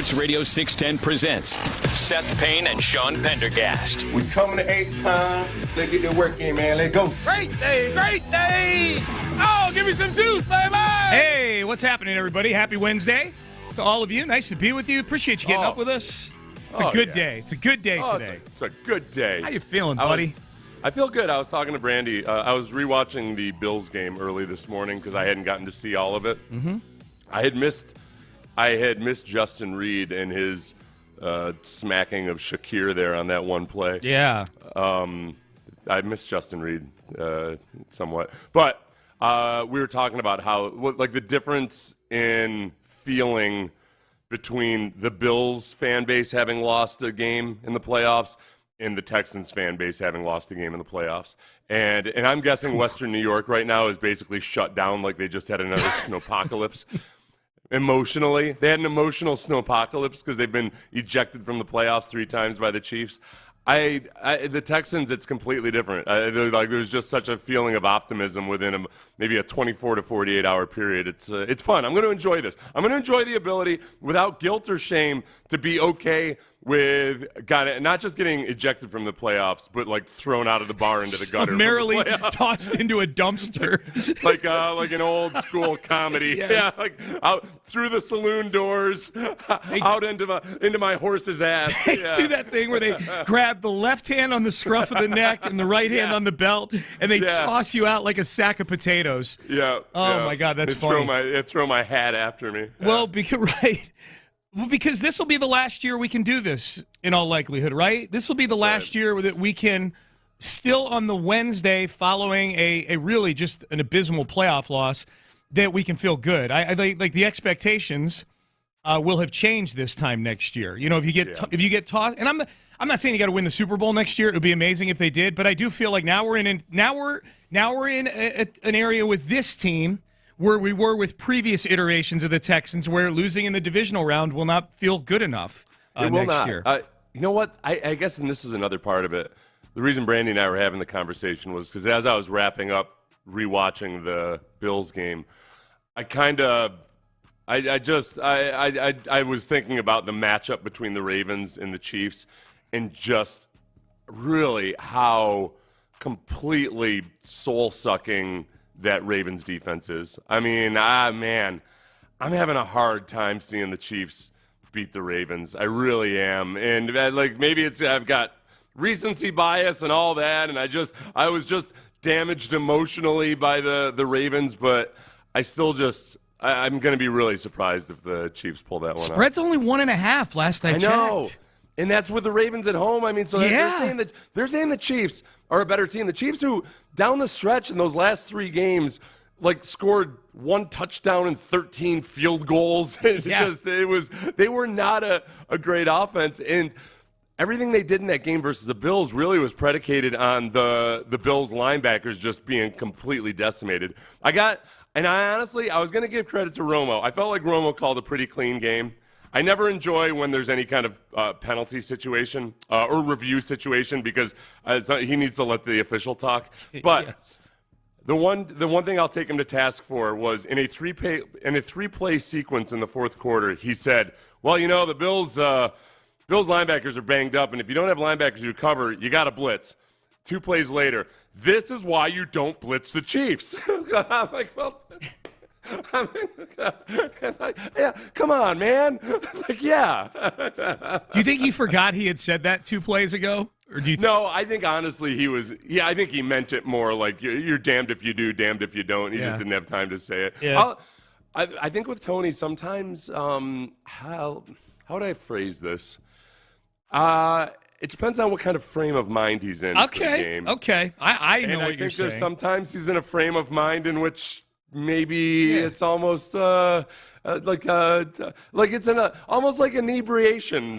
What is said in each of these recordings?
Sports Radio 610 presents Seth Payne and Sean Pendergast. We coming to H-time. Let's get the work in, man. Let's go. Great day, great day. Oh, give me some juice, baby. Hey, what's happening, everybody? Happy Wednesday to all of you. Nice to be with you. Appreciate you getting up with us. It's a good day. It's a good day today. It's a good day. How you feeling, buddy? I feel good. I was talking to Brandy. I was rewatching the Bills game early this morning because I hadn't gotten to see all of it. Mm-hmm. I had missed Justin Reed and his smacking of Shakir there on that one play. Yeah. I missed Justin Reed somewhat. But we were talking about how, like, the difference in feeling between the Bills fan base having lost a game in the playoffs and the Texans fan base having lost a game in the playoffs. And I'm guessing Western New York right now is basically shut down like they just had another snowpocalypse. Emotionally, they had an emotional snowpocalypse because they've been ejected from the playoffs 3 times by the Chiefs. The Texans, it's completely different. There's just such a feeling of optimism within maybe a 24 to 48 hour period. It's fun. I'm going to enjoy this. I'm going to enjoy the ability, without guilt or shame, to be okay with not just getting ejected from the playoffs, but like thrown out of the bar into the gutter. Summarily tossed into a dumpster, like an old school comedy. Yes. Yeah, like out through the saloon doors, out into my horse's ass. They do that thing where they grab the left hand on the scruff of the neck and the right hand on the belt, and they toss you out like a sack of potatoes. Yeah. Oh my God, that's funny. They throw my hat after me. Well, because this will be the last year we can do this, in all likelihood, right? This will be the last year that we can, still on the Wednesday following a really just an abysmal playoff loss, that we can feel good. I like the expectations will have changed this time next year. You know, if you get tossed, and I'm not saying you got to win the Super Bowl next year. It would be amazing if they did, but I do feel like now we're in an area with this team where we were with previous iterations of the Texans, where losing in the divisional round will not feel good enough next year. You know what? I guess, and this is another part of it, the reason Brandy and I were having the conversation was because as I was wrapping up rewatching the Bills game, I was thinking about the matchup between the Ravens and the Chiefs, and just really how completely soul-sucking that Ravens defense is. I mean, man, I'm having a hard time seeing the Chiefs beat the Ravens. I really am. And maybe I've got recency bias and all that, and I was just damaged emotionally by the Ravens, but I still I'm going to be really surprised if the Chiefs pull that one out. Spread's only 1.5 last I checked. I know. And that's with the Ravens at home. I mean, so they're saying the Chiefs are a better team. The Chiefs, who down the stretch in those last 3 games, scored 1 touchdown and 13 field goals. They were not a great offense. And everything they did in that game versus the Bills really was predicated on the Bills linebackers just being completely decimated. I was going to give credit to Romo. I felt like Romo called a pretty clean game. I never enjoy when there's any kind of penalty situation or review situation because he needs to let the official talk. But yes. the one thing I'll take him to task for was in a 3-play sequence in the fourth quarter, he said, "Well, you know, the Bills linebackers are banged up, and if you don't have linebackers you cover, you got to blitz." 2 plays later, "This is why you don't blitz the Chiefs." I'm like, well. Yeah, come on, man. Do you think he forgot he had said that 2 plays ago? Or do you No, I think honestly he was. Yeah, I think he meant it more like you're damned if you do, damned if you don't. He just didn't have time to say it. Yeah. I think with Tony sometimes, how would I phrase this? It depends on what kind of frame of mind he's in. For the game. Okay. I know what you're saying. There's sometimes he's in a frame of mind in which maybe it's almost it's almost like inebriation,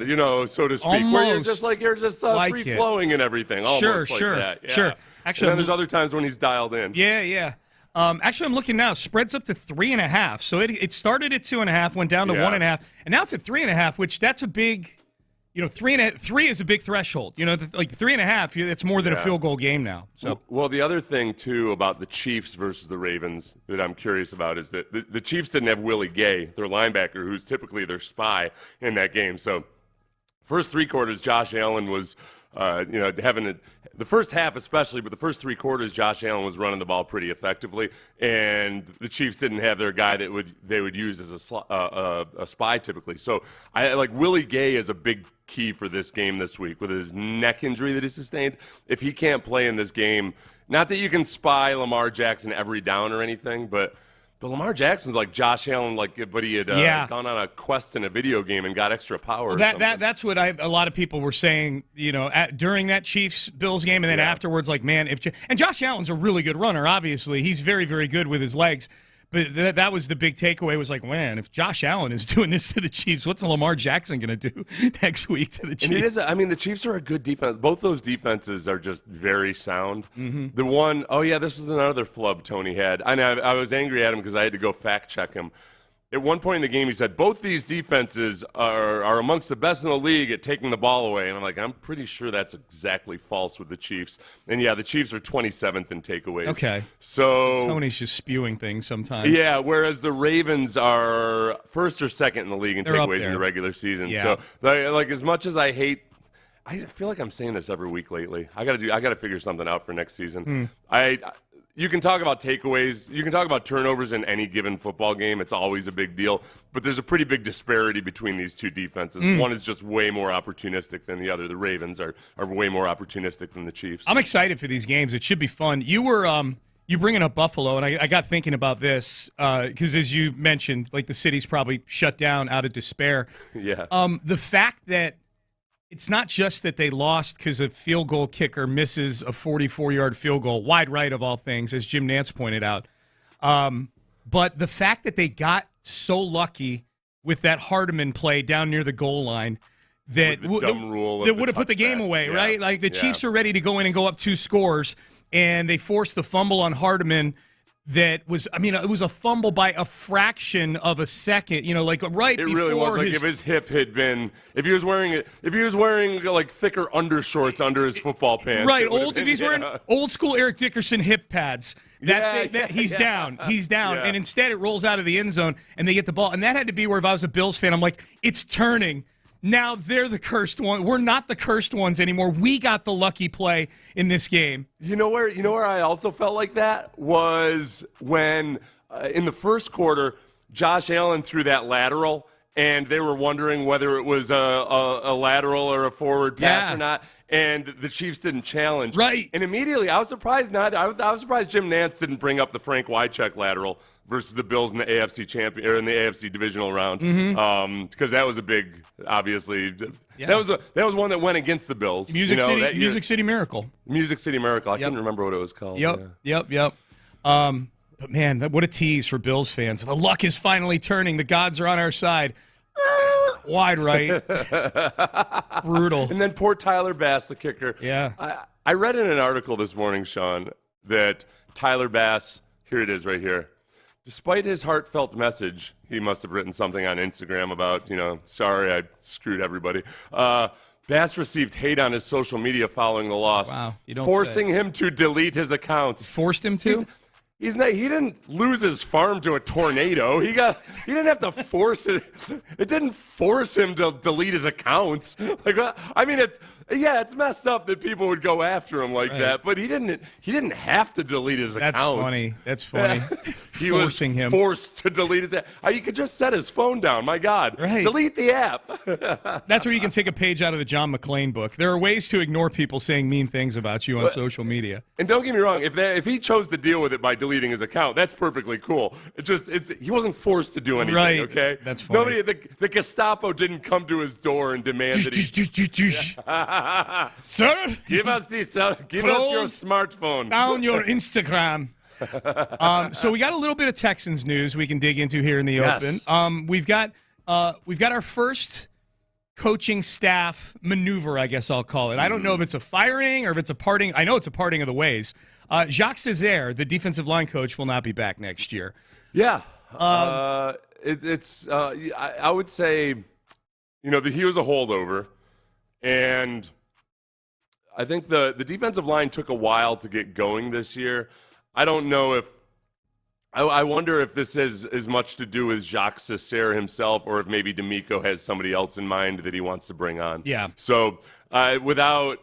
so to speak, almost where you're just free flowing and everything. Almost sure. That. Yeah. Sure. Actually, and then there's other times when he's dialed in. Yeah. Actually, I'm looking now. Spread's up to 3.5. So it started at 2.5, went down to 1.5, and now it's at 3.5. Which that's a big 3 is a big threshold. Like 3.5, it's more than a field goal game now. So, well, the other thing too about the Chiefs versus the Ravens that I'm curious about is that the Chiefs didn't have Willie Gay, their linebacker, who's typically their spy in that game. So, first 3 quarters, Josh Allen was, the first half especially, but the first 3 quarters, Josh Allen was running the ball pretty effectively, and the Chiefs didn't have their guy that they would use as a spy typically. So, I like Willie Gay is a big key for this game this week with his neck injury that he sustained. If he can't play in this game, not that you can spy Lamar Jackson every down or anything, but Lamar Jackson's like Josh Allen, but he had gone on a quest in a video game and got extra power. Well, that's what a lot of people were saying, during that Chiefs-Bills game, and then afterwards, like, man, and Josh Allen's a really good runner, obviously. He's very, very good with his legs. But that was the big takeaway, was like, man, if Josh Allen is doing this to the Chiefs, what's Lamar Jackson going to do next week to the Chiefs? And the Chiefs are a good defense. Both those defenses are just very sound. Mm-hmm. The one, this is another flub Tony had. I was angry at him because I had to go fact check him. At one point in the game, he said, both these defenses are amongst the best in the league at taking the ball away. And I'm like, I'm pretty sure that's exactly false with the Chiefs. And, the Chiefs are 27th in takeaways. Okay. So Tony's just spewing things sometimes. Yeah, whereas the Ravens are first or second in the league in takeaways in the regular season. Yeah. So, as much as I feel like I'm saying this every week lately. I got to figure something out for next season. You can talk about takeaways. You can talk about turnovers in any given football game. It's always a big deal. But there's a pretty big disparity between these two defenses. One is just way more opportunistic than the other. The Ravens are way more opportunistic than the Chiefs. I'm excited for these games. It should be fun. You were you bringing up Buffalo, and I got thinking about this because, as you mentioned, like the city's probably shut down out of despair. Yeah. The fact that it's not just that they lost because a field goal kicker misses a 44-yard field goal, wide right of all things, as Jim Nantz pointed out. But the fact that they got so lucky with that Hardeman play down near the goal line that would have put the game away, right? Like the Chiefs are ready to go in and go up 2 scores, and they forced the fumble on Hardeman. That was, it was a fumble by a fraction of a second, right before. It really was like if his hip had been, if he was wearing like thicker undershorts under his football pants. Right, if he's wearing old school Eric Dickerson hip pads, he's down. He's down. Yeah. And instead it rolls out of the end zone and they get the ball. And that had to be where, if I was a Bills fan, I'm like, it's turning. Now they're the cursed one. We're not the cursed ones anymore. We got the lucky play in this game. You know where I also felt like that was when in the first quarter, Josh Allen threw that lateral, and they were wondering whether it was a lateral or a forward pass or not. And the Chiefs didn't challenge. Right. And immediately, I was surprised. I was surprised Jim Nantz didn't bring up the Frank Wycheck lateral versus the Bills in the AFC divisional round, because that was a big, obviously. Yeah. That was one that went against the Bills. Music City Miracle. Music City Miracle. I couldn't remember what it was called. Yep. But man, what a tease for Bills fans. The luck is finally turning. The gods are on our side. Wide right. Brutal. And then poor Tyler Bass, the kicker. Yeah. I read in an article this morning, Sean, that Tyler Bass, here it is right here, despite his heartfelt message, he must have written something on Instagram about, sorry, I screwed everybody. Bass received hate on his social media following the loss. Wow. You don't forcing him to delete his accounts. Forced him to? He didn't lose his farm to a tornado. He didn't have to force it. It didn't force him to delete his accounts. It's messed up that people would go after him like that, but he didn't have to delete his accounts. That's funny. He Forcing him. Forced to delete his app. You could just set his phone down. My God. Right. Delete the app. That's where you can take a page out of the John McClane book. There are ways to ignore people saying mean things about you on social media. And don't get me wrong, if he chose to deal with it by deleting his account, that's perfectly cool. He wasn't forced to do anything, right. Okay? That's funny. The Gestapo didn't come to his door and demand that Sir, give us your smartphone. Down your Instagram. So we got a little bit of Texans news we can dig into here in the open. We've got our first coaching staff maneuver, I guess I'll call it. I don't know if it's a firing or if it's a parting. I know it's a parting of the ways. Jacques Césaire, the defensive line coach, will not be back next year. Yeah. I would say, he was a holdover. And I think the defensive line took a while to get going this year. I don't know if I wonder if this has as much to do with Jacques Cesare himself, or if maybe D'Amico has somebody else in mind that he wants to bring on. Yeah. So without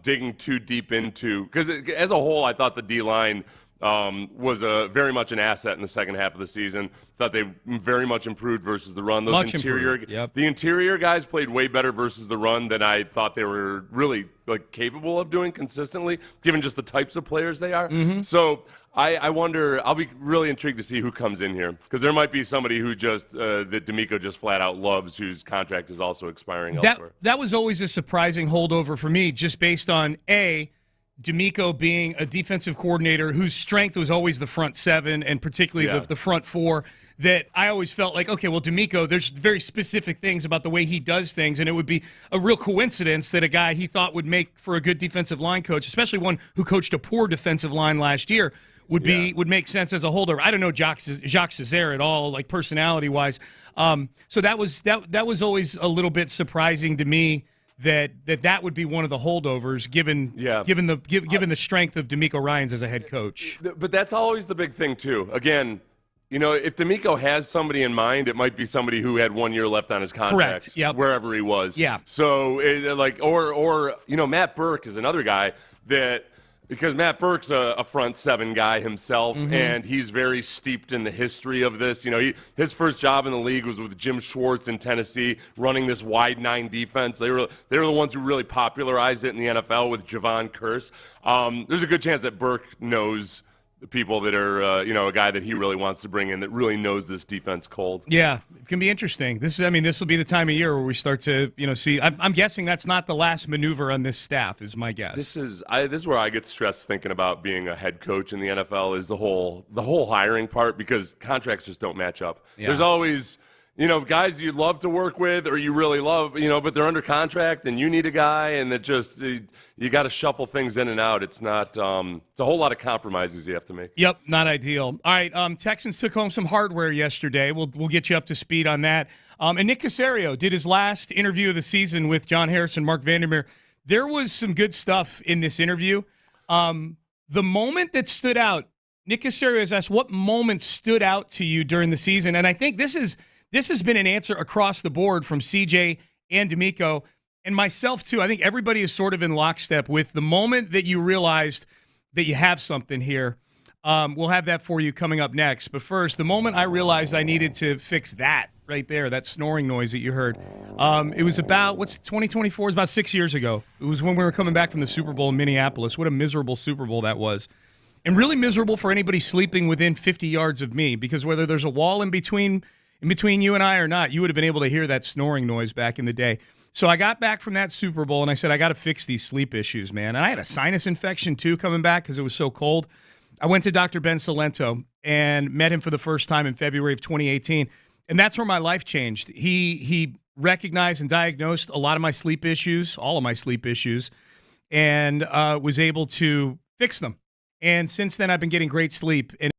digging too deep into, because as a whole, I thought the D-line was very much an asset in the second half of the season. Thought they very much improved versus the run. The interior guys played way better versus the run than I thought they were really capable of doing consistently, given just the types of players they are. Mm-hmm. So I wonder. I'll be really intrigued to see who comes in here, because there might be somebody who just that D'Amico just flat out loves, whose contract is also expiring elsewhere. That was always a surprising holdover for me, just based on D'Amico being a defensive coordinator whose strength was always the front seven, and particularly the front four, that I always felt like, okay, well, D'Amico, there's very specific things about the way he does things, and it would be a real coincidence that a guy he thought would make for a good defensive line coach, especially one who coached a poor defensive line last year, would make sense as a holdover. I don't know Jacques Cesare at all, like personality-wise. So that was always a little bit surprising to me, that would be one of the holdovers, given the strength of D'Amico Ryans as a head coach. But that's always the big thing too. Again, if D'Amico has somebody in mind, it might be somebody who had 1 year left on his contract. Correct. Yep. Wherever he was. Yeah. So Matt Burke is another guy that. Because Matt Burke's a front seven guy himself, and he's very steeped in the history of this. His first job in the league was with Jim Schwartz in Tennessee, running this wide nine defense. They were the ones who really popularized it in the NFL with Javon Curse. There's a good chance that Burke knows the people that are, a guy that he really wants to bring in that really knows this defense cold. Yeah, it can be interesting. This will be the time of year where we start to, see. I'm guessing that's not the last maneuver on this staff, is my guess. This is where I get stressed thinking about being a head coach in the NFL, is the whole hiring part, because contracts just don't match up. Yeah. There's always guys you'd love to work with, or you really love, but they're under contract and you need a guy, and that just, you got to shuffle things in and out. It's not, it's a whole lot of compromises you have to make. Yep, not ideal. All right, Texans took home some hardware yesterday. We'll get you up to speed on that. And Nick Caserio did his last interview of the season with John Harrison, Mark Vandermeer. There was some good stuff in this interview. The moment that stood out, Nick Caserio has asked, what moment stood out to you during the season? And I think this has been an answer across the board from CJ and D'Amico and myself too. I think everybody is sort of in lockstep with the moment that you realized that you have something here. We'll have that for you coming up next. But first, the moment I realized I needed to fix that right there, that snoring noise that you heard, it was about, 2024? It was about 6 years ago. It was when we were coming back from the Super Bowl in Minneapolis. What a miserable Super Bowl that was. And really miserable for anybody sleeping within 50 yards of me, because whether there's a wall in between you and I or not, you would have been able to hear that snoring noise back in the day. So I got back from that Super Bowl, and I said, I got to fix these sleep issues, man. And I had a sinus infection, too, coming back because it was so cold. I went to Dr. Ben Salento and met him for the first time in February of 2018, and that's where my life changed. He recognized and diagnosed a lot of my sleep issues, all of my sleep issues, and was able to fix them. And since then, I've been getting great sleep. And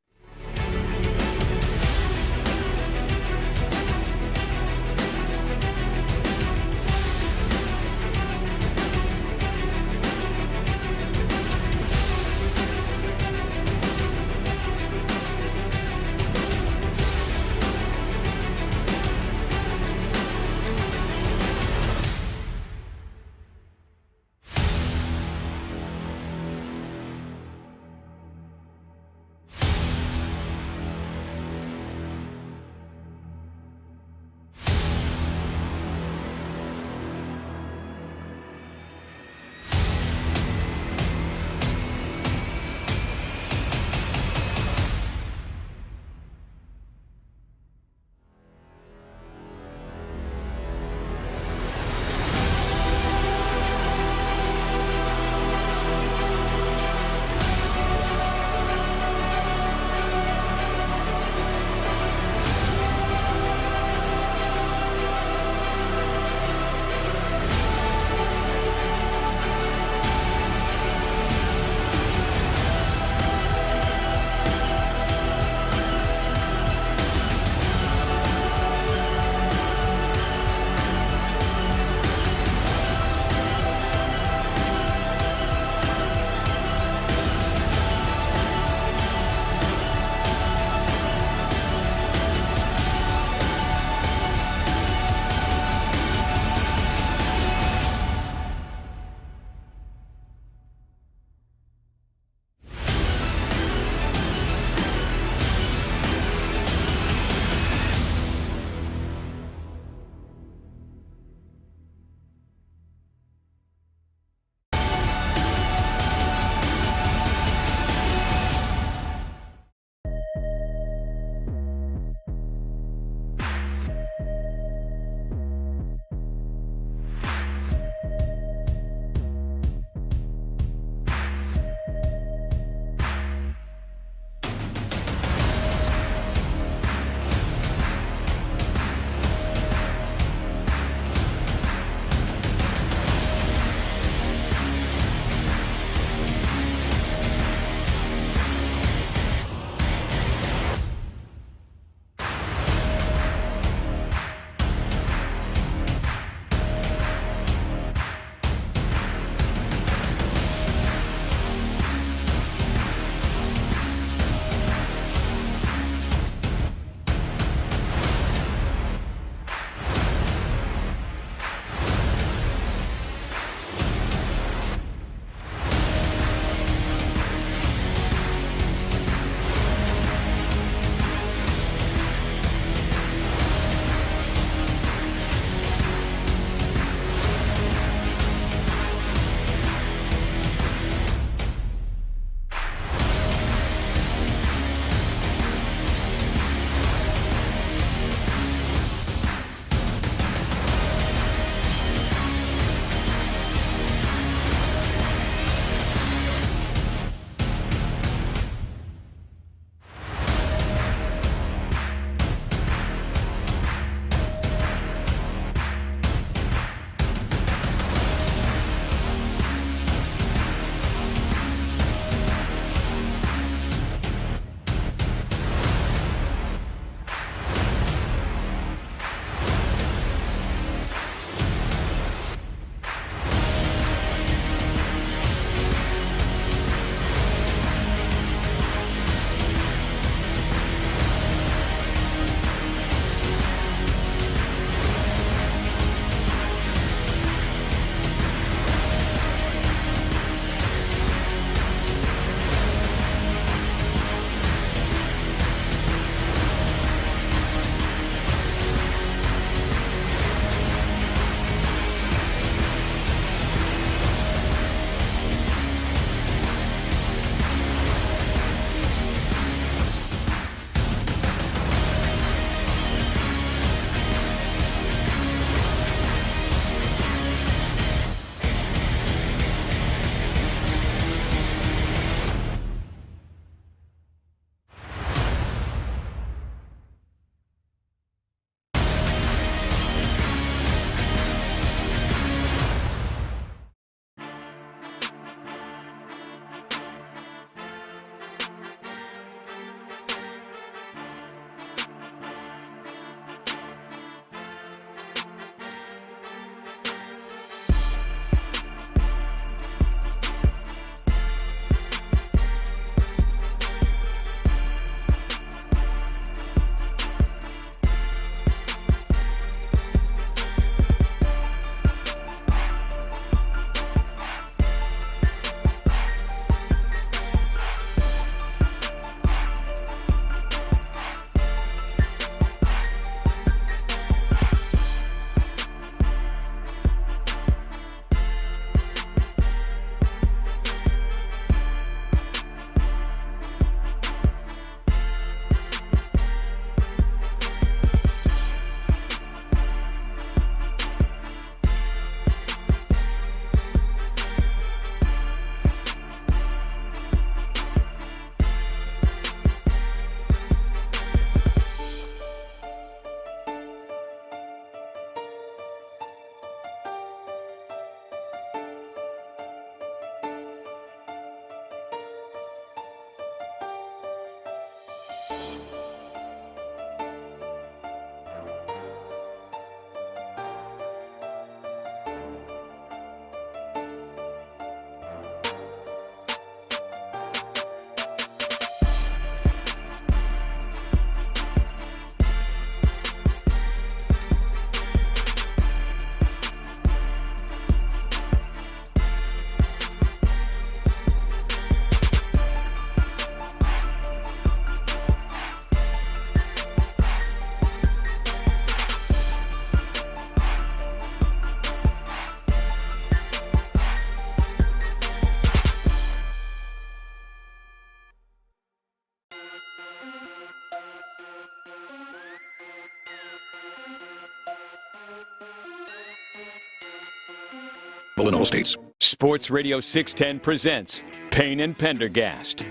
available in all states. Sports Radio 610 presents Payne and Pendergast.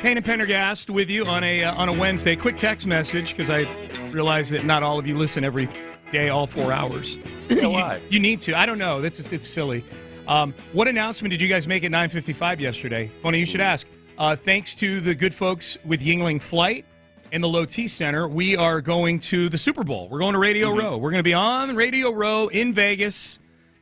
Payne and Pendergast with you on a Wednesday. Quick text message, because I realize that not all of you listen every day, all 4 hours. Why? You need to. I don't know. It's silly. What announcement did you guys make at 9:55 yesterday? Funny you should ask. Thanks to the good folks with Yingling Flight and the Low T Center, we are going to the Super Bowl. We're going to Radio Row. We're going to be on Radio Row in Vegas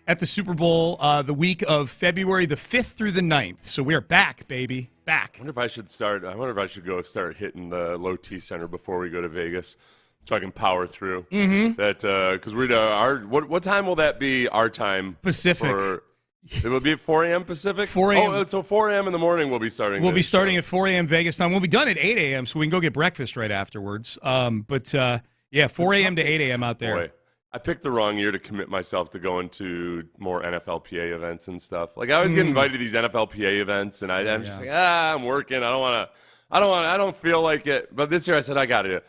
at the Super Bowl the week of February the 5th through the 9th. So we are back, baby. Back. I wonder if I should go start hitting the Low T Center before we go to Vegas, so I can power through. That because what time will that be? Our time Pacific. It will be at 4 a.m. Pacific? 4 a.m. Oh, so 4 a.m. in the morning we'll be starting. We'll be starting at 4 a.m. Vegas time. We'll be done at 8 a.m. so we can go get breakfast right afterwards. 4 a.m. to 8 a.m. out there. Boy, I picked the wrong year to commit myself to going to more NFLPA events and stuff. Like I always get invited to these NFLPA events, and I'm just like, I'm working. I don't feel like it. But this year I said I got to.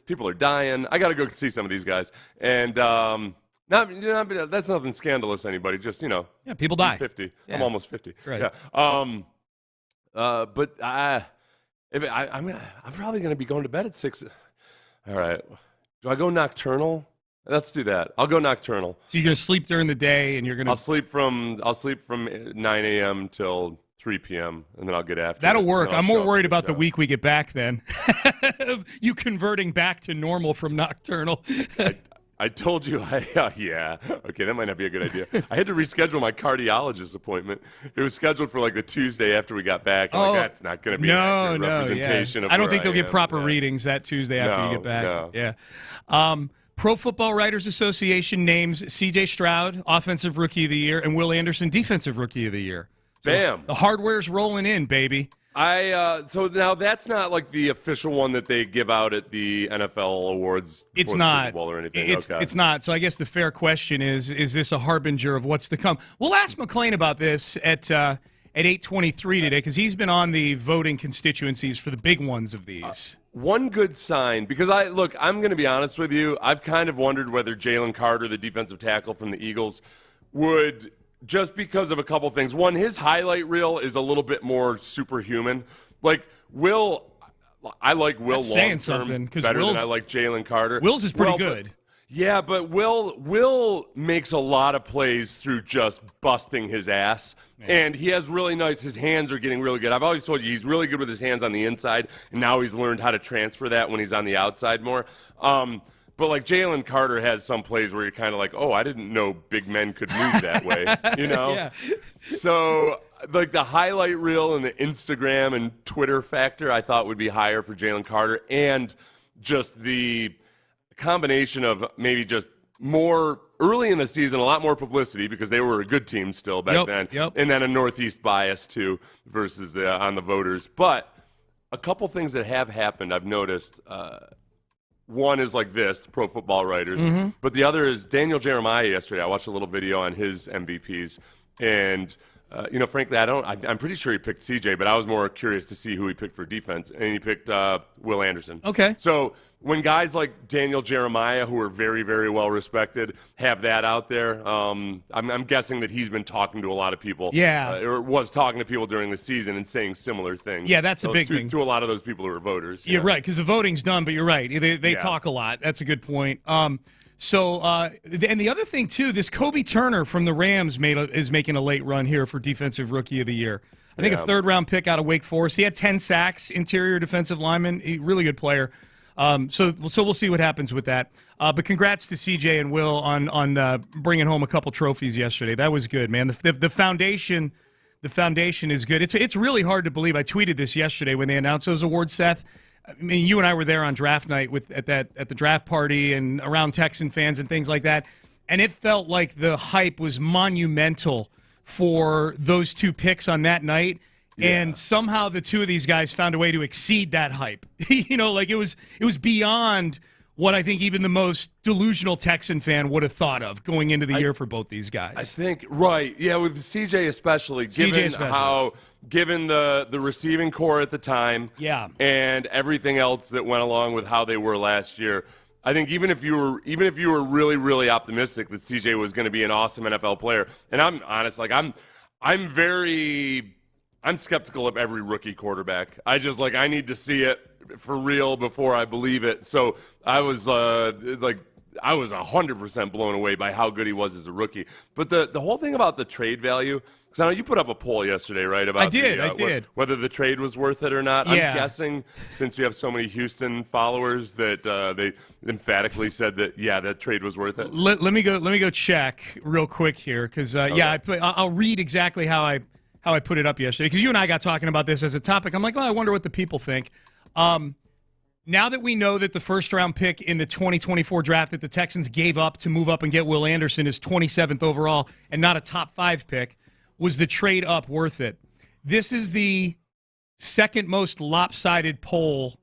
People are dying. I got to go see some of these guys, and that's nothing scandalous. Anybody, just people die. I'm 50. Yeah. I'm almost 50. Right. Yeah. But I'm probably going to be going to bed at 6. All right. Do I go nocturnal? Let's do that. I'll go nocturnal. So you're going to sleep during the day, and you're going to... I'll sleep from 9 a.m. till 3 p.m., and then I'll get after That'll it, work. I'm more worried about the show. week we get back then. Of you converting back to normal from nocturnal. I told you, yeah. Okay, that might not be a good idea. I had to reschedule my cardiologist appointment. It was scheduled for like the Tuesday after we got back. I'm like, that's not going to be an accurate representation of I don't think where they'll get am. proper Yeah. readings that Tuesday after you get back. No. Yeah. Pro Football Writers Association names C.J. Stroud Offensive Rookie of the Year and Will Anderson Defensive Rookie of the Year. So Bam. The hardware's rolling in, baby. So now that's not like the official one that they give out at the NFL awards. It's for not. the Super Bowl or anything. It's not. So I guess the fair question is this a harbinger of what's to come? We'll ask McClain about this at 8:23 today, because he's been on the voting constituencies for the big ones of these. One good sign, because I'm going to be honest with you. I've kind of wondered whether Jalen Carter, the defensive tackle from the Eagles, would, just because of a couple things. One, his highlight reel is a little bit more superhuman. Like I like Will long-term better than I like Jalen Carter. Will's is pretty good. But Will makes a lot of plays through just busting his ass. And he has really nice, his hands are getting really good. I've always told you he's really good with his hands on the inside, and now he's learned how to transfer that when he's on the outside more. But like Jalen Carter has some plays where you're kind of like, oh, I didn't know big men could move that way, Yeah. So like the highlight reel and the Instagram and Twitter factor I thought would be higher for Jalen Carter, and just the combination of maybe just more early in the season, a lot more publicity because they were a good team still back then, and then a Northeast bias too versus on the voters. But a couple things that have happened I've noticed. One is like this, Pro Football Writers, but the other is Daniel Jeremiah yesterday. I watched a little video on his MVPs, and frankly, I'm pretty sure he picked CJ, but I was more curious to see who he picked for defense, and he picked Will Anderson. Okay. So when guys like Daniel Jeremiah, who are very, very well respected, have that out there, I'm guessing that he's been talking to a lot of people. Yeah. Or was talking to people during the season and saying similar things. Yeah, that's a big thing. To a lot of those people who are voters. You're right, because the voting's done, but you're right. They talk a lot. That's a good point. And the other thing, too, this Kobe Turner from the Rams is making a late run here for Defensive Rookie of the Year. I think a third-round pick out of Wake Forest. He had 10 sacks, interior defensive lineman, really good player. So we'll see what happens with that. But congrats to CJ and Will on bringing home a couple trophies yesterday. That was good, man. The foundation is good. It's really hard to believe. I tweeted this yesterday when they announced those awards, Seth. I mean, you and I were there on draft night at the draft party and around Texan fans and things like that, and it felt like the hype was monumental for those two picks on that night. Yeah. And somehow the two of these guys found a way to exceed that hype. Like it was beyond what I think even the most delusional Texan fan would have thought of going into the year for both these guys. I think, right. Yeah, with CJ especially, given the receiving core at the time, and everything else that went along with how they were last year, I think even if you were really, really optimistic that CJ was going to be an awesome NFL player, and I'm honest, like I'm skeptical of every rookie quarterback. I need to see it for real before I believe it. So I was I was 100% blown away by how good he was as a rookie. But the whole thing about the trade value, because I know you put up a poll yesterday, right? About I did. Whether the trade was worth it or not. Yeah. I'm guessing, since you have so many Houston followers, that they emphatically said that, yeah, that trade was worth it. Let me go check real quick here, because I'll read exactly how I put it up yesterday, because you and I got talking about this as a topic. I'm like, I wonder what the people think. Now that we know that the first-round pick in the 2024 draft that the Texans gave up to move up and get Will Anderson is 27th overall and not a top 5 pick, was the trade up worth it? This is the second most lopsided poll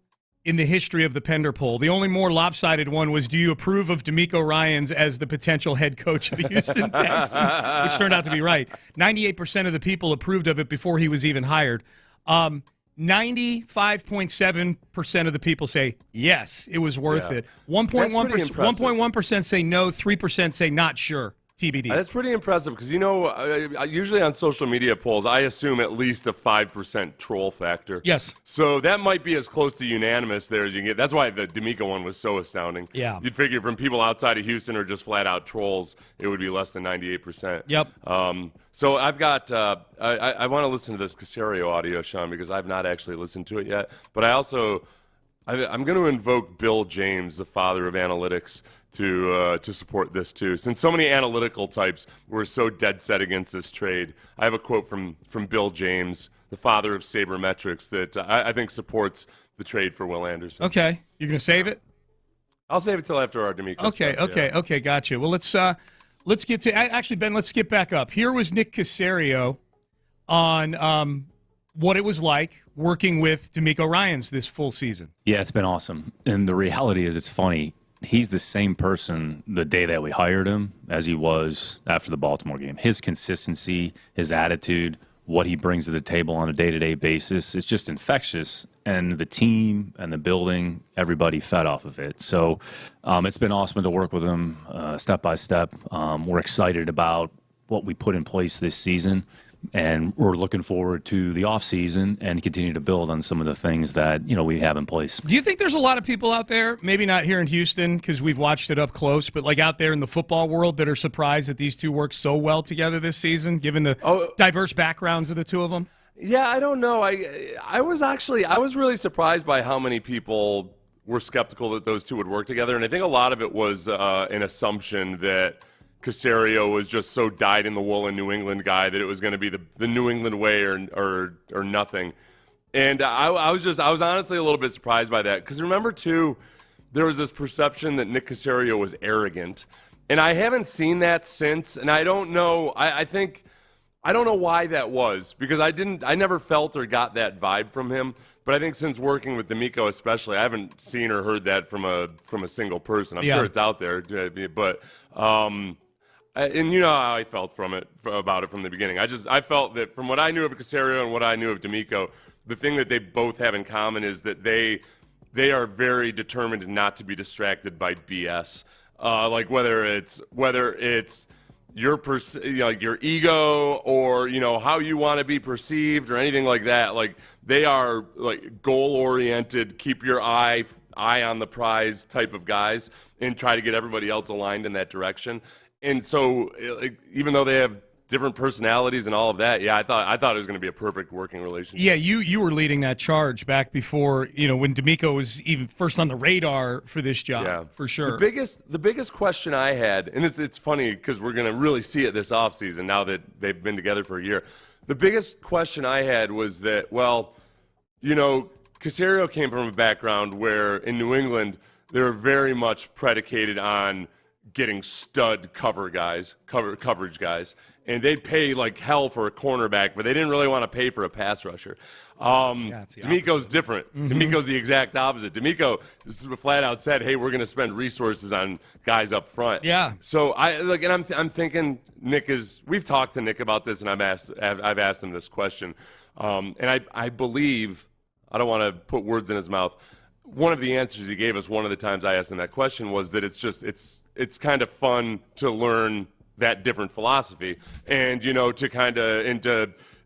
in the history of the Pender poll. The only more lopsided one was, do you approve of DeMeco Ryans as the potential head coach of the Houston Texans, which turned out to be right. 98% of the people approved of it before he was even hired. 95.7% of the people say, yes, it was worth it. 1.1% say no, 3% say not sure. TBD. That's pretty impressive because, usually on social media polls, I assume at least a 5% troll factor. Yes. So that might be as close to unanimous there as you can get. That's why the DeMeco one was so astounding. Yeah. You'd figure from people outside of Houston or just flat-out trolls, it would be less than 98%. Yep. So I've got I want to listen to this Casario audio, Sean, because I've not actually listened to it yet. But I'm going to invoke Bill James, the father of analytics, to support this too. Since so many analytical types were so dead set against this trade, I have a quote from Bill James, the father of sabermetrics, that I think supports the trade for Will Anderson. Okay, you're going to save it? I'll save it till after our DeMeco. Okay, gotcha. Well, let's get to actually, Ben. Let's skip back up. Here was Nick Casario on what it was like working with DeMeco Ryans this full season. Yeah, it's been awesome. And the reality is, it's funny. He's the same person the day that we hired him as he was after the Baltimore game. His consistency, his attitude, what he brings to the table on a day-to-day basis, it's just infectious. And the team and the building, everybody fed off of it. So it's been awesome to work with him step by step. We're excited about what we put in place this season. And we're looking forward to the offseason and continue to build on some of the things that, we have in place. Do you think there's a lot of people out there, maybe not here in Houston because we've watched it up close, but like out there in the football world that are surprised that these two work so well together this season, given the diverse backgrounds of the two of them? Yeah, I don't know. I was really surprised by how many people were skeptical that those two would work together. And I think a lot of it was an assumption that Casario was just so dyed-in-the-wool New England guy that it was going to be the New England way or nothing. And I was honestly a little bit surprised by that because remember too, there was this perception that Nick Casario was arrogant, and I haven't seen that since. And I don't know. I don't know why that was because I never felt or got that vibe from him. But I think since working with DeMeco especially, I haven't seen or heard that from a single person. I'm sure it's out there, but. And you know how I felt about it from the beginning. I felt that from what I knew of Casario and what I knew of DeMeco, the thing that they both have in common is that they are very determined not to be distracted by BS. Like whether it's your your ego or how you want to be perceived or anything like that. Like they are like goal oriented, keep your eye on the prize type of guys and try to get everybody else aligned in that direction. And so, even though they have different personalities and all of that, I thought it was going to be a perfect working relationship. Yeah, you were leading that charge back before when DeMeco was even first on the radar for this job, for sure. The biggest question I had, and it's funny because we're going to really see it this offseason now that they've been together for a year. The biggest question I had was that, Casario came from a background where in New England they were very much predicated on getting stud coverage guys, and they'd pay like hell for a cornerback, but they didn't really want to pay for a pass rusher. DeMeco's different. Mm-hmm. DeMeco's the exact opposite. DeMeco flat out said, "Hey, we're going to spend resources on guys up front." Yeah. So I'm thinking Nick is. We've talked to Nick about this, and I've asked him this question, and I believe I don't want to put words in his mouth. one of the answers he gave us one of the times I asked him that question was that it's kind of fun to learn that different philosophy and, to kind of,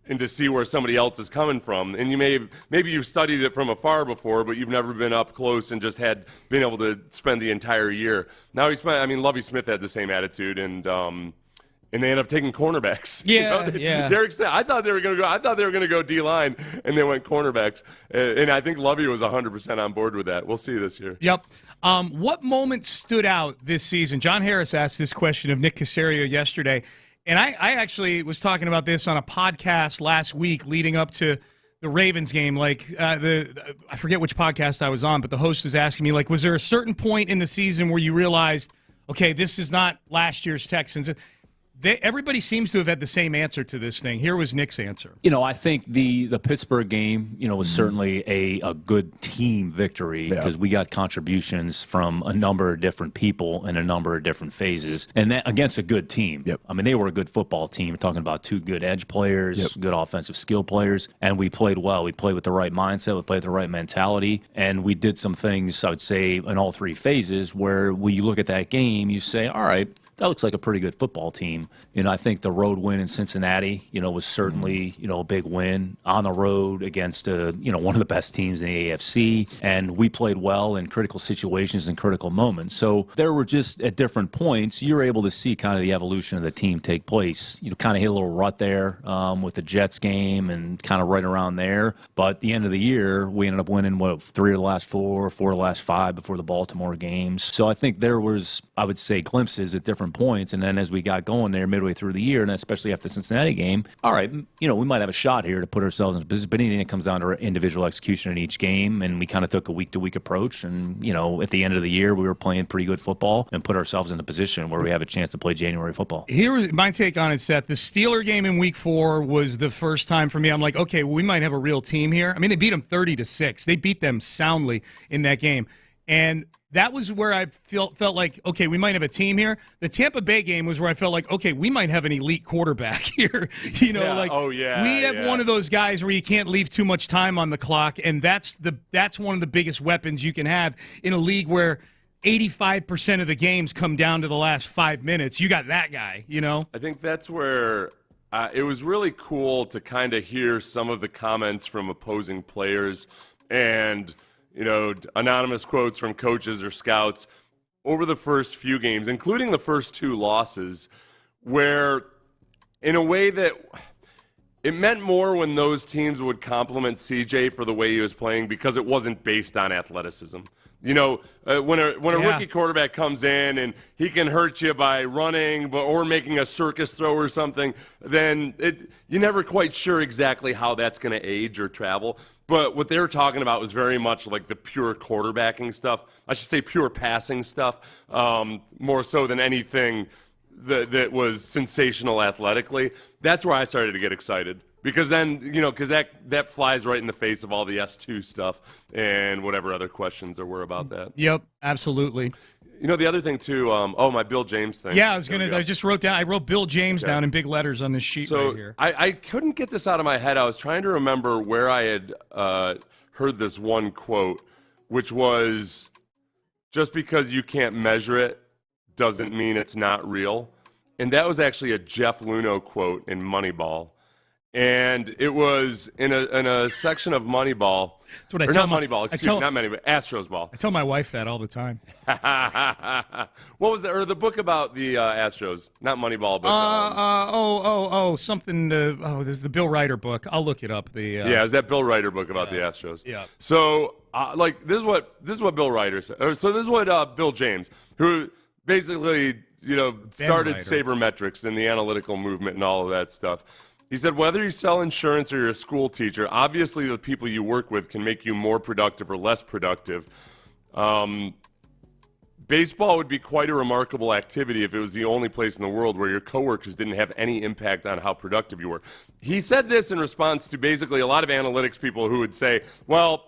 and to see where somebody else is coming from. And maybe you've studied it from afar before, but you've never been up close and just been able to spend the entire year. Now Lovie Smith had the same attitude, and they ended up taking cornerbacks. Yeah, Derek said, I thought they were going to go D-line, and they went cornerbacks. And I think Lovie was 100% on board with that. We'll see this year. Yep. What moment stood out this season? John Harris asked this question of Nick Caserio yesterday, and I actually was talking about this on a podcast last week leading up to the Ravens game. I forget which podcast I was on, but the host was asking me, was there a certain point in the season where you realized, okay, this is not last year's Texans? Everybody seems to have had the same answer to this thing. Here was Nick's answer. I think the Pittsburgh game, was certainly a good team victory because we got contributions from a number of different people in a number of different phases, and that against a good team. Yep. They were a good football team. We're talking about two good edge players, good offensive skill players, and we played well. We played with the right mindset. We played with the right mentality, and we did some things, I would say, in all three phases where when you look at that game, you say, all right, that looks like a pretty good football team. I think the road win in Cincinnati, was certainly, a big win on the road against, one of the best teams in the AFC. And we played well in critical situations and critical moments. So there were just at different points, you're able to see kind of the evolution of the team take place. Kind of hit a little rut there with the Jets game and kind of right around there. But at the end of the year, we ended up winning, 3 of the last 4 of the last 5 before the Baltimore games. So I think there was, I would say, glimpses at different points, and then as we got going there midway through the year, and especially after the Cincinnati game, all right, we might have a shot here to put ourselves in a position, but anything comes down to individual execution in each game, and we kind of took a week-to-week approach, and, at the end of the year, we were playing pretty good football and put ourselves in a position where we have a chance to play January football. Here was my take on it, Seth. The Steeler game in Week 4 was the first time for me. I'm like, okay, well, we might have a real team here. They beat them 30-6. They beat them soundly in that game, and that was where I felt like, okay, we might have a team here. The Tampa Bay game was where I felt like, okay, we might have an elite quarterback here. We have one of those guys where you can't leave too much time on the clock, and that's one of the biggest weapons you can have in a league where 85% of the games come down to the last 5 minutes. You got that guy, I think that's where it was really cool to kind of hear some of the comments from opposing players and anonymous quotes from coaches or scouts over the first few games, including the first 2 losses, where in a way that it meant more when those teams would compliment CJ for the way he was playing because it wasn't based on athleticism. When a rookie quarterback comes in and he can hurt you by running or making a circus throw or something, then you're never quite sure exactly how that's going to age or travel. But what they were talking about was very much like the pure quarterbacking stuff. I should say pure passing stuff, more so than anything that was sensational athletically. That's where I started to get excited. Because then, because that flies right in the face of all the S2 stuff and whatever other questions there were about that. Yep, absolutely. The other thing, too, my Bill James thing. Yeah, I just wrote Bill James down in big letters on this sheet right here. I couldn't get this out of my head. I was trying to remember where I had heard this one quote, which was, just because you can't measure it doesn't mean it's not real. And that was actually a Jeff Luno quote in Moneyball. And it was in a section of Moneyball. That's what I tell not Moneyball, not Moneyball, Astros Ball. I tell my wife that all the time. What was it? Or the book about the Astros, not Moneyball, but something. There's the Bill Ryder book. I'll look it up. It was that Bill Ryder book about the Astros. Yeah. So, this is what Bill Ryder said. So this is what Bill James, who basically started sabermetrics and the analytical movement and all of that stuff. He said, whether you sell insurance or you're a school teacher, obviously the people you work with can make you more productive or less productive. Baseball would be quite a remarkable activity if it was the only place in the world where your coworkers didn't have any impact on how productive you were. He said this in response to basically a lot of analytics people who would say, well,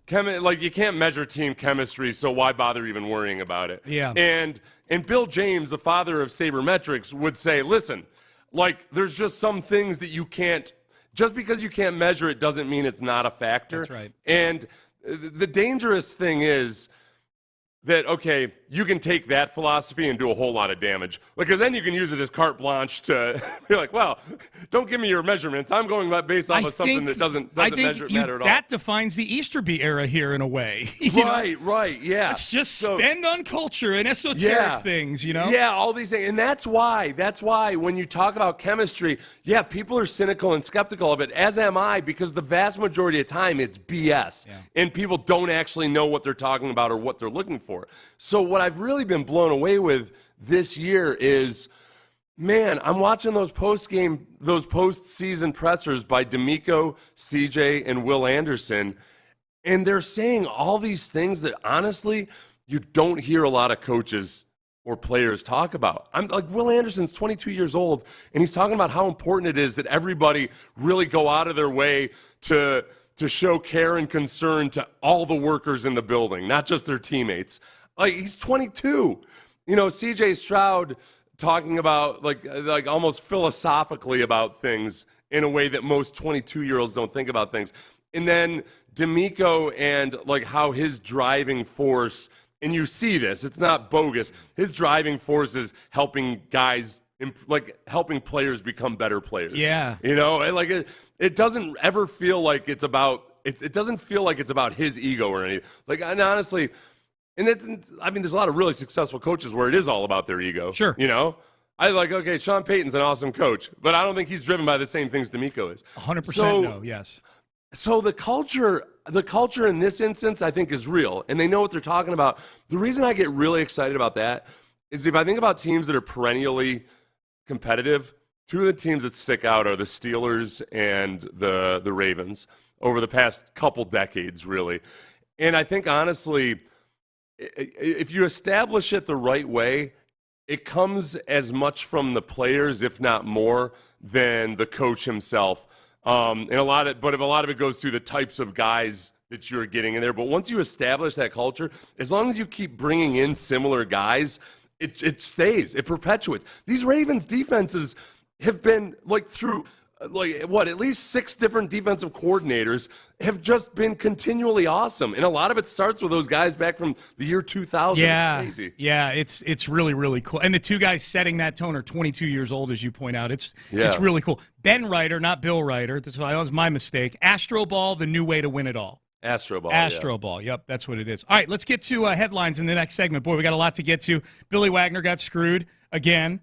you can't measure team chemistry, so why bother even worrying about it? Yeah. And Bill James, the father of sabermetrics, would say, listen, there's just some things that you can't, just because you can't measure it doesn't mean it's not a factor. That's right. And the dangerous thing is that, okay, you can take that philosophy and do a whole lot of damage. Because then you can use it as carte blanche to be like, well, don't give me your measurements. I'm going based off of something that doesn't matter at all. That defines the Easterby era here in a way. Right, yeah. Let's just spend on culture and esoteric things, Yeah, all these things. And that's why when you talk about chemistry, people are cynical and skeptical of it, as am I, because the vast majority of time it's BS. Yeah. And people don't actually know what they're talking about or what they're looking for. So what I've really been blown away with this year is, man, I'm watching those postseason pressers by D'Amico, CJ, and Will Anderson, and they're saying all these things that honestly you don't hear a lot of coaches or players talk about. I'm like, Will Anderson's 22 years old, and he's talking about how important it is that everybody really go out of their way to show care and concern to all the workers in the building, not just their teammates. Like, he's 22. C.J. Stroud talking about like almost philosophically about things in a way that most 22-year-olds don't think about things. And then D'Amico and like how his driving force, and you see this, it's not bogus. His driving force is helping guys, helping players become better players. Yeah. It doesn't ever feel like it's about, it doesn't feel like it's about his ego or anything. And honestly, there's a lot of really successful coaches where it is all about their ego. Sure. Okay, Sean Payton's an awesome coach, but I don't think he's driven by the same things D'Amico is. 100% no, yes. So the culture in this instance, I think, is real, and they know what they're talking about. The reason I get really excited about that is if I think about teams that are perennially competitive, two of the teams that stick out are the Steelers and the Ravens over the past couple decades, really. And I think, honestly, if you establish it the right way, it comes as much from the players, if not more, than the coach himself. And a lot of it goes through the types of guys that you're getting in there. But once you establish that culture, as long as you keep bringing in similar guys, it stays. It perpetuates. These Ravens defenses have been through at least 6 different defensive coordinators have just been continually awesome. And a lot of it starts with those guys back from the year 2000. Yeah. It's crazy. Yeah, it's really, really cool. And the two guys setting that tone are 22 years old, as you point out. It's really cool. Ben Ryder, not Bill Ryder. That was my mistake. Astro Ball, the new way to win it all. Astro Ball. Yep, that's what it is. All right, let's get to headlines in the next segment. Boy, we got a lot to get to. Billy Wagner got screwed again.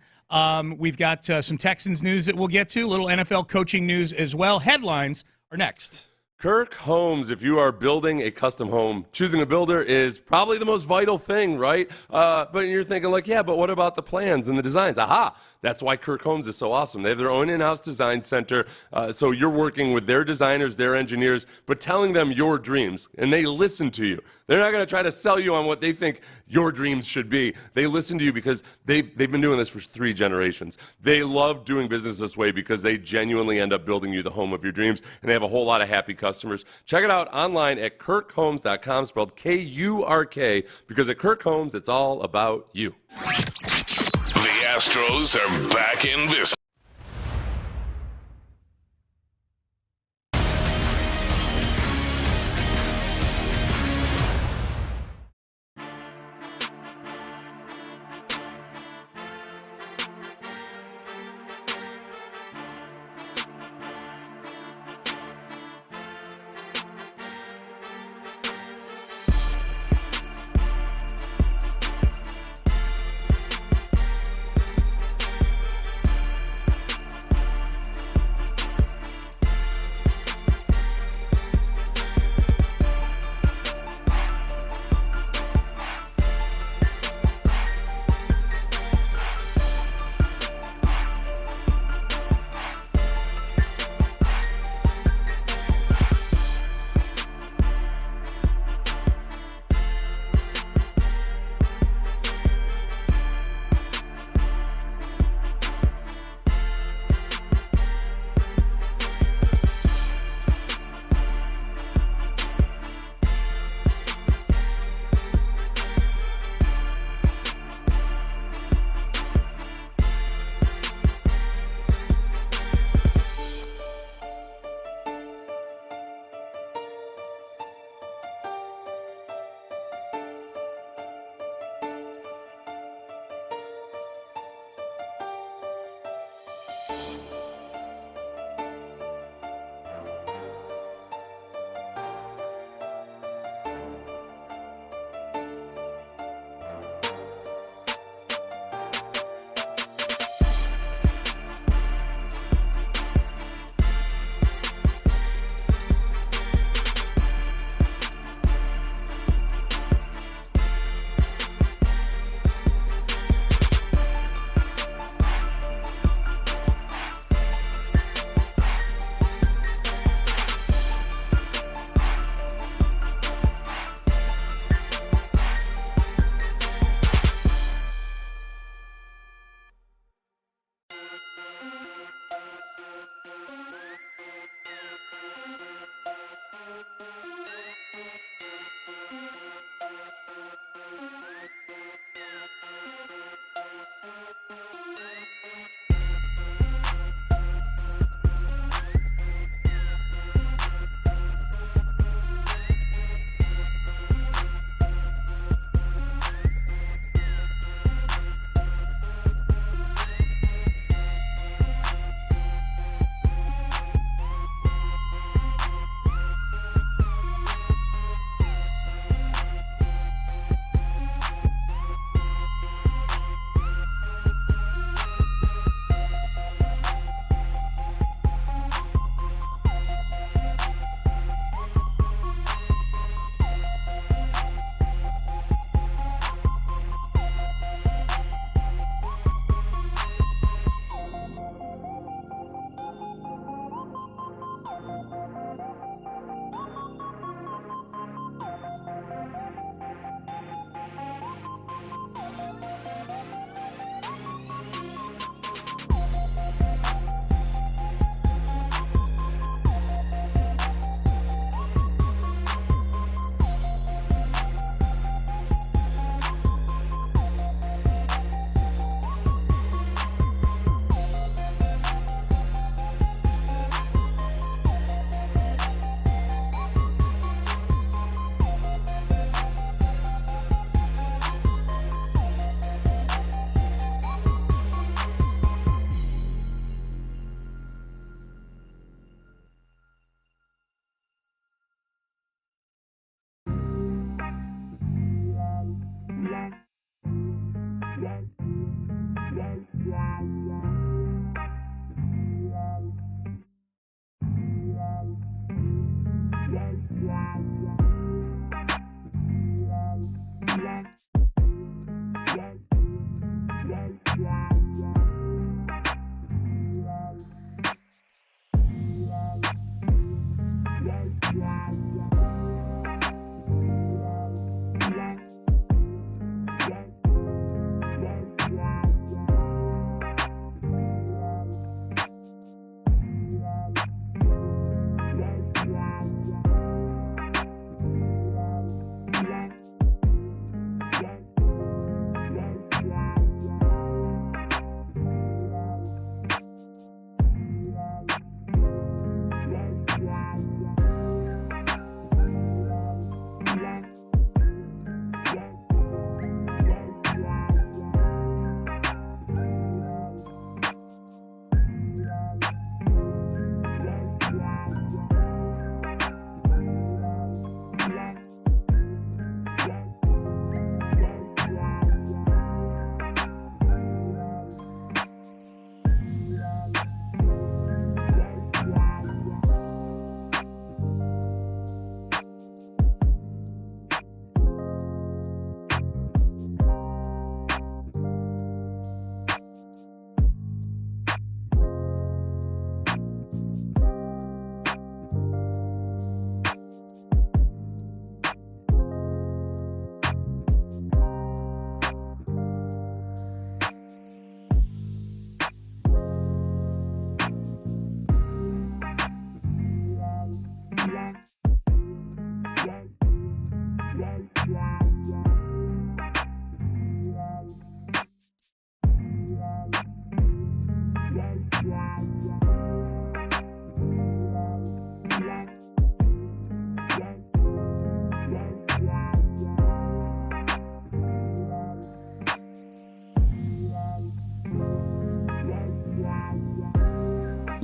We've got some Texans news that we'll get to, a little NFL coaching news as well. Headlines are next. Kirk Homes, if you are building a custom home, choosing a builder is probably the most vital thing, right? But you're thinking but what about the plans and the designs? Aha! That's why Kirk Homes is so awesome. They have their own in-house design center, so you're working with their designers, their engineers, but telling them your dreams, and they listen to you. They're not going to try to sell you on what they think your dreams should be. They listen to you because they've been doing this for 3 generations. They love doing business this way because they genuinely end up building you the home of your dreams, and they have a whole lot of happy customers. Check it out online at kirkhomes.com, spelled K-U-R-K, because at Kirk Homes, it's all about you. The Astros are back in business.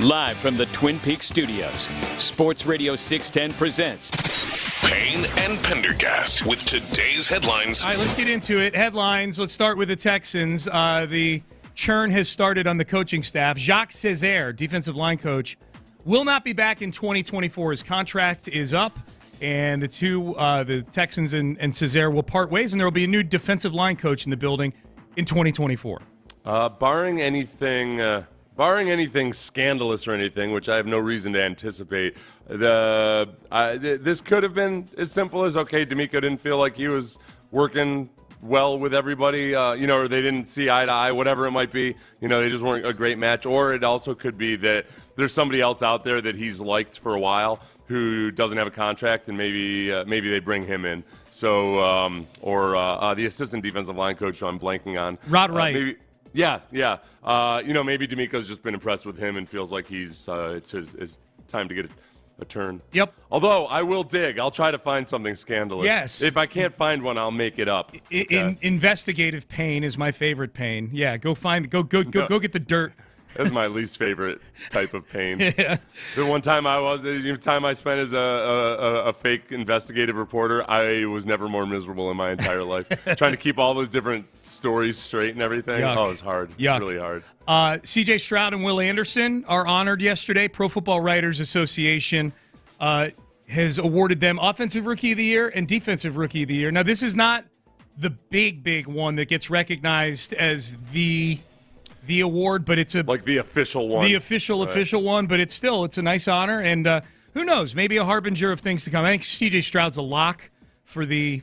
Live from the Twin Peaks studios, Sports Radio 610 presents Payne and Pendergast with today's headlines. All right, let's get into it. Headlines. Let's start with the Texans. The churn has started on the coaching staff. Jacques Césaire, defensive line coach, will not be back in 2024. His contract is up, and the Texans and Césaire will part ways, and there will be a new defensive line coach in the building in 2024. Barring anything scandalous or anything, which I have no reason to anticipate, this could have been as simple as, okay, D'Amico didn't feel like he was working well with everybody, or they didn't see eye to eye, whatever it might be. They just weren't a great match. Or it also could be that there's somebody else out there that he's liked for a while who doesn't have a contract, and maybe they bring him in. So, the assistant defensive line coach who I'm blanking on. Rod Wright. Yeah. Maybe D'Amico's just been impressed with him and feels like it's his time to get a turn. Yep. Although I will dig. I'll try to find something scandalous. Yes. If I can't find one, I'll make it up. Investigative Payne is my favorite Payne. Yeah, go get the dirt. That's my least favorite type of pain. Yeah. The time I spent as a fake investigative reporter, I was never more miserable in my entire life. Trying to keep all those different stories straight and everything. Yuck. Oh, it's hard. Yuck. It's really hard. C.J. Stroud and Will Anderson are honored yesterday. Pro Football Writers Association has awarded them Offensive Rookie of the Year and Defensive Rookie of the Year. Now, this is not the big one that gets recognized as the award, but it's like the official one. The official one, but it's a nice honor, and who knows, maybe a harbinger of things to come. I think C.J. Stroud's a lock for the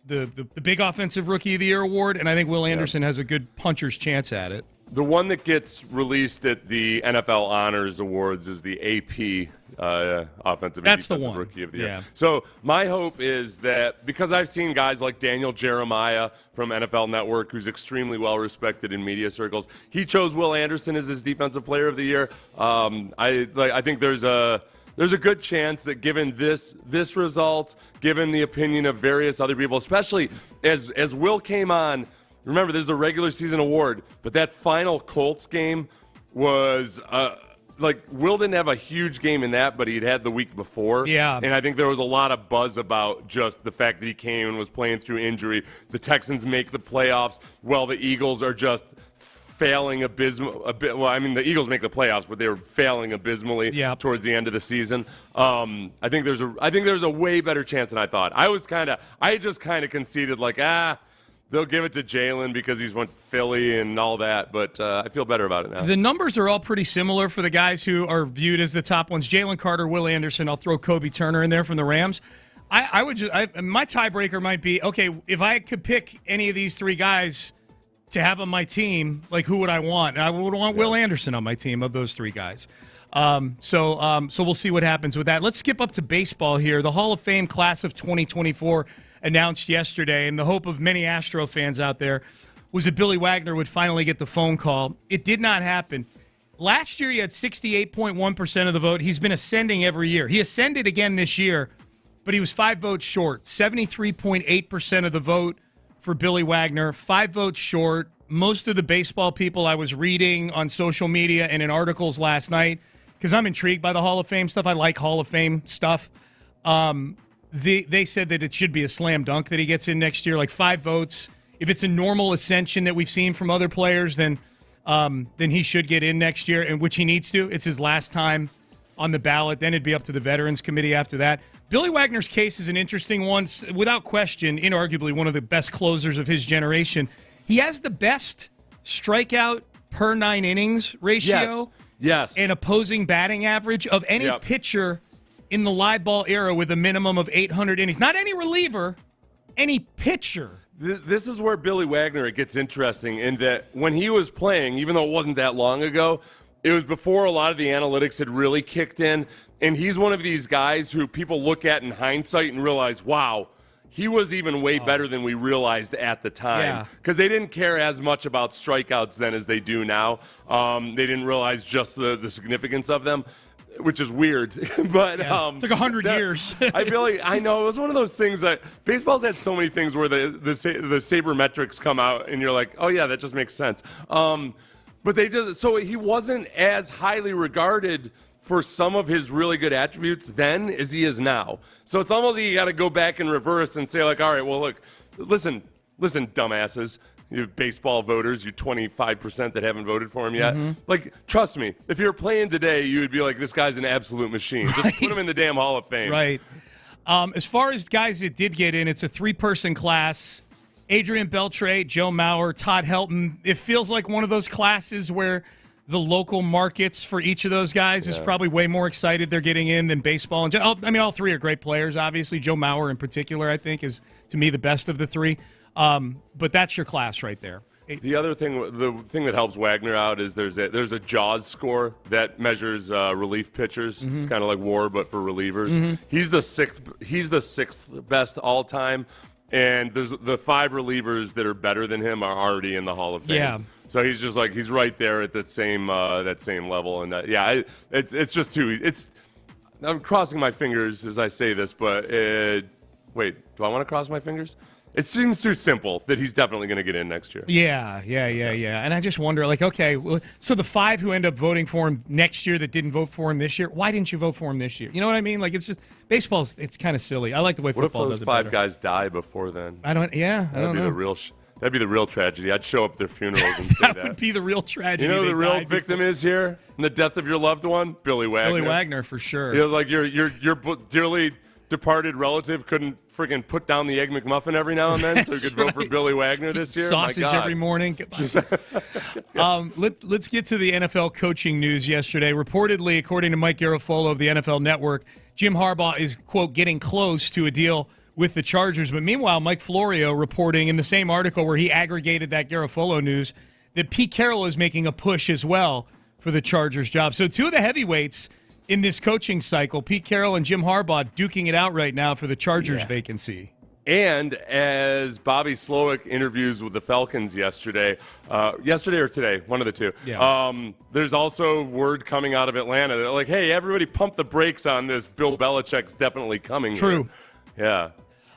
big Offensive Rookie of the Year award, and I think Will Anderson has a good puncher's chance at it. The one that gets released at the NFL Honors Awards is the AP Offensive and Defensive Rookie of the Year. Yeah. So my hope is that because I've seen guys like Daniel Jeremiah from NFL Network, who's extremely well respected in media circles, he chose Will Anderson as his Defensive Player of the Year. I think there's a good chance that given this result, given the opinion of various other people, especially as Will came on. Remember, this is a regular season award, but that final Colts game was Will didn't have a huge game in that, but he'd had the week before. Yeah. And I think there was a lot of buzz about just the fact that he came and was playing through injury. The Texans make the playoffs. Well, the Eagles are just failing the Eagles make the playoffs, but they were failing abysmally towards the end of the season. I think there's a way better chance than I thought. I just kind of conceded they'll give it to Jalen because he's went Philly and all that, but I feel better about it now. The numbers are all pretty similar for the guys who are viewed as the top ones. Jalen Carter, Will Anderson, I'll throw Kobe Turner in there from the Rams. My tiebreaker might be, okay, if I could pick any of these three guys to have on my team, who would I want? And I would want Will Anderson on my team of those three guys. So we'll see what happens with that. Let's skip up to baseball here. The Hall of Fame class of 2024 announced yesterday, and the hope of many Astro fans out there was that Billy Wagner would finally get the phone call. It did not happen. Last year, he had 68.1% of the vote. He's been ascending every year. He ascended again this year, but he was 5 votes short. 73.8% of the vote for Billy Wagner, 5 votes short. Most of the baseball people I was reading on social media and in articles last night, because I'm intrigued by the Hall of Fame stuff. I like Hall of Fame stuff. They said that it should be a slam dunk that he gets in next year, 5 votes. If it's a normal ascension that we've seen from other players, then he should get in next year, and which he needs to. It's his last time on the ballot. Then it'd be up to the Veterans Committee after that. Billy Wagner's case is an interesting one. Without question, inarguably one of the best closers of his generation. He has the best strikeout per 9 innings ratio. Yes. And opposing batting average of any pitcher in the live ball era with a minimum of 800 innings. Not any reliever, any pitcher. This is where Billy Wagner, it gets interesting in that when he was playing, even though it wasn't that long ago, it was before a lot of the analytics had really kicked in. And he's one of these guys who people look at in hindsight and realize, wow, he was even way better than we realized at the time. Because they didn't care as much about strikeouts then as they do now. They didn't realize just the significance of them, which is weird. But it took 100 years. I know. It was one of those things that baseball's had so many things where the sabermetrics come out and you're like, oh, yeah, that just makes sense. But so he wasn't as highly regarded for some of his really good attributes then as he is now. So it's almost like you got to go back in reverse and say, all right, well, look, listen, dumbasses, you baseball voters, you 25% that haven't voted for him yet. Mm-hmm. Trust me, if you're playing today, you would be like, this guy's an absolute machine. Just put him in the damn Hall of Fame. Right. As far as guys that did get in, it's a 3-person class. Adrian Beltre, Joe Mauer, Todd Helton. It feels like one of those classes where the local markets for each of those guys is probably way more excited they're getting in than baseball. And all 3 are great players, obviously. Joe Mauer in particular, I think, is, to me, the best of the 3. But that's your class right there. The other thing, the thing that helps Wagner out is there's a JAWS score that measures relief pitchers. It's kind of like WAR, but for relievers. He's the sixth best all time, and there's the 5 relievers that are better than him are already in the Hall of Fame. Yeah. So he's just like he's right there at that same level, and it's just too. I'm crossing my fingers as I say this, but wait, do I want to cross my fingers? It seems too simple that he's definitely going to get in next year. Yeah. And I just wonder, like, okay, so the 5 who end up voting for him next year that didn't vote for him this year, why didn't you vote for him this year? You know what I mean? Like, it's just baseball's. It's kind of silly. I like the way football does it. What if those 5 guys die before then? I don't know. That'd be the real tragedy. I'd show up at their funerals and say that. That would be the real tragedy. You know who the real victim is here in the death of your loved one? Billy Wagner. Billy Wagner, for sure. You know, like your dearly departed relative couldn't freaking put down the Egg McMuffin every now and then, so you could vote for Billy Wagner this year. Sausage every morning. Let's get to the NFL coaching news yesterday. Reportedly, according to Mike Garafolo of the NFL Network, Jim Harbaugh is, quote, getting close to a deal with the Chargers. But meanwhile, Mike Florio reporting in the same article where he aggregated that Garafolo news that Pete Carroll is making a push as well for the Chargers job. So 2 of the heavyweights in this coaching cycle, Pete Carroll and Jim Harbaugh, duking it out right now for the Chargers vacancy. And as Bobby Slowick interviews with the Falcons yesterday or today, one of the two, there's also word coming out of Atlanta. They're like, hey, everybody pump the brakes on this. Bill Belichick's definitely coming. True. Here. Yeah.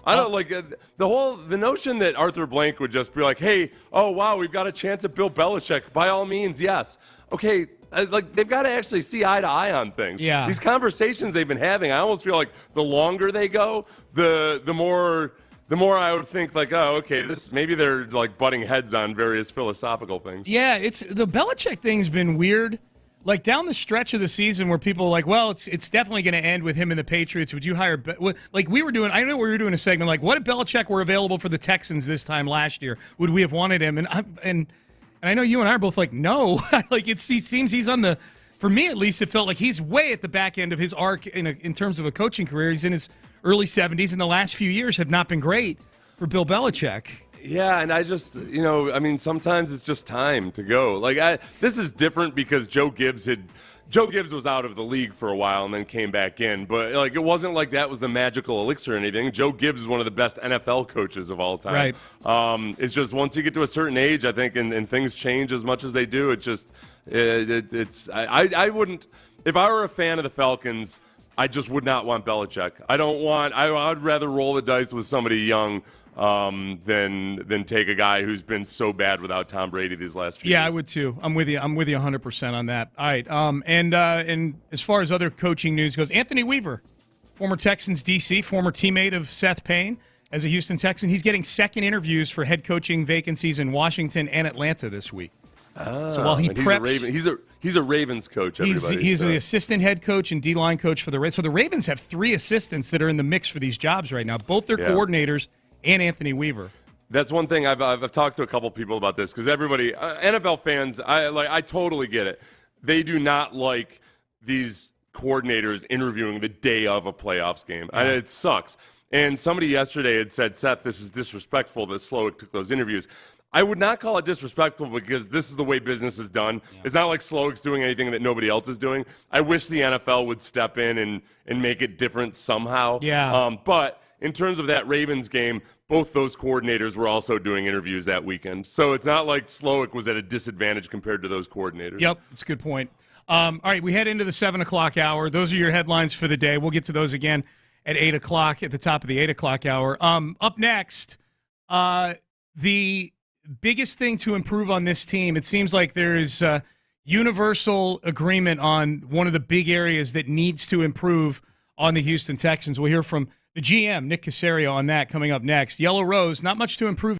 I don't like the notion that Arthur Blank would just be like, hey, oh, wow, we've got a chance at Bill Belichick. By all means, yes. Okay. Like, they've got to actually see eye to eye on things. Yeah. These conversations they've been having, I almost feel like the longer they go, the more I would think, like, oh, okay, maybe they're, like, butting heads on various philosophical things. Yeah, the Belichick thing's been weird. Like, down the stretch of the season where people are like, well, it's definitely going to end with him and the Patriots. Would you hire like we were doing? I know we were doing a segment like, what if Belichick were available for the Texans this time last year? Would we have wanted him? And I know you and I are both like, no. Like, he seems he's on the, for me at least, it felt like he's way at the back end of his arc in terms of a coaching career. He's in his early 70s, and the last few years have not been great for Bill Belichick. Yeah, and I just, sometimes it's just time to go. Like, this is different because Joe Gibbs was out of the league for a while and then came back in. But, like, it wasn't like that was the magical elixir or anything. Joe Gibbs is one of the best NFL coaches of all time. Right. It's just once you get to a certain age, I think, and things change as much as they do, I wouldn't, if I were a fan of the Falcons, I just would not want Belichick. I'd rather roll the dice with somebody young than take a guy who's been so bad without Tom Brady these last few years. Yeah, I would too. I'm with you 100% on that. All right. And as far as other coaching news goes, Anthony Weaver, former Texans DC, former teammate of Seth Payne as a Houston Texan, he's getting second interviews for head coaching vacancies in Washington and Atlanta this week. So while he preps, he's a Ravens coach. He's the assistant head coach and D-line coach for the Ravens. So the Ravens have 3 assistants that are in the mix for these jobs right now, both their coordinators and Anthony Weaver. That's one thing I've talked to a couple people about this because everybody, NFL fans, I totally get it. They do not like these coordinators interviewing the day of a playoffs game. It sucks. And somebody yesterday had said, Seth, this is disrespectful that Slowick took those interviews. I would not call it disrespectful because this is the way business is done. Yeah. It's not like Slowick's doing anything that nobody else is doing. I wish the NFL would step in and make it different somehow. Yeah. But in terms of that Ravens game, both those coordinators were also doing interviews that weekend. So it's not like Slowick was at a disadvantage compared to those coordinators. Yep, that's a good point. All right, we head into the 7 o'clock hour. Those are your headlines for the day. We'll get to those again at 8 o'clock, at the top of the 8 o'clock hour. Up next, the biggest thing to improve on this team, it seems like there is universal agreement on one of the big areas that needs to improve on the Houston Texans. We'll hear from the GM, Nick Caserio, on that coming up next. Yellow Rose, not much to improve.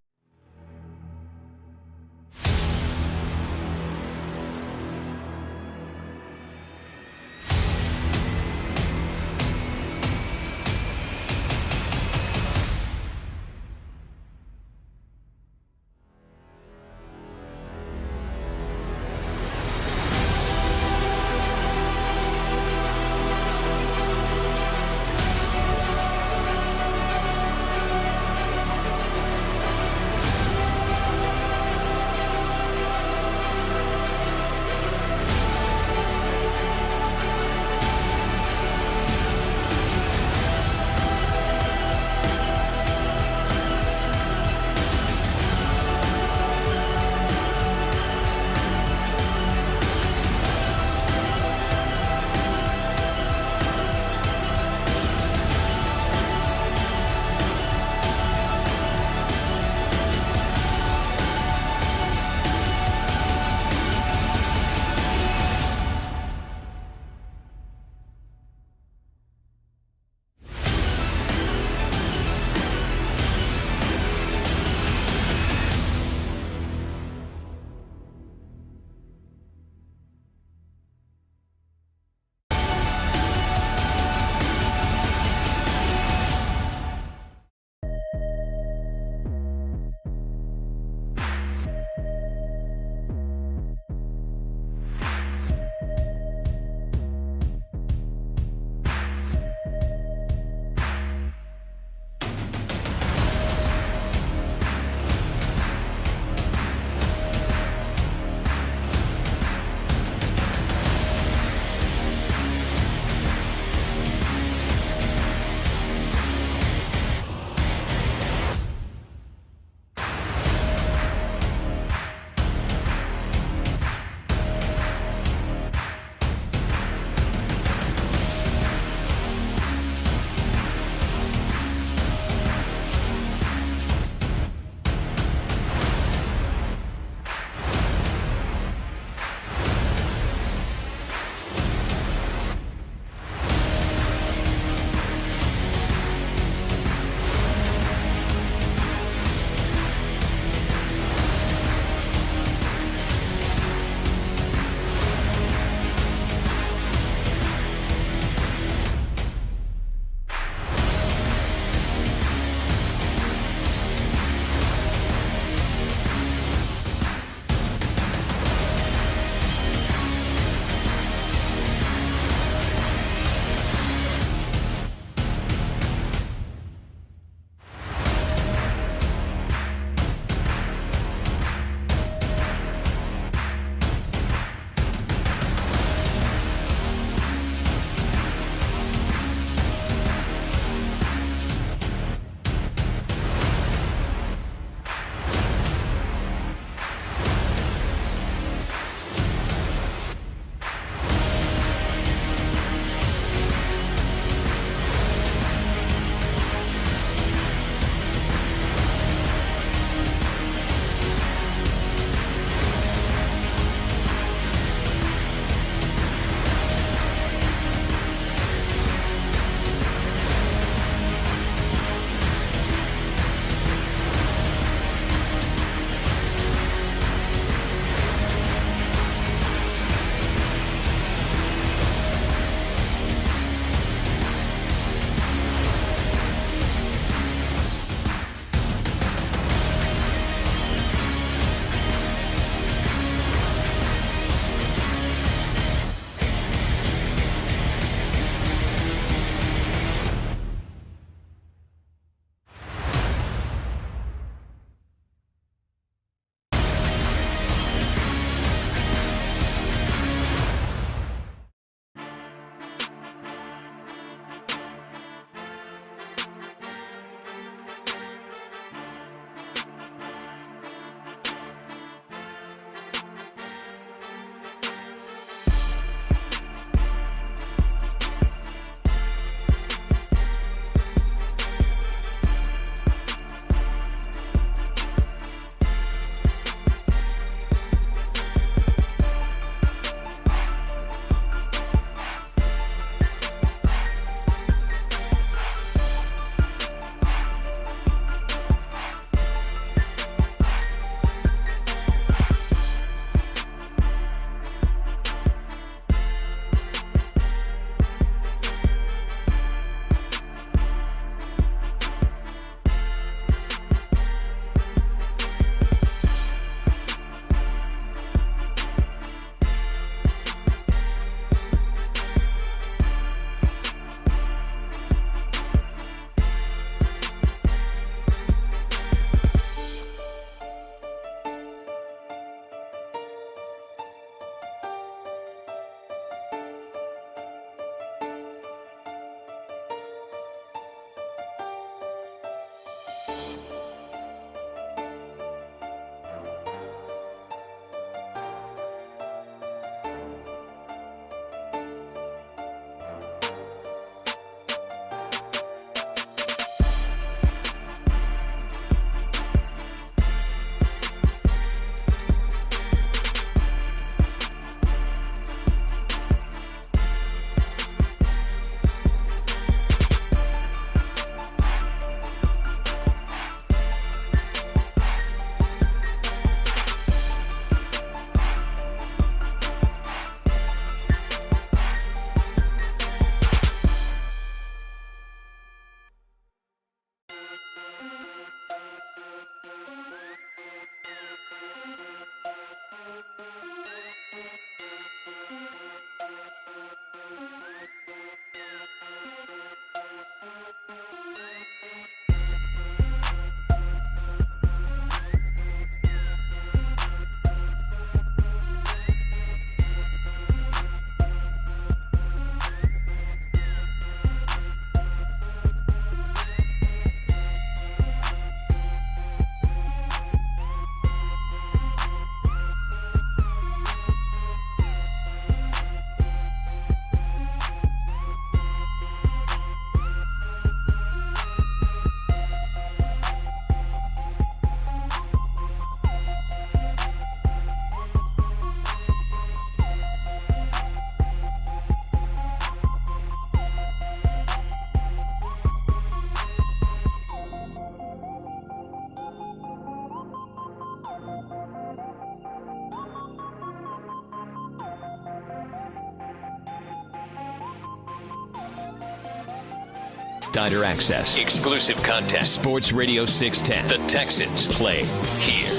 Insider access. Exclusive content. Sports Radio 610. The Texans play here.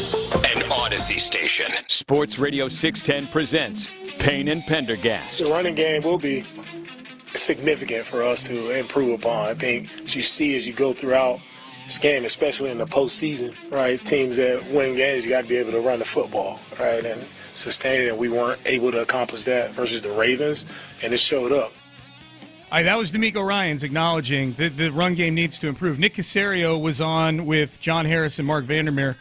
An Odyssey station. Sports Radio 610 presents Payne and Pendergast. The running game will be significant for us to improve upon. I think you see as you go throughout this game, especially in the postseason, right? Teams that win games, you got to be able to run the football, right, and sustain it. And we weren't able to accomplish that versus the Ravens, and it showed up. All right, that was D'Amico Ryans acknowledging that the run game needs to improve. Nick Caserio was on with John Harris and Mark Vandermeer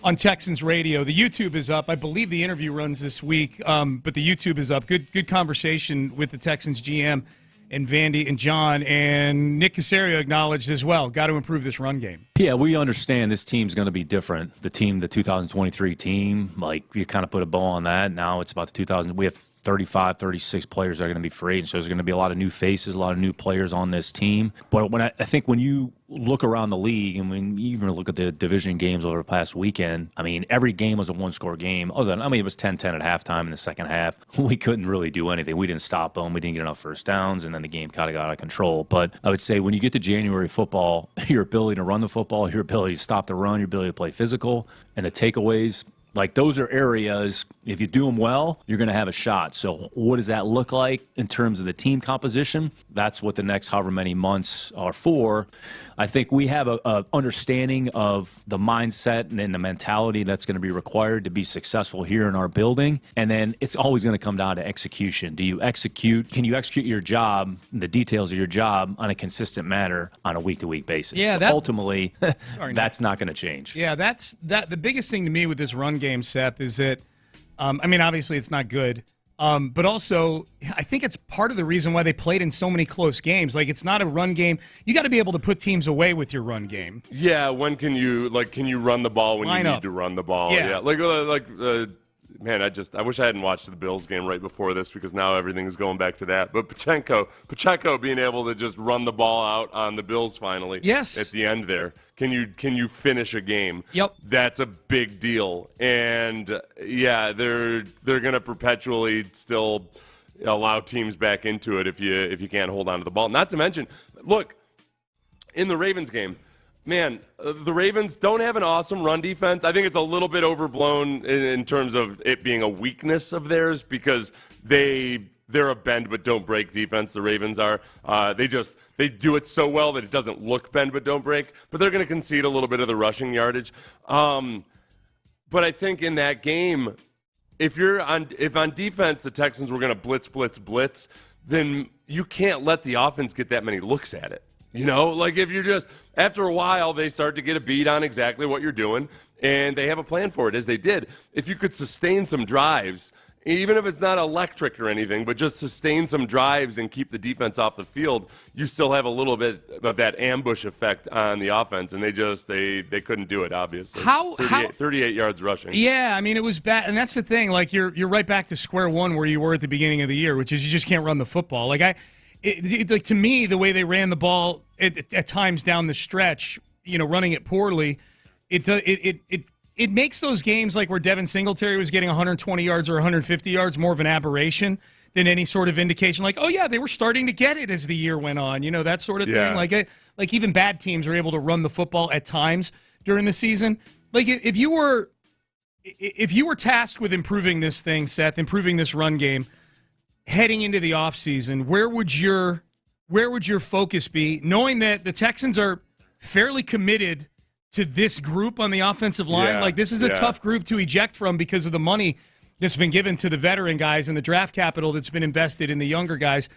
on Texans radio. The YouTube is up. I believe the interview runs this week, but the YouTube is up. Good conversation with the Texans GM and Vandy and John, and Nick Caserio acknowledged as well, got to improve this run game. Yeah, we understand this team's going to be different. The 2023 team, like you kind of put a bow on that. Now it's about the 2000. We have 35, 36 players that are going to be free agents. So there's going to be a lot of new faces, a lot of new players on this team. But when I think when you look around the league and when you even look at the division games over the past weekend, I mean, every game was a one-score game. Other than, it was 10-10 at halftime in the second half. We couldn't really do anything. We didn't stop them. We didn't get enough first downs, and then the game kind of got out of control. But I would say when you get to January football, your ability to run the football, your ability to stop the run, your ability to play physical, and the takeaways, like those are areas, if you do them well, you're going to have a shot. So what does that look like in terms of the team composition? That's what the next however many months are for. I think we have a understanding of the mindset and the mentality that's going to be required to be successful here in our building. And then it's always going to come down to execution. Do you execute? Can you execute your job, the details of your job, on a consistent manner on a week-to-week basis? Yeah, ultimately, that's not going to change. Yeah, the biggest thing to me with this run game, Seth, is that, obviously it's not good. But also, I think it's part of the reason why they played in so many close games. Like, it's not a run game. You got to be able to put teams away with your run game. Yeah, when can you run the ball when you need to run the ball? Yeah. Man, I wish I hadn't watched the Bills game right before this because now everything's going back to that. But Pacheco being able to just run the ball out on the Bills finally. Yes. At the end there. Can you finish a game? Yep. That's a big deal. And yeah, they're going to perpetually still allow teams back into it if you can't hold on to the ball. Not to mention, look, in the Ravens game, man, the Ravens don't have an awesome run defense. I think it's a little bit overblown in terms of it being a weakness of theirs because they're a bend but don't break defense. The Ravens are. They do it so well that it doesn't look bend but don't break. But they're going to concede a little bit of the rushing yardage. But I think in that game, if on defense the Texans were going to blitz, then you can't let the offense get that many looks at it. If you're just, after a while, they start to get a beat on exactly what you're doing, and they have a plan for it, as they did. If you could sustain some drives, even if it's not electric or anything, but just sustain some drives and keep the defense off the field, you still have a little bit of that ambush effect on the offense, and they couldn't do it, obviously. 38 yards rushing. Yeah, it was bad, and that's the thing. Like, you're right back to square one where you were at the beginning of the year, which is you just can't run the football. To me, the way they ran the ball at times down the stretch, running it poorly, it makes those games like where Devin Singletary was getting 120 yards or 150 yards more of an aberration than any sort of indication. Like, oh yeah, they were starting to get it as the year went on, that sort of thing. Like even bad teams are able to run the football at times during the season. Like if you were tasked with improving this thing, Seth, improving this run game, heading into the offseason, where would your focus be, knowing that the Texans are fairly committed to this group on the offensive line? Yeah, like, this is a tough group to eject from because of the money that's been given to the veteran guys and the draft capital that's been invested in the younger guys.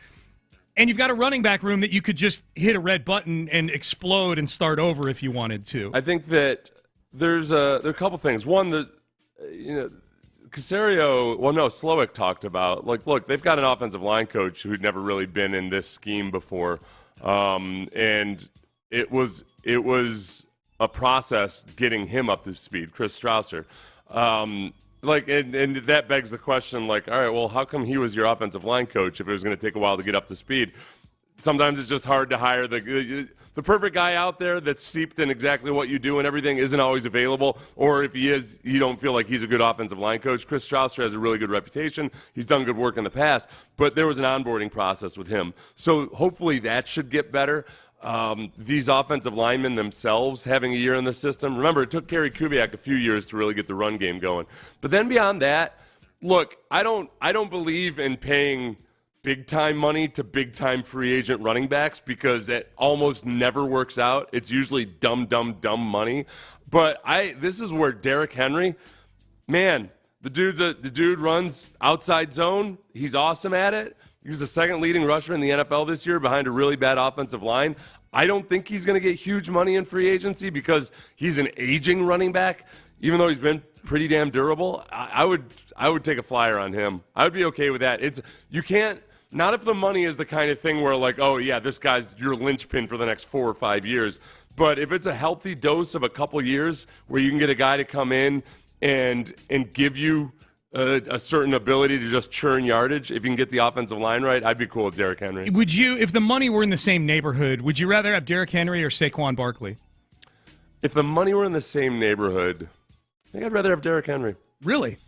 And you've got a running back room that you could just hit a red button and explode and start over if you wanted to. I think that there are a couple things. One, Slowick talked about, look, they've got an offensive line coach who'd never really been in this scheme before. And it was a process getting him up to speed, Chris Strausser. And that begs the question, all right, well, how come he was your offensive line coach if it was going to take a while to get up to speed? Sometimes it's just hard to hire the perfect guy out there that's steeped in exactly what you do and everything isn't always available. Or if he is, you don't feel like he's a good offensive line coach. Chris Strausser has a really good reputation. He's done good work in the past, but there was an onboarding process with him. So hopefully that should get better. these offensive linemen themselves having a year in the system. Remember, it took Gary Kubiak a few years to really get the run game going. But then beyond that, look, I don't believe in paying big-time money to big-time free agent running backs because it almost never works out. It's usually dumb money. But this is where Derrick Henry, man, the dude runs outside zone. He's awesome at it. He's the second leading rusher in the NFL this year behind a really bad offensive line. I don't think he's going to get huge money in free agency because he's an aging running back, even though he's been pretty damn durable. I would take a flyer on him. I would be okay with that. You can't, not if the money is the kind of thing where like, oh yeah, this guy's your linchpin for the next 4 or 5 years. But if it's a healthy dose of a couple years where you can get a guy to come in and give you a certain ability to just churn yardage, if you can get the offensive line right, I'd be cool with Derrick Henry. Would you, if the money were in the same neighborhood, would you rather have Derrick Henry or Saquon Barkley? If the money were in the same neighborhood, I think I'd rather have Derrick Henry. Really?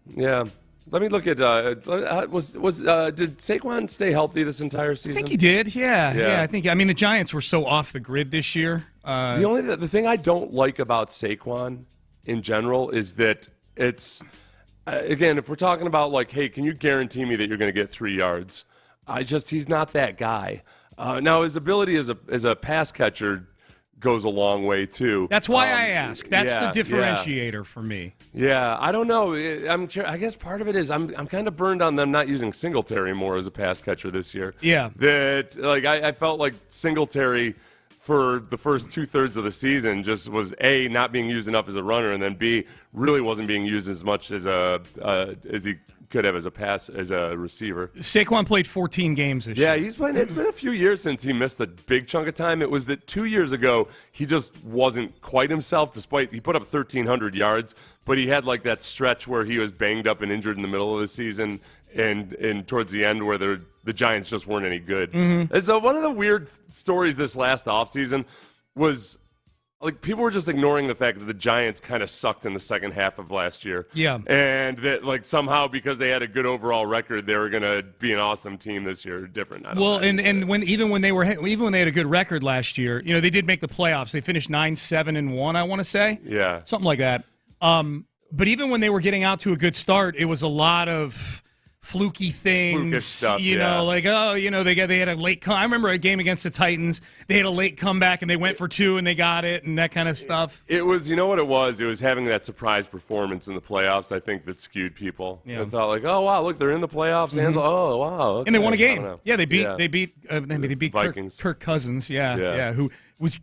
Yeah. Let me look at did Saquon stay healthy this entire season? I think he did. Yeah. I mean, the Giants were so off the grid this year. The thing I don't like about Saquon in general is that it's again, if we're talking about like, hey, can you guarantee me that you're going to get 3 yards? He's not that guy. Now his ability as a pass catcher goes a long way too. That's why I ask. That's the differentiator for me. Yeah, I don't know. I guess part of it is I'm kind of burned on them not using Singletary more as a pass catcher this year. Yeah. That like I felt like Singletary for the first 2/3 of the season just was A, not being used enough as a runner, and then B, really wasn't being used as much as he could have as a receiver. Saquon played 14 games this year. Yeah, he's playing. It's been a few years since he missed a big chunk of time. It was that 2 years ago he just wasn't quite himself. Despite he put up 1,300 yards, but he had like that stretch where he was banged up and injured in the middle of the season, and towards the end where the Giants just weren't any good. Mm-hmm. And so one of the weird stories this last offseason was like people were just ignoring the fact that the Giants kind of sucked in the second half of last year. Yeah. And that like somehow because they had a good overall record, they were going to be an awesome team this year. Different. Well, and when they had a good record last year, they did make the playoffs. They finished 9-7-1, I want to say. Yeah. Something like that. But even when they were getting out to a good start, it was a lot of fluky things, stuff, they had a late I remember a game against the Titans, they had a late comeback and they went for 2 and they got it and that kind of stuff. It was, what it was? It was having that surprise performance in the playoffs, I think, that skewed people. Yeah. They thought like, oh wow, look, they're in the playoffs and oh wow. Okay. And they won a game. Yeah, they beat Vikings. Kirk Cousins,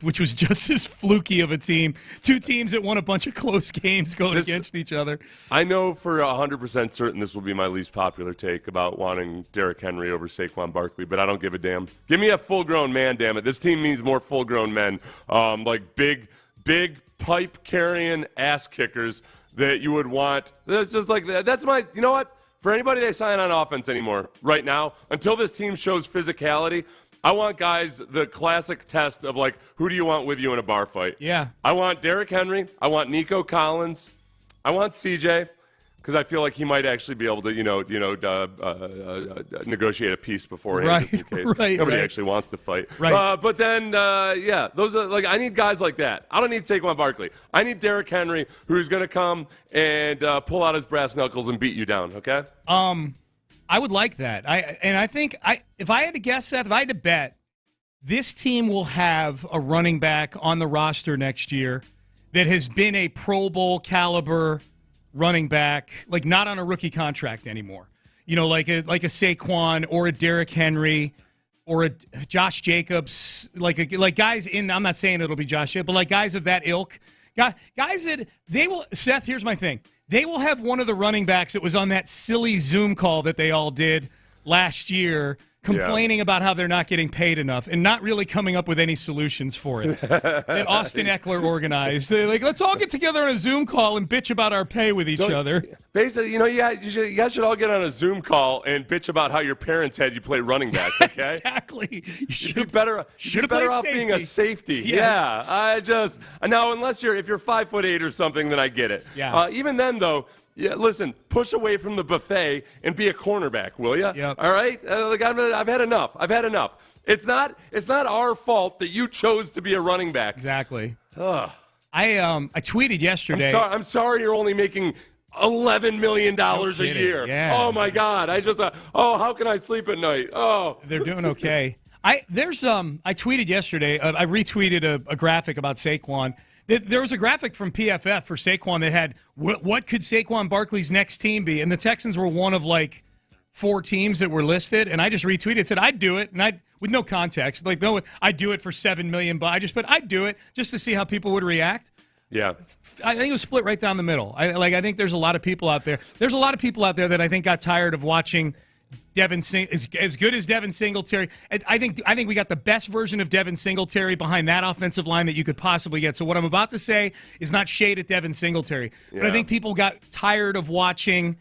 which was just as fluky of a team. 2 teams that won a bunch of close games going against each other. I know for 100% certain this will be my least popular take about wanting Derrick Henry over Saquon Barkley, but I don't give a damn. Give me a full-grown man, damn it. This team needs more full-grown men, like big pipe-carrying ass kickers that you would want. That's just like that's my. You know what? For anybody they sign on offense anymore right now, until this team shows physicality, I want guys, the classic test of like, who do you want with you in a bar fight? Yeah. I want Derrick Henry. I want Nico Collins. I want CJ because I feel like he might actually be able to, negotiate a peace beforehand just in case. Nobody actually wants to fight. Right. But then, those are like I need guys like that. I don't need Saquon Barkley. I need Derrick Henry, who's going to come and pull out his brass knuckles and beat you down. Okay. I would like that. I think if I had to guess, Seth, if I had to bet, this team will have a running back on the roster next year that has been a Pro Bowl caliber running back, like not on a rookie contract anymore. Like a Saquon or a Derrick Henry or a Josh Jacobs, like guys in. I'm not saying it'll be Josh Jacobs, but like guys of that ilk, guys that they will. Seth, here's my thing. They will have one of the running backs that was on that silly Zoom call that they all did last year, complaining about how they're not getting paid enough and not really coming up with any solutions for it. That Austin Eckler organized. They're like, let's all get together on a Zoom call and bitch about our pay with each other. Basically, you guys should all get on a Zoom call and bitch about how your parents had you play running back, okay? Exactly. You should be better off being a safety. Yes. Yeah. Now, if you're 5'8" or something, then I get it. Yeah. Even then, though, yeah, listen, push away from the buffet and be a cornerback, will you? Yep. All right? I've had enough. It's not our fault that you chose to be a running back. Exactly. Ugh. I tweeted yesterday. I'm sorry you're only making $11 million a year. Yeah. Oh, my God. I just how can I sleep at night? Oh. They're doing okay. I tweeted yesterday, I retweeted a graphic about Saquon. There was a graphic from PFF for Saquon that had what could Saquon Barkley's next team be? And the Texans were one of like 4 teams that were listed, and I just retweeted, said I'd do it, and with no context, like no, I'd do it for $7 million, but I just put I'd do it just to see how people would react. Yeah, I think it was split right down the middle. I think there's a lot of people out there. There's a lot of people out there that I think got tired of watching Devin as good as Devin Singletary. I think we got the best version of Devin Singletary behind that offensive line that you could possibly get. So what I'm about to say is not shade at Devin Singletary, but I think people got tired of watching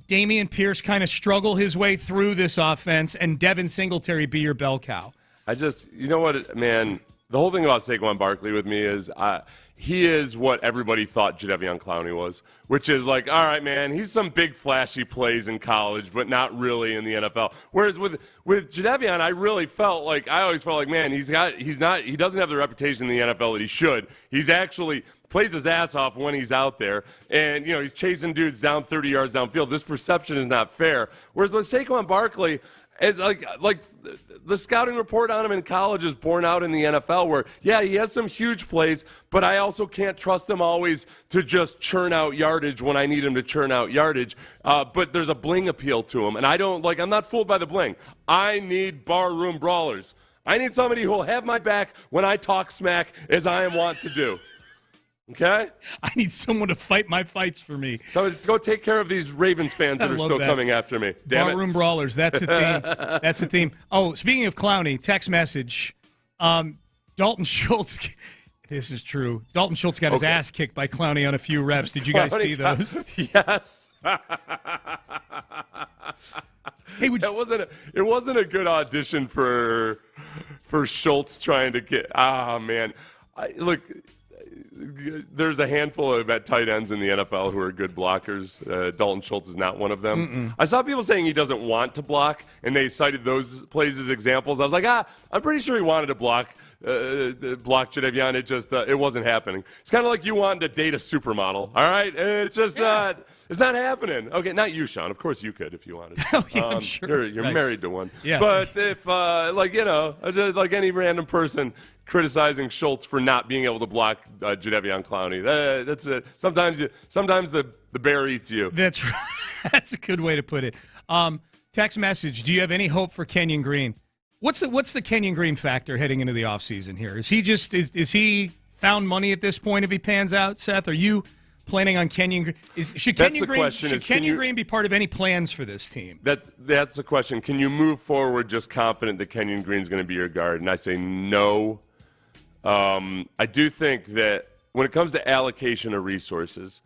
Dameon Pierce kind of struggle his way through this offense and Devin Singletary be your bell cow. You know what, man? The whole thing about Saquon Barkley with me is he is what everybody thought Jadeveon Clowney was, which is like, all right, man, he's some big flashy plays in college, but not really in the NFL. Whereas with Jadeveon, I always felt like, man, he doesn't have the reputation in the NFL that he should. He's actually plays his ass off when he's out there, and he's chasing dudes down 30 yards downfield. This perception is not fair. Whereas with Saquon Barkley, it's like the scouting report on him in college is borne out in the NFL where, yeah, he has some huge plays, but I also can't trust him always to just churn out yardage when I need him to churn out yardage. But there's a bling appeal to him, and I'm not fooled by the bling. I need barroom brawlers. I need somebody who will have my back when I talk smack as I am wont to do. Okay? I need someone to fight my fights for me. So go take care of these Ravens fans that are still coming after me. Damn Barroom brawlers, that's the theme. That's the theme. Oh, speaking of Clowney, text message. Dalton Schultz, this is true. Dalton Schultz got his ass kicked by Clowney on a few reps. Did you guys see those? Yes. Hey, it wasn't a good audition for Schultz trying to get. Man. Look, there's a handful of tight ends in the NFL who are good blockers. Dalton Schultz is not one of them. Mm-mm. I saw people saying he doesn't want to block, and they cited those plays as examples. I was like, I'm pretty sure he wanted to block Jadeveon. It wasn't happening. It's kind of like you wanting to date a supermodel, all right? It's just it's not happening. Okay, not you, Sean. Of course you could if you wanted to. Oh, yeah, I'm sure. You're right. married to one. Yeah. But if, like any random person criticizing Schultz for not being able to block Jadeveon Clowney, that's it. Sometimes the bear eats you. That's right. That's a good way to put it. Text message, do you have any hope for Kenyon Green? What's the Kenyon Green factor heading into the offseason here? Is he just is he found money at this point if he pans out, Seth? Are you planning on Kenyon Green? Should Kenyon Green be part of any plans for this team? That's the question. Can you move forward just confident that Kenyon Green's going to be your guard? And I say no. I do think that when it comes to allocation of resources,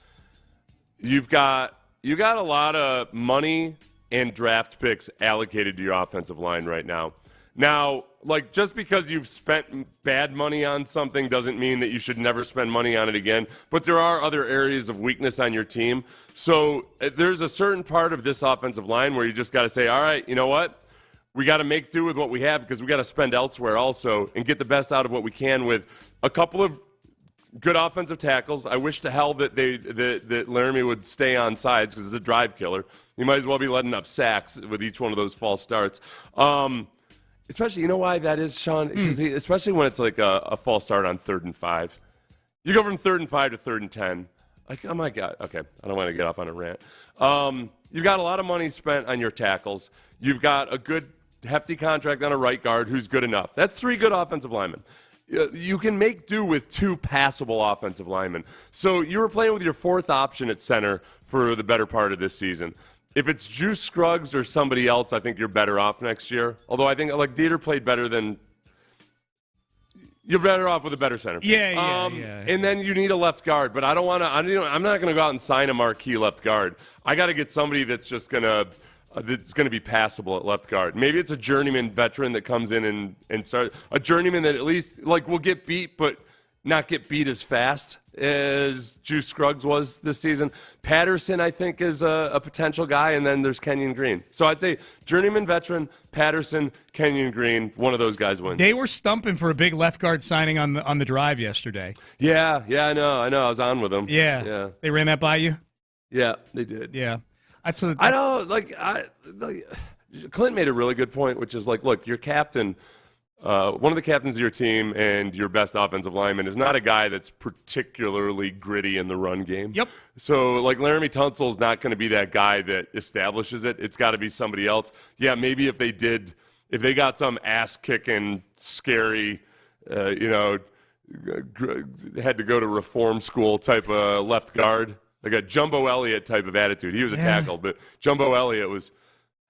you've got a lot of money and draft picks allocated to your offensive line right now. Now, like, just because you've spent bad money on something doesn't mean that you should never spend money on it again. But there are other areas of weakness on your team. So there's a certain part of this offensive line where you just got to say, all right, you know what? We got to make do with what we have because we got to spend elsewhere also and get the best out of what we can with a couple of good offensive tackles. I wish to hell that that Laramie would stay on sides because it's a drive killer. You might as well be letting up sacks with each one of those false starts. Especially, you know why that is, Sean? Because especially when it's like a false start on 3rd and 5. You go from 3rd and 5 to 3rd and 10. Like, oh, my God. Okay, I don't want to get off on a rant. You've got a lot of money spent on your tackles. You've got a good, hefty contract on a right guard who's good enough. That's 3 good offensive linemen. You can make do with 2 passable offensive linemen. So you were playing with your 4th option at center for the better part of this season. If it's Juice Scruggs or somebody else, I think you're better off next year. Although I think like Dieter played better than you're better off with a better center. Yeah. And then you need a left guard, but I don't want to. I'm not going to go out and sign a marquee left guard. I got to get somebody that's just gonna be passable at left guard. Maybe it's a journeyman veteran that comes in and starts a journeyman that at least like will get beat, but not get beat as fast as Juice Scruggs was this season. Patterson, I think, is a potential guy, and then there's Kenyon Green. So I'd say journeyman veteran, Patterson, Kenyon Green, one of those guys wins. They were stumping for a big left guard signing on the drive yesterday. Yeah, I know. I was on with them. Yeah. They ran that by you? Yeah, they did. Yeah. I know, Clint made a really good point, which is like, look, your captain, one of the captains of your team and your best offensive lineman is not a guy that's particularly gritty in the run game. Yep. So, like, Laramie Tunsil's not going to be that guy that establishes it. It's got to be somebody else. Yeah, maybe if they got some ass-kicking, scary, had to go to reform school type of left guard, like a Jumbo Elliott type of attitude. He was a tackle, but Jumbo Elliott was –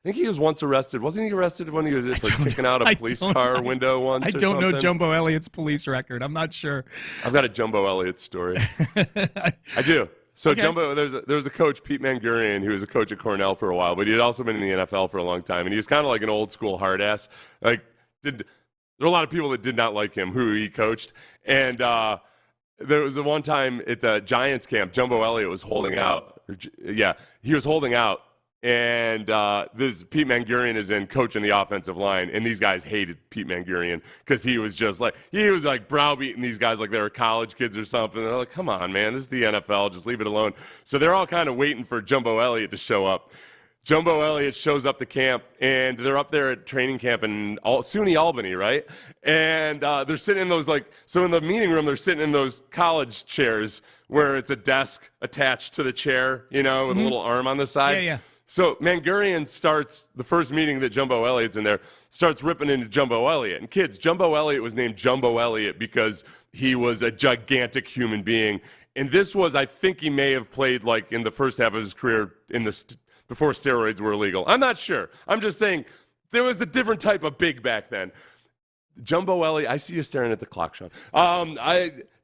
I think he was once arrested. Wasn't he arrested when he was just kicking out a police car window once? I don't know Jumbo Elliott's police record. I'm not sure. I've got a Jumbo Elliott story. I do. So okay. Jumbo, there was a coach, Pete Mangurian, who was a coach at Cornell for a while, but he had also been in the NFL for a long time, and he was kind of like an old school hard ass. There were a lot of people that did not like him who he coached, and there was one time at the Giants camp, Jumbo Elliott was holding out. He was holding out. And this Pete Mangurian is in coaching the offensive line, and these guys hated Pete Mangurian because he was browbeating these guys like they were college kids or something. They're like, come on, man, this is the NFL, just leave it alone. So they're all kind of waiting for Jumbo Elliott to show up. Jumbo Elliott shows up to camp, and they're up there at training camp in SUNY Albany, right? And they're sitting in those so in the meeting room, they're sitting in those college chairs where it's a desk attached to the chair, with a little arm on the side. Yeah. So Mangurian starts, the first meeting that Jumbo Elliott's in there, starts ripping into Jumbo Elliott. And kids, Jumbo Elliott was named Jumbo Elliott because he was a gigantic human being. And this was, I think he may have played in the first half of his career before steroids were illegal. I'm not sure. I'm just saying there was a different type of big back then. Jumbo Elliott, I see you staring at the clock, Sean.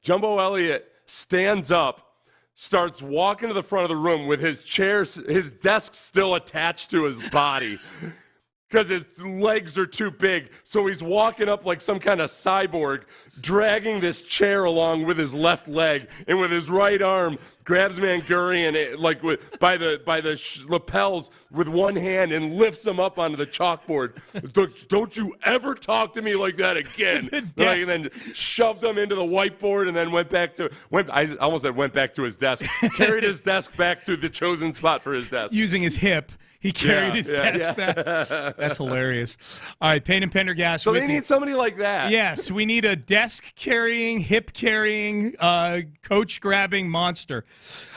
Jumbo Elliott stands up, starts walking to the front of the room with his desk still attached to his body because his legs are too big. So he's walking up like some kind of cyborg, dragging this chair along with his left leg, and with his right arm grabs Mangurian by the lapels with one hand and lifts him up onto the chalkboard. Don't you ever talk to me like that again. And then shoved him into the whiteboard and then went back to his desk. Carried his desk back to the chosen spot for his desk. Using his hip. He carried his desk back. That's hilarious. All right, Payne and Pendergast. So they need somebody like that. Yes, we need a desk-carrying, hip-carrying, coach-grabbing monster.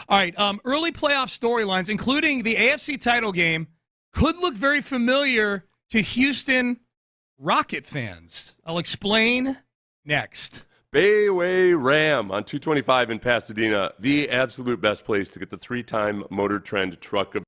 All right, early playoff storylines, including the AFC title game, could look very familiar to Houston Rocket fans. I'll explain next. Bayway Ram on 225 in Pasadena, the absolute best place to get the 3-time Motor Trend truck of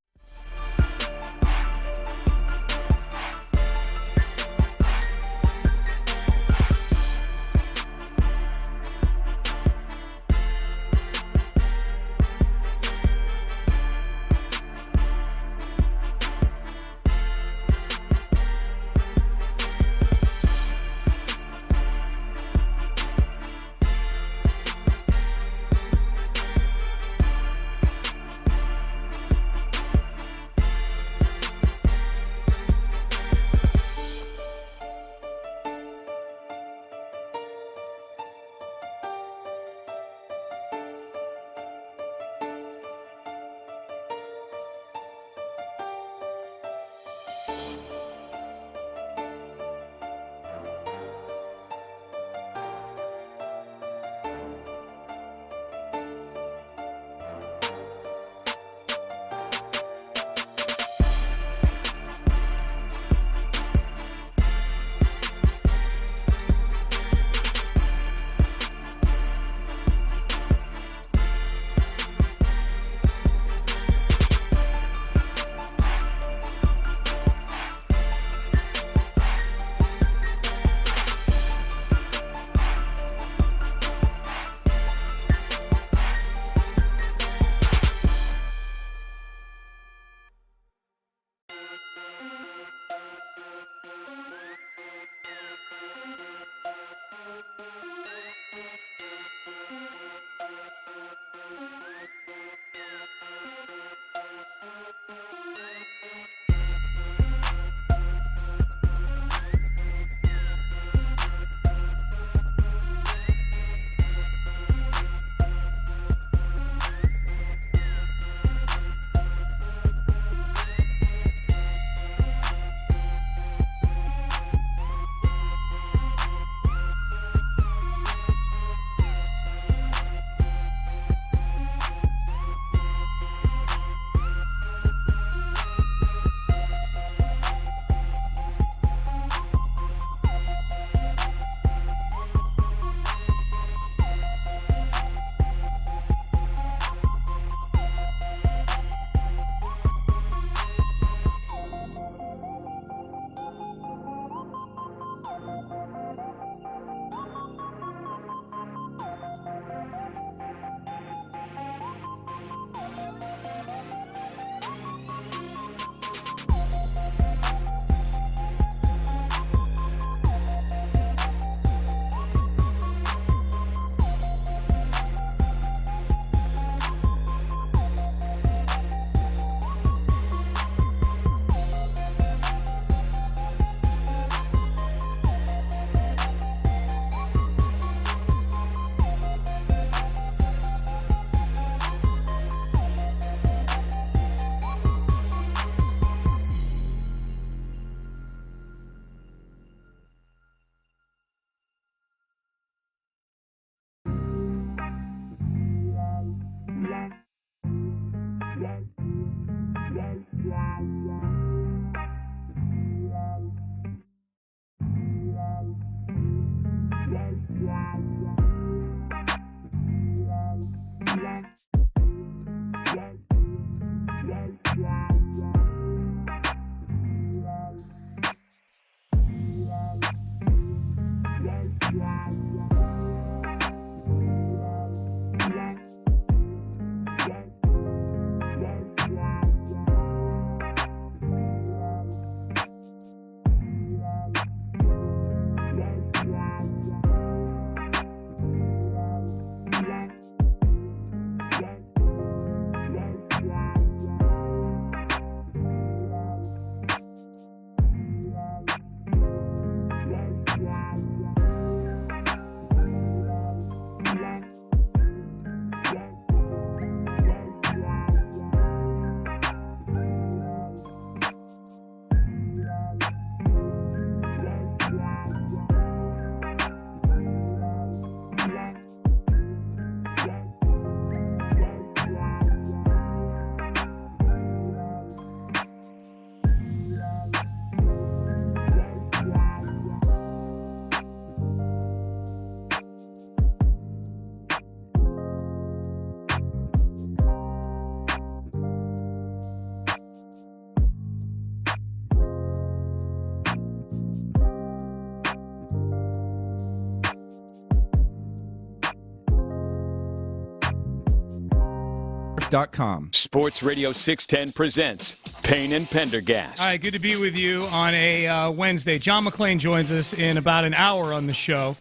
SportsRadio610 Sports Radio 610 presents Payne and Pendergast. All right, good to be with you on a Wednesday. John McClain joins us in about an hour on the show.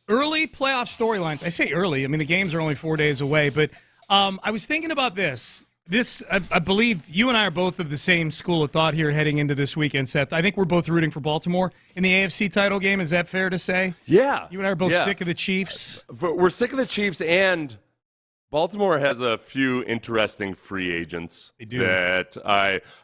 Early playoff storylines. I say early. I mean, the games are only 4 days away. But I was thinking about this. I believe you and I are both of the same school of thought here heading into this weekend, Seth. I think we're both rooting for Baltimore in the AFC title game. Is that fair to say? Yeah. You and I are both sick of the Chiefs. We're sick of the Chiefs, and Baltimore has a few interesting free agents. They do. That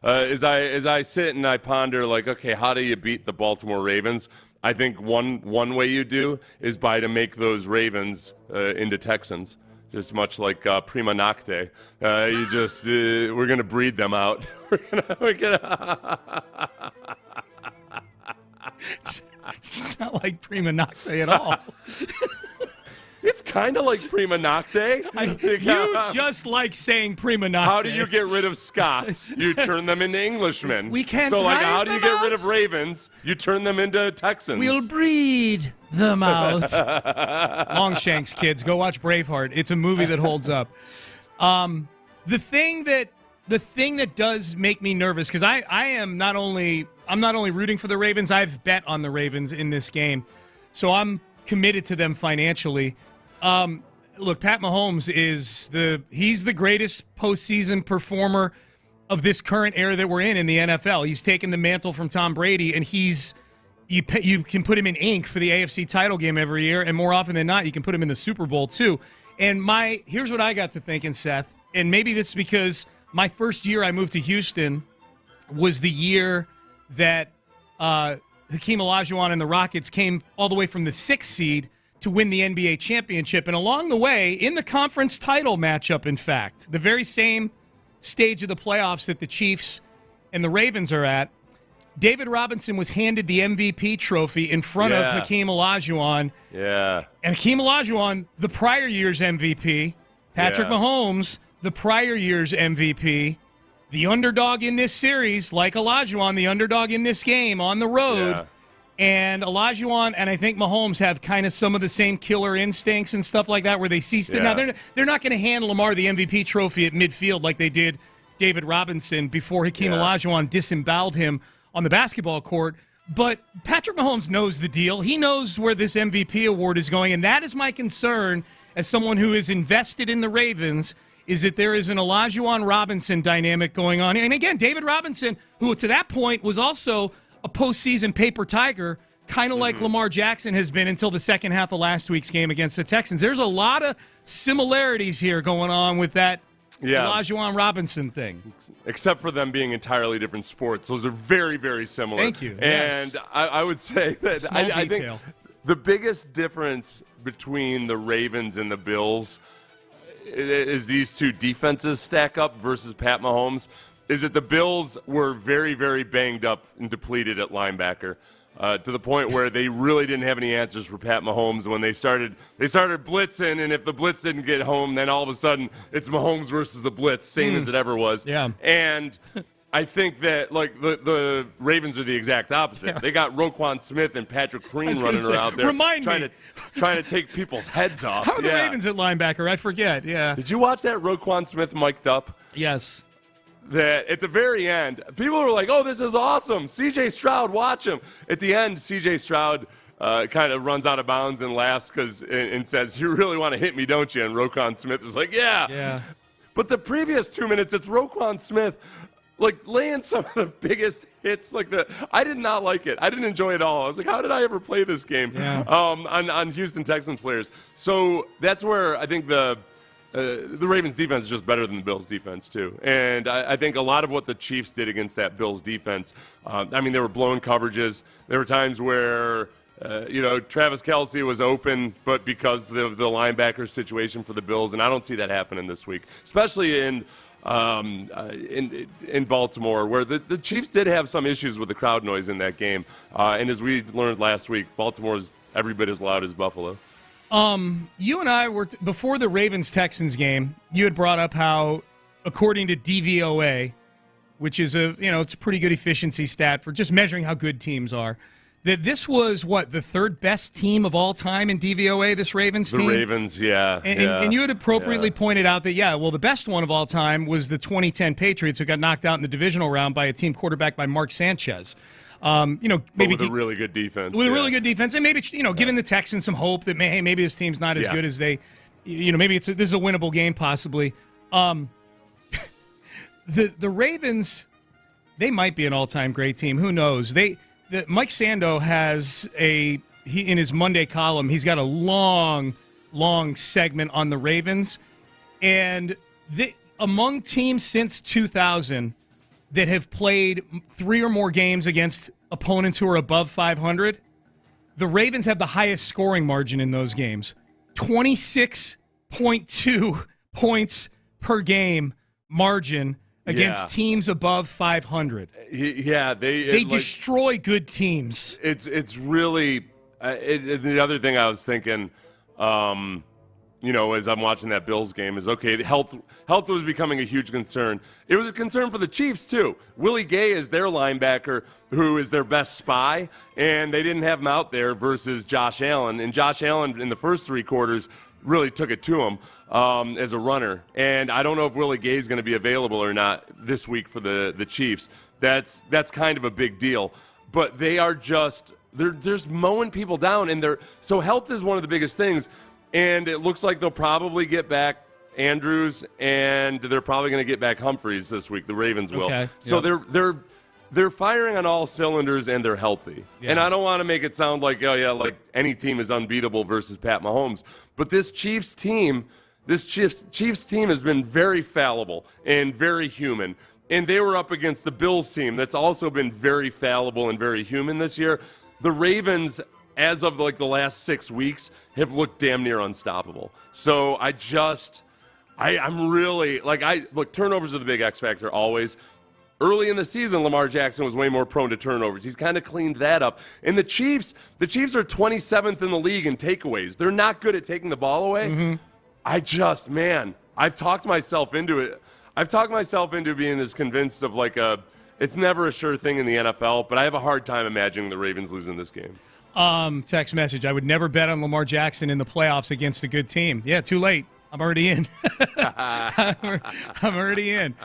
as I sit and I ponder, like, okay, how do you beat the Baltimore Ravens? I think one way you do is to make those Ravens into Texans. Just much like prima nocte, we're gonna breed them out. we're gonna. It's not like prima nocte at all. It's kind of like prima nocte. You just like saying prima nocte. How do you get rid of Scots? You turn them into Englishmen. We can't. So, like, how drive do you them get out? rid of Ravens? You turn them into Texans. We'll breed them out. Longshanks, kids, go watch Braveheart. It's a movie that holds up. The thing that does make me nervous, because I'm not only rooting for the Ravens, I've bet on the Ravens in this game, so I'm committed to them financially. Look, Pat Mahomes he's the greatest postseason performer of this current era that we're in the NFL. He's taken the mantle from Tom Brady, and you can put him in ink for the AFC title game every year, and more often than not, you can put him in the Super Bowl too. And here's what I got to thinking, Seth, and maybe this is because my first year I moved to Houston was the year that Hakeem Olajuwon and the Rockets came all the way from the 6th seed to win the NBA championship. And along the way, in the conference title matchup, in fact, the very same stage of the playoffs that the Chiefs and the Ravens are at, David Robinson was handed the MVP trophy in front of Hakeem Olajuwon. Yeah. And Hakeem Olajuwon, the prior year's MVP, Patrick Mahomes, the prior year's MVP, the underdog in this series, like Olajuwon, the underdog in this game on the road. Yeah. And Olajuwon and I think Mahomes have kind of some of the same killer instincts and stuff like that where they see Now, they're not going to hand Lamar the MVP trophy at midfield like they did David Robinson before Hakeem Olajuwon disemboweled him on the basketball court. But Patrick Mahomes knows the deal. He knows where this MVP award is going, and that is my concern as someone who is invested in the Ravens, is that there is an Olajuwon-Robinson dynamic going on. And again, David Robinson, who to that point was also a postseason paper tiger, kind of like Lamar Jackson has been until the second half of last week's game against the Texans. There's a lot of similarities here going on with that Olajuwon-Robinson thing. Except for them being entirely different sports. Those are very, very similar. Thank you. And yes. I would say that I think the biggest difference between the Ravens and the Bills is these two defenses stack up versus Pat Mahomes, is that the Bills were very, very banged up and depleted at linebacker to the point where they really didn't have any answers for Pat Mahomes when they started blitzing, and if the blitz didn't get home, then all of a sudden it's Mahomes versus the blitz, same as it ever was. Yeah. And I think that, like, the Ravens are the exact opposite. Yeah. They got Roquan Smith and Patrick Queen running around there trying to take people's heads off. How are the Ravens at linebacker? I forget, Did you watch that Roquan Smith mic'd up? Yes. That at the very end, people were like, oh, this is awesome. C.J. Stroud, watch him. At the end, C.J. Stroud kind of runs out of bounds and laughs and says, you really want to hit me, don't you? And Roquan Smith is like, yeah. But the previous 2 minutes, it's Roquan Smith like laying some of the biggest hits. I did not like it. I didn't enjoy it all. I was like, how did I ever play this game on Houston Texans players? So that's where I think the Ravens defense is just better than the Bills defense too. And I think a lot of what the Chiefs did against that Bills defense, they were blowing coverages. There were times where Travis Kelce was open, but because of the linebacker situation for the Bills, and I don't see that happening this week, especially in Baltimore, where the Chiefs did have some issues with the crowd noise in that game. And as we learned last week, Baltimore's every bit as loud as Buffalo. You and I were, before the Ravens-Texans game, you had brought up how, according to DVOA, which is it's a pretty good efficiency stat for just measuring how good teams are, that this was, the third best team of all time in DVOA, this Ravens team? The Ravens, yeah. And you had appropriately pointed out that, the best one of all time was the 2010 Patriots, who got knocked out in the divisional round by a team quarterbacked by Mark Sanchez. Maybe with a really good defense. With a really good defense, and maybe, giving the Texans some hope that, maybe this team's not as good as they, maybe this is a winnable game possibly. The Ravens, they might be an all-time great team. Who knows? Mike Sando has in his Monday column, he's got a long segment on the Ravens, and among teams since 2000 that have played 3 or more games against opponents who are above 500, the Ravens have the highest scoring margin in those games, 26.2 points per game margin against teams above 500. Yeah, they destroy good teams. It's really the other thing I was thinking, as I'm watching that Bills game, is health was becoming a huge concern. It was a concern for the Chiefs too. Willie Gay is their linebacker, who is their best spy, and they didn't have him out there versus Josh Allen. And Josh Allen in the first 3 quarters really took it to him as a runner. And I don't know if Willie Gay is going to be available or not this week for the Chiefs. That's kind of a big deal. But they are they're just mowing people down, and so health is one of the biggest things. And it looks like they'll probably get back Andrews, and they're probably going to get back Humphreys this week. The Ravens will. Okay. So they're firing on all cylinders, and they're healthy. Yeah. And I don't want to make it sound like like any team is unbeatable versus Pat Mahomes. But this Chiefs team has been very fallible and very human. And they were up against the Bills team that's also been very fallible and very human this year. The Ravens, as of the last 6 weeks, have looked damn near unstoppable. So I'm really turnovers are the big X factor always. Early in the season, Lamar Jackson was way more prone to turnovers. He's kind of cleaned that up. And the Chiefs are 27th in the league in takeaways. They're not good at taking the ball away. Mm-hmm. I've talked myself into it. I've talked myself into being as convinced of it's never a sure thing in the NFL, but I have a hard time imagining the Ravens losing this game. Text message. I would never bet on Lamar Jackson in the playoffs against a good team. Yeah, too late. I'm already in. I'm already in.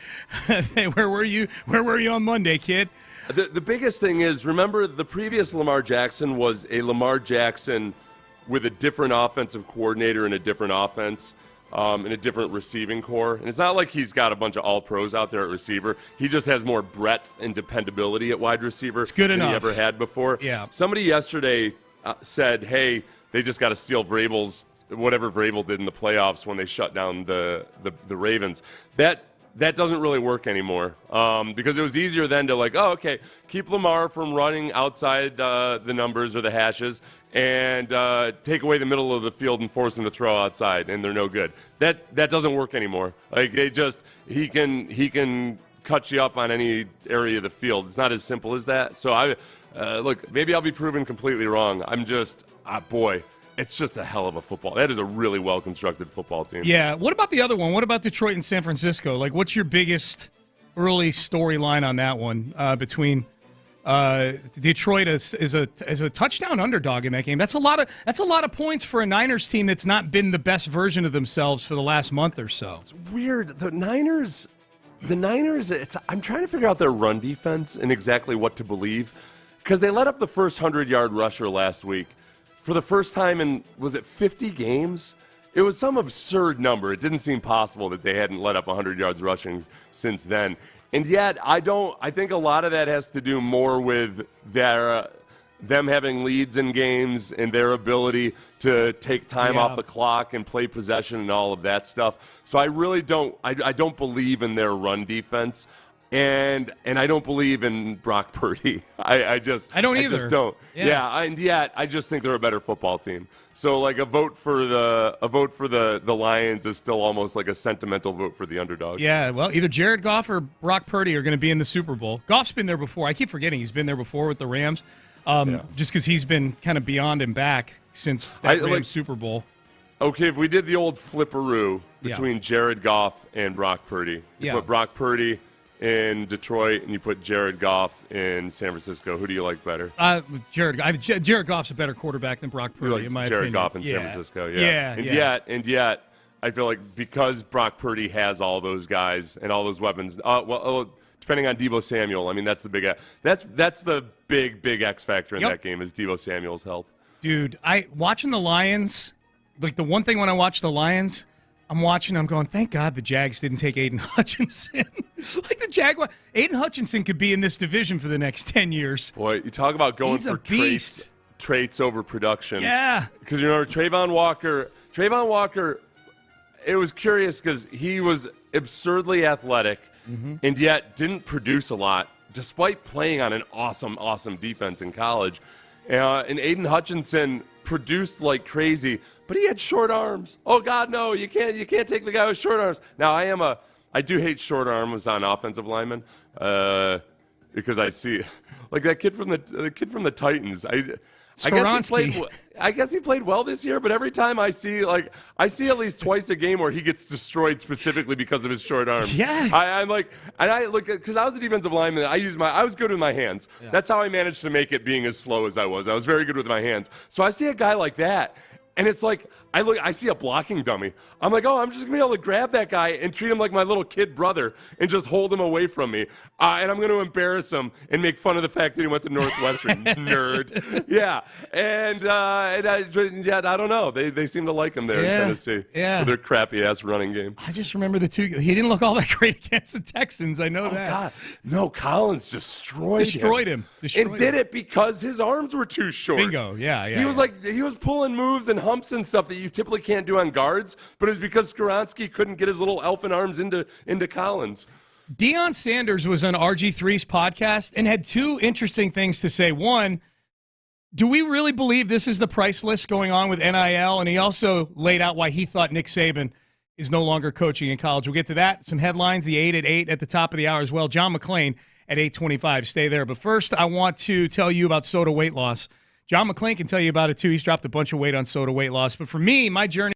Where were you? Where were you on Monday, kid? The biggest thing is, remember, the previous Lamar Jackson was a Lamar Jackson with a different offensive coordinator and a different offense. And a different receiving core. And it's not like he's got a bunch of all-pros out there at receiver. He just has more breadth and dependability at wide receiver than he ever had before. Yeah. Somebody yesterday said, hey, they just got to steal whatever Vrabel did in the playoffs when they shut down the Ravens. That doesn't really work anymore because it was easier then to keep Lamar from running outside the numbers or the hashes and take away the middle of the field and force him to throw outside, and they're no good. That doesn't work anymore. He can cut you up on any area of the field. It's not as simple as that. So maybe I'll be proven completely wrong. I'm just it's just a hell of a football. That is a really well-constructed football team. Yeah. What about the other one? What about Detroit and San Francisco? What's your biggest early storyline on that one between Detroit is a touchdown underdog in that game? That's a lot of points for a Niners team that's not been the best version of themselves for the last month or so. It's weird. The Niners. I'm trying to figure out their run defense and exactly what to believe, because they let up the first 100-yard rusher last week. For the first time in, was it 50 games? It was some absurd number. It didn't seem possible that they hadn't let up 100 yards rushing since then. And yet, I think a lot of that has to do more with them having leads in games and their ability to take time off the clock and play possession and all of that stuff. So I really don't believe in their run defense. And I don't believe in Brock Purdy. I don't either. I just don't. Yeah. And yet I just think they're a better football team. So a vote for the Lions is still almost like a sentimental vote for the underdog. Yeah. Well, either Jared Goff or Brock Purdy are going to be in the Super Bowl. Goff's been there before. I keep forgetting he's been there before with the Rams. Just because he's been kind of beyond and back since that Rams Super Bowl. Okay, if we did the old flipperoo between Jared Goff and Brock Purdy, put Brock Purdy in Detroit and you put Jared Goff in San Francisco, who do you like better? Jared Goff's a better quarterback than Brock Purdy, in my opinion. Jared Goff in San Francisco, And yet, I feel like because Brock Purdy has all those guys and all those weapons, depending on Deebo Samuel, I mean that's the big X factor in that game is Deebo Samuel's health. Dude, watching the Lions, like the one thing when I watch the Lions, I'm going, thank God the Jags didn't take Aiden Hutchinson. Like the Jaguar, Aiden Hutchinson could be in this division for the next 10 years. Boy, you talk about going for traits over production. Yeah. Because you remember Trayvon Walker, it was curious because he was absurdly athletic and yet didn't produce a lot despite playing on an awesome defense in college. And Aiden Hutchinson produced like crazy, but he had short arms. Oh God, no! You can't take the guy with short arms. Now I do hate short arms on offensive linemen because I see like that kid from the Titans. I guess he played well this year, but every time I see at least twice a game where he gets destroyed specifically because of his short arms. Yeah. I'm like, and I look at, because I was a defensive lineman, I was good with my hands. Yeah. That's how I managed to make it being as slow as I was. I was very good with my hands. So I see a guy like that, and it's like, I see a blocking dummy. I'm like, oh, I'm just going to be able to grab that guy and treat him like my little kid brother and just hold him away from me. And I'm going to embarrass him and make fun of the fact that he went to Northwestern. Nerd. Yeah. And I don't know. They seem to like him there in Tennessee with their crappy-ass running game. I just remember he didn't look all that great against the Texans. I know that. God. No, Collins destroyed him. And did it because his arms were too short. Bingo. Yeah. He was pulling moves and humps and stuff that you typically can't do on guards, but it was because Skoronski couldn't get his little elfin arms into Collins. Deion Sanders was on RG3's podcast and had two interesting things to say. One, do we really believe this is the price list going on with NIL? And he also laid out why he thought Nick Saban is no longer coaching in college. We'll get to that. Some headlines, the 8 at 8 at the top of the hour as well. John McClain at 8:25. Stay there. But first, I want to tell you about soda weight loss. John McClain can tell you about it, too. He's dropped a bunch of weight on soda weight loss. But for me, my journey...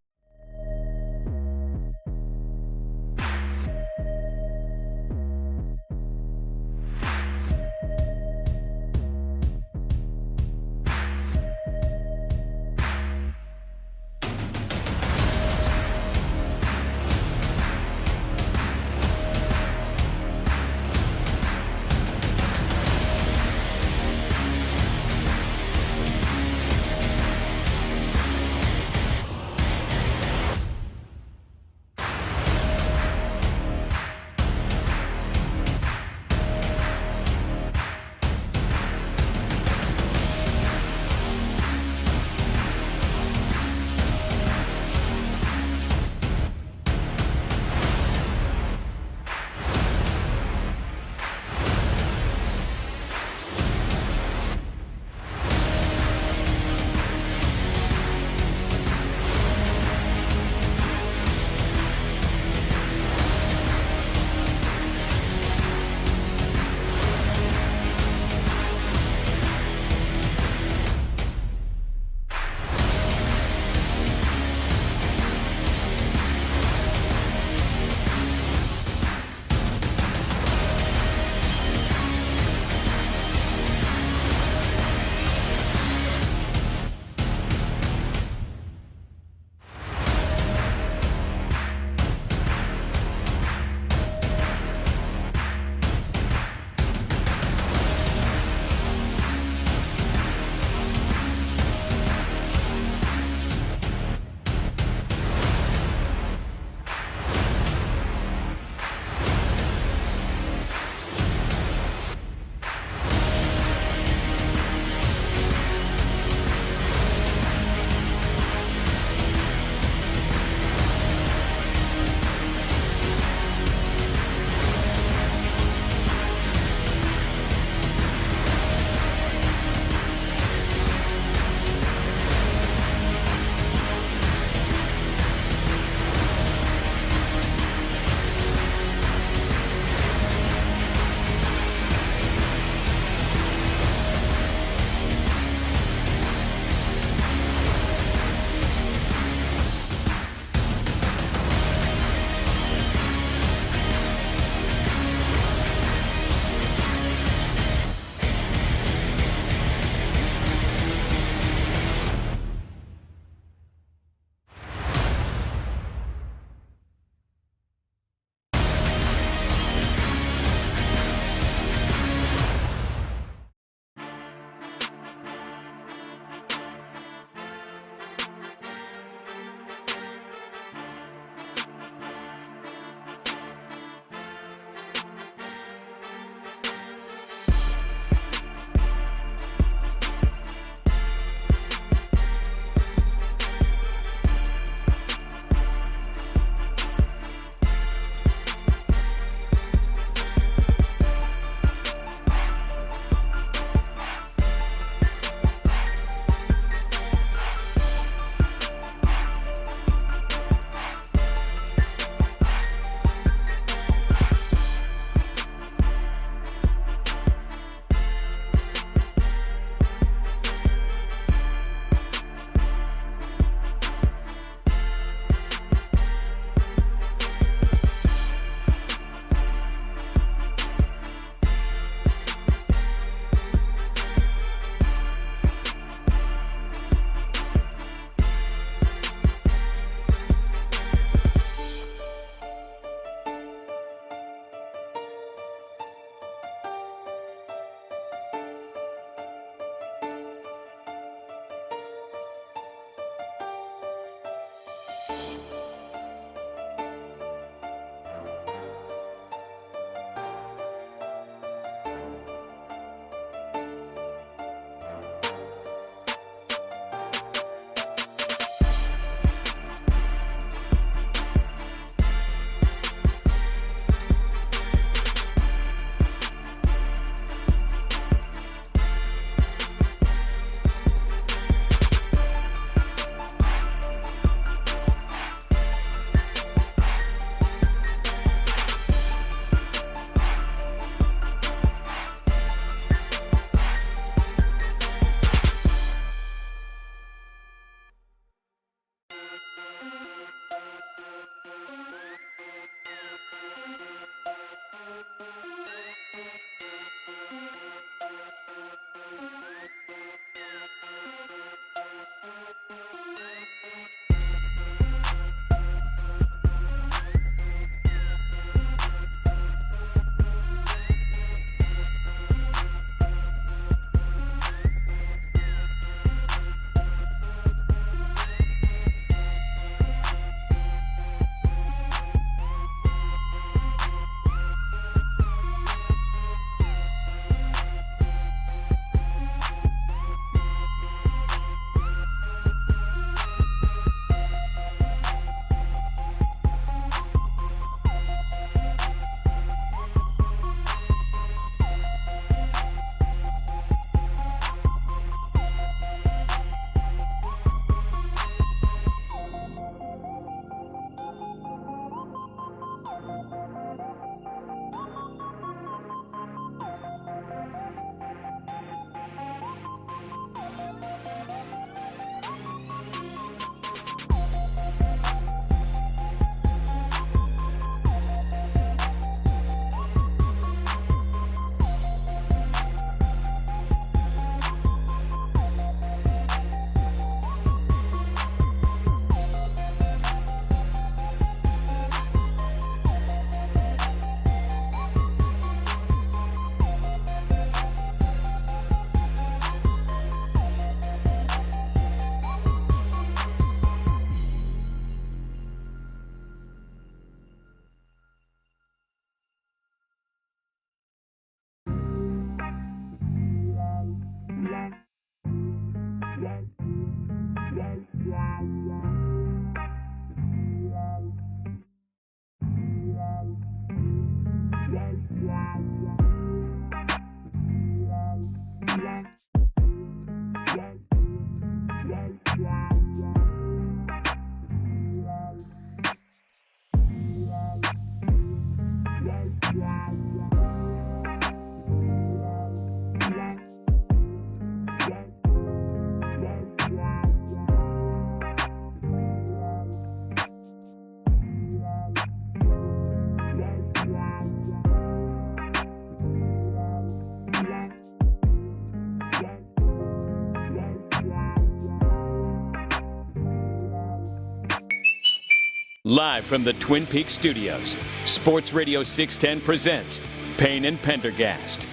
Live from the Twin Peaks studios, Sports Radio 610 presents Payne and Pendergast.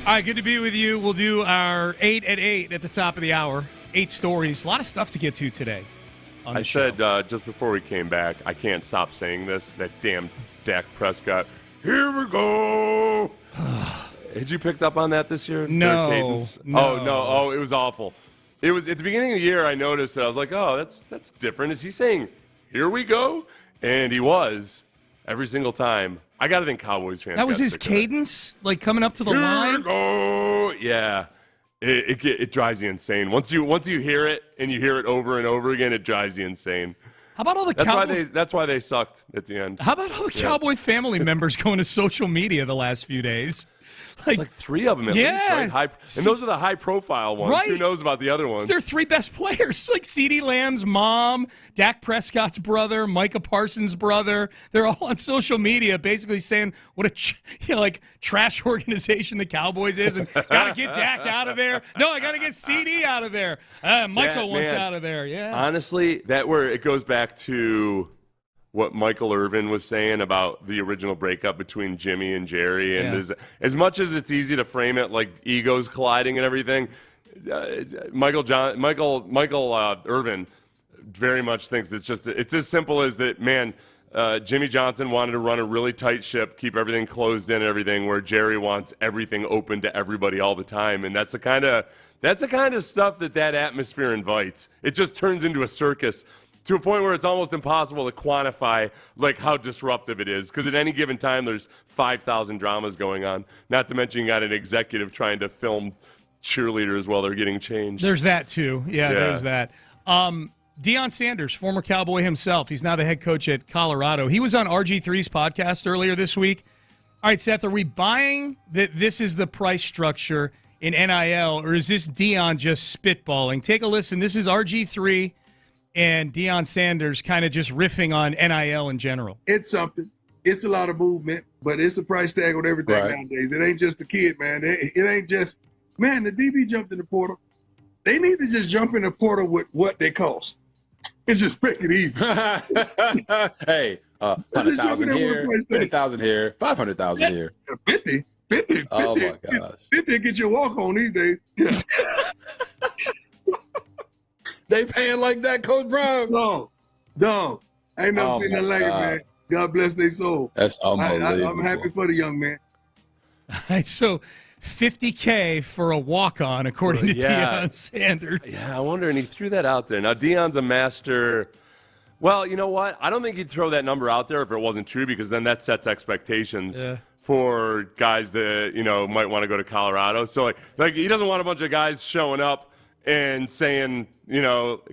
All right, good to be with you. We'll do our 8 at 8 at the top of the hour. 8 stories. A lot of stuff to get to today. I said just before we came back, I can't stop saying this, that damn Dak Prescott. Here we go. Had you picked up on that this year? No. Oh, no. Oh, it was awful. It was at the beginning of the year, I noticed that. I was like, oh, that's different. Is he saying, here we go? And he was every single time. I got to think Cowboys fans. That was his cadence, like coming up to the line? Here we go. Yeah. It drives you insane. Once you hear it and you hear it over and over again, it drives you insane. How about all the Cowboys? That's why they sucked at the end. How about all the Cowboy family members going to social media the last few days? Like 3 of them at least, right? And those are the high-profile ones. Right. Who knows about the other ones? It's their 3 best players, like CeeDee Lamb's mom, Dak Prescott's brother, Micah Parsons' brother. They're all on social media basically saying what a trash organization the Cowboys is, and got to get Dak out of there. No, I got to get CD out of there. Michael wants out of there. Yeah. Honestly, that where it goes back to what Michael Irvin was saying about the original breakup between Jimmy and Jerry. And as much as it's easy to frame it like egos colliding and everything, Michael Irvin very much thinks it's as simple as that, man, Jimmy Johnson wanted to run a really tight ship, keep everything closed in and everything, where Jerry wants everything open to everybody all the time. And that's the kind of stuff that atmosphere invites. It just turns into a circus, to a point where it's almost impossible to quantify like how disruptive it is, because at any given time there's 5,000 dramas going on. Not to mention you got an executive trying to film cheerleaders while they're getting changed. There's that too. Yeah. There's that. Deion Sanders, former Cowboy himself, he's now the head coach at Colorado. He was on RG3's podcast earlier this week. All right, Seth, are we buying that this is the price structure in NIL, or is this Deion just spitballing? Take a listen. This is RG3 and Deion Sanders kind of just riffing on NIL in general. It's something. It's a lot of movement, but it's a price tag on everything nowadays. It ain't just the kid, man. It ain't just, man, the DB jumped in the portal. They need to just jump in the portal with what they cost. It's just make it easy. Hey, 100,000 here, 50,000 here, 500,000 here. 50. Oh, my gosh. 50 get your walk on these days. Yeah. They paying like that, Coach Brown? No. I ain't never seen nothing like it, man. God bless their soul. That's unbelievable. I'm happy for the young man. All right, so $50K for a walk-on, according to Deion Sanders. Yeah, I wonder, and he threw that out there. Now, Deion's a master. Well, you know what? I don't think he'd throw that number out there if it wasn't true, because then that sets expectations for guys that, might want to go to Colorado. So, like he doesn't want a bunch of guys showing up and saying,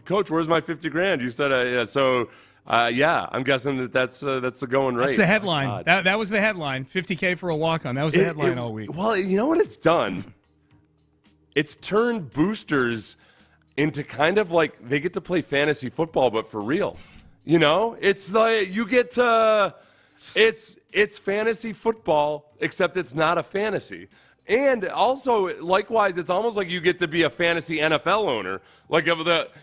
Coach, where's my $50,000? You said, So, I'm guessing that's the going rate. That's the headline. That was the headline. $50K for a walk-on. That was the headline all week. Well, you know what it's done? It's turned boosters into kind of like they get to play fantasy football, but for real. It's like you get to it's fantasy football, except it's not a fantasy. And also, likewise, it's almost like you get to be a fantasy NFL owner. Like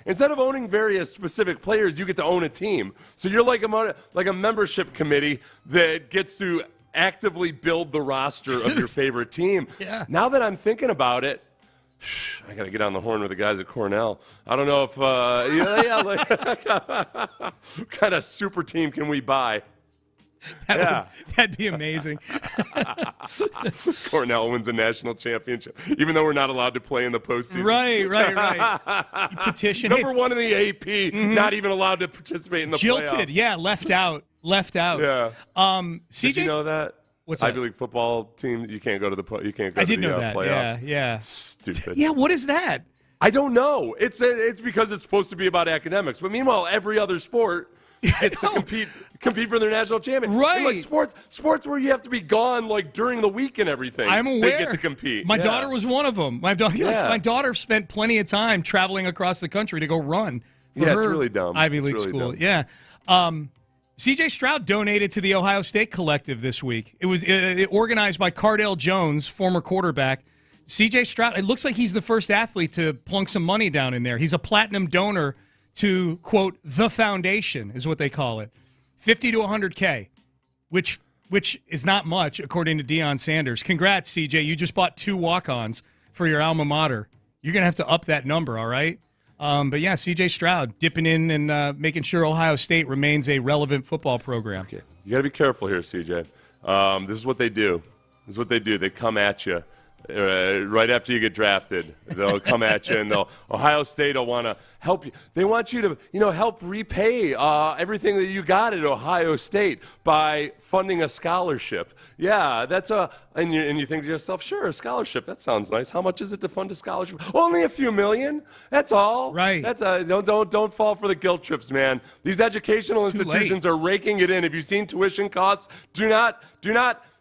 instead of owning various specific players, you get to own a team. So you're like a membership committee that gets to actively build the roster of your favorite team. Yeah. Now that I'm thinking about it, I got to get on the horn with the guys at Cornell. I don't know if what kind of super team can we buy? That'd be amazing. Cornell wins a national championship, even though we're not allowed to play in the postseason. Right. You petition. Number one in the AP, not even allowed to participate in the Jilted, playoffs. left out. Yeah. CJ, did you know that? What's that? Ivy League football team, you can't go to the I did know that. playoffs. Yeah. Stupid. Yeah, what is that? I don't know. It's because it's supposed to be about academics, but meanwhile, every other sport gets to compete for their national champion. Right. And like sports where you have to be gone like during the week and everything. I'm aware. They get to compete. My daughter was one of them. My daughter spent plenty of time traveling across the country to go run for her it's really dumb. Ivy League school. Dumb. Yeah. C.J. Stroud donated to the Ohio State Collective this week. It was organized by Cardale Jones, former quarterback. C.J. Stroud, it looks like he's the first athlete to plunk some money down in there. He's a platinum donor to, quote, the foundation is what they call it. 50 to 100K, which is not much, according to Deion Sanders. Congrats, CJ. You just bought 2 walk-ons for your alma mater. You're going to have to up that number, all right? But, yeah, C.J. Stroud dipping in and making sure Ohio State remains a relevant football program. Okay. You got to be careful here, C.J. This is what they do. They come at you. Right after you get drafted, they'll come at you, and Ohio State will want to help you. They want you to, help repay everything that you got at Ohio State by funding a scholarship. Yeah, and you think to yourself, sure, a scholarship, that sounds nice. How much is it to fund a scholarship? Only a few million. That's all. Right. Don't fall for the guilt trips, man. These educational institutions are raking it in. Have you seen tuition costs? Do not.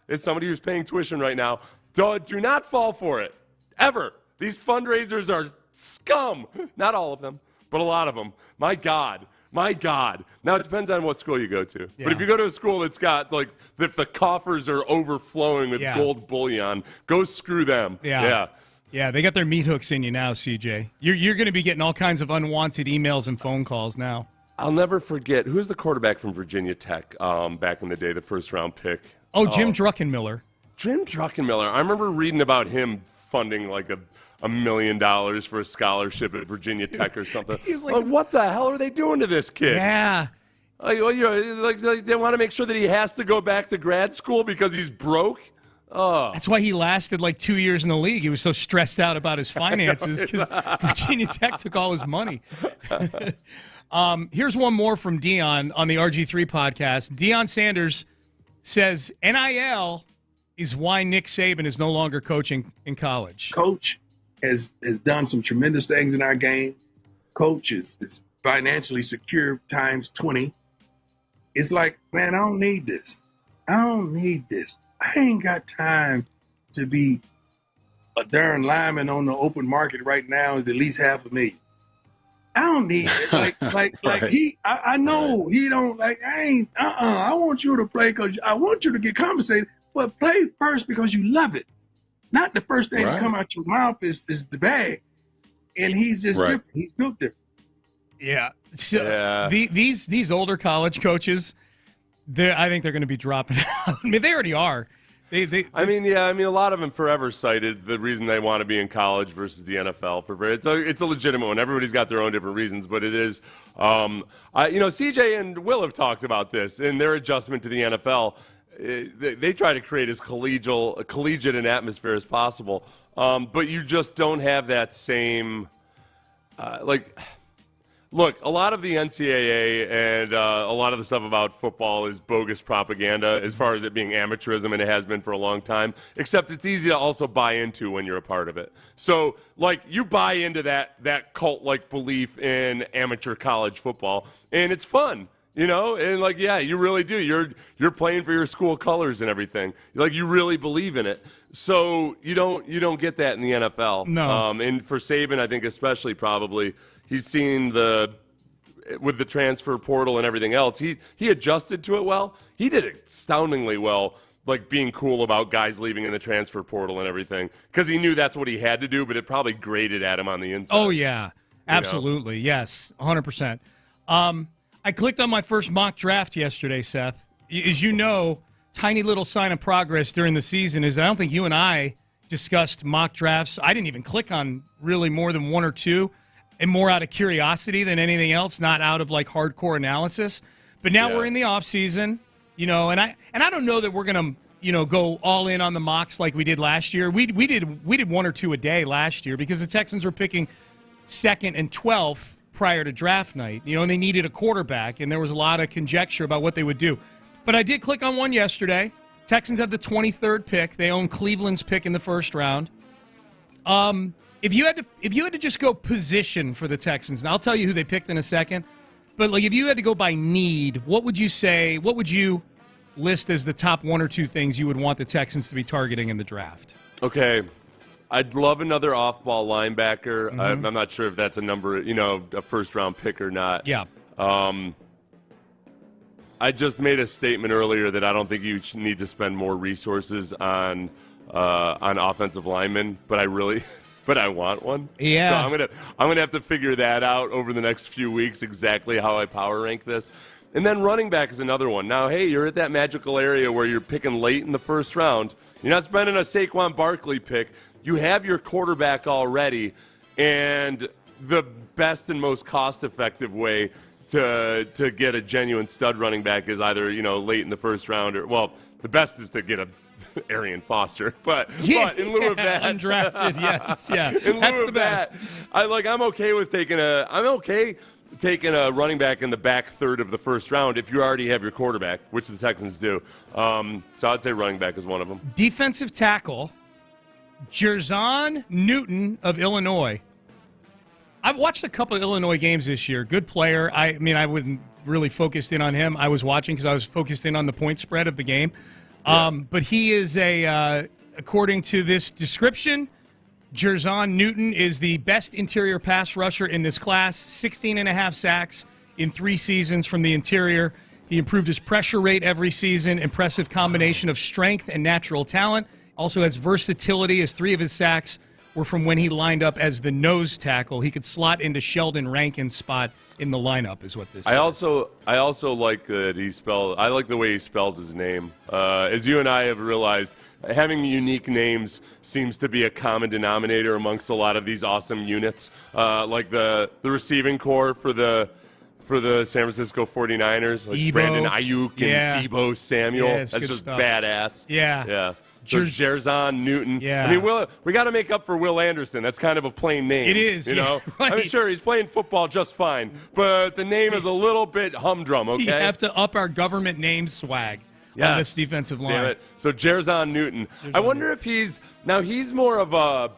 As somebody who's paying tuition right now. Do not fall for it, ever. These fundraisers are scum. Not all of them, but a lot of them. My God. Now, it depends on what school you go to. Yeah. But if you go to a school that's got, if the coffers are overflowing with gold bullion, go screw them. Yeah, they got their meat hooks in you now, CJ. You're going to be getting all kinds of unwanted emails and phone calls now. I'll never forget, who's the quarterback from Virginia Tech back in the day, the first-round pick? Oh, Jim Druckenmiller. Jim Druckenmiller. I remember reading about him funding like $1 million for a scholarship at Virginia Tech or something. He's like, what the hell are they doing to this kid? Yeah. Like they want to make sure that he has to go back to grad school because he's broke? Oh. That's why he lasted 2 years in the league. He was so stressed out about his finances because Virginia Tech took all his money. Here's one more from Deion on the RG3 podcast. Deion Sanders says NIL is why Nick Saban is no longer coaching in college. Coach has done some tremendous things in our game. Coach is financially secure times 20. It's like, man, I don't need this. I ain't got time to be a darn lineman on the open market right now is at least $500,000. I don't need it. Right. I know he don't I want you to play because I want you to get compensated. But play first because you love it. Not the first thing to come out your mouth is the bag. And he's just different. He's built different. Yeah. So these older college coaches, I think they're going to be dropping out. I mean, they already are. I mean, a lot of them forever cited the reason they want to be in college versus the NFL. It's a legitimate one. Everybody's got their own different reasons, but it is. CJ and Will have talked about this in their adjustment to the NFL. They try to create as collegiate an atmosphere as possible, but you just don't have that same Look, a lot of the NCAA and a lot of the stuff about football is bogus propaganda as far as it being amateurism, and it has been for a long time, except it's easy to also buy into when you're a part of it. So, you buy into that cult-like belief in amateur college football, and it's fun. And you really do. You're playing for your school colors and everything. You really believe in it. So you don't get that in the NFL. No. And for Saban, I think especially probably he's seen with the transfer portal and everything else. He adjusted to it well. He did astoundingly well, being cool about guys leaving in the transfer portal and everything, because he knew that's what he had to do. But it probably grated at him on the inside. Oh yeah, absolutely, yes, 100%. I clicked on my first mock draft yesterday, Seth. As you know, tiny little sign of progress during the season is that I don't think you and I discussed mock drafts. I didn't even click on really more than one or two, and more out of curiosity than anything else, not out of hardcore analysis. But now we're in the off season, and I don't know that we're gonna go all in on the mocks like we did last year. We did one or two a day last year because the Texans were picking 2nd and 12th. Prior to draft night, and they needed a quarterback, and there was a lot of conjecture about what they would do. But I did click on one yesterday. Texans have the 23rd pick. They own Cleveland's pick in the first round. If you had to just go position for the Texans, and I'll tell you who they picked in a second, But like, if you had to go by need, what would you say? What would you list as the top one or two things you would want the Texans to be targeting in the draft? Okay. I'd love another off-ball linebacker. I'm not sure if that's a number, a first-round pick or not. Yeah. I just made a statement earlier that I don't think you need to spend more resources on offensive linemen, but I want one. Yeah. So I'm gonna have to figure that out over the next few weeks, exactly how I power rank this. And then running back is another one. Now, hey, you're at that magical area where you're picking late in the first round. You're not spending a Saquon Barkley pick. You have your quarterback already, and the best and most cost-effective way to get a genuine stud running back is either late in the first round or the best is to get a Arian Foster, but in lieu of that, undrafted, yes, yeah, that's the best. I'm okay with taking a running back in the back third of the first round if you already have your quarterback, which the Texans do. So I'd say running back is one of them. Defensive tackle, Jerzon Newton of Illinois. I've watched a couple of Illinois games this year. Good player. I wasn't really focused in on him. I was watching because I was focused in on the point spread of the game. But he is according to this description, Jerzon Newton is the best interior pass rusher in this class, 16.5 sacks in 3 seasons from the interior. He improved his pressure rate every season, impressive combination of strength and natural talent. Also has versatility, as 3 of his sacks were from when he lined up as the nose tackle. He could slot into Sheldon Rankin's spot in the lineup, is what this says. I also like that I like the way he spells his name. As you and I have realized, having unique names seems to be a common denominator amongst a lot of these awesome units. Like the receiving core for the San Francisco 49ers, like Debo. Brandon Ayuk and Debo Samuel. Yeah, that's just stuff. badass. Yeah. So Jerzon Newton. Yeah. I mean, we got to make up for Will Anderson. That's kind of a plain name. It is, you know. right. I'm sure he's playing football just fine, but the name is a little bit humdrum. Okay. You have to up our government name swag on this defensive line. Damn it. So Jerzon Newton. I wonder if he's more of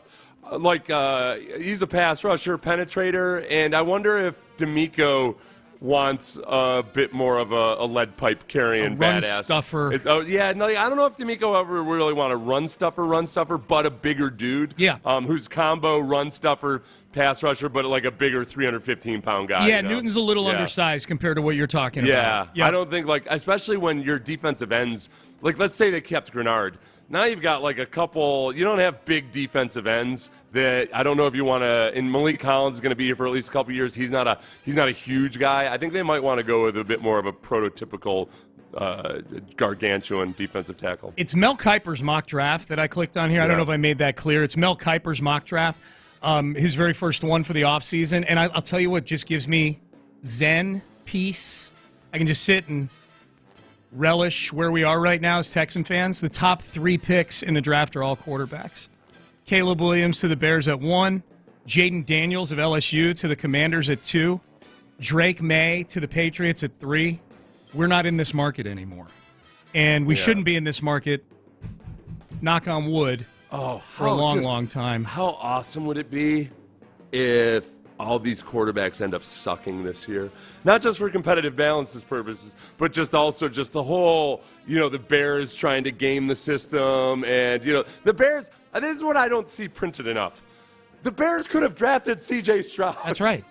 he's a pass rusher, penetrator, and I wonder if D'Amico wants a bit more of a lead pipe carrying run badass stuffer. I don't know if D'Amico ever really want a run stuffer, but a bigger dude. Yeah. Who's combo run stuffer, pass rusher, but like a bigger 315-pound guy. Yeah, Newton's a little undersized compared to what you're talking about. Yeah, I don't think especially when your defensive ends, let's say they kept Grenard. Now you've got a couple. You don't have big defensive ends. That I don't know if you want to. And Malik Collins is going to be here for at least a couple years. He's not a huge guy. I think they might want to go with a bit more of a prototypical gargantuan defensive tackle. It's Mel Kiper's mock draft that I clicked on here. I don't know if I made that clear. It's Mel Kiper's mock draft, his very first one for the offseason. And I'll tell you what just gives me zen, peace. I can just sit and relish where we are right now as Texan fans. The top 3 picks in the draft are all quarterbacks. Caleb Williams to the Bears at 1, Jaden Daniels of LSU to the Commanders at 2, Drake May to the Patriots at 3. We're not in this market anymore. And we shouldn't be in this market, knock on wood, for a long time. How awesome would it be if all these quarterbacks end up sucking this year? Not just for competitive balances purposes, but just the whole, the Bears trying to game the system. And, the Bears, this is what I don't see printed enough. The Bears could have drafted C.J. Stroud. That's right.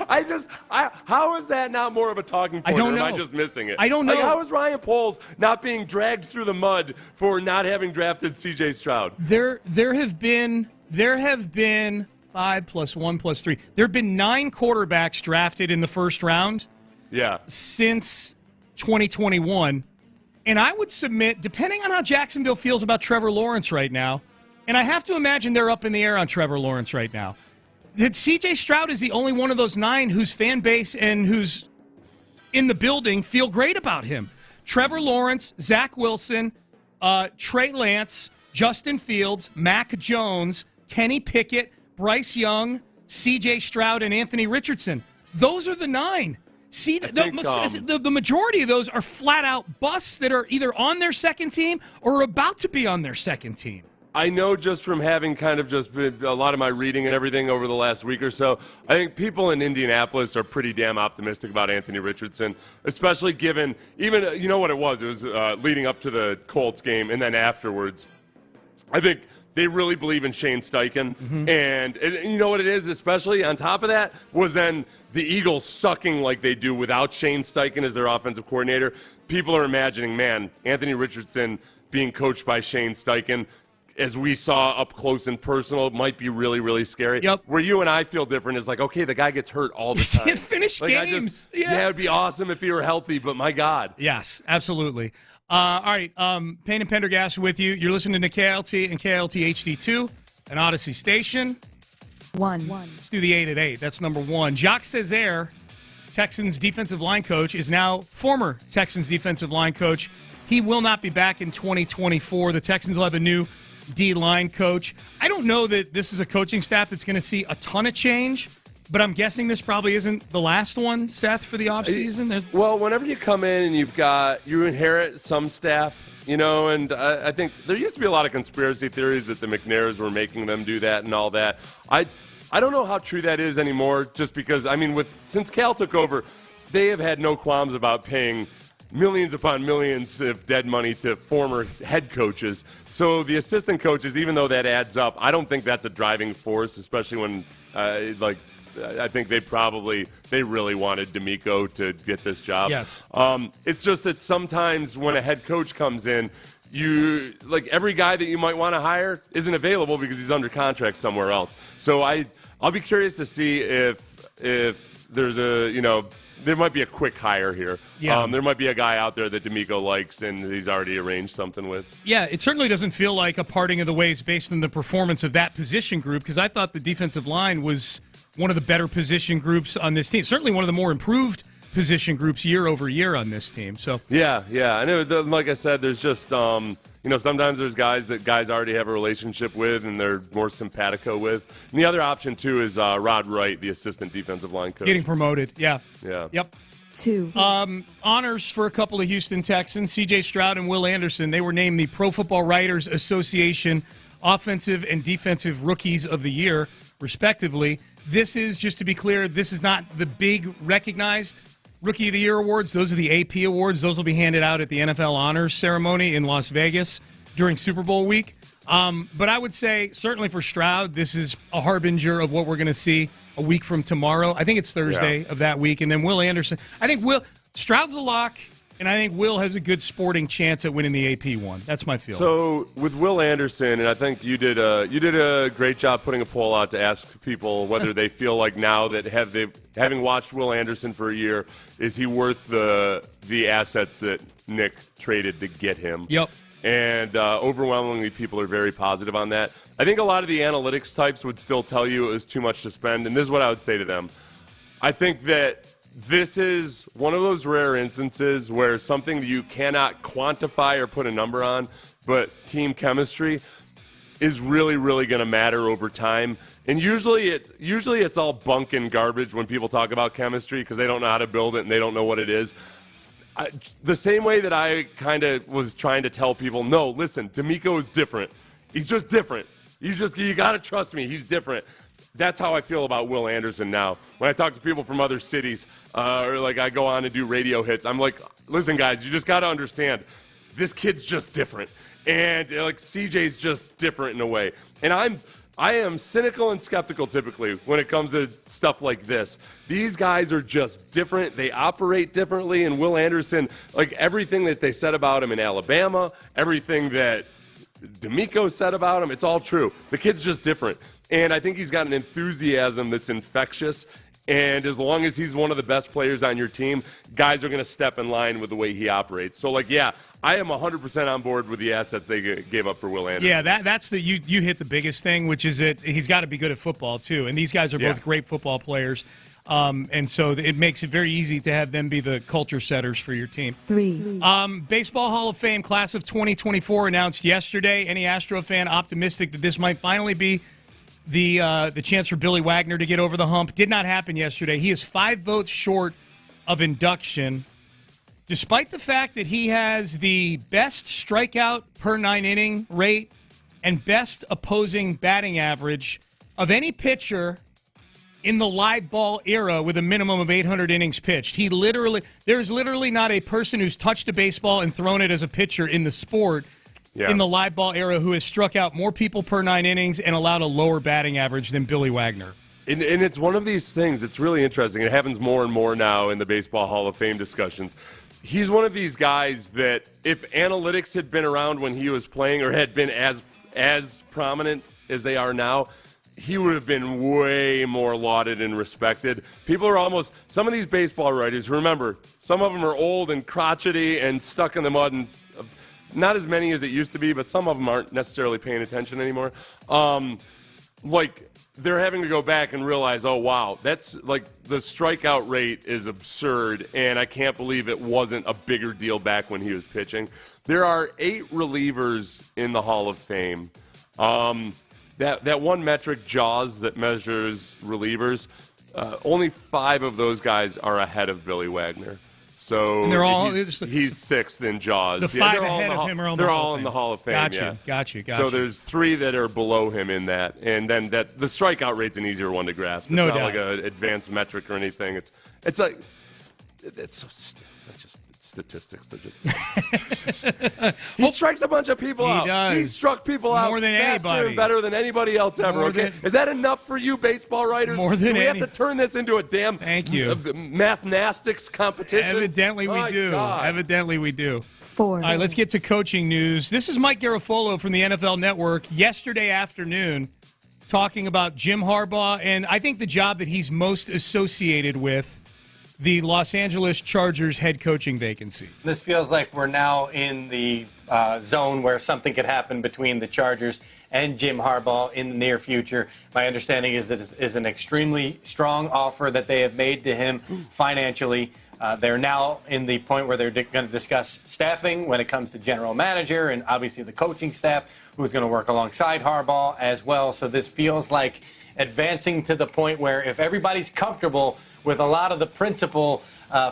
How is that not more of a talking point? I don't know. Or am I just missing it? I don't know. How is Ryan Poles not being dragged through the mud for not having drafted C.J. Stroud? There have been 5 plus 1 plus 3. There have been 9 quarterbacks drafted in the first round. Yeah. Since 2021. And I would submit, depending on how Jacksonville feels about Trevor Lawrence right now, and I have to imagine they're up in the air on Trevor Lawrence right now, that C.J. Stroud is the only one of those 9 whose fan base and who's in the building feel great about him. Trevor Lawrence, Zach Wilson, Trey Lance, Justin Fields, Mac Jones, Kenny Pickett, Bryce Young, C.J. Stroud, and Anthony Richardson. Those are the 9. See, the majority of those are flat-out busts that are either on their second team or about to be on their second team. I know just from having kind of just been a lot of my reading and everything over the last week or so, I think people in Indianapolis are pretty damn optimistic about Anthony Richardson, especially given even, you know what it was? It was leading up to the Colts game and then afterwards. I think they really believe in Shane Steichen. Mm-hmm. And you know what it is, especially on top of that, was then the Eagles sucking like they do without Shane Steichen as their offensive coordinator. People are imagining, man, Anthony Richardson being coached by Shane Steichen, as we saw up close and personal, might be really, really scary. Yep. Where you and I feel different is like, okay, the guy gets hurt all the time. Can't finish games. Yeah, it'd be awesome if he were healthy, but my God. Yes, absolutely. All right, Payne and Pendergast with you. You're listening to KLT and KLT HD2, an Odyssey station. One. Let's do the 8 at 8. That's number one. Jacques Cesaire, Texans defensive line coach, is now former Texans defensive line coach. He will not be back in 2024. The Texans will have a new D-line coach. I don't know that this is a coaching staff that's going to see a ton of change, but I'm guessing this probably isn't the last one, Seth, for the offseason. Well, whenever you come in and you inherit some staff, you know, and I think there used to be a lot of conspiracy theories that the McNairs were making them do that and all that. I don't know how true that is anymore, just because, I mean, since Cal took over, they have had no qualms about paying millions upon millions of dead money to former head coaches. So the assistant coaches, even though that adds up, I don't think that's a driving force, especially when, I think they really wanted D'Amico to get this job. Yes. It's just that sometimes when a head coach comes in, every guy that you might want to hire isn't available because he's under contract somewhere else. So I'll be curious to see if there's there might be a quick hire here. Yeah. There might be a guy out there that D'Amico likes and he's already arranged something with. Yeah, it certainly doesn't feel like a parting of the ways based on the performance of that position group, because I thought the defensive line was one of the better position groups on this team. Certainly one of the more improved position groups year over year on this team. So yeah. And like I said, there's just sometimes there's guys that guys already have a relationship with and they're more simpatico with. And the other option too is Rod Wright, the assistant defensive line coach, getting promoted. Yeah. Yep. 2. Honors for a couple of Houston Texans, C.J. Stroud and Will Anderson. They were named the Pro Football Writers Association Offensive and Defensive Rookies of the Year, respectively. This is, just to be clear, this is not the big recognized Rookie of the Year awards. Those are the AP awards. Those will be handed out at the NFL Honors Ceremony in Las Vegas during Super Bowl week. But I would say, certainly for Stroud, this is a harbinger of what we're going to see a week from tomorrow. I think it's Thursday of that week. And then Will Anderson. I think Stroud's a lock, and I think Will has a good sporting chance at winning the AP one. That's my feeling. So with Will Anderson, and I think you did a great job putting a poll out to ask people whether they feel like now that having watched Will Anderson for a year, is he worth the assets that Nick traded to get him? Yep. And overwhelmingly, people are very positive on that. I think a lot of the analytics types would still tell you it was too much to spend, and this is what I would say to them. I think that this is one of those rare instances where something that you cannot quantify or put a number on, but team chemistry is really, really going to matter over time. And usually it's all bunk and garbage when people talk about chemistry because they don't know how to build it and they don't know what it is. The same way that I kind of was trying to tell people, no, listen, D'Amico is different. He's just different. You got to trust me. He's different. That's how I feel about Will Anderson now. When I talk to people from other cities, or like I go on and do radio hits, I'm like, listen, guys, you just got to understand, this kid's just different. And like CJ's just different in a way. And I am cynical and skeptical typically when it comes to stuff like this. These guys are just different. They operate differently. And Will Anderson, like everything that they said about him in Alabama, everything that D'Amico said about him, it's all true. The kid's just different. And I think he's got an enthusiasm that's infectious. And as long as he's one of the best players on your team, guys are going to step in line with the way he operates. So, I am 100% on board with the assets they gave up for Will Anderson. Yeah, that's you hit the biggest thing, which is that he's got to be good at football, too. And these guys are both great football players. And so it makes it very easy to have them be the culture setters for your team. 3. Baseball Hall of Fame class of 2024 announced yesterday. Any Astro fan optimistic that this might finally be the chance for Billy Wagner to get over the hump? Did not happen yesterday. He is 5 votes short of induction, despite the fact that he has the best strikeout per 9 inning rate and best opposing batting average of any pitcher in the live ball era with a minimum of 800 innings pitched. There's literally not a person who's touched a baseball and thrown it as a pitcher in the sport in the live ball era who has struck out more people per 9 innings and allowed a lower batting average than Billy Wagner. And it's one of these things, it's really interesting. It happens more and more now in the Baseball Hall of Fame discussions. He's one of these guys that if analytics had been around when he was playing or had been as prominent as they are now, he would have been way more lauded and respected. People are almost, some of these baseball writers, remember, some of them are old and crotchety and stuck in the mud, and not as many as it used to be, but some of them aren't necessarily paying attention anymore. They're having to go back and realize, oh, wow, that's like the strikeout rate is absurd, and I can't believe it wasn't a bigger deal back when he was pitching. There are 8 relievers in the Hall of Fame. That one metric, JAWS, that measures relievers, only 5 of those guys are ahead of Billy Wagner. So and they're all, he's 6th in JAWS. The 5 ahead of him are on the Hall of Fame. They're all in the Hall of Fame. Got you. So there's 3 that are below him in that, and then the strikeout rate's an easier one to grasp. It's no not doubt. like an advanced metric or anything. It's so just statistics. They're just he strikes a bunch of people out. Does. He struck people out more than faster anybody. and better than anybody else ever. Is that enough for you, baseball writers? More than Do we have to turn this into a damn mathematics competition? Evidently we do. God. Evidently we do. 4. All right, let's get to coaching news. This is Mike Garafolo from the NFL Network yesterday afternoon talking about Jim Harbaugh and I think the job that he's most associated with, the Los Angeles Chargers head coaching vacancy. This feels like we're now in the zone where something could happen between the Chargers and Jim Harbaugh in the near future. My understanding is that it is an extremely strong offer that they have made to him financially. They're now in the point where they're going to discuss staffing when it comes to general manager and obviously the coaching staff who's going to work alongside Harbaugh as well. So this feels like advancing to the point where if everybody's comfortable with a lot of the principal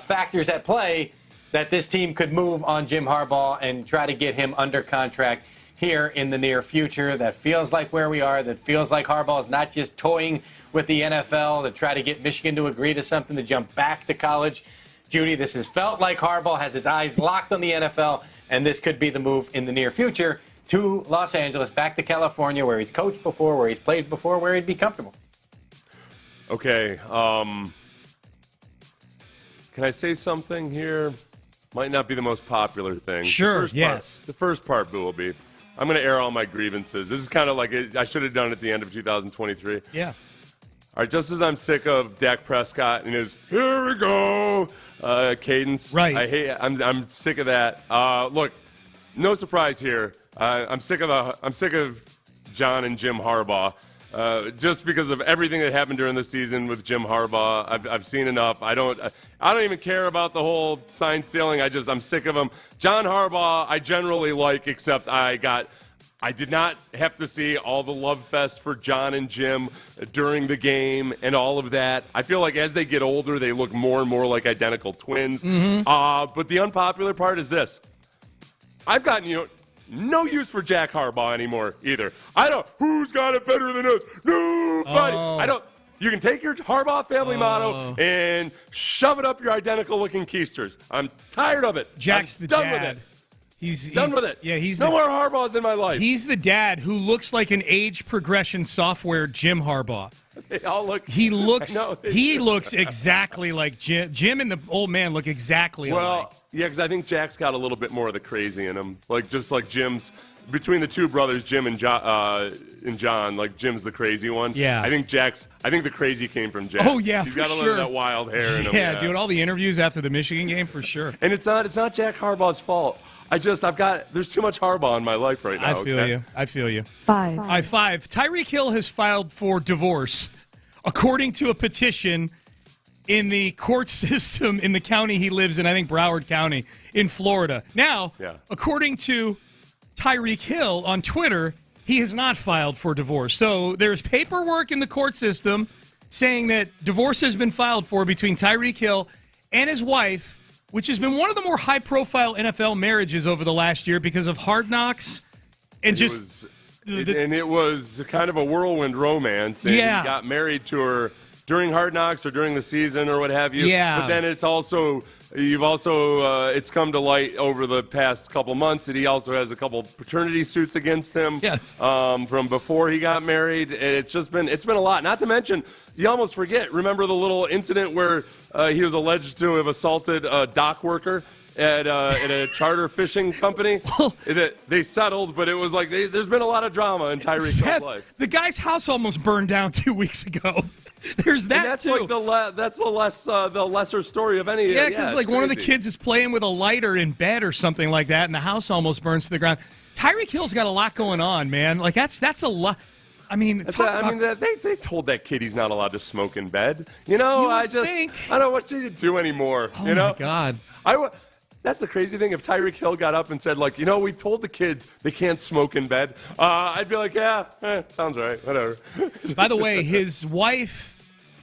factors at play, that this team could move on Jim Harbaugh and try to get him under contract here in the near future. That feels like where we are. That feels like Harbaugh is not just toying with the NFL to try to get Michigan to agree to something to jump back to college. Judy, this has felt like Harbaugh has his eyes locked on the NFL, and this could be the move in the near future to Los Angeles, back to California, where he's coached before, where he's played before, where he'd be comfortable. Okay. Can I say something here? Might not be the most popular thing. Sure, yes. The first part will be. I'm going to air all my grievances. This is kind of like I should have done it at the end of 2023. Yeah. All right, just as I'm sick of Dak Prescott and his "here we go" cadence. Right. I'm sick of that. Look, no surprise here. I'm sick of John and Jim Harbaugh. Just because of everything that happened during the season with Jim Harbaugh, I've seen enough. I don't even care about the whole sign stealing. I'm sick of him. John Harbaugh, I generally like, except I did not have to see all the love fest for John and Jim during the game and all of that. I feel like as they get older, they look more and more like identical twins. Mm-hmm. But the unpopular part is this: I've gotten no use for Jack Harbaugh anymore either. Who's got it better than us? Nobody. Oh. You can take your Harbaugh family motto and shove it up your identical-looking keisters. I'm tired of it. Jack's I'm the done dad. with it. He's done with it. Yeah, no more Harbaughs in my life. He's the dad who looks like an age progression software Jim Harbaugh. They all look. He looks. I know. He looks exactly like Jim. Jim and the old man look exactly alike. Yeah, because I think Jack's got a little bit more of the crazy in him. Just like Jim's, between the two brothers, Jim and John, like Jim's the crazy one. Yeah. I think the crazy came from Jack. Oh, yeah, He's for got a sure. little of that wild hair in him. Yeah, dude, all the interviews after the Michigan game, for sure. And it's not Jack Harbaugh's fault. There's too much Harbaugh in my life right now. I feel you. 5. All right, 5. Tyreek Hill has filed for divorce, according to a petition in the court system in the county he lives in, I think Broward County in Florida. Now, according to Tyreek Hill on Twitter, he has not filed for divorce. So there's paperwork in the court system saying that divorce has been filed for between Tyreek Hill and his wife, which has been one of the more high-profile NFL marriages over the last year because of Hard Knocks and and it was kind of a whirlwind romance. And he got married to her during Hard Knocks or during the season or what have you. Yeah. But then it's also it's come to light over the past couple months that he also has a couple paternity suits against him. Yes. From before he got married. And it's been a lot. Not to mention, you almost forget. Remember the little incident where he was alleged to have assaulted a dock worker at a charter fishing company? They settled, but it was like there's been a lot of drama in Tyreek Hill's life. The guy's house almost burned down 2 weeks ago. There's that, and that's too. Like that's the lesser story of any. Yeah, because like one of the kids is playing with a lighter in bed or something like that, and the house almost burns to the ground. Tyreek Hill's got a lot going on, man. Like that's a lot. I mean, they told that kid he's not allowed to smoke in bed. You know, I don't know what you do anymore. Oh you know? My God. That's the crazy thing. If Tyreek Hill got up and said, like, you know, we told the kids they can't smoke in bed, I'd be like, sounds right, whatever. By the way, his wife,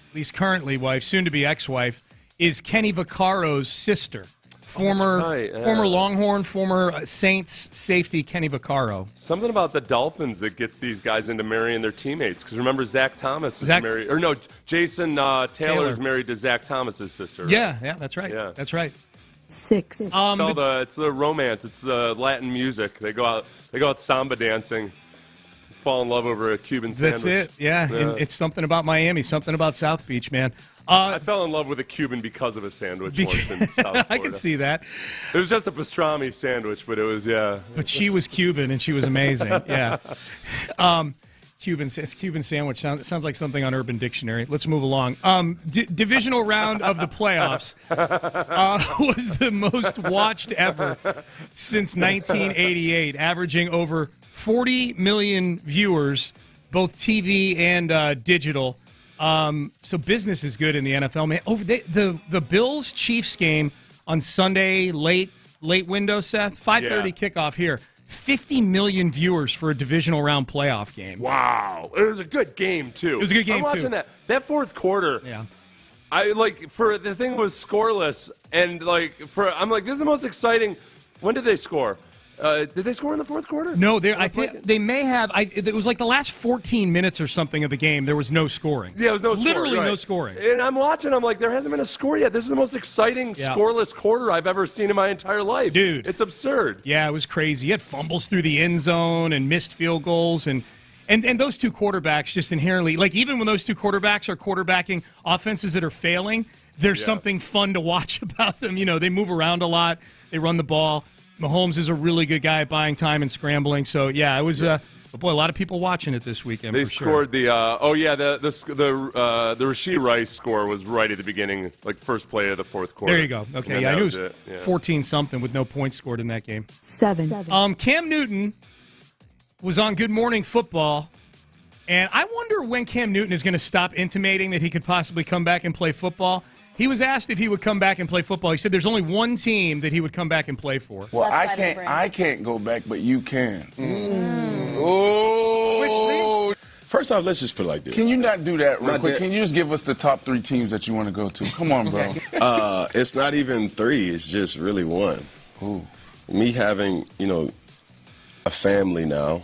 at least currently wife, soon to be ex-wife, is Kenny Vaccaro's sister. Former Longhorn, former Saints safety Kenny Vaccaro. Something about the Dolphins that gets these guys into marrying their teammates. Because remember, Zach Thomas is married. Or no, Jason Taylor is married to Zach Thomas's sister. Right? Yeah, that's right. Yeah. That's right. 6. It's the romance. It's the Latin music. They go out samba dancing, fall in love over a Cuban sandwich. That's it. Yeah. And it's something about Miami, something about South Beach, man. I fell in love with a Cuban because of a sandwich once in South Florida. I can see that. It was just a pastrami sandwich, but it was But she was Cuban and she was amazing. Yeah. Cuban sandwich sounds like something on Urban Dictionary. Let's move along. Divisional round of the playoffs was the most watched ever since 1988, averaging over 40 million viewers, both TV and digital. So business is good in the NFL, man. Over the Bills Chiefs game on Sunday, late window, Seth, 5:30 kickoff here. 50 million viewers for a divisional round playoff game. Wow. It was a good game, too. It was a good game, I'm watching too. That fourth quarter. Yeah. The thing was scoreless, and I'm like, this is the most exciting. When did they score? Did they score in the fourth quarter? No, I think they may have. It was like the last 14 minutes or something of the game. There was no scoring. Yeah, it was no scoring. Literally no scoring. And I'm watching. I'm like, there hasn't been a score yet. This is the most exciting scoreless quarter I've ever seen in my entire life. Dude. It's absurd. Yeah, it was crazy. You had fumbles through the end zone and missed field goals. And those two quarterbacks just inherently, like even when those two quarterbacks are quarterbacking offenses that are failing, there's something fun to watch about them. You know, they move around a lot. They run the ball. Mahomes is a really good guy at buying time and scrambling. So, yeah, it was a lot of people watching it this weekend. They for scored sure. the Rashee Rice score was right at the beginning, like first play of the fourth quarter. There you go. Okay, I knew it was 14-something with no points scored in that game. 7. Cam Newton was on Good Morning Football, and I wonder when Cam Newton is going to stop intimating that he could possibly come back and play football. He was asked if he would come back and play football. He said there's only one team that he would come back and play for. Well, I can't go back, but you can. Oh. First off, let's just put it like this. Can you not do that real quick? Can you just give us the top 3 teams that you want to go to? Come on, bro. It's not even 3. It's just really 1. Ooh. Me having, a family now,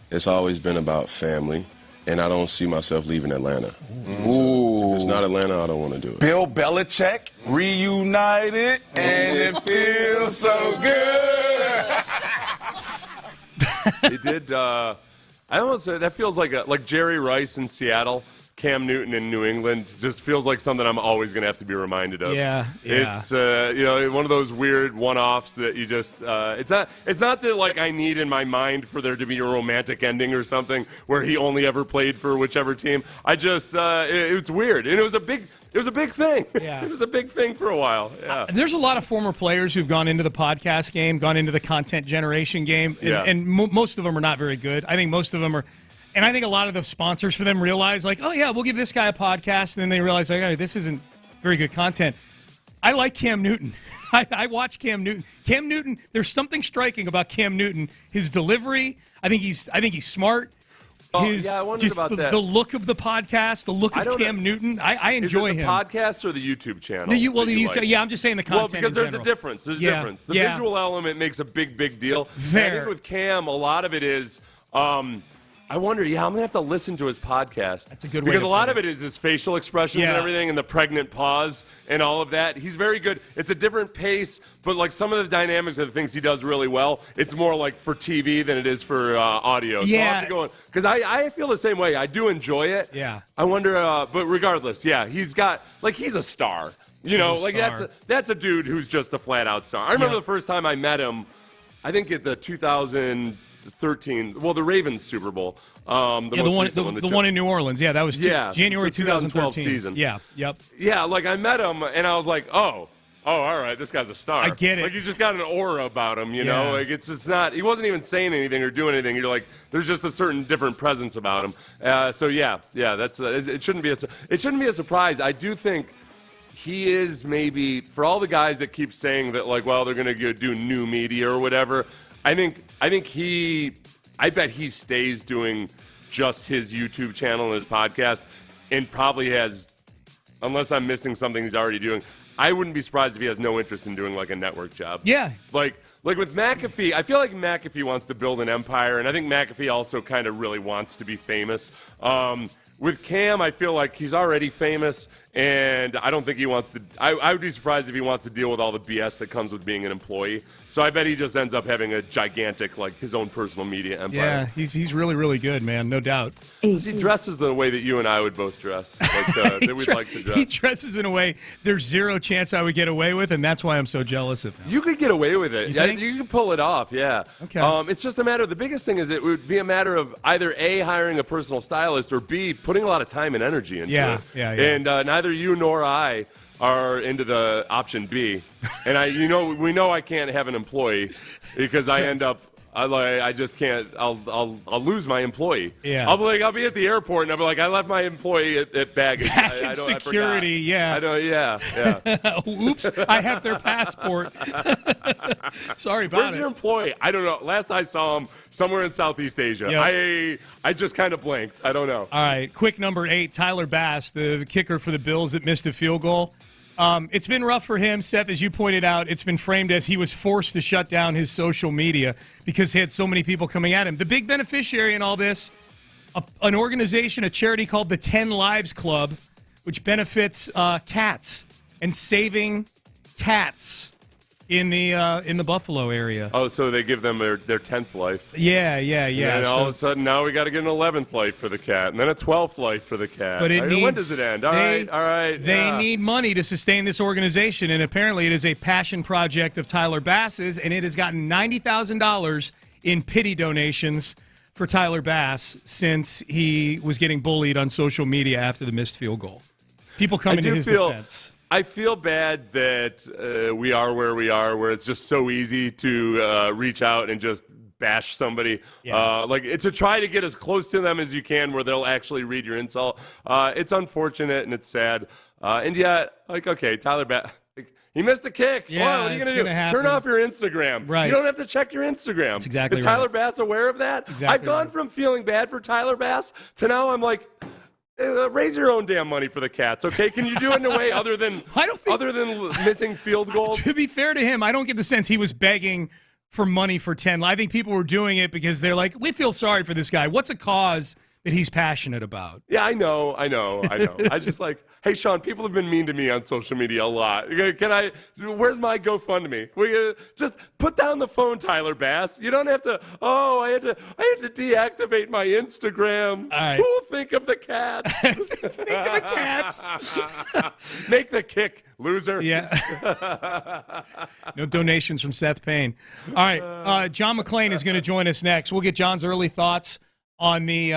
it's always been about family. And I don't see myself leaving Atlanta. Ooh. So if it's not Atlanta, I don't want to do it. Bill Belichick reunited, and it feels so good. They did. I almost that feels like Jerry Rice in Seattle, Cam Newton in New England. Just feels like something I'm always going to have to be reminded of. Yeah. It's one of those weird one-offs that you just. It's not that like I need in my mind for there to be a romantic ending or something where he only ever played for whichever team. I just it's weird, and it was a big thing. Yeah. It was a big thing for a while. Yeah. There's a lot of former players who've gone into the podcast game, gone into the content generation game, and most of them are not very good. I think most of them are. And I think a lot of the sponsors for them realize, like, oh, yeah, we'll give this guy a podcast. And then they realize, like, oh, this isn't very good content. I like Cam Newton. I watch Cam Newton. Cam Newton, there's something striking about Cam Newton. His delivery, I think he's smart. I wondered about that. The look of the podcast, the look of Cam Newton, I enjoy him. Is it the podcast or the YouTube channel? I'm just saying the content. Well, because there's a difference. There's a difference. The visual element makes a big deal. Fair. I think with Cam, a lot of it is I wonder, I'm going to have to listen to his podcast. That's a good way Because to a lot put of it is his facial expressions and everything and the pregnant pause and all of that. He's very good. It's a different pace, but like some of the dynamics of the things he does really well, it's more like for TV than it is for audio. So I'll have to go because I feel the same way. I do enjoy it. Yeah. I wonder, but regardless, he's got, like, he's a star. You know, like that's a dude who's just a flat-out star. I remember the first time I met him, I think at the 2013, the Ravens Super Bowl. The one in New Orleans. Yeah, that was January 2012 season. Yeah, yep. Yeah, like I met him and I was like, oh, all right, this guy's a star. I get it. Like he's just got an aura about him, you know. Like it's not. He wasn't even saying anything or doing anything. You're like, there's just a certain different presence about him. That's it. Shouldn't be a surprise. I do think. He is maybe, for all the guys that keep saying that, like, well, they're going to do new media or whatever, I bet he stays doing just his YouTube channel and his podcast and probably has, unless I'm missing something he's already doing, I wouldn't be surprised if he has no interest in doing, like, a network job. Yeah. Like with McAfee, I feel like McAfee wants to build an empire, and I think McAfee also kind of really wants to be famous. With Cam, I feel like he's already famous, and I don't think he wants to. I would be surprised if he wants to deal with all the BS that comes with being an employee. So I bet he just ends up having a gigantic, like, his own personal media empire. Yeah, he's really, really good, man, no doubt. He dresses in a way that you and I would both dress, like, that we'd like to dress. He dresses in a way there's zero chance I would get away with, and that's why I'm so jealous of him. You could get away with it. You think? You could pull it off, yeah. Okay. It's just a matter, the biggest thing is it would be a matter of either A, hiring a personal stylist, or B, putting a lot of time and energy into it. Yeah. And neither you nor I are into the option B. And we know I can't have an employee because I end up, I just can't. I'll lose my employee. Yeah. I'll be at the airport and I'll be like, I left my employee at baggage. Security. I don't. Yeah. Oops! I have their passport. Sorry about Where's it. your employee? I don't know. Last I saw him, somewhere in Southeast Asia. Yep. I just kind of blanked. I don't know. All right. Quick number 8, Tyler Bass, the kicker for the Bills that missed a field goal. It's been rough for him, Seth, as you pointed out. It's been framed as he was forced to shut down his social media because he had so many people coming at him. The big beneficiary in all this, an organization, a charity called the 10 Lives Club, which benefits cats and saving cats in the Buffalo area. Oh, so they give them their 10th life. Yeah. And all of a sudden, now we got to get an 11th life for the cat, and then a 12th life for the cat. But when does it end? All right. They need money to sustain this organization, and apparently it is a passion project of Tyler Bass's, and it has gotten $90,000 in pity donations for Tyler Bass since he was getting bullied on social media after the missed field goal. People coming to his defense. I feel bad that we are where we are, where it's just so easy to reach out and just bash somebody. Yeah. To try to get as close to them as you can where they'll actually read your insult. It's unfortunate and it's sad. And yet, okay, Tyler Bass, he missed a kick. Yeah, what are you going to do? Turn off your Instagram. Right. You don't have to check your Instagram. That's exactly Is Tyler Bass aware of that? That's exactly I've gone from feeling bad for Tyler Bass to now I'm like, raise your own damn money for the cats, okay? Can you do it in a way other than missing field goals? To be fair to him, I don't get the sense he was begging for money for 10. I think people were doing it because they're like, we feel sorry for this guy. What's a cause that he's passionate about? Yeah, I know. I just like, hey, Sean, people have been mean to me on social media a lot. Where's my GoFundMe? Just put down the phone, Tyler Bass. You don't have to, I had to deactivate my Instagram. All right. Who will think of the cats? Think of the cats. Make the kick, loser. Yeah. No donations from Seth Payne. All right. John McClain is going to join us next. We'll get John's early thoughts on these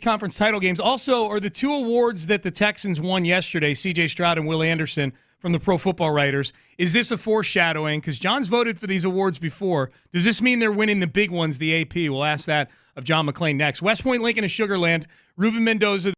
conference title games. Also, are the 2 awards that the Texans won yesterday, C.J. Stroud and Will Anderson from the Pro Football Writers, is this a foreshadowing? Because John's voted for these awards before. Does this mean they're winning the big ones, the AP? We'll ask that of John McClain next. West Point, Lincoln, and Sugar Land. Ruben Mendoza.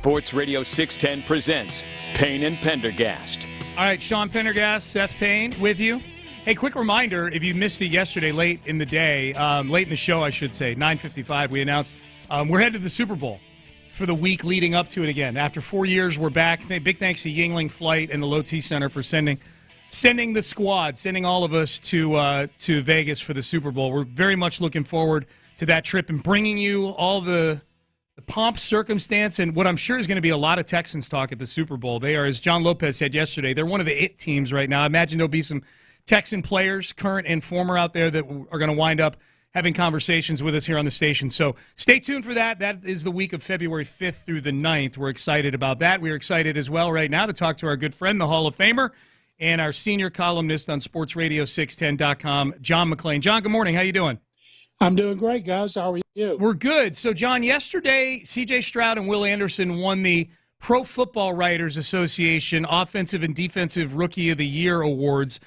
Sports Radio 610 presents Payne and Pendergast. All right, Sean Pendergast, Seth Payne with you. Hey, quick reminder, if you missed it yesterday late in the day, late in the show, I should say, 9:55, we announced we're headed to the Super Bowl for the week leading up to it again. After 4 years, we're back. Big thanks to Yingling Flight and the Low T Center for sending the squad, sending all of us to Vegas for the Super Bowl. We're very much looking forward to that trip and bringing you all the pomp, circumstance, and what I'm sure is going to be a lot of Texans talk at the Super Bowl. They are, as John Lopez said yesterday, they're one of the it teams right now. I imagine there'll be some Texan players, current and former, out there that are going to wind up having conversations with us here on the station. So stay tuned for that. That is the week of February 5th through the 9th. We're excited about that. We're excited as well right now to talk to our good friend, the Hall of Famer, and our senior columnist on SportsRadio610.com, John McClain. John, good morning. How you doing? I'm doing great, guys. How are you? We're good. So, John, yesterday, C.J. Stroud and Will Anderson won the Pro Football Writers Association Offensive and Defensive Rookie of the Year awards.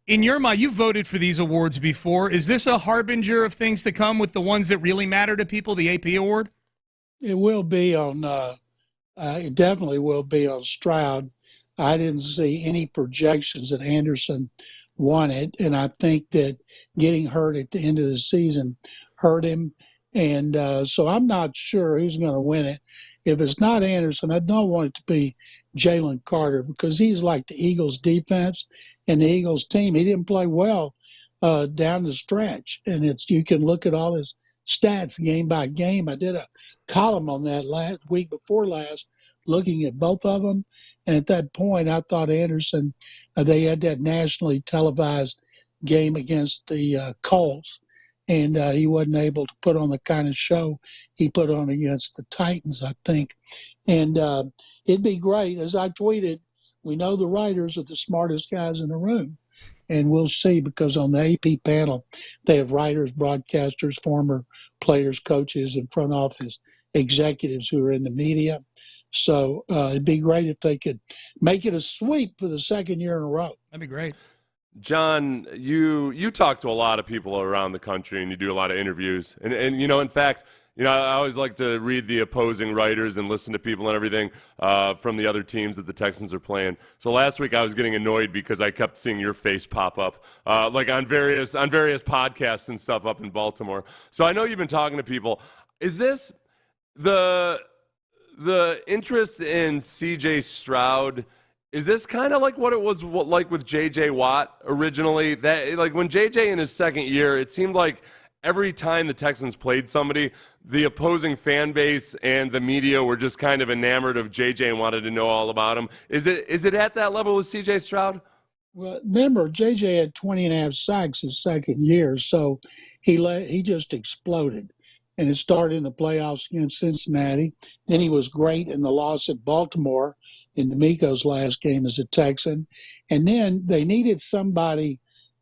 In your mind, you've voted for these awards before. Is this a harbinger of things to come with the ones that really matter to people, the AP award? It will be on it definitely will be on Stroud. I didn't see any projections that Anderson won it, and I think that getting hurt at the end of the season hurt him. And so I'm not sure who's going to win it. If it's not Anderson, I don't want it to be Jalen Carter, because he's like the Eagles defense and the Eagles team. He didn't play well down the stretch, and you can look at all his stats game by game. I did a column on that week before last, looking at both of them. And at that point, I thought Anderson, they had that nationally televised game against the Colts, and he wasn't able to put on the kind of show he put on against the Titans, I think. And it'd be great. As I tweeted, we know the writers are the smartest guys in the room. And we'll see, because on the AP panel, they have writers, broadcasters, former players, coaches, and front office executives who are in the media. So it'd be great if they could make it a sweep for the second year in a row. That'd be great. John, you talk to a lot of people around the country, and you do a lot of interviews. And in fact, I always like to read the opposing writers and listen to people and everything from the other teams that the Texans are playing. So last week I was getting annoyed because I kept seeing your face pop up, like on various podcasts and stuff up in Baltimore. So I know you've been talking to people. Is this the interest in C.J. Stroud? Is this kind of like what it was like with J.J. Watt originally? That, like, when J.J. in his second year, it seemed like every time the Texans played somebody, the opposing fan base and the media were just kind of enamored of J.J. and wanted to know all about him. Is it at that level with C.J. Stroud? Well, remember, J.J. had 20.5 sacks his second year, so he just exploded. And it started in the playoffs against Cincinnati. Then he was great in the loss at Baltimore in D'Amico's last game as a Texan. And then they needed somebody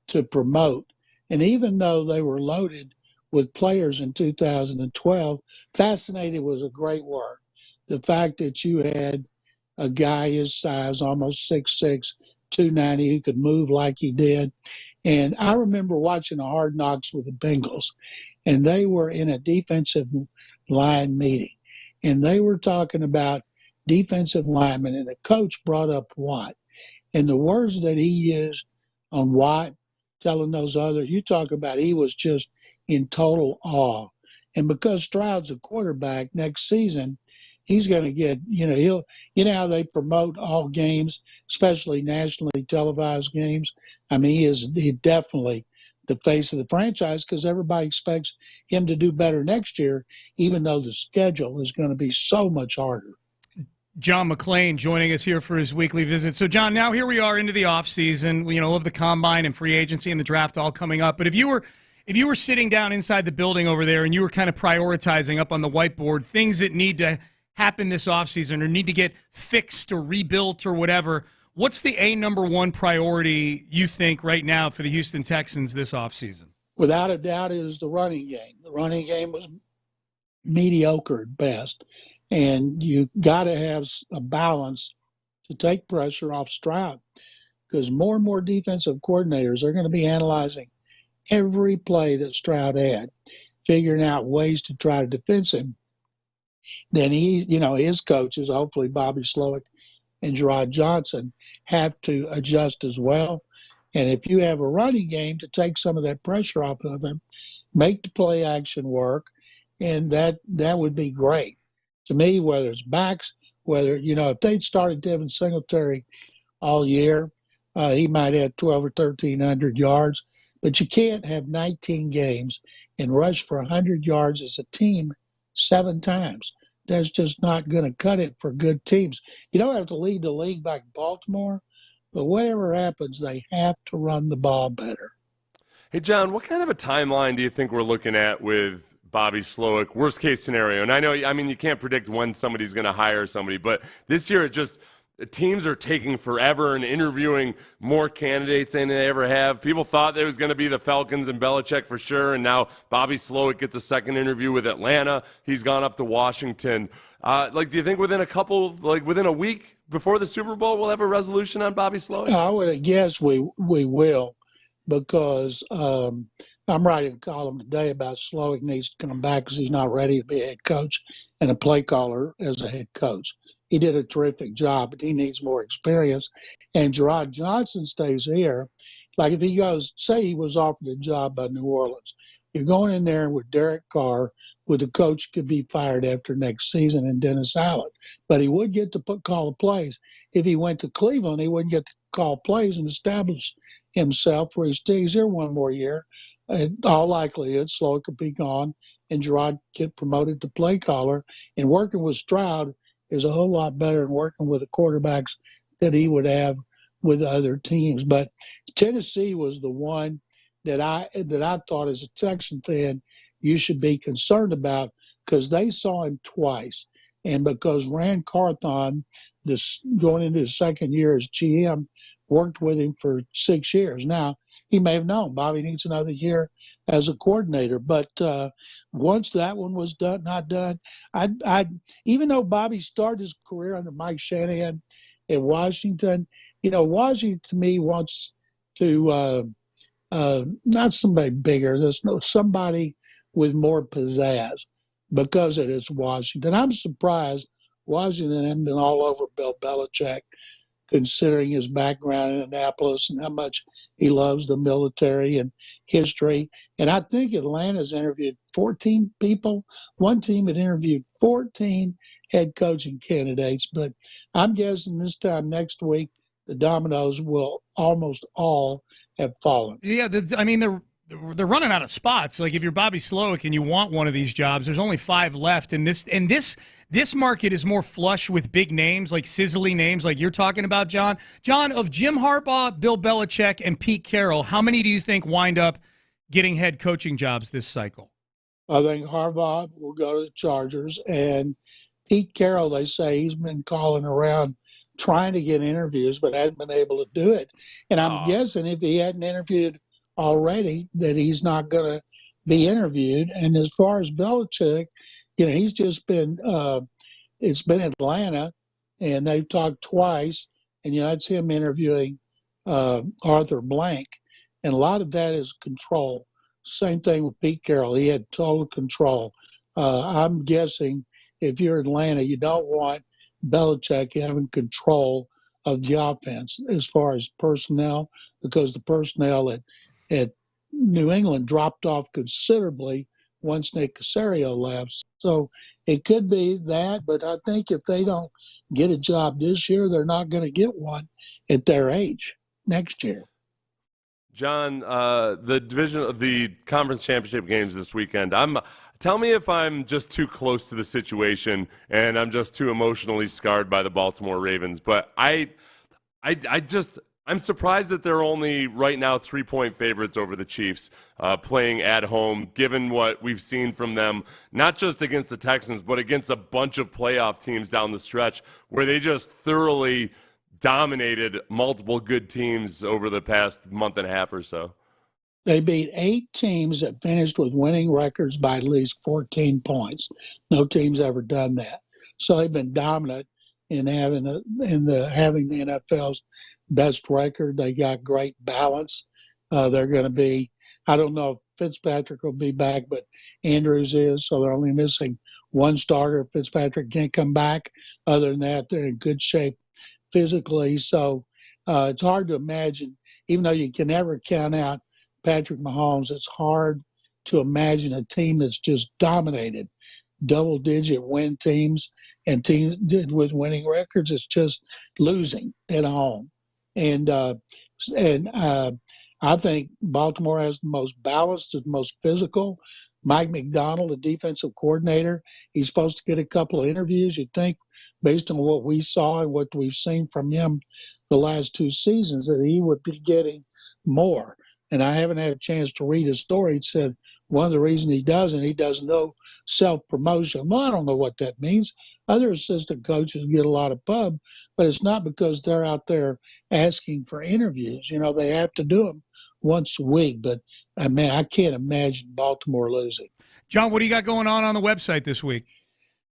to promote. And even though they were loaded with players in 2012, fascinated was a great word. The fact that you had a guy his size, almost 6'6", 290, who could move like he did. And I remember watching a Hard Knocks with the Bengals, and they were in a defensive line meeting, and they were talking about defensive linemen, and the coach brought up Watt. And the words that he used on Watt, telling those others, you talk about, he was just in total awe. And because Stroud's a quarterback next season, he's going to get, how they promote all games, especially nationally televised games. I mean, he definitely the face of the franchise, because everybody expects him to do better next year, even though the schedule is going to be so much harder. John McClain joining us here for his weekly visit. So, John, now here we are into the offseason, of the combine and free agency and the draft all coming up. But if you were sitting down inside the building over there and you were kind of prioritizing up on the whiteboard things that need to happen this offseason or need to get fixed or rebuilt or whatever, what's the number one priority you think right now for the Houston Texans this offseason? Without a doubt, it is the running game. The running game was mediocre at best. And you got to have a balance to take pressure off Stroud, because more and more defensive coordinators are going to be analyzing every play that Stroud had, figuring out ways to try to defend him. then his coaches, hopefully Bobby Slowick and Gerard Johnson, have to adjust as well. And if you have a running game to take some of that pressure off of him, make the play action work, and that would be great. To me, whether it's backs, if they'd started Devin Singletary all year, he might have 12 or 1,300 yards. But you can't have 19 games and rush for 100 yards as a team 7 times. That's just not going to cut it for good teams. You don't have to lead the league like Baltimore, but whatever happens, they have to run the ball better. Hey, John, what kind of a timeline do you think we're looking at with Bobby Slowick? Worst case scenario. And you can't predict when somebody's going to hire somebody, but this year teams are taking forever and interviewing more candidates than they ever have. People thought it was going to be the Falcons and Belichick for sure, and now Bobby Slowick gets a second interview with Atlanta. He's gone up to Washington. Do you think within a week before the Super Bowl, we'll have a resolution on Bobby Slowick? I would guess we will, because I'm writing a column today about Slowick needs to come back because he's not ready to be a head coach and a play caller as a head coach. He did a terrific job, but he needs more experience. And Gerard Johnson stays here. Like if he goes, say he was offered a job by New Orleans, you're going in there with Derek Carr, where the coach could be fired after next season, and Dennis Allen. But he would get to call the plays. If he went to Cleveland, he wouldn't get to call plays and establish himself where he stays here one more year. In all likelihood, Slowick could be gone, and Gerard get promoted to play caller. And working with Stroud is a whole lot better than working with the quarterbacks that he would have with other teams. But Tennessee was the one that I thought, as a Texan fan, you should be concerned about, because they saw him twice. And because Rand Carthon, going into his second year as GM, worked with him for 6 years. Now, he may have known Bobby needs another year as a coordinator. But once that one was not done, even though Bobby started his career under Mike Shanahan in Washington, Washington to me wants to not somebody bigger. There's somebody with more pizzazz, because it is Washington. I'm surprised Washington hasn't been all over Bill Belichick, considering his background in Annapolis and how much he loves the military and history. And I think Atlanta's interviewed 14 people. One team had interviewed 14 head coaching candidates. But I'm guessing this time next week, the dominoes will almost all have fallen. Yeah, they're running out of spots. Like if you're Bobby Slowick and you want one of these jobs, there's only 5 left. And this market is more flush with big names, like sizzly names like you're talking about, John. John, of Jim Harbaugh, Bill Belichick, and Pete Carroll, how many do you think wind up getting head coaching jobs this cycle? I think Harbaugh will go to the Chargers. And Pete Carroll, they say he's been calling around trying to get interviews, but hasn't been able to do it. And I'm guessing if he hadn't interviewed already, that he's not going to be interviewed. And as far as Belichick, he's just been it's been Atlanta, and they've talked twice, and that's him interviewing Arthur Blank, and a lot of that is control. Same thing with Pete Carroll. He had total control. I'm guessing if you're Atlanta, you don't want Belichick having control of the offense as far as personnel, because the personnel at New England dropped off considerably once Nick Caserio left. So it could be that, but I think if they don't get a job this year, they're not going to get one at their age next year. John, the conference championship games this weekend. Tell me if I'm just too close to the situation and I'm just too emotionally scarred by the Baltimore Ravens. But I'm surprised that they're only right now 3-point favorites over the Chiefs playing at home, given what we've seen from them, not just against the Texans, but against a bunch of playoff teams down the stretch where they just thoroughly dominated multiple good teams over the past month and a half or so. They beat 8 teams that finished with winning records by at least 14 points. No team's ever done that. So they've been dominant in having the NFL's best record. They got great balance. They're going to be, I don't know if Fitzpatrick will be back, but Andrews is, so they're only missing one starter. Fitzpatrick can't come back. Other than that, they're in good shape physically. So it's hard to imagine, even though you can never count out Patrick Mahomes, it's hard to imagine a team that's just dominated double-digit win teams and teams with winning records. It's just losing at home. And I think Baltimore has the most balanced, the most physical. Mike McDonald, the defensive coordinator, he's supposed to get a couple of interviews. You'd think, based on what we saw and what we've seen from him the last 2 seasons, that he would be getting more. And I haven't had a chance to read his story. He said one of the reasons he doesn't know self-promotion. Well, I don't know what that means. Other assistant coaches get a lot of pub, but it's not because they're out there asking for interviews. You know, they have to do them once a week. But, man, I can't imagine Baltimore losing. John, what do you got going on the website this week?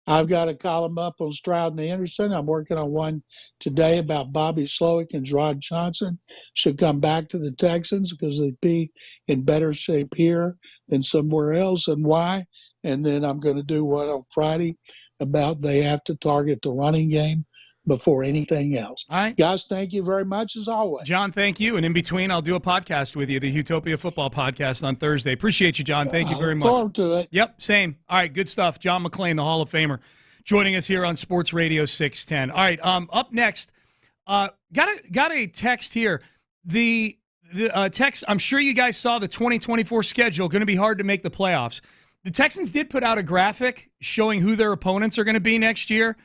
I've got a column up on Stroud and Anderson. I'm working on one today about Bobby Slowick and Rod Johnson should come back to the Texans because they'd be in better shape here than somewhere else, and why. And then I'm going to do one on Friday about they have to target the running game before anything else. All right. Guys, thank you very much as always. John, thank you. And in between, I'll do a podcast with you, the Utopia Football Podcast on Thursday. Appreciate you, John. Thank you very much. Look forward to it. Yep, same. All right, good stuff. John McClain, the Hall of Famer, joining us here on Sports Radio 610. All right, up next, got a text here. The text, I'm sure you guys saw the 2024 schedule, going to be hard to make the playoffs. The Texans did put out a graphic showing who their opponents are going to be next year.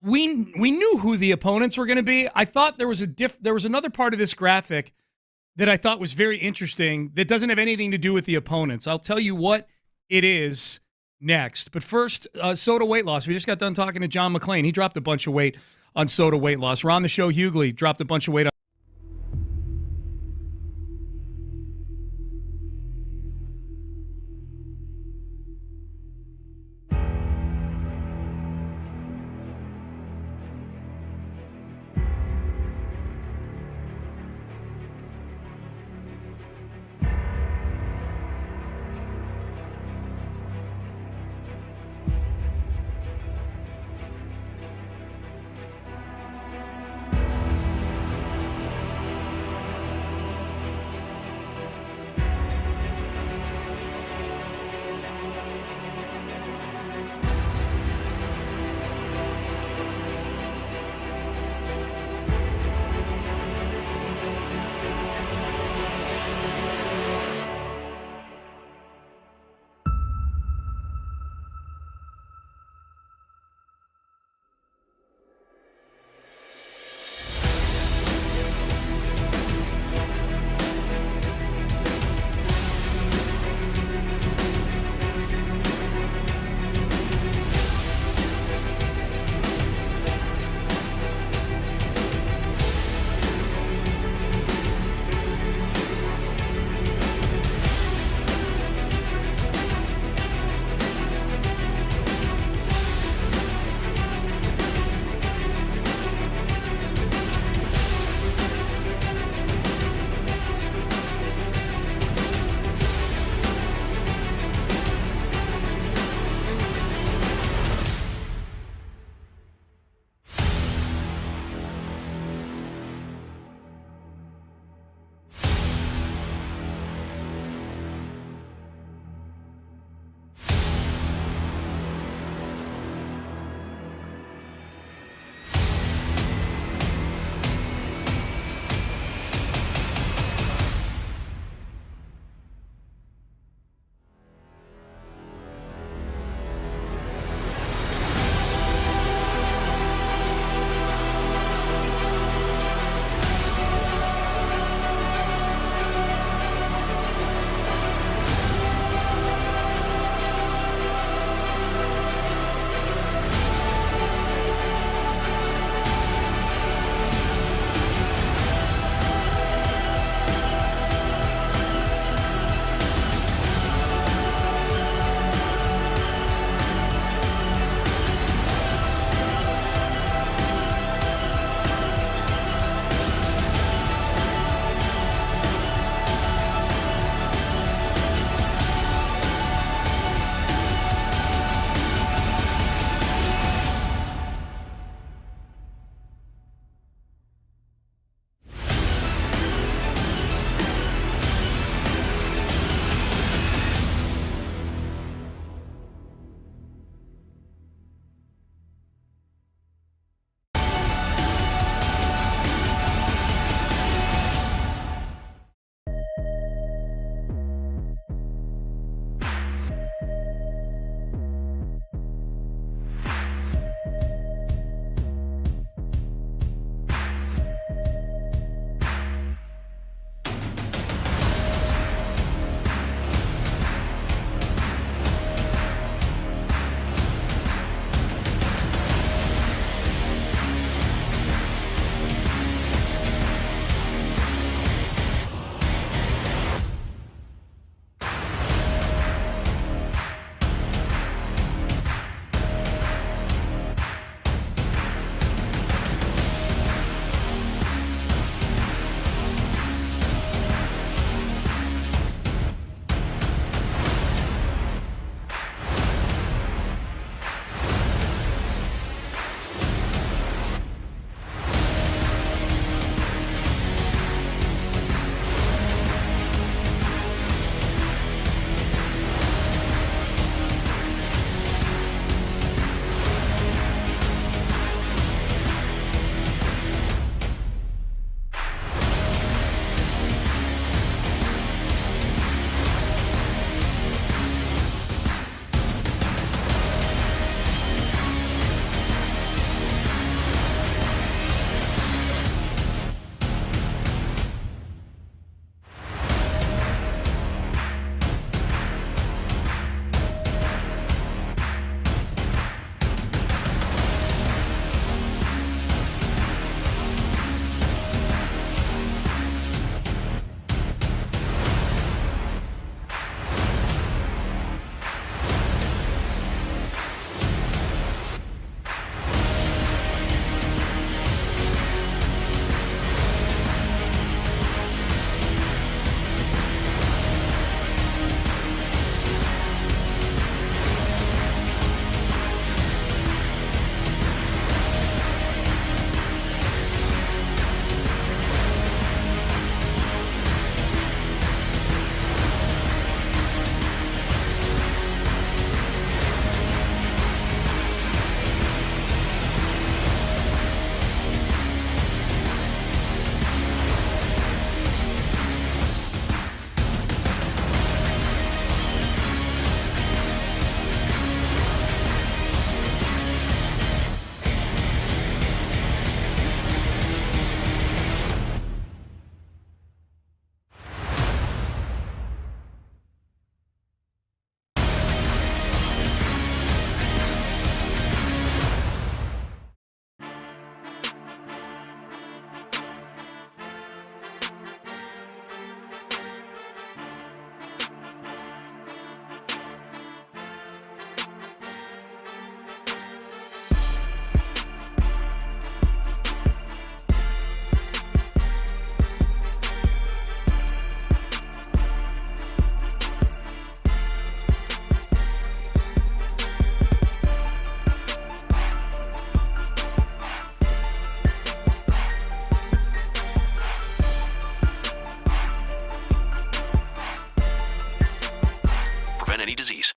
We knew who the opponents were going to be. I thought there was another part of this graphic that I thought was very interesting that doesn't have anything to do with the opponents. I'll tell you what it is next. But first, soda weight loss. We just got done talking to John McClain. He dropped a bunch of weight on soda weight loss. We're on the show. Hughley dropped a bunch of weight on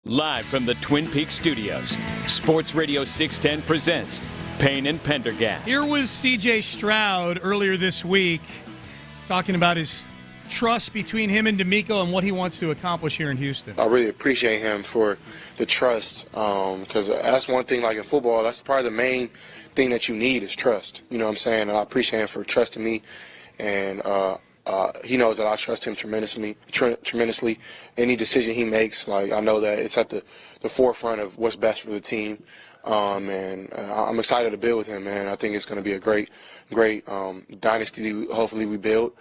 Live from the Twin Peaks studios, Sports Radio 610 presents Payne and Pendergast. Here was C.J. Stroud earlier this week talking about his trust between him and D'Amico and what he wants to accomplish here in Houston. I really appreciate him for the trust because that's one thing, like in football, that's probably the main thing that you need is trust. You know what I'm saying? And I appreciate him for trusting me, and he knows that I trust him tremendously. Any decision he makes, like I know that it's at the forefront of what's best for the team. And I'm excited to build with him, man. I think it's going to be a great dynasty hopefully we build,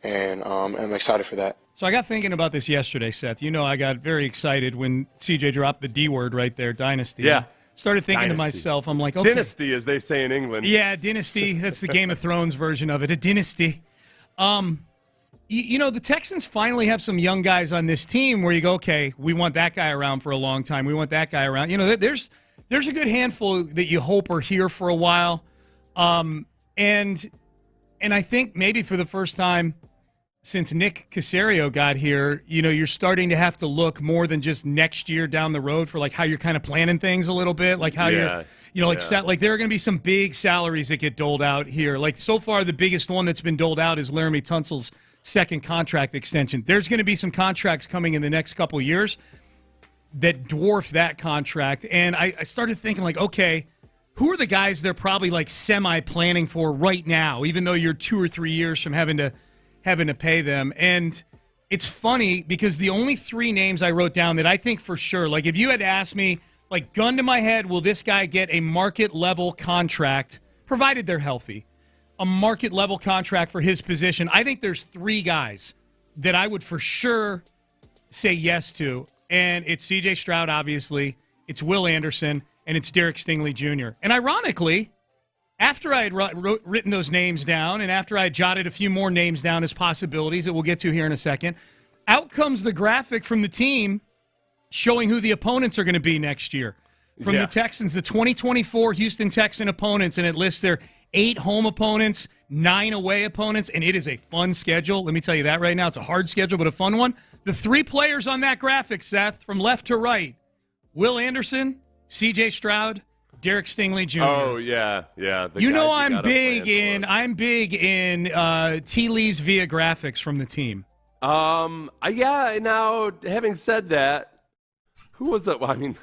and I'm excited for that. So I got thinking about this yesterday, Seth. You know, I got very excited when CJ dropped the D word right there, dynasty. Yeah. Started thinking to myself, I'm like, okay. Dynasty, as they say in England. Yeah, dynasty. That's the Game of Thrones version of it, a dynasty. You know, the Texans finally have some young guys on this team where you go, okay, we want that guy around for a long time. We want that guy around. You know, there's a good handful that you hope are here for a while. And I think maybe for the first time since Nick Caserio got here, you know, you're starting to have to look more than just next year down the road for like how you're kind of planning things a little bit, like how you're, you know, like there are going to be some big salaries that get doled out here. Like so far, the biggest one that's been doled out is Laramie Tunsil's second contract extension. There's going to be some contracts coming in the next couple of years that dwarf that contract. And I started thinking like, okay, who are the guys they're probably like semi-planning for right now, even though you're 2 or 3 years from having to pay them? And it's funny because the only 3 names I wrote down that I think for sure, like if you had asked me, like gun to my head, will this guy get a market-level contract, provided they're healthy, a market-level contract for his position? I think there's 3 guys that I would for sure say yes to. And it's C.J. Stroud, obviously. It's Will Anderson, and it's Derek Stingley Jr. And ironically, after I had written those names down and after I had jotted a few more names down as possibilities that we'll get to here in a second, out comes the graphic from the team showing who the opponents are going to be next year. From the Texans, the 2024 Houston Texan opponents, and it lists their 8 home opponents, 9 away opponents, and it is a fun schedule. Let me tell you that right now. It's a hard schedule, but a fun one. The 3 players on that graphic, Seth, from left to right, Will Anderson, C.J. Stroud, Derek Stingley Jr. Oh, yeah. You know I'm big in tea leaves via graphics from the team. Yeah, now, having said that, who was that? Well, I mean,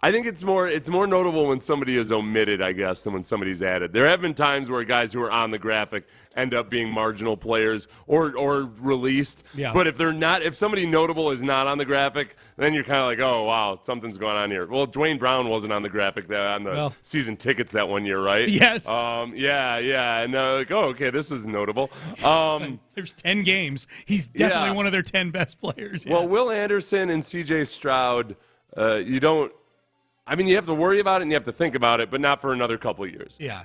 I think it's more notable when somebody is omitted, I guess, than when somebody's added. There have been times where guys who are on the graphic end up being marginal players or released. Yeah. But if somebody notable is not on the graphic, then you're kind of like, oh wow, something's going on here. Well, Dwayne Brown wasn't on the graphic on the season tickets that one year, right? Yes. Yeah, and like, oh, okay, this is notable. There's 10 games. He's definitely one of their 10 best players. Yeah. Well, Will Anderson and C.J. Stroud. You have to worry about it and you have to think about it, but not for another couple of years. Yeah.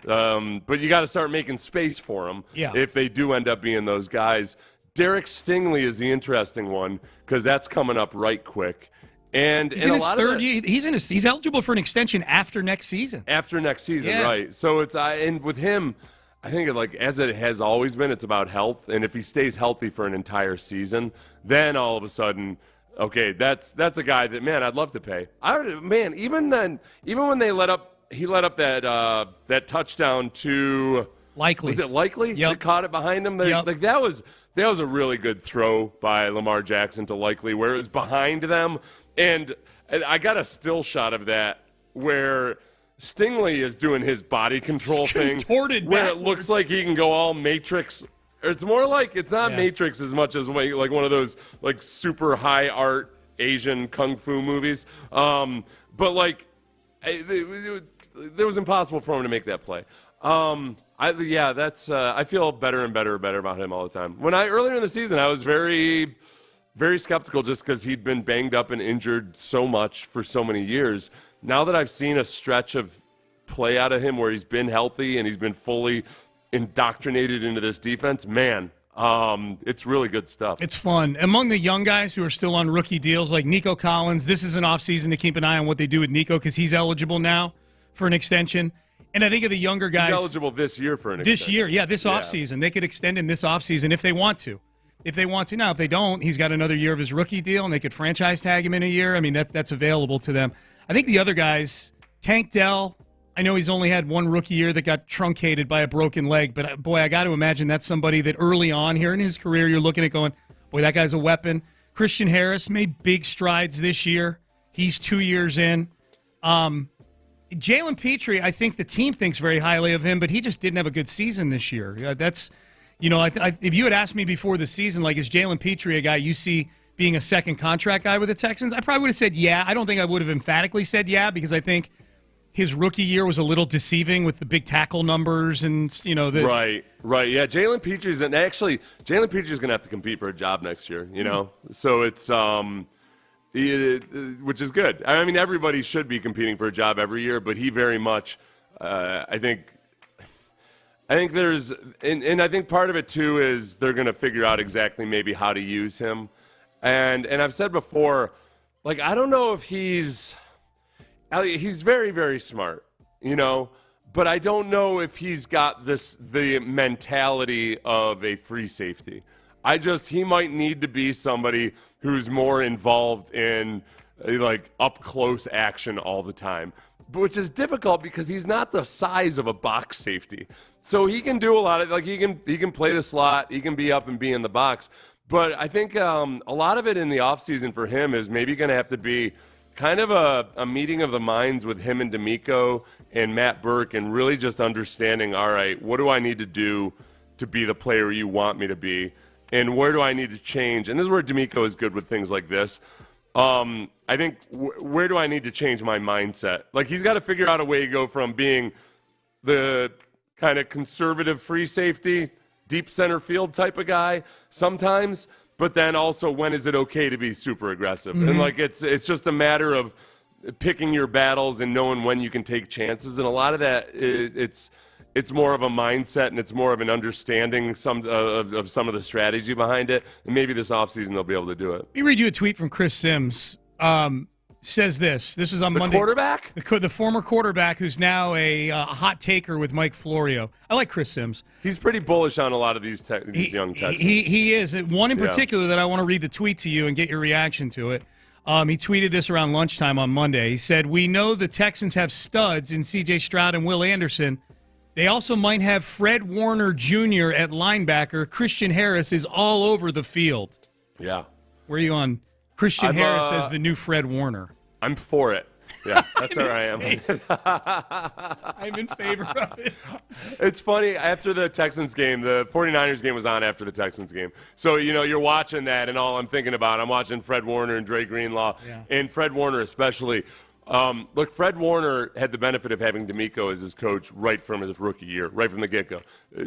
But you got to start making space for them if they do end up being those guys. Derek Stingley is the interesting one because that's coming up right quick. And he's in his 3rd year. He's eligible for an extension after next season. Right. So it's and with him, I think as it has always been, it's about health. And if he stays healthy for an entire season, then all of a sudden. Okay, that's a guy that, man, I'd love to pay. Even when he let up that touchdown to Likely. Was it Likely? Yep. That caught it behind him. Like that was a really good throw by Lamar Jackson to Likely, where it was behind them, and I got a still shot of that where Stingley is doing his body control thing, where it looks like he can go all Matrix. It's more like it's not Matrix as much as like one of those like super high art Asian kung fu movies. But like it was impossible for him to make that play. I feel better and better about him all the time. Earlier in the season, I was very, very skeptical just because he'd been banged up and injured so much for so many years. Now that I've seen a stretch of play out of him where he's been healthy and he's been fully indoctrinated into this defense, man, it's really good stuff. It's fun. Among the young guys who are still on rookie deals, like Nico Collins, this is an offseason to keep an eye on what they do with Nico because he's eligible now for an extension. And I think of the younger guys. He's eligible this year for an extension. This year, this offseason. They could extend him this offseason if they want to. if they want to. Now, if they don't, he's got another year of his rookie deal, and they could franchise tag him in a year. I mean, that's available to them. I think the other guys, Tank Dell, I know he's only had one rookie year that got truncated by a broken leg, but boy, I got to imagine that's somebody that early on here in his career, you're looking at going, boy, that guy's a weapon. Christian Harris made big strides this year. He's 2 years in. Jalen Petrie, I think the team thinks very highly of him, but he just didn't have a good season this year. That's, if you had asked me before the season, like, is Jalen Petrie a guy you see being a second contract guy with the Texans? I probably would have said yeah. I don't think I would have emphatically said yeah, because I think his rookie year was a little deceiving with the big tackle numbers and, Right. Yeah, Jalen Petrie's going to have to compete for a job next year, So it's which is good. I mean, everybody should be competing for a job every year, but he very much, I think there's, and I think part of it too is they're going to figure out exactly maybe how to use him. And I've said before, like, I don't know if he's very, very smart, but I don't know if he's got the mentality of a free safety. He might need to be somebody who's more involved in like up close action all the time, which is difficult because he's not the size of a box safety. So he can do a lot of, like, he can play the slot, he can be up and be in the box. But I think a lot of it in the offseason for him is maybe going to have to be kind of a meeting of the minds with him and D'Amico and Matt Burke, and really just understanding, all right, what do I need to do to be the player you want me to be? And where do I need to change? And this is where D'Amico is good with things like this. I think where do I need to change my mindset? Like, he's got to figure out a way to go from being the kind of conservative free safety, deep center field type of guy sometimes, but then also when is it okay to be super aggressive? Mm-hmm. And like it's just a matter of picking your battles and knowing when you can take chances. And a lot of that it's more of a mindset, and it's more of an understanding of some of the strategy behind it. And maybe this offseason they'll be able to do it. Let me read you a tweet from Chris Sims. Says this is on Monday. Quarterback? The former quarterback who's now a hot taker with Mike Florio. I like Chris Sims. He's pretty bullish on a lot of these young Texans. He is. One in particular that I want to read the tweet to you and get your reaction to it. He tweeted this around lunchtime on Monday. He said, "We know the Texans have studs in C.J. Stroud and Will Anderson. They also might have Fred Warner Jr. at linebacker. Christian Harris is all over the field." Yeah. Where are you on Christian Harris as the new Fred Warner? I'm for it. Yeah, that's where I am. I'm in favor of it. It's funny, after the Texans game, the 49ers game was on after the Texans game. So, you're watching that, and all I'm thinking about, I'm watching Fred Warner and Dre Greenlaw, and Fred Warner especially. Look, Fred Warner had the benefit of having D'Amico as his coach right from his rookie year, right from the get-go.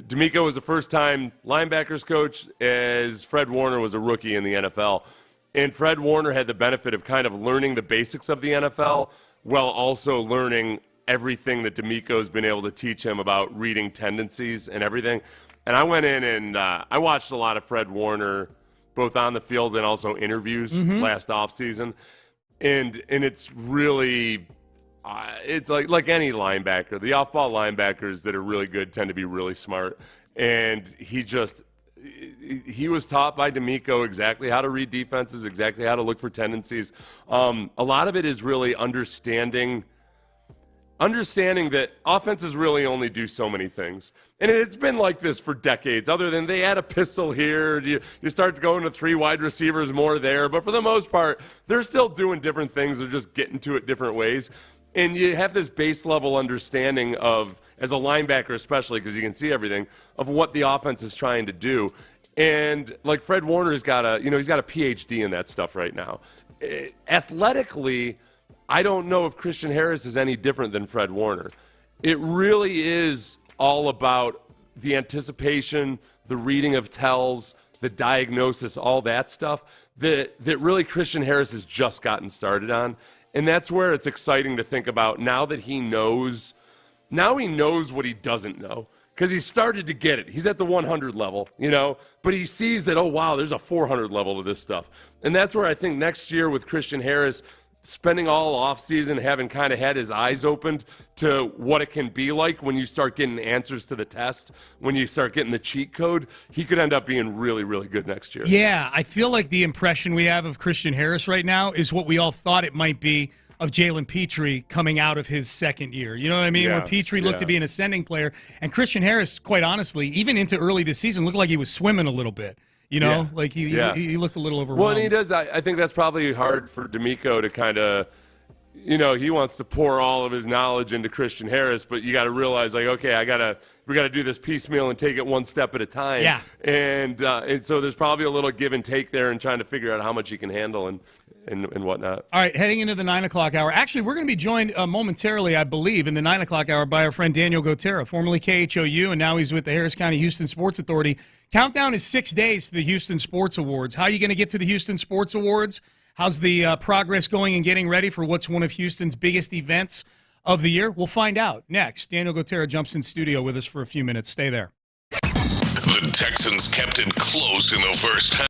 D'Amico was a first-time linebackers coach, as Fred Warner was a rookie in the NFL. And Fred Warner had the benefit of kind of learning the basics of the NFL while also learning everything that D'Amico's been able to teach him about reading tendencies and everything. And I went in and I watched a lot of Fred Warner, both on the field and also interviews last offseason. And it's really it's like any linebacker. The off-ball linebackers that are really good tend to be really smart. And he was taught by D'Amico exactly how to read defenses, exactly how to look for tendencies. A lot of it is really understanding that offenses really only do so many things. And it's been like this for decades, other than they add a pistol here, you start going to 3 wide receivers more there. But for the most part, they're still doing different things. They're just getting to it different ways. And you have this base level understanding of, as a linebacker especially, because you can see everything, of what the offense is trying to do. And like Fred Warner's got he's got a PhD in that stuff right now. Athletically, I don't know if Christian Harris is any different than Fred Warner. It really is all about the anticipation, the reading of tells, the diagnosis, all that stuff that really Christian Harris has just gotten started on. And that's where it's exciting to think about now that he knows what he doesn't know, because he started to get it. He's at the 100 level, but he sees that, oh, wow, there's a 400 level to this stuff. And that's where I think next year with Christian Harris, spending all offseason having kind of had his eyes opened to what it can be like when you start getting answers to the test, when you start getting the cheat code, he could end up being really, really good next year. Yeah, I feel like the impression we have of Christian Harris right now is what we all thought it might be of Jalen Petrie coming out of his second year. You know what I mean? Yeah, Where Petrie looked to be an ascending player. And Christian Harris, quite honestly, even into early this season, looked like he was swimming a little bit. You know, like he looked a little overwhelmed. Well, and he does. I think that's probably hard for D'Amico to kind of, he wants to pour all of his knowledge into Christian Harris, but you got to realize, like, okay, we got to do this piecemeal and take it one step at a time. Yeah. And so there's probably a little give and take there and trying to figure out how much he can handle and whatnot. All right, heading into the 9 o'clock hour. Actually, we're going to be joined momentarily, I believe, in the 9 o'clock hour by our friend Daniel Gotera, formerly KHOU, and now he's with the Harris County Houston Sports Authority. Countdown is 6 days to the Houston Sports Awards. How are you going to get to the Houston Sports Awards? How's the progress going in getting ready for what's one of Houston's biggest events of the year? We'll find out next. Daniel Gotera jumps in studio with us for a few minutes. Stay there. The Texans kept it close in the first half.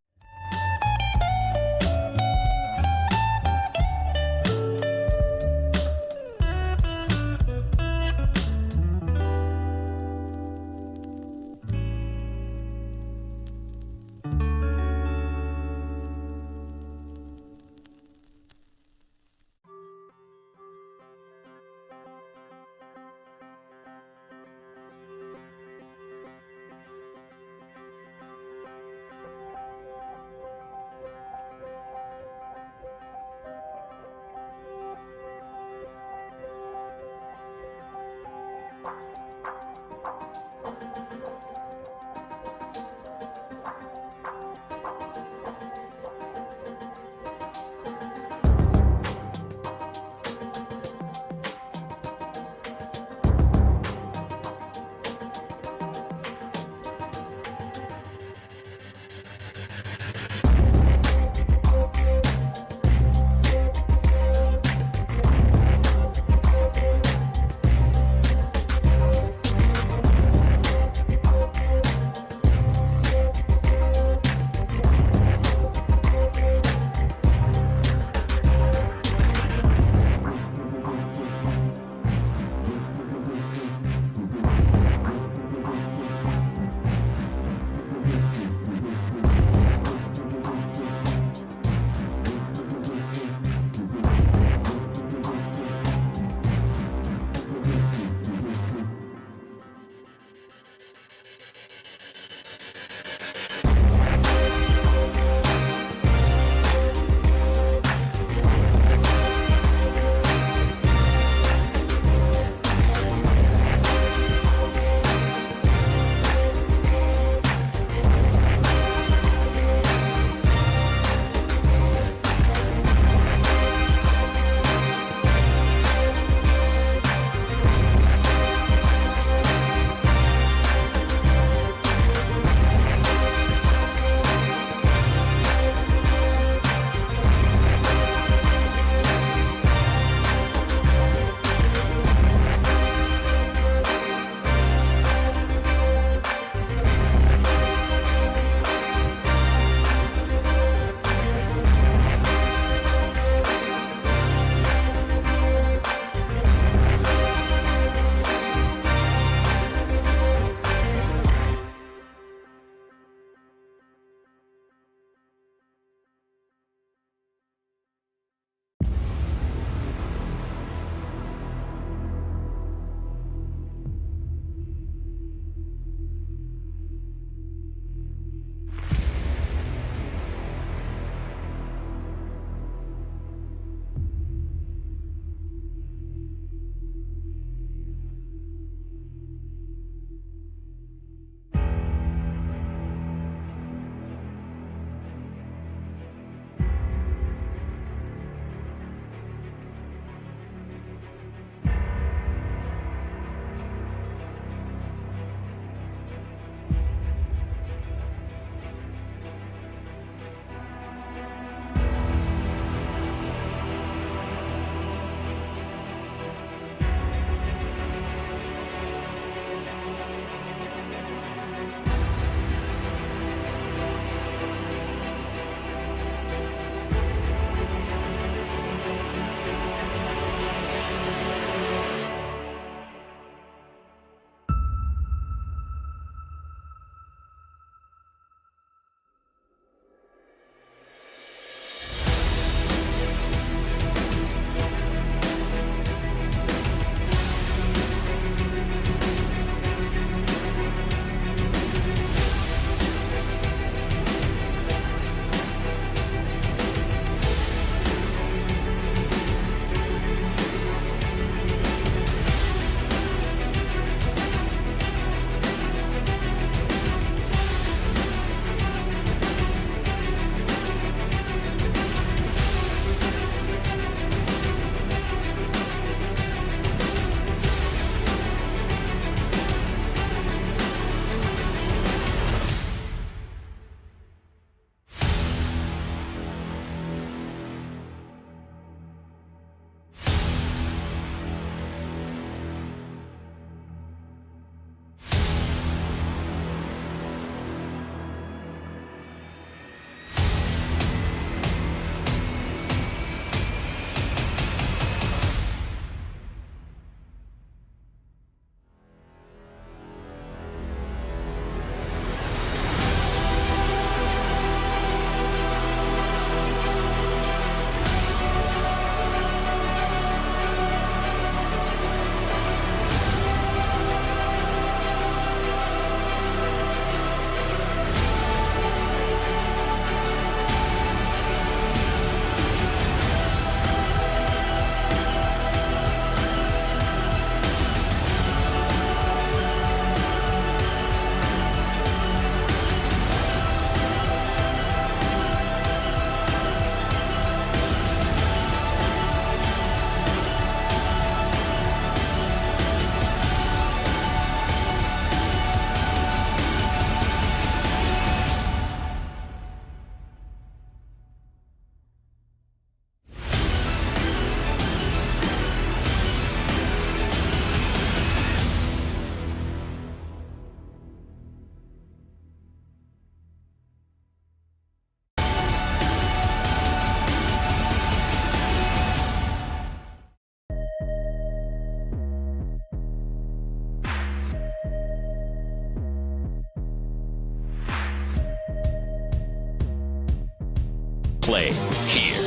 play here.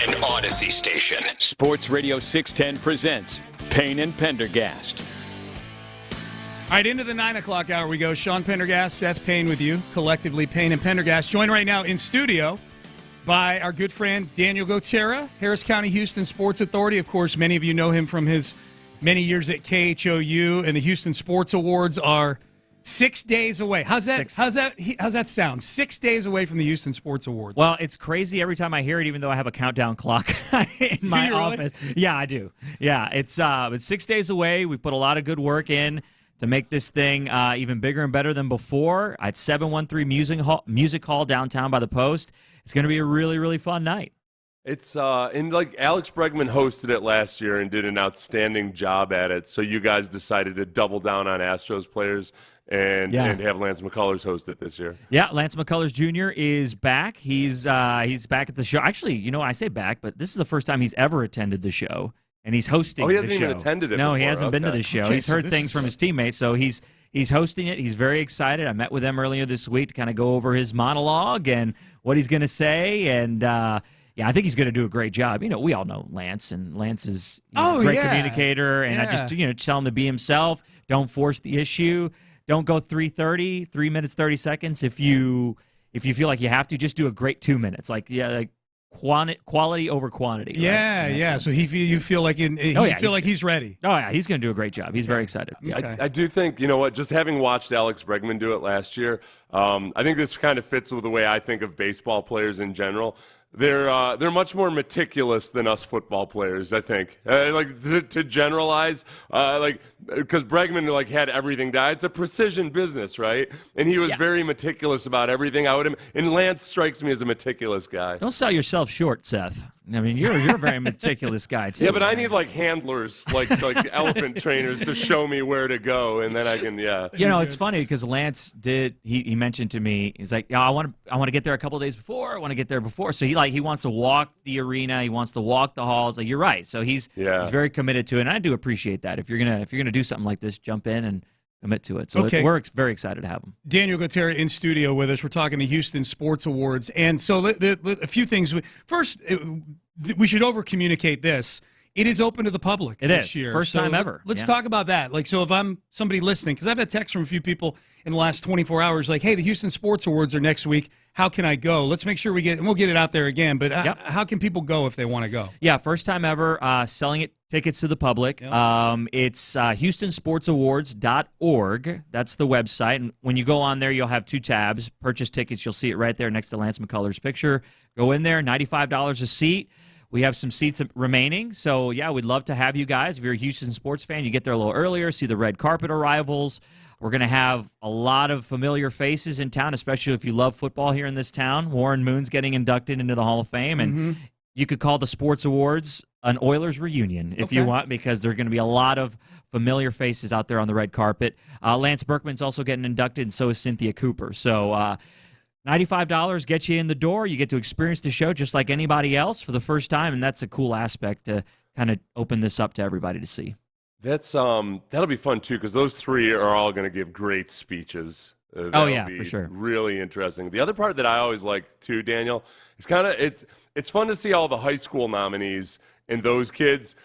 An Odyssey station. Sports Radio 610 presents Payne and Pendergast. All right, into the 9 o'clock hour we go. Sean Pendergast, Seth Payne with you, collectively Payne and Pendergast. Joined right now in studio by our good friend Daniel Gotera, Harris County Houston Sports Authority. Of course, many of you know him from his many years at KHOU, and the Houston Sports Awards are 6 days away. How's that sound? 6 days away from the Houston Sports Awards. Well, it's crazy every time I hear it, even though I have a countdown clock in my office. Yeah, I do. Yeah, it's 6 days away. We put a lot of good work in to make this thing even bigger and better than before. At 713 Music Hall downtown by the Post. It's going to be a really, really fun night. It's and like Alex Bregman hosted it last year and did an outstanding job at it. So you guys decided to double down on Astros players and have Lance McCullers host it this year. Yeah, Lance McCullers Jr. is back. He's back at the show. Actually, I say back, but this is the first time he's ever attended the show. And he's hosting the show. Oh, he hasn't even attended it No, before. He hasn't been to the show. Okay, he's heard things from his teammates, so he's hosting it. He's very excited. I met with him earlier this week to kind of go over his monologue and what he's going to say. And, I think he's going to do a great job. We all know Lance, and he's a great communicator. And I just, tell him to be himself. Don't force the issue. Don't go 3:30, 3 minutes, 30 seconds. If you feel like you have to, just do a great 2 minutes. Quality over quantity. Yeah. Right? So you feel like he's ready. Oh yeah, he's going to do a great job. He's very excited. Okay. I do think, just having watched Alex Bregman do it last year, I think this kind of fits with the way I think of baseball players in general. They're much more meticulous than us football players, I think. To generalize, because Bregman had everything down. It's a precision business, right? And he was very meticulous about everything. And Lance strikes me as a meticulous guy. Don't sell yourself short, Seth. I mean, you're a very meticulous guy too. Yeah, but I need handlers, like elephant trainers, to show me where to go, and then I can. Yeah. It's funny because Lance did. He mentioned to me, he's like, I want to get there a couple of days before. I want to get there before. So he wants to walk the arena. He wants to walk the halls. Like, you're right. So he's very committed to it, and I do appreciate that. If you're gonna do something like this, jump in and commit to it. So we're very excited to have him. Daniel Gotera in studio with us. We're talking the Houston Sports Awards. And so a few things. First, we should over-communicate this. It is open to the public this year. First time ever. Let's talk about that. So if I'm somebody listening, because I've had texts from a few people in the last 24 hours like, hey, the Houston Sports Awards are next week. How can I go? Let's make sure we'll get it out there again. But how can people go if they want to go? Yeah, first time ever selling tickets to the public. Yep. It's HoustonSportsAwards.org. That's the website. And when you go on there, you'll have two tabs. Purchase tickets. You'll see it right there next to Lance McCullers' picture. Go in there, $95 a seat. We have some seats remaining, so we'd love to have you guys. If you're a Houston sports fan, you get there a little earlier, see the red carpet arrivals. We're going to have a lot of familiar faces in town, especially if you love football here in this town. Warren Moon's getting inducted into the Hall of Fame, and you could call the Sports Awards an Oilers reunion if you want, because there are going to be a lot of familiar faces out there on the red carpet. Lance Berkman's also getting inducted, and so is Cynthia Cooper. So $95 gets you in the door. You get to experience the show just like anybody else for the first time, and that's a cool aspect to kind of open this up to everybody to see. That'll be fun too, because those three are all going to give great speeches. For sure. Really interesting. The other part that I always like too, Daniel, is it's fun to see all the high school nominees and those kids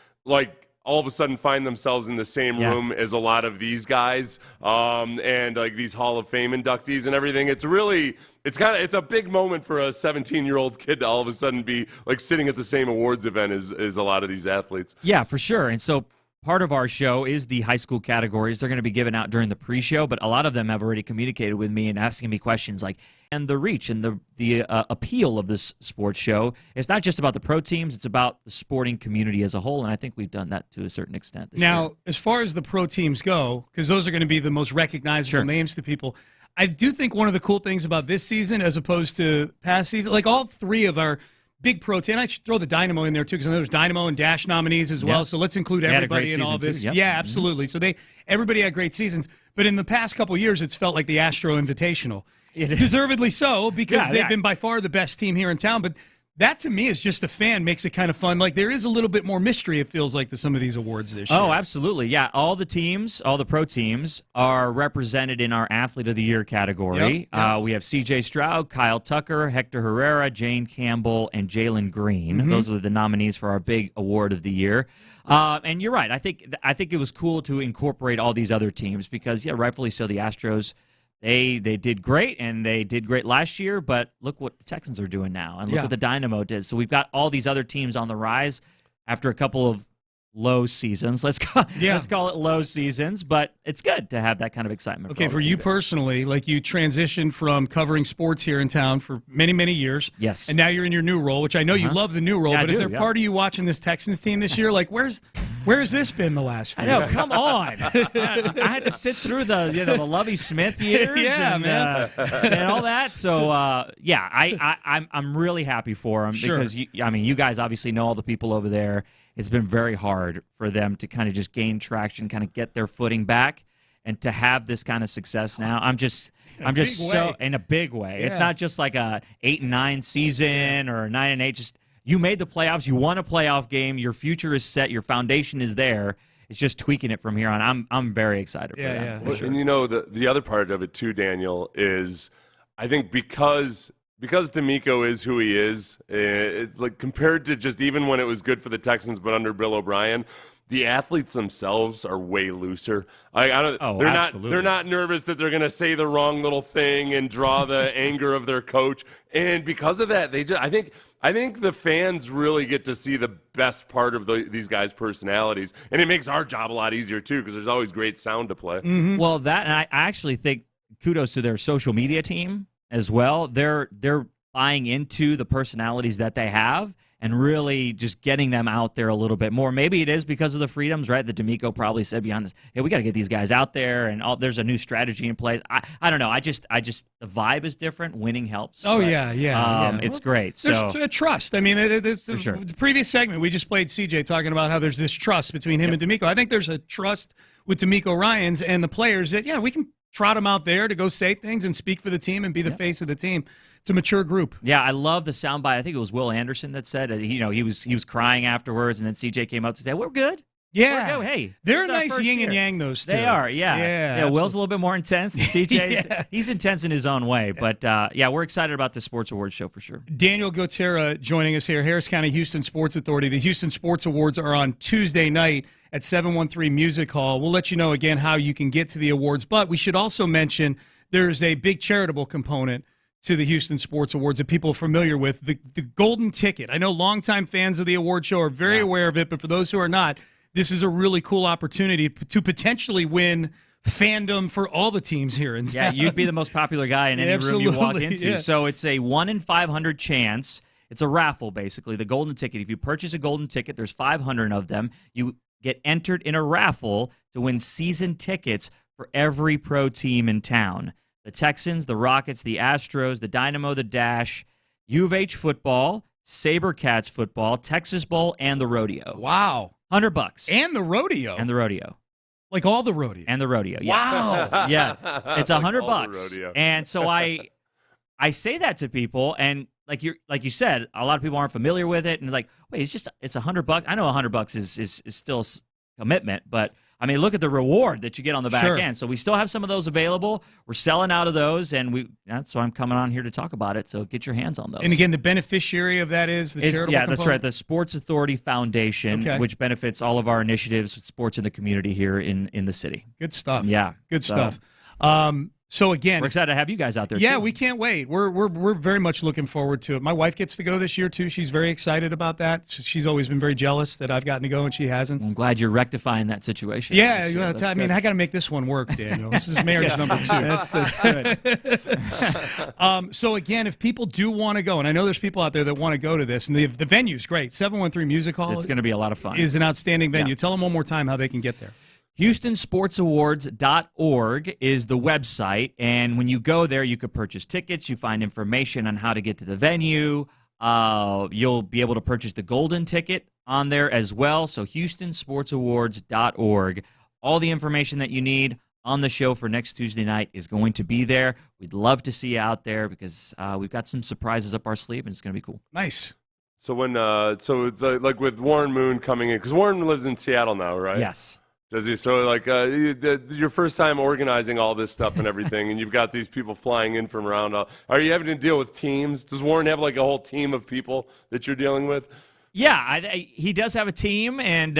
all of a sudden find themselves in the same room as a lot of these guys, and these Hall of Fame inductees and everything. It's a big moment for a 17-year-old kid to all of a sudden be sitting at the same awards event as a lot of these athletes. Yeah, for sure. And so part of our show is the high school categories. They're going to be given out during the pre-show, but a lot of them have already communicated with me and asking me questions and the reach and the appeal of this sports show. It's not just about the pro teams, it's about the sporting community as a whole, and I think we've done that to a certain extent this year. As far as the pro teams go, because those are going to be the most recognizable names to people, I do think one of the cool things about this season as opposed to past season, all three of our big pro team, and I should throw the Dynamo in there too, because I know there's Dynamo and Dash nominees as well, so let's include everybody in all this. Yep. Yeah, absolutely. So everybody had great seasons, but in the past couple of years, it's felt like the Astro Invitational. Deservedly so, because they've been by far the best team here in town, but that to me is just a fan makes it kind of fun. Like there is a little bit more mystery, it feels like, to some of these awards this year. Oh, absolutely. Yeah, all the teams, all the pro teams are represented in our Athlete of the Year category. Yep. We have C.J. Stroud, Kyle Tucker, Hector Herrera, Jane Campbell, and Jalen Green. Mm-hmm. Those are the nominees for our big award of the year. And you're right. I think it was cool to incorporate all these other teams because, yeah, rightfully so, the Astros, They did great, and they did great last year, but look what the Texans are doing now, and look what the Dynamo did. So we've got all these other teams on the rise after a couple of low seasons. Let's call it low seasons, but it's good to have that kind of excitement. Okay, for you personally, like you transitioned from covering sports here in town for many, many years. Yes. And now you're in your new role, which I know you love the new role, Yeah, but is there part of you watching this Texans team this year? Like, where's this been the last few years? years? Come on. I had to sit through the Lovie Smith years man. And all that. So, I'm really happy for them because, you guys obviously know all the people over there. It's been very hard for them to kind of just gain traction, kind of get their footing back, and to have this kind of success now. I'm just so in a big way. Yeah. It's not just like a 8-9 season or 9-8. Just you made the playoffs, you won a playoff game, your future is set, your foundation is there. It's just tweaking it from here on. I'm very excited for that. Yeah. Sure. And the other part of it too, Daniel, is I think because D'Amico is who he is, like compared to just even when it was good for the Texans, but under Bill O'Brien, the athletes themselves are way looser. They're not nervous that they're going to say the wrong little thing and draw the anger of their coach, and because of that, I think the fans really get to see the best part of these guys' personalities, and it makes our job a lot easier too because there's always great sound to play. Mm-hmm. Well, and I actually think kudos to their social media team as well. They're buying into the personalities that they have and really just getting them out there a little bit more. Maybe it is because of the freedoms, right? That D'Amico probably said behind this, hey, we got to get these guys out there, and there's a new strategy in place. I don't know. I just the vibe is different. Winning helps. Oh, but, yeah. It's great. There's trust. I mean, the previous segment, we just played CJ talking about how there's this trust between him and D'Amico. I think there's a trust with D'Amico Ryans and the players that, we can trot him out there to go say things and speak for the team and be the face of the team. It's a mature group. Yeah, I love the soundbite. I think it was Will Anderson that said, he was crying afterwards, and then CJ came up to say, "We're good." Yeah. We're good. Hey, they're a nice yin and yang, those two. They are, yeah. Will's a little bit more intense. CJ's he's intense in his own way, but we're excited about the Sports Awards show for sure. Daniel Gotera joining us here, Harris County Houston Sports Authority. The Houston Sports Awards are on Tuesday night at 713 Music Hall. We'll let you know again how you can get to the awards, but we should also mention there's a big charitable component to the Houston Sports Awards that people are familiar with, the Golden Ticket. I know longtime fans of the award show are very aware of it, but for those who are not, this is a really cool opportunity to potentially win fandom for all the teams here in town. Yeah, you'd be the most popular guy in any room you walk into. Yeah. So it's a 1 in 500 chance. It's a raffle, basically, the Golden Ticket. If you purchase a Golden Ticket, there's 500 of them. You get entered in a raffle to win season tickets for every pro team in town. The Texans, the Rockets, the Astros, the Dynamo, the Dash, U of H football, SaberCats football, Texas Bowl, and the rodeo. Wow. $100. And the rodeo. And the rodeo. Like all the rodeo. And the rodeo, yes. Wow. Yeah. It's $100. And so I say that to people, and like you said, a lot of people aren't familiar with it, and it's like, wait, it's $100. I know $100 is still commitment, but I mean, look at the reward that you get on the back end. So we still have some of those available. We're selling out of those, and that's why I'm coming on here to talk about it. So get your hands on those. And again, the beneficiary of that is the charitable component? That's right. The Sports Authority Foundation, which benefits all of our initiatives with sports in the community here in the city. Good stuff. Yeah. Good stuff. So again, we're excited to have you guys out there. Yeah, too. we can't wait. We're very much looking forward to it. My wife gets to go this year too. She's very excited about that. She's always been very jealous that I've gotten to go and she hasn't. I'm glad you're rectifying that situation. Yeah, I mean, I got to make this one work, Daniel. This is marriage number 2. That's good. So again, if people do want to go, and I know there's people out there that want to go to this, and the venue's great. 713 Music Hall. It's going to be a lot of fun. Is an outstanding venue. Tell them one more time how they can get there. HoustonSportsAwards.org is the website, and when you go there, you could purchase tickets. You find information on how to get to the venue. You'll be able to purchase the Golden Ticket on there as well. So HoustonSportsAwards.org. All the information that you need on the show for next Tuesday night is going to be there. We'd love to see you out there because we've got some surprises up our sleeve, and it's going to be cool. Nice. So when so it's like with Warren Moon coming in, because Warren lives in Seattle now, right? Yes. Does he? So like your first time organizing all this stuff and everything, and you've got these people flying in from around. Are you having to deal with teams? Does Warren have like a whole team of people that you're dealing with? Yeah, he does have a team, and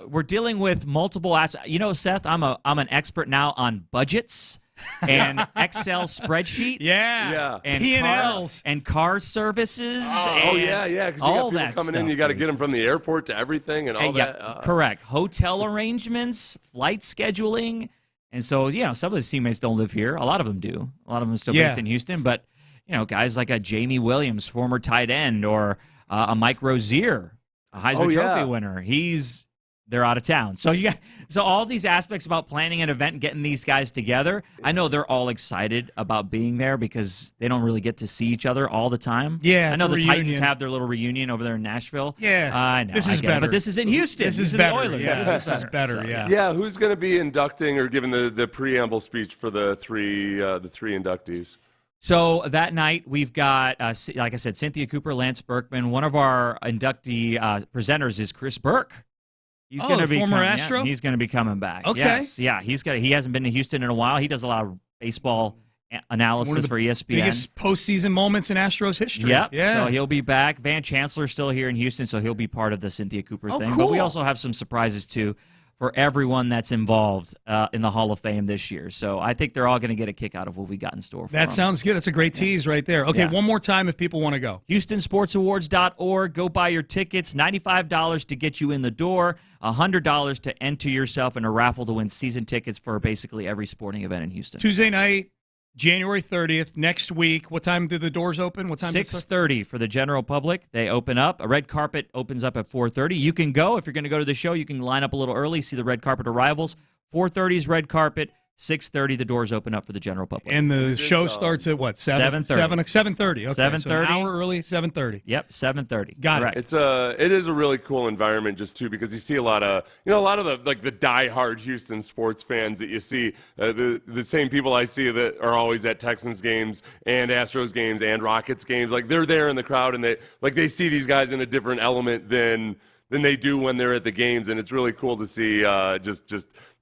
we're dealing with multiple aspects. You know, Seth, I'm an expert now on budgets and Excel spreadsheets. Yeah. And P&Ls. and car services. Oh, yeah. Because you all got people that coming stuff, in, you got to dude. get them from the airport to everything and all that. Correct. Hotel arrangements, flight scheduling. And so, some of his teammates don't live here. A lot of them do. A lot of them are still based in Houston. But, guys like a Jamie Williams, former tight end, or a Mike Rozier, a Heisman Trophy winner. They're out of town. So so all these aspects about planning an event and getting these guys together, I know they're all excited about being there because they don't really get to see each other all the time. Yeah, I know the it's a Titans reunion. have their little reunion over there in Nashville. Yeah. I know. This is get it. better. But this is in Houston. This is These are better. the Oilers. Yeah, This is better. So, yeah. Yeah, who's going to be inducting or giving the preamble speech for the three inductees? So that night, we've got, like I said, Cynthia Cooper, Lance Berkman. One of our inductee presenters is Chris Burke. He's going to be former Astro? he's going to be coming back. Okay. Yes, yeah. He hasn't been to Houston in a while. He does a lot of baseball analysis One of the for ESPN. Biggest postseason moments in Astros history. Yep. Yeah. So he'll be back. Van Chancellor's still here in Houston, so he'll be part of the Cynthia Cooper thing. But we cool. also have some surprises too for everyone that's involved in the Hall of Fame this year. So I think they're all going to get a kick out of what we got in store for them. That sounds good. That's a great tease right there. Okay, one more time if people want to go. HoustonSportsAwards.org. Go buy your tickets. $95 to get you in the door. $100 to enter yourself in a raffle to win season tickets for basically every sporting event in Houston. Tuesday night, January 30th, next week. What time do the doors open? What time? 6:30 for the general public. They open up. A red carpet opens up at 4:30. You can go. If you're going to go to the show, you can line up a little early, see the red carpet arrivals. 4:30 is red carpet. 6:30, the doors open up for the general public. And the show starts at what? 7:30. 7:30. Okay, 7:30. So an hour early, 7:30. Yep, 7:30. Got Correct. It is a really cool environment just too because you see a lot of the diehard Houston sports fans that you see the same people I see that are always at Texans games and Astros games and Rockets games. Like they're there in the crowd and they see these guys in a different element than they do when they're at the games, and it's really cool to see just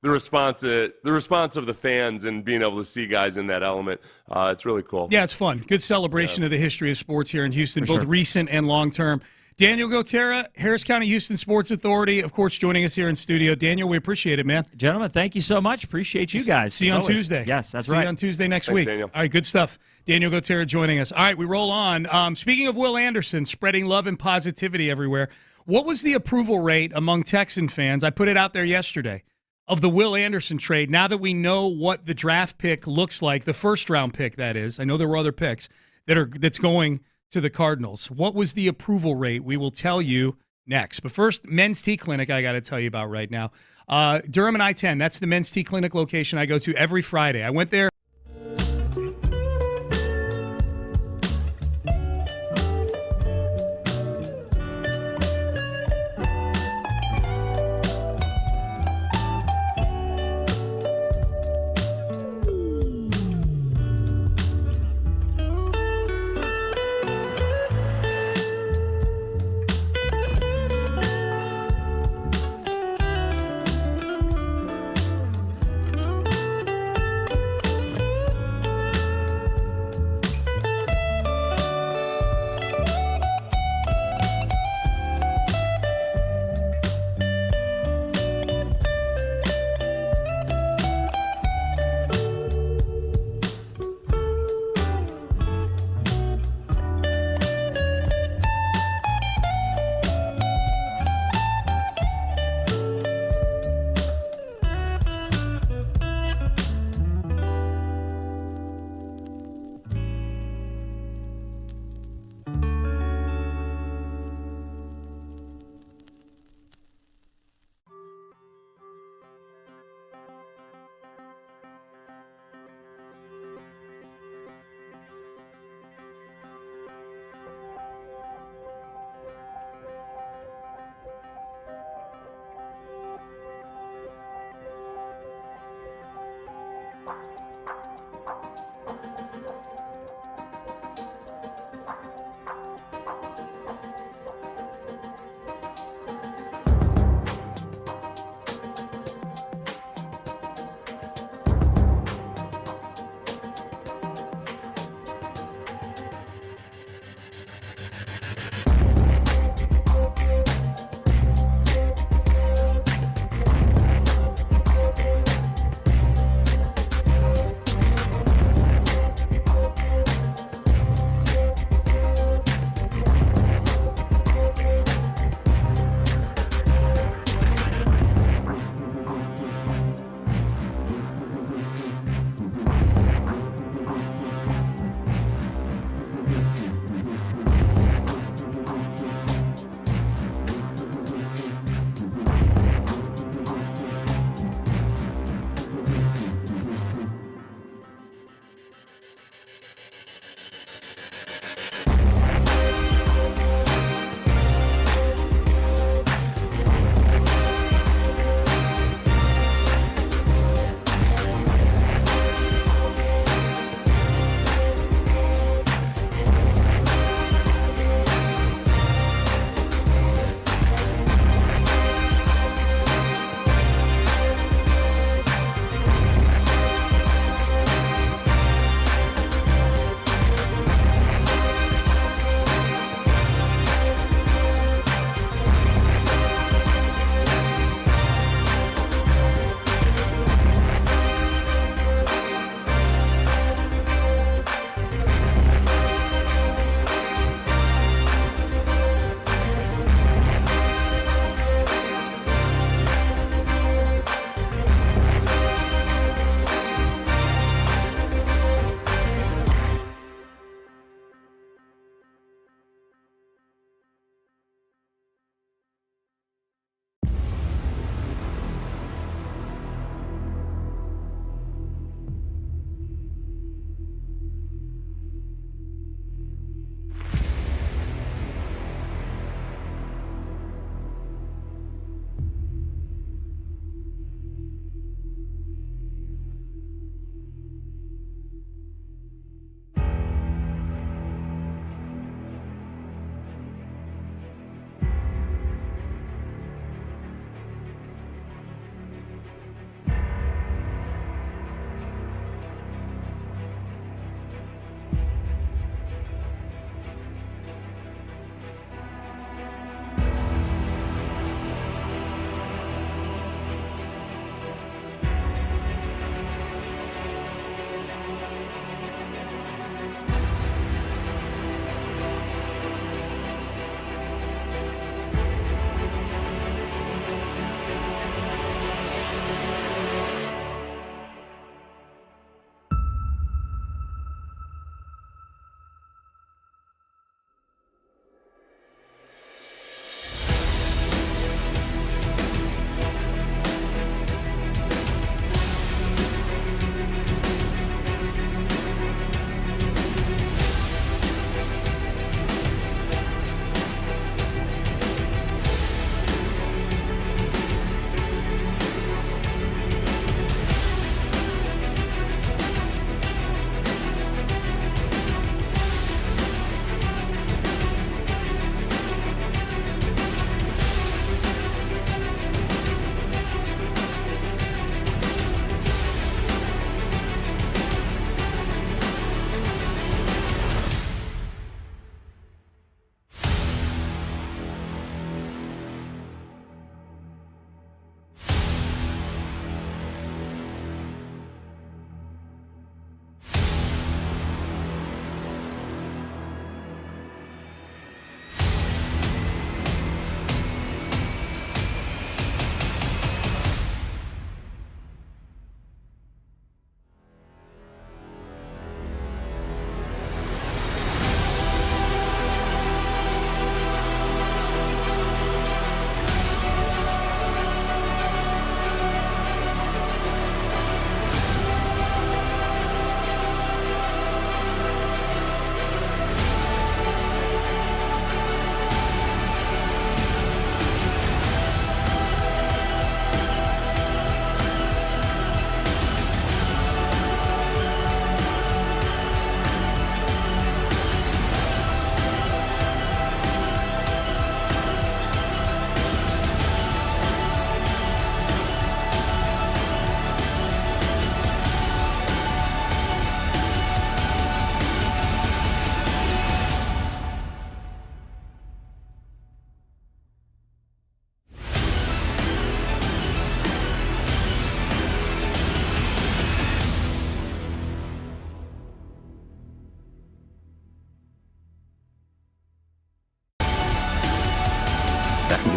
the response of the fans and being able to see guys in that element. It's really cool. Yeah, it's fun. Good celebration of the history of sports here in Houston, both recent and long-term. Daniel Gotera, Harris County Houston Sports Authority, of course, joining us here in studio. Daniel, we appreciate it, man. Gentlemen, thank you so much. Appreciate you guys. See you on Tuesday. Yes, that's See right. you on Tuesday next Thanks, week. Daniel. All right, good stuff. Daniel Gotera joining us. All right, we roll on. Speaking of Will Anderson, spreading love and positivity everywhere, what was the approval rate among Texan fans? I put it out there yesterday of the Will Anderson trade. Now that we know what the draft pick looks like, the first-round pick, that is. I know there were other picks that's going to the Cardinals. What was the approval rate? We will tell you next. But first, Men's Tea Clinic I got to tell you about right now. Durham and I-10, that's the Men's Tea Clinic location I go to every Friday. I went there.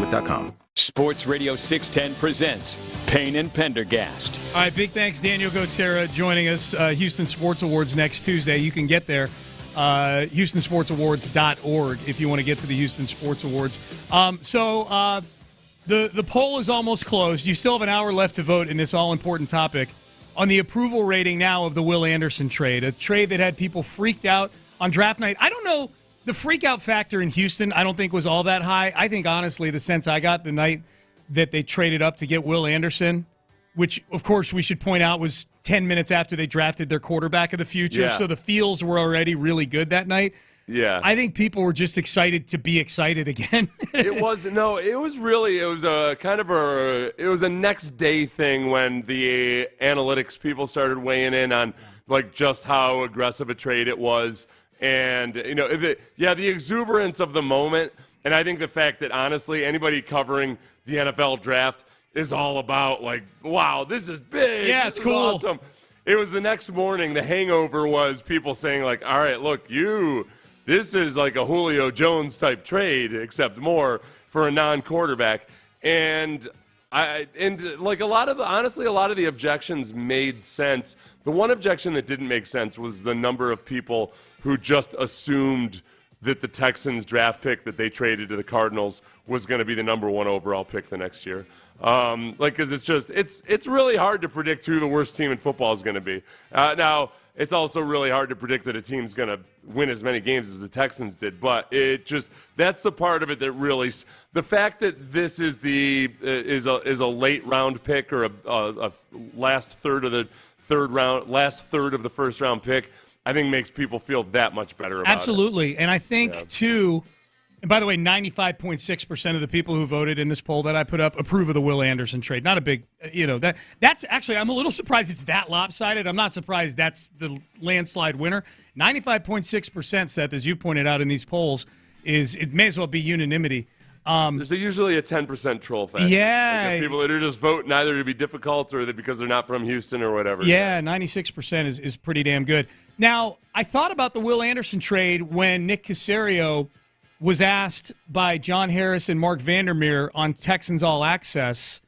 SportsRadio610 Sports Radio 610 presents Payne and Pendergast. All right, big thanks, Daniel Gotera, joining us. Houston Sports Awards next Tuesday. You can get there, HoustonSportsAwards.org, if you want to get to the Houston Sports Awards. The poll is almost closed. You still have an hour left to vote in this all-important topic on the approval rating now of the Will Anderson trade, a trade that had people freaked out on draft night. I don't know. The freak-out factor in Houston, I don't think, was all that high. I think, honestly, the sense I got the night that they traded up to get Will Anderson, which, of course, we should point out was 10 minutes after they drafted their quarterback of the future, Yeah. so the feels were already really good that night. Yeah. I think people were just excited to be excited again. It was a next day thing when the analytics people started weighing in on like just how aggressive a trade it was. And, the exuberance of the moment. And I think the fact that, honestly, anybody covering the NFL draft is all about, like, wow, this is big. Yeah, this it's cool. is awesome. It was the next morning. The hangover was people saying, like, all right, look, this is like a Julio Jones type trade, except more for a non-quarterback. And a lot of the objections made sense. The one objection that didn't make sense was the number of people who just assumed that the Texans draft pick that they traded to the Cardinals was going to be the number one overall pick the next year. Because it's really hard to predict who the worst team in football is going to be. Now, it's also really hard to predict that a team's going to win as many games as the Texans did. But that's the part of it that really, the fact that this is is a late round pick or a last third of the first round pick, I think makes people feel that much better about it. Absolutely. And I think, too, and by the way, 95.6% of the people who voted in this poll that I put up approve of the Will Anderson trade. Not a big, that's actually, I'm a little surprised it's that lopsided. I'm not surprised that's the landslide winner. 95.6%, Seth, as you pointed out in these polls, it may as well be unanimity. There's usually a 10% troll factor. Yeah. Like people that are just voting either to be difficult or because they're not from Houston or whatever. Yeah, 96% is pretty damn good. Now, I thought about the Will Anderson trade when Nick Caserio was asked by John Harris and Mark Vandermeer on Texans All Access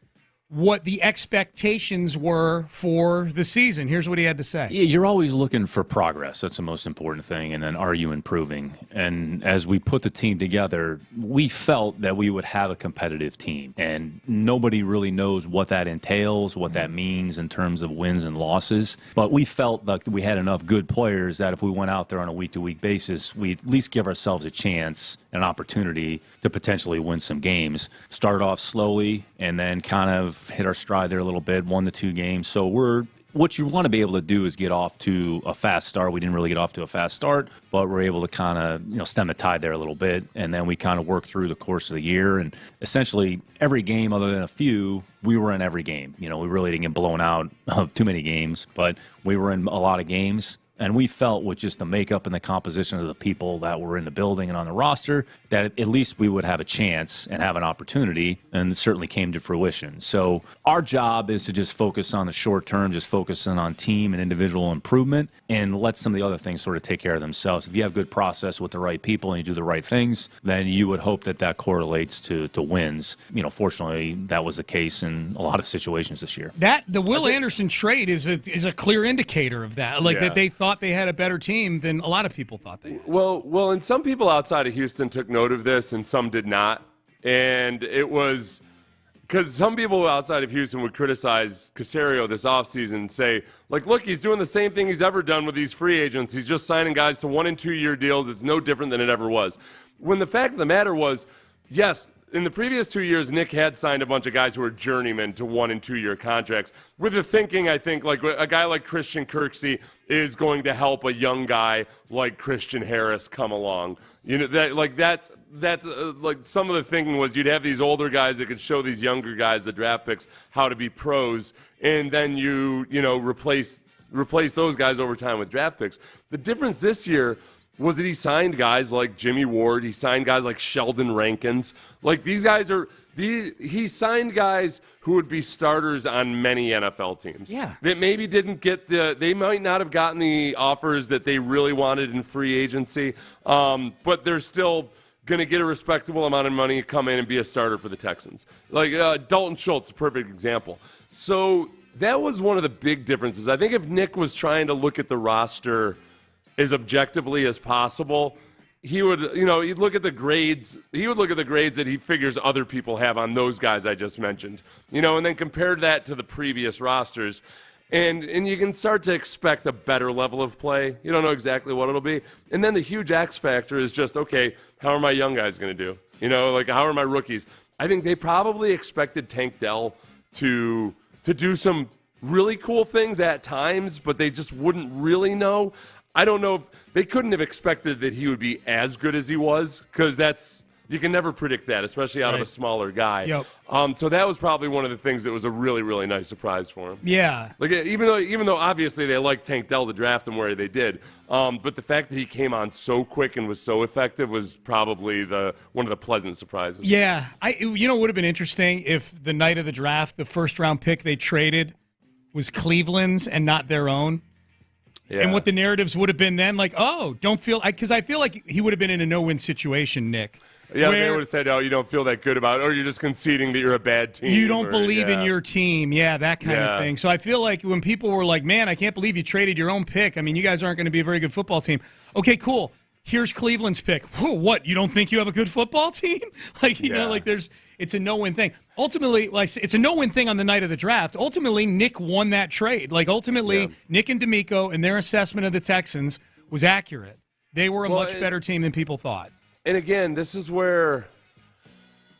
what the expectations were for the season. Here's what he had to say. Yeah, you're always looking for progress. That's the most important thing. And then are you improving? And as we put the team together, we felt that we would have a competitive team. And nobody really knows what that entails, what that means in terms of wins and losses. But we felt like we had enough good players that if we went out there on a week-to-week basis, we'd at least give ourselves a chance, an opportunity to potentially win some games. Started off slowly and then kind of hit our stride there a little bit, 1 to 2 games. So what you want to be able to do is get off to a fast start. We didn't really get off to a fast start, but we're able to kind of stem the tide there a little bit, and then we kind of worked through the course of the year. And essentially every game, other than a few, we were in every game. We really didn't get blown out of too many games, but we were in a lot of games. And we felt with just the makeup and the composition of the people that were in the building and on the roster that at least we would have a chance and have an opportunity, and it certainly came to fruition. So our job is to just focus on the short term, just focusing on team and individual improvement, and let some of the other things sort of take care of themselves. If you have good process with the right people and you do the right things, then you would hope that correlates to wins. Fortunately, that was the case in a lot of situations this year. The Will Anderson trade is a clear indicator of that, that they thought they had a better team than a lot of people thought they had. Well, and some people outside of Houston took note of this and some did not. And it was because some people outside of Houston would criticize Caserio this offseason and say, look, he's doing the same thing he's ever done with these free agents. He's just signing guys to 1 and 2 year deals. It's no different than it ever was. When the fact of the matter was, yes, in the previous 2 years, Nick had signed a bunch of guys who were journeymen to 1 and 2 year contracts with the thinking, I think, like a guy like Christian Kirksey is going to help a young guy like Christian Harris come along. That's some of the thinking was you'd have these older guys that could show these younger guys, the draft picks, how to be pros, and then you replace those guys over time with draft picks. The difference this year was that he signed guys like Jimmy Ward. He signed guys like Sheldon Rankins. These guys he signed guys who would be starters on many NFL teams. Yeah. That maybe didn't get they might not have gotten the offers that they really wanted in free agency. But they're still going to get a respectable amount of money, come in and be a starter for the Texans. Like Dalton Schultz, a perfect example. So that was one of the big differences. I think if Nick was trying to look at the roster as objectively as possible, he would, he'd look at the grades. He would look at the grades that he figures other people have on those guys I just mentioned, and then compare that to the previous rosters. And you can start to expect a better level of play. You don't know exactly what it'll be. And then the huge X factor is just, okay, how are my young guys going to do? How are my rookies? I think they probably expected Tank Dell to do some really cool things at times, but they just wouldn't really know. I don't know if they couldn't have expected that he would be as good as he was, because you can never predict that, especially out of a smaller guy. Yep. So that was probably one of the things that was a really, really nice surprise for him. Yeah. Like even though obviously they liked Tank Dell to draft him where they did, but the fact that he came on so quick and was so effective was probably one of the pleasant surprises. Yeah. It would have been interesting if the night of the draft, the first round pick they traded was Cleveland's and not their own. Yeah. And what the narratives would have been then, like, because I feel like he would have been in a no-win situation, Nick. Yeah, they would have said, you don't feel that good about it, or you're just conceding that you're a bad team. You don't believe in your team. Yeah, that kind of thing. So I feel like when people were like, man, I can't believe you traded your own pick. I mean, you guys aren't going to be a very good football team. Okay, cool. Here's Cleveland's pick. Whoa, what? You don't think you have a good football team? It's a no-win thing. Ultimately, it's a no-win thing on the night of the draft. Ultimately, Nick won that trade. Nick and D'Amico and their assessment of the Texans was accurate. They were a much better team than people thought. And again, this is where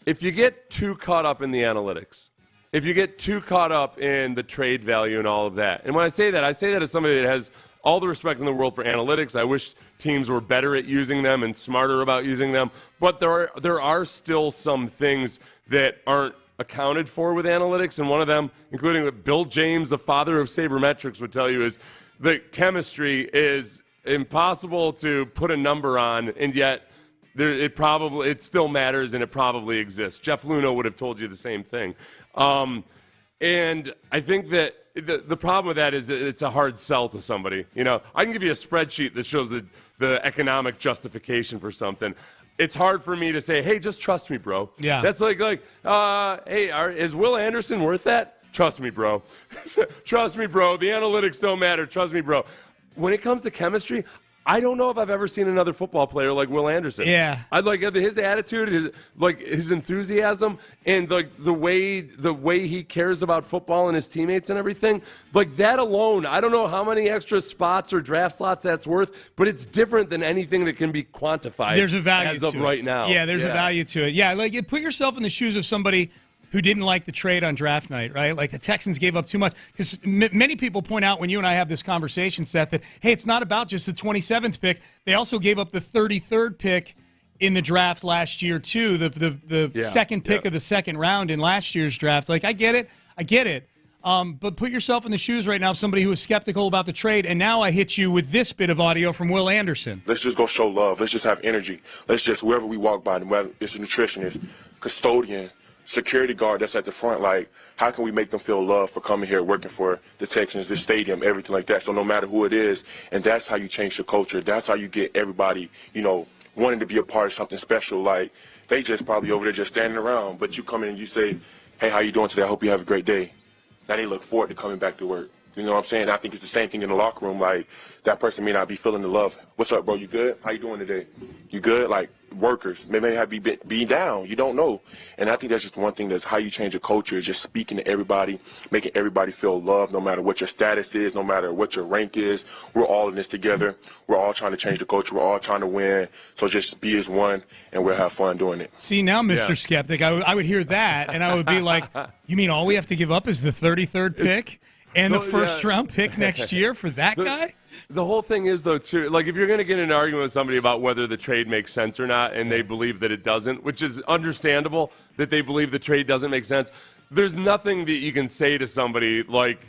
if you get too caught up in the analytics, if you get too caught up in the trade value and all of that, and when I say that as somebody that has all the respect in the world for analytics. I wish teams were better at using them and smarter about using them, but there are still some things that aren't accounted for with analytics, and one of them, including what Bill James, the father of sabermetrics, would tell you, is that chemistry is impossible to put a number on, and yet it still matters, and it probably exists. Jeff Luhnow would have told you the same thing. And I think that the problem with that is that it's a hard sell to somebody. I can give you a spreadsheet that shows the economic justification for something. It's hard for me to say, hey, just trust me, bro. Yeah. That's hey, is Will Anderson worth that? Trust me, bro. Trust me, bro. The analytics don't matter. Trust me, bro. When it comes to chemistry, I don't know if I've ever seen another football player like Will Anderson. Yeah, I like his attitude, his enthusiasm, and the way he cares about football and his teammates and everything. Like that alone, I don't know how many extra spots or draft slots that's worth, but it's different than anything that can be quantified. There's a value as of to right it. now. Yeah, there's a value to it. Yeah, put yourself in the shoes of somebody who didn't like the trade on draft night, right? Like the Texans gave up too much. Because many people point out when you and I have this conversation, Seth, that, hey, it's not about just the 27th pick. They also gave up the 33rd pick in the draft last year, too, the second pick of the second round in last year's draft. Like, I get it. But put yourself in the shoes right now of somebody who was skeptical about the trade, and now I hit you with this bit of audio from Will Anderson. Let's just go show love. Let's just have energy. Let's just, wherever we walk by, whether it's a nutritionist, custodian, security guard that's at the front, like, how can we make them feel love for coming here, working for the Texans, the stadium, everything like that. So no matter who it is, and that's how you change the culture. That's how you get everybody, wanting to be a part of something special. Like, they just probably over there just standing around, but you come in and you say, hey, how you doing today? I hope you have a great day. Now they look forward to coming back to work. You know what I'm saying? I think it's the same thing in the locker room. Like, that person may not be feeling the love. What's up, bro? You good? How you doing today? You good? Like, workers may have be down. You don't know. And I think that's just one thing. That's how you change a culture, is just speaking to everybody, making everybody feel loved, no matter what your status is, no matter what your rank is. We're all in this together. We're all trying to change the culture. We're all trying to win. So just be as one, and we'll have fun doing it. See, now, Mr. Skeptic, I would hear that, and I would be like, you mean all we have to give up is the 33rd pick? And the first-round pick next year for that guy? The whole thing is, though, too, like, if you're going to get in an argument with somebody about whether the trade makes sense or not, and they believe that it doesn't, which is understandable that they believe the trade doesn't make sense, there's nothing that you can say to somebody like,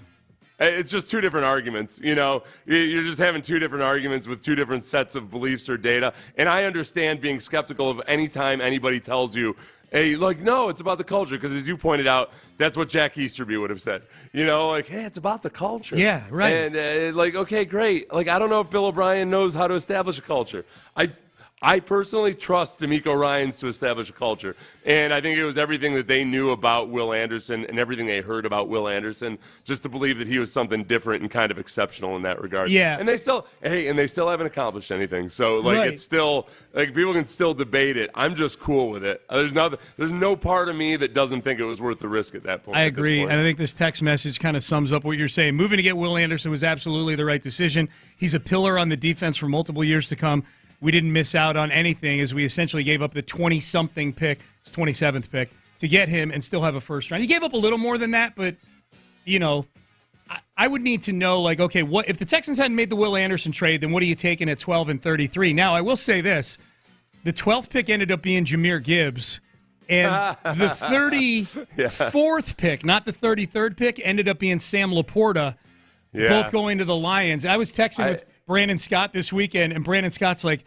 it's just two different arguments, You're just having two different arguments with two different sets of beliefs or data. And I understand being skeptical of any time anybody tells you, hey, no, it's about the culture, because as you pointed out, that's what Jack Easterby would have said. Hey, it's about the culture. Yeah, right. And okay, great. I don't know if Bill O'Brien knows how to establish a culture. I personally trust D'Amico Ryans to establish a culture. And I think it was everything that they knew about Will Anderson and everything they heard about Will Anderson just to believe that he was something different and kind of exceptional in that regard. Yeah. And they still haven't accomplished anything. So, like, It's still, like, people can still debate it. I'm just cool with it. There's no part of me that doesn't think it was worth the risk at that point. I agree. And I think this text message kind of sums up what you're saying. Moving to get Will Anderson was absolutely the right decision. He's a pillar on the defense for multiple years to come. We didn't miss out on anything as we essentially gave up the 20-something pick, his 27th pick, to get him and still have a first round. He gave up a little more than that, but, I would need to know, like, okay, what if the Texans hadn't made the Will Anderson trade, then what are you taking at 12 and 33? Now, I will say this. The 12th pick ended up being Jahmyr Gibbs, and the 34th pick, not the 33rd pick, ended up being Sam Laporta, both going to the Lions. I was texting with Brandon Scott this weekend, and Brandon Scott's like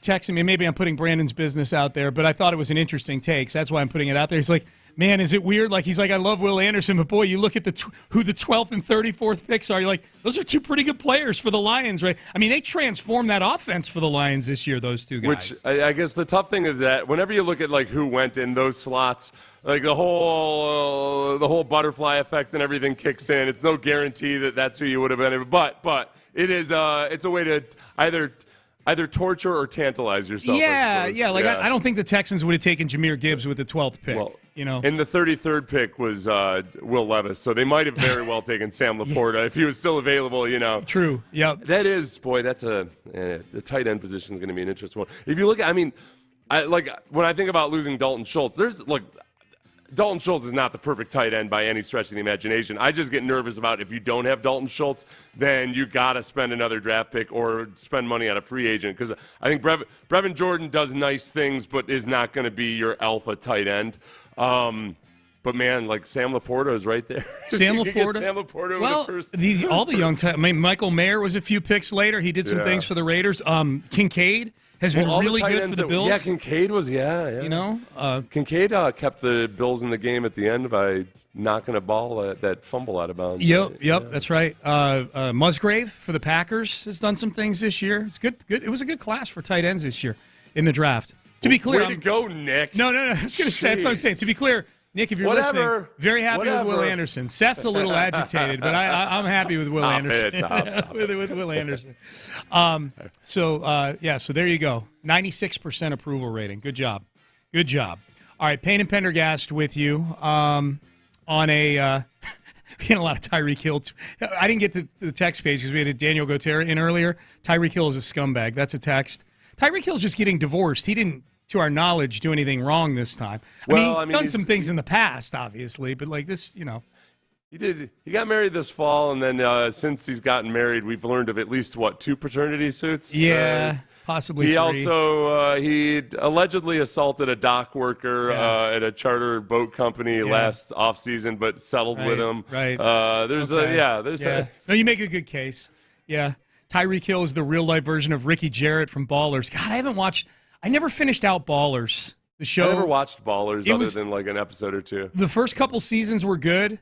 texting me. Maybe I'm putting Brandon's business out there, but I thought it was an interesting take, so that's why I'm putting it out there. He's like, man, is it weird? Like, he's like, I love Will Anderson, but boy, you look at who the 12th and 34th picks are. You're like, those are two pretty good players for the Lions, right? I mean, they transformed that offense for the Lions this year, those two guys. Which I guess the tough thing is that whenever you look at, like, who went in those slots, like, the whole butterfly effect and everything kicks in. It's no guarantee that that's who you would have been. But it is it's a way to either torture or tantalize yourself. Yeah. I don't think the Texans would have taken Jahmyr Gibbs with the 12th pick. Well, and the 33rd pick was Will Levis, so they might have very well taken Sam Laporta if he was still available. True. Yep. That is, boy, that's the tight end position is going to be an interesting one. If you look at, when I think about losing Dalton Schultz, Dalton Schultz is not the perfect tight end by any stretch of the imagination. I just get nervous about if you don't have Dalton Schultz, then you got to spend another draft pick or spend money on a free agent, because I think Brevin Jordan does nice things but is not going to be your alpha tight end. But, man, like, Sam Laporta is right there. Sam Laporta. Well, all the young Michael Mayer was a few picks later. He did some things for the Raiders. Kincaid has been really good for the Bills. Yeah, Kincaid was, Kincaid kept the Bills in the game at the end by knocking a ball, that fumble out of bounds. Yep, that's right. Musgrave for the Packers has done some things this year. It's good. It was a good class for tight ends this year in the draft. To be clear, way to go, Nick. No. I was going to say, that's what I'm saying. To be clear, Nick, if you're listening, very happy with Will Anderson. Seth's a little agitated, but I'm happy with Will Anderson. Stop with Will Anderson. So there you go. 96% approval rating. Good job. All right, Payne and Pendergast with you on a we had a lot of Tyreek Hill. I didn't get to the text page because we had a Daniel Gotera in earlier. Tyreek Hill is a scumbag. That's a text. Tyreek Hill's just getting divorced. He didn't, to our knowledge, do anything wrong this time. He's done some things in the past, obviously, but like this, He did. He got married this fall, and then since he's gotten married, we've learned of at least, 2 paternity suits? Yeah, possibly 3. He also, he allegedly assaulted a dock worker at a charter boat company last offseason, but settled with him. Right. No, you make a good case. Yeah. Tyreek Hill is the real-life version of Ricky Jarrett from Ballers. God, I never finished out Ballers, the show. I never watched Ballers other than like an episode or two. The first couple seasons were good,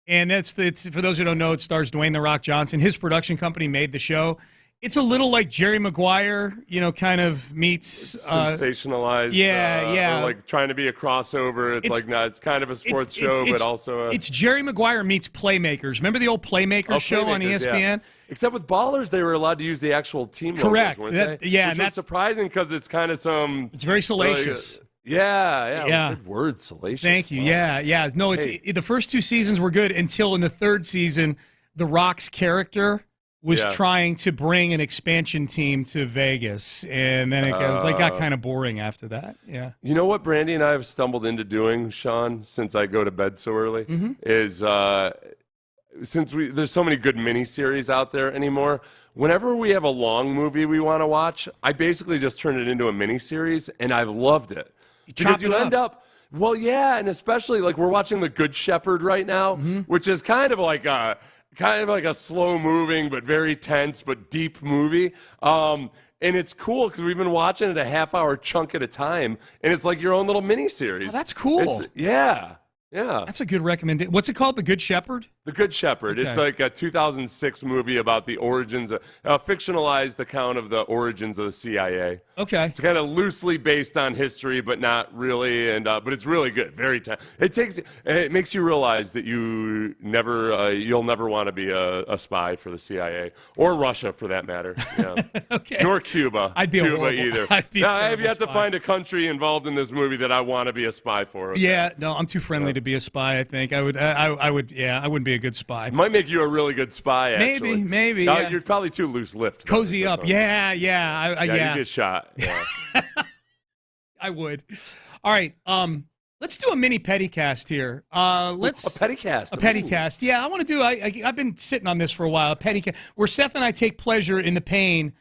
and it's for those who don't know, it stars Dwayne "The Rock" Johnson. His production company made the show. It's a little like Jerry Maguire, kind of meets sensationalized. Or like trying to be a crossover. It's kind of a sports show, but also it's Jerry Maguire meets Playmakers. Remember the old Playmakers show on ESPN? Yeah. Except with Ballers, they were allowed to use the actual team Correct. logos, weren't they? Yeah, which was surprising because it's kind of some. It's very salacious. Good word, salacious. Thank you. Wow. Yeah. No, the first 2 seasons were good until in the 3rd season, The Rock's character was trying to bring an expansion team to Vegas, and then it got kind of boring after that. Yeah. You know what Brandy and I have stumbled into doing, Sean, since I go to bed so early, is since there's so many good miniseries out there anymore, whenever we have a long movie we want to watch, I basically just turn it into a miniseries, and I've loved it. Because you end up, and especially like we're watching The Good Shepherd right now, which is kind of like a slow-moving but very tense but deep movie. And it's cool because we've been watching it a half-hour chunk at a time, and it's like your own little mini-series. Oh, that's cool. Yeah. That's a good recommendation. What's it called, The Good Shepherd? The Good Shepherd. Okay. It's like a 2006 movie about the origins, a fictionalized account of the origins of the CIA. Okay. It's kind of loosely based on history, but not really. And but it's really good. Very it makes you realize that you'll never want to be a spy for the CIA or Russia, for that matter. Yeah. Okay. Nor Cuba. I'd be a Cuba horrible- either. I'd be a I have terrible yet to spy. find a country involved in this movie that I want to be a spy for. Okay? Yeah, no, I'm too friendly to be a spy. I think I would. I wouldn't be a good spy. Might make you a really good spy. Actually, Maybe. No, Yeah. you're probably too loose-lipped. though, Cozy up. Yeah. Yeah, you get shot. Yeah. I would. All right. Let's do a mini pettycast here. Let's a pettycast. A pettycast. Yeah, I want to do. I've been sitting on this for a while. A pettycast where Seth and I take pleasure in the pain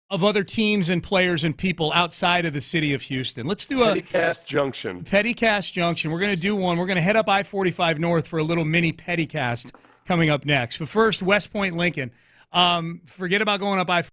of other teams and players and people outside of the city of Houston. Let's do a Pettycast Junction. Pettycast Junction. We're going to do one. We're going to head up I-45 North for a little mini pettycast coming up next. But first, West Point, Lincoln. Forget about going up I-45.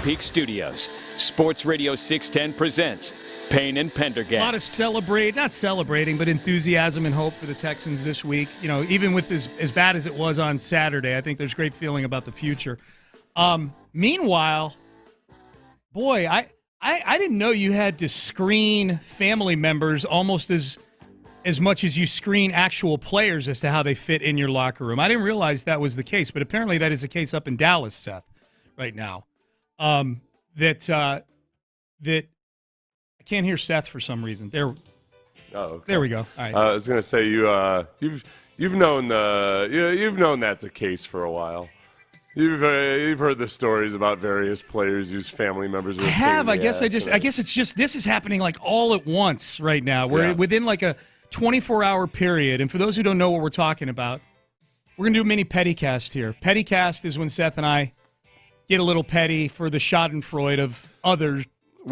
Peak Studios, Sports Radio 610 presents Payne and Pendergast. A lot of not celebrating, but enthusiasm and hope for the Texans this week. You know, even with as bad as it was on Saturday, I think there's great feeling about the future. Meanwhile, boy, I didn't know you had to screen family members almost as much as you screen actual players as to how they fit in your locker room. I didn't realize that was the case, but apparently that is the case up in Dallas, Seth, right now. That I can't hear Seth for some reason. There we go. All right. I was going to say you've known that's a case for a while. You've heard the stories about various players whose family members. I have. I guess it's just this is happening like all at once right now. We're within like a 24-hour period. And for those who don't know what we're talking about, we're going to do a mini pettycast here. Pettycast is when Seth and I get a little petty for the schadenfreude of other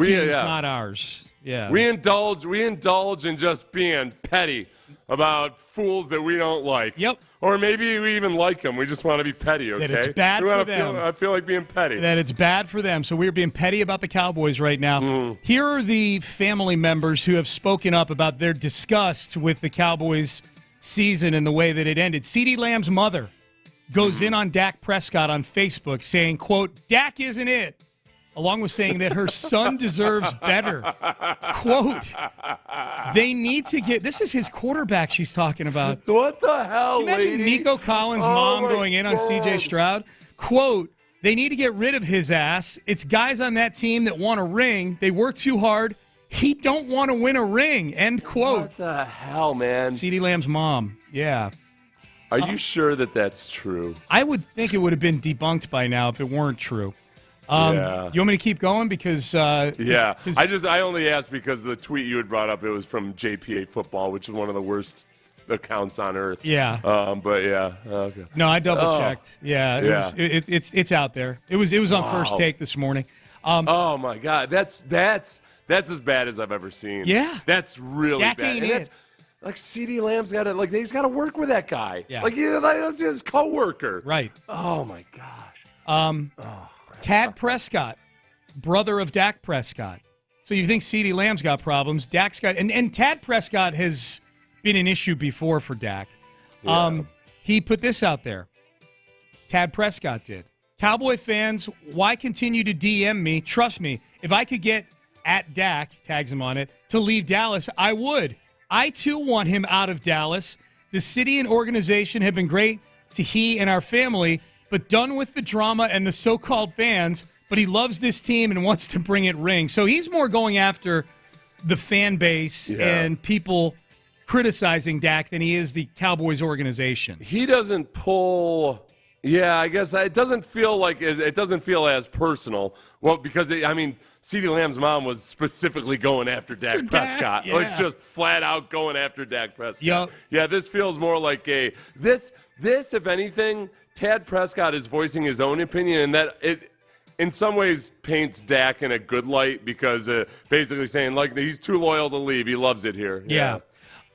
teams, not ours. Yeah. We indulge in just being petty about fools that we don't like. Yep. Or maybe we even like them. We just want to be petty, okay? That it's bad for them. I feel like being petty. That it's bad for them. So we're being petty about the Cowboys right now. Here are the family members who have spoken up about their disgust with the Cowboys season and the way that it ended. CeeDee Lamb's mother goes in on Dak Prescott on Facebook saying, quote, "Dak isn't it," along with saying that her son deserves better. Quote, "They need to get..." This is his quarterback she's talking about. What the hell, Can you imagine lady? Nico Collins' mom going in on C.J. Stroud? Quote, "They need to get rid of his ass. It's guys on that team that want a ring. They work too hard. He don't want to win a ring." End quote. What the hell, man? CeeDee Lamb's mom. Yeah. Are you sure that that's true? I would think it would have been debunked by now if it weren't true. You want me to keep going? Because I only asked because the tweet you had brought up, it was from JPA Football, which is one of the worst accounts on earth. Yeah. Okay. No, I double checked. It's out there. It was on First Take this morning. Oh my God, that's as bad as I've ever seen. Yeah, that's really Dak bad. Ain't And it. Like CeeDee Lamb's he's got to work with that guy. Yeah. That's his coworker. Right. Oh my gosh. Tad Prescott, brother of Dak Prescott. So you think CeeDee Lamb's got problems? Dak's got, and Tad Prescott has been an issue before for Dak. He put this out there. Tad Prescott did. "Cowboy fans, why continue to DM me? Trust me, if I could get at Dak," tags him on it, "to leave Dallas, I would. I too want him out of Dallas. The city and organization have been great to he and our family, but done with the drama and the so-called fans, but he loves this team and wants to bring it rings." So he's more going after the fan base and people criticizing Dak than he is the Cowboys organization. He doesn't pull. Yeah, I guess it doesn't feel as personal. Well, because CeeDee Lamb's mom was specifically going after Dak Prescott, like just flat out going after Dak Prescott. Yep. Yeah, this feels more like this. If anything, Tad Prescott is voicing his own opinion, and that it, in some ways, paints Dak in a good light because basically saying like he's too loyal to leave. He loves it here. Yeah.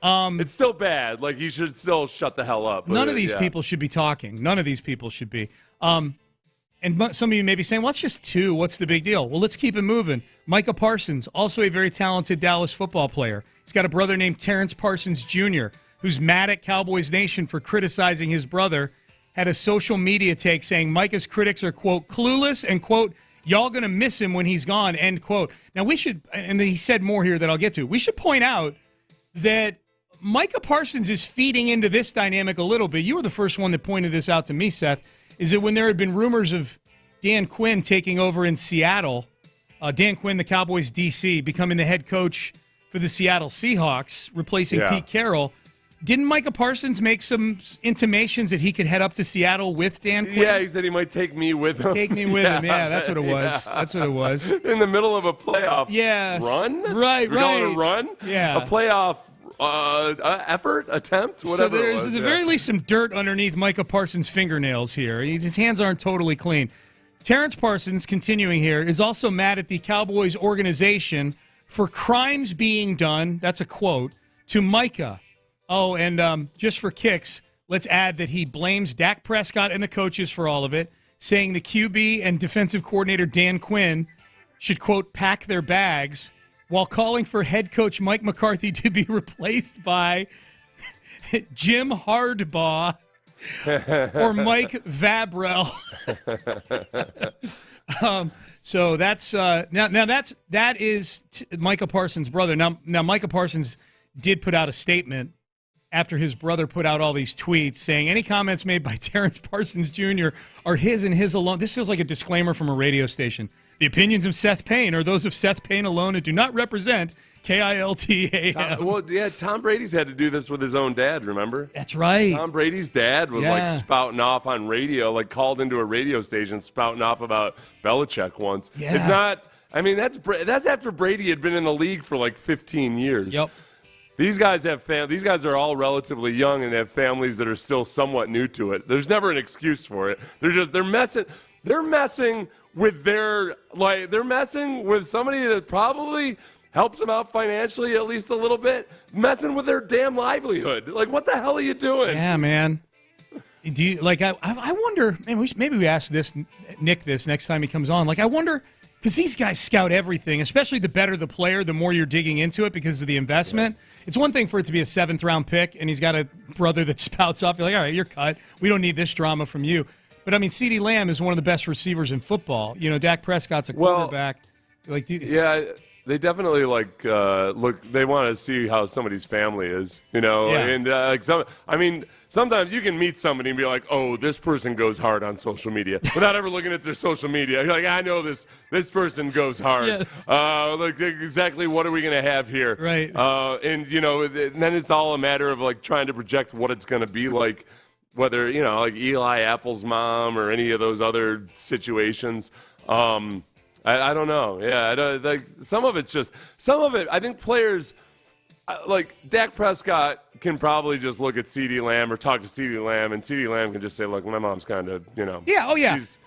It's still bad. Like he should still shut the hell up. None of these people should be talking. None of these people should be. And some of you may be saying, well, it's just two. What's the big deal? Well, let's keep it moving. Micah Parsons, also a very talented Dallas football player. He's got a brother named Terrence Parsons Jr., who's mad at Cowboys Nation for criticizing his brother, had a social media take saying Micah's critics are, quote, clueless and, quote, y'all going to miss him when he's gone, end quote. Now, we should, and he said more here that I'll get to, we should point out that Micah Parsons is feeding into this dynamic a little bit. You were the first one that pointed this out to me, Seth, is that when there had been rumors of Dan Quinn taking over in Seattle, Dan Quinn, the Cowboys DC, becoming the head coach for the Seattle Seahawks, replacing Pete Carroll, didn't Micah Parsons make some intimations that he could head up to Seattle with Dan Quinn? Yeah, he said he might take me with him. Take me with him. Yeah, that's what it was. Yeah. That's what it was. In the middle of a playoff run? Right. We're going to run? Yeah. A playoff attempt, whatever. So there's at the very least some dirt underneath Micah Parsons' fingernails here. His hands aren't totally clean. Terrence Parsons, continuing here, is also mad at the Cowboys organization for crimes being done, that's a quote, to Micah. Oh, and just for kicks, let's add that he blames Dak Prescott and the coaches for all of it. saying the QB and defensive coordinator Dan Quinn should, quote, pack their bags, while calling for head coach Mike McCarthy to be replaced by Jim Hardbaugh or Mike Vabrell. So that's that is Micah Parsons' brother. Now Micah Parsons did put out a statement after his brother put out all these tweets saying any comments made by Terrence Parsons Jr. are his and his alone. This feels like a disclaimer from a radio station. The opinions of Seth Payne are those of Seth Payne alone and do not represent KILTAM. Well, yeah, Tom Brady's had to do this with his own dad, remember? That's right. Tom Brady's dad was like spouting off on radio, like called into a radio station spouting off about Belichick once. Yeah. It's not, I mean, that's after Brady had been in the league for like 15 years. Yep. These guys have these guys are all relatively young and have families that are still somewhat new to it. There's never an excuse for it. They're messing with they're messing with somebody that probably helps them out financially at least a little bit, messing with their damn livelihood. Like, what the hell are you doing? Yeah, man. Do you I wonder, man, maybe we ask Nick this next time he comes on. Like, I wonder, because these guys scout everything, especially the better the player, the more you're digging into it because of the investment. Yeah. It's one thing for it to be a 7th-round pick, and he's got a brother that spouts off. You're like, all right, you're cut. We don't need this drama from you. But, I mean, CeeDee Lamb is one of the best receivers in football. You know, Dak Prescott's a quarterback. Yeah, they definitely, look, they want to see how somebody's family is, you know? Yeah. And, sometimes you can meet somebody and be like, oh, this person goes hard on social media, without ever looking at their social media. You're like, I know this person goes hard. Yes. Like, exactly what are we going to have here? Right. And then it's all a matter of, like, trying to project what it's going to be like, whether, like Eli Apple's mom or any of those other situations. I don't know. Yeah, I don't, like, some of it, I think players, like Dak Prescott can probably just look at CeeDee Lamb or talk to CeeDee Lamb, and CeeDee Lamb can just say, look, my mom's kind of, Yeah, oh, yeah. She's,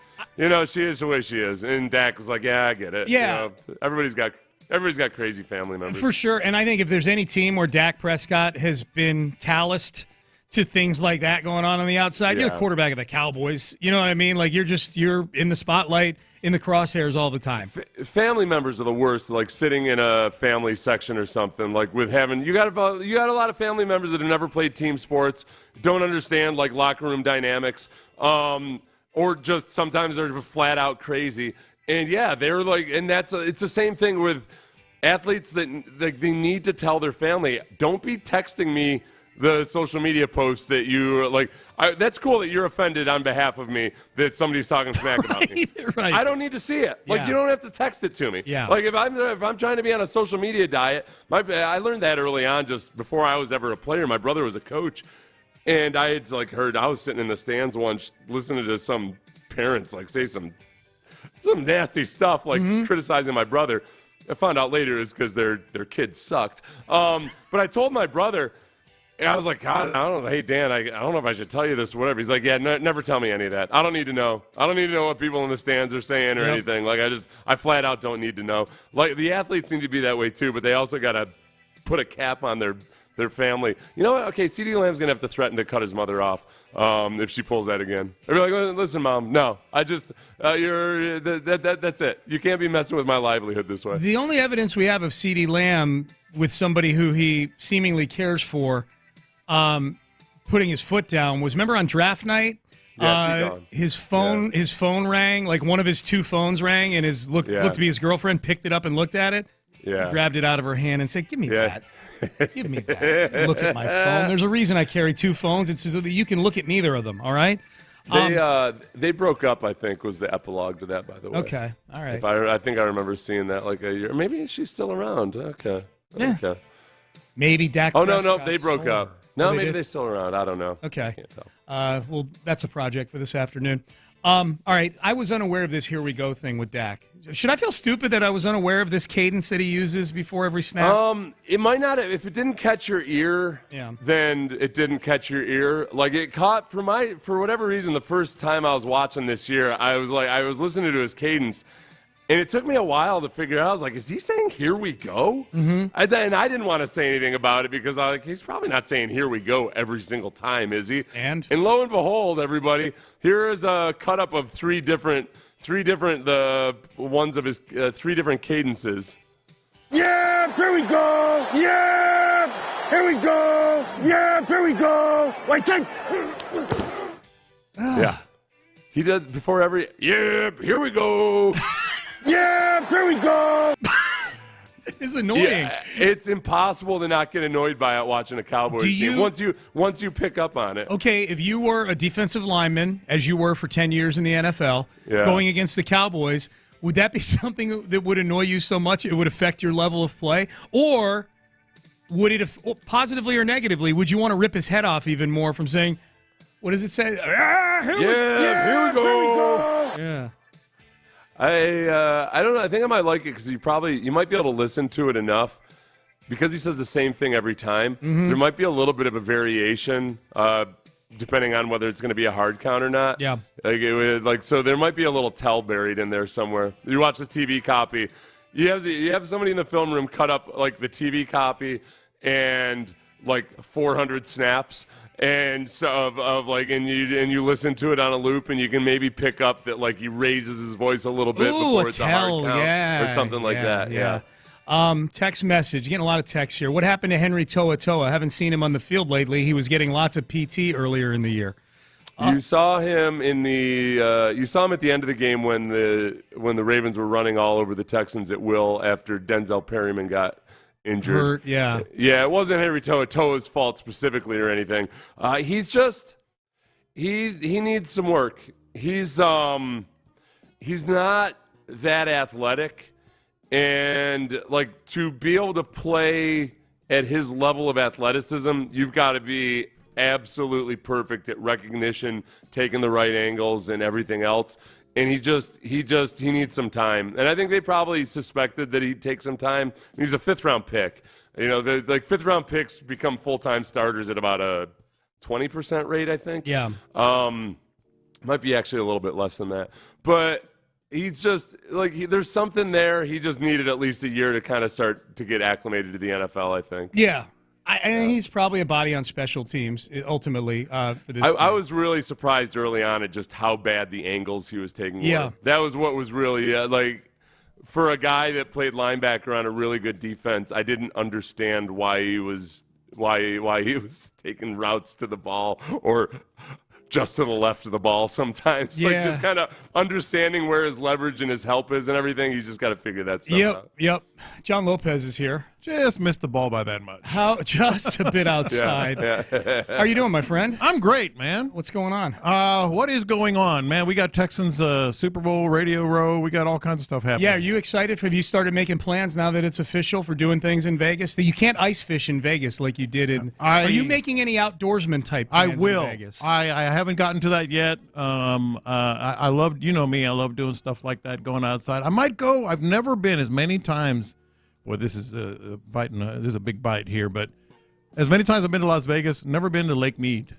she is the way she is. And Dak is like, yeah, I get it. Yeah. Everybody's got crazy family members. For sure. And I think if there's any team where Dak Prescott has been calloused to things like that going on the outside, you're the quarterback of the Cowboys. You know what I mean? Like, you're in the spotlight, in the crosshairs all the time. Family members are the worst, like sitting in a family section or something, like with having, you got a lot of family members that have never played team sports, don't understand like locker room dynamics, or just sometimes they're flat out crazy. And yeah, they're like, and it's the same thing with athletes that like, they need to tell their family, don't be texting me the social media posts that you like. That's cool that you're offended on behalf of me that somebody's talking smack about me. Right. I don't need to see it. Like, you don't have to text it to me. Yeah. Like, if I'm trying to be on a social media diet, I learned that early on, just before I was ever a player. My brother was a coach, and I had heard, I was sitting in the stands once listening to some parents say some nasty stuff, criticizing my brother. I found out later it's because their kids sucked. But I told my brother. I was like, God, I don't know. Hey, Dan, I don't know if I should tell you this or whatever. He's like, yeah, never tell me any of that. I don't need to know. I don't need to know what people in the stands are saying or anything. Like, I flat out don't need to know. Like, the athletes need to be that way too, but they also got to put a cap on their family. You know what? Okay, CeeDee Lamb's going to have to threaten to cut his mother off if she pulls that again. I'd be like, listen, Mom, no. That's it. You can't be messing with my livelihood this way. The only evidence we have of CeeDee Lamb with somebody who he seemingly cares for putting his foot down was, remember on draft night, his phone rang, like one of his two phones rang, and looked to be his girlfriend, picked it up and looked at it, grabbed it out of her hand and said, give me that. Give me that. Look at my phone. There's a reason I carry two phones. It's so that you can look at neither of them, all right? They broke up, I think, was the epilogue to that, by the way. Okay, all right. I think I remember seeing that like a year. Maybe she's still around. Okay. Yeah. Okay. Maybe Dak no, Prescott they broke up. No, they maybe did? they're still around. I don't know. Okay. Can't tell. Well, that's a project for this afternoon. All right, I was unaware of this here we go thing with Dak. Should I feel stupid that I was unaware of this cadence that he uses before every snap? It might not have, if it didn't catch your ear, then it didn't catch your ear. Like, it caught, for whatever reason, the first time I was watching this year, I was listening to his cadence, And it took me a while to figure out. I was like, is he saying "here we go"? Mm-hmm. And I didn't want to say anything about it because I was like, he's probably not saying "here we go" every single time, is he? And lo and behold, everybody, here is a cut up of three different ones of his three different cadences. Yeah, here we go. Yeah, here we go. Yeah, here we go. Wait, take. Yeah. He did before every, yeah, here we go. Yeah, here we go. It's annoying. Yeah, it's impossible to not get annoyed by it watching a Cowboys game once you pick up on it. Okay, if you were a defensive lineman, as you were for 10 years in the NFL, going against the Cowboys, would that be something that would annoy you so much it would affect your level of play? Or would it, positively or negatively, would you want to rip his head off even more from saying, what does it say? Here we go. Yeah. I don't know. I think I might like it because you might be able to listen to it enough because he says the same thing every time. Mm-hmm. There might be a little bit of a variation depending on whether it's going to be a hard count or not. Yeah. So there might be a little tell buried in there somewhere. You watch the TV copy. You have somebody in the film room cut up like the TV copy and like 400 snaps. And so and you listen to it on a loop, and you can maybe pick up that like he raises his voice a little bit before it's a hard count or something like that. Yeah. Text message. Getting a lot of texts here. What happened to Henry To'oTo'o? I haven't seen him on the field lately. He was getting lots of PT earlier in the year. You saw him at the end of the game when the Ravens were running all over the Texans at will after Denzel Perryman got injured. Hurt, yeah. Yeah, it wasn't Henry To'oTo'o's fault specifically or anything. He needs some work. He's not that athletic, and like to be able to play at his level of athleticism, you've got to be absolutely perfect at recognition, taking the right angles and everything else. And he needs some time. And I think they probably suspected that he'd take some time. He's a fifth-round pick. You know, like fifth-round picks become full-time starters at about a 20% rate, I think. Yeah. Might be actually a little bit less than that. But he's just, there's something there. He just needed at least a year to kind of start to get acclimated to the NFL, I think. Yeah. And he's probably a body on special teams, ultimately, for this I was really surprised early on at just how bad the angles he was taking were. That was what was really, for a guy that played linebacker on a really good defense, I didn't understand why he was taking routes to the ball or just to the left of the ball sometimes. Yeah. Just kind of understanding where his leverage and his help is and everything. He's just got to figure that stuff out. Yep. John Lopez is here. Just missed the ball by that much. Just a bit outside. Yeah. How are you doing, my friend? I'm great, man. What's going on? What is going on, man? We got Texans Super Bowl Radio Row. We got all kinds of stuff happening. Yeah, are you excited? Have you started making plans now that it's official for doing things in Vegas? You can't ice fish in Vegas like you did in. Are you making any outdoorsman type plans I will. in Vegas? I haven't gotten to that yet. I love, you know me, I love doing stuff like that, going outside. I might go. I've never been as many times. Boy, this is a big bite here, but as many times I've been to Las Vegas, never been to Lake Mead.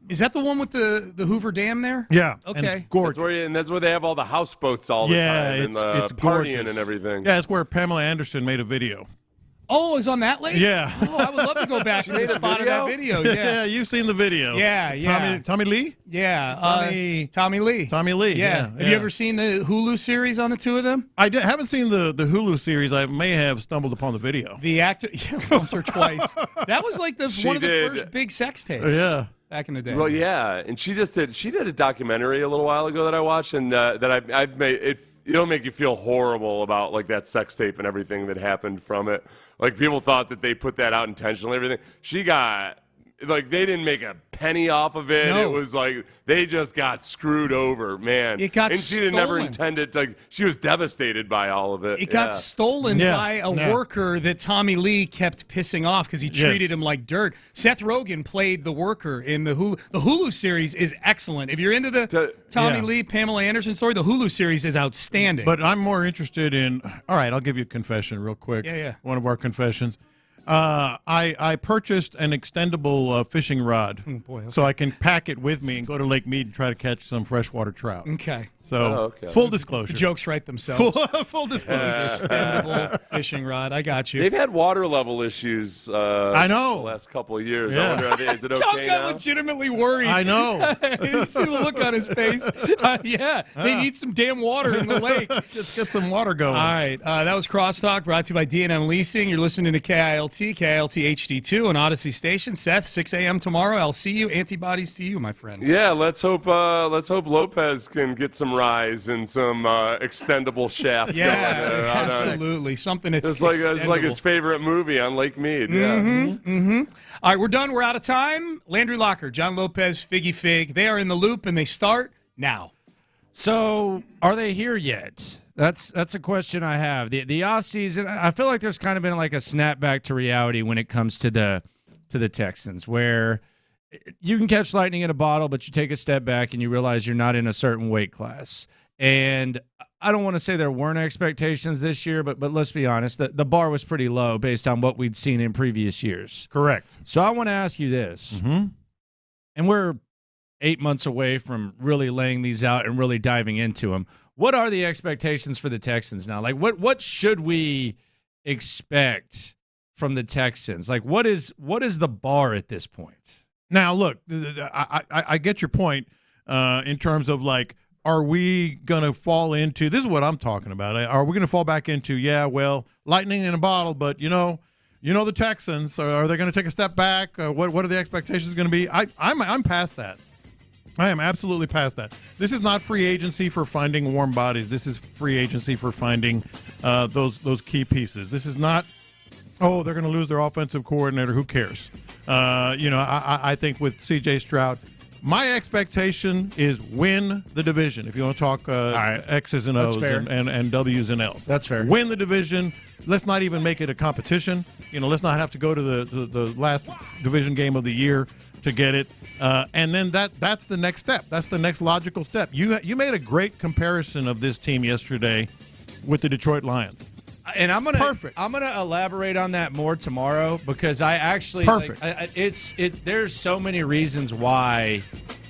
Is that the one with the Hoover Dam there? Yeah. Okay. And it's gorgeous. That's where they have all the houseboats all the time and it's partying gorgeous. and everything. Yeah, it's where Pamela Anderson made a video. Oh, is on that lake? Yeah. Oh, I would love to go back to the spot of that video. Yeah. Yeah, you've seen the video. Yeah. Tommy Lee? Yeah. Tommy Lee. Yeah. Have you ever seen the Hulu series on the two of them? I haven't seen the Hulu series. I may have stumbled upon the video. The actor, once or twice. That was like one of the first big sex tapes. Yeah. Back in the day. Well, yeah, and she did a documentary a little while ago that I watched, and that I've made it. It'll make you feel horrible about like that sex tape and everything that happened from it. Like people thought that they put that out intentionally. Everything she got. Like, they didn't make a penny off of it. No. It was like they just got screwed over, man. It got and she didn't never stolen. intended to, she was devastated by all of it. It got stolen by a worker that Tommy Lee kept pissing off because he treated him like dirt. Seth Rogen played the worker in the Hulu. The Hulu series is excellent. If you're into the Tommy Lee, Pamela Anderson story, the Hulu series is outstanding. But I'm more interested in, all right, I'll give you a confession real quick. Yeah. One of our confessions. I purchased an extendable fishing rod, so I can pack it with me and go to Lake Mead and try to catch some freshwater trout. Okay. So full disclosure. The jokes write themselves. Full disclosure. Extendable fishing rod. I got you. They've had water level issues. I know. The last couple of years. Yeah. I wonder, is it okay John got now? legitimately worried. I know. You see the look on his face. They need some damn water in the lake. Just get some water going. All right. That was Crosstalk, brought to you by D&M Leasing. You're listening to KILT HD2 on Odyssey Station. Seth, 6 a.m. tomorrow. I'll see you. Antibodies to you, my friend. Yeah, let's hope Lopez can get some rise and some extendable shaft. Yeah, going there. absolutely. Something that's it's like his favorite movie on Lake Mead. Yeah. All right, we're done. We're out of time. Landry Locker, John Lopez, Figgy Fig. They are in the loop, and they start now. So, are they here yet? That's a question I have. The offseason, I feel like there's kind of been like a snapback to reality when it comes to the Texans, where you can catch lightning in a bottle, but you take a step back and you realize you're not in a certain weight class. And I don't want to say there weren't expectations this year, but let's be honest, the bar was pretty low based on what we'd seen in previous years. Correct. So I want to ask you this, and we're 8 months away from really laying these out and really diving into them. What are the expectations for the Texans now? Like, what should we expect from the Texans? Like, what is the bar at this point? Now, look, I get your point in terms of, like, are we going to fall into – this is what I'm talking about. Are we going to fall back into, lightning in a bottle, but, the Texans, are they going to take a step back? What are the expectations going to be? I'm past that. I am absolutely past that. This is not free agency for finding warm bodies. This is free agency for finding those key pieces. This is not, they're going to lose their offensive coordinator. Who cares? I think with C.J. Stroud, my expectation is win the division. If you want to talk X's and O's and W's and L's. That's fair. Win the division. Let's not even make it a competition. Let's not have to go to the last division game of the year to get it. And then that's the next step. That's the next logical step. You made a great comparison of this team yesterday with the Detroit Lions. And I'm gonna elaborate on that more tomorrow, because I actually there's so many reasons why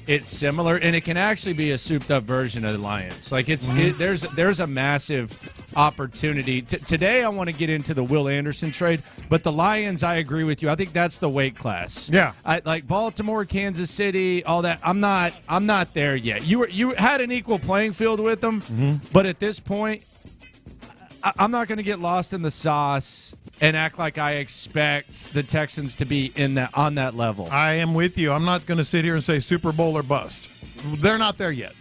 it's similar, and it can actually be a souped up version of the Lions. Like there's a massive opportunity. Today I want to get into the Will Anderson trade, but the Lions, I agree with you. I think that's the weight class. Yeah, I like Baltimore, Kansas City, all that. I'm not there yet. You had an equal playing field with them, but at this point, I'm not going to get lost in the sauce and act like I expect the Texans to be on that level. I am with you. I'm not going to sit here and say Super Bowl or bust. They're not there yet.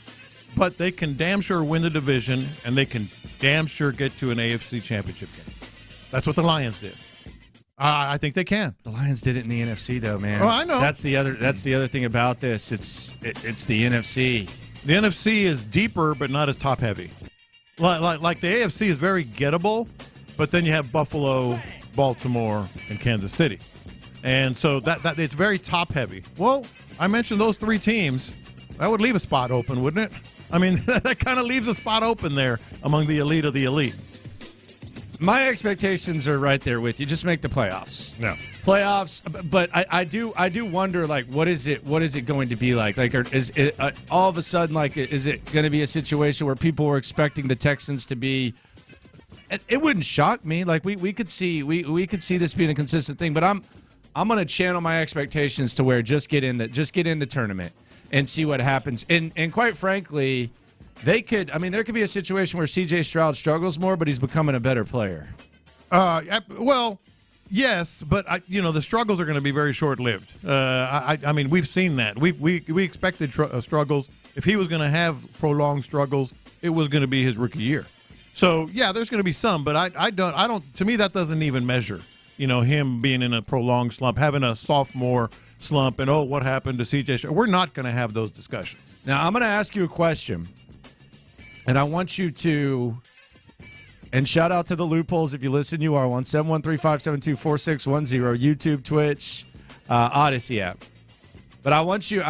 But they can damn sure win the division, and they can damn sure get to an AFC championship game. That's what the Lions did. I think they can. The Lions did it in the NFC, though, man. Oh, I know. That's the other thing about this. It's the NFC. The NFC is deeper, but not as top heavy. Like the AFC is very gettable, but then you have Buffalo, Baltimore, and Kansas City, and so that it's very top heavy. Well, I mentioned those three teams. That would leave a spot open, wouldn't it? I mean, that kind of leaves a spot open there among the elite of the elite. My expectations are right there with you. Just make the playoffs. No playoffs, but I do wonder, like, what is it going to be like? Like, is it all of a sudden, like, is it going to be a situation where people were expecting the Texans to be? It wouldn't shock me. Like, we could see this being a consistent thing, but I'm going to channel my expectations to where just get in the tournament and see what happens. And quite frankly, there could be a situation where C.J. Stroud struggles more, but he's becoming a better player. Well, yes, but the struggles are going to be very short-lived. I mean, we've seen that. We expected struggles. If he was going to have prolonged struggles, it was going to be his rookie year. So yeah, there's going to be some, but I don't. To me, that doesn't even measure. Him being in a prolonged slump, having a sophomore slump, and what happened to C.J. Stroud? We're not going to have those discussions. Now I'm going to ask you a question. And I want you to, and shout out to the loopholes if you listen, you are 1-713-572-4610, YouTube, Twitch, Odyssey app. But I want you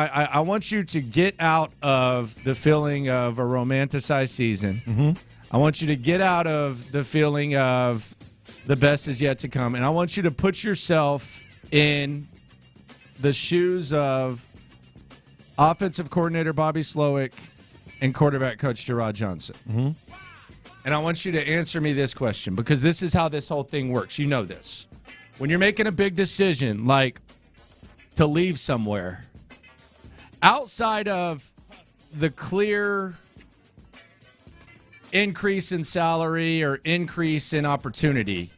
to get out of the feeling of a romanticized season. Mm-hmm. I want you to get out of the feeling of the best is yet to come. And I want you to put yourself in the shoes of offensive coordinator Bobby Slowick and quarterback coach Gerard Johnson. Mm-hmm. And I want you to answer me this question, because this is how this whole thing works. You know this. When you're making a big decision, like to leave somewhere, outside of the clear increase in salary or increase in opportunity,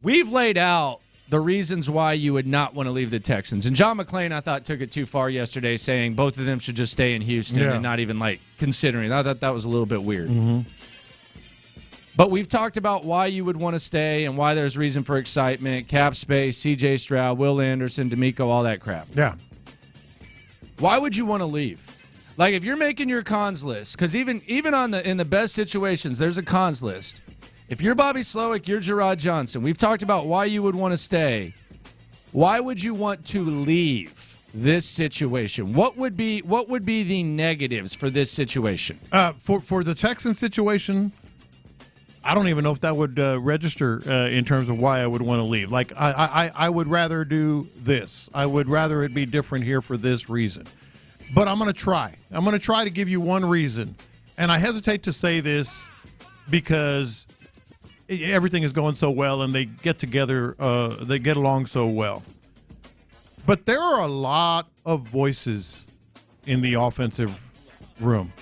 we've laid out the reasons why you would not want to leave the Texans. And John McClain, I thought, took it too far yesterday, saying both of them should just stay in Houston and not even, considering. I thought that was a little bit weird. Mm-hmm. But we've talked about why you would want to stay and why there's reason for excitement, cap space, C.J. Stroud, Will Anderson, D'Amico, all that crap. Yeah. Why would you want to leave? Like, if you're making your cons list, because even in the best situations, there's a cons list. If you're Bobby Slowick, you're Gerard Johnson. We've talked about why you would want to stay. Why would you want to leave this situation? What would be the negatives for this situation? For the Texans situation, I don't even know if that would register in terms of why I would want to leave. Like, I would rather do this. I would rather it be different here for this reason. But I'm going to try. I'm going to try to give you one reason. And I hesitate to say this because everything is going so well and they get together, they get along so well. But there are a lot of voices in the offensive room.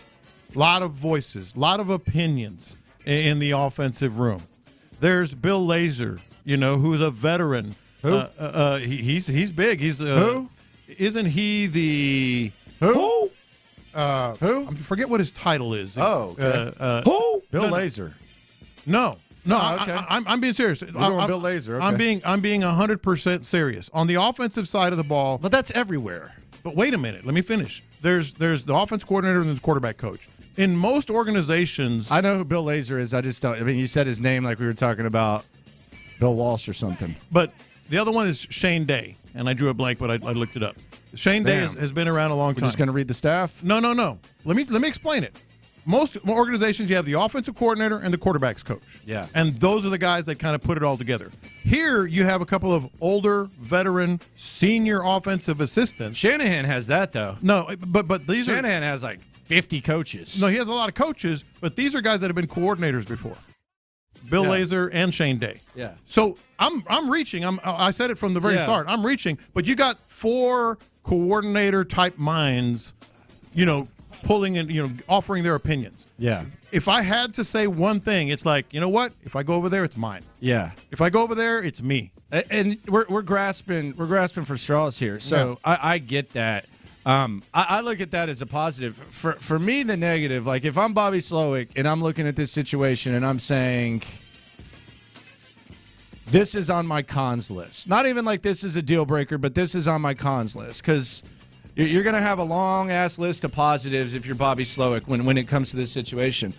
A lot of voices, a lot of opinions in the offensive room. There's Bill Lazor, who's a veteran. Who? He's big. He's who? Isn't he the who? Who? I forget what his title is. Oh, okay. Who? Bill Lazor. No. Oh, okay. I'm being serious. We're going Bill Lazor. Okay. I'm being 100% serious on the offensive side of the ball. But that's everywhere. But wait a minute. Let me finish. There's the offense coordinator and there's the quarterback coach. In most organizations, I know who Bill Lazor is. I just don't. I mean, you said his name like we were talking about Bill Walsh or something. But the other one is Shane Day, and I drew a blank, but I looked it up. Shane Day has been around a long time. We're just going to read the staff? No. Let me explain it. Most organizations, you have the offensive coordinator and the quarterback's coach. Yeah. And those are the guys that kind of put it all together. Here, you have a couple of older, veteran, senior offensive assistants. Shanahan has that, though. No, but these Shanahan has like 50 coaches. No, he has a lot of coaches, but these are guys that have been coordinators before. Bill Lazor and Shane Day. Yeah. So I'm reaching. I said it from the very start. I'm reaching, but you got 4 coordinator type minds, pulling and offering their opinions. Yeah. If I had to say one thing, it's like, you know what? If I go over there, it's mine. Yeah. If I go over there, it's me. And we're grasping for straws here. So I get that. I look at that as a positive. For me, the negative, like if I'm Bobby Slowick and I'm looking at this situation and I'm saying, this is on my cons list. Not even like this is a deal breaker, but this is on my cons list. Because you're going to have a long-ass list of positives if you're Bobby Slowick when it comes to this situation.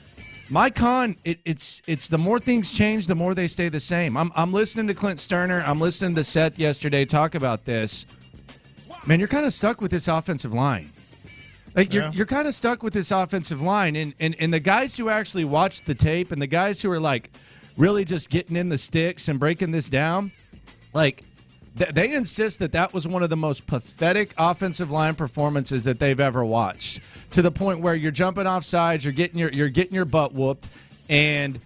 My con, it's the more things change, the more they stay the same. I'm listening to Clint Stoerner. I'm listening to Seth yesterday talk about this. Man, you're kind of stuck with this offensive line. Like you're kind of stuck with this offensive line, and the guys who actually watch the tape and the guys who are like really just getting in the sticks and breaking this down, like they insist that was one of the most pathetic offensive line performances that they've ever watched. To the point where you're jumping off sides, you're getting your butt whooped, and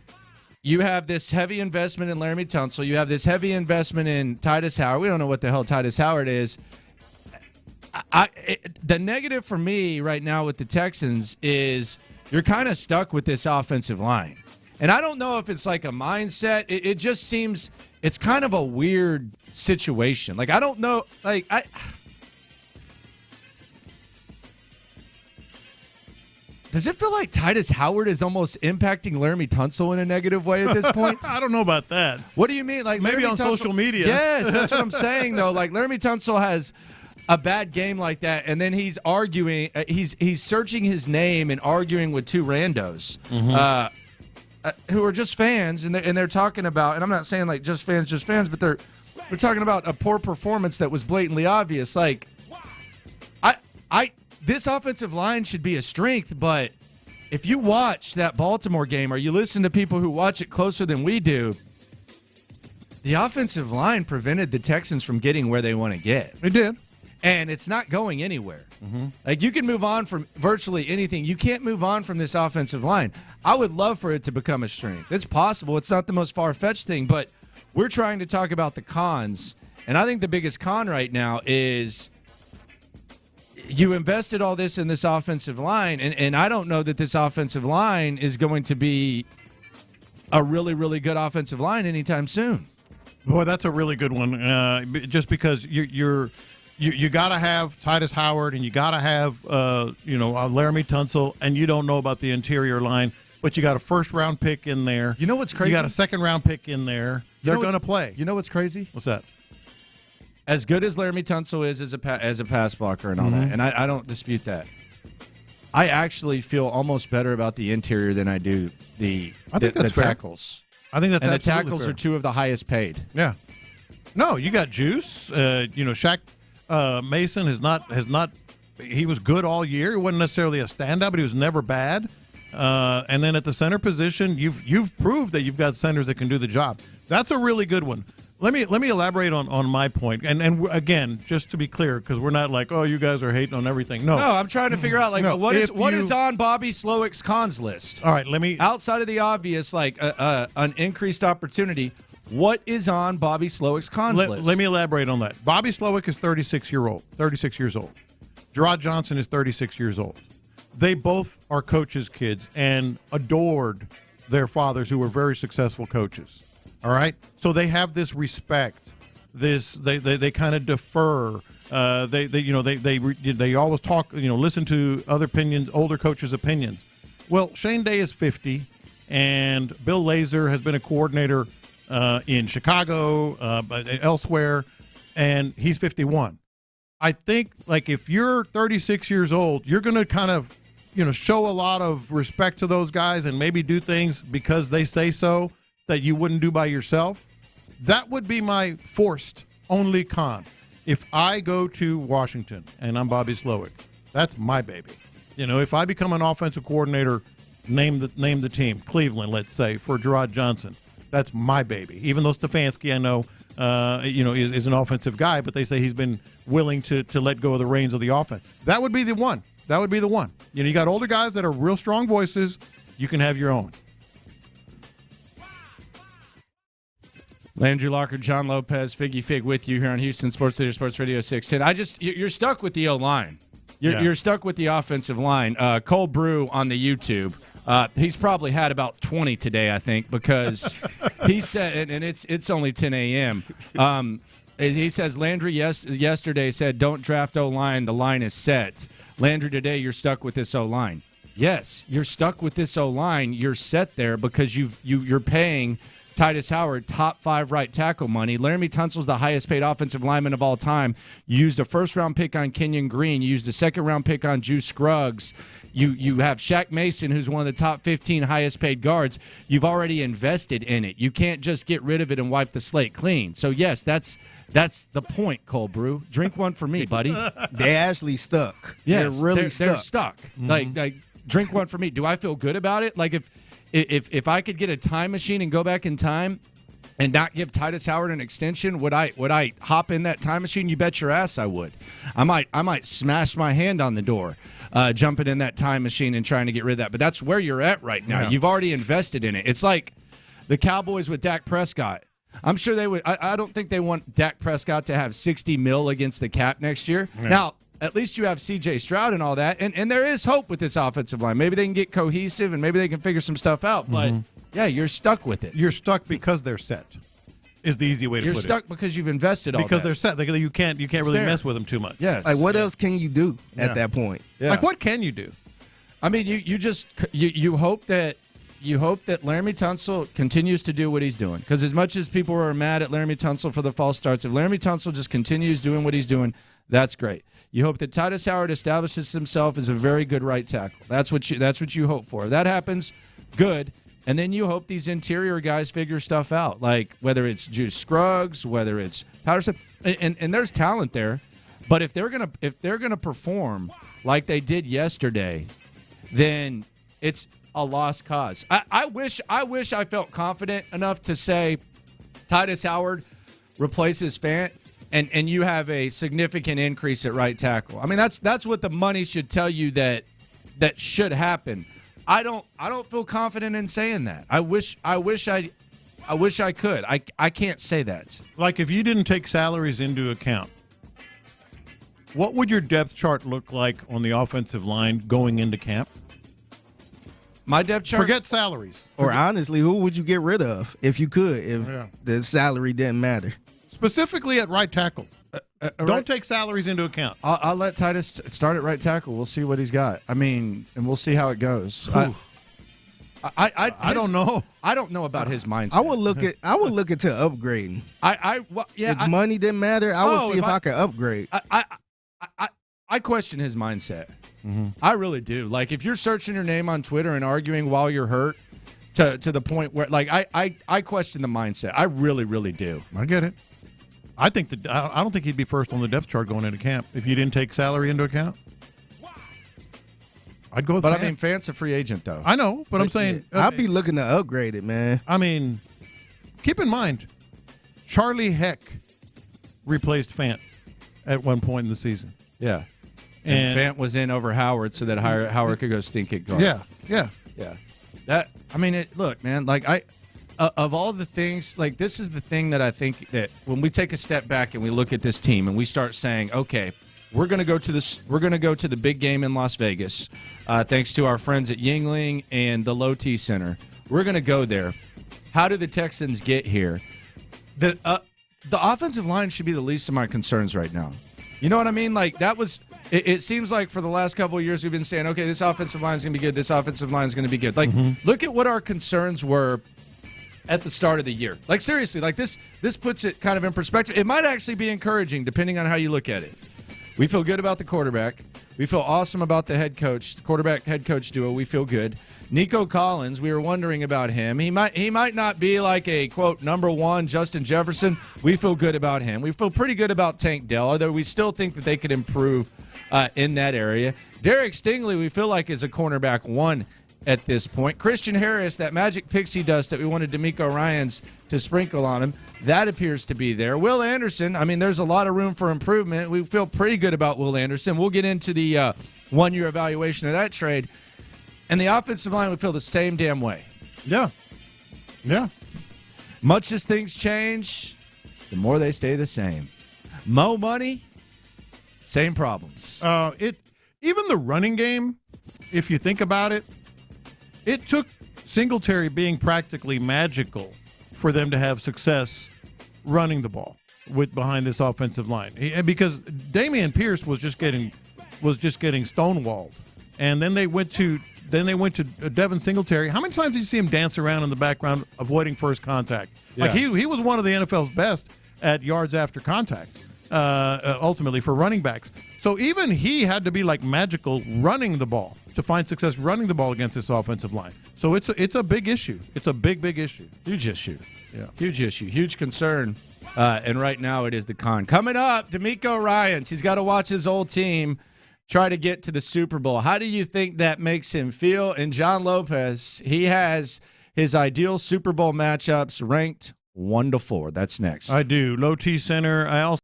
you have this heavy investment in Laramie Tunsil. You have this heavy investment in Titus Howard. We don't know what the hell Titus Howard is. The negative for me right now with the Texans is you're kind of stuck with this offensive line. And I don't know if it's like a mindset. It just seems it's kind of a weird situation. Like, I don't know. Like, does it feel like Titus Howard is almost impacting Laramie Tunsil in a negative way at this point? I don't know about that. What do you mean? Like maybe Laramie on Tunsil, social media. Yes, that's what I'm saying, though. Like, Laramie Tunsil has a bad game like that, and then he's arguing. He's searching his name and arguing with 2 randos who are just fans, and they're talking about. And I'm not saying like just fans, but they're talking about a poor performance that was blatantly obvious. Like, this offensive line should be a strength, but if you watch that Baltimore game or you listen to people who watch it closer than we do, The offensive line prevented the Texans from getting where they want to get. They did. And it's not going anywhere. Mm-hmm. Like, you can move on from virtually anything. You can't move on from this offensive line. I would love for it to become a strength. It's possible. It's not the most far-fetched thing, but we're trying to talk about the cons. And I think the biggest con right now is you invested all this in this offensive line, and I don't know that this offensive line is going to be a really, really good offensive line anytime soon. Boy, that's a really good one. Just because you got to have Titus Howard and you got to have Laramie Tunsil, and you don't know about the interior line, but you got a first-round pick in there. You know what's crazy? You got a second-round pick in there. They're going to play. You know what's crazy? What's that? As good as Laramie Tunsil is as a pass blocker and all that, and I don't dispute that, I actually feel almost better about the interior than I do the tackles. I think that's and the absolutely tackles fair. are two of the highest paid. Yeah. No, you got juice. Shaq Mason has not. He was good all year. He wasn't necessarily a standout, but he was never bad. And then at the center position, you've proved that you've got centers that can do the job. That's a really good one. Let me elaborate on my point. And again, just to be clear, because we're not like, oh, you guys are hating on everything. No, I'm trying to figure out what is on Bobby Slowick's cons list. All right, outside of the obvious, like an increased opportunity. What is on Bobby Slowick's cons list? Let me elaborate on that. Bobby Slowick is 36 years old. Gerard Johnson is 36 years old. They both are coaches' kids and adored their fathers, who were very successful coaches. All right, so they have this respect. They kind of defer. They always talk. Listen to other opinions, older coaches' opinions. Well, Shane Day is 50, and Bill Lazor has been a coordinator in Chicago, elsewhere, and he's 51. I think, like, if you're 36 years old, you're going to kind of, show a lot of respect to those guys and maybe do things because they say so that you wouldn't do by yourself. That would be my forced only con. If I go to Washington and I'm Bobby Slowick, that's my baby. If I become an offensive coordinator, name the team, Cleveland, let's say, for Gerard Johnson, that's my baby. Even though Stefanski, I know, is an offensive guy, but they say he's been willing to let go of the reins of the offense. That would be the one. You got older guys that are real strong voices. You can have your own. Landry Locker, John Lopez, Figgy Fig with you here on Houston Sports Leader, Sports Radio 610. You're stuck with the O-line. You're stuck with the offensive line. Cole Brew on the YouTube. He's probably had about 20 today, I think, because he said, and it's only 10 a.m. He says Landry yesterday said, "Don't draft O-line. The line is set." Landry, today you're stuck with this O-line. Yes, you're stuck with this O-line. You're set there because you're paying Titus Howard top 5 right tackle money. Laramie Tunsil's the highest paid offensive lineman of all time. You used a first-round pick on Kenyon Green. You used a second-round pick on Juice Scruggs. You have Shaq Mason, who's one of the top 15 highest paid guards. You've already invested in it. You can't just get rid of it and wipe the slate clean. So, yes, that's the point, Cole Brew. Drink one for me, buddy. They're actually stuck. Yes, they're really stuck. They're stuck. Mm-hmm. Like, drink one for me. Do I feel good about it? Like, if I could get a time machine and go back in time and not give Titus Howard an extension, would I hop in that time machine? You bet your ass I would. I might smash my hand on the door, jumping in that time machine and trying to get rid of that. But that's where you're at right now. Yeah. You've already invested in it. It's like the Cowboys with Dak Prescott. I'm sure they would. I don't think they want Dak Prescott to have $60 million against the cap next year. Yeah. Now, at least you have C.J. Stroud and all that, and there is hope with this offensive line. Maybe they can get cohesive, and maybe they can figure some stuff out. But, yeah, you're stuck with it. You're stuck because they're set is the easy way to put it. You're stuck because you've invested all that. Because they're set. You can't really mess with them too much. Yes. Like, what else can you do at that point? Yeah. Like, what can you do? I mean, you hope that Laramie Tunsil continues to do what he's doing. Because as much as people are mad at Laramie Tunsil for the false starts, if Laramie Tunsil just continues doing what he's doing, that's great. You hope that Titus Howard establishes himself as a very good right tackle. That's what you hope for. If that happens, good. And then you hope these interior guys figure stuff out, like whether it's Juice Scruggs, whether it's Patterson, and there's talent there. But if they're gonna perform like they did yesterday, then it's a lost cause. I wish I felt confident enough to say Titus Howard replaces Fant, and you have a significant increase at right tackle. I mean, that's what the money should tell you that should happen. I don't feel confident in saying that. I wish I could. I can't say that. Like, if you didn't take salaries into account, what would your depth chart look like on the offensive line going into camp? My depth chart? Forget salaries. Or honestly, who would you get rid of if you could, if the salary didn't matter? Specifically at right tackle. Don't take salaries into account. I'll let Titus start at right tackle. We'll see what he's got. I mean, and we'll see how it goes. I don't know. I don't know about his mindset. I would look into upgrading. If money didn't matter, I would see if I could upgrade. I question his mindset. Mm-hmm. I really do. Like, if you're searching your name on Twitter and arguing while you're hurt, to the point where, like, I question the mindset. I really, really do. I get it. I don't think he'd be first on the depth chart going into camp if you didn't take salary into account. I'd go with But Fant. I mean, Fant's a free agent, though. I know, but I'm saying I'd be looking to upgrade it, man. I mean, keep in mind, Charlie Heck replaced Fant at one point in the season. Yeah. And Fant was in over Howard so that Howard could go stink at guard. Yeah. That, I mean, look, man, like, of all the things, like, this is the thing that I think that when we take a step back and we look at this team and we start saying, okay, we're going to go to the big game in Las Vegas, thanks to our friends at Yuengling and the Low T Center. We're going to go there. How do the Texans get here? The offensive line should be the least of my concerns right now. You know what I mean? Like, that was. It seems like for the last couple of years we've been saying, okay, this offensive line is going to be good. This offensive line is going to be good. Like, look at what our concerns were at the start of the year. Like, seriously, like, this puts it kind of in perspective. It might actually be encouraging depending on how you look at it. We feel good about the quarterback. We feel awesome about the head coach, the quarterback-head coach duo. We feel good. Nico Collins, we were wondering about him. He might not be like a, quote, number one Justin Jefferson. We feel good about him. We feel pretty good about Tank Dell, although we still think that they could improve in that area. Derek Stingley, we feel like, is a cornerback one at this point. Christian Harris, that magic pixie dust that we wanted DeMeco Ryans to sprinkle on him, that appears to be there. Will Anderson, I mean, there's a lot of room for improvement. We feel pretty good about Will Anderson. We'll get into the one-year evaluation of that trade. And the offensive line, we feel the same damn way. Yeah. Much as things change, the more they stay the same. Mo money, same problems. Even the running game, if you think about it, it took Singletary being practically magical for them to have success running the ball behind this offensive line, because Damian Pierce was just getting stonewalled, and then they went to Devin Singletary. How many times did you see him dance around in the background avoiding first contact? Like, he was one of the NFL's best at yards after contact. Ultimately for running backs. So even he had to be like magical running the ball to find success running the ball against this offensive line. So it's a big issue. It's a big issue. Huge issue. Yeah. Huge issue. Huge concern. And right now it is the con. Coming up, DeMeco Ryans. He's got to watch his old team try to get to the Super Bowl. How do you think that makes him feel? And John Lopez, he has his ideal Super Bowl matchups ranked 1 to 4. That's next. I do. Low T Center. I also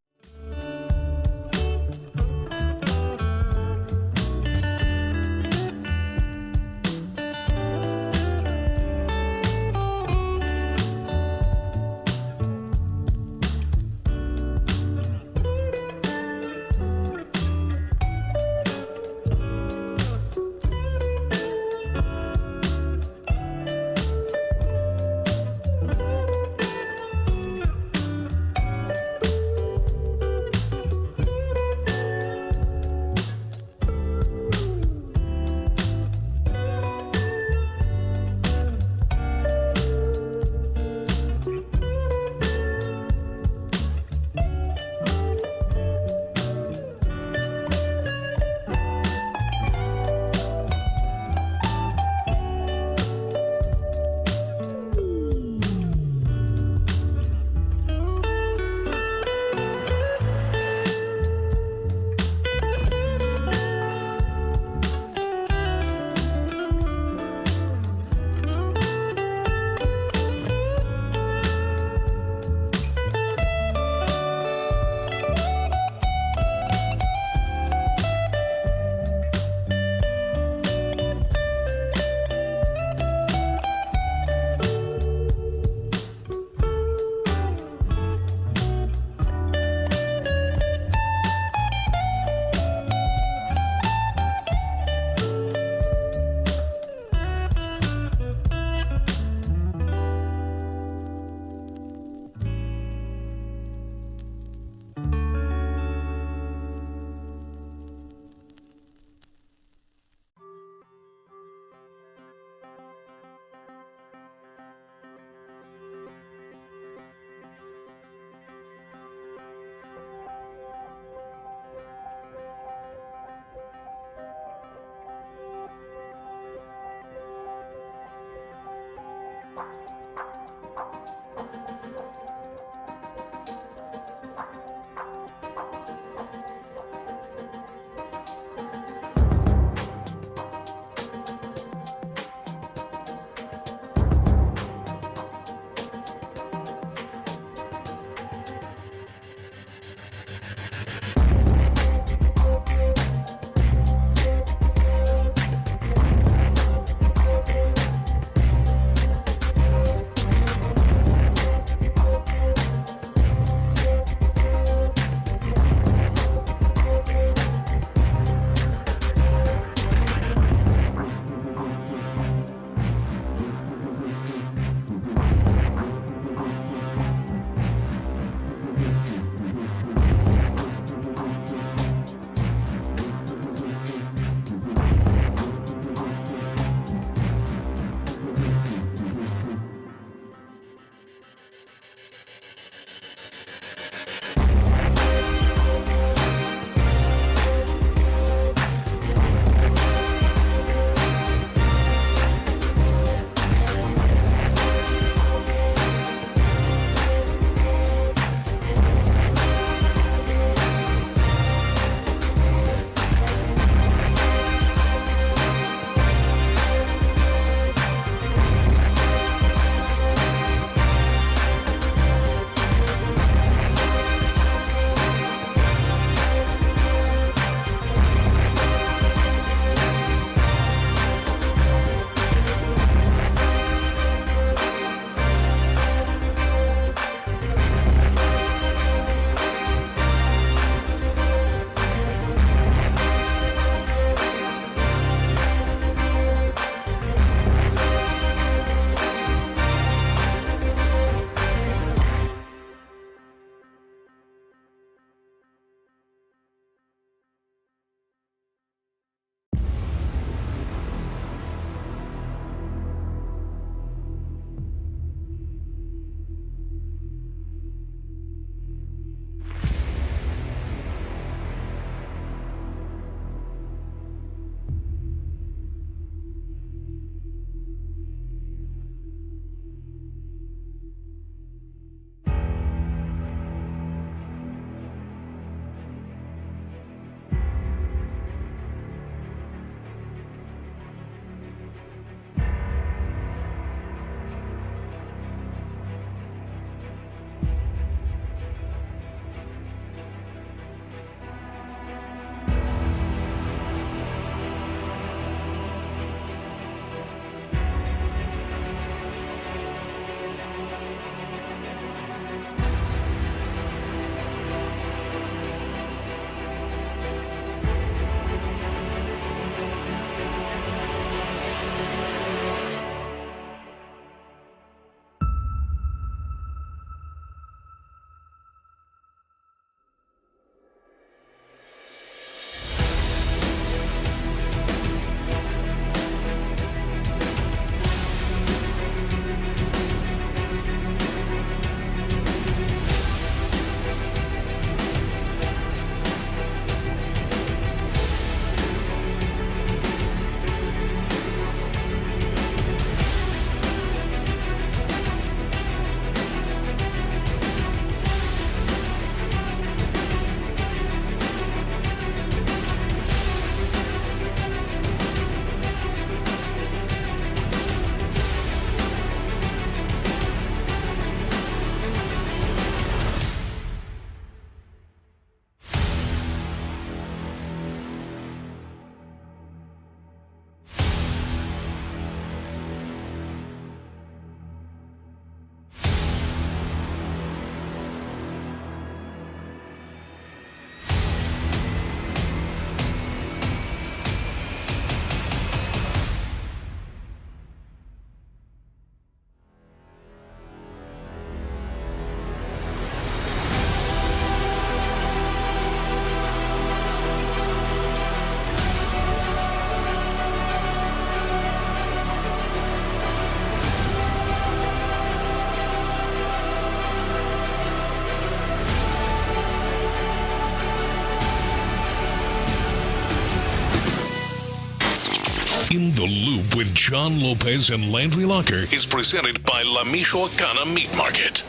In the Loop with John Lopez and Landry Locker is presented by La Michoacana Meat Market.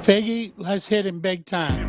Figgy, let's hit him big time.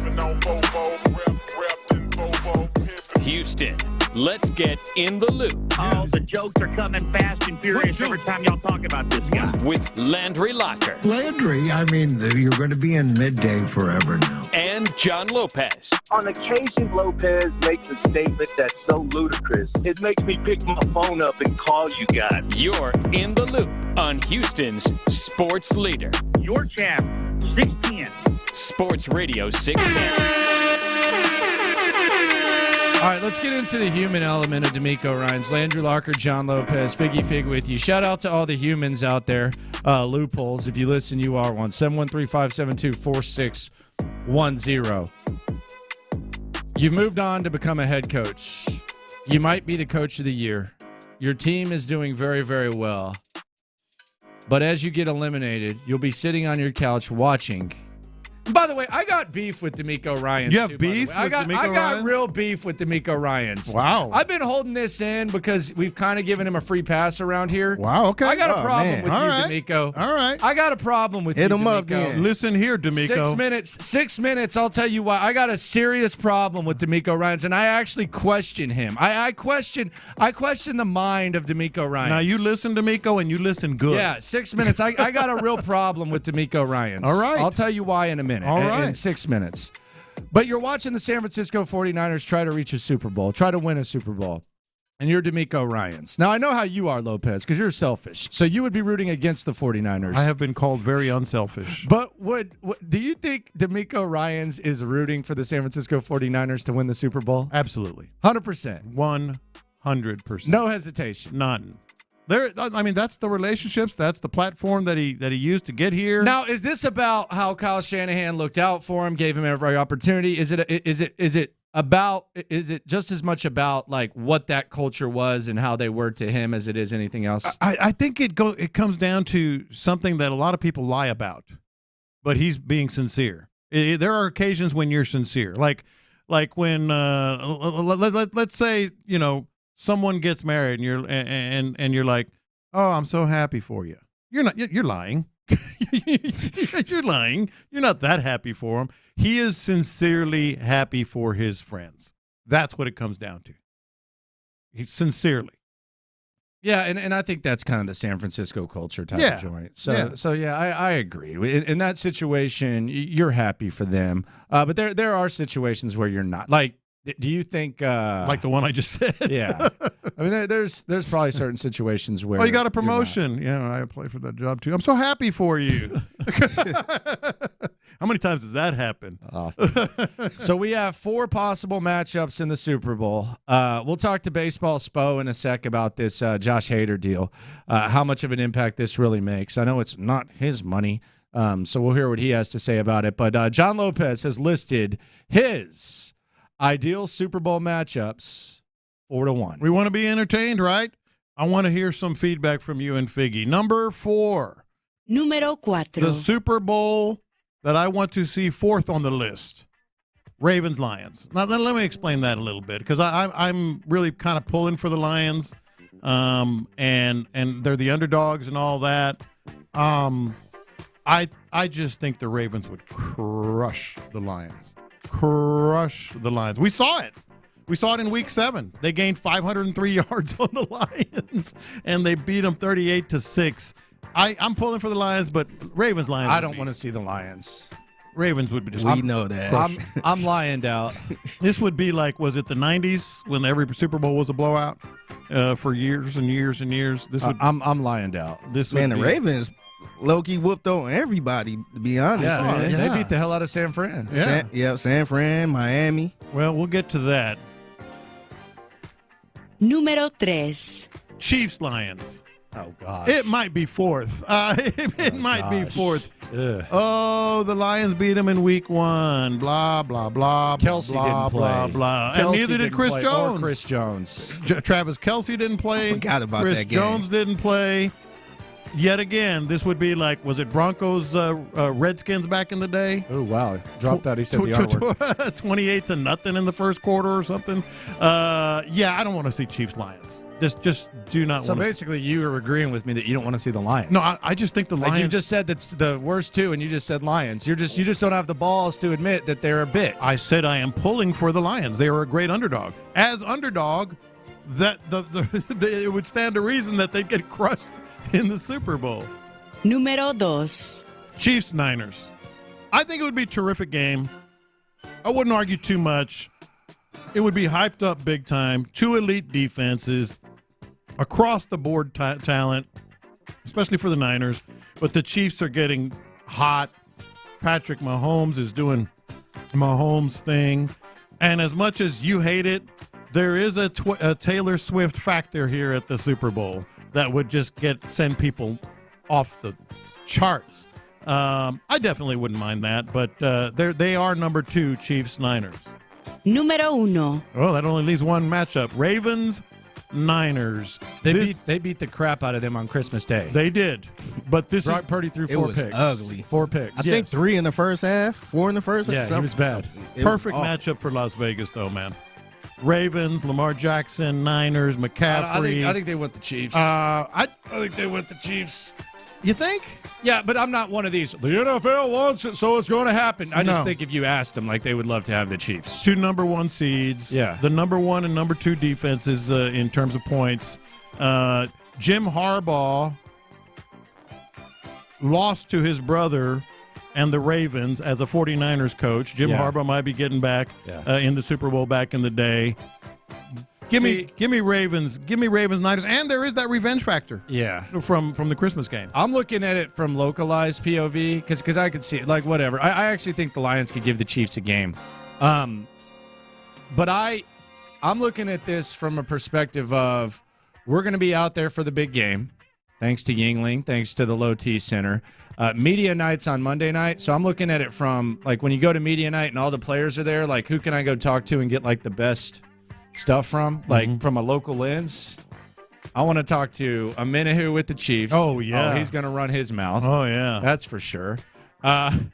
Houston, let's get in the loop. Oh, the jokes are coming fast and furious every time y'all talk about this guy. With Landry Locker. Landry, I mean, you're going to be in midday forever now. And John Lopez. On occasion, Lopez makes a statement that's so ludicrous, it makes me pick my phone up and call you guys. You're in the loop on Houston's sports leader. Your champ, 610. Sports Radio 610. All right, let's get into the human element of D'Amico Ryans. Landry Locker, John Lopez, Figgy Fig with you. Shout out to all the humans out there. Loopholes, if you listen, you are one. 713-572-4610. You've moved on to become a head coach. You might be the coach of the year. Your team is doing very, very well. But as you get eliminated, you'll be sitting on your couch watching. And by the way, I got beef with D'Amico Ryans. You have beef with D'Amico Ryans? I got real beef with D'Amico Ryans. Wow. I've been holding this in because we've kind of given him a free pass around here. Wow, okay. I got a problem with All you, right. D'Amico. All right. I got a problem with Hit you, him up, D'Amico. then. Listen here, D'Amico. 6 minutes, I'll tell you why. I got a serious problem with D'Amico Ryans, and I actually question him. I question the mind of D'Amico Ryans. Now, you listen, D'Amico, and you listen good. Yeah, 6 minutes. I got a real problem with D'Amico Ryans. All right. I'll tell you why in a minute. All right. In 6 minutes. But you're watching the San Francisco 49ers try to reach a Super Bowl, try to win a Super Bowl, and you're D'Amico Ryans. Now, I know how you are, Lopez, because you're selfish. So you would be rooting against the 49ers. I have been called very unselfish. But do you think D'Amico Ryans is rooting for the San Francisco 49ers to win the Super Bowl? Absolutely. 100%. 100%. No hesitation. None. I mean, that's the relationships. That's the platform that he used to get here. Now, is this about how Kyle Shanahan looked out for him, gave him every opportunity? Is it just as much about like what that culture was and how they were to him as it is anything else? I think it comes down to something that a lot of people lie about, but he's being sincere. There are occasions when you're sincere, like when let's say someone gets married and you're like, oh, I'm so happy for you. You're not. You're lying. You're lying. You're not that happy for him. He is sincerely happy for his friends. That's what it comes down to. Sincerely. Yeah, and I think that's kind of the San Francisco culture type of joint. So I agree. In that situation, you're happy for them. But there are situations where you're not. Like, do you think like the one I just said? Yeah. I mean, there's probably certain situations where you got a promotion. Yeah, I applied for that job too. I'm so happy for you. How many times does that happen? So we have 4 possible matchups in the Super Bowl. We'll talk to Baseball Spo in a sec about this Josh Hader deal, how much of an impact this really makes. I know it's not his money, so we'll hear what he has to say about it. But John Lopez has listed his ideal Super Bowl matchups 4-1. We want to be entertained, right? I want to hear some feedback from you and Figgy. Number 4. Número 4. The Super Bowl that I want to see 4th on the list. Ravens-Lions. Now, let me explain that a little bit, because I'm really kind of pulling for the Lions, and they're the underdogs and all that. I just think the Ravens would crush the Lions. Crush the Lions. We saw it. We saw it in Week 7. They gained 503 yards on the Lions, and they beat them 38-6. I'm pulling for the Lions, but Ravens-Lions. I don't want to see the Lions. Ravens would be just. We know that. I'm lying out. This would be like, was it the 90s when every Super Bowl was a blowout for years and years and years? This would. I'm lying out. This man, the Ravens low-key whooped on everybody, to be honest. Yeah, man. They beat the hell out of San Fran. San Fran, Miami. Well, we'll get to that. Número 3. Chiefs-Lions. Oh, gosh. It might be 4th. It might be 4th. Ugh. Oh, the Lions beat them in Week 1. Blah, blah, blah. Kelsey blah, didn't play. Blah, blah. Kelsey and neither did Chris play, Jones. Or Chris Jones. Travis Kelsey didn't play. I forgot about Chris that game. Jones didn't play. Yet again, this would be like, was it Broncos Redskins back in the day? Oh, wow. Dropped that. He said the R word. 28-0 in the first quarter or something. I don't want to see Chiefs Lions. Just do not So want to. basically, you are agreeing with me that you don't want to see the Lions. No, I just think the Lions. Like you just said that's the worst two, and you just said Lions. You just don't have the balls to admit that they're a bit. I said I am pulling for the Lions. They are a great underdog. As underdog, that it would stand to reason that they'd get crushed in the Super Bowl. Número 2. Chiefs Niners. I think it would be a terrific game. I wouldn't argue too much. It would be hyped up big time. Two elite defenses, across the board talent, especially for the Niners. But the Chiefs are getting hot. Patrick Mahomes is doing Mahomes thing. And as much as you hate it, there is a Taylor Swift factor here at the Super Bowl that would just send people off the charts. I definitely wouldn't mind that, but they are number 2, Chiefs Niners. Número 1. Oh, that only leaves one matchup: Ravens Niners. They beat the crap out of them on Christmas Day. They did, but this Brock Purdy threw 4 picks. Ugly. 4 picks. I think 3 in the first half, 4 in the first half. Yeah, he was bad. Perfect matchup for Las Vegas, though, man. Ravens, Lamar Jackson, Niners, McCaffrey. I think they want the Chiefs. I think they want the Chiefs. You think? Yeah, but I'm not one of these. The NFL wants it, so it's going to happen. I just think if you asked them, like, they would love to have the Chiefs. 2 number 1 seeds. Yeah. The number 1 and number 2 defenses in terms of points. Jim Harbaugh lost to his brother and the Ravens as a 49ers coach. Jim Harbaugh might be getting back in the Super Bowl back in the day. Give me Ravens, Niners, and there is that revenge factor. Yeah, from the Christmas game. I'm looking at it from localized POV because I could see it. Like whatever. I actually think the Lions could give the Chiefs a game, but I'm looking at this from a perspective of we're going to be out there for the big game, thanks to Yingling, thanks to the Low T Center. Media night's on Monday night, so I'm looking at it from like when you go to media night and all the players are there. Like who can I go talk to and get like the best stuff from, like from a local lens? I want to talk to a Minahu with the Chiefs. Oh yeah, he's going to run his mouth. Oh yeah, that's for sure. And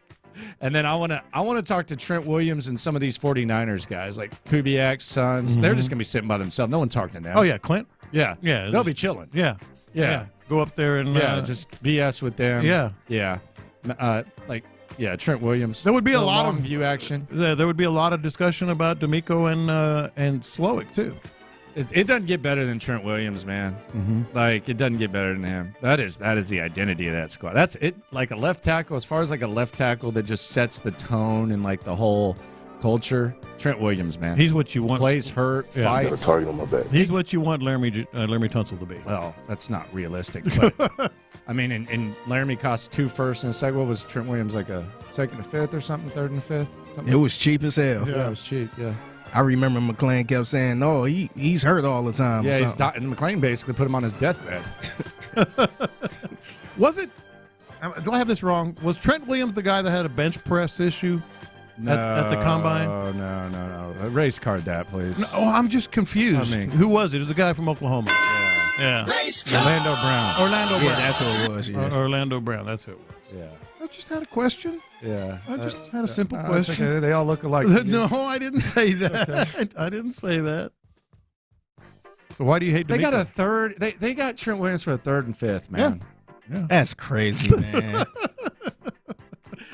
then I want to talk to Trent Williams and some of these 49ers guys, like Kubiak's sons. They're just going to be sitting by themselves. No one's talking to them. Oh yeah, Clint. Yeah, they'll be chilling. Yeah. Go up there and just BS with them. Yeah. Trent Williams. There would be a lot of view action. There would be a lot of discussion about D'Amico and Slowick too. It doesn't get better than Trent Williams, man. Like it doesn't get better than him. That is the identity of that squad. That's it. Like a left tackle, as far as like a left tackle that just sets the tone and like the whole culture. Trent Williams, man. He's what you want. Plays hurt, fights. Target on my back. He's what you want Laramie Tunsil to be. Well, that's not realistic, but I mean, and Laramie cost 2 firsts and a second. What was Trent Williams, like a second and fifth or something, third and fifth? Something? It was cheap as hell. Yeah, it was cheap. Yeah. I remember McClain kept saying, "No, he's hurt all the time." Yeah, and McClain basically put him on his deathbed. Was it? Do I have this wrong? Was Trent Williams the guy that had a bench press issue at the combine? No. Race card that, please. No, I'm just confused. Who was it? It was a guy from Oklahoma. Yeah. Orlando Brown. Yeah, that's who it was. Yeah. Orlando Brown. That's who it was. Yeah. I just had a question. Yeah. I just had a simple question. Okay. They all look alike. No, I didn't say that. Okay. I didn't say that. So why do you hate They D'Amico? got a third. They got Trent Williams for a third and fifth, man. Yeah. That's crazy, man.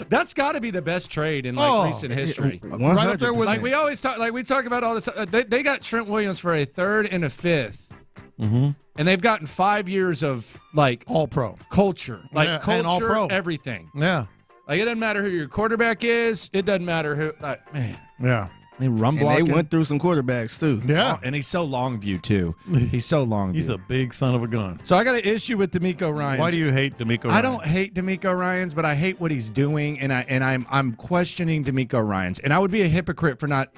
That's got to be the best trade in recent history. Right up there with we always talk. Like we talk about all this. They got Trent Williams for a third and a fifth, and they've gotten 5 years of like all pro culture, like and culture, all pro. everything. Yeah, like it doesn't matter who your quarterback is. It doesn't matter who. Like man, yeah. I mean, run And blocking. they went through some quarterbacks too. Yeah, and he's so long view too. He's so long view. He's a big son of a gun. So I got an issue with D'Amico Ryans. Why do you hate D'Amico? I don't hate D'Amico Ryans, but I hate what he's doing, and I'm questioning D'Amico Ryans, and I would be a hypocrite for not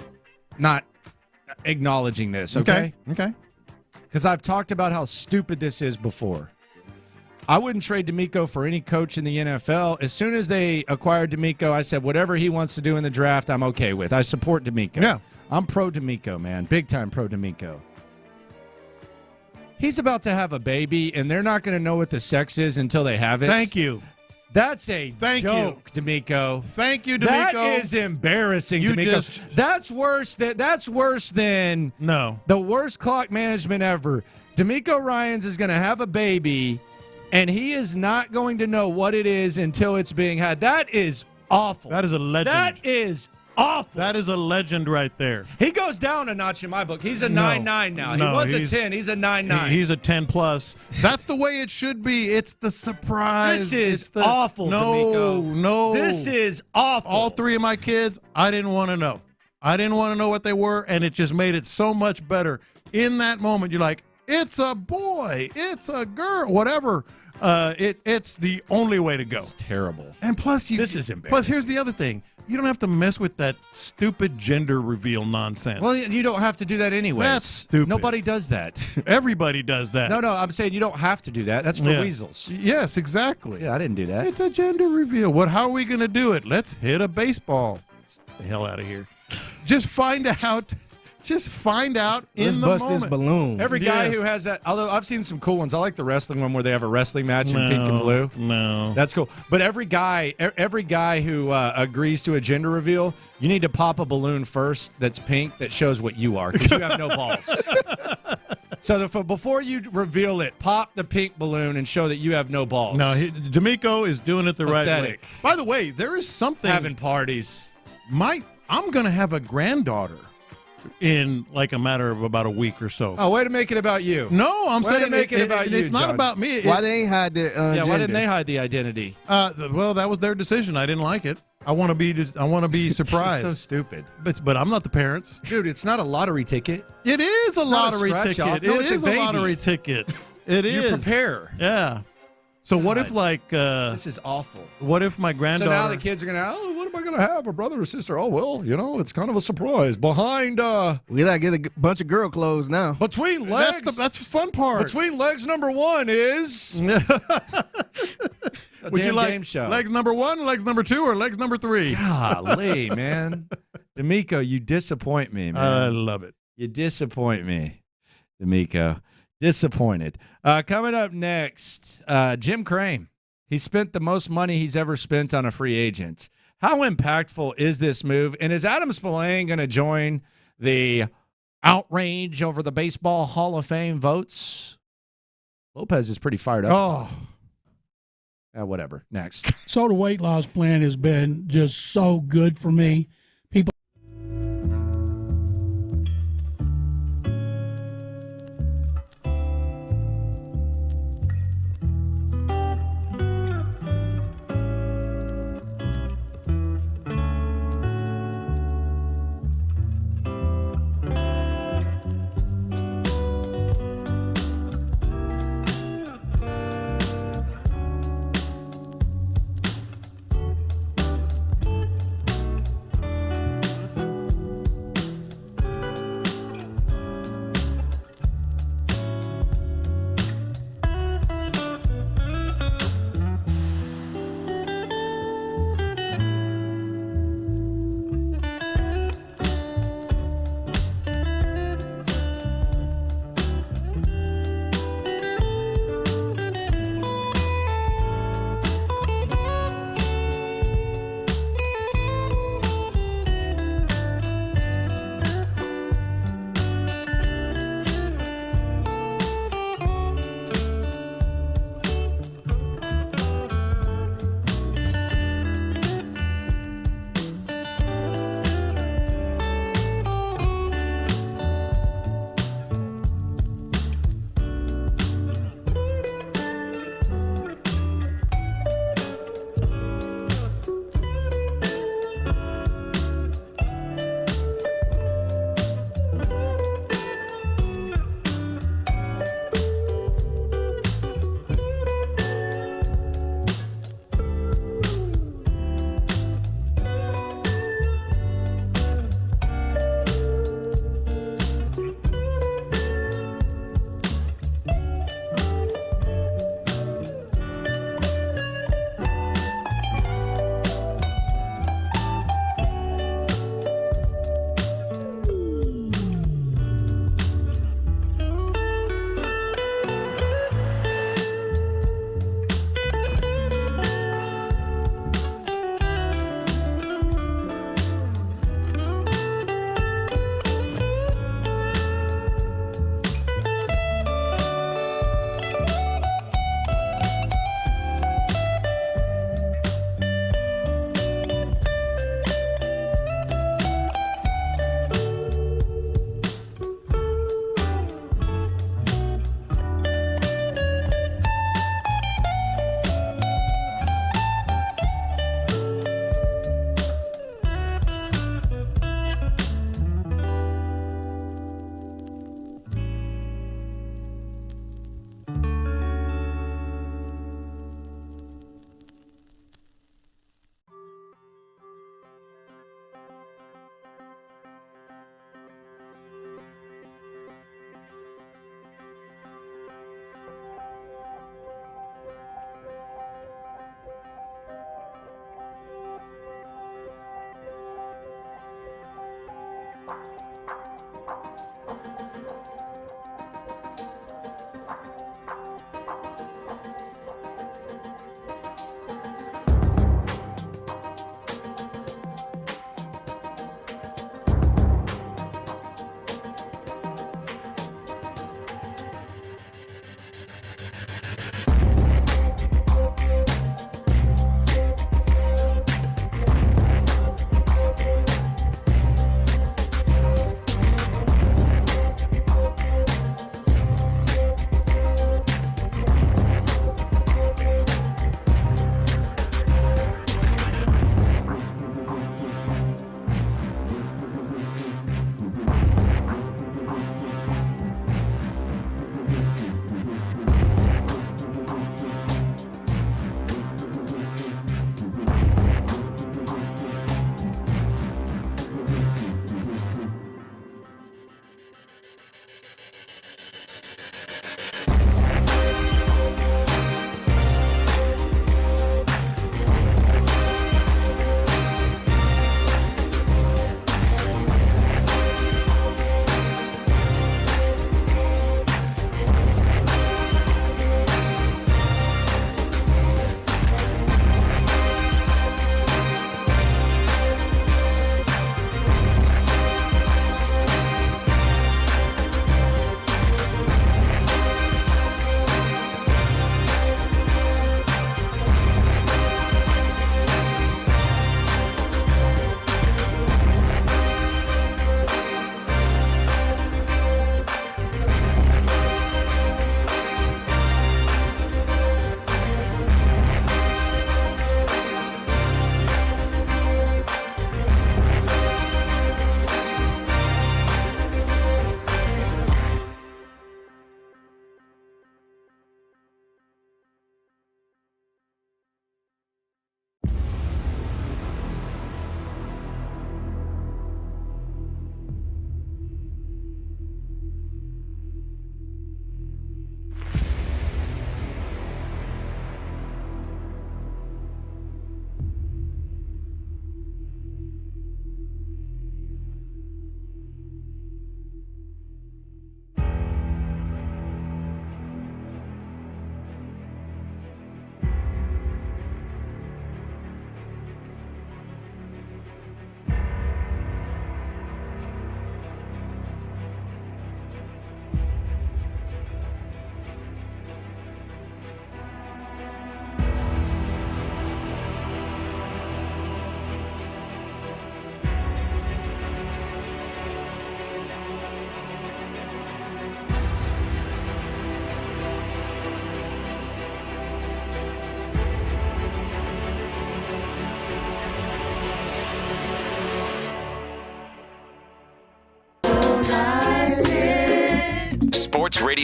acknowledging this. Okay. Because I've talked about how stupid this is before. I wouldn't trade D'Amico for any coach in the NFL. As soon as they acquired D'Amico, I said whatever he wants to do in the draft, I'm okay with. I support D'Amico. Yeah. I'm pro D'Amico, man. Big time pro D'Amico. He's about to have a baby, and they're not going to know what the sex is until they have it. Thank you. That's a joke, D'Amico. Thank you, D'Amico. That is embarrassing, D'Amico. That's worse than the worst clock management ever. D'Amico Ryans is going to have a baby, and he is not going to know what it is until it's being had. That is awful. That is a legend. That is awful. That is a legend right there. He goes down a notch in my book. He's a 9.9 now. He was a 10. He's a 9.9. He's a 10 plus. That's the way it should be. It's the surprise. This is awful, D'Amico. No. This is awful. All three of my kids, I didn't want to know. I didn't want to know what they were, and it just made it so much better. In that moment, you're like, it's a boy. It's a girl. Whatever. It's the only way to go. It's terrible. And plus, this is embarrassing. Plus, here's the other thing. You don't have to mess with that stupid gender reveal nonsense. Well, you don't have to do that anyway. That's stupid. Nobody does that. Everybody does that. No, I'm saying you don't have to do that. That's for weasels. Yes, exactly. Yeah, I didn't do that. It's a gender reveal. How are we going to do it? Let's hit a baseball. Get the hell out of here. Just find out. Just find out Let's in the bust moment. this balloon. Every guy who has that, although I've seen some cool ones. I like the wrestling one where they have a wrestling match in pink and blue. No. That's cool. But every guy who agrees to a gender reveal, you need to pop a balloon first that's pink that shows what you are because you have no balls. So before you reveal it, pop the pink balloon and show that you have no balls. No, D'Amico is doing it the Pathetic. right way. By the way, there is something. Having parties. I'm going to have a granddaughter in like a matter of about a week or so. Oh, way to make it about you. No, I'm way saying to make it about you. It's not John. about me. Why they ain't hide their Why gender? didn't they hide the identity? Well, that was their decision. I didn't like it. I want to be surprised. So stupid. But I'm not the parents. Dude, it's not a lottery ticket. It is a lottery ticket. Off. No, It is a lottery ticket. It is. You prepare. Yeah. So what if this is awful. What if my granddaughter? So now the kids are gonna, what am I gonna have? A brother or sister? Oh well, it's kind of a surprise. Behind we gotta get a bunch of girl clothes now. Between legs. That's the fun part. Between legs number one is Would you like game show. legs number 1, legs number 2, or legs number 3? Golly, man. D'Amico, you disappoint me, man. I love it. You disappoint me, D'Amico. Disappointed. Coming up next, Jim Crane. He spent the most money he's ever spent on a free agent. How impactful is this move? And is Adam Spillane going to join the outrage over the Baseball Hall of Fame votes? Lopez is pretty fired up. Oh. Whatever. Next. So the weight loss plan has been just so good for me. People.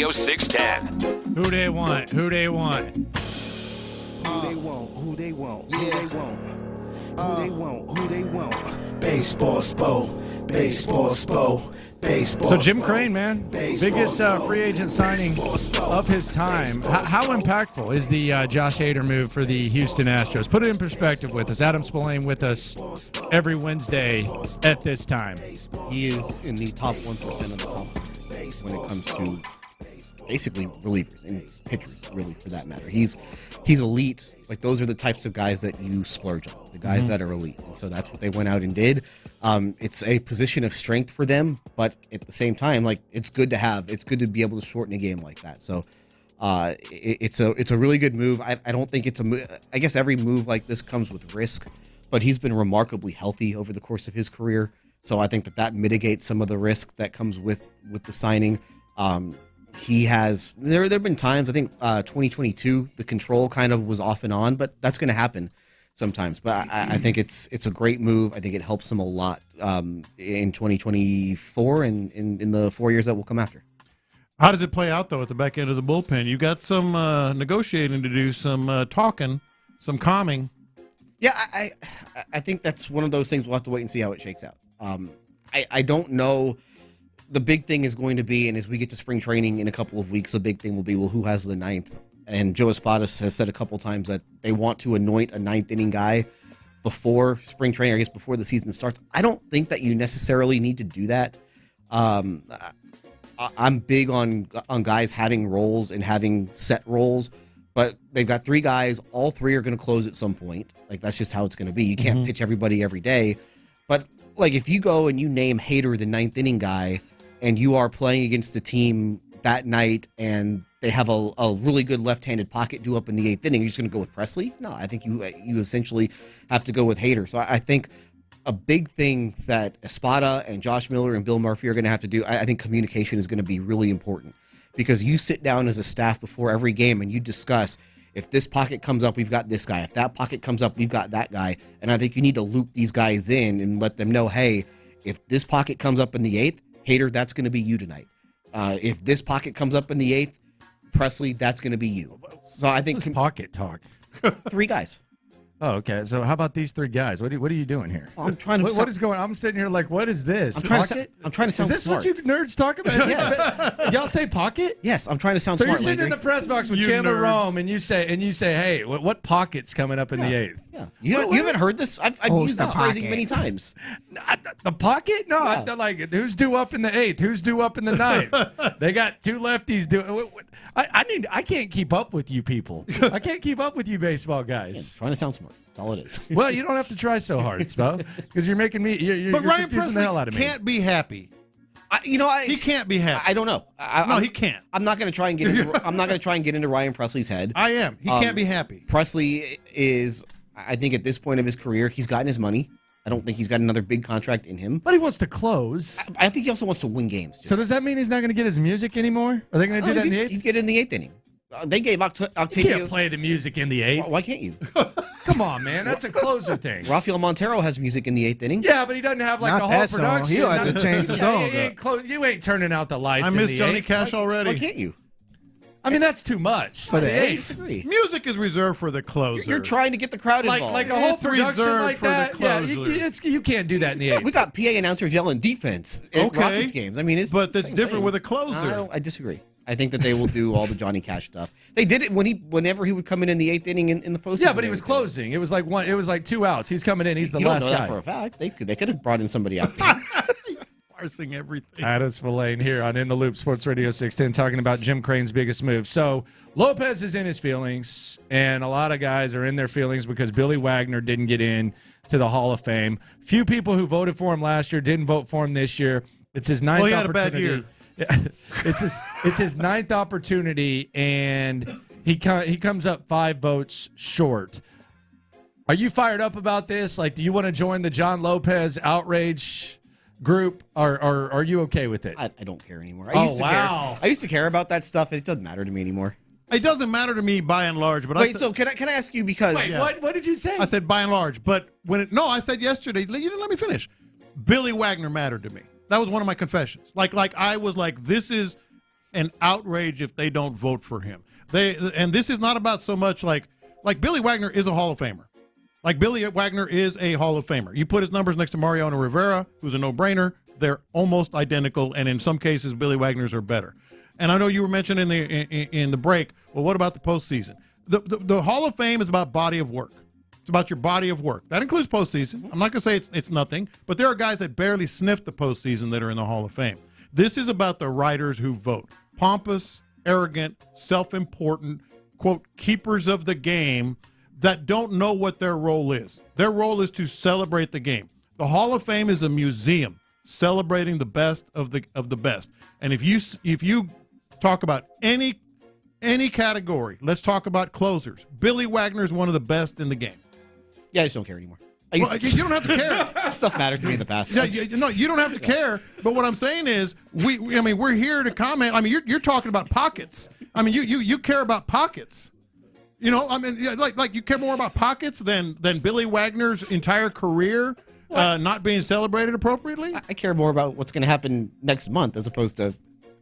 Radio 610. Who they want? Who they want? Who they want? Who they want? Who they want? Who they want? Who they want? Baseball Spo. Baseball Spo. Baseball. So Jim Crane, man, biggest free agent signing of his time. How impactful is the Josh Hader move for the Houston Astros? Put it in perspective with us. Adam Spillane with us every Wednesday at this time. He is in the top 1% of the top players when it comes to basically relievers and pitchers, really, for that matter. He's elite. Like, those are the types of guys that you splurge on, the guys that are elite. And so that's what they went out and did. It's a position of strength for them, but at the same time, like, it's good to have. It's good to be able to shorten a game like that. So it's a really good move. I don't think it's a move. I guess every move like this comes with risk, but he's been remarkably healthy over the course of his career. So I think that mitigates some of the risk that comes with the signing. There have been times, I think 2022, the control kind of was off and on, but that's going to happen sometimes. But I think it's a great move. I think it helps him a lot in 2024 and in the 4 years that will come after. How does it play out, though, at the back end of the bullpen? You got some negotiating to do, some talking, some calming. Yeah, I think that's one of those things we'll have to wait and see how it shakes out. I don't know. The big thing is going to be, and as we get to spring training in a couple of weeks, the big thing will be, well, who has the ninth? And Joe Espada has said a couple times that they want to anoint a ninth inning guy before spring training, I guess before the season starts. I don't think that you necessarily need to do that. I'm big on guys having roles and having set roles, but they've got three guys. All three are going to close at some point. Like, that's just how it's going to be. You can't pitch everybody every day. But, like, if you go and you name Hader the ninth inning guy, and you are playing against a team that night and they have a really good left-handed pocket due up in the eighth inning, you're just going to go with Presley? No, I think you essentially have to go with Hader. So I think a big thing that Espada and Josh Miller and Bill Murphy are going to have to do, I think communication is going to be really important, because you sit down as a staff before every game and you discuss, if this pocket comes up, we've got this guy. If that pocket comes up, we've got that guy. And I think you need to loop these guys in and let them know, hey, if this pocket comes up in the eighth, Hader, that's going to be you tonight. If this pocket comes up in the eighth, Presley, that's going to be you. So I think pocket talk. Three guys. Oh, okay. So how about these three guys? What are you doing here? Well, I'm trying to. What is going on? I'm sitting here like, what is this? I'm trying to sound smart. Is this what you nerds talk about? Yes. Y'all say pocket? Yes, I'm trying to sound so smart. So you're sitting in the press box with Chandler Rome, and you say, hey, what pocket's coming up in the eighth? Yeah. You haven't heard this? I've used this phrasing many times. The pocket? No, Yeah. like, who's due up in the eighth? Who's due up in the ninth? They got two lefties doing. I can't keep up with you people. I can't keep up with you baseball guys. Trying to sound smart. That's all it is. Well, you don't have to try so hard, Spo, because you're making me. You're Ryan confusing the hell out of me. Can't be happy. He can't be happy. I don't know. He can't. I'm not going to try and get. I'm not going to try and get into Ryan Presley's head. I am. He can't be happy. Presley is. I think at this point of his career, he's gotten his money. I don't think he's got another big contract in him. But he wants to close. I think he also wants to win games. So does that mean he's not going to get his music anymore? Are they going to do that in the eighth? He'd get in the eighth inning. They gave Octavio. You can't play the music in the eighth. Why can't you? Come on, man. That's a closer thing. Rafael Montero has music in the eighth inning. Yeah, but he doesn't have like the whole production. He'll have to change the song. You ain't turning out the lights. I miss in the Johnny eighth. Cash already. Why can't you? I mean, that's too much. But I disagree. Music is reserved for the closer. You're trying to get the crowd involved. Like a whole It's production reserved like for the that. Yeah, closer. you can't do that in the eighth. We got PA announcers yelling defense at Rockets games. I mean, but that's different with a closer. I disagree. I think that they will do all the Johnny Cash stuff. They did it whenever he would come in the eighth inning in the postseason. Yeah, but he was closing. It was like one. It was like 2 outs. He's coming in. He's the last don't know guy. that for a fact. They could have brought in somebody after. Parsing everything. Adam Spillane here on In the Loop, Sports Radio 610, talking about Jim Crane's biggest move. So Lopez is in his feelings, and a lot of guys are in their feelings because Billy Wagner didn't get in to the Hall of Fame. Few people who voted for him last year didn't vote for him this year. It's his ninth opportunity. Well, he had a bad year. It's his ninth opportunity, and he comes up 5 votes short. Are you fired up about this? Like, do you want to join the John Lopez outrage group, or are you okay with it? I don't care anymore. I used to care about that stuff. It doesn't matter to me anymore. It doesn't matter to me by and large. But so can I ask you because what did you say? I said by and large, but I said yesterday. You didn't let me finish. Billy Wagner mattered to me. That was one of my confessions. Like I was like, this is, an outrage if they don't vote for him. And this is not about so much like Billy Wagner is a Hall of Famer. Like Billy Wagner is a Hall of Famer. You put his numbers next to Mariano Rivera, who's a no-brainer. They're almost identical, and in some cases, Billy Wagner's are better. And I know you were mentioning in the break, well, what about the postseason? The Hall of Fame is about body of work. It's about your body of work. That includes postseason. I'm not going to say it's nothing, but there are guys that barely sniff the postseason that are in the Hall of Fame. This is about the writers who vote. Pompous, arrogant, self-important, quote, keepers of the game that don't know what their role is. Their role is to celebrate the game. The Hall of Fame is a museum celebrating the best of the best. And if you talk about any category, let's talk about closers. Billy Wagner is one of the best in the game. Yeah, I just don't care anymore. You don't have to care. Stuff mattered to me in the past. No, you don't have to care. But what I'm saying is, we're here to comment. I mean, you're talking about pockets. I mean, you care about pockets. You know, I mean, like you care more about pockets than Billy Wagner's entire career not being celebrated appropriately. I care more about what's going to happen next month as opposed to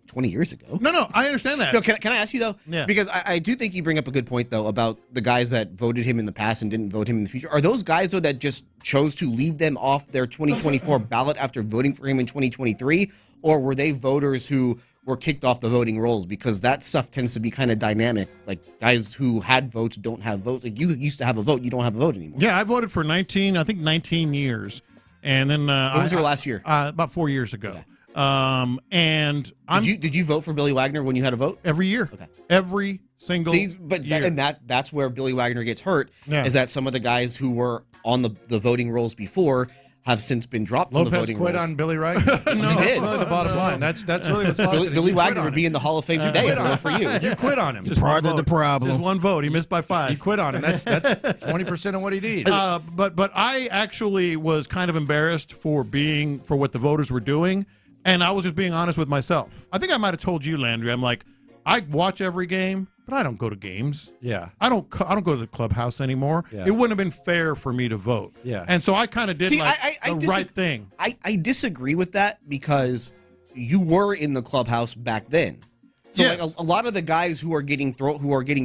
20 years ago. No, I understand that. No, can I ask you, though? Yeah. Because I do think you bring up a good point, though, about the guys that voted him in the past and didn't vote him in the future. Are those guys, though, that just chose to leave them off their 2024 ballot after voting for him in 2023? Or were they voters who were kicked off the voting rolls? Because that stuff tends to be kind of dynamic. Like, guys who had votes don't have votes. Like, you used to have a vote. You don't have a vote anymore. Yeah, I voted for 19 years. And then when was your last year? About 4 years ago. Yeah. And did you vote for Billy Wagner when you had a vote? Every year. Okay. Every single year. That's where Billy Wagner gets hurt, is that some of the guys who were on the voting rolls before have since been dropped from the voting rolls. Lopez quit on Billy Wagner? No, he did. That's really the bottom line. That's really what's lost. Billy Wagner would be in the Hall of Fame today if it weren't for you. You quit on him. Just part of the problem. Just one vote. He missed by 5. You quit on him. That's 20% of what he needs. But I actually was kind of embarrassed for what the voters were doing, and I was just being honest with myself. I think I might have told you, Landry. I'm like, I watch every game, but I don't go to games. Yeah. I don't go to the clubhouse anymore. Yeah. It wouldn't have been fair for me to vote. Yeah. And so I kind of did the right thing. I disagree with that because you were in the clubhouse back then. So Yes. like a lot of the guys who are getting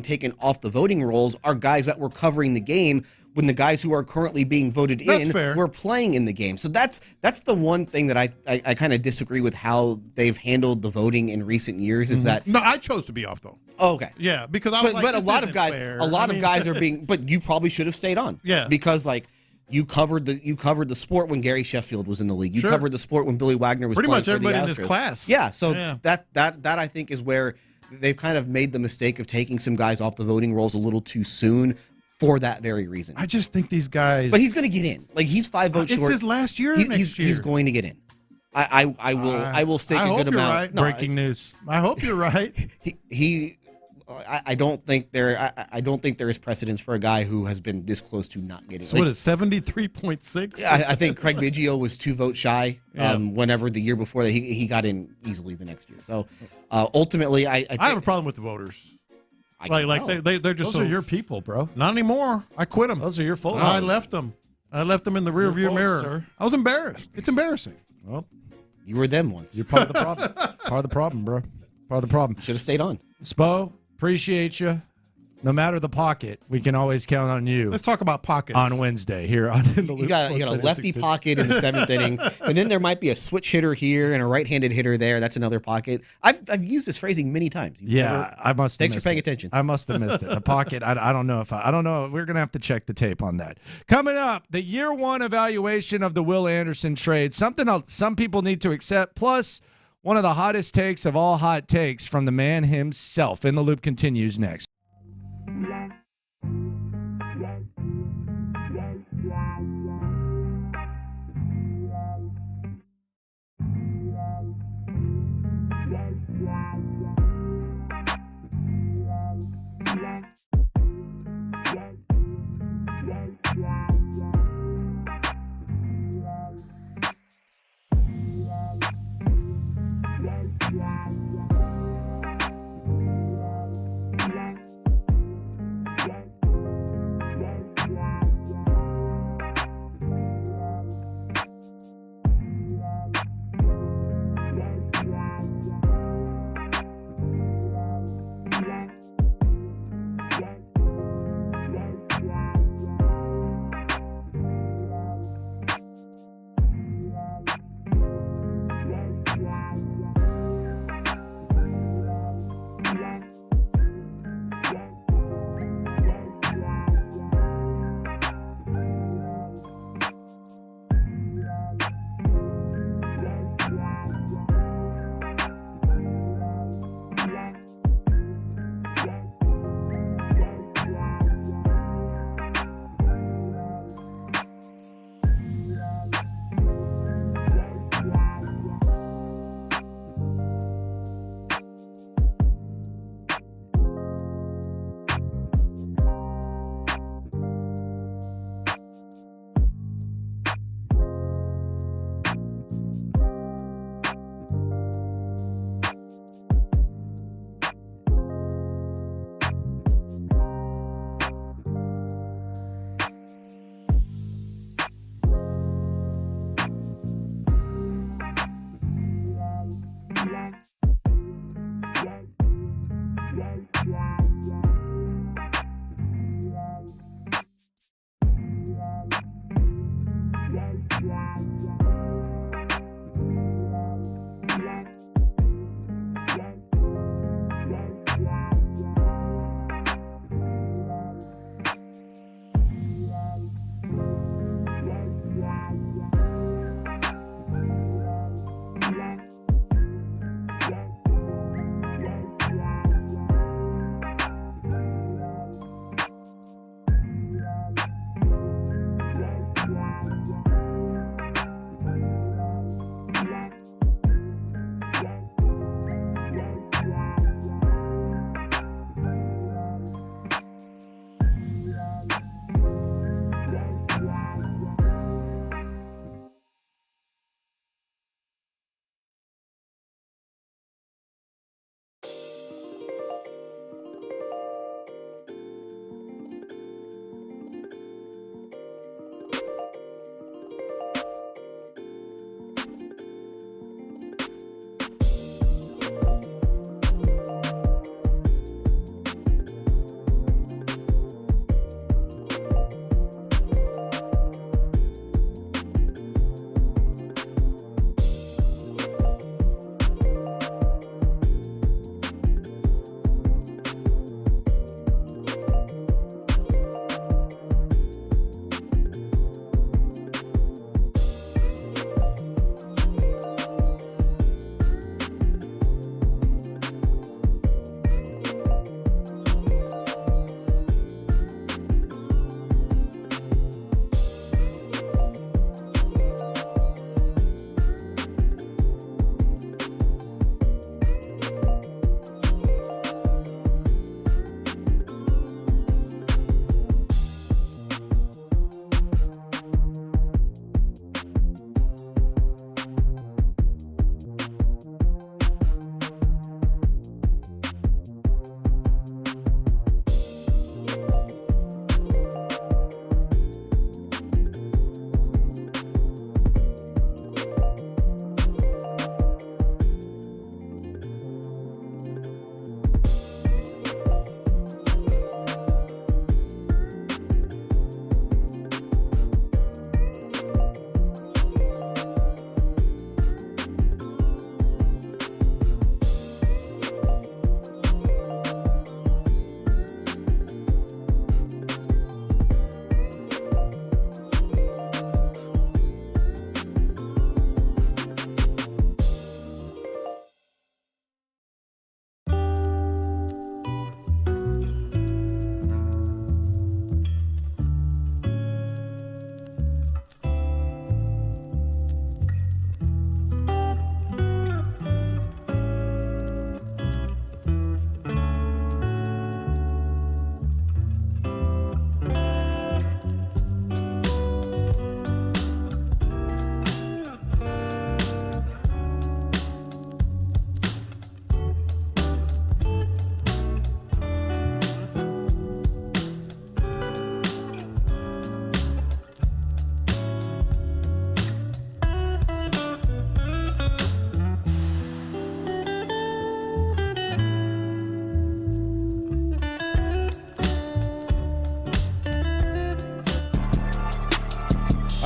taken off the voting rolls are guys that were covering the game when the guys who are currently being voted in were playing in the game. So that's the one thing that I kind of disagree with how they've handled the voting in recent years is that No, I chose to be off though. Oh, okay. Yeah, because I was but a lot of guys are being but you probably should have stayed on. Yeah. Because like you covered the sport when Gary Sheffield was in the league. You Sure. covered the sport when Billy Wagner was Pretty playing much for the everybody in this Astros. class. Yeah, so Yeah. that I think is where they've kind of made the mistake of taking some guys off the voting rolls a little too soon for that very reason. I just think these guys. But he's going to get in. Like he's 5 votes It's short. his last year. He's going to get in. I will stake a good amount. Right. No, Breaking news. I hope you're right. I don't think there is precedence for a guy who has been this close to not getting. So what is 73.6? I think Craig Biggio was 2 votes shy. Yeah. Whenever the year before that he got in easily the next year. So ultimately, I have a problem with the voters. They're just Those are your people, bro. Not anymore. I quit them. Those are your folks. I left them. I left them in the rear view folks, mirror. sir. I was embarrassed. It's embarrassing. Well, you were them once. You're part of the problem. Part of the problem, bro. Part of the problem. Should have stayed on. Spo, appreciate you. No matter the pocket, we can always count on you. Let's talk about pockets on Wednesday here on In the Loop. You got a lefty pocket in the 7th inning, and then there might be a switch hitter here and a right-handed hitter there. That's another pocket. I've used this phrasing many times. I must. Thanks for paying attention. I must have missed it. The pocket. I don't know if I don't know. We're gonna have to check the tape on that. Coming up, the year 1 evaluation of the Will Anderson trade. Something else some people need to accept. Plus, one of the hottest takes of all hot takes from the man himself. In the Loop continues next.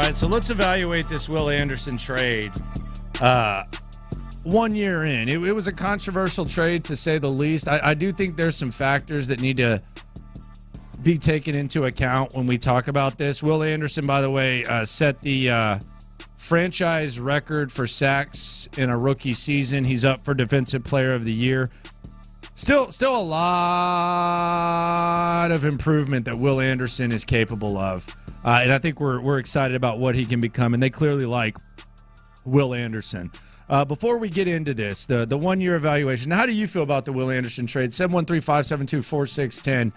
All right, so let's evaluate this Will Anderson trade. 1 year in, it was a controversial trade to say the least. I do think there's some factors that need to be taken into account when we talk about this. Will Anderson, by the way, set the franchise record for sacks in a rookie season. He's up for Defensive Player of the Year. Still a lot of improvement that Will Anderson is capable of. And I think we're excited about what he can become, and they clearly like Will Anderson. Before we get into this, the 1 year evaluation, how do you feel about the Will Anderson trade? 713-572-4610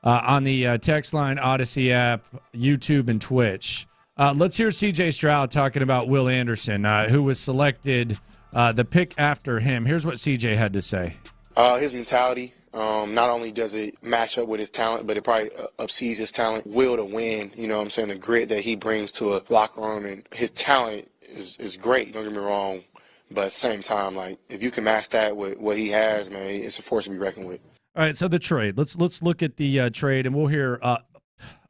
on the text line, Odyssey app, YouTube, and Twitch. Let's hear C.J. Stroud talking about Will Anderson, who was selected the pick after him. Here's what C.J. had to say. His mentality, not only does it match up with his talent, but it probably upsees his talent. Will to win, you know what I'm saying, the grit that he brings to a locker room, and his talent is great, don't get me wrong. But at the same time, like, if you can match that with what he has, man, it's a force to be reckoned with. All right, so the trade. Let's look at the trade, and we'll hear a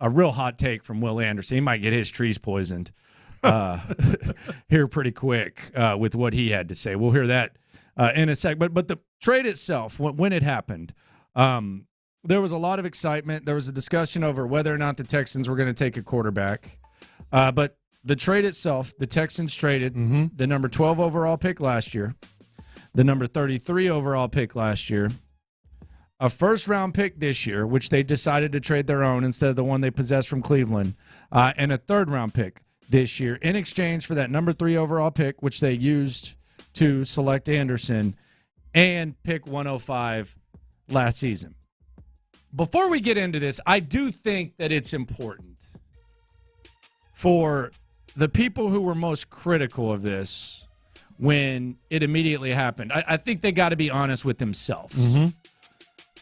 real hot take from Will Anderson. He might get his trees poisoned here pretty quick with what he had to say. We'll hear that in a sec. But the trade itself, when it happened, there was a lot of excitement. There was a discussion over whether or not the Texans were going to take a quarterback. But the trade itself, the Texans traded the number 12 overall pick last year, the number 33 overall pick last year, a first-round pick this year, which they decided to trade their own instead of the one they possessed from Cleveland, and a third-round pick this year in exchange for that number 3 overall pick, which they used to select Anderson, and pick 105 last season. Before we get into this, I do think that it's important for the people who were most critical of this when it immediately happened. I think they got to be honest with themselves.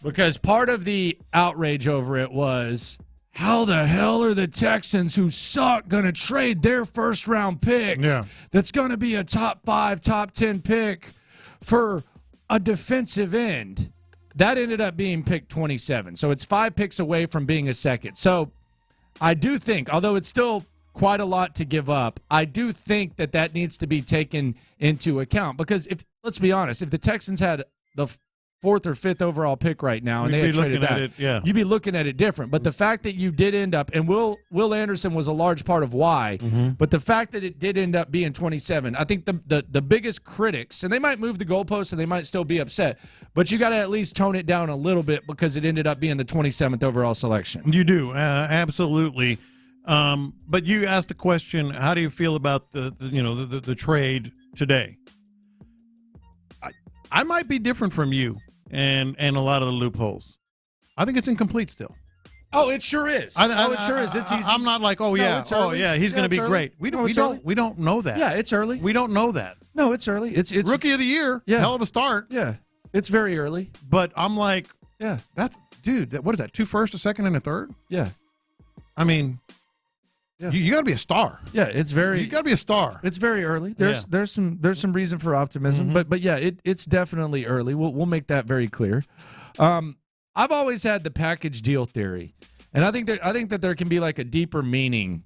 Because part of the outrage over it was, how the hell are the Texans, who suck, going to trade their first-round pick that's going to be a top 5, top 10 pick for a defensive end? That ended up being pick 27. So it's 5 picks away from being a second. So I do think, although it's still quite a lot to give up, I do think that needs to be taken into account. Because let's be honest, if the Texans had the 4th or 5th overall pick right now, and they had traded that, you'd be looking at it different. But the fact that you did end up, and Will Anderson was a large part of why, but the fact that it did end up being 27, I think the biggest critics, and they might move the goalposts and they might still be upset, but you got to at least tone it down a little bit because it ended up being the 27th overall selection. You do, absolutely. But you asked the question, how do you feel about the trade today? I might be different from you and a lot of the loopholes. I think it's incomplete still. Oh, it sure is. It sure is. It's easy. I'm not like, he's going to be great. We don't know that. Yeah, it's early. We don't know that. No, it's early. It's rookie of the year. Yeah. Hell of a start. Yeah, it's very early. But I'm like, yeah, what is that? 2 firsts, a second, and a third? Yeah. I mean, you got to be a star. Yeah, you got to be a star. It's very early. There's some reason for optimism, but yeah, it's definitely early. We'll make that very clear. I've always had the package deal theory, and I think that there can be like a deeper meaning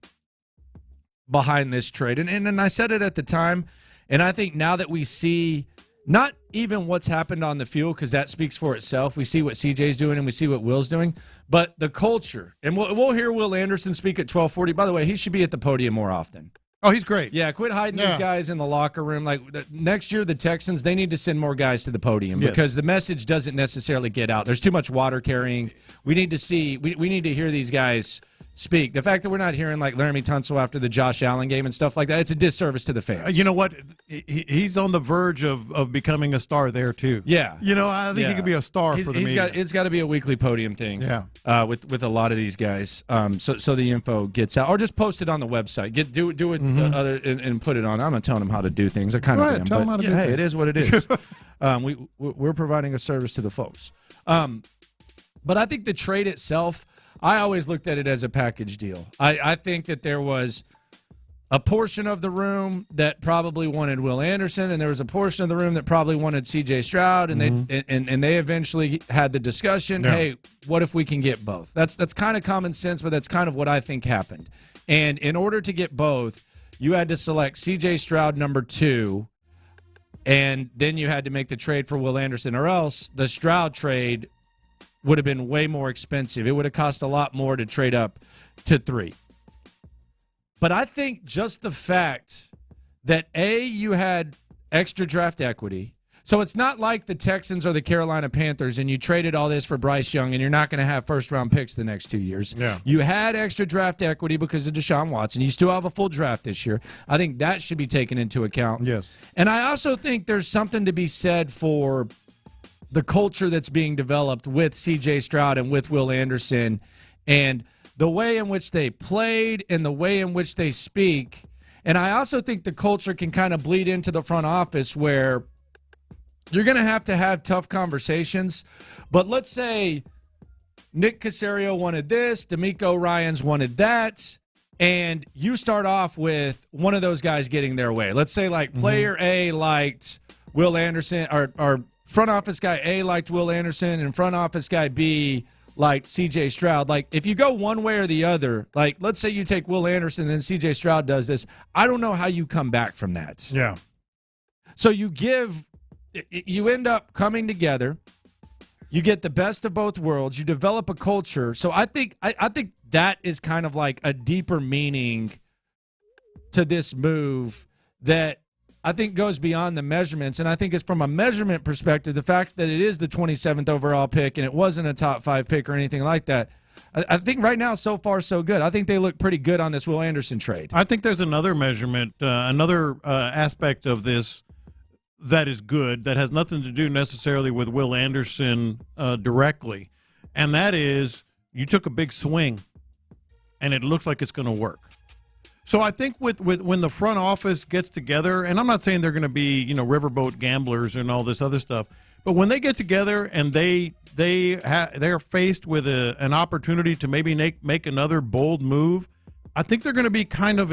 behind this trade, and I said it at the time, and I think now that we see not even what's happened on the field, because that speaks for itself. We see what CJ's doing and we see what Will's doing, but the culture. And we'll hear Will Anderson speak at 12:40. By the way, he should be at the podium more often. Oh, he's great. Yeah, quit hiding these guys in the locker room. Like next year, the Texans, they need to send more guys to the podium because the message doesn't necessarily get out. There's too much water carrying. We need to see. We need to hear these guys speak. The fact that we're not hearing like Laramie Tunsil after the Josh Allen game and stuff like that, it's a disservice to the fans. You know what? He's on the verge of becoming a star there too. Yeah. I think he could be a star for the media. It's got to be a weekly podium thing. Yeah. With a lot of these guys, so the info gets out, or just post it on the website. Do it and put it on. I'm not telling them how to do things. I kind of am. Tell them how to do things. It is what it is. We're providing a service to the folks. But I think the trade itself, I always looked at it as a package deal. I think that there was a portion of the room that probably wanted Will Anderson, and there was a portion of the room that probably wanted C.J. Stroud, and they eventually had the discussion, hey, what if we can get both? That's kind of common sense, but that's kind of what I think happened. And in order to get both, you had to select C.J. Stroud number 2, and then you had to make the trade for Will Anderson, or else the Stroud trade would have been way more expensive. It would have cost a lot more to trade up to 3. But I think just the fact that, A, you had extra draft equity. So it's not like the Texans or the Carolina Panthers and you traded all this for Bryce Young and you're not going to have first-round picks the next 2 years. Yeah. You had extra draft equity because of Deshaun Watson. You still have a full draft this year. I think that should be taken into account. Yes. And I also think there's something to be said for the culture that's being developed with C.J. Stroud and with Will Anderson and the way in which they played and the way in which they speak. And I also think the culture can kind of bleed into the front office where you're going to have tough conversations. But let's say Nick Caserio wanted this, D'Amico Ryans wanted that, and you start off with one of those guys getting their way. Let's say like player A liked Will Anderson, or front office guy A liked Will Anderson, and front office guy B liked C.J. Stroud. Like, if you go one way or the other, like, let's say you take Will Anderson and then C.J. Stroud does this, I don't know how you come back from that. Yeah. So you end up coming together. You get the best of both worlds. You develop a culture. So I think that is kind of like a deeper meaning to this move that I think goes beyond the measurements. And I think it's from a measurement perspective, the fact that it is the 27th overall pick and it wasn't a top 5 pick or anything like that. I think right now, so far, so good. I think they look pretty good on this Will Anderson trade. I think there's another measurement, another aspect of this that is good, that has nothing to do necessarily with Will Anderson directly, and that is you took a big swing, and it looks like it's going to work. So I think with when the front office gets together, and I'm not saying they're going to be riverboat gamblers and all this other stuff, but when they get together and they're faced with an opportunity to maybe make another bold move, I think they're going to be kind of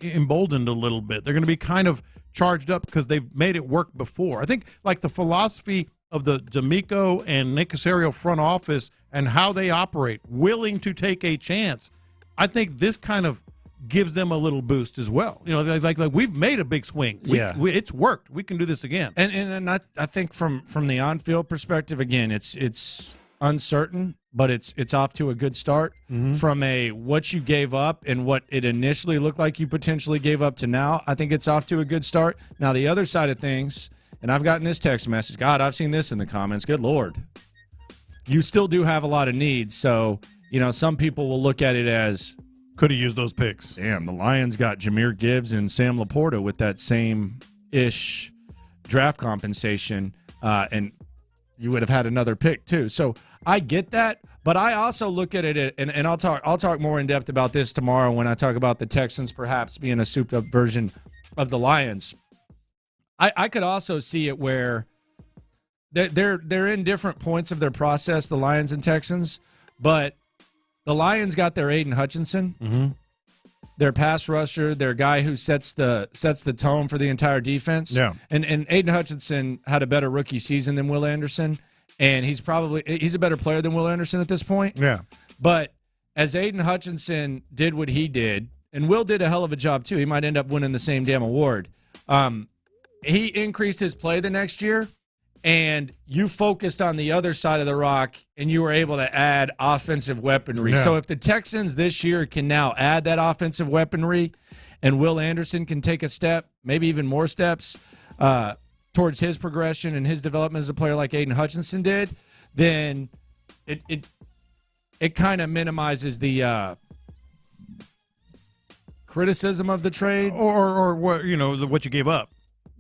emboldened a little bit. They're going to be kind of charged up because they've made it work before. I think like the philosophy of the D'Amico and Nick Caserio front office and how they operate, willing to take a chance, I think this kind of gives them a little boost as well. Like we've made a big swing. It's worked. We can do this again. And I think from the on-field perspective, again, it's uncertain, but it's off to a good start. Mm-hmm. From what you gave up and what it initially looked like you potentially gave up to now, I think it's off to a good start. Now, the other side of things, and I've gotten this text message, God, I've seen this in the comments, good Lord. You still do have a lot of needs, so, some people will look at it as, could have used those picks. Damn, the Lions got Jahmyr Gibbs and Sam Laporta with that same-ish draft compensation, and you would have had another pick too. So I get that, but I also look at it, and I'll talk more in depth about this tomorrow when I talk about the Texans perhaps being a souped-up version of the Lions. I could also see it where they're in different points of their process, the Lions and Texans, but the Lions got their Aiden Hutchinson, their pass rusher, their guy who sets the tone for the entire defense. Yeah. And Aiden Hutchinson had a better rookie season than Will Anderson, and he's a better player than Will Anderson at this point. Yeah. But as Aiden Hutchinson did what he did, and Will did a hell of a job too, he might end up winning the same damn award. He increased his play the next year, and you focused on the other side of the rock, and you were able to add offensive weaponry. Yeah. So if the Texans this year can now add that offensive weaponry, and Will Anderson can take a step, maybe even more steps, towards his progression and his development as a player like Aiden Hutchinson did, then it kind of minimizes the criticism of the trade, or what what you gave up.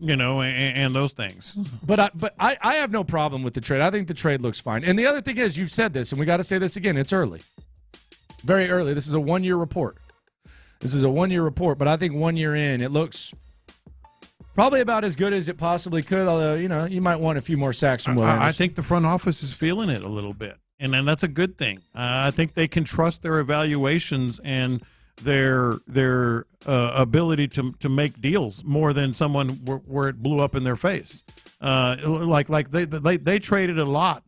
And those things. But I have no problem with the trade. I think the trade looks fine. And the other thing is, you've said this, and we got to say this again, it's early. Very early. This is a one-year report. But I think 1 year in, it looks probably about as good as it possibly could, although, you might want a few more sacks from Will Anderson. I think the front office is feeling it a little bit, and that's a good thing. I think they can trust their evaluations and their ability to make deals more than someone where it blew up in their face. Like they traded a lot,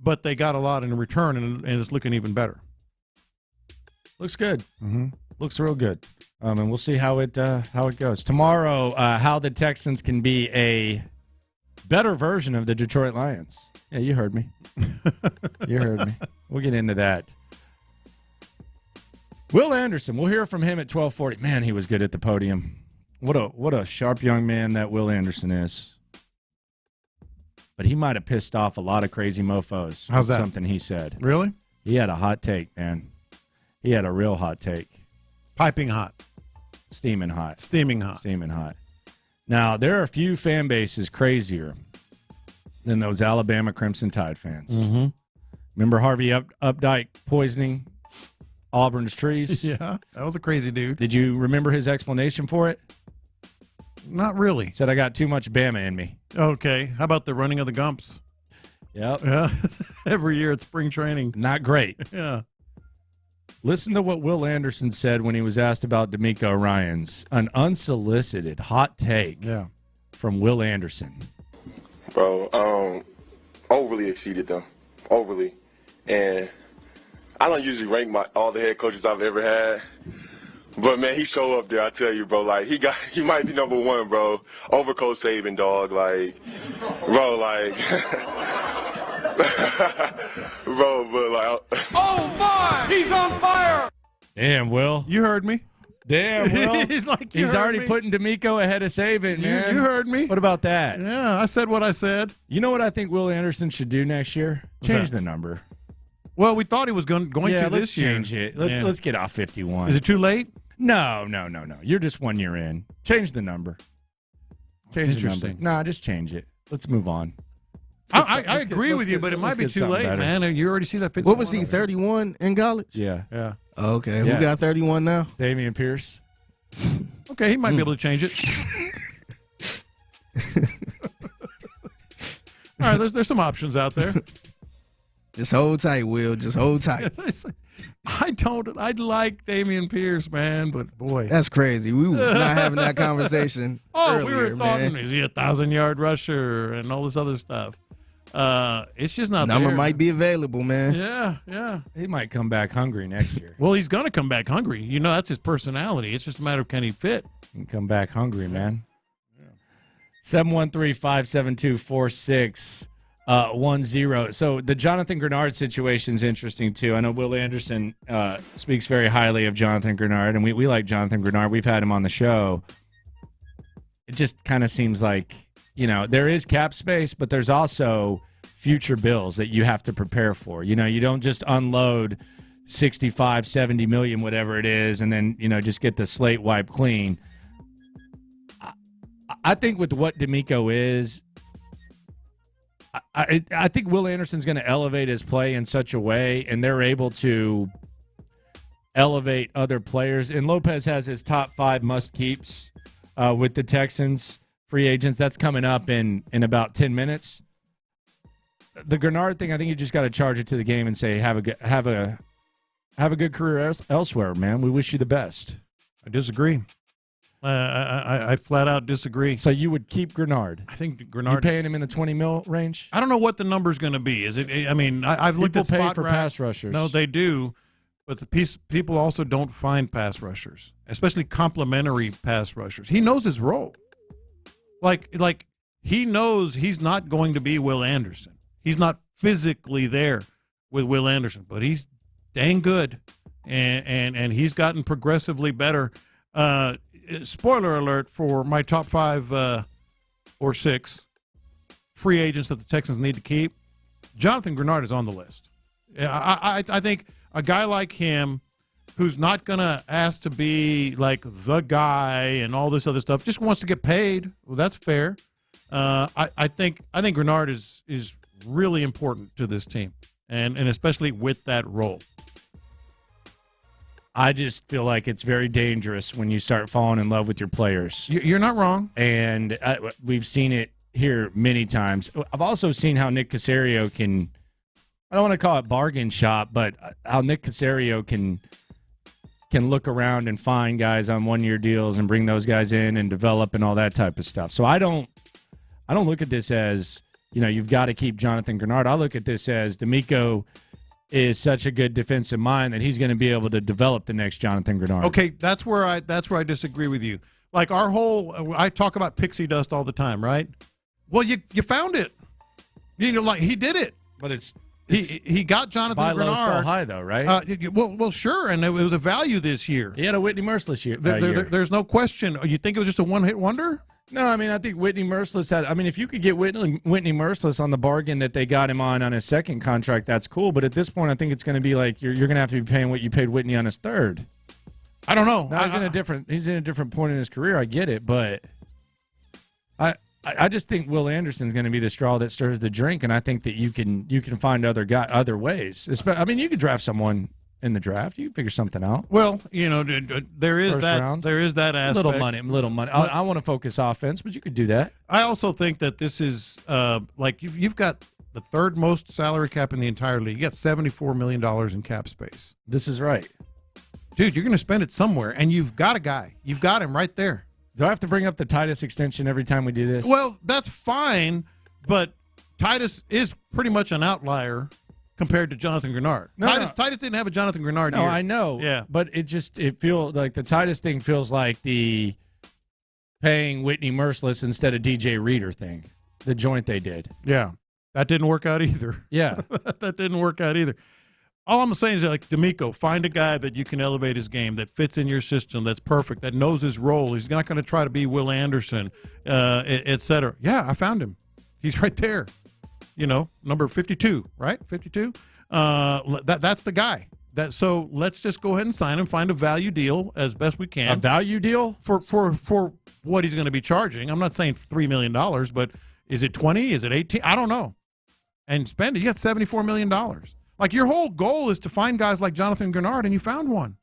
but they got a lot in return, and it's looking even better. Looks good. Mm-hmm. Looks real good. And we'll see how it goes tomorrow. How the Texans can be a better version of the Detroit Lions. Yeah, you heard me. You heard me. We'll get into that. Will Anderson. We'll hear from him at 12:40. Man, he was good at the podium. What a sharp young man that Will Anderson is. But he might have pissed off a lot of crazy mofos. How's that? Something he said. Really? He had a hot take, man. He had a real hot take. Piping hot. Steaming hot. Steaming hot. Steaming hot. Now, there are a few fan bases crazier than those Alabama Crimson Tide fans. Mm-hmm. Remember Harvey Updike poisoning Auburn's trees? Yeah, that was a crazy dude. Did you remember his explanation for it? Not really. Said, I got too much Bama in me. Okay. How about the running of the Gumps? Yep. Yeah. Every year at spring training. Not great. Yeah. Listen to what Will Anderson said when he was asked about D'Amico Ryans. An unsolicited hot take from Will Anderson. Bro, overly exceeded them. Overly. And I don't usually rank all the head coaches I've ever had. But, man, he's so up there, I tell you, bro. Like, he might be number one, bro. Over Coach Saban, dog. Like, bro, like. Bro, but, like. Oh, my! He's on fire! Damn, Will. You heard me. Damn, Will. He's already me. putting D'Amico ahead of Saban, man. You heard me. What about that? Yeah, I said what I said. You know what I think Will Anderson should do next year? Change the number. Well, we thought he was going to let's this year. Change it. Let's get off 51. Is it too late? No. You're just 1 year in. Change the number. Change the number. Nah, just change it. Let's move on. I agree with you, but it might be too late, man. You already see that. What was he, 31 in college? Yeah. Okay, who got 31 now? Damian Pierce. Okay, he might be able to change it. All right, there's some options out there. Just hold tight, Will. Just hold tight. I like Damian Pierce, man, but boy. That's crazy. We was not having that conversation earlier, we were talking, man. is he a 1,000-yard rusher and all this other stuff. It's just not Number there. might be available, man. Yeah. He might come back hungry next year. Well, he's going to come back hungry. You know, that's his personality. It's just a matter of can he fit. He can come back hungry, man. 713-572-4610. So the Jonathan Grenard situation is interesting, too. I know Will Anderson speaks very highly of Jonathan Grenard, and we like Jonathan Grenard. We've had him on the show. It just kind of seems like, there is cap space, but there's also future bills that you have to prepare for. You don't just unload 65, 70 million, whatever it is, and then, just get the slate wiped clean. I think with what D'Amico is, I think Will Anderson's going to elevate his play in such a way, and they're able to elevate other players. And Lopez has his top 5 must-keeps with the Texans free agents. That's coming up in about 10 minutes. The Grenard thing, I think you just got to charge it to the game and say, have a good career elsewhere, man. We wish you the best. I disagree. I flat out disagree. So you would keep Grenard? I think Grenard. You paying him in the 20 mil range? I don't know what the number's going to be. Is it? I mean, I've looked at People pay spot for rack. pass rushers. No, they do, but people also don't find pass rushers, especially complementary pass rushers. He knows his role. Like he knows he's not going to be Will Anderson. He's not physically there with Will Anderson, but he's dang good, and he's gotten progressively better. Spoiler alert for my top 5 or 6 free agents that the Texans need to keep. Jonathan Grenard is on the list. I think a guy like him, who's not going to ask to be like the guy and all this other stuff, just wants to get paid. Well, that's fair. I think Grenard is really important to this team, and especially with that role. I just feel like it's very dangerous when you start falling in love with your players. You're not wrong. And we've seen it here many times. I've also seen how Nick Caserio can, I don't want to call it bargain shop, but how Nick Caserio can look around and find guys on one-year deals and bring those guys in and develop and all that type of stuff. So I don't look at this as, you've got to keep Jonathan Grenard. I look at this as D'Amico is such a good defensive mind that he's going to be able to develop the next Jonathan Grenard. Okay, that's where I disagree with you. Like I talk about pixie dust all the time, right? Well, you found it. Like he did it. But he got Jonathan buy Grenard. low, sell high, though, right? Well, sure, and it was a value this year. He had a Whitney Merciless year. There's no question. You think it was just a one-hit wonder? No, I mean, I think Whitney Merciless had. I mean, if you could get Whitney Merciless on the bargain that they got him on his second contract, that's cool. But at this point, I think it's going to be like you're going to have to be paying what you paid Whitney on his third. I don't know. No, he's in a different point in his career. I get it, but I just think Will Anderson's going to be the straw that stirs the drink, and I think that you can find other ways. I mean, you could draft someone in the draft. You can figure something out. Well, there is First that. round. There is that aspect. Little money. I want to focus offense, but you could do that. I also think that this is like you've got the third most salary cap in the entire league. You got $74 million in cap space. This is right. Dude, you're going to spend it somewhere, and you've got a guy. You've got him right there. Do I have to bring up the Titus extension every time we do this? Well, that's fine, but Titus is pretty much an outlier compared to Jonathan Grenard. Titus didn't have a Jonathan Grenard year. No, I know. Yeah. But it feels like the Titus thing feels like the paying Whitney Merciless instead of DJ Reader thing, the joint they did. Yeah. That didn't work out either. Yeah. That didn't work out either. All I'm saying is, like, D'Amico, find a guy that you can elevate his game, that fits in your system, that's perfect, that knows his role. He's not going to try to be Will Anderson, et cetera. Yeah, I found him. He's right there. Number 52, right? 52? That's the guy. So let's just go ahead and sign him, find a value deal as best we can. A value deal? For what he's going to be charging. I'm not saying $3 million, but is it 20? Is it 18? I don't know. And spend it. You got $74 million. Like, your whole goal is to find guys like Jonathan Grenard, and you found one.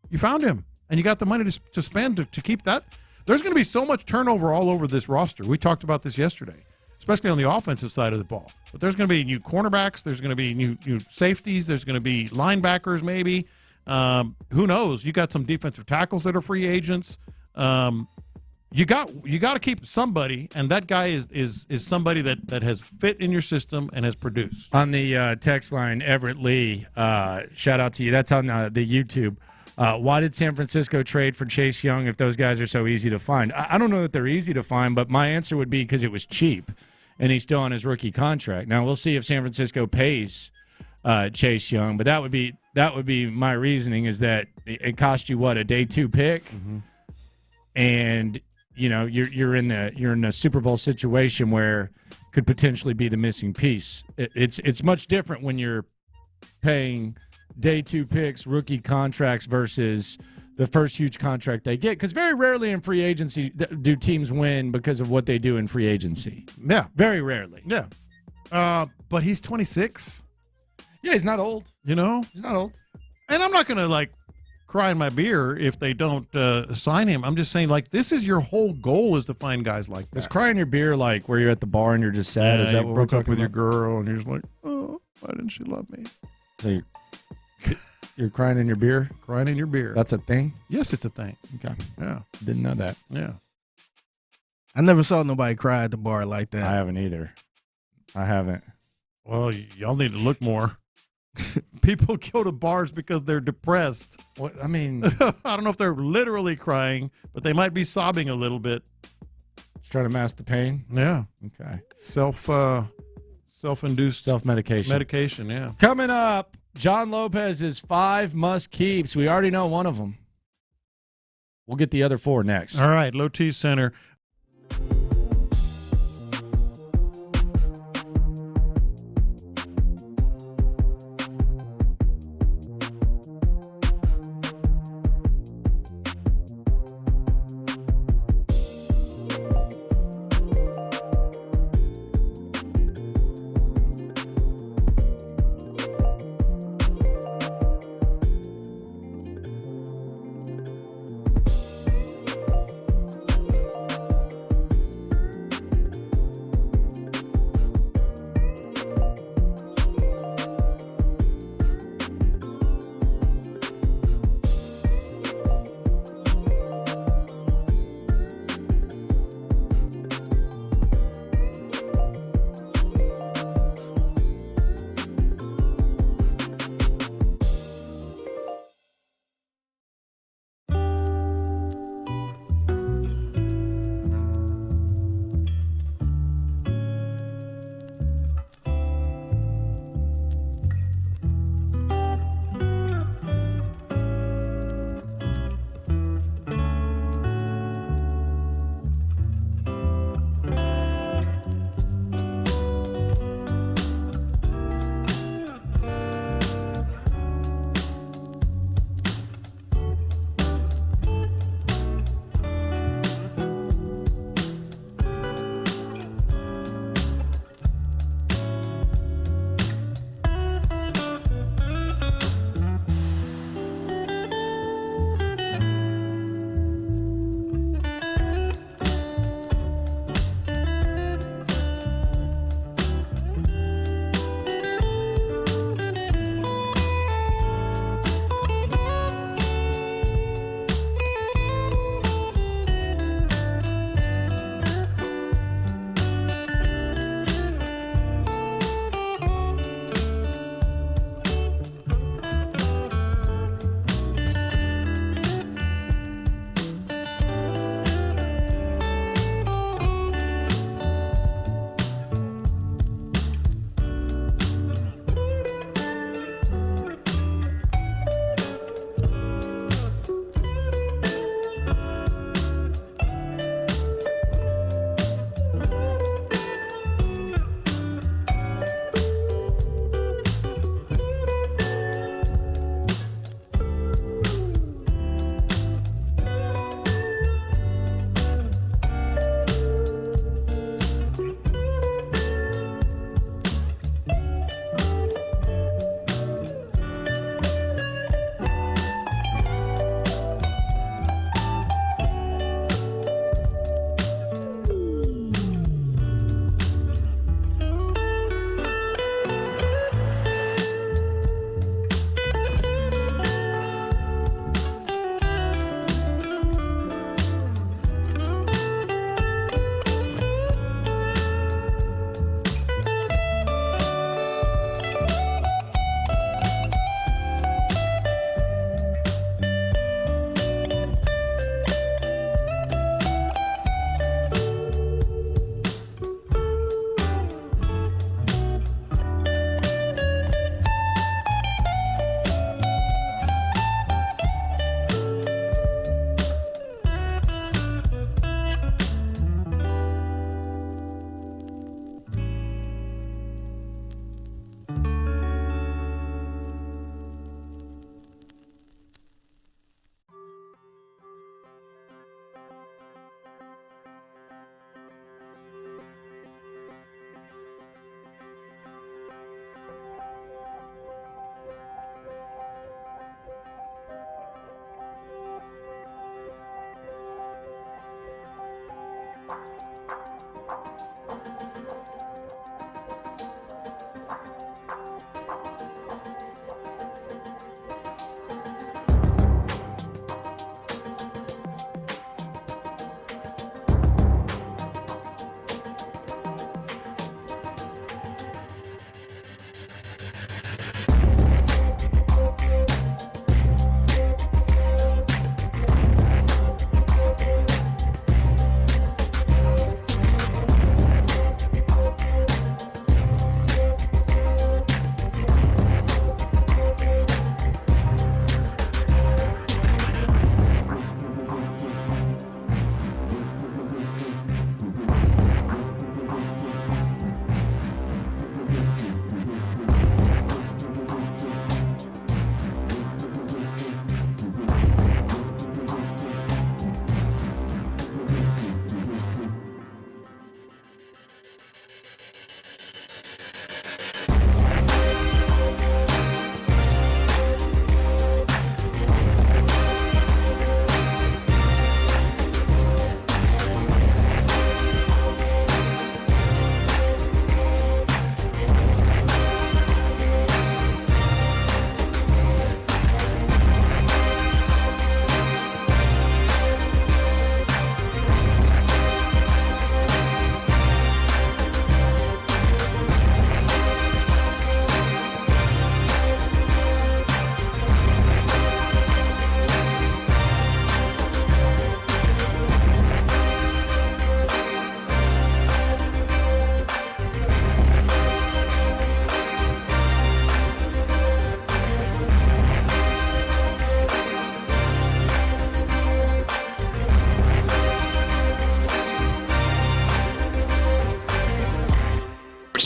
You found him, and you got the money to spend to keep that. There's going to be so much turnover all over this roster. We talked about this yesterday, especially on the offensive side of the ball. But there's going to be new cornerbacks. There's going to be new safeties. There's going to be linebackers maybe. Who knows? You got some defensive tackles that are free agents. You got to keep somebody, and that guy is somebody that has fit in your system and has produced. On the text line, Everett Lee, shout out to you. That's on the YouTube. Why did San Francisco trade for Chase Young if those guys are so easy to find? I don't know that they're easy to find, but my answer would be because it was cheap, and he's still on his rookie contract. Now, we'll see if San Francisco pays Chase Young, but that would be my reasoning, is that it cost you, a day 2 pick? Mm-hmm. And you're in a Super Bowl situation where could potentially be the missing piece. It's much different when you're paying day 2 picks, rookie contracts versus the first huge contract they get. Because very rarely in free agency do teams win because of what they do in free agency. Yeah, very rarely. Yeah, but he's 26. Yeah, he's not old. He's not old. And I'm not going to cry in my beer if they don't sign him. I'm just saying, this is your whole goal, is to find guys like that. Is crying your beer where you're at the bar and you're just sad? Yeah, is that what we're broke talking up with about? your girl and you're just like, oh, why didn't she love me? So you're crying in your beer? Crying in your beer. That's a thing? Yes, it's a thing. Okay. Yeah. Didn't know that. Yeah. I never saw nobody cry at the bar like that. I haven't either. I haven't. Well, y'all need to look more. People go to bars because they're depressed. What? I mean, I don't know if they're literally crying, but they might be sobbing a little bit. Just trying to mask the pain? Yeah. Okay. Self-induced self-medication. Medication, yeah. Coming up, John Lopez's 5 must-keeps. We already know one of them. We'll get the other 4 next. All right, Low T Center.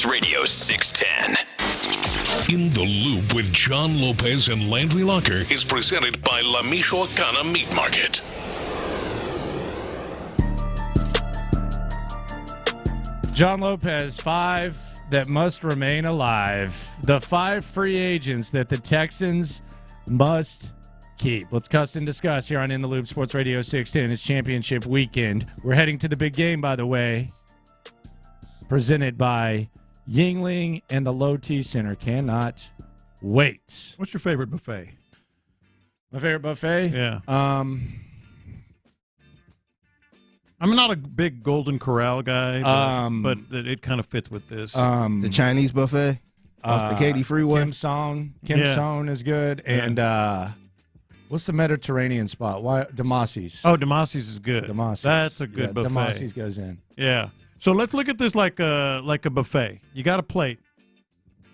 Radio 610. In the Loop with John Lopez and Landry Locker is presented by La Michoacana Meat Market. John Lopez, 5 that must remain alive. The 5 free agents that the Texans must keep. Let's cuss and discuss here on In the Loop, Sports Radio 610. It's championship weekend. We're heading to the big game, by the way, presented by Yingling and the Low T Center. Cannot wait. What's your favorite buffet? My favorite buffet? Yeah. I'm not a big Golden Corral guy, but it kind of fits with this. The Chinese buffet off the Katy Freeway. Kim Song is good. And what's the Mediterranean spot? Why Damasi's? Oh, Damasi's is good. Damasi's. That's a good buffet. Damasi's goes in. Yeah. So let's look at this like a buffet. You got a plate,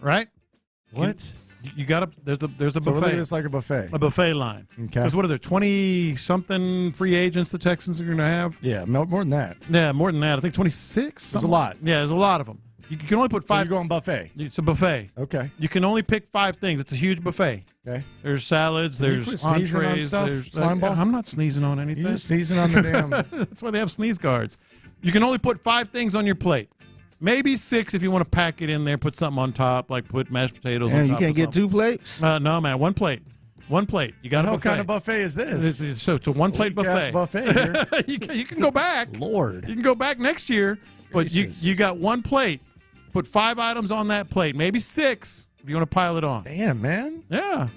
right? What? You got a there's a So buffet. it's like a buffet. A buffet line. Okay. Because what are there, 20-something free agents the Texans are going to have? Yeah, more than that. Yeah, more than that. I think 26. There's a lot. Yeah, there's a lot of them. You can only put 5. So you're going buffet. It's a buffet. Okay. You can only pick 5 things. It's a huge buffet. Okay. There's salads. Can you There's quit sneezing on entrees. stuff, There's slime ball? I'm not sneezing on anything. You're just sneezing on the damn. That's why they have sneeze guards. You can only put 5 things on your plate. Maybe 6 if you want to pack it in there, put something on top, like put mashed potatoes on top. You can't get 2 plates? No, man. 1 plate. 1 plate. You got a buffet. What kind of buffet is this? So it's a 1-plate buffet. buffet here. you can go back. Lord. You can go back next year, but you got 1 plate. Put 5 items on that plate. Maybe 6 if you want to pile it on. Damn, man. Yeah.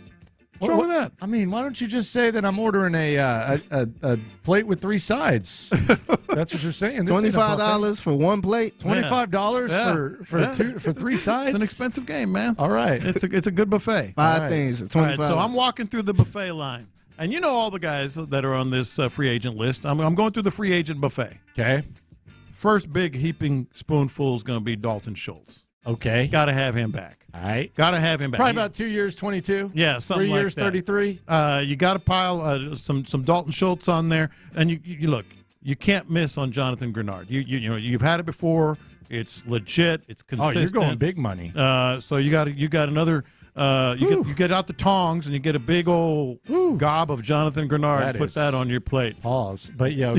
What's wrong with that? I mean, why don't you just say that I'm ordering a plate with 3 sides? That's what you're saying. This ain't a buffet. $25 for 1 plate? $25 for 3 sides? It's an expensive game, man. All right. It's a good buffet. 5 things at $25. All right, so I'm walking through the buffet line. And you know all the guys that are on this free agent list. I'm going through the free agent buffet. Okay. First big heaping spoonful is going to be Dalton Schultz. Okay. Got to have him back. All right. Got to have him back. Probably about 2 years, 22. Yeah, something 3 like years, that. 33. You got to pile some Dalton Schultz on there, and you look. You can't miss on Jonathan Grenard. You know you've had it before. It's legit. It's consistent. Oh, you're going big money. So you got another. You get out the tongs and you get a big old gob of Jonathan Grenard. Put that on your plate. Pause. But yeah.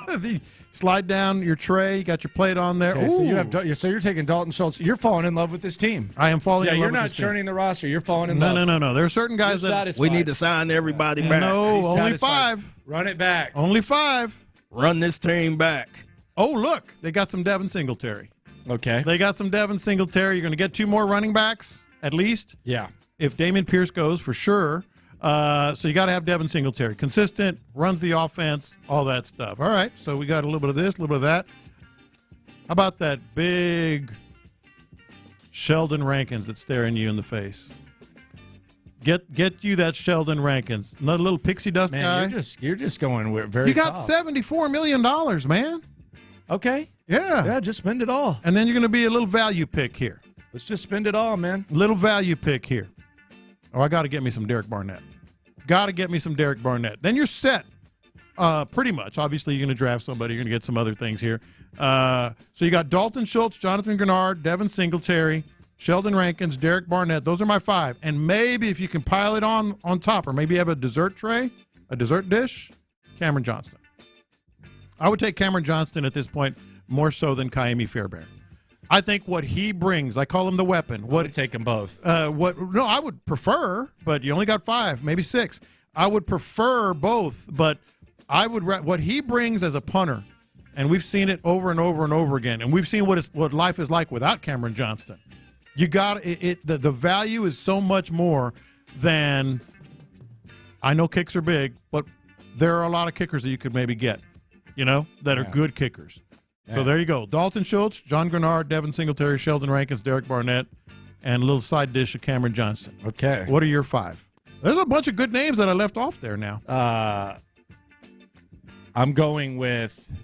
Okay. Slide down your tray. You got your plate on there. Okay, so you're taking Dalton Schultz. You're falling in love with this team. I am falling in love with this team. You're not churning the roster. You're falling in love. No. There are certain guys you're that satisfied. We need to sign everybody back. No, He's only satisfied. 5. Run it back. Only 5. run this team back. Oh, look, they got some Devin Singletary. Okay. They got some Devin Singletary. You're going to get 2 more running backs, at least. Yeah. If Dameon Pierce goes, for sure. So you got to have Devin Singletary. Consistent, runs the offense, all that stuff. All right, so we got a little bit of this, a little bit of that. How about that big Sheldon Rankins that's staring you in the face? Get you that Sheldon Rankins. Another little pixie dust guy. You're just going very You got top. $74 million, man. Okay. Yeah, just spend it all. And then you're going to be a little value pick here. Let's just spend it all, man. Little value pick here. Oh, I got to get me some Derek Barnett. Got to get me some Derek Barnett. Then you're set, pretty much. Obviously, you're going to draft somebody. You're going to get some other things here. So you got Dalton Schultz, Jonathan Grenard, Devin Singletary, Sheldon Rankins, Derek Barnett. Those are my 5. And maybe if you can pile it on top, or maybe have a dessert tray, a dessert dish, Cameron Johnston. I would take Cameron Johnston at this point more so than Kaimi Fairbairn. I think what he brings, I call him the weapon. I would take them both. No, I would prefer, but you only got 5, maybe 6. I would prefer both, but I would what he brings as a punter, and we've seen it over and over and over again, and we've seen what life is like without Cameron Johnston. You got it. The value is so much more than. I know kicks are big, but there are a lot of kickers that you could maybe get, that are good kickers. Yeah. So there you go. Dalton Schultz, John Grenard, Devin Singletary, Sheldon Rankins, Derek Barnett, and a little side dish of Cameron Johnston. Okay. What are your 5? There's a bunch of good names that I left off there now. I'm going with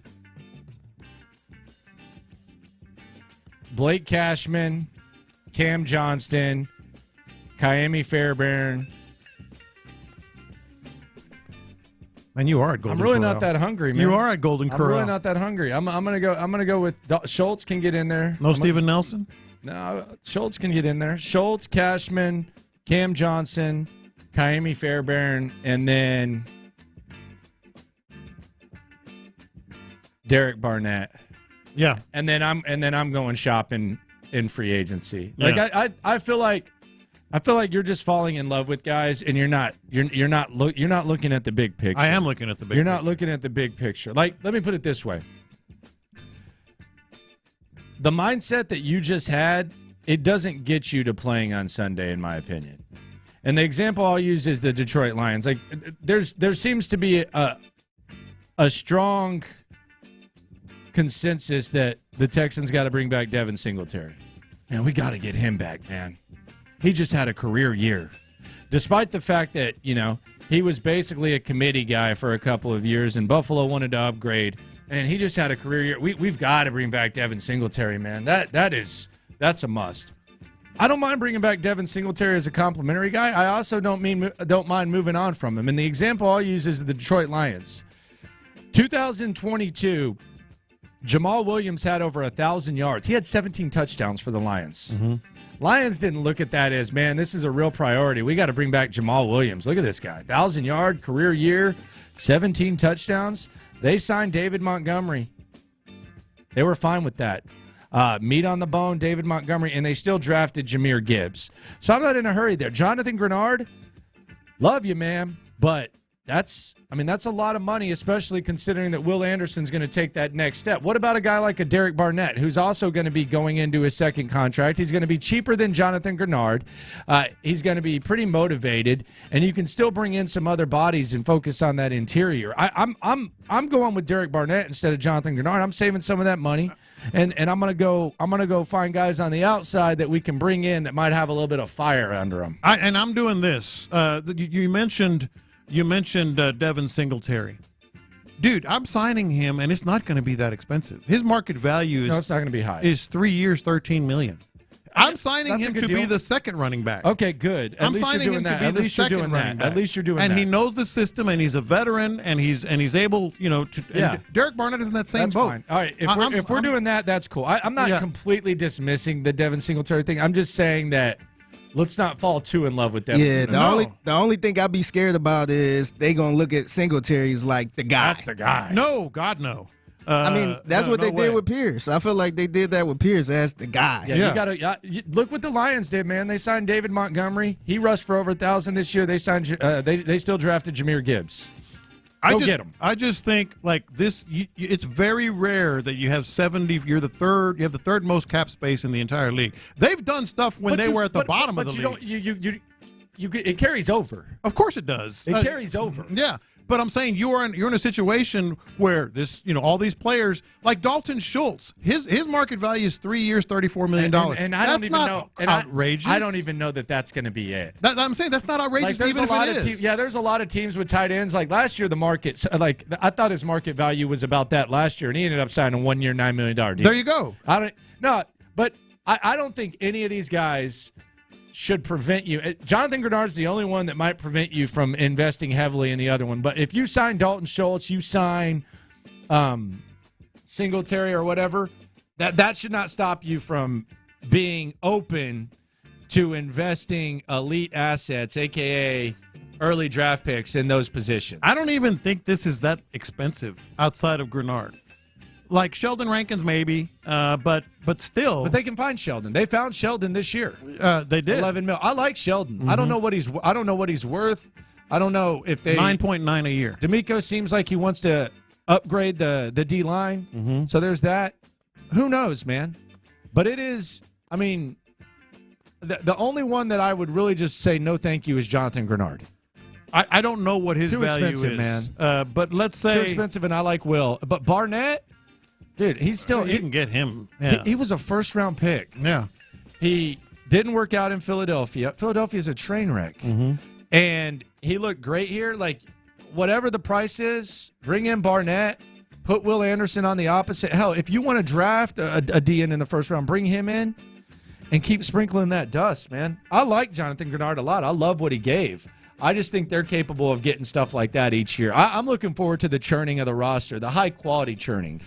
Blake Cashman, Cam Johnston, Kaimi Fairbairn. Man, you are at Golden I'm really Corral. not that hungry, man. You are at Golden Corral. I'm really not that hungry. I'm gonna go with Schultz can get in there. No Steven Nelson? No, Schultz can get in there. Schultz, Cashman, Cam Johnson, Kaimi Fairbairn, and then Derek Barnett. Yeah. And then I'm going shopping in free agency. Like I feel like you're just falling in love with guys, and you're not looking at the big picture. I am looking at the big picture. You're not looking at the big picture. Like, let me put it this way. The mindset that you just had, it doesn't get you to playing on Sunday, in my opinion. And the example I'll use is the Detroit Lions. Like, there seems to be a strong consensus that the Texans got to bring back Devin Singletary. Man, we got to get him back, man. He just had a career year. Despite the fact that, he was basically a committee guy for a couple of years, and Buffalo wanted to upgrade, and he just had a career year. We've got to bring back Devin Singletary, man. That's a must. I don't mind bringing back Devin Singletary as a complimentary guy. I also don't mind moving on from him. And the example I'll use is the Detroit Lions. 2022, Jamal Williams had over 1,000 yards. He had 17 touchdowns for the Lions. Mm-hmm. Lions didn't look at that as, man, this is a real priority. We got to bring back Jamal Williams. Look at this guy. 1,000-yard career year, 17 touchdowns. They signed David Montgomery. They were fine with that. Meat on the bone, David Montgomery, and they still drafted Jahmyr Gibbs. So I'm not in a hurry there. Jonathan Grenard, love you, man, but that's a lot of money, especially considering that Will Anderson's going to take that next step. What about a guy like a Derek Barnett, who's also going to be going into his second contract? He's going to be cheaper than Jonathan Grenard. He's going to be pretty motivated, and you can still bring in some other bodies and focus on that interior. I'm going with Derek Barnett instead of Jonathan Grenard. I'm saving some of that money, and I'm going to go find guys on the outside that we can bring in that might have a little bit of fire under them. I'm doing this. You mentioned Devin Singletary. Dude, I'm signing him, and it's not going to be that expensive. His market value is it's not going to be high. Is 3 years, $13 million. I'm signing him to be the second running back. Okay, good. At least you're doing that. At least you're doing that. At least you're doing that. And he knows the system, and he's a veteran, and he's able, to. Yeah. Derek Barnett is in that same that's boat. Fine. All right, if we're doing that, that's cool. I'm not completely dismissing the Devin Singletary thing. I'm just saying that. Let's not fall too in love with Devin. Yeah, the only thing I'd be scared about is they gonna look at Singletary as like the guy. That's the guy. No, God, no. That's what they did with Pierce. I feel like they did that with Pierce as the guy. Yeah. You gotta look what the Lions did, man. They signed David Montgomery. He rushed for over 1,000 this year. They signed. They still drafted Jahmyr Gibbs. Get them. I just think like this. It's very rare that you have 70. You're the third. You have the third most cap space in the entire league. They've done stuff when they were at the bottom of the league. It carries over. Of course it does. It carries over. Yeah, but I'm saying you're in a situation where all these players like Dalton Schultz, his market value is 3 years, $34 million. And I don't even know. Outrageous. I don't even know that's going to be it. I'm saying that's not outrageous. Like, even if it is. There's a lot of teams with tight ends. Like last year, the market. Like I thought his market value was about that last year, and he ended up signing a 1 year, $9 million deal. There you go. I don't think any of these guys should prevent you. Jonathan Grenard's the only one that might prevent you from investing heavily in the other one. But if you sign Dalton Schultz, you sign Singletary or whatever, that should not stop you from being open to investing elite assets, a.k.a. early draft picks in those positions. I don't even think this is that expensive outside of Grenard. Like Sheldon Rankins, maybe, but still. But they can find Sheldon. They found Sheldon this year. They did. 11 mil. I like Sheldon. Mm-hmm. I don't know what he's worth. I don't know if they 9.9 a year. D'Amico seems like he wants to upgrade the D line. Mm-hmm. So there's that. Who knows, man? But it is. I mean, the only one that I would really just say no, thank you is Jonathan Grenard. I don't know what his value expensive, is, man. But let's say too expensive, and I like Will. But Barnett. Dude, he's still. You can get him. Yeah. He was a first-round pick. Yeah. He didn't work out in Philadelphia. Philadelphia's a train wreck. Mm-hmm. And he looked great here. Like, whatever the price is, bring in Barnett, put Will Anderson on the opposite. Hell, if you want to draft a DN in the first round, bring him in and keep sprinkling that dust, man. I like Jonathan Grenard a lot. I love what he gave. I just think they're capable of getting stuff like that each year. I'm looking forward to the churning of the roster, the high-quality churning.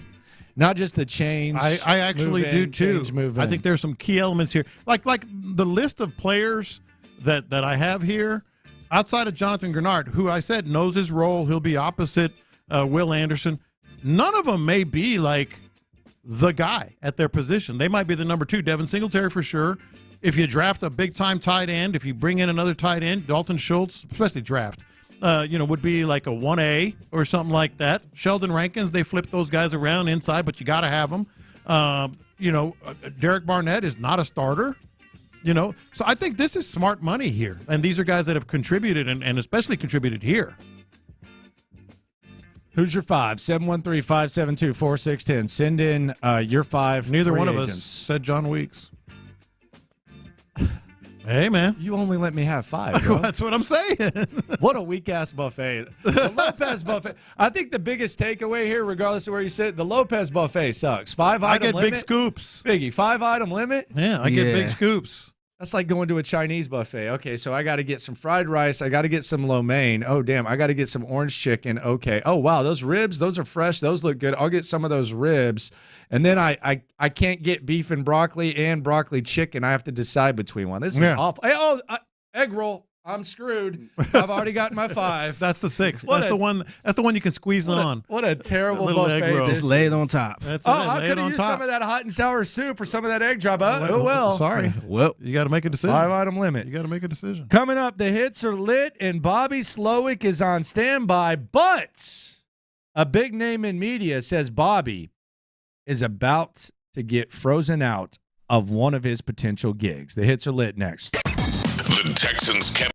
Not just the change. I actually do too. I think there's some key elements here, like the list of players that I have here, outside of Jonathan Grenard, who I said knows his role. He'll be opposite Will Anderson. None of them may be like the guy at their position. They might be the number 2. Devin Singletary for sure. If you draft a big time tight end, if you bring in another tight end, Dalton Schultz, especially draft. Would be like a 1A or something like that. Sheldon Rankins, they flip those guys around inside, but you got to have them. Derek Barnett is not a starter. So I think this is smart money here. And these are guys that have contributed and especially contributed here. Who's your 5? 713-572-4610. Send in your 5. Neither one agents. of us said John Weeks. Hey, man. You only let me have 5, bro. That's what I'm saying. What a weak-ass buffet. The Lopez buffet. I think the biggest takeaway here, regardless of where you sit, the Lopez buffet sucks. 5-item limit. I get big scoops. Biggie, 5-item limit? Yeah, I get big scoops. That's like going to a Chinese buffet. Okay, so I got to get some fried rice. I got to get some lo mein. Oh, damn. I got to get some orange chicken. Okay. Oh, wow. Those ribs, those are fresh. Those look good. I'll get some of those ribs. And then I can't get beef and broccoli chicken. I have to decide between one. This is awful. Hey, egg roll. I'm screwed. I've already got my 5. That's the 6. That's the one you can squeeze on. What a terrible buffet. Just lay it on top. I could have used some of that hot and sour soup or some of that egg drop. Oh, well. Sorry. Well, you got to make a decision. 5-item limit. You got to make a decision. Coming up, the hits are lit, and Bobby Slowick is on standby, but a big name in media says Bobby is about to get frozen out of one of his potential gigs. The hits are lit next. The Texans kept.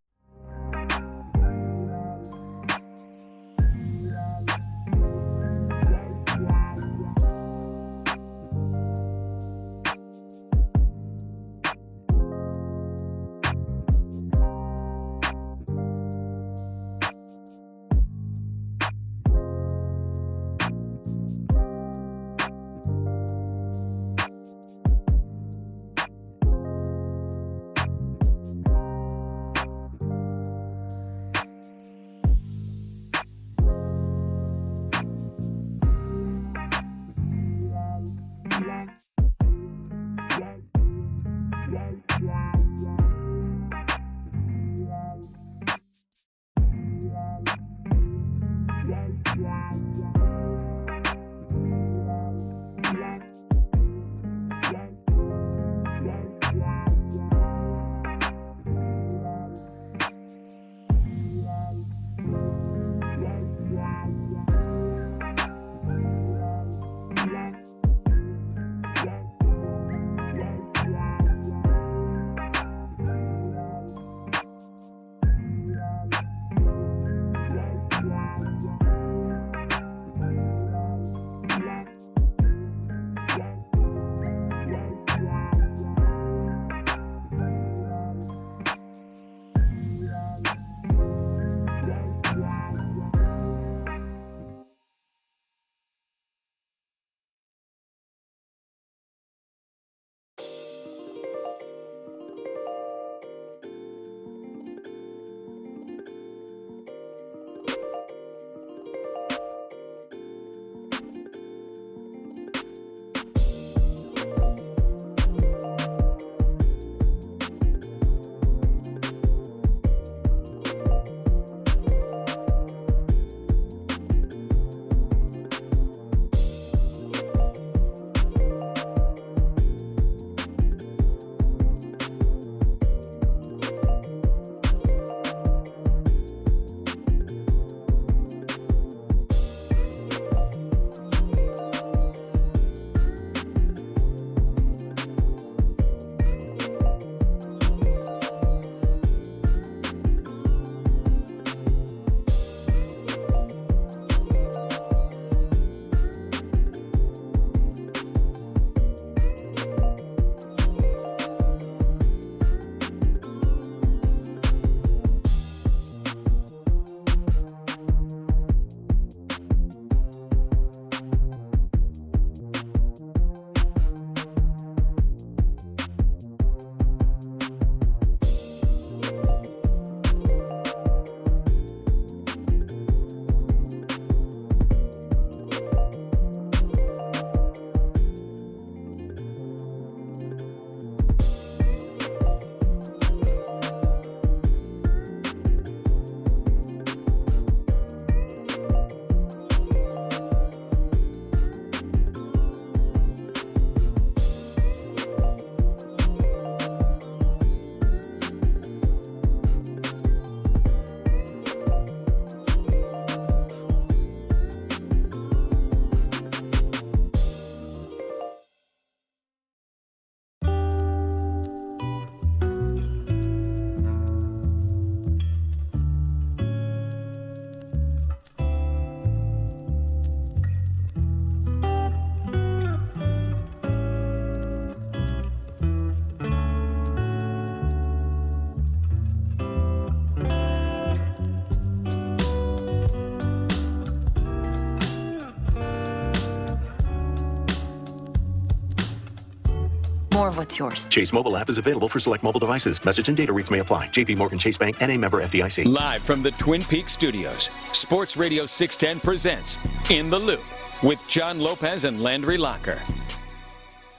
of what's yours. Chase mobile app is available for select mobile devices. Message and data rates may apply. JP Morgan Chase Bank, N.A. member FDIC. Live from the Twin Peaks studios, Sports Radio 610 presents In the Loop with John Lopez and Landry Locker.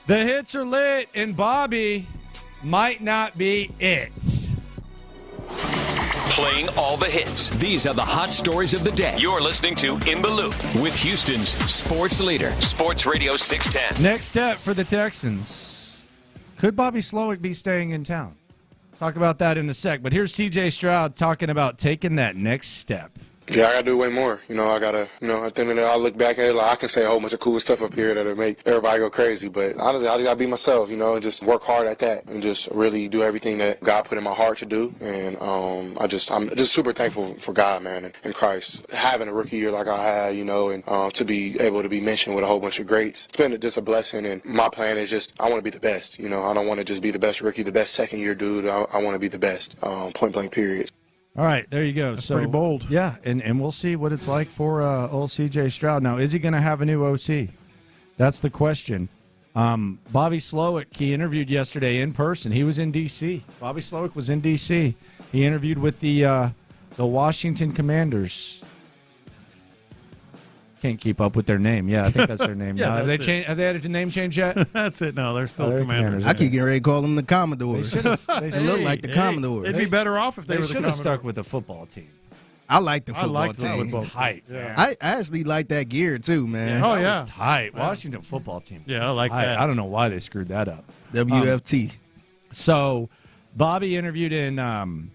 The hits are lit, and Bobby might not be it. Playing all the hits. These are the hot stories of the day. You're listening to In the Loop with Houston's sports leader, Sports Radio 610. Next step for the Texans. Could Bobby Slowick be staying in town? Talk about that in a sec. But here's C.J. Stroud talking about taking that next step. Yeah, I got to do way more. I got to, at the end of the day, I look back at it, like, I can say a whole bunch of cool stuff up here that'll make everybody go crazy. But honestly, I got to be myself, and just work hard at that and just really do everything that God put in my heart to do. And I'm just super thankful for God, man, and Christ. Having a rookie year like I had, and to be able to be mentioned with a whole bunch of greats. It's been just a blessing. And my plan is just, I want to be the best. I don't want to just be the best rookie, the best second-year dude. I want to be the best, point-blank period. All right, there you go. That's pretty bold. Yeah, and we'll see what it's like for old C.J. Stroud. Now, is he going to have a new OC? That's the question. Bobby Slowick, he interviewed yesterday in person. He was in D.C. Bobby Slowick was in D.C. He interviewed with the Washington Commanders. Can't keep up with their name. Yeah, I think that's their name. Yeah, have they had a name change yet? That's it. No, they're still they're Commanders. I keep getting ready to call them the Commodores. They look like the Commodores. They'd be better off if they were the should have stuck with the football team. I like the football team. It's tight. Yeah. I actually like that gear too, man. Oh, yeah. It's tight. Washington football team. Yeah, I like that. I don't know why they screwed that up. WFT. So, Bobby interviewed in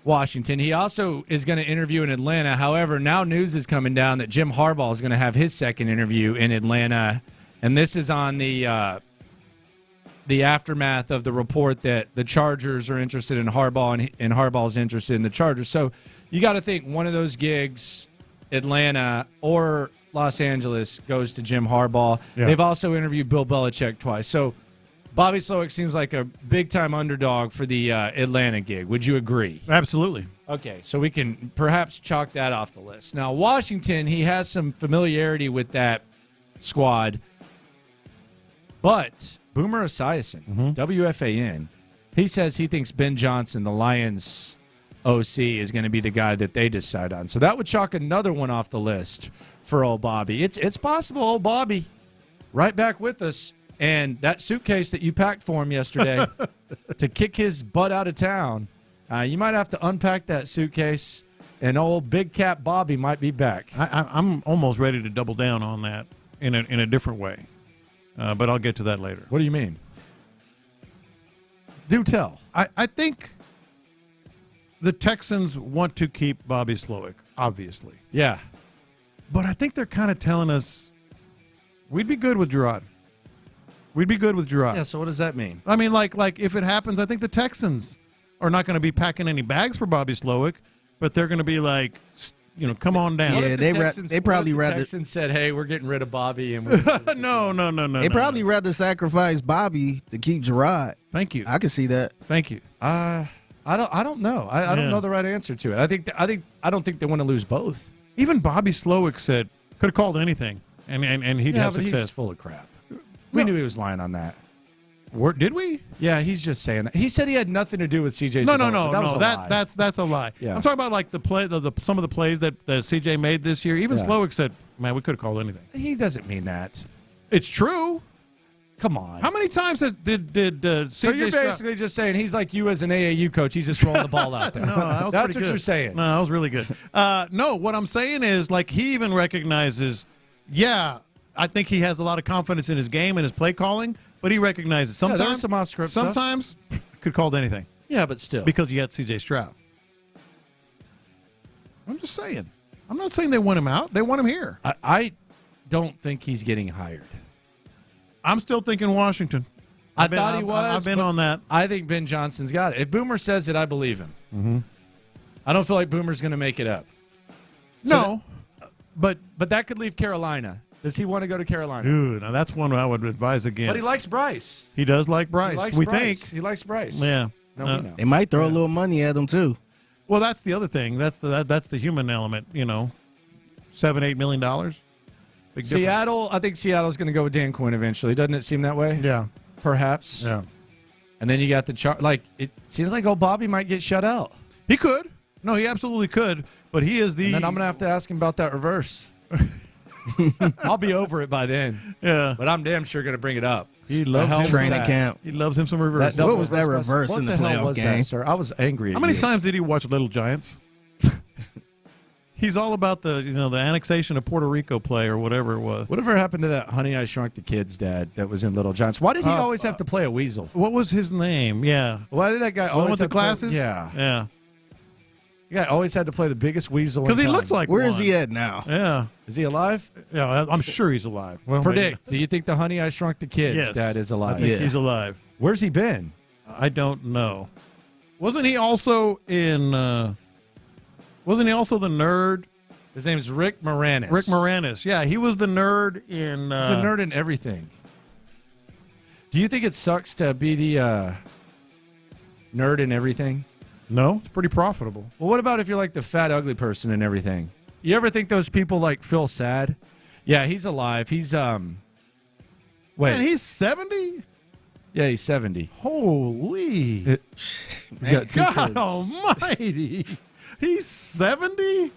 Washington. He also is going to interview in Atlanta. However, now news is coming down that Jim Harbaugh is going to have his second interview in Atlanta, and this is on the aftermath of the report that the Chargers are interested in Harbaugh and Harbaugh's interested in the Chargers. So you got to think one of those gigs, Atlanta or Los Angeles, goes to Jim Harbaugh. Yeah. They've also interviewed Bill Belichick twice. So Bobby Slowick seems like a big-time underdog for the Atlanta gig. Would you agree? Absolutely. Okay, so we can perhaps chalk that off the list. Now, Washington, he has some familiarity with that squad, but Boomer Esiason, WFAN, he says he thinks Ben Johnson, the Lions OC, is going to be the guy that they decide on. So that would chalk another one off the list for old Bobby. It's possible old Bobby right back with us. And that suitcase that you packed for him yesterday to kick his butt out of town, you might have to unpack that suitcase, and old Big Cap Bobby might be back. I'm almost ready to double down on that in a different way, but I'll get to that later. What do you mean? Do tell. I think the Texans want to keep Bobby Slowick, obviously. Yeah. But I think they're kind of telling us we'd be good with Gerard. We'd be good with Gerard. Yeah, so what does that mean? I mean, like if it happens, I think the Texans are not going to be packing any bags for Bobby Slowick, but they're going to be like, come on down. Yeah, they probably rather. Texans said, "Hey, we're getting rid of Bobby," and no. They probably rather sacrifice Bobby to keep Gerard. Thank you. I can see that. Thank you. I don't know. I don't know the right answer to it. I don't think they want to lose both. Even Bobby Slowick said could have called anything, and he'd have but success. He's full of crap. We knew he was lying on that. Did we? Yeah, he's just saying that. He said he had nothing to do with CJ's No. That's a lie. Yeah. I'm talking about like the play, some of the plays that CJ made this year. Even Slowick said, "Man, we could have called anything." He doesn't mean that. It's true. Come on. How many times did CJ? So you're basically just saying he's like you as an AAU coach. He's just rolling the ball out there. No, that's what you're saying. No, that was really good. No, what I'm saying is like he even recognizes, I think he has a lot of confidence in his game and his play calling, but he recognizes sometimes some off-script stuff. Sometimes could called anything. Yeah, but still. Because you got C.J. Stroud. I'm just saying. I'm not saying they want him out. They want him here. I don't think he's getting hired. I'm still thinking Washington. I thought he was. I've been on that. I think Ben Johnson's got it. If Boomer says it, I believe him. Mm-hmm. I don't feel like Boomer's going to make it up. But that could leave Carolina. Does he want to go to Carolina? Dude, now that's one I would advise against. But he likes Bryce. He does like Bryce. Think he likes Bryce. Yeah. No, we know. They might throw a little money at him too. Well, that's the other thing. That's the human element. $7-8 million. Big Seattle. I think Seattle's going to go with Dan Quinn eventually. Doesn't it seem that way? Yeah. perhaps. Yeah. And then you got the it seems like old Bobby might get shut out. He could. No, he absolutely could. But he is the. And then I'm going to have to ask him about that reverse. I'll be over it by then. Yeah. But I'm damn sure going to bring it up. He loves him training camp. He loves him some reverse. What was that reverse in the playoff game? That, sir? I was angry at How many you. times did he watch Little Giants? He's all about the annexation of Puerto Rico play or whatever it was. Whatever happened to that Honey, I Shrunk the Kids dad that was in Little Giants? Why did he always have to play a weasel? What was his name? Yeah. Why did that guy always with have the glasses? Yeah. Yeah. The guy always had to play the biggest weasel. Because he looked like Where one. is he at now? Yeah. Is he alive? Yeah, I'm sure he's alive. Well, Predict. Do you think the Honey, I Shrunk the Kids dad is alive? I think he's alive. Where's he been? I don't know. Wasn't he also in? Wasn't he also the nerd? His name's Rick Moranis. Rick Moranis. Yeah, he was the nerd in. He's a nerd in everything. Do you think it sucks to be the nerd in everything? No, it's pretty profitable. Well, what about if you're like the fat, ugly person in everything? You ever think those people like feel sad? Yeah, he's alive. He's wait. Man, he's 70? Yeah, he's 70. Holy. He's got two God kids. almighty. He's 70?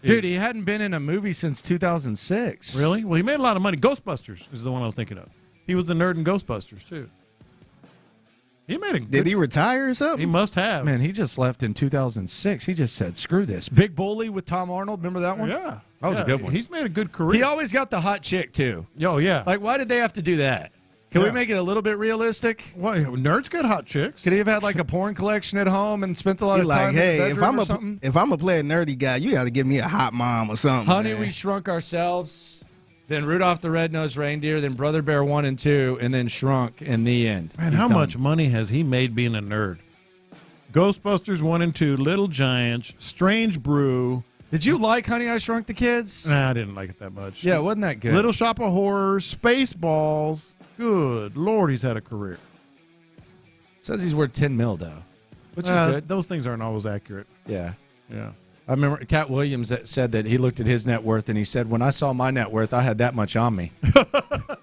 Dude, he hadn't been in a movie since 2006. Really? Well, he made a lot of money. Ghostbusters is the one I was thinking of. He was the nerd in Ghostbusters, too. He made a good... Did he retire or something? He must have. Man, he just left in 2006. He just said, screw this. Big Bully with Tom Arnold. Remember that one? Yeah. That was a good one. He's made a good career. He always got the hot chick, too. Oh, yeah. Like, why did they have to do that? Can we make it a little bit realistic? Well, nerds get hot chicks. Could he have had like a porn collection at home and spent a lot He of like, time in hey, the if bedroom I'm or something? if I'm a play nerdy guy, you got to give me a hot mom or something. Honey, man. We Shrunk Ourselves, then Rudolph the Red-Nosed Reindeer, then Brother Bear 1 and 2, and then Shrunk in the end. Man, how much money has he made being a nerd? Ghostbusters 1 and 2, Little Giants, Strange Brew. Did you like Honey, I Shrunk the Kids? Nah, I didn't like it that much. Yeah, wasn't that good? Little Shop of Horrors, Spaceballs. Good Lord, he's had a career. Says he's worth $10 million, though, which is good. Those things aren't always accurate. Yeah. Yeah. I remember Cat Williams that said that he looked at his net worth and he said, when I saw my net worth, I had that much on me.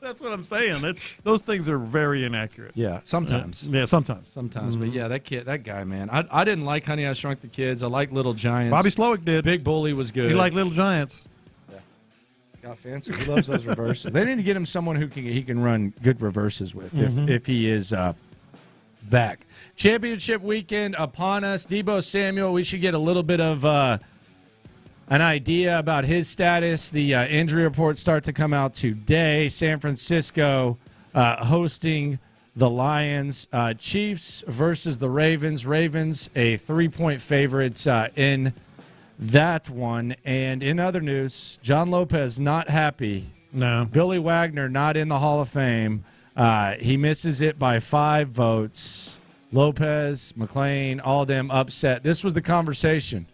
That's what I'm saying. Those things are very inaccurate. Yeah, sometimes. Yeah, sometimes. Sometimes. But yeah, that guy, man. I didn't like Honey, I Shrunk the Kids. I like Little Giants. Bobby Slowick did. Big Bully was good. He liked Little Giants. Got fancy. He loves those reverses. They need to get him someone who he can run good reverses with if he is back. Championship weekend upon us. Deebo Samuel, we should get a little bit of an idea about his status. The injury reports start to come out today. San Francisco hosting the Lions. Chiefs versus the Ravens. Ravens a 3-point favorite in that one. And in other news, John Lopez not happy. No. Billy Wagner not in the Hall of Fame. He misses it by 5 votes. Lopez, McClain, all them upset. This was the conversation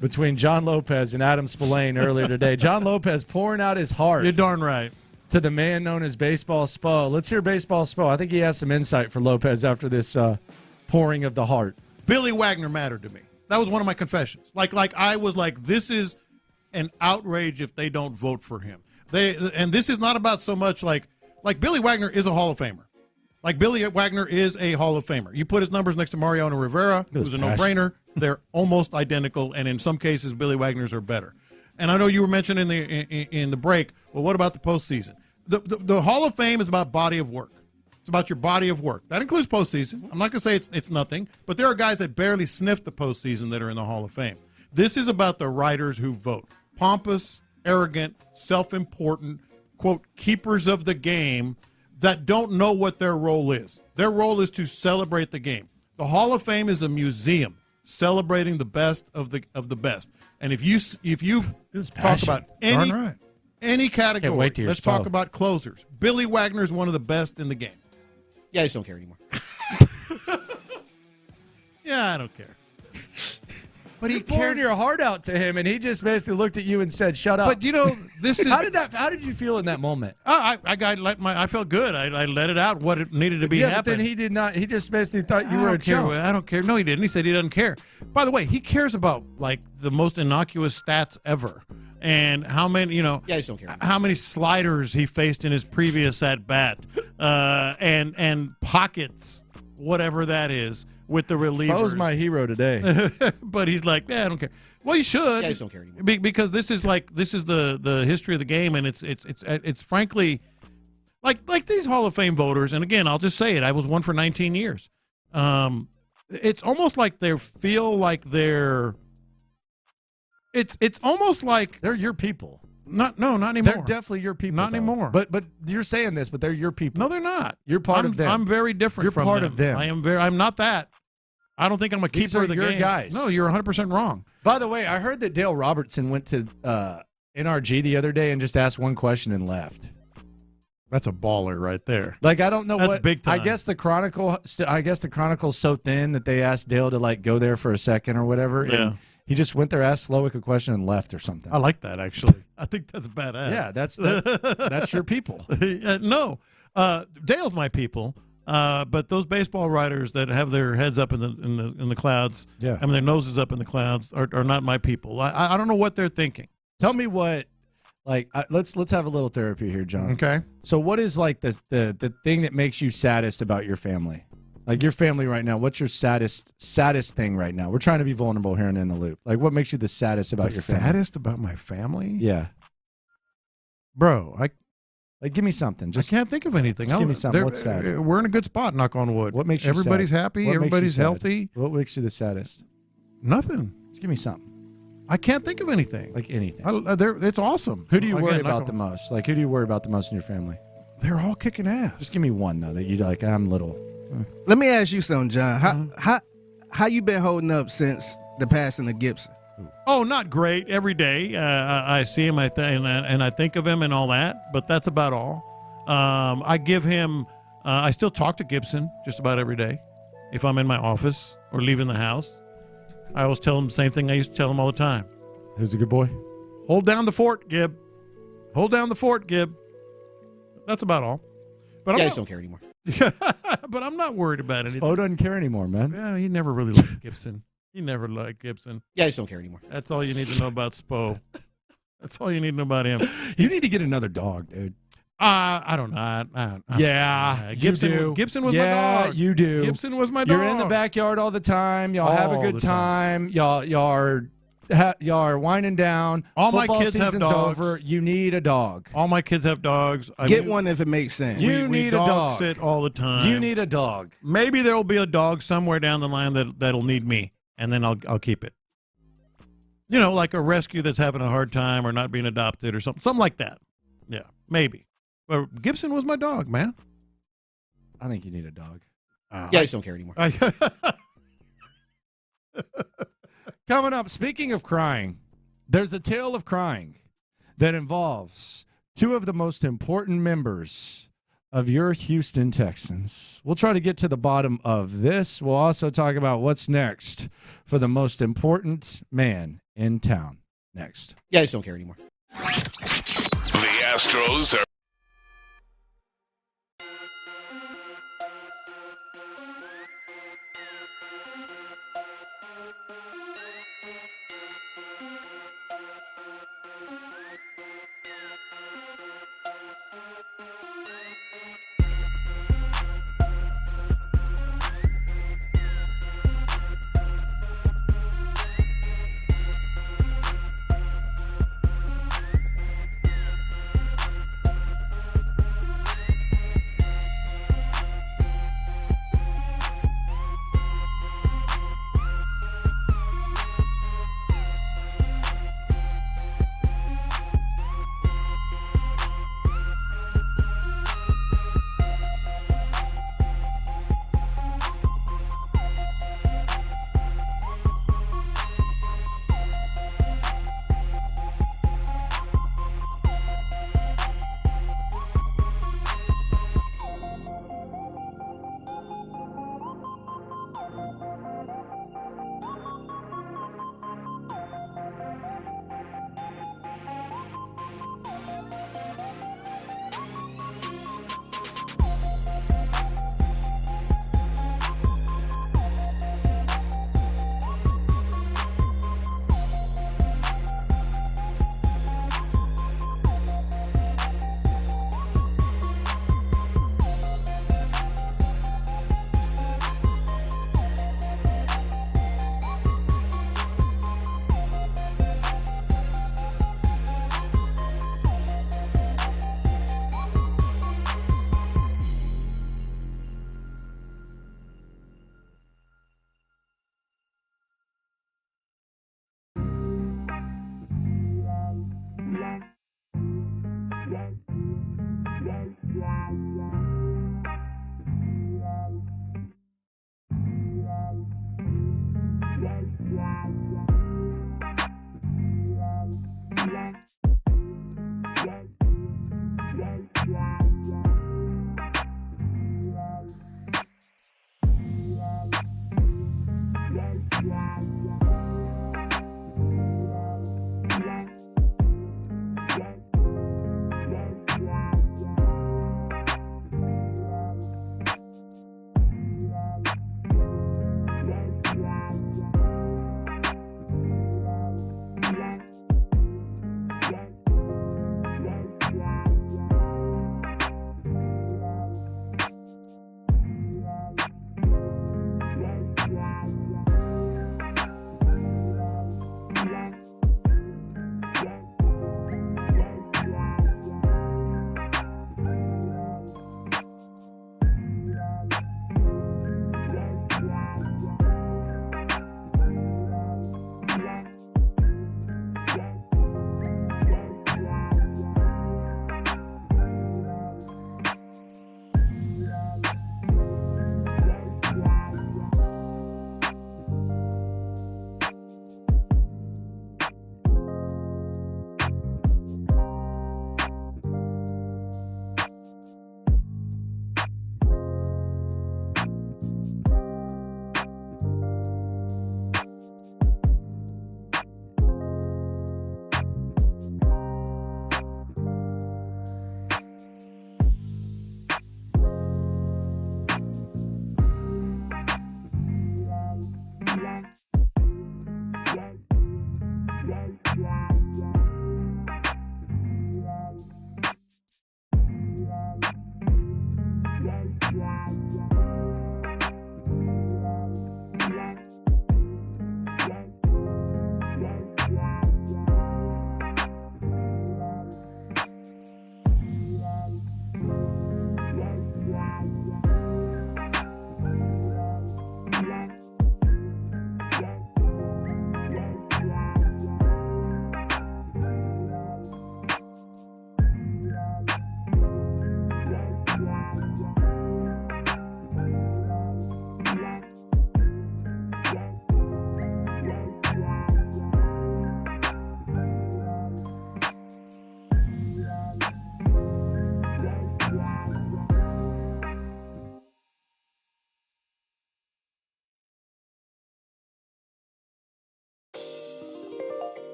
between John Lopez and Adam Spillane earlier today. John Lopez pouring out his heart. You're darn right. To the man known as Baseball Spo. Let's hear Baseball Spo. I think he has some insight for Lopez after this pouring of the heart. Billy Wagner mattered to me. That was one of my confessions. Like I was like, this is an outrage if they don't vote for him. And this is not about so much like Billy Wagner is a Hall of Famer. Like Billy Wagner is a Hall of Famer. You put his numbers next to Mariano Rivera, who's a no-brainer. They're almost identical, and in some cases, Billy Wagner's are better. And I know you were mentioning in the break, well, what about the postseason? The Hall of Fame is about body of work. It's about your body of work. That includes postseason. I'm not going to say it's nothing, but there are guys that barely sniff the postseason that are in the Hall of Fame. This is about the writers who vote. Pompous, arrogant, self-important, quote, keepers of the game that don't know what their role is. Their role is to celebrate the game. The Hall of Fame is a museum celebrating the best of the best. And if you talk about any category, let's talk about closers. Billy Wagner is one of the best in the game. Yeah, I just don't care anymore. Yeah, I don't care. But he poured your heart out to him, and he just basically looked at you and said, "Shut up." But this is how did you feel in that moment? I felt good. I let it out what it needed to be But happening. then he did not. He just basically thought you were a chump. I don't care. No, he didn't. He said he doesn't care. By the way, he cares about like the most innocuous stats ever. and how many, Yeah, I just don't care. how many sliders he faced in his previous at bat, and pockets, whatever that is, with the relievers. Spo's my hero today. But he's like, yeah, I don't care. Well, you should. Yeah, I just don't care anymore. Because this is the history of the game, and it's frankly like these Hall of Fame voters. And again, I'll just say it. I was one for 19 years. It's almost like they feel like they're. It's almost like they're your people. Not anymore. They're definitely your people. Not though. anymore. But you're saying this, but they're your people. No, they're not. You're part of them. I'm very different. You're from part them. of them. I'm not that. I don't think I'm a These keeper are of the your game. guys. No, you're 100% wrong. By the way, I heard that Dale Robertson went to NRG the other day and just asked one question and left. That's a baller right there. Like, I don't know That's what. big time. I guess the Chronicle's so thin that they asked Dale to like go there for a second or whatever. Yeah. And he just went there, asked Slowick a question, and left or something. I like that, actually. I think that's badass. Yeah, that's your people. No, Dale's my people. But those baseball writers that have their heads up in the clouds, Yeah. and their noses up in the clouds, are not my people. I don't know what they're thinking. Tell me what. Like, let's have a little therapy here, John. Okay. So, what is like the thing that makes you saddest about your family? Like your family right now. What's your saddest thing right now? We're trying to be vulnerable here and in the loop. Like, what makes you the saddest about your family? Saddest about my family? Yeah, bro. Like, give me something. I can't think of anything. Just give me something. What's sad? We're in a good spot. Knock on wood. What makes you Everybody's sad? happy. What makes you Everybody's sad? healthy. What makes you the saddest? Nothing. Just give me something. I can't think of anything. Like anything. It's awesome. Who do you worry Again, about the most? Like, who do you worry about the most in your family? They're all kicking ass. Just give me one though that you like. I'm little. Let me ask you something, John. How you been holding up since the passing of Gibson? Oh, not great. Every day I see him, and I think of him and all that, but that's about all. I give him. I still talk to Gibson just about every day, if I'm in my office or leaving the house. I always tell him the same thing I used to tell him all the time. Who's a good boy? Hold down the fort, Gib. Hold down the fort, Gib. That's about all. But I just don't care anymore. But I'm not worried about anything. Spo doesn't care anymore, man. Yeah, he never really liked Gibson. He never liked Gibson. Yeah, I just don't care anymore. That's all you need to know about Spo. That's all you need to know about him. You need to get another dog, dude. I don't know. Gibson. You do. Gibson was my dog. You do. Gibson was my dog. You're in the backyard all the time. Y'all have a All good the time. Y'all are winding down. All my Football kids have season's dogs. over. You need a dog. All my kids have dogs. Get one if it makes sense. You need a dog dog. sit all the time. You need a dog. Maybe there will be a dog somewhere down the line that'll need me, and then I'll keep it. You know, like a rescue that's having a hard time or not being adopted or something like that. Yeah, maybe. But Gibson was my dog, man. I think you need a dog. Yeah, I just don't care anymore. Coming up, speaking of crying, there's a tale of crying that involves two of the most important members of your Houston Texans. We'll try to get to the bottom of this. We'll also talk about what's next for the most important man in town. Next. Yeah, I just don't care anymore. The Astros are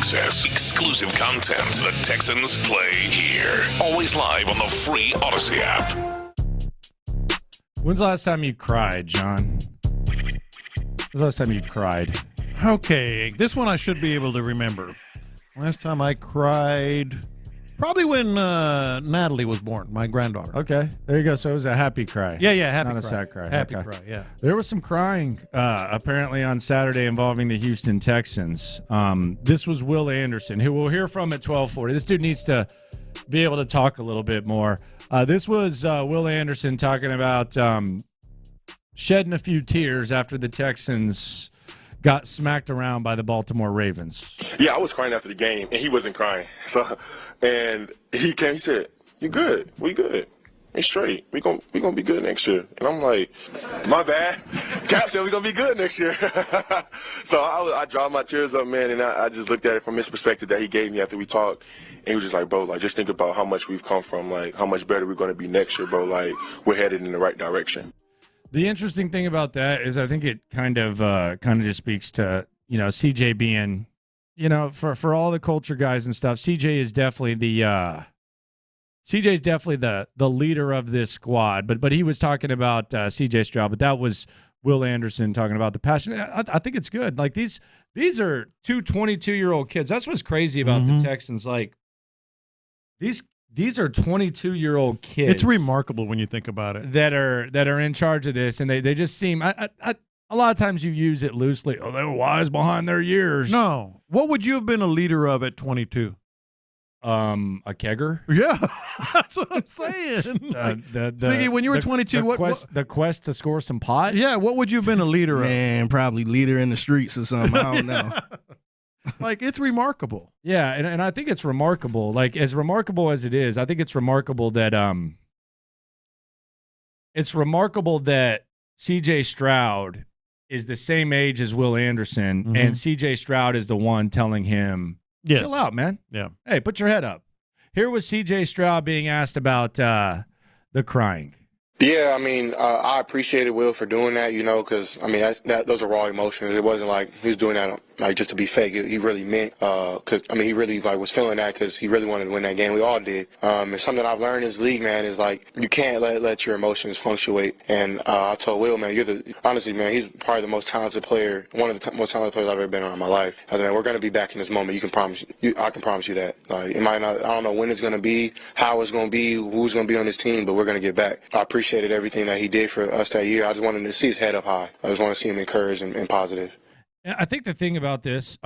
access exclusive content. The Texans play here. Always live on the free Odyssey app. When's the last time you cried, John? When's the last time you cried? Okay, this one I should be able to remember. Last time I cried, probably when Natalie was born, my granddaughter. Okay, there you go. So it was a happy cry. Yeah, happy Not cry. a sad cry. Happy Okay. cry, yeah. There was some crying apparently on Saturday involving the Houston Texans. This was Will Anderson, who we'll hear from at 12:40. This dude needs to be able to talk a little bit more. This was Will Anderson talking about shedding a few tears after the Texans got smacked around by the Baltimore Ravens. Yeah, I was crying after the game, and he wasn't crying. So, and he came. He said, "You good? We good? It's straight. We gonna be good next year." And I'm like, "My bad." Cap said we gonna be good next year. So I dried my tears up, man, and I just looked at it from his perspective that he gave me after we talked, and he was just like, "Bro, like just think about how much we've come from, like how much better we're gonna be next year, bro. Like we're headed in the right direction." The interesting thing about that is I think it kind of just speaks to, CJ being, for all the culture guys and stuff, CJ is definitely the leader of this squad. But he was talking about CJ Stroud, but that was Will Anderson talking about the passion. I think it's good. Like these are two 22-year-old kids. That's what's crazy about the Texans. Like these are 22-year-old kids. It's remarkable when you think about it. That are in charge of this, and they just seem. A lot of times you use it loosely. Oh, they were wise behind their years. No, what would you have been a leader of at 22? A kegger. Yeah, that's what I'm saying. Figgy, when you were 22, the quest to score some pot? Yeah, what would you have been a leader of? Man, probably leader in the streets or something. I don't know. Like, it's remarkable. Yeah, and I think it's remarkable. Like, as remarkable as it is, I think it's remarkable that C.J. Stroud is the same age as Will Anderson, and C.J. Stroud is the one telling him, chill out, man. Yeah. Hey, put your head up. Here was C.J. Stroud being asked about the crying. Yeah, I mean, I appreciated Will for doing that, because, I mean, those are raw emotions. It wasn't like he was doing that like just to be fake. He really meant, because, I mean, he really was feeling that because he really wanted to win that game. We all did. And something I've learned in this league, man, is like you can't let your emotions fluctuate. And I told Will, man, honestly, man, he's probably the most talented player, one of the most talented players I've ever been around in my life. I said, man, we're going to be back in this moment. I can promise you that. Like, it might not, I don't know when it's going to be, how it's going to be, who's going to be on this team, but we're going to get back. I appreciated everything that he did for us that year. I just wanted to see his head up high. I just want to see him encouraged and positive. I think the thing about this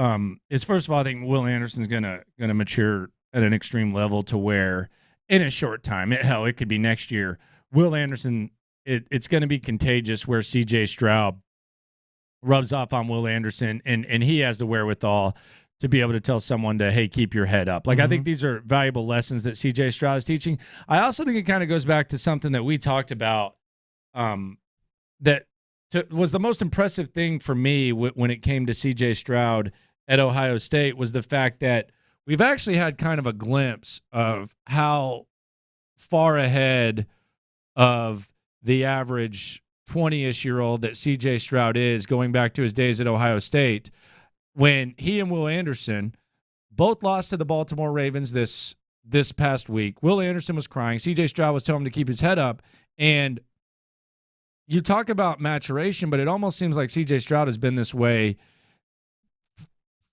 is, first of all, I think Will Anderson's gonna mature at an extreme level to where, in a short time, it could be next year, Will Anderson, it's going to be contagious where C.J. Stroud rubs off on Will Anderson, and he has the wherewithal to be able to tell someone to, hey, keep your head up. Like, I think these are valuable lessons that C.J. Stroud is teaching. I also think it kind of goes back to something that we talked about that was the most impressive thing for me when it came to C.J. Stroud at Ohio State was the fact that we've actually had kind of a glimpse of how far ahead of the average 20-ish-year-old that C.J. Stroud is going back to his days at Ohio State when he and Will Anderson both lost to the Baltimore Ravens this past week. Will Anderson was crying. C.J. Stroud was telling him to keep his head up. And you talk about maturation, but it almost seems like C.J. Stroud has been this way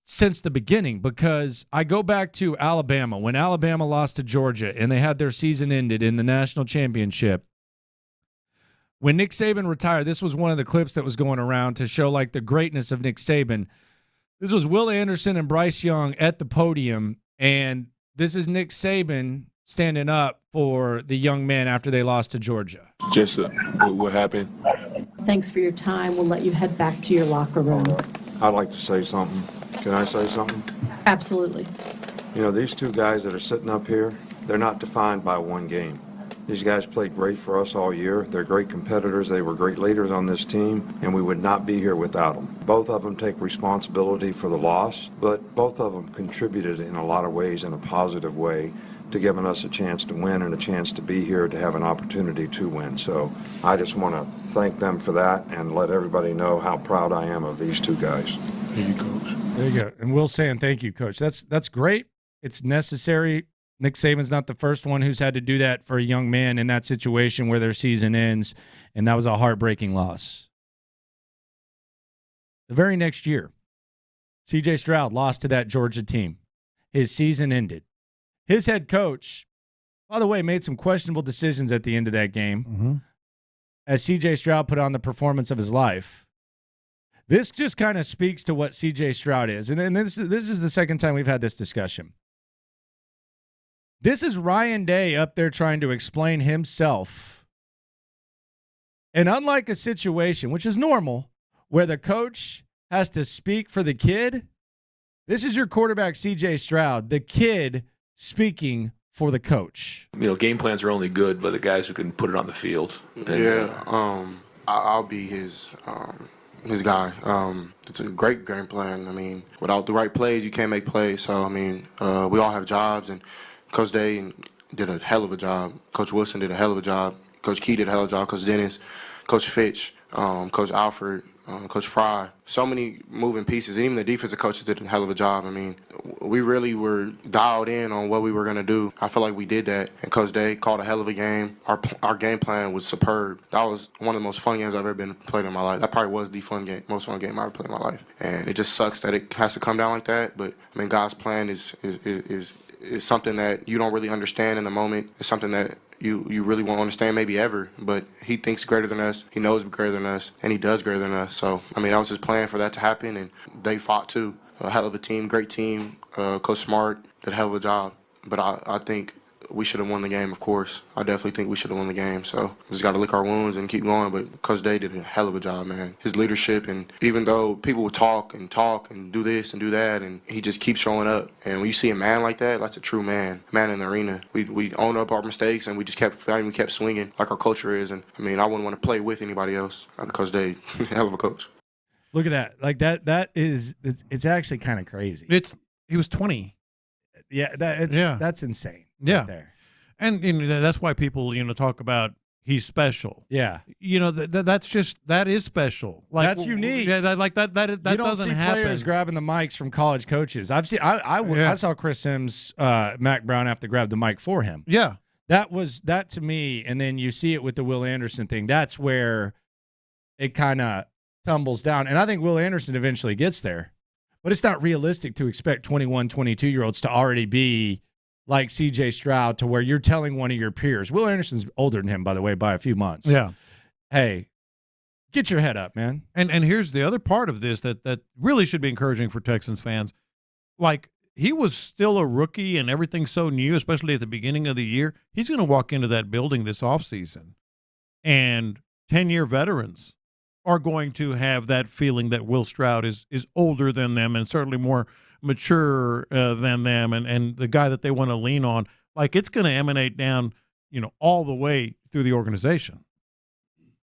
since the beginning, because I go back to Alabama. When Alabama lost to Georgia and they had their season ended in the national championship, when Nick Saban retired, this was one of the clips that was going around to show like the greatness of Nick Saban. This was Will Anderson and Bryce Young at the podium, and this is Nick Saban standing up for the young man after they lost to Georgia. Just what happened? Thanks for your time. We'll let you head back to your locker room. I'd like to say something. Can I say something? Absolutely. These two guys that are sitting up here, they're not defined by one game. These guys played great for us all year. They're great competitors. They were great leaders on this team, and we would not be here without them. Both of them take responsibility for the loss, but both of them contributed in a lot of ways in a positive way to giving us a chance to win and a chance to be here to have an opportunity to win. So I just want to thank them for that and let everybody know how proud I am of these two guys. Thank you, Coach. There you go. And Will saying thank you, Coach. That's great. It's necessary. Nick Saban's not the first one who's had to do that for a young man in that situation where their season ends, and that was a heartbreaking loss. The very next year, C.J. Stroud lost to that Georgia team. His season ended. His head coach, by the way, made some questionable decisions at the end of that game as C.J. Stroud put on the performance of his life. This just kind of speaks to what C.J. Stroud is. And this is the second time we've had this discussion. This is Ryan Day up there trying to explain himself. And unlike a situation, which is normal, where the coach has to speak for the kid, this is your quarterback, C.J. Stroud, the kid speaking for the coach. Game plans are only good by the guys who can put it on the field. I'll be his guy. It's a great game plan. I mean, without the right plays, you can't make plays. So, I mean, we all have jobs, and Coach Day did a hell of a job. Coach Wilson did a hell of a job. Coach Key did a hell of a job. Coach Dennis, Coach Fitch, Coach Alfred, Coach Fry. So many moving pieces. And even the defensive coaches did a hell of a job. I mean, we really were dialed in on what we were going to do. I feel like we did that. And Coach Day called a hell of a game. Our game plan was superb. That was one of the most fun games I've ever played in my life. That probably was the most fun game I've ever played in my life. And it just sucks that it has to come down like that. But, I mean, God's plan is something that you don't really understand in the moment. It's something that you really won't understand maybe ever, but he thinks greater than us, he knows greater than us, and he does greater than us. So, I mean, that was his plan for that to happen, and they fought too. A hell of a team, great team. Coach Smart did a hell of a job. But I think we should have won the game, of course. I definitely think we should have won the game. So we just got to lick our wounds and keep going. But Coach Day did a hell of a job, man. His leadership, and even though people would talk and do this and do that, and he just keeps showing up. And when you see a man like that, that's a true man in the arena. We owned up our mistakes, and we just kept fighting. We kept swinging like our culture is. And, I mean, I wouldn't want to play with anybody else. Coach Day, hell of a coach. Look at that. Like that is it's actually kind of crazy. He was 20. Yeah, that's insane. Yeah. Right there. And that's why people, talk about he's special. Yeah. That is special. Like, that's unique. Yeah, that doesn't happen. You don't see players grabbing the mics from college coaches. I saw Chris Sims, Mac Brown have to grab the mic for him. Yeah. That to me, and then you see it with the Will Anderson thing. That's where it kind of tumbles down. And I think Will Anderson eventually gets there. But it's not realistic to expect 21, 22-year-olds to already be like C.J. Stroud, to where you're telling one of your peers. Will Anderson's older than him, by the way, by a few months. Yeah. Hey, get your head up, man. And here's the other part of this that really should be encouraging for Texans fans. Like, he was still a rookie and everything's so new, especially at the beginning of the year. He's going to walk into that building this offseason, and 10-year veterans are going to have that feeling that Will Stroud is older than them and certainly more mature than them, and the guy that they want to lean on. Like, it's going to emanate down, all the way through the organization.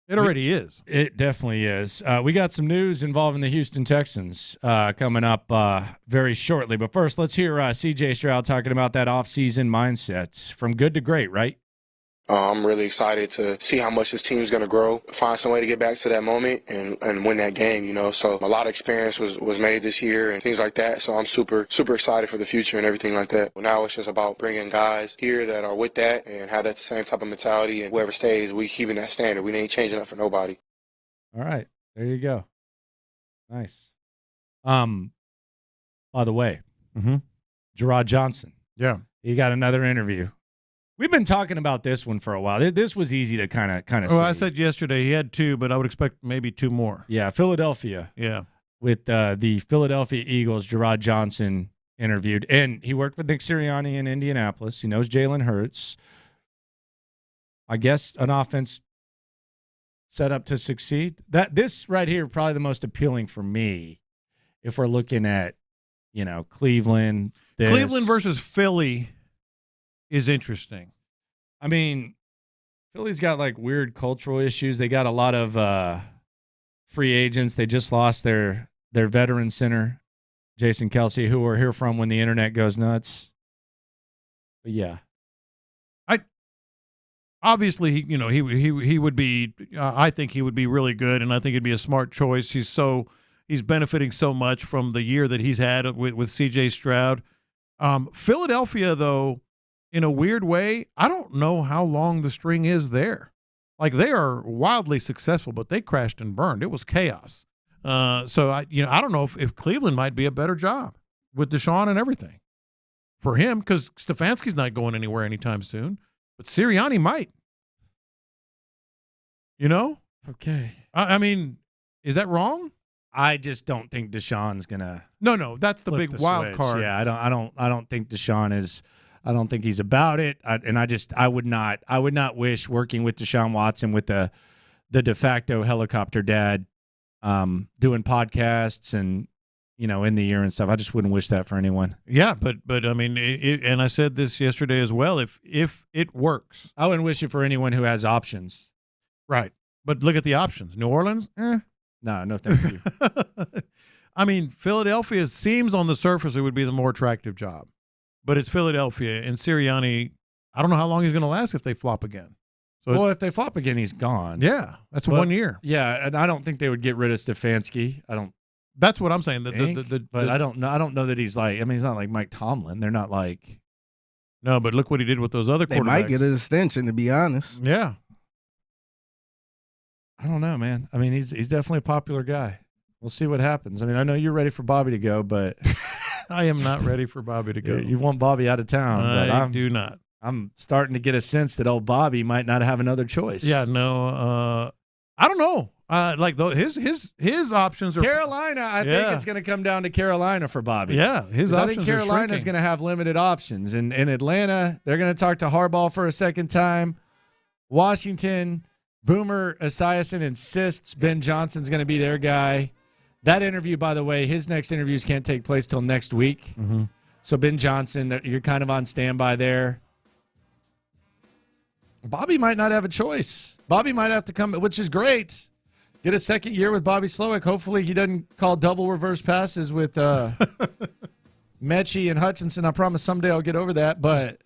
It already is. It definitely is. We got some news involving the Houston Texans coming up very shortly. But first, let's hear C.J. Stroud talking about that offseason mindset. From good to great, right? I'm really excited to see how much this team is going to grow, find some way to get back to that moment and win that game, So a lot of experience was made this year and things like that. So I'm super, super excited for the future and everything like that. Well, now it's just about bringing guys here that are with that and have that same type of mentality. And whoever stays, we keeping that standard. We ain't changing up for nobody. All right. There you go. Nice. By the way, Gerard Johnson. Yeah. He got another interview. We've been talking about this one for a while. This was easy to kind of see. Well, I said yesterday he had 2, but I would expect maybe 2 more. Yeah, Philadelphia. Yeah. With the Philadelphia Eagles, Gerard Johnson interviewed. And he worked with Nick Sirianni in Indianapolis. He knows Jalen Hurts. I guess an offense set up to succeed. This right here probably the most appealing for me if we're looking at, Cleveland. Cleveland versus Philly is interesting. I mean, Philly's got like weird cultural issues. They got a lot of free agents. They just lost their veteran center, Jason Kelsey, who we'll hear from when the internet goes nuts. But yeah, obviously he would be. I think he would be really good, and I think it'd be a smart choice. He's benefiting so much from the year that he's had with C.J. Stroud. Philadelphia, though, in a weird way, I don't know how long the string is there. Like, they are wildly successful, but they crashed and burned. It was chaos. So I don't know if Cleveland might be a better job with Deshaun and everything for him, because Stefanski's not going anywhere anytime soon, but Sirianni might. Okay. I mean, is that wrong? I just don't think Deshaun's gonna. No, that's the big wild card. Yeah, I don't think Deshaun is. I don't think he's about it. I would not wish working with Deshaun Watson with the de facto helicopter dad, doing podcasts and in the ear and stuff. I just wouldn't wish that for anyone. Yeah, but I mean, and I said this yesterday as well. If it works, I wouldn't wish it for anyone who has options. Right, but look at the options. New Orleans, No, thank you. I mean, Philadelphia seems on the surface it would be the more attractive job, but it's Philadelphia, and Sirianni, I don't know how long he's going to last if they flop again. So if they flop again, he's gone. Yeah, that's 1 year. Yeah, and I don't think they would get rid of Stefanski. I don't. That's what I'm saying. But I don't know. I don't know that he's like. I mean, he's not like Mike Tomlin. They're not like. No, but look what he did with those other quarterbacks. They might get an extension, to be honest. Yeah. I don't know, man. I mean, he's definitely a popular guy. We'll see what happens. I mean, I know you're ready for Bobby to go, but I am not ready for Bobby to go. You want Bobby out of town. I do not. I'm starting to get a sense that old Bobby might not have another choice. Yeah, no. I don't know. His options are Carolina. I think it's going to come down to Carolina for Bobby. Yeah, his options I think Carolina's going to have limited options. And in Atlanta, they're going to talk to Harbaugh for a second time. Washington, Boomer Esiason insists Ben Johnson's going to be their guy. That interview, by the way, his next interviews can't take place till next week. Mm-hmm. So Ben Johnson, you're kind of on standby there. Bobby might not have a choice. Bobby might have to come, which is great. Get a second year with Bobby Slowick. Hopefully he doesn't call double reverse passes with Mechie and Hutchinson. I promise someday I'll get over that. But,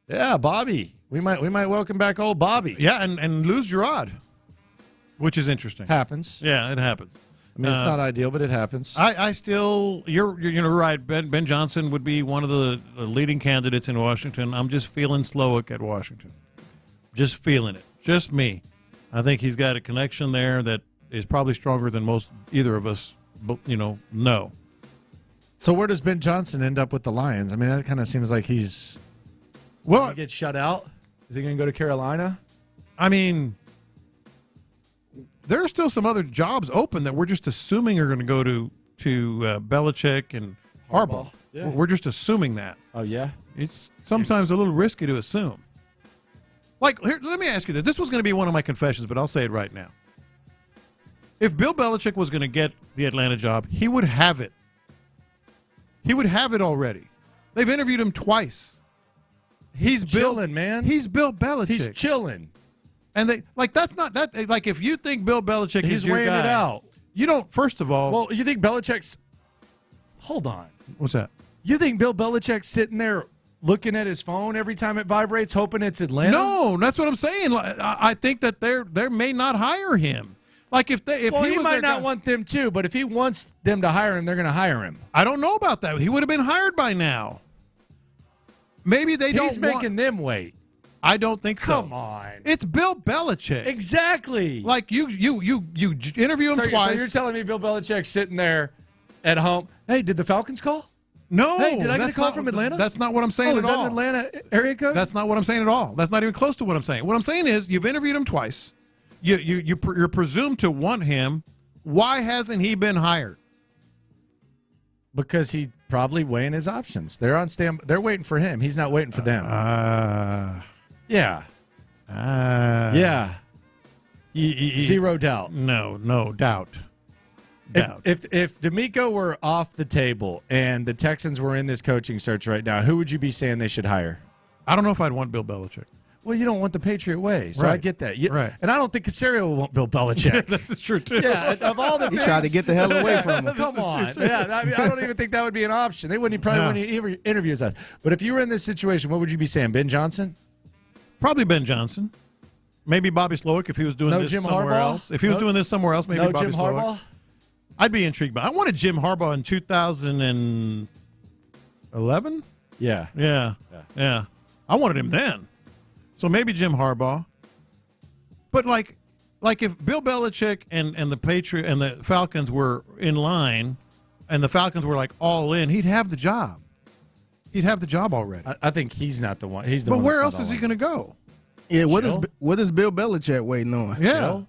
yeah, Bobby. We might welcome back old Bobby. Yeah, and lose Gerard, which is interesting. Happens. Yeah, it happens. I mean, it's not ideal, but it happens. I still, you're right. Ben Johnson would be one of the leading candidates in Washington. I'm just feeling Slowick at Washington. Just feeling it. Just me. I think he's got a connection there that is probably stronger than either of us, know. So where does Ben Johnson end up with the Lions? I mean, that kind of seems like he's going to get shut out. Is he going to go to Carolina? I mean, there are still some other jobs open that we're just assuming are going to go to Belichick and Harbaugh. Yeah. We're just assuming that. Oh, yeah? It's sometimes a little risky to assume. Like, here, let me ask you this. This was going to be one of my confessions, but I'll say it right now. If Bill Belichick was going to get the Atlanta job, he would have it. He would have it already. They've interviewed him twice. He's chilling, man. He's Bill Belichick. He's chilling. And that's not that. Like, if you think Bill Belichick is your guy, he's weighing it out. You don't. First of all, well, you think Belichick's? Hold on. What's that? You think Bill Belichick's sitting there looking at his phone every time it vibrates, hoping it's Atlanta? No, that's what I'm saying. I think that they may not hire him. Like if he might not want them to, but if he wants them to hire him, they're going to hire him. I don't know about that. He would have been hired by now. Maybe He's making them wait. I don't think so. Come on. It's Bill Belichick. Exactly. Like you interview him twice. So you're telling me Bill Belichick's sitting there at home. Hey, did the Falcons call? No. Hey, did I get a call from Atlanta? That's not what I'm saying at all. Is that an Atlanta area code? That's not what I'm saying at all. That's not even close to what I'm saying. What I'm saying is you've interviewed him twice. You're presumed to want him. Why hasn't he been hired? Because he probably weighing his options. They're on stand. They're waiting for him. He's not waiting for them. Yeah. Yeah. Zero doubt. No doubt. If D'Amico were off the table and the Texans were in this coaching search right now, who would you be saying they should hire? I don't know if I'd want Bill Belichick. Well, you don't want the Patriot way, so right. I get that. Right. And I don't think Casario will want Bill Belichick. This true, too. Yeah, of all the He tried to get the hell away from him. Come on. Yeah, I mean, I don't even think that would be an option. They wouldn't interview us. But if you were in this situation, what would you be saying? Ben Johnson? Probably Ben Johnson. Maybe Bobby Slowick if he was doing this Jim somewhere Harbaugh? else. If he was doing this somewhere else, maybe Bobby Jim Slowick. Harbaugh? I'd be intrigued by. I wanted Jim Harbaugh in 2011. Yeah. I wanted him then. So maybe Jim Harbaugh. But like like if Bill Belichick and the Falcons were in line, and the Falcons were like all in, he'd have the job. He'd have the job already. I think he's not the one. He's the but one. But where else is he going to go? Yeah, what is Bill Belichick waiting on? Yeah,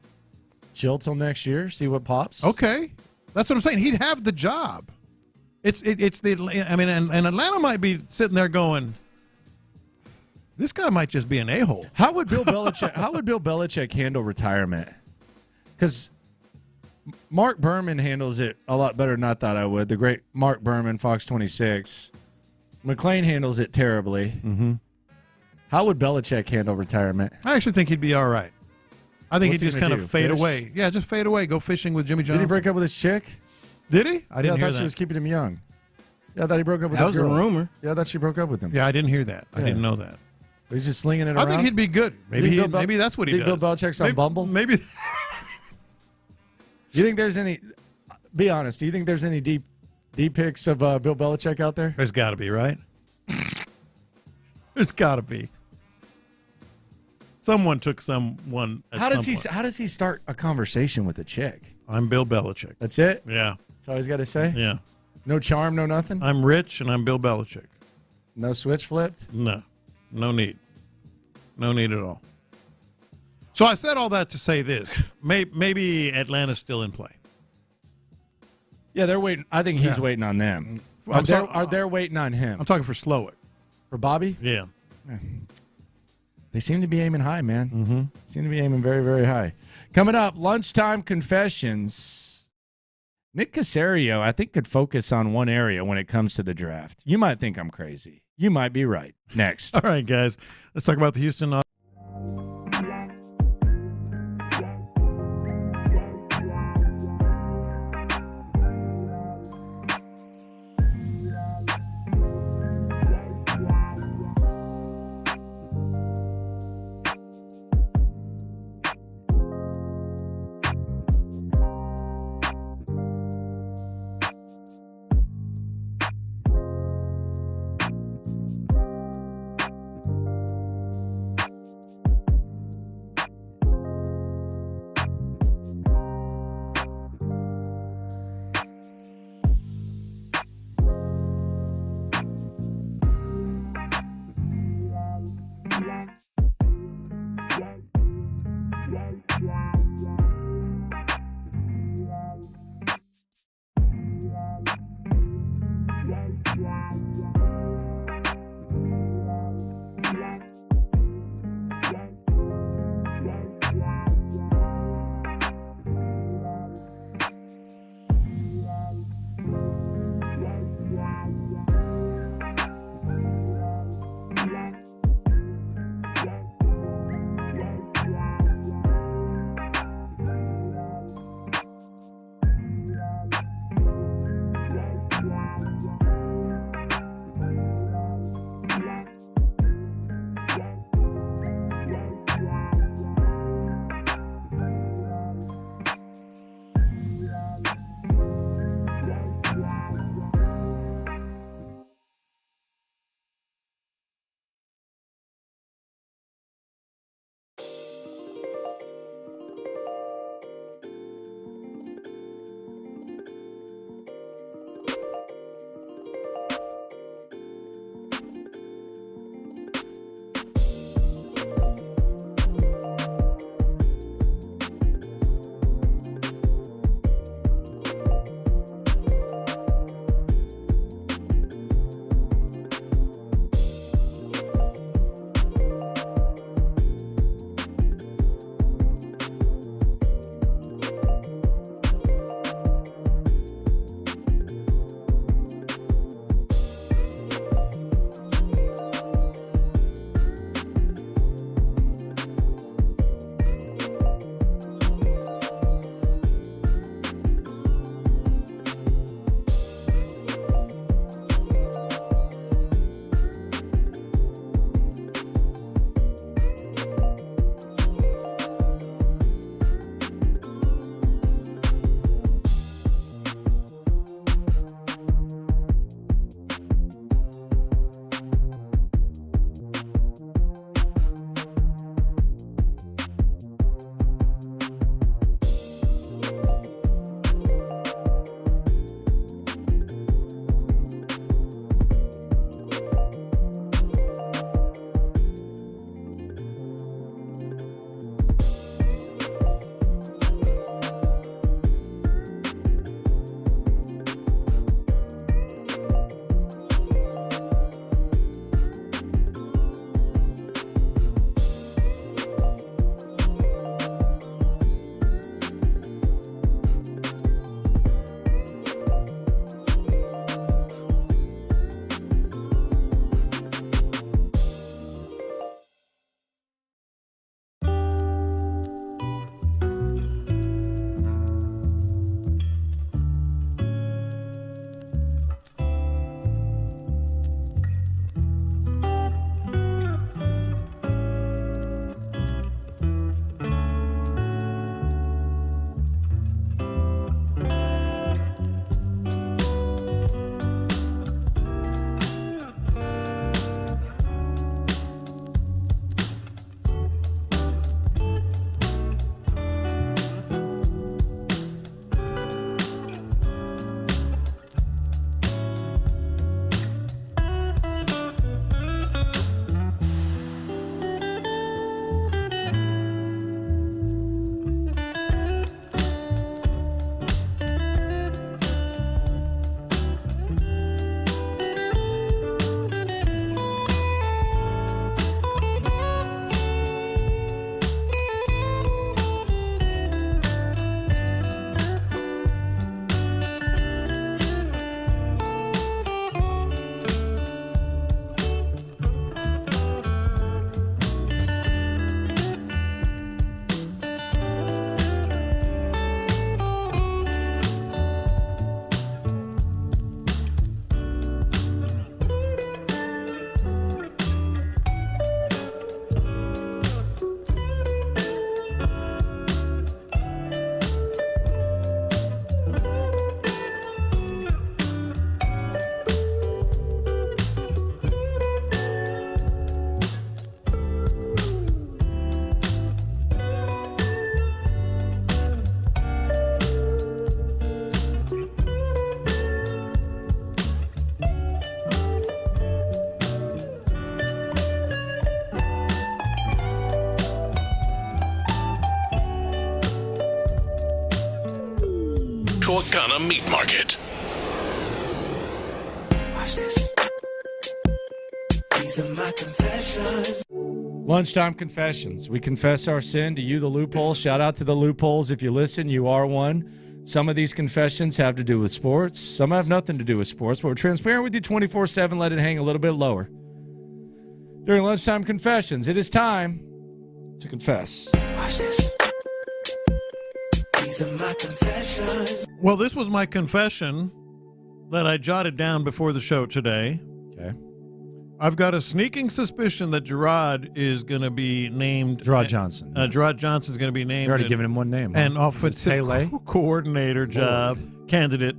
chill till next year. See what pops. Okay, that's what I'm saying. He'd have the job. It's the. I mean, and Atlanta might be sitting there going, this guy might just be an a-hole. How would Bill Belichick handle retirement? Because Mark Berman handles it a lot better than I thought I would. The great Mark Berman, Fox 26. McClain handles it terribly. Mm-hmm. How would Belichick handle retirement? I actually think he'd be all right. I think What's he'd just he kind gonna of do, fade fish? away. Yeah, just fade away. Go fishing with Jimmy Johnson. Did he break up with his chick? Did he? I didn't I hear thought that. she was keeping him young. Yeah, I thought he broke up with That his was a girl. rumor. Yeah, I thought she broke up with him. Yeah, I didn't hear that. I didn't know that. He's just slinging it I around. think he'd be good. Maybe maybe that's what he does. does. Bill Belichick's on Bumble? Maybe. You think there's any? Be honest. Do you think there's any deep pics of Bill Belichick out there? There's got to be, right? There's got to be. Someone took someone. How does he start a conversation with a chick? I'm Bill Belichick. That's it? Yeah. That's all he's got to say? Yeah. No charm, no nothing? I'm rich and I'm Bill Belichick. No switch flipped? No. No need. No need at all. So I said all that to say this. Maybe Atlanta's still in play. Yeah, they're waiting. I think he's waiting on them. Are they waiting on him? I'm talking for Slowick. For Bobby? Yeah. They seem to be aiming high, man. Mm-hmm. Seem to be aiming very, very high. Coming up, lunchtime confessions. Nick Caserio, I think, could focus on one area when it comes to the draft. You might think I'm crazy. You might be right. Next. All right, guys. Let's talk about the Houston. Michoacana Meat Market. Watch this. These are my confessions. Lunchtime confessions. We confess our sin to you, the loophole. Shout out to the loopholes. If you listen, you are one. Some of these confessions have to do with sports. Some have nothing to do with sports, but we're transparent with you 24/7. Let it hang a little bit lower. During lunchtime confessions, it is time to confess. Watch this. These are my confessions. Well, this was my confession that I jotted down before the show today. Okay. I've got a sneaking suspicion that Gerard is going to be named. Gerard Johnson. Gerard Johnson is going to be named. You're already giving him one name. An offensive coordinator job candidate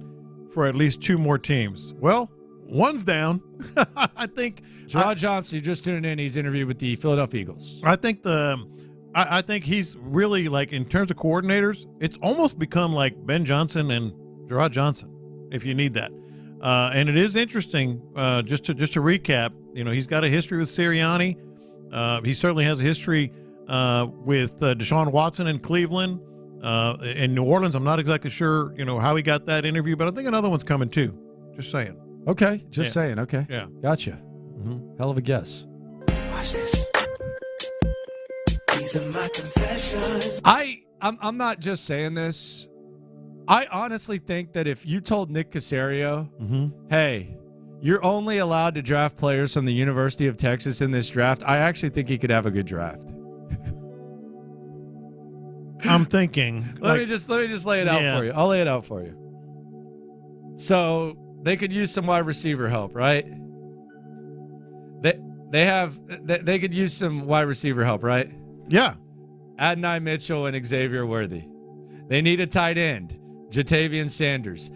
for at least 2 more teams. Well, one's down. I think Gerard Johnson, you just tuned in. He's interviewed with the Philadelphia Eagles. I think I think he's really, like, in terms of coordinators, it's almost become like Ben Johnson and Gerard Johnson, if you need that. And it is interesting, just to recap, he's got a history with Sirianni. He certainly has a history with Deshaun Watson in Cleveland. In New Orleans, I'm not exactly sure, how he got that interview, but I think another one's coming too. Just saying. Okay, just saying. Okay. Yeah. Gotcha. Mm-hmm. Hell of a guess. Watch this. These are my confessions. I'm not just saying this. I honestly think that if you told Nick Caserio, hey, you're only allowed to draft players from the University of Texas in this draft, I actually think he could have a good draft. I'm thinking. Let me just lay it out for you. I'll lay it out for you. So they could use some wide receiver help, right? They could use some wide receiver help, right? Yeah. Adonai Mitchell and Xavier Worthy. They need a tight end. Jatavian Sanders.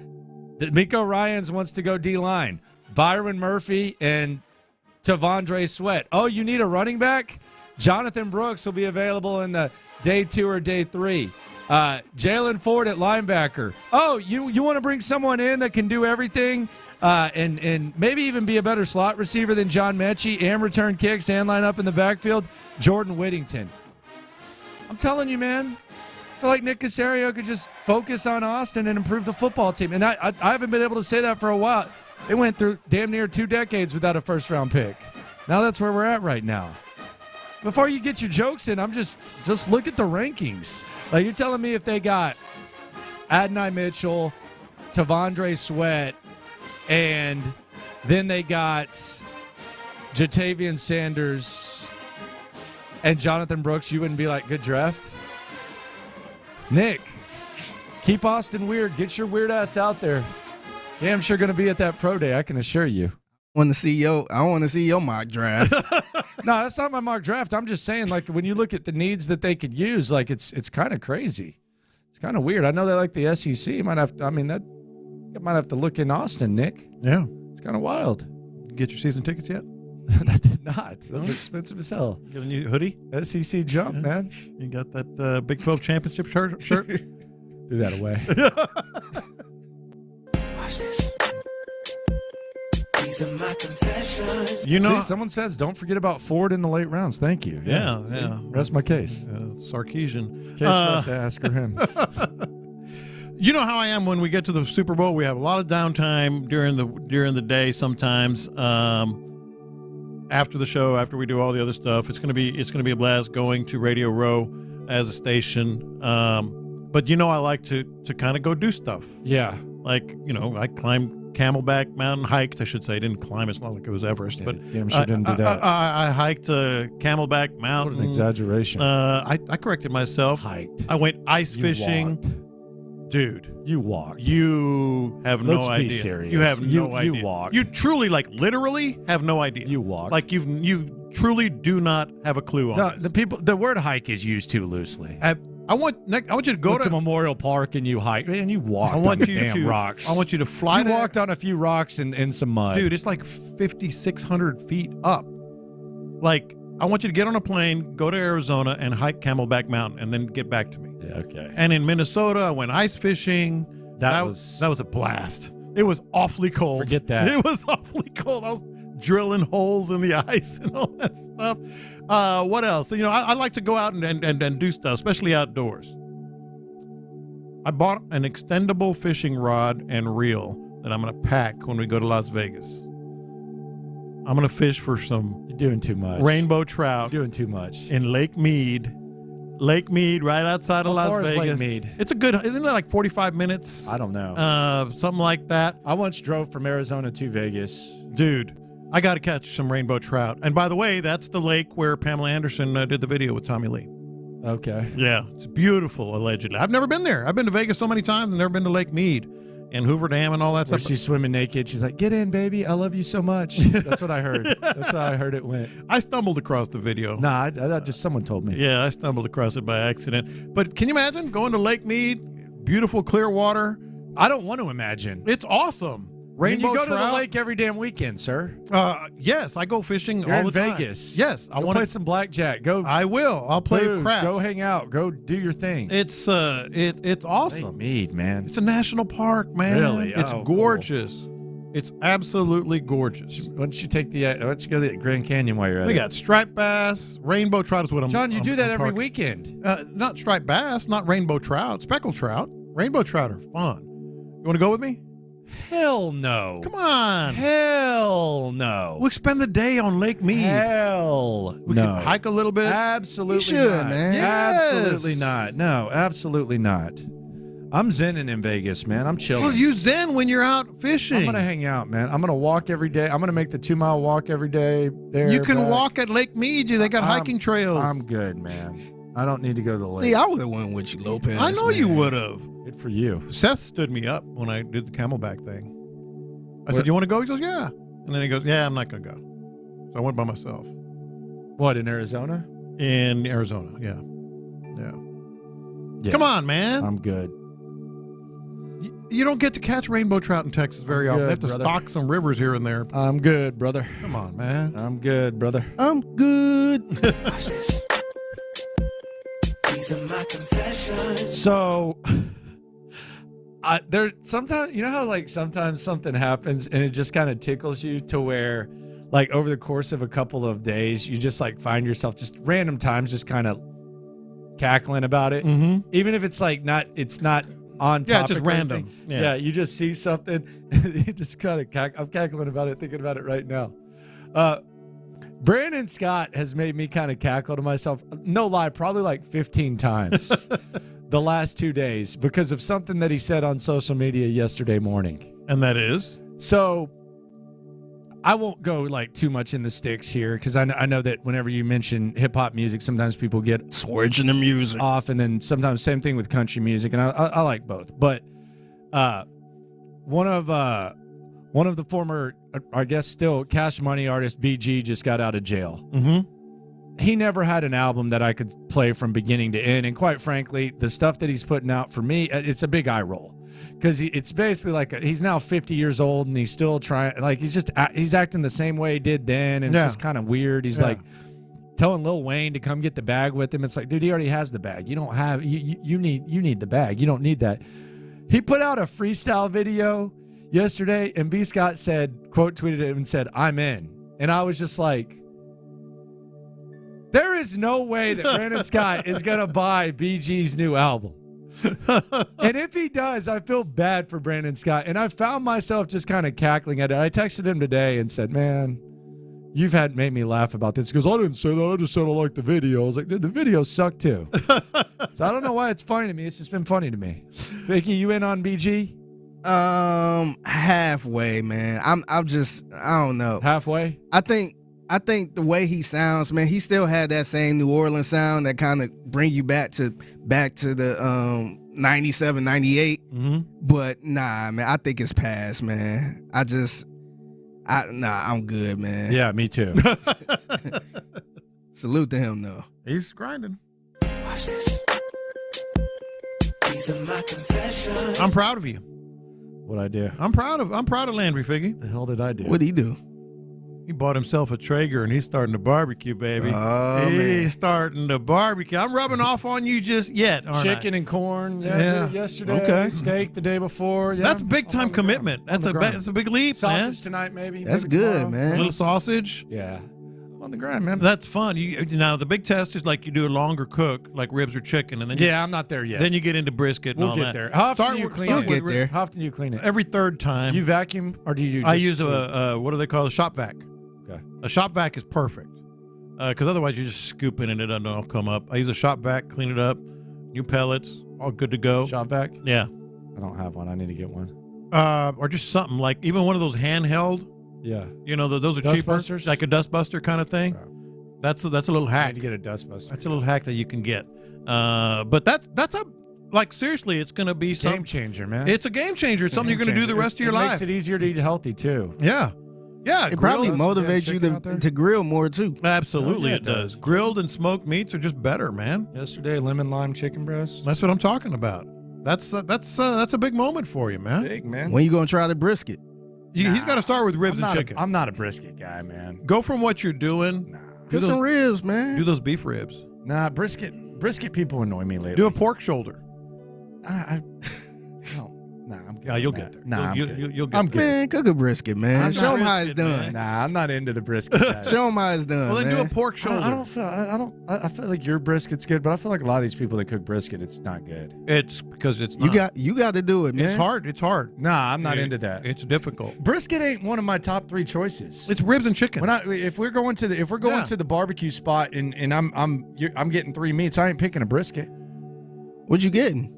Miko Ryans wants to go D-line. Byron Murphy and Tavondre Sweat. Oh, you need a running back? Jonathan Brooks will be available in the day 2 or day 3. Jalen Ford at linebacker. Oh, you want to bring someone in that can do everything and maybe even be a better slot receiver than John Mechie and return kicks and line up in the backfield? Jordan Whittington. I'm telling you, man. I feel like Nick Caserio could just focus on Austin and improve the football team. And I haven't been able to say that for a while. They went through damn near 2 decades without a first-round pick. Now that's where we're at right now. Before you get your jokes in, I'm just look at the rankings. Like, you're telling me if they got Adonai Mitchell, Tavondre Sweat, and then they got Jatavian Sanders and Jonathan Brooks, you wouldn't be like, good draft? Nick, keep Austin weird. Get your weird ass out there. Yeah, I'm sure going to be at that pro day, I can assure you. I want to see your mock draft. No, that's not my mock draft. I'm just saying, like, when you look at the needs that they could use, like, it's kind of crazy. It's kind of weird. I know they like the SEC. You might have to look in Austin, Nick. Yeah. It's kind of wild. Get your season tickets yet? I did not. Those are expensive as hell. Get a new hoodie? SEC jump, man. You got that Big 12 championship shirt? Do that away. Watch this. These are my confessions. See, someone says, don't forget about Ford in the late rounds. Thank you. Yeah. Rest my case. Sarkeesian. Case for us to ask or him. You know how I am when we get to the Super Bowl. We have a lot of downtime during the day sometimes. After the show, after we do all the other stuff, it's gonna be a blast going to Radio Row as a station. But I like to kind of go do stuff. Yeah. Like, I climbed Camelback Mountain, hiked, I should say. I didn't climb, it's not like it was Everest, but damn sure didn't do that. I hiked Camelback Mountain. What an exaggeration. I corrected myself. Hiked. I went ice fishing. Walked. Dude, you walked. You have no idea. Let's be serious. You have no idea. You walked. You truly, literally have no idea. You walked. Like you truly do not have a clue on this. The word hike is used too loosely. I want you to go to Memorial Park and you hike and you walk. I want on you damn to rocks. I want you to fly. You walked on a few rocks and some mud. Dude, it's like 5,600 feet up. Like, I want you to get on a plane, go to Arizona, and hike Camelback Mountain, and then get back to me. Yeah, okay. And in Minnesota, I went ice fishing. That was a blast. It was awfully cold. Forget that. It was awfully cold. I was drilling holes in the ice and all that stuff. What else? I like to go out and do stuff, especially outdoors. I bought an extendable fishing rod and reel that I'm going to pack when we go to Las Vegas. I'm going to fish for some. You're doing too much. Rainbow trout. You're doing too much. In Lake Mead. Lake Mead, right outside of Las Vegas. Lake Mead? It's a good, isn't it like 45 minutes? I don't know. Something like that. I once drove from Arizona to Vegas. Dude, I got to catch some rainbow trout. And by the way, that's the lake where Pamela Anderson did the video with Tommy Lee. Okay. Yeah, it's beautiful, allegedly. I've never been there. I've been to Vegas so many times and never been to Lake Mead and Hoover Dam and all that Where stuff. she's swimming naked. She's like, "Get in, baby. I love you so much." That's what I heard. That's how I heard it went. I stumbled across the video. Nah, I just someone told me. Yeah, I stumbled across it by accident. But can you imagine going to Lake Mead, beautiful clear water? I don't want to imagine. It's awesome. Rainbow you go trout. to the lake every damn weekend, sir. Yes, I go fishing You're all in the time. Vegas. Yes, I Go want play some blackjack. Go. I will. I'll play booze, crap. Go hang out. Go do your thing. It's it's awesome. Lake Mead, man. It's a national park, man. Really? It's Oh, gorgeous. It's absolutely gorgeous. Why don't you take the? Why don't you go to the Grand Canyon while you're at We it? got striped bass, rainbow trout is what I'm. John, you do that every targeting. weekend. Not striped bass, not rainbow trout, speckled trout. Rainbow trout are fun. You want to go with me? Hell no. Come on. Hell no. We'll spend the day on Lake Mead. Hell We no. can hike a little bit. Absolutely You should, not. man. Yes. Absolutely not. No, absolutely not. I'm zenning in Vegas, man. I'm chilling. Well, you zen when you're out fishing. I'm gonna hang out, man. I'm gonna walk every day. I'm gonna make the 2-mile walk every day. There, You can back. walk at Lake Mead. They got hiking trails. I'm good, man. I don't need to go to the lake. See, I would have went with you, Lopez. I know you would have. Good for you. Seth stood me up when I did the camelback thing. I said, What? "You want to go?" He goes, "Yeah." And then he goes, "Yeah, I'm not going to go." So I went by myself. What, in Arizona? In Arizona, yeah. Come on, man. I'm good. You don't get to catch rainbow trout in Texas very often. good, They have to brother. stock some rivers here and there. I'm good, brother. Come on, man. I'm good, brother. I'm good. So, there sometimes, you know how like sometimes something happens and it just kind of tickles you to where, like over the course of a couple of days, you just like find yourself just random times just kind of cackling about it, even if it's like it's not on topic. Yeah, just or random. anything. Yeah. Yeah, you just see something, and you just kind of I'm cackling about it, thinking about it right now. Brandon Scott has made me kind of cackle to myself. No lie, probably like 15 times the last 2 days because of something that he said on social media yesterday morning. And that is? So I won't go like too much in the sticks here because I know that whenever you mention hip hop music, sometimes people get Switching the music off, and then sometimes same thing with country music, and I like both. But one of the former, I guess still Cash Money artist BG just got out of jail. He never had an album that I could play from beginning to end, and quite frankly, the stuff that he's putting out for me, it's a big eye roll. Because it's basically like he's now 50 years old and he's still trying, like he's acting the same way he did then, and it's just kind of weird. He's like telling Lil Wayne to come get the bag with him. It's like, dude, he already has the bag. You don't have you need the bag. You don't need that. He put out a freestyle video yesterday, and B. Scott tweeted him and said, "I'm in," and I was just like, there is no way that Brandon Scott is gonna buy BG's new album. And if he does, I feel bad for Brandon Scott. And I found myself just kind of cackling at it. I texted him today and said, "Man, you've made me laugh about this." He goes, "I didn't say that. I just said I like the video." I was like, "Dude, the video sucked too." So I don't know why it's funny to me. It's just been funny to me. Vicky, you in on BG? Halfway, man. I don't know. Halfway? I think the way he sounds, man, he still had that same New Orleans sound that kind of bring you back to the 97, 98. But nah, man, I think it's past, man. I'm good, man. Yeah, me too. Salute to him, though. He's grinding. Watch this. These are my confessions. I'm proud of you. What'd I do? I'm proud of Landry Figgy. The hell did I do? What'd he do? He bought himself a Traeger and he's starting to barbecue, baby. Oh, he's man. starting to barbecue. I'm rubbing off on you just yet, aren't Chicken and corn. Yeah. Yesterday. Okay. Steak the day before. Yeah. That's big time commitment. That's a big leap, Sausage man. tonight, maybe. That's maybe good, tomorrow. man. A little sausage. Yeah. on the grind, man. That's fun. Now, the big test is like you do a longer cook, like ribs or chicken. And then I'm not there yet. Then you get into brisket and We'll all get that. there. How often do you clean it? How often do you clean it? Every third time. You vacuum or do you just I use what do they call it? A shop vac. Okay. A shop vac is perfect because otherwise you're just scooping and it doesn't all come up. I use a shop vac, clean it up, new pellets, all good to go. Shop vac? Yeah. I don't have one. I need to get one. Or just something like even one of those handheld. Yeah. You know, those are Dust cheaper. busters? Like a dust buster kind of thing. That's a little hack. I need to get a dust buster. That's a little hack that you can get. But that's a like seriously, it's going to be a game changer, man. It's a game changer. It's something you're going to do the rest of your life. It makes it easier to eat healthy too. Yeah. Yeah, it probably motivates you to grill more too. Absolutely, it does. Grilled and smoked meats are just better, man. Yesterday, lemon lime chicken breast. That's what I'm talking about. That's a big moment for you, man. Big, man. When you gonna try the brisket? He's got to start with ribs and chicken. I'm not a brisket guy, man. Go from what you're doing. Get some ribs, man. Do those beef ribs. Nah, brisket people annoy me lately. Do a pork shoulder. Yeah, you'll get there. Nah, you'll get I'm there. good. Man, cook a brisket, man. Show them how it's done. Nah, I'm not into the brisket guy. Show them how it's done. Well, then man. do a pork shoulder. I feel like your brisket's good, but I feel like a lot of these people that cook brisket, it's not good. It's because it's not. You got to do it, man. It's hard. Nah, I'm not into that. It's difficult. Brisket ain't one of my top 3 choices. It's ribs and chicken. If we're going to the barbecue spot and I'm getting 3 meats, I ain't picking a brisket. What you getting?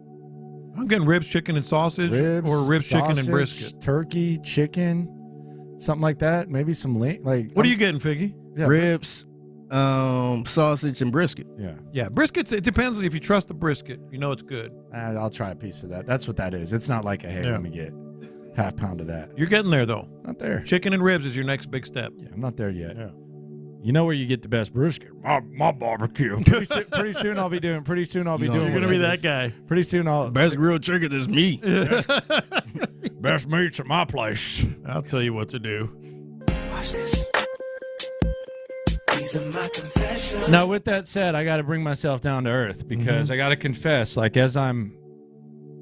I'm getting ribs, chicken, and sausage, or ribs, chicken, and brisket. Turkey, chicken, something like that. Maybe some what are you getting, Figgy? Yeah, ribs, sausage, and brisket. Yeah. Briskets. It depends if you trust the brisket. You know it's good. I'll try a piece of that. That's what that is. It's not like let me get half pound of that. You're getting there though. Not there. Chicken and ribs is your next big step. Yeah, I'm not there yet. Yeah. You know where you get the best brisket? My barbecue. Pretty soon I'll be doing. You're gonna be that guy. Pretty soon best grilled chicken is me. Best meats at my place. I'll tell you what to do. Watch this. These are my confessions. Now, with that said, I got to bring myself down to earth because I got to confess, like as I'm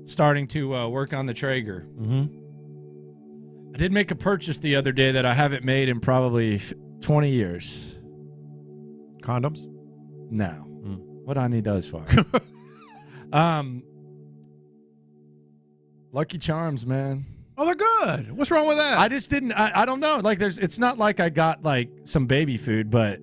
starting to work on the Traeger, I did make a purchase the other day that I haven't made in probably 20 years. Condoms? No. What do I need those for? Lucky Charms, man. Oh, they're good. What's wrong with that? I just didn't. I don't know. Like, it's not like I got like some baby food, but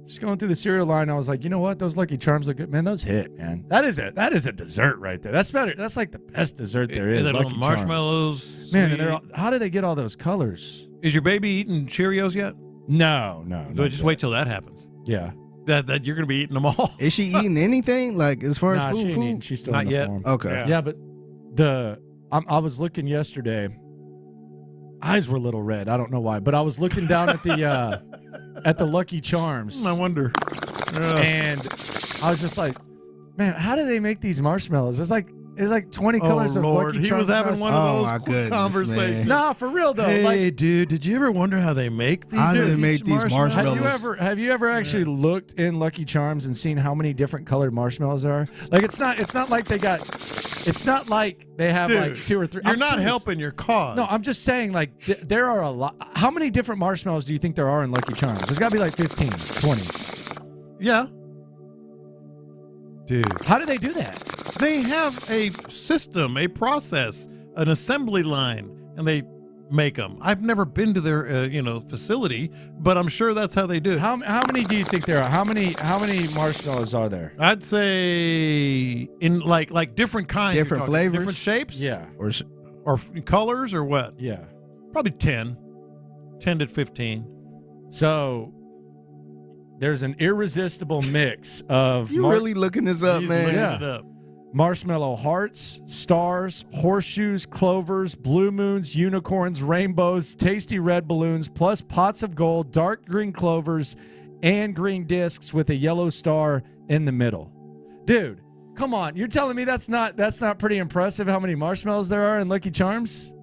just going through the cereal line, I was like, you know what? Those Lucky Charms look good, man. Those hit, man. That is a dessert right there. That's better. That's like the best dessert there is. Lucky marshmallows, Charms. Man. And how do they get all those colors? Is your baby eating Cheerios yet? No. Just wait till that happens. Yeah. That you're gonna be eating them all. Is she eating anything like as far as food? She ain't eating. She's still not in the yet. form. Okay. Yeah, but I was looking yesterday. Eyes were a little red. I don't know why, but I was looking down at the Lucky Charms. I wonder. And I was just like, man, how do they make these marshmallows? It's like 20 colors of Lord. Lucky Charms. He was having one of those conversations. Man. Nah, for real though. Hey, dude, did you ever wonder how they make these? How do they make these marshmallows? Have you ever actually looked in Lucky Charms and seen how many different colored marshmallows there are? Like it's not like they have like 2 or 3. You're not helping your cause. No, I'm just saying like there are a lot. How many different marshmallows do you think there are in Lucky Charms? There's got to be like 15, 20. Yeah. Dude. How do they do that? They have a system, a process, an assembly line, and they make them. I've never been to their facility, but I'm sure that's how they do it. How many do you think there are? How many marshmallows are there? I'd say in like different kinds, different flavors, different shapes, yeah, or colors, or what? Yeah, probably 10 to 15. So there's an irresistible mix of. You really looking this up, man? Yeah. It up. Marshmallow hearts, stars, horseshoes, clovers, blue moons, unicorns, rainbows, tasty red balloons, plus pots of gold, dark green clovers, and green discs with a yellow star in the middle. Dude, come on. You're telling me that's not pretty impressive how many marshmallows there are in Lucky Charms?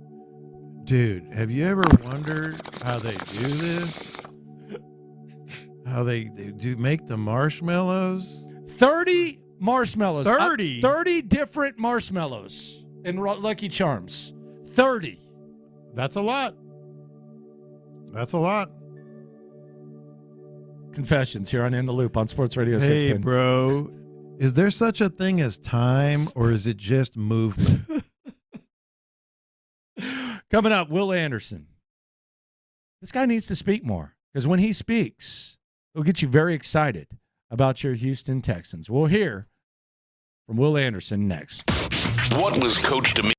Dude, have you ever wondered how they do this? How they do make the marshmallows? 30 marshmallows. 30? 30 different marshmallows in Lucky Charms. 30. That's a lot. That's a lot. confessions here on In the Loop on Sports Radio Hey, 610. bro, is there such a thing as time, or is it just movement? Coming up, Will Anderson. This guy needs to speak more because when he speaks, it'll get you very excited about your Houston Texans. We'll hear from Will Anderson next. What was Coach to me?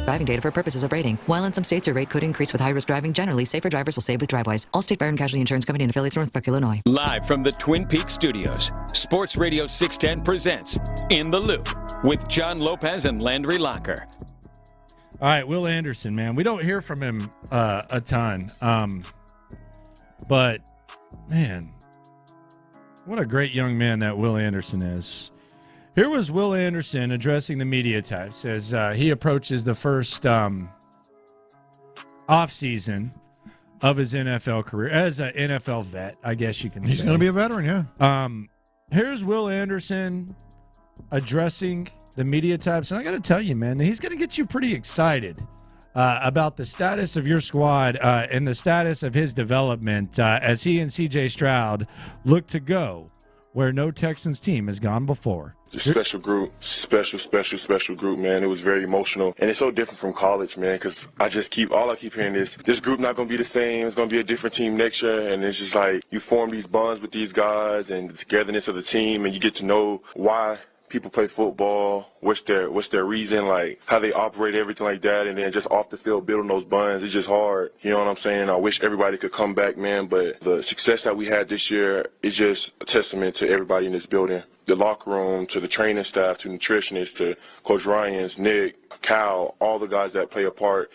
Driving data for purposes of rating. While in some states your rate could increase with high-risk driving, generally safer drivers will save with Drivewise. Allstate Fire and Casualty Insurance Company and affiliates, Northbrook, Illinois. Live from the Twin Peaks studios, Sports Radio 610 presents In the Loop with John Lopez and Landry Locker. All right, Will Anderson, man. We don't hear from him a ton. But, man, what a great young man that Will Anderson is. Here was Will Anderson addressing the media types as he approaches the first offseason of his NFL career. As an NFL vet, I guess you can say. He's going to be a veteran, yeah. Here's Will Anderson addressing the media types. And I got to tell you, man, he's going to get you pretty excited about the status of your squad and the status of his development as he and C.J. Stroud look to go where no Texans team has gone before. It's a special group, special group, man. It was very emotional. And it's so different from college, man, because all I keep hearing is this group not going to be the same. It's going to be a different team next year. And it's just like you form these bonds with these guys and the togetherness of the team, and you get to know why people play football, what's their reason, like how they operate, everything like that, and then just off the field building those bonds. It's just hard. You know what I'm saying? I wish everybody could come back, man, but the success that we had this year is just a testament to everybody in this building. The locker room, to the training staff, to nutritionists, to Coach Ryan's, Nick, Cal, all the guys that play a part.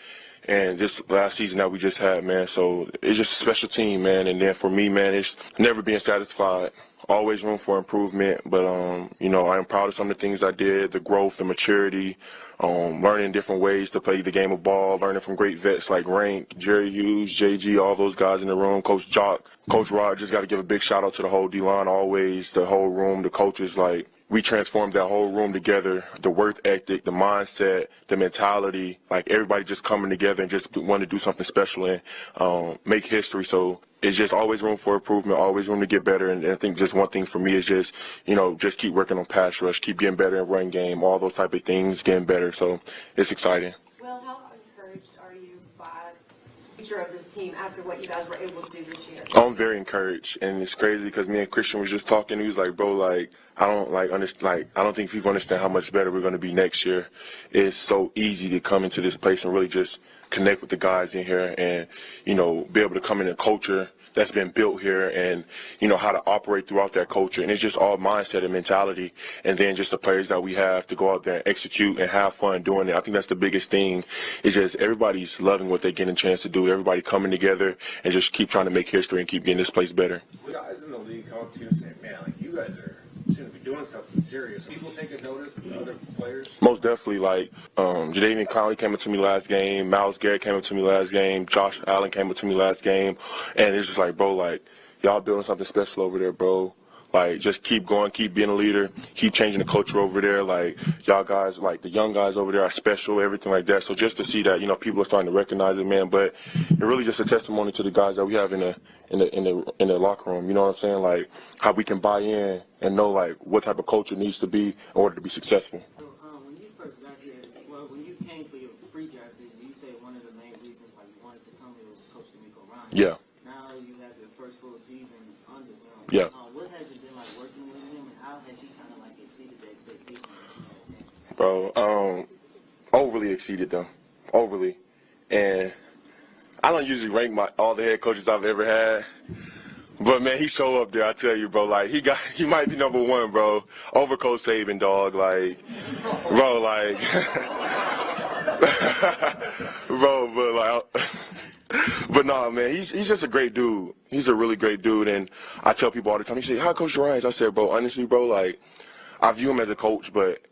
And this last season that we just had, man, so it's just a special team, man. And then for me, man, it's never being satisfied. Always room for improvement, but, I am proud of some of the things I did, the growth, the maturity, learning different ways to play the game of ball, learning from great vets like Rank, Jerry Hughes, JG, all those guys in the room, Coach Jock, Coach Rod. Just got to give a big shout out to the whole D-line always, the whole room, the coaches. Like, we transformed that whole room together, the work ethic, the mindset, the mentality, like everybody just coming together and just want to do something special and make history. So it's just always room for improvement, always room to get better. And I think just one thing for me is just, just keep working on pass rush, keep getting better in run game, all those type of things, getting better. So it's exciting. Will, how encouraged are you by the future of this team after what you guys were able to do this year? I'm very encouraged, and it's crazy because me and Christian was just talking. He was like, bro, like, I don't think people understand how much better we're going to be next year. It's so easy to come into this place and really just connect with the guys in here and, be able to come in a culture that's been built here and, how to operate throughout that culture. And it's just all mindset and mentality. And then just the players that we have to go out there and execute and have fun doing it. I think that's the biggest thing is just everybody's loving what they get a chance to do. Everybody coming together and just keep trying to make history and keep getting this place better. Guys in the league come up to you and say, man, like, you guys are shouldn't be doing something serious. People take a notice to other players? Most definitely. Like, Jadeveon Clowney came up to me last game. Myles Garrett came up to me last game. Josh Allen came up to me last game. And it's just like, bro, like, y'all building something special over there, bro. Like, just keep going, keep being a leader, keep changing the culture over there. Like, y'all guys, like, the young guys over there are special, everything like that. So just to see that, people are starting to recognize it, man. But it really just a testimony to the guys that we have in the locker room. You know what I'm saying? Like, how we can buy in and know, like, what type of culture needs to be in order to be successful. So, when you first got here, when you came for your pre-draft visit, you said one of the main reasons why you wanted to come here was Coach D'Amico Ryan. Yeah. Now you have your first full season under him. Yeah. What has it been like working with him, and how has he kind of like exceeded the expectations that you had? Bro, overly exceeded them. Overly. And I don't usually rank all the head coaches I've ever had. But, man, he show up there, I tell you, bro. Like, he might be number one, bro. Over Coach Saban, dog. Like, bro, like. Bro, but, like. But no, man, he's just a great dude. He's a really great dude, and I tell people all the time, he say, how Coach Ryan? I said, bro, honestly, bro, like, I view him as a coach, but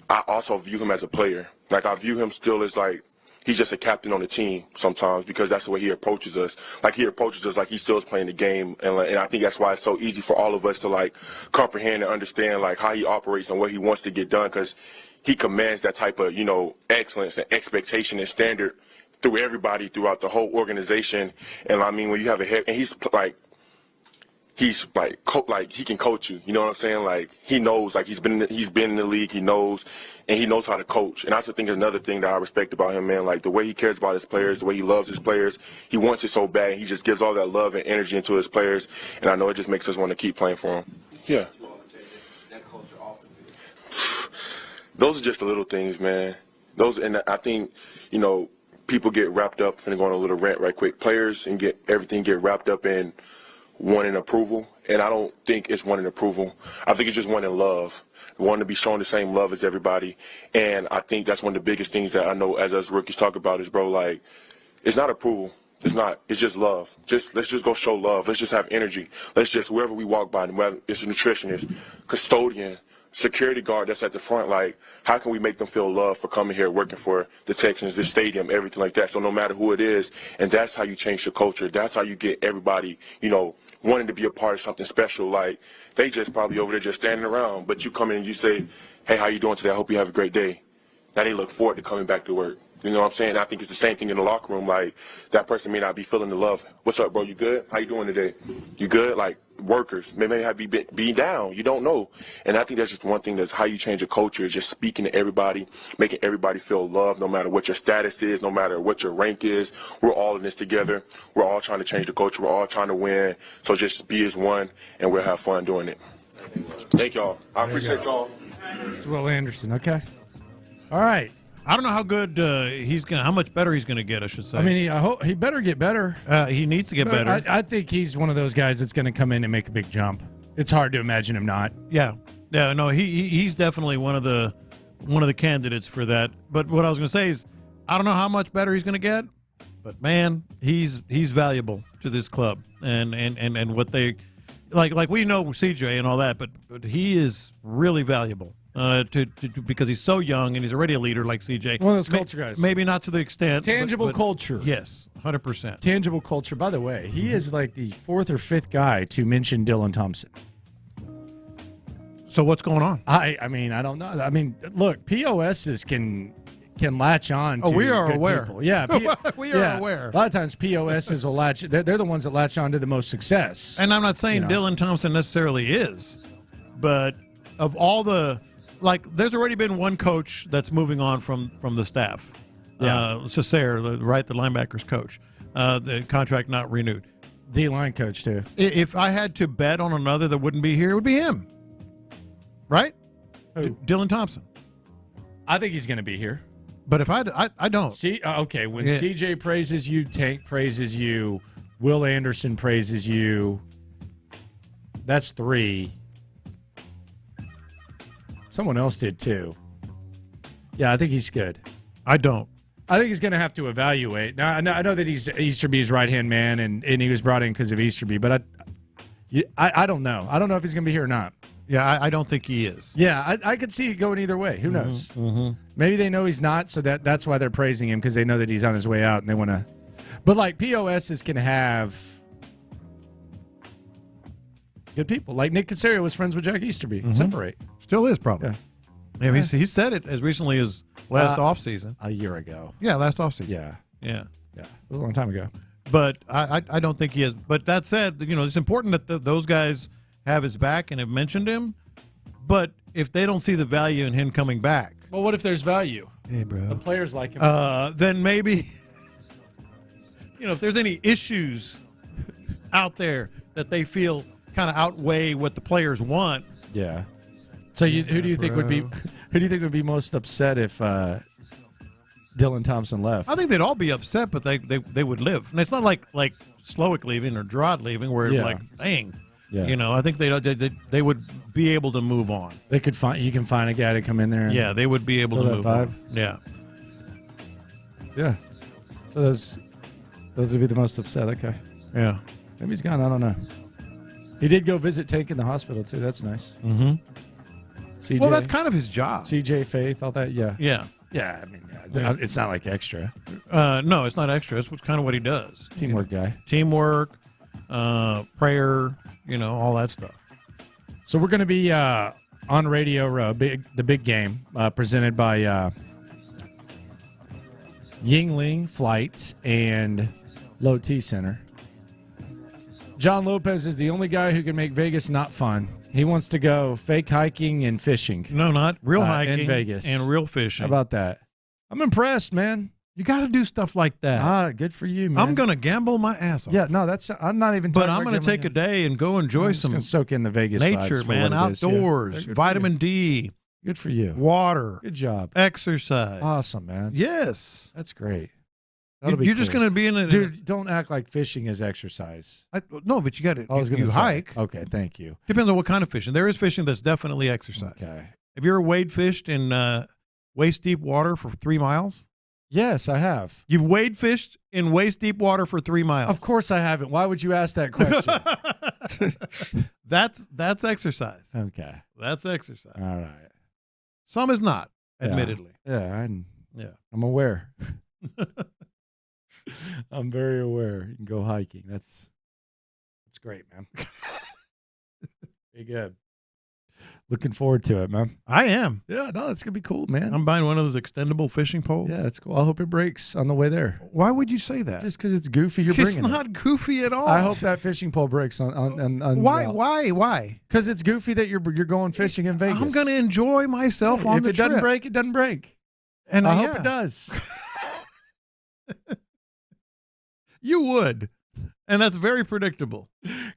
I also view him as a player. Like, I view him still as, like, he's just a captain on the team sometimes because that's the way he approaches us. Like, he approaches us like he still is playing the game, and I think that's why it's so easy for all of us to, like, comprehend and understand, like, how he operates and what he wants to get done because he commands that type of, excellence and expectation and standard through everybody throughout the whole organization. And I mean, when you have a head, and he's like he can coach you. You know what I'm saying? Like, he knows, like, he's been in the league. He knows, and he knows how to coach. And that's the thing, another thing that I respect about him, man. Like, the way he cares about his players, the way he loves his players. He wants it so bad. And he just gives all that love and energy into his players. And I know it just makes us want to keep playing for him. Yeah. Those are just the little things, man. And I think, people get wrapped up, finna go on a little rant right quick. Players and get wrapped up in wanting approval And I don't think it's wanting approval. I think it's just wanting love, wanting to be shown the same love as everybody. And I think that's one of the biggest things that I know as us rookies talk about is, bro, like, it's not approval. It's not. It's just love. Let's just go show love. Let's just have energy. Let's just, wherever we walk by, whether it's a nutritionist, custodian, security guard that's at the front, like, how can we make them feel love for coming here, working for the Texans, the stadium, everything like that? So no matter who it is, and that's how you change the culture. That's how you get everybody, wanting to be a part of something special. Like, they just probably over there just standing around, but you come in and you say, hey, how you doing today? I hope you have a great day. Now they look forward to coming back to work. You know what I'm saying? I think it's the same thing in the locker room. Like, that person may not be feeling the love. What's up, bro? You good? How you doing today? You good? Like, workers may have be down. You don't know. And I think that's just one thing. That's how you change a culture, is just speaking to everybody, making everybody feel loved, no matter what your status is, no matter what your rank is. We're all in this together. We're all trying to change the culture. We're all trying to win. So just be as one, and we'll have fun doing it. Thank y'all. I appreciate y'all. It's Will Anderson. Okay. All right. I don't know how good how much better he's gonna get, I should say. I mean, I hope he better get better. He needs to get better. I think he's one of those guys that's going to come in and make a big jump. It's hard to imagine him not. Yeah. No, he's definitely one of the candidates for that. But what I was gonna say is, I don't know how much better he's gonna get, but man, he's valuable to this club, and what they like we know CJ and all that, but he is really valuable. Because he's so young and he's already a leader like CJ. One of those culture guys. Maybe not to the extent. Tangible culture. Yes, 100%. Tangible culture. By the way, he is like the fourth or fifth guy to mention Dylan Thompson. So what's going on? I mean, I don't know. I mean, look, POSs can latch on to we are good aware. people. Yeah, we are aware. A lot of times POSs will latch. They're the ones that latch on to the most success. And I'm not saying Dylan Thompson necessarily is, but of all the... Like, there's already been one coach that's moving on from the staff. Yeah. Cesare, the linebackers coach. The contract not renewed. D-line coach, too. If I had to bet on another that wouldn't be here, it would be him. Right? Who? Dylan Thompson. I think he's going to be here. But if I don't. See, okay, when CJ praises you, Tank praises you, Will Anderson praises you, that's 3. Someone else did too. Yeah, I think he's good. I don't. I think he's going to have to evaluate. Now, I know that he's Easterby's right-hand man, and he was brought in because of Easterby, but I don't know. I don't know if he's going to be here or not. Yeah, I don't think he is. Yeah, I could see it going either way. Who knows? Mm-hmm. Maybe they know he's not, so that's why they're praising him, because they know that he's on his way out, and they want to. But like POSs can have good people. Like Nick Casario was friends with Jack Easterby. Mm-hmm. Separate. Still is, probably. Yeah, he said it as recently as last offseason. A year ago. Yeah, last offseason. Yeah. Yeah. It was a long time ago. But I don't think he is. But that said, it's important that those guys have his back and have mentioned him. But if they don't see the value in him coming back. Well, what if there's value? Hey, bro. The players like him. Then maybe, if there's any issues out there that they feel kind of outweigh what the players want. Yeah. So who do you think would be most upset if Dylan Thompson left? I think they'd all be upset, but they would live. And it's not like Slowick leaving or Drod leaving, where like, dang, I think they would be able to move on. They could you can find a guy to come in there. Yeah, they would be able to move on. Yeah, yeah. So those would be the most upset. Okay. Yeah. Maybe he's gone. I don't know. He did go visit Tank in the hospital too. That's nice. Mm-hmm. CJ, well, that's kind of his job. CJ Faith, all that. Yeah. Yeah. Yeah. I mean, it's not like extra. No, it's not extra. It's kind of what he does. Teamwork guy. Teamwork, prayer, all that stuff. So we're going to be on Radio Row, the big game, presented by Yingling Flight and Low T Center. John Lopez is the only guy who can make Vegas not fun. He wants to go fake hiking and fishing. No, not real hiking in Vegas and real fishing. How about that? I'm impressed, man. You got to do stuff like that. Good for you, man. I'm going to gamble my ass off. Yeah, no, I'm not even. But I'm going to take a day and go enjoy some soak in the Vegas nature, vibes man. Outdoors, vitamin D. Good for you. Water. Good job. Exercise. Awesome, man. Yes, that's great. You're just going to be in it. Dude, don't act like fishing is exercise. No, but you got to. I was going to hike. Okay, thank you. Depends on what kind of fishing. There is fishing that's definitely exercise. Okay. Have you ever wade fished in waist deep water for 3 miles? Yes, I have. You've wade fished in waist deep water for 3 miles. Of course I haven't. Why would you ask that question? That's exercise. Okay. That's exercise. All right. Some is not, admittedly. Yeah, I'm aware. I'm very aware. You can go hiking. That's great, man. Very good. Looking forward to it, man. I am. Yeah, no, it's going to be cool, man. I'm buying one of those extendable fishing poles. Yeah, it's cool. I hope it breaks on the way there. Why would you say that? Just because it's goofy, you're It's bringing not it. goofy at all. I hope that fishing pole breaks on Why? Why? Because it's goofy that you're going fishing in Vegas. I'm going to enjoy myself on if the it doesn't trip. break, it doesn't break. And I hope it does. You would. And that's very predictable.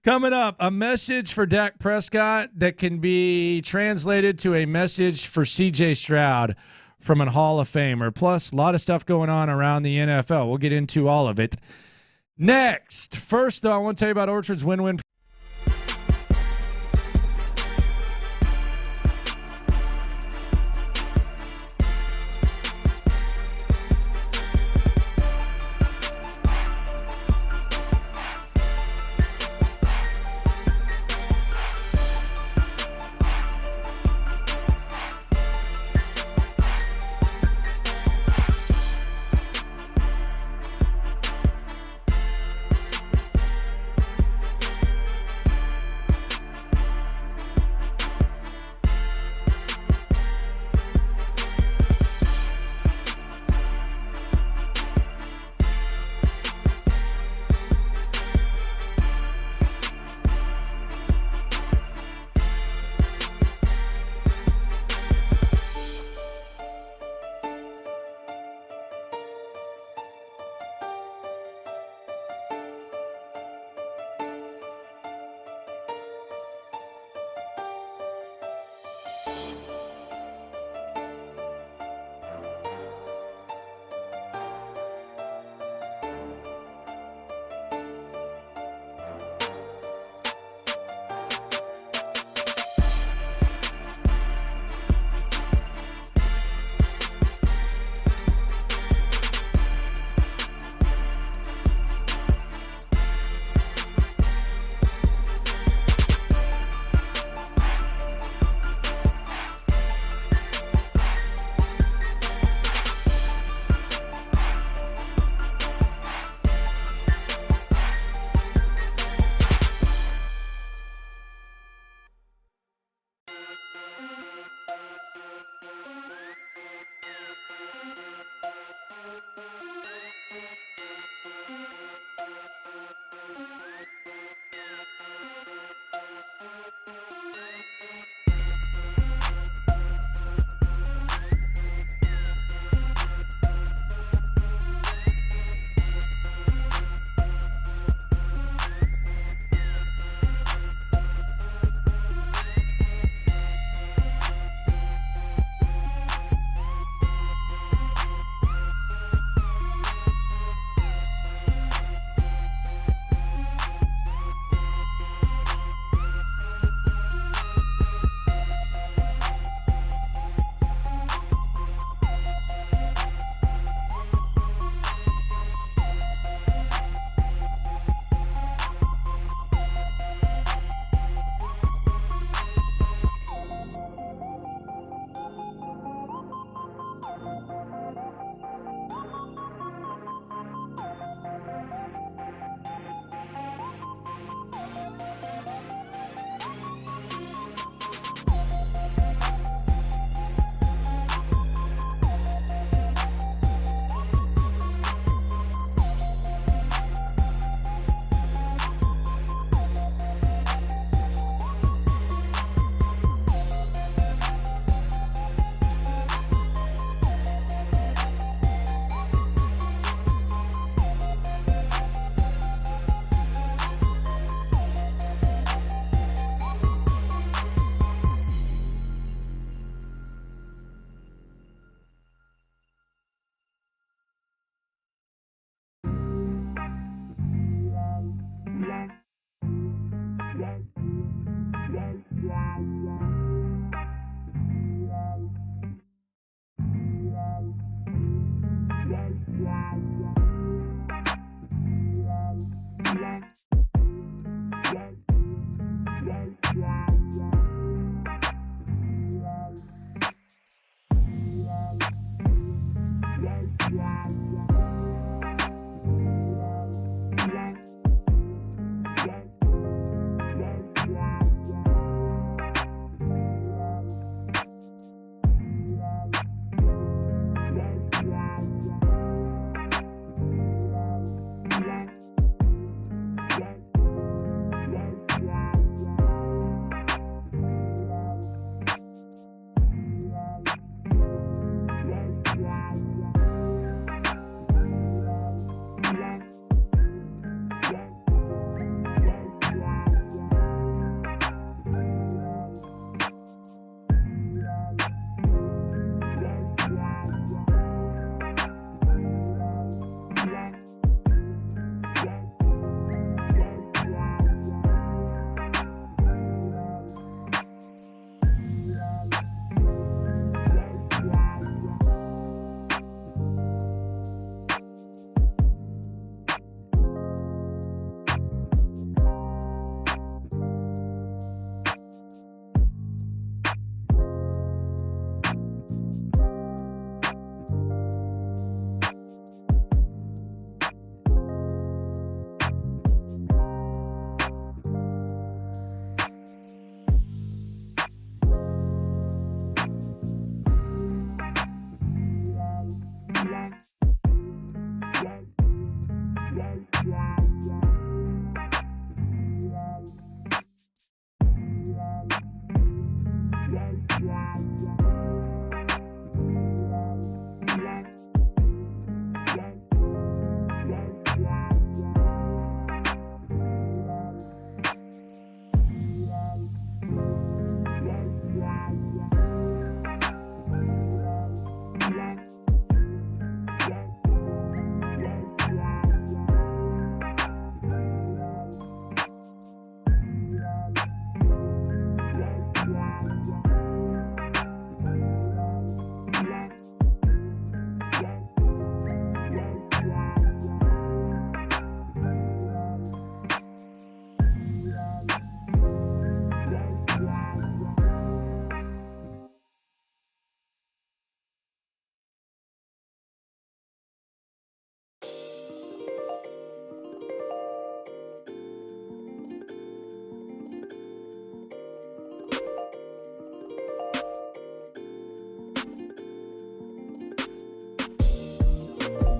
Coming up, a message for Dak Prescott that can be translated to a message for C.J. Stroud from a Hall of Famer. Plus, a lot of stuff going on around the NFL. We'll get into all of it next. First, though, I want to tell you about Orchard's win-win.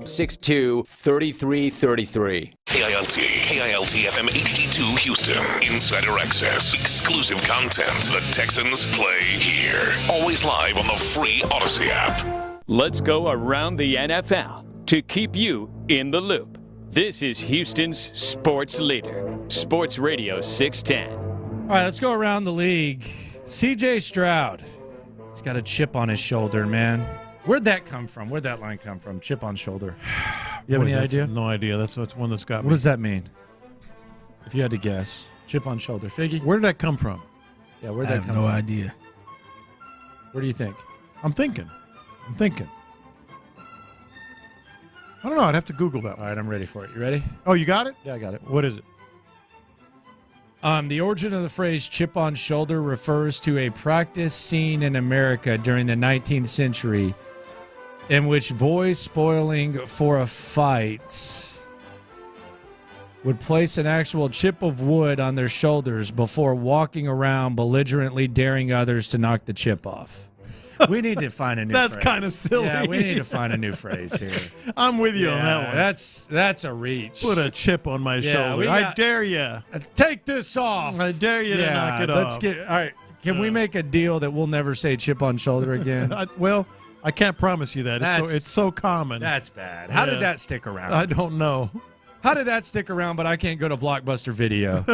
888-762-3333. KILT FM HD2 Houston. Insider access. Exclusive content. The Texans play here. Always live on the free Odyssey app. Let's go around the NFL to keep you in the loop. This is Houston's sports leader, Sports Radio 610. All right, let's go around the league. C.J. Stroud. He's got a chip on his shoulder, man. Where'd that come from? Where'd that line come from? Chip on shoulder. You have any idea? No idea. That's one that's got me. What does that mean? If you had to guess. Chip on shoulder. Figgy? Where did that come from? Yeah, where'd that come from? I have no idea. What do you think? I'm thinking. I don't know. I'd have to Google that. All right, I'm ready for it. You ready? Oh, you got it? Yeah, I got it. What is it? The origin of the phrase chip on shoulder refers to a practice scene in America during the 19th century in which boys spoiling for a fight would place an actual chip of wood on their shoulders before walking around belligerently daring others to knock the chip off. We need to find a new That's phrase. kind of silly. Yeah, we need to find a new phrase here. I'm with you on that one. That's a reach. Put a chip on my shoulder. I dare you. Take this off. I dare you to knock it off. All right. Can we make a deal that we'll never say chip on shoulder again? Well, I can't promise you that. It's so common. That's bad. How did that stick around? I don't know. How did that stick around, but I can't go to Blockbuster Video?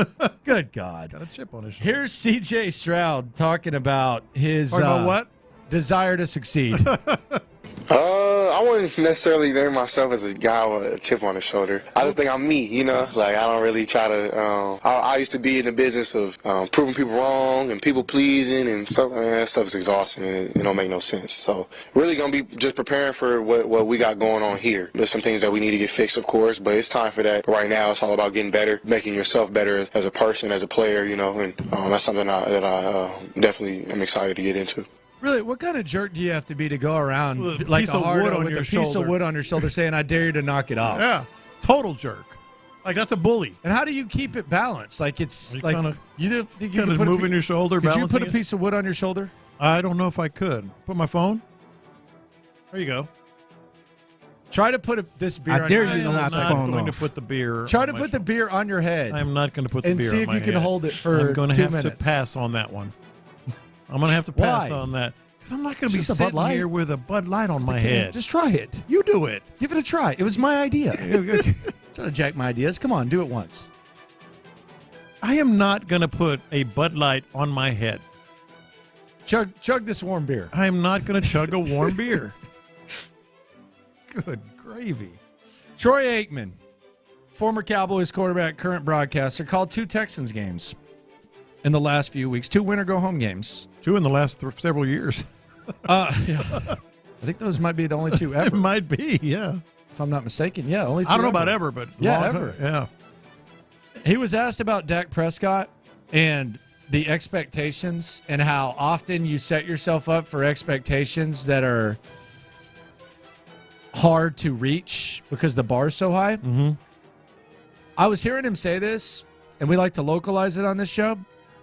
Good God. Got a chip on his shoulder. Here's C.J. Stroud talking about his what? Desire to succeed. I wouldn't necessarily name myself as a guy with a chip on his shoulder. I just think I'm me, you know? Like, I don't really try to, I used to be in the business of proving people wrong and people pleasing and stuff. Man, that stuff is exhausting and it don't make no sense. So, really gonna be just preparing for what we got going on here. There's some things that we need to get fixed, of course, but it's time for that. Right now, it's all about getting better, making yourself better as a person, as a player, you know, and that's something that I definitely am excited to get into. Really, what kind of jerk do you have to be to go around With a like piece a of hard wood on with your a piece of shoulder. wood on your shoulder saying, I dare you to knock it off? Yeah, total jerk. Like, that's a bully. And how do you keep it balanced? Like, it's You like kinda- you Kind of moving your shoulder, Could you balancing put a it? piece of wood on your shoulder? I don't know if I could. Put my phone? There you go. Try to put this beer I on dare your you head. to knock the I'm phone not going off. to put the beer Try on to my put the shoulder. beer on your head. I'm not going to put the and beer see on if my you can head. hold it for I'm going to 2 have minutes. to pass on that one. I'm going to have to pass Why? on that. Because I'm not going to be It's just a Bud sitting Light. here with a Bud Light on my head. Just try it. You do it. Give it a try. It was my idea. Try to jack my ideas. Come on, do it once. I am not going to put a Bud Light on my head. Chug this warm beer. I am not going to chug a warm beer. Good gravy. Troy Aikman, former Cowboys quarterback, current broadcaster, called 2 Texans games in the last few weeks. 2 win-or-go-home games. 2 in the last several years. Yeah. I think those might be the only 2 ever. It might be, yeah. If I'm not mistaken. Yeah, only 2 I don't know ever. about ever, but Yeah, long ever. time. Yeah. He was asked about Dak Prescott and the expectations and how often you set yourself up for expectations that are hard to reach because the bar's so high. Mm-hmm. I was hearing him say this, and we like to localize it on this show.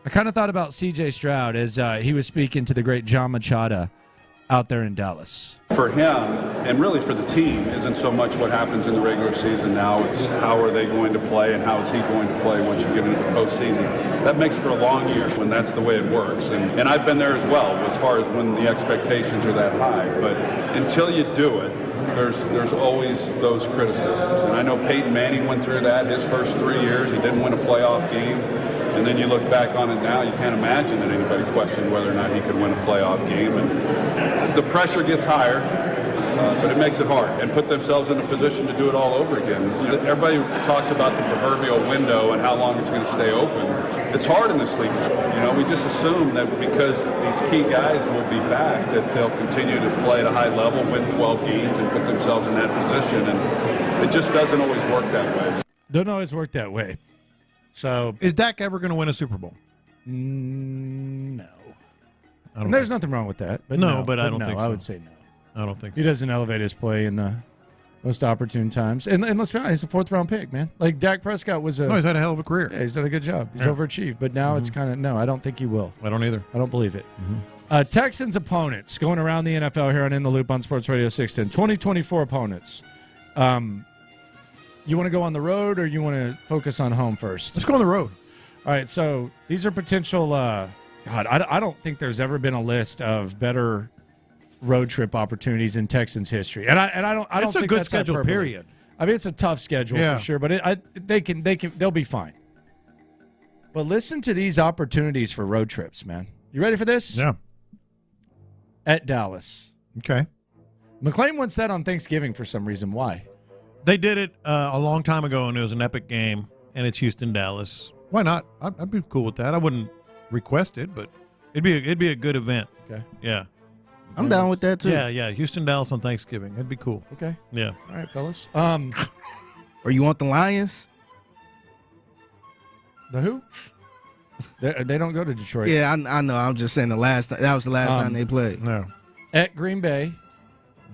I kind of thought about C.J. Stroud as he was speaking to the great John Machado out there in Dallas. For him, and really for the team, isn't so much what happens in the regular season now. It's how are they going to play and how is he going to play once you get into the postseason. That makes for a long year when that's the way it works. And I've been there as well as far as when the expectations are that high. But until you do it, there's always those criticisms. And I know Peyton Manning went through that his first 3 years. He didn't win a playoff game. And then you look back on it now, you can't imagine that anybody questioned whether or not he could win a playoff game. And the pressure gets higher, but it makes it hard. And put themselves in a position to do it all over again. You know, everybody talks about the proverbial window and how long it's going to stay open. It's hard in this league. You know, we just assume that because these key guys will be back, that they'll continue to play at a high level, win 12 games, and put themselves in that position. And it just doesn't always work that way. Don't always work that way. So, is Dak ever going to win a Super Bowl? No. And there's nothing wrong with that. But No, but I don't think so. I would say no. I don't think He doesn't elevate his play in the most opportune times. And let's be honest, he's a 4th-round pick, man. Like, Dak Prescott was No, he's had a hell of a career. Yeah, he's done a good job. He's Yeah. overachieved. But now it's kind of, no, I don't think he will. I don't either. I don't believe it. Texans opponents going around the NFL here on In the Loop on Sports Radio 610. 2024 opponents. You want to go on the road or you want to focus on home first? Let's go on the road. All right, so these are potential. I don't think there's ever been a list of better road trip opportunities in Texans history, and I don't. It's a think good that's schedule. hyperbole. Period. I mean, it's a tough schedule for sure, but they'll be fine. But listen to these opportunities for road trips, man. You ready for this? Yeah. At Dallas. Okay. McClain wants that on Thanksgiving for some reason. Why? They did it a long time ago, and it was an epic game, and it's Houston, Dallas. Why not? I'd be cool with that. I wouldn't request it, but it'd be a good event. Okay. Yeah. I'm down with that too. Yeah. Houston, Dallas on Thanksgiving. That'd be cool. Okay. Yeah. All right, fellas. Or you want the Lions? The who? They don't go to Detroit. Yeah, I know. I'm just saying that was the last time they played. No. At Green Bay.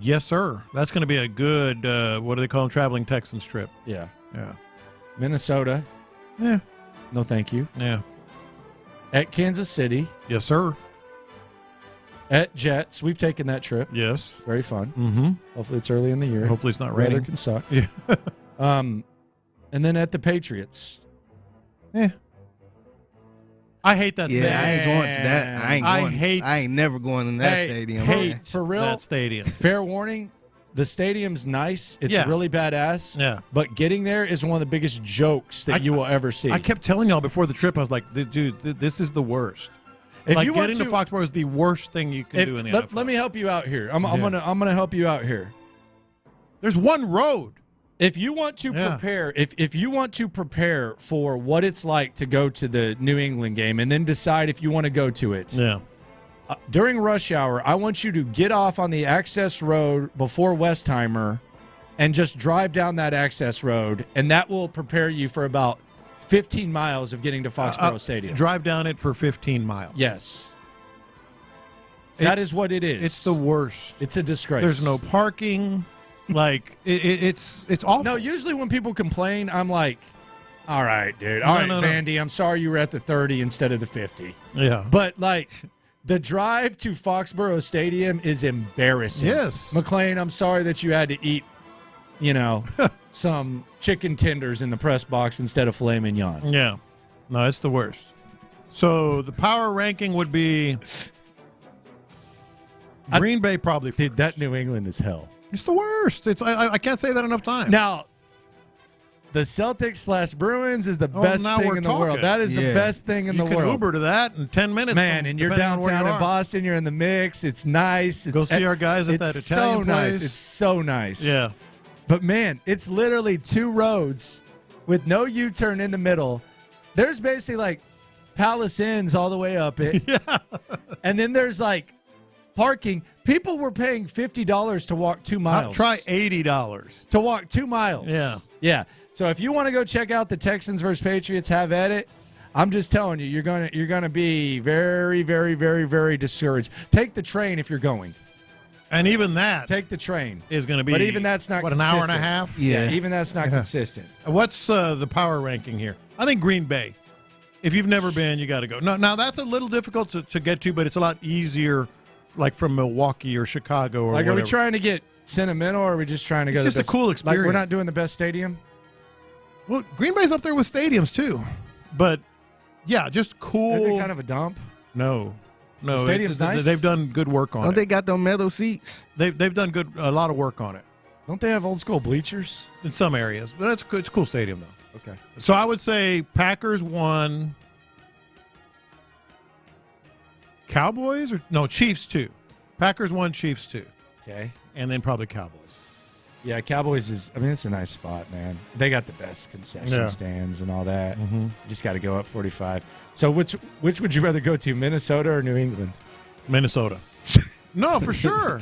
Yes, sir. That's going to be a good, what do they call them, traveling Texans trip. Yeah. Yeah. Minnesota. Yeah. No, thank you. Yeah. At Kansas City. Yes, sir. At Jets. We've taken that trip. Yes. Very fun. Mm-hmm. Hopefully it's early in the year. Hopefully it's not Weather raining. can suck. Yeah. And then at the Patriots. Yeah. I hate that stadium. Yeah, I ain't going to that. I ain't never going in that stadium. Hey, for real, that stadium. Fair warning, the stadium's nice. It's Yeah. really badass. Yeah. But getting there is one of the biggest jokes that you will ever see. I kept telling y'all before the trip, I was like, dude, this is the worst. If like you want getting to Foxborough is the worst thing you can do in the NFL. Let me help you out here. I'm gonna help you out here. There's one road. If you want to prepare, if you want to prepare for what it's like to go to the New England game and then decide if you want to go to it. Yeah. During rush hour, I want you to get off on the access road before Westheimer and just drive down that access road, and that will prepare you for about 15 miles of getting to Foxborough Stadium. Drive down it for 15 miles. Yes. That is what it is. It's the worst. It's a disgrace. There's no parking. Like, it's awful. No, usually when people complain, I'm like, all right, dude. All right, Vandy, I'm sorry you were at the 30 instead of the 50. Yeah. But, like, the drive to Foxborough Stadium is embarrassing. Yes. McClain, I'm sorry that you had to eat, some chicken tenders in the press box instead of filet mignon. Yeah. No, it's the worst. So the power ranking would be Green Bay probably first. Dude, that New England is hell. It's the worst. I can't say that enough times. Now, the Celtics/Bruins is the best thing in the world. That is the best thing in the world. You can Uber to that in 10 minutes. Man, and you're downtown in Boston. You're in the mix. It's nice. Go see our guys at that Italian place. It's so nice. Yeah. But, man, it's literally two roads with no U-turn in the middle. There's basically, like, Palace Inns all the way up it. Yeah. And then there's, like, parking. People were paying $50 to walk 2 miles. Try $80 to walk 2 miles. Yeah. Yeah. So if you want to go check out the Texans versus Patriots, have at it. I'm just telling you, you're gonna be very, very, very, very discouraged. Take the train if you're going. And even that take the train is going to be. But even that's not an hour and a half. Yeah. Even that's not consistent. What's the power ranking here? I think Green Bay. If you've never been, you got to go. Now that's a little difficult to get to, but it's a lot easier. Like from Milwaukee or Chicago or like, whatever. Are we trying to get sentimental or are we just trying to go to It's just a cool experience. Like, we're not doing the best stadium? Well, Green Bay's up there with stadiums, too. But, yeah, just cool. Isn't it kind of a dump? No. The stadium's nice? They've done good work on it. Don't they got those metal seats? They've done a lot of work on it. Don't they have old school bleachers? In some areas. But it's a cool stadium, though. Okay. So I would say Packers 1. Cowboys? Chiefs 2. Packers 1, Chiefs 2. Okay. And then probably Cowboys. Yeah, Cowboys it's a nice spot, man. They got the best concession stands and all that. Mm-hmm. You just got to go up 45. So which would you rather go to, Minnesota or New England? Minnesota. No, for sure.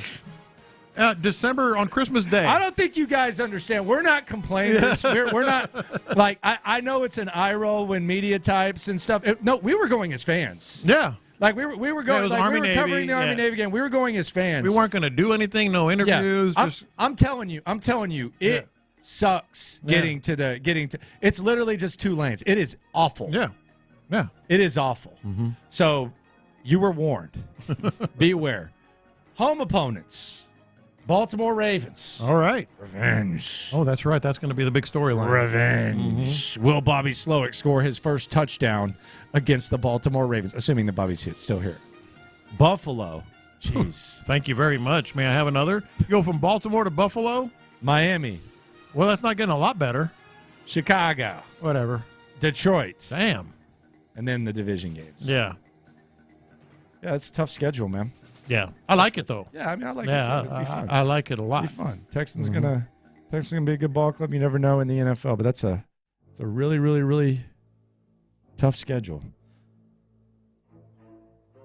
December on Christmas Day. I don't think you guys understand. We're not complainers. We're not like I know it's an eye roll when media types and stuff. No, we were going as fans. Yeah. Like we were going, like Army, we were covering the Army Navy game. We were going as fans. We weren't going to do anything, no interviews. Yeah. Just I'm telling you, it sucks getting to. It's literally just 2 lanes. It is awful. Yeah. It is awful. Mm-hmm. So you were warned. Beware. Home opponents. Baltimore Ravens. All right. Revenge. Oh, that's right. That's going to be the big storyline. Revenge. Will Bobby Slowick score his first touchdown against the Baltimore Ravens? Assuming that Bobby's still here. Buffalo. Jeez. Thank you very much. May I have another? You go from Baltimore to Buffalo? Miami. Well, that's not getting a lot better. Chicago. Whatever. Detroit. Damn. And then the division games. Yeah. Yeah, it's a tough schedule, man. Yeah. I like it, though. Yeah, I mean, I like it, too. It'd be fun. I like it a lot. It'd be fun. Texans gonna be a good ball club. You never know in the NFL, but it's a really, really, really tough schedule.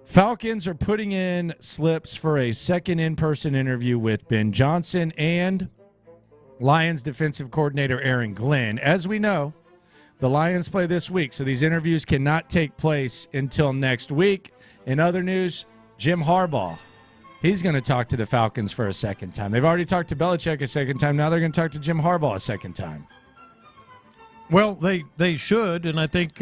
Falcons are putting in slips for a second in-person interview with Ben Johnson and Lions defensive coordinator Aaron Glenn. As we know, the Lions play this week, so these interviews cannot take place until next week. In other news, Jim Harbaugh, he's going to talk to the Falcons for a second time. They've already talked to Belichick a second time. Now they're going to talk to Jim Harbaugh a second time. Well, they should, and I think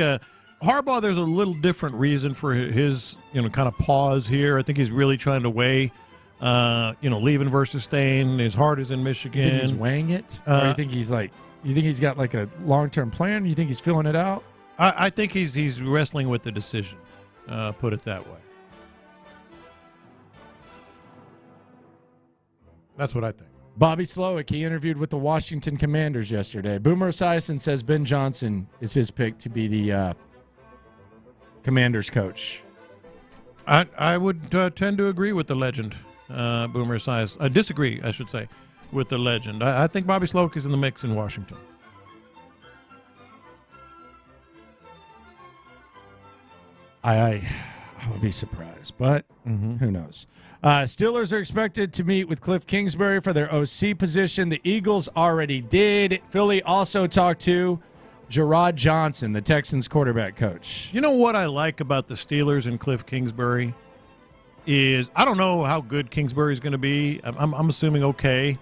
Harbaugh, there's a little different reason for his kind of pause here. I think he's really trying to weigh leaving versus staying. His heart is in Michigan. You think he's weighing it? Or you think he's got like a long-term plan? You think he's filling it out? I think he's wrestling with the decision. Put it that way. That's what I think. Bobby Slowick, he interviewed with the Washington Commanders yesterday. Boomer Esiason says Ben Johnson is his pick to be the Commanders coach. I would tend to agree with the legend, Boomer Esiason. I disagree, I should say, with the legend. I think Bobby Slowick is in the mix in Washington. I would be surprised, but who knows? Steelers are expected to meet with Cliff Kingsbury for their OC position. The Eagles already did. Philly also talked to Gerard Johnson, the Texans quarterback coach. You know what I like about the Steelers and Cliff Kingsbury is I don't know how good Kingsbury is going to be. I'm assuming okay.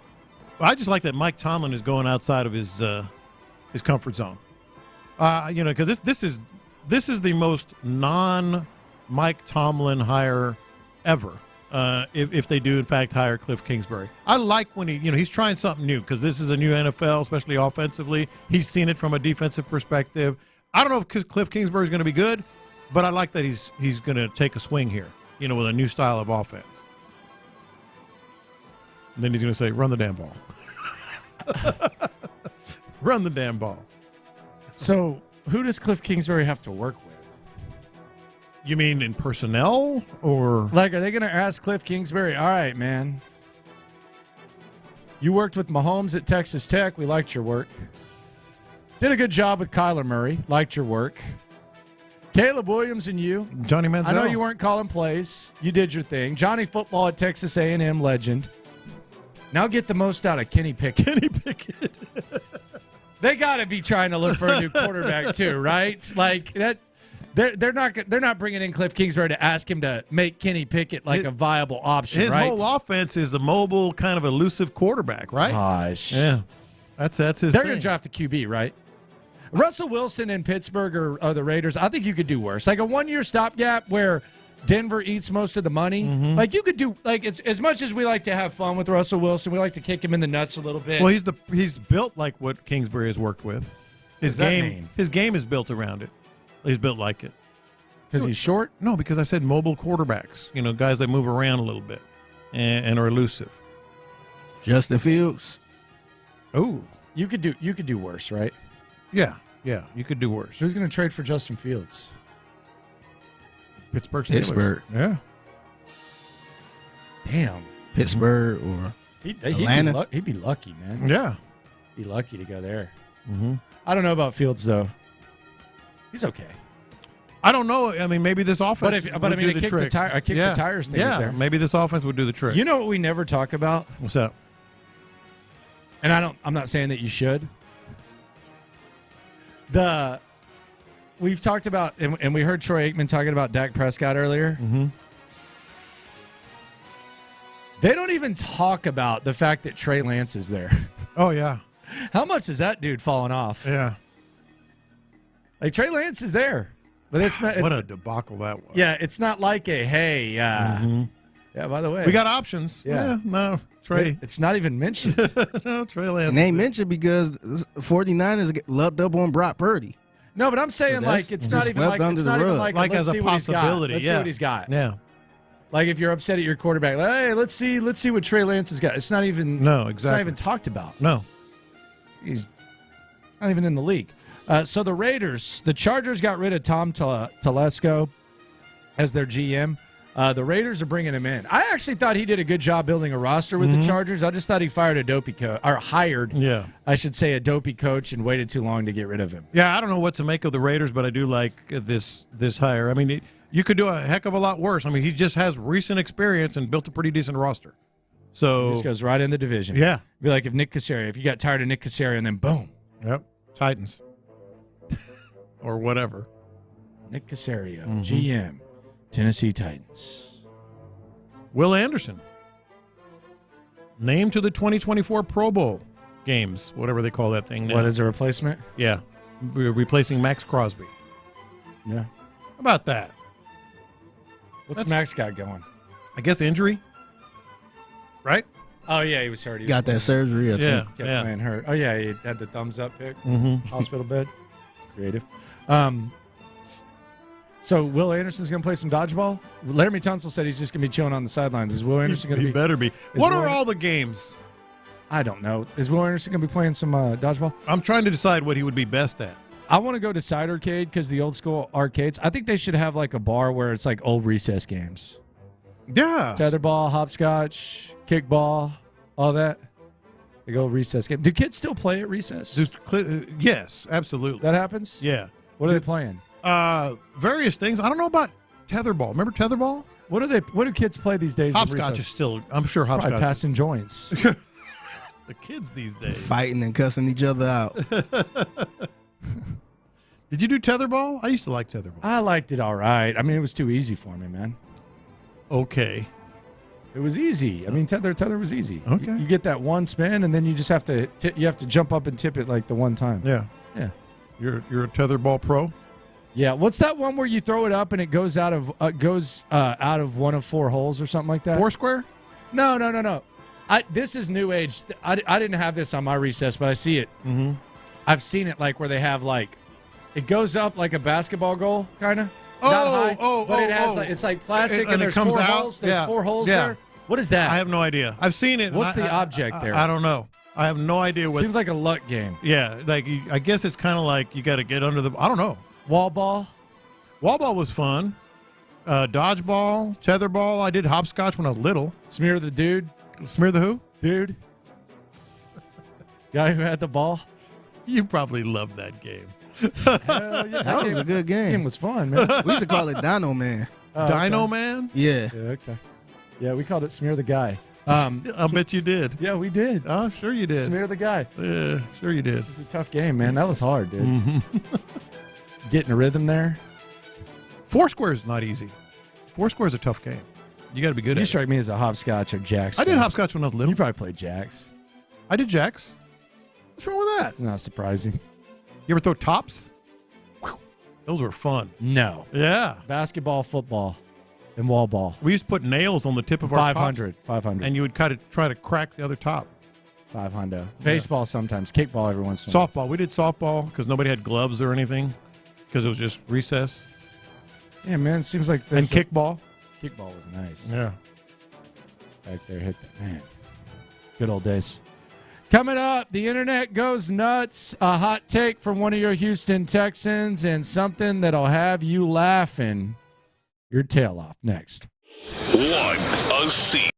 I just like that Mike Tomlin is going outside of his comfort zone. Because this is the most non-Mike Tomlin hire ever. If they do, in fact, hire Cliff Kingsbury. I like when he's trying something new because this is a new NFL, especially offensively. He's seen it from a defensive perspective. I don't know if Cliff Kingsbury is going to be good, but I like that he's going to take a swing here, with a new style of offense. And then he's going to say, run the damn ball. Run the damn ball. So who does Cliff Kingsbury have to work with? You mean in personnel or? Are they going to ask Cliff Kingsbury, all right, man, you worked with Mahomes at Texas Tech. We liked your work. Did a good job with Kyler Murray. Liked your work. Caleb Williams and you. Johnny Manziel. I know you weren't calling plays. You did your thing. Johnny Football at Texas A&M legend. Now get the most out of Kenny Pickett. Kenny Pickett. They got to be trying to look for a new quarterback too, right? Like that. They're not bringing in Cliff Kingsbury to ask him to make Kenny Pickett like a viable option, his right? His whole offense is a mobile, kind of elusive quarterback, right? Gosh. Yeah. That's his They're thing. going to draft a QB, right? Russell Wilson in Pittsburgh or the Raiders, I think you could do worse. Like a one-year stopgap where Denver eats most of the money. Like you could do, like it's as much as we like to have fun with Russell Wilson, we like to kick him in the nuts a little bit. Well, he's built like what Kingsbury has worked with. His game is built around it. He's built like it. Because he's short? No, because I said mobile quarterbacks. Guys that move around a little bit and are elusive. Justin Fields. Oh, you could do worse, right? Yeah, you could do worse. Who's going to trade for Justin Fields? Pittsburgh. Yeah. Damn. Pittsburgh or Atlanta. He'd be lucky, man. Yeah. Be lucky to go there. I don't know about Fields though. He's okay. I don't know. I mean, maybe this offense. But I kicked the tires thing. Yeah, maybe this offense would do the trick. You know what we never talk about? What's that? And I'm not saying that you should. We've talked about, and we heard Troy Aikman talking about Dak Prescott earlier. They don't even talk about the fact that Trey Lance is there. Oh yeah. How much is that dude falling off? Yeah. Like Trey Lance is there. But it's not. What a debacle that was. Yeah, it's not like a hey. Yeah. By the way, we got options. Yeah. No. Trey. It's not even mentioned. No, Trey Lance. And they ain't mentioned because 49ers get loved up on Brock Purdy. No, but I'm saying That's it's not even swept like under it's the not even rug. like Like let's as a see what he's got. possibility, Let's yeah. see what he's got. Yeah. Like if you're upset at your quarterback, like, hey, let's see what Trey Lance has got. It's not even No, It's not exactly. even talked about. No. He's not even in the league. So the Raiders, the Chargers got rid of Tom Telesco as their GM. The Raiders are bringing him in. I actually thought he did a good job building a roster with the Chargers. I just thought he hired a dopey coach, I should say, a dopey coach, and waited too long to get rid of him. Yeah, I don't know what to make of the Raiders, but I do like this hire. I mean, you could do a heck of a lot worse. I mean, he just has recent experience and built a pretty decent roster. So He just goes right in the division. Yeah. Be like if you got tired of Nick Caserio, and then boom. Yep. Titans. Or whatever. Nick Caserio, GM, Tennessee Titans. Will Anderson. Named to the 2024 Pro Bowl games, whatever they call that thing now. What is a replacement? Yeah. We're replacing Max Crosby. Yeah. How about that? What's Max got going? I guess injury. Right? Oh, yeah, he was hurt. He Got that surgery, I think. Kept playing hurt. Oh, yeah, he had the thumbs up pick. Mhm. Hospital bed. It's creative. So Will Anderson's going to play some dodgeball? Laramie Tunsil said he's just going to be chilling on the sidelines. Is Will Anderson going to be? He better be. What are all the games? I don't know. Is Will Anderson going to be playing some dodgeball? I'm trying to decide what he would be best at. I want to go to Side Arcade because the old school arcades. I think they should have like a bar where it's like old recess games. Yeah. Tetherball, hopscotch, kickball, all that. The old recess game. Do kids still play at recess? Yes, absolutely. That happens? Yeah. What are they playing? Various things. I don't know about tetherball. Remember tetherball? What do kids play these days? Hopscotch is still. I'm sure hopscotch. Probably passing joints. The kids these days Fighting and cussing each other out. Did you do tetherball? I used to like tetherball. I liked it all right. I mean, it was too easy for me, man. Okay. It was easy. I mean, tether was easy. Okay. You get that one spin, and then you just have to jump up and tip it like the one time. Yeah. Yeah. You're a tetherball pro? Yeah. What's that one where you throw it up and it goes out of one of four holes or something like that? Foursquare? No. This is new age. I didn't have this on my recess, but I see it. Mm-hmm. I've seen it like where they have like it goes up like a basketball goal, kind of. Not high, but it has like it's like plastic and there's it comes four out. holes. There's Yeah. four holes Yeah. there. What is that? I have no idea. I've seen it. What's and the object there? I don't know. I have no idea what. Seems like a luck game. Yeah, like I guess it's kind of like you got to get under the. I don't know. Wall ball. Wall ball was fun. Dodgeball, tetherball. I did hopscotch when I was little. Smear the dude. Smear the who? Dude. Guy who had the ball. You probably loved that game. Hell yeah, That was a good game. Game was fun, man. We used to call it Dino Man. Oh, Dino okay. Man? Yeah. Yeah, okay. Yeah, we called it Smear the Guy. I bet you did. Yeah, we did. Oh, sure you did. Smear the Guy. Yeah, sure you did. It's a tough game, man. That was hard, dude. Mm-hmm. Getting a rhythm there. Foursquare is not easy. Foursquare is a tough game. You got to be good You at it. strike me as a hopscotch or jacks. I did guy. hopscotch when I was little. You probably played jacks. I did jacks. What's wrong with that? It's not surprising. You ever throw tops? Whew. Those were fun. No. Yeah. Basketball, football, and wall ball. We used to put nails on the tip of our 500. tops, 500. and you would kind of try to crack the other top. 500. Baseball sometimes. Kickball every once in a while. Softball. We did softball because nobody had gloves or anything because it was just recess. Yeah, man. It seems like And kickball. Kickball was nice. Yeah. Back there, hit that. Man. Good old days. Coming up, the internet goes nuts. A hot take from one of your Houston Texans and something that'll have you laughing your tail off. Next. One a seat.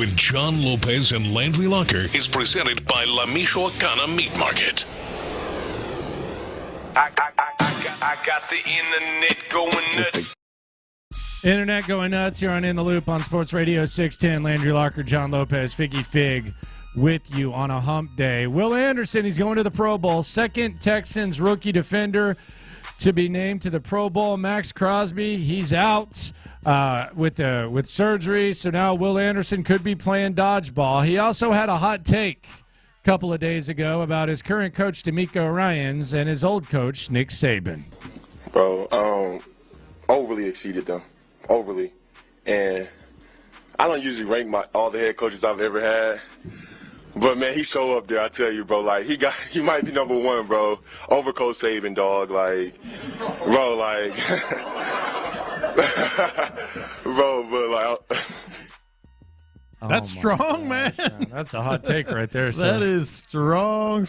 with John Lopez and Landry Locker is presented by La Michoacana Meat Market. I got the internet going nuts. Internet going nuts here on In the Loop on Sports Radio 610. Landry Locker, John Lopez, Figgy Fig with you on a hump day. Will Anderson, he's going to the Pro Bowl. Second Texans rookie defender to be named to the Pro Bowl. Max Crosby, he's out with surgery, so now Will Anderson could be playing dodgeball. He also had a hot take a couple of days ago about his current coach, DeMeco Ryans, and his old coach, Nick Saban. Bro, overly exceeded them. Overly. And I don't usually rank all the head coaches I've ever had. But, man, he so up there, I tell you, bro. Like, he might be number one, bro. Over Coach Saban, dog. Like, bro, like. Bro, but, like. That's strong, man. That's a hot take right there, sir. That is strong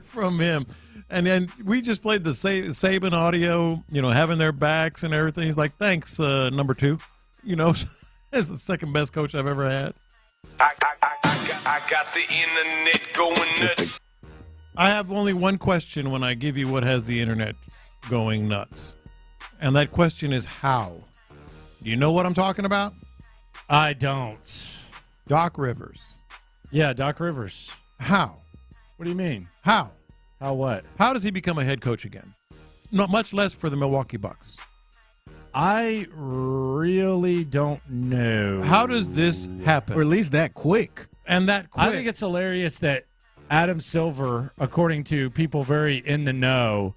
from him. And then we just played the Saban audio, having their backs and everything. He's like, thanks, number two. As the second best coach I've ever had. I got the internet going nuts. I have only one question when I give you what has the internet going nuts. And that question is how. Do you know what I'm talking about? I don't. Doc Rivers. Yeah, Doc Rivers. How? What do you mean? How? How what? How does he become a head coach again? Not much less for the Milwaukee Bucks. I really don't know. How does this happen? Or at least that quick. And that quick. I think it's hilarious that Adam Silver, according to people very in the know,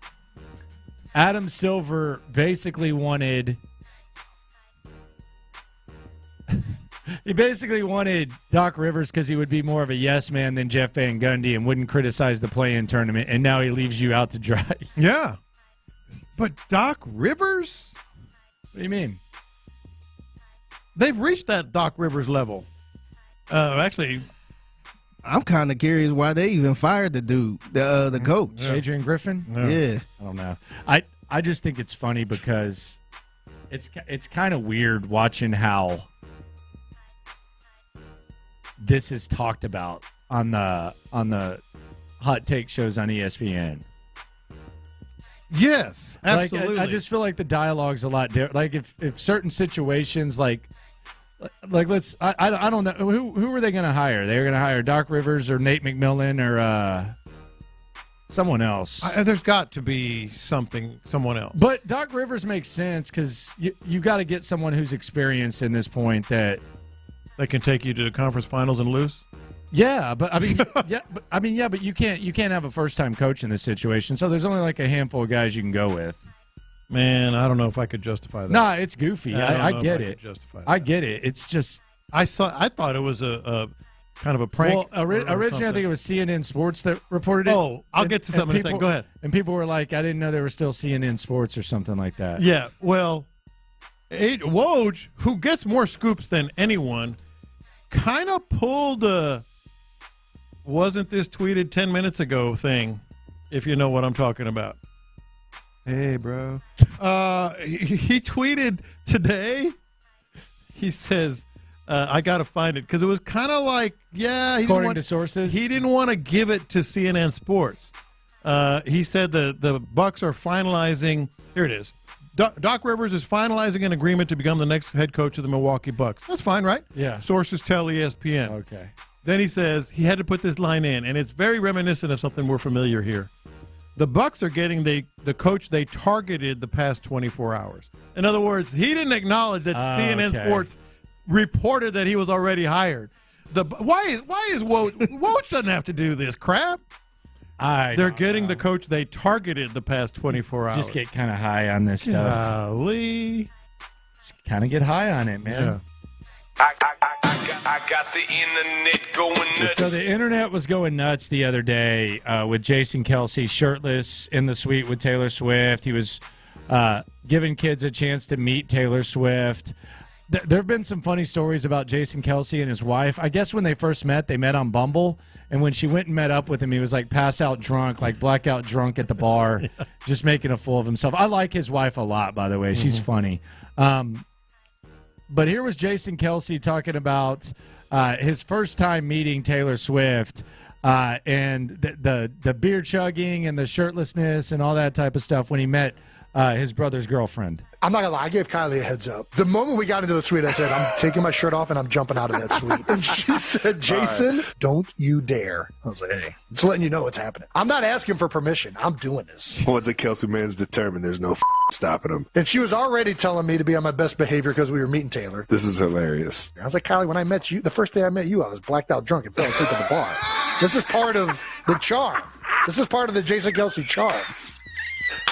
Adam Silver basically wanted Doc Rivers because he would be more of a yes man than Jeff Van Gundy and wouldn't criticize the play-in tournament, and now he leaves you out to dry. Yeah. But Doc Rivers? What do you mean? They've reached that Doc Rivers level. Actually, I'm kind of curious why they even fired the dude, the coach. Adrian Griffin? Yeah. I don't know. I just think it's funny because it's kind of weird watching how this is talked about on the hot take shows on ESPN. Yes, absolutely. I just feel like the dialogue's a lot different. Like if certain situations I don't know who were they going to hire? They were going to hire Doc Rivers or Nate McMillan or someone else. There's got to be someone else. But Doc Rivers makes sense because you got to get someone who's experienced in this point that can take you to the conference finals and lose. Yeah, but I mean, but you can't have a first-time coach in this situation. So there's only like a handful of guys you can go with. Man, I don't know if I could justify that. Nah, it's goofy. I get it. I get it. It's just I thought it was a kind of a prank. Well, originally I think it was CNN Sports that reported it. Oh, I'll get to something in a second. Go ahead. And people were like, I didn't know there was still CNN Sports or something like that. Yeah, well, Woj, who gets more scoops than anyone, kind of pulled a wasn't this tweeted 10 minutes ago thing, if you know what I'm talking about. Hey, bro. He tweeted today. He says, I got to find it, because it was kind of like, according to sources, he didn't want to give it to CNN Sports. He said the Bucks are finalizing. Here it is. Doc Rivers is finalizing an agreement to become the next head coach of the Milwaukee Bucks. That's fine, right? Yeah. Sources tell ESPN. Okay. Then he says he had to put this line in, and it's very reminiscent of something we're familiar here. The Bucks are getting the coach they targeted the past 24 hours. In other words, he didn't acknowledge that CNN Sports reported that he was already hired. Why is Woj doesn't have to do this crap? They're getting the coach they targeted the past 24 hours. Just get kind of high on this stuff. Golly. Just kind of get high on it, man. Yeah. I got the internet going nuts. So the internet was going nuts the other day with Jason Kelce shirtless in the suite with Taylor Swift. He was giving kids a chance to meet Taylor Swift. There have been some funny stories about Jason Kelce and his wife. I guess when they first met, they met on Bumble. And when she went and met up with him, he was like pass out drunk, like blackout drunk at the bar, just making a fool of himself. I like his wife a lot, by the way. She's funny. But here was Jason Kelce talking about his first time meeting Taylor Swift and the beer chugging and the shirtlessness and all that type of stuff when he met his brother's girlfriend. I'm not going to lie. I gave Kylie a heads up. The moment we got into the suite, I said, I'm taking my shirt off and I'm jumping out of that suite. And she said, Jason, don't you dare. I was like, hey, just letting you know what's happening. I'm not asking for permission. I'm doing this. Once a Kelce man's determined, there's no stopping him. And she was already telling me to be on my best behavior because we were meeting Taylor. This is hilarious. I was like, Kylie, when I met you, the first day I met you, I was blacked out drunk and fell asleep at the bar. This is part of the charm. This is part of the Jason Kelce charm.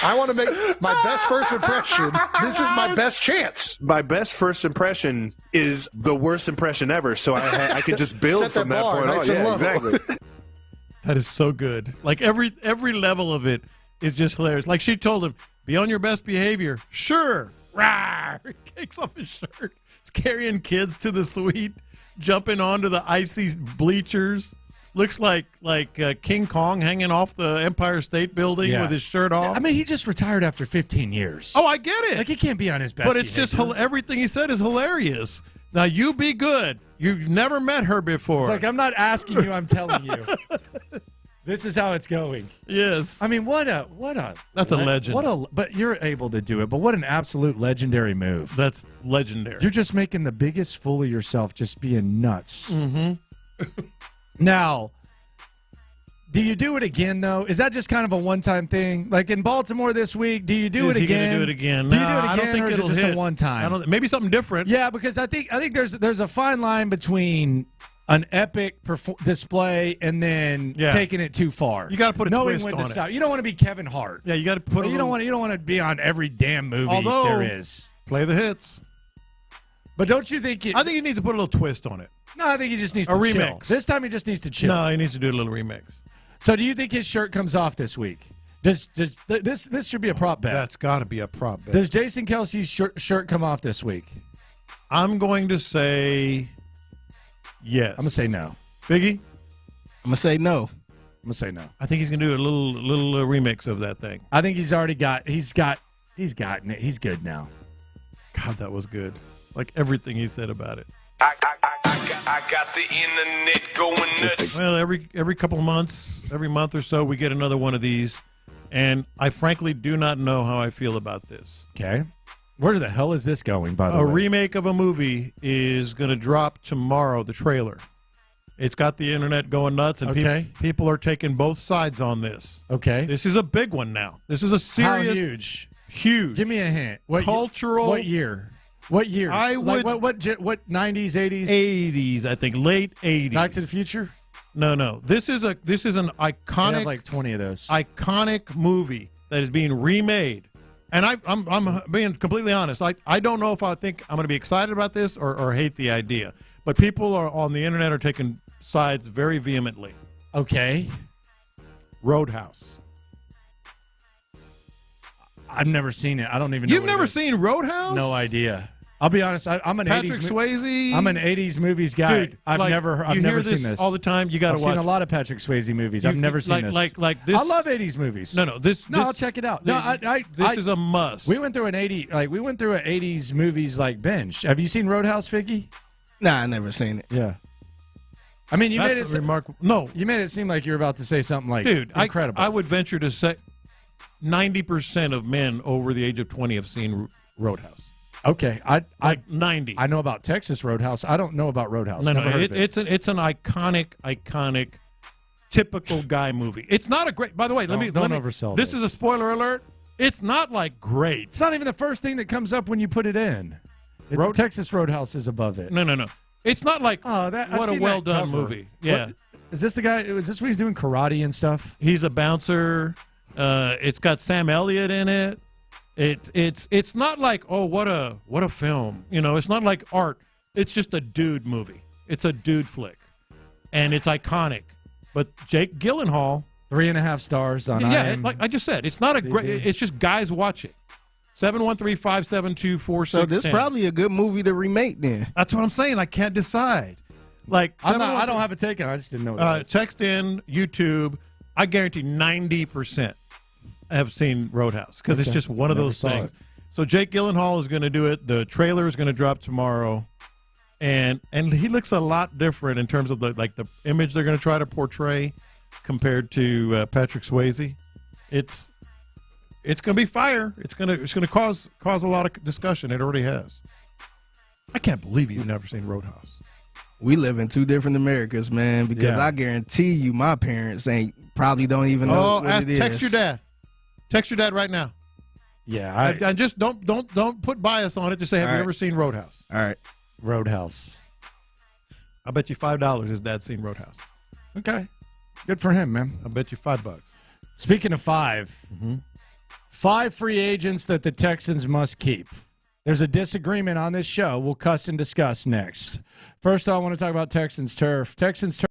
I want to make my best first impression. This is my best chance. My best first impression is the worst impression ever, so I could just build from that point on. Yeah, exactly. That is so good. Like every level of it is just hilarious. Like she told him, be on your best behavior. Sure. Rawr. Kicks off his shirt. He's carrying kids to the suite, jumping onto the icy bleachers. Looks like King Kong hanging off the Empire State Building with his shirt off. I mean, he just retired after 15 years. Oh, I get it. Like, he can't be on his best But it's behavior. Just everything he said is hilarious. Now, you be good. You've never met her before. It's like, I'm not asking you, I'm telling you. This is how it's going. Yes. I mean, what a That's a legend. But you're able to do it. But what an absolute legendary move. That's legendary. You're just making the biggest fool of yourself, just being nuts. Mm-hmm. Now, do you do it again, though? Is that just kind of a one-time thing? Like in Baltimore this week, do you do it again? Is he going to do it again? Do you do it No, again, I don't think or is it it'll just hit. a one-time? Maybe something different. Yeah, because I think there's a fine line between an epic display and then taking it too far. You got to put a knowing twist when on to it. stop. You don't want to be Kevin Hart. Yeah, you got to put. You don't want to be on every damn movie there is. Play the hits. But don't you think? I think he needs to put a little twist on it. No, I think he just needs A to remix. chill. This time he just needs to chill. No, he needs to do a little remix. So do you think his shirt comes off this week? Does this should be a prop bet? That's got to be a prop bet. Does Jason Kelce's shirt come off this week? I'm going to say yes. I'm going to say no. Figgy? I'm going to say no. I'm going to say no. I think he's going to do a little remix of that thing. I think he's gotten it. He's good now. God, that was good. Like everything he said about it. I got the internet going nuts. Well, every couple of months, every month or so, we get another one of these. And I frankly do not know how I feel about this. Okay. Where the hell is this going, by the way? A remake of a movie is going to drop tomorrow, the trailer. It's got the internet going nuts, and people are taking both sides on this. Okay. This is a big one now. This is a serious. How huge? Huge. Give me a hint. Cultural. What year? What years? I would. Like what 90s, 80s? 80s, I think. Late 80s. Back to the Future? No. This is an iconic. They have like 20 of those. Iconic movie that is being remade. And I'm being completely honest. I don't know if I think I'm going to be excited about this or hate the idea. But people are on the internet are taking sides very vehemently. Okay. Roadhouse. I've never seen it. I don't even know. You've never seen Roadhouse? No idea. I'll be honest. I'm an Patrick 80s. Swayze. I'm an 80s movies guy. Dude, I've never seen this all the time. You got to watch. I've seen a lot of Patrick Swayze movies. I've never seen this. Like this. I love 80s movies. No. This. I'll check it out. No, this is a must. We went through an 80s movies like binge. Have you seen Roadhouse, Figgy? Nah, I never seen it. Yeah. I mean, you That's made it remarkable. No, you made it seem like you were about to say something like, dude, incredible. I would venture to say 90% of men over the age of 20 have seen Roadhouse. Okay, 90. I know about Texas Roadhouse. I don't know about Roadhouse. No, Never heard of it. It's an iconic, typical guy movie. It's not a great. By the way, Don't oversell this. This is a spoiler alert. It's not like great. It's not even the first thing that comes up when you put it in. Texas Roadhouse is above it. No. It's not like what a well done movie. Yeah. Is this the guy? Is this when he's doing karate and stuff? He's a bouncer. It's got Sam Elliott in it. It's not like, oh, what a film. You know, it's not like art. It's just a dude movie. It's a dude flick, and it's iconic. But Jake Gyllenhaal, 3.5 stars on IMDb. Like I just said, it's not a great. It's just guys watch it. 713-572-4610. So this is probably a good movie to remake then. That's what I'm saying. I can't decide. Like I don't have a take on it. I just didn't know what it was. Text in YouTube. I guarantee 90% have seen Roadhouse because it's just one of those things. So Jake Gyllenhaal is going to do it. The trailer is going to drop tomorrow, and he looks a lot different in terms of the image they're going to try to portray compared to Patrick Swayze. It's going to be fire. It's going to cause a lot of discussion. It already has. I can't believe you've never seen Roadhouse. We live in two different Americas, man, because I guarantee you my parents probably don't even know what it is. Text your dad. Text your dad right now. Yeah. I just don't put bias on it. Just say, have you ever seen Roadhouse? All right. Roadhouse. I bet you $5 his dad's seen Roadhouse. Okay. Good for him, man. I bet you $5. Speaking of 5, 5 free agents that the Texans must keep. There's a disagreement on this show. We'll cuss and discuss next. First, I want to talk about Texans turf. Texans turf.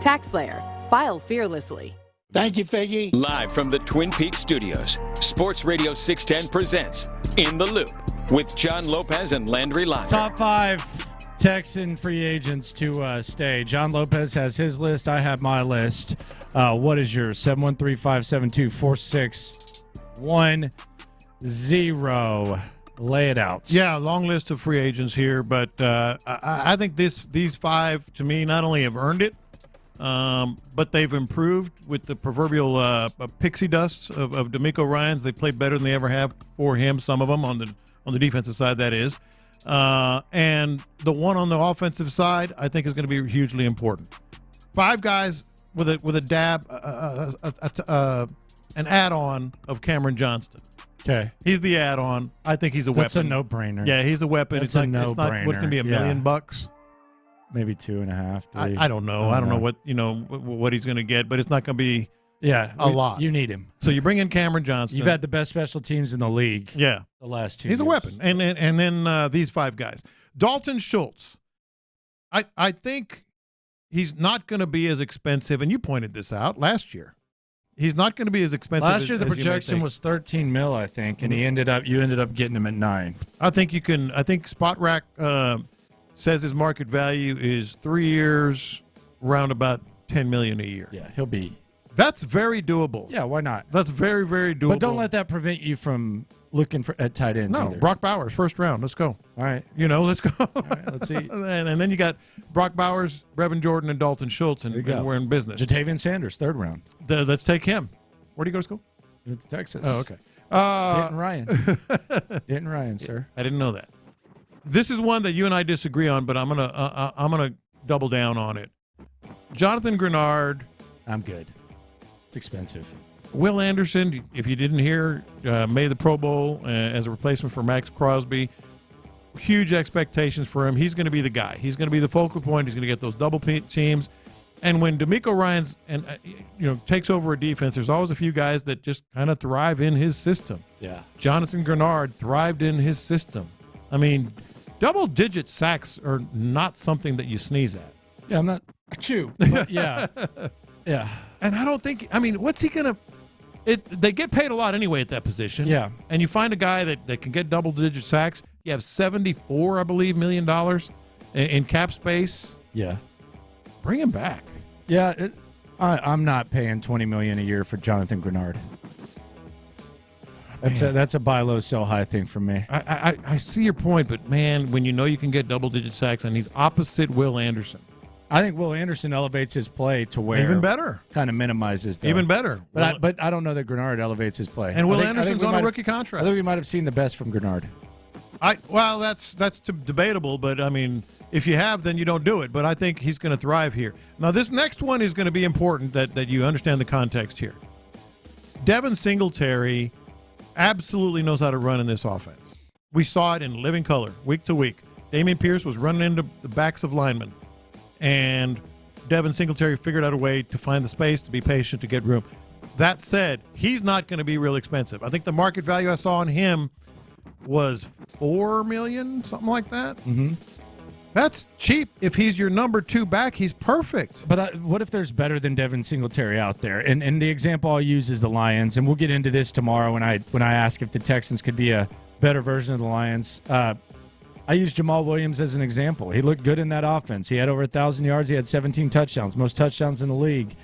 TaxSlayer. File fearlessly. Thank you, Figgy. Live from the Twin Peaks studios, Sports Radio 610 presents In the Loop with John Lopez and Landry Locker. Top 5 Texan free agents to stay. John Lopez has his list. I have my list. What is yours? 713-572-4610. Lay it out. Yeah, long list of free agents here, but I think these 5, to me, not only have earned it, but they've improved with the proverbial pixie dust of D'Amico Ryans. They played better than they ever have for him, some of them on the defensive side, that is. And the one on the offensive side, I think, is going to be hugely important. 5 guys with a dab, an add-on of Cameron Johnston. Okay. He's the add-on. I think he's a That's weapon. a no-brainer. Yeah, he's a weapon. That's It's a not no-brainer. what's going to be $1 million bucks. Maybe 2.5, 3. I don't know. I don't know what he's going to get, but it's not going to be a lot. You need him. So you bring in Cameron Johnston. You've had the best special teams in the league. Yeah, the last 2 He's years. a weapon, and then these 5 guys. Dalton Schultz. I think he's not going to be as expensive, and you pointed this out last year. He's not going to be as expensive. Last year the as you may projection think. was $13 million, I think, and you ended up getting him at $9 million. I think you can. I think Spot Rack says his market value is 3 years, around about $10 million a year. Yeah, he'll be. That's very doable. Yeah, why not? That's very, very doable. But don't let that prevent you from looking at tight ends. No, either. Brock Bowers, first round. Let's go. All right. Let's go. All right, let's see. and then you got Brock Bowers, Brevin Jordan, and Dalton Schultz, and we're in business. Jatavian Sanders, 3rd round. Let's take him. Where do you go to school? It's Texas. Oh, okay. Denton Ryan. Denton Ryan, sir. I didn't know that. This is one that you and I disagree on, but I'm gonna double down on it. Jonathan Grenard. I'm good. It's expensive. Will Anderson, if you didn't hear, made the Pro Bowl as a replacement for Max Crosby. Huge expectations for him. He's going to be the guy. He's going to be the focal point. He's going to get those double teams. And when D'Amico Ryans takes over a defense, there's always a few guys that just kind of thrive in his system. Yeah. Jonathan Grenard thrived in his system. I mean, double-digit sacks are not something that you sneeze at. Yeah, I'm not but yeah. Yeah. And I don't think, what's he going to – they get paid a lot anyway at that position. Yeah. And you find a guy that can get double-digit sacks. You have $74, I believe, $million in cap space. Yeah. Bring him back. Yeah, I'm not paying $20 million a year for Jonathan Grenard. That's a buy low, sell high thing for me. I see your point, but man, when you can get double-digit sacks, and he's opposite Will Anderson. I think Will Anderson elevates his play to where even better, kind of minimizes that. Even better. But I don't know that Grenard elevates his play. And Will Anderson's on a rookie contract. I think we might have seen the best from Grenard. That's debatable, but if you have, then you don't do it. But I think he's going to thrive here. Now, this next one is going to be important that you understand the context here. Devin Singletary absolutely knows how to run in this offense. We saw it in living color, week to week. Dameon Pierce was running into the backs of linemen, and Devin Singletary figured out a way to find the space, to be patient, to get room. That said, he's not going to be real expensive. I think the market value I saw on him was $4 million, something like that. Mm-hmm. That's cheap. If he's your number 2 back, he's perfect. But what if there's better than Devin Singletary out there? And the example I'll use is the Lions, and we'll get into this tomorrow when I ask if the Texans could be a better version of the Lions. I use Jamal Williams as an example. He looked good in that offense. He had over 1,000 yards. He had 17 touchdowns, most touchdowns in the league.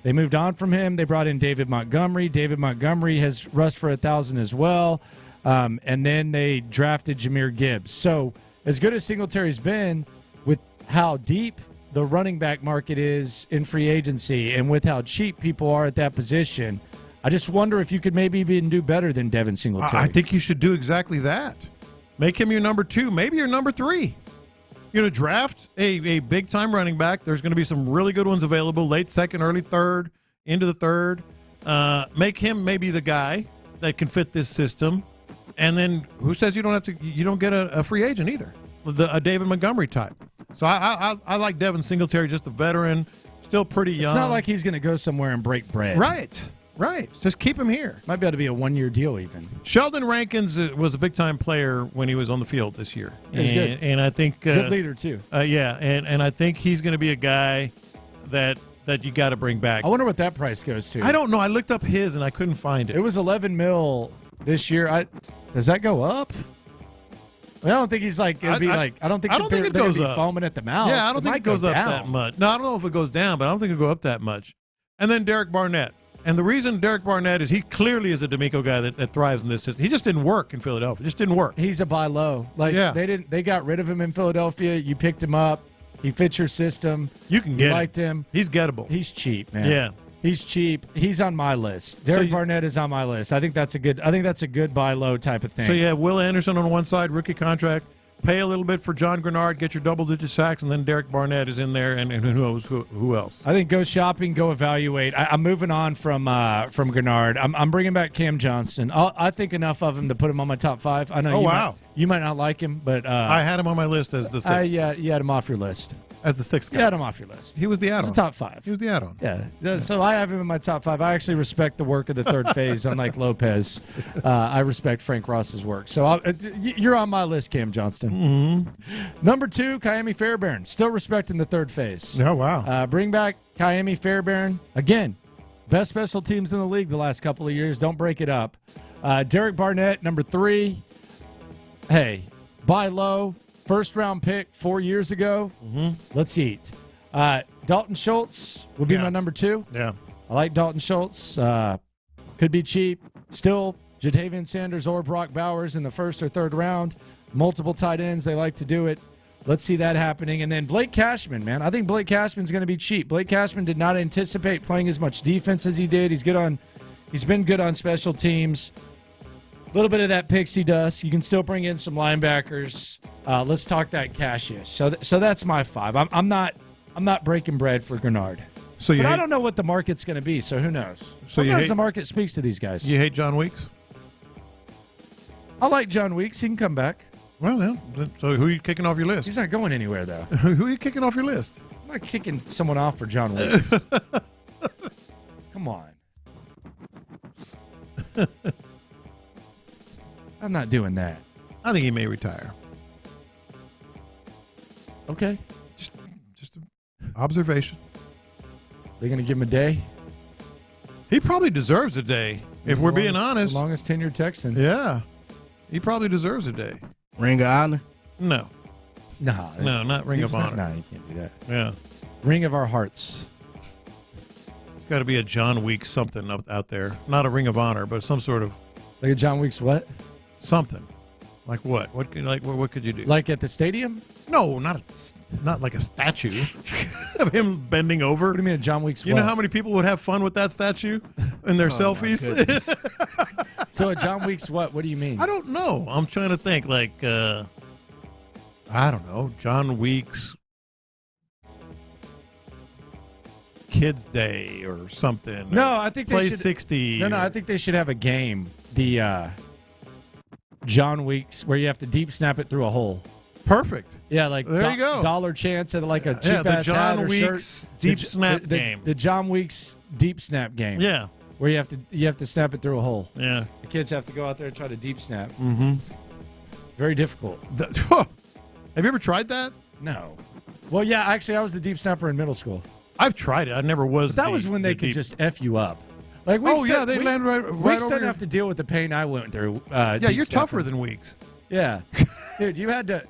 They moved on from him. They brought in David Montgomery. David Montgomery has rushed for 1,000 as well. And then they drafted Jahmyr Gibbs. So as good as Singletary's been, with how deep the running back market is in free agency and with how cheap people are at that position, I just wonder if you could maybe even do better than Devin Singletary. I think you should do exactly that. Make him your number 2, maybe your number 3. Draft a big-time running back. There's going to be some really good ones available, late second, early third, into the third. Make him maybe the guy that can fit this system. And then who says you don't get a free agent either, a David Montgomery type. So I like Devin Singletary, just a veteran, still pretty young. It's not like he's going to go somewhere and break bread. Right. Just keep him here. Might be able to be a 1-year deal even. Sheldon Rankins was a big-time player when he was on the field this year. He's good. And I think... good leader, too. Yeah, and I think he's going to be a guy that that you got to bring back. I wonder what that price goes to. I don't know. I looked up his and I couldn't find it. It was $11 million this year. Does that go up? I don't think he's like it'd be like. I don't think it goes up. Foaming at the mouth. Yeah, I don't think it goes up that much. No, I don't know if it goes down, but I don't think it'll go up that much. And then Derek Barnett. And the reason Derek Barnett is he clearly is a D'Amico guy that thrives in this system. He just didn't work in Philadelphia. Just didn't work. He's a buy low. They got rid of him in Philadelphia. You picked him up. He fits your system. You can get him. Liked him. He's gettable. He's cheap, man. Yeah. He's cheap. He's on my list. Derek Barnett is on my list. I think that's a good buy low type of thing. So you have Will Anderson on one side, rookie contract. Pay a little bit for John Grenard, get your double-digit sacks, and then Derek Barnett is in there, and who knows who else. I think go shopping, go evaluate. I'm moving on from Grenard. I'm bringing back Cam Johnston. I think enough of him to put him on my top 5. I know. You might not like him, but I had him on my list as the 6th. Yeah, you had him off your list. As the 6th guy. You had him off your list. He was the add-on. He's the top 5. He was the add-on. Yeah. So I have him in my top 5. I actually respect the work of the third phase, unlike Lopez. I respect Frank Ross's work. So you're on my list, Cam Johnston. Mm-hmm. Number 2, Kayemi Fairbairn. Still respecting the third phase. Oh, wow. Bring back Kayemi Fairbairn. Again, best special teams in the league the last couple of years. Don't break it up. Derek Barnett, number 3. Hey, buy low. First-round pick 4 years ago. Mm-hmm. Let's eat. Dalton Schultz will be my number 2. Yeah. I like Dalton Schultz. Could be cheap. Still, Jatavian Sanders or Brock Bowers in the first or third round. Multiple tight ends. They like to do it. Let's see that happening. And then Blake Cashman, man. I think Blake Cashman's going to be cheap. Blake Cashman did not anticipate playing as much defense as he did. He's been good on special teams. A little bit of that pixie dust. You can still bring in some linebackers. Let's talk that cashish. So that's my 5. I'm not breaking bread for Grenard. But I don't know what the market's going to be. So who knows? Sometimes the market speaks to these guys. You hate John Weeks? I like John Weeks. He can come back. Well, yeah. So who are you kicking off your list? He's not going anywhere though. Who are you kicking off your list? I'm not kicking someone off for John Weeks. Come on. I'm not doing that. I think he may retire. Okay. Just an observation. They're going to give him a day? He probably deserves a day, if we're being honest. The longest tenured Texan. Yeah. He probably deserves a day. Ring of Honor? No. No, not Ring of Honor. No, you can't do that. Yeah. Ring of our hearts. Got to be a John Weeks something out there. Not a Ring of Honor, but some sort of. Like a John Weeks what? Something. Like what? What could you do? Like at the stadium? No, not like a statue of him bending over. What do you mean a John Weeks You know how many people would have fun with that statue in their selfies? So a John Weeks what? What do you mean? I don't know. I'm trying to think like I don't know, John Weeks Kids Day or something. No, I think they Play should 60. No, I think they should have a game. The John Weeks where you have to deep snap it through a hole. Perfect. Yeah, like there you go. Dollar chance at like a cheap ass hat or Weeks shirt. Deep snap game. The John Weeks deep snap game. Yeah. Where you have to snap it through a hole. Yeah. The kids have to go out there and try to deep snap. Mm-hmm. Very difficult. Have you ever tried that? No. Well, yeah, actually, I was the deep snapper in middle school. I've tried it. I never was. But that was when they could just F you up. Like Weeks they land right Weeks over doesn't have to deal with the pain I went through. Yeah, you're tougher than Weeks. Yeah. Dude, you had to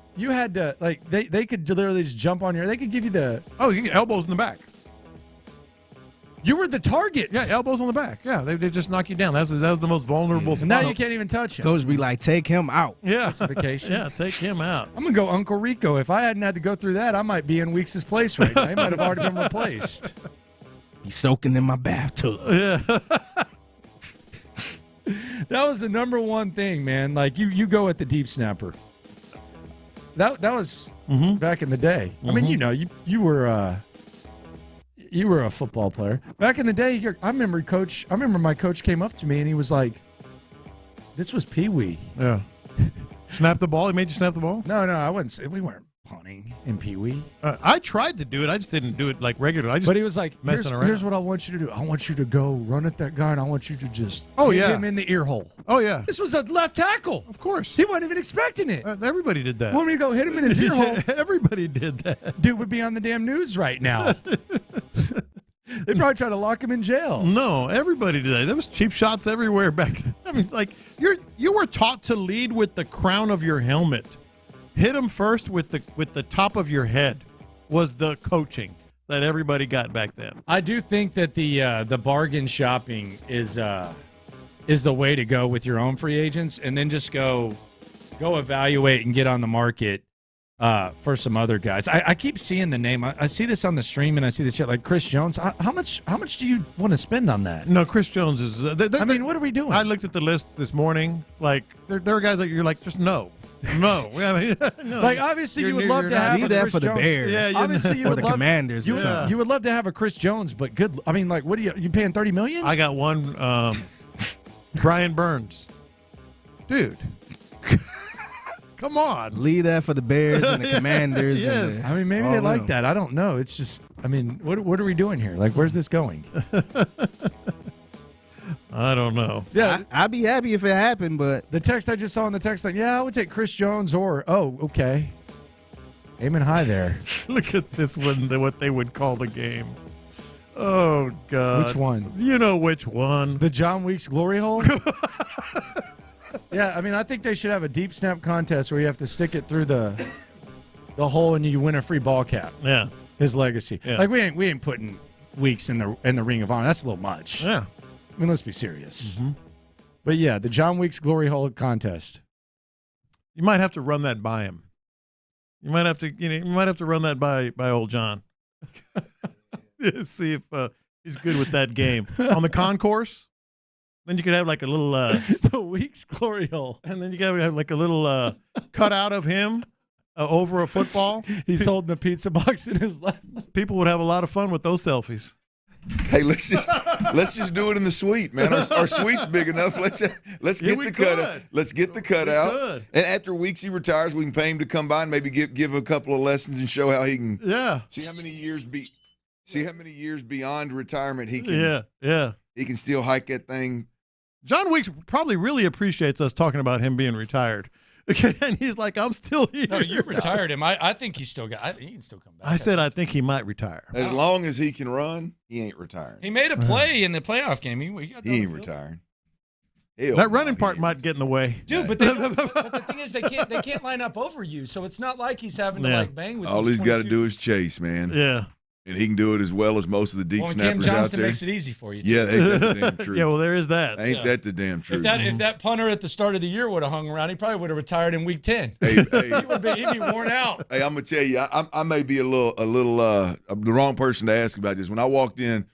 like they could literally just jump on you. They could give you the you get elbows in the back. You were the target. Yeah, elbows on the back. Yeah, they just knock you down. That was the most vulnerable spot. Now you can't even touch him. Coach be like, take him out. Yeah. Classification. Yeah, take him out. I'm going to go Uncle Rico. If I hadn't had to go through that, I might be in Weeks' place right now. He might have already been replaced. He's soaking in my bathtub. Yeah. That was the number one thing, man. Like, you go at the deep snapper. That was back in the day. I mean, you were a football player. Back in the day, I remember my coach came up to me and he was like, this was Pee Wee. Yeah. Snap the ball? He made you snap the ball? No, I wouldn't. We weren't punting in Pee Wee. I tried to do it. I just didn't do it like regularly. But he was like, around. Here's what I want you to do. I want you to go run at that guy and I want you to just hit him in the ear hole. Oh, yeah. This was a left tackle. Of course. He wasn't even expecting it. Everybody did that. Want me to go hit him in his ear hole? Everybody did that. Dude would be on the damn news right now. They probably try to lock him in jail. No, everybody did that. There was cheap shots everywhere back then. I mean, like you were taught to lead with the crown of your helmet. Hit him first with the top of your head was the coaching that everybody got back then. I do think that the bargain shopping is the way to go with your own free agents, and then just go evaluate and get on the market for some other guys. I keep seeing the name. I see this on the stream, and I see this shit like Chris Jones. How much do you want to spend on that? No, Chris Jones is. I mean, what are we doing? I looked at the list this morning. Like there are guys that you're like, just no. No, I mean, no. Like obviously you would love to have need a that Chris for the Jones. Bears. Yeah, obviously you or would the love, Commanders. You would love to have a Chris Jones, but good. I mean, like, what are you paying $30 million? I got one. Brian Burns, dude. Come on, leave that for the Bears and the Commanders. Yes. and I mean, maybe they like that. I don't know. It's just, I mean, what are we doing here? Like, where's this going? I don't know. Yeah, I'd be happy if it happened, but the text I just saw in the text, like, yeah, I would take Chris Jones or, okay. Aiming high there. Look at this one, what they would call the game. Oh, God. Which one? You know which one. The John Weeks glory hole? Yeah, I mean, I think they should have a deep snap contest where you have to stick it through the hole and you win a free ball cap. Yeah. His legacy. Yeah. Like, we ain't putting Weeks in the Ring of Honor. That's a little much. Yeah. I mean, let's be serious. Mm-hmm. But yeah, the John Weeks glory hole contest. You might have to run that by him. You might have to run that by old John. See if he's good with that game. On the concourse, then you could have like a little the Weeks glory hole. And then you could have like a little cutout of him over a football. He's holding the pizza box in his lap. People would have a lot of fun with those selfies. Hey, let's just do it in the suite, man. Our suite's big enough. Let's get the cutout. Let's get the cutout. And after Weeks he retires, we can pay him to come by and maybe give a couple of lessons and show how he can. Yeah. See how many years beyond retirement he can. Yeah. He can still hike that thing. John Weeks probably really appreciates us talking about him being retired. Okay, and he's like, I'm still here. No, you retired him. I think he can still come back. I said I think he might retire. As long as he can run, he ain't retiring. He made a play in the playoff game. He ain't retiring. That running part might get in the way. Dude, but the thing is they can't line up over you, so it's not like he's having to like bang with all he's got to do is chase, man. Yeah. And he can do it as well as most of the deep snappers Cam Johnston out there. makes it easy for you. Yeah, ain't that the damn truth? Yeah, well, there is that. Ain't that the damn truth? If that punter at the start of the year would have hung around, he probably would have retired in week 10. Hey, he'd be worn out. Hey, I'm gonna tell you, I may be a little the wrong person to ask about this. When I walked in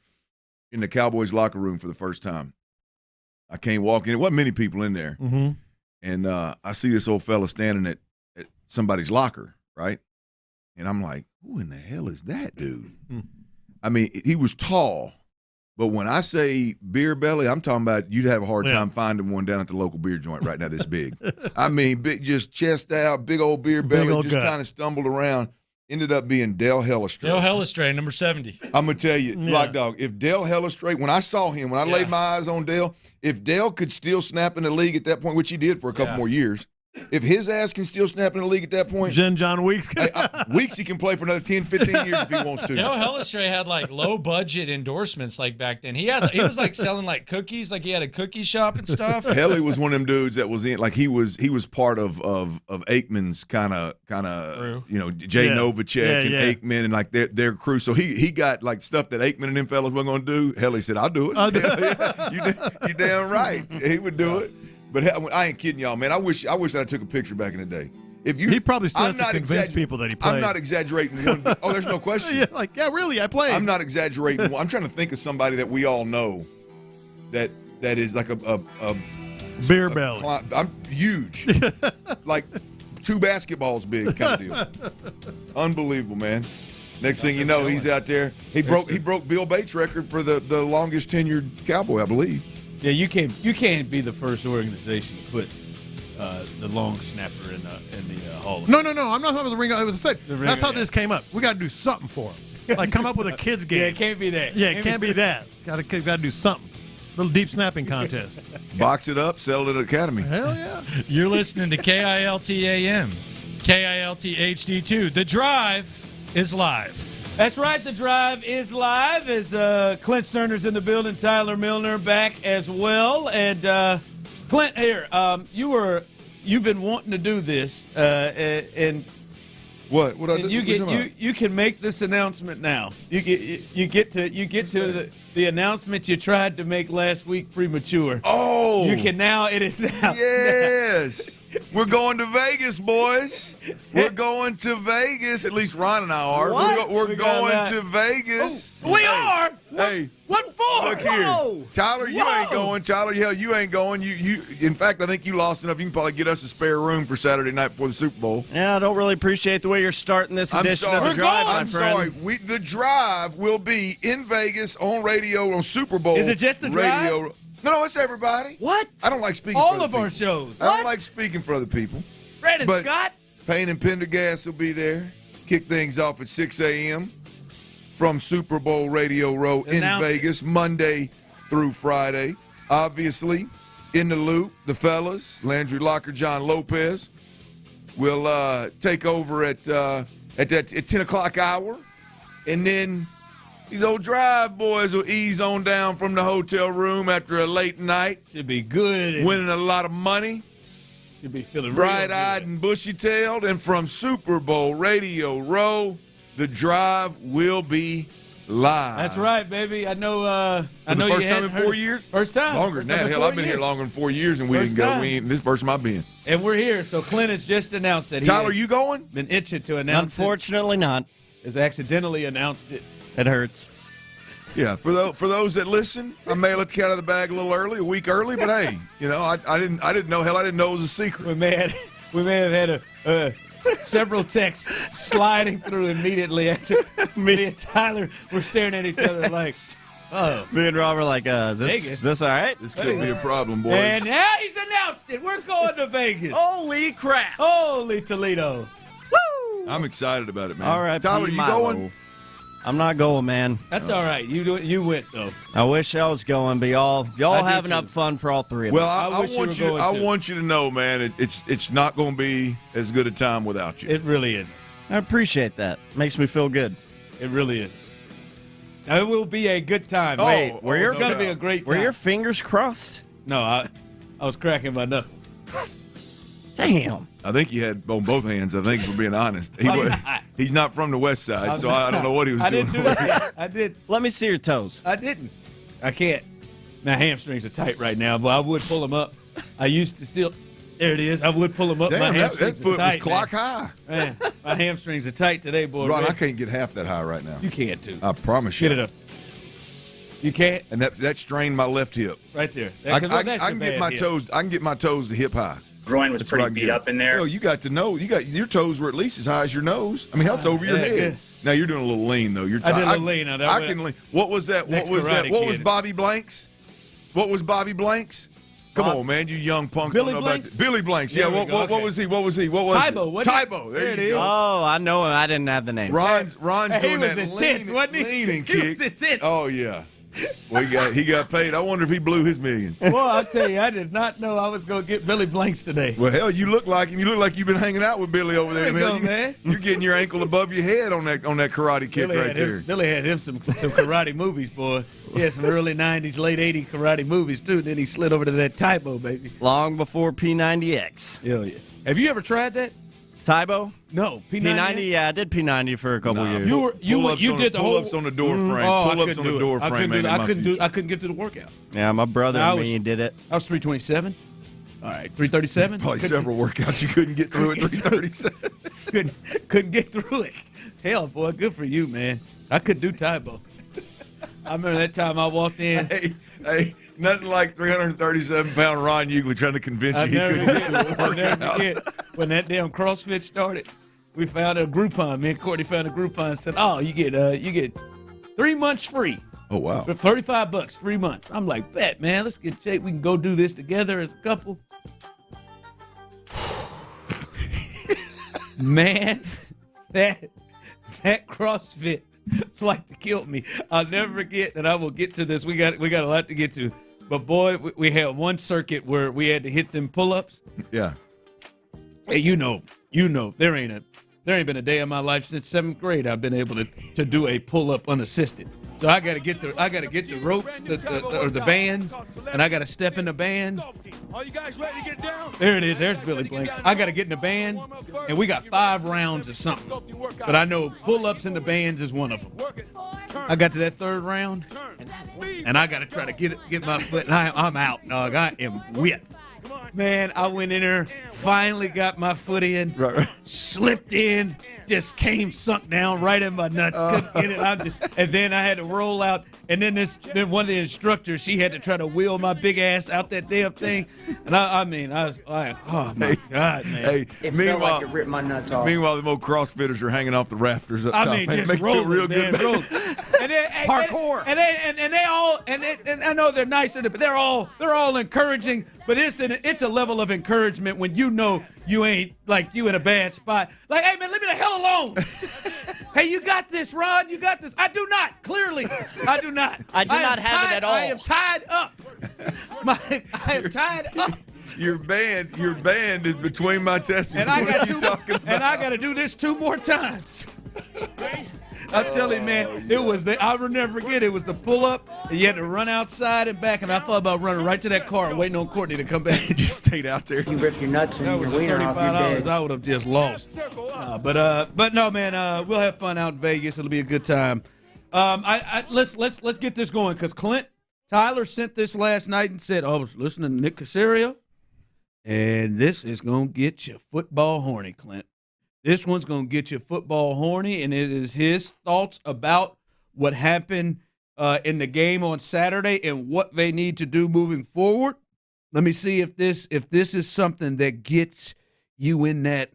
the Cowboys locker room for the first time, I can't walk in. There wasn't many people in there, and I see this old fella standing at somebody's locker, right? And I'm like, who in the hell is that dude? I mean, he was tall, but when I say beer belly, I'm talking about you'd have a hard time finding one down at the local beer joint right now this big. I mean, big, just chest out, big old beer belly, just kind of stumbled around. Ended up being Dale Hellestrate. Dale Hellestrate, number 70. I'm going to tell you, Lock Dog, if Dale Hellestrate, when I saw him, when I laid my eyes on Dale, if Dale could still snap in the league at that point, which he did for a couple more years, if his ass can still snap in the league at that point, John Weeks, Weeks he can play for another 10, 15 years if he wants to. Dale Hellestrate had like low budget endorsements like back then. He was like selling like cookies, like he had a cookie shop and stuff. Helly was one of them dudes that was in, like he was part of Aikman's kind of Jay Novacek and Aikman and like their crew. So he got like stuff that Aikman and them fellas were going to do. Helly said, "I'll do it." You damn right, he would do it. But I ain't kidding y'all, man. I wish I took a picture back in the day. He probably still has to convince people that he played. I'm not exaggerating. There's no question. Really, I played. I'm not exaggerating. I'm trying to think of somebody that we all know that is like a beer belly. I'm huge, like 2 basketballs big kind of deal. Unbelievable, man. Next thing you know, he's out there. He broke Bill Bates' record for the longest tenured Cowboy, I believe. Yeah, you can't be the first organization to put the long snapper in the Hall of Fame. No. I'm not talking about the ring. That's how this came up. We got to do something for him. Like come up with a kids game. Yeah, it can't be that. Yeah, it can't be that. Got to do something. Little deep snapping contest. Box it up, sell it at Academy. Hell yeah. You're listening to KILT AM, KILT HD2. The Drive is live. That's right. The Drive is live as Clint Stoerner's in the building. Tyler Milner back as well. And Clint, here, you've been wanting to do this, and what I do? You can make this announcement now. You get to the announcement you tried to make last week premature. Oh, you can now. It is now. Yes. We're going to Vegas, boys. We're going to Vegas. At least Ron and I are. What? We're going to Vegas. Oh, we are? Hey. What for? Look here. Whoa. Tyler, you ain't going. Tyler, hell, you ain't going. You. In fact, I think you lost enough. You can probably get us a spare room for Saturday night before the Super Bowl. Yeah, I don't really appreciate the way you're starting this edition of The Drive, my friend. I'm sorry. The Drive will be in Vegas on radio on Super Bowl. Is it just the radio? Drive? No, it's everybody. What? I don't like speaking All for other of our people. shows. I don't like speaking for other people. Brandon Scott? Payne and Pendergast will be there. Kick things off at 6 a.m. from Super Bowl Radio Row in Vegas, Monday through Friday. Obviously, in the loop, the fellas, Landry Locker, John Lopez, will take over at 10 o'clock hour. And then these old Drive boys will ease on down from the hotel room after a late night. Should be good. Winning a lot of money. Should be feeling bright-eyed and bushy-tailed. And from Super Bowl Radio Row, the Drive will be live. That's right, baby. I know. I know the first you time in 4 years. First time. Longer than that. Hell, I've been here longer than 4 years, and we didn't go. This is the first time I've been. And we're here. So Clint has just announced that. Tyler, you going? Been itching to announce. Unfortunately, not. Has accidentally announced it. It hurts. Yeah, for those that listen, I may have let the cat out of the bag a week early, but hey, I didn't know. Hell, I didn't know it was a secret. We may have had several texts sliding through immediately after me and Tyler were staring at each other like, oh. Me and Rob were like, is this all right? This could be a problem, boys. And now he's announced it. We're going to Vegas. Holy crap. Holy Toledo. Woo! I'm excited about it, man. All right, Tyler, you going? I'm not going, man. That's all right. You went though. I wish I was going, but y'all have enough fun for all three of us. Well, I want you to know, man, it's not going to be as good a time without you. It really isn't. I appreciate that. Makes me feel good. It really is. It will be a good time. Wait, it's going to be a great time. Were your fingers crossed? No, I was cracking my knuckles. Damn. I think he had on both hands, I think, for being honest. He's not from the west side, so I don't know what he was doing. I didn't do that. I did. Let me see your toes. I didn't. I can't. My hamstrings are tight right now, but I would pull them up. I used to still. There it is. I would pull them up. Damn, my hamstrings that foot tight, was clock high. Man, my hamstrings are tight today, boy. Ron, I can't get half that high right now. You can't, too. I promise you. Get it up. You can't. And that strained my left hip. Right there. I can get my toes. I can get my toes to hip high. Groin was pretty beat up in there. Oh, you got to know. Your toes were at least as high as your nose. I mean, that's over your head. Good. Now you're doing a little lean though. I did a little lean. I can lean. What was that? What was that? What was Bobby Blanks? What was Bobby Blanks? Come on, man, you young punks. Billy don't know Blanks? about that. Billy Blanks. Yeah. What was he? What was he? What was Tybo. Tybo. There you go. Oh, I know him. I didn't have the name. Ron's doing that intense, wasn't he? leaning He kick. was intense. Oh yeah. Well, he got paid. I wonder if he blew his millions. Well, I'll tell you, I did not know I was going to get Billy Blanks today. Well, hell, you look like him. You look like you've been hanging out with Billy over there. Man. You're getting your ankle above your head on that karate kick right there. Billy had him some karate movies, boy. He had some early 90s, late 80s karate movies, too. Then he slid over to that Tybo, baby. Long before P90X. Hell yeah. Have you ever tried that? Tybo? No. P90? Yeah, I did P90 for a couple years. You did the whole pull-ups on the door frame. Pull-ups on the door frame. I couldn't get to the workout. Yeah, my brother and me did it. I was 327. All right, 337. Probably several workouts you couldn't get through at 337. couldn't get through it. Hell, boy, good for you, man. I couldn't do Tybo. I remember that time I walked in. Hey, nothing like 337-pound Ron Hughley trying to convince you he couldn't get through the I'll never workout. forget when that damn CrossFit started. We found a Groupon. Me and Courtney found a Groupon and said, "Oh, you get 3 months free." Oh wow! For $35, 3 months. I'm like, bet, man, let's get shape. We can go do this together as a couple. Man, that CrossFit like to kill me. I'll never forget that. I will get to this. We got a lot to get to. But boy, we had one circuit where we had to hit them pull-ups. Yeah. Hey, you know, there ain't There ain't been a day in my life since 7th grade I've been able to do a pull-up unassisted. So I got to get the ropes or the bands, and I got to step in the bands. Are you guys ready to get down? There it is. There's Billy Blanks. I got to get in the bands, and we got 5 rounds or something. But I know pull-ups in the bands is one of them. I got to that 3rd round, and I got to try to get my foot, and I'm out, dog. I am whipped. Man, I went in there, finally got my foot in, slipped in, just sunk down right in my nuts. Couldn't get it. And then I had to roll out. And then one of the instructors, she had to try to wheel my big ass out that damn thing. And I was like, oh my God, man! Hey, It felt like it ripped my nuts off. Meanwhile, the old CrossFitters are hanging off the rafters up top. I mean, Man, just make rolling, it real man, good. rolling. And then, Parkour. And they all I know they're nice, but they're all encouraging. But it's a level of encouragement when you know you ain't like you in a bad spot. Like, hey man, leave me the hell alone. Hey, you got this, Ron. You got this. I do not. Clearly, I do not. I do not have it at all. I am tied up. I am tied up. Your band is between my testicles. And I got to do this 2 more times. I'm telling you, man, I will never forget. It was the pull up, and you had to run outside and back, and I thought about running right to that car and waiting on Courtney to come back. Just stayed out there. You rip your nuts and That your was wiener off, you're $35. dead. I would have just lost. But no, man, we'll have fun out in Vegas. It'll be a good time. Let's get this going because Tyler sent this last night and said, I was listening to Nick Caserio, and this is going to get you football horny, Clint. This one's going to get you football horny, and it is his thoughts about what happened in the game on Saturday and what they need to do moving forward. Let me see if this is something that gets you in that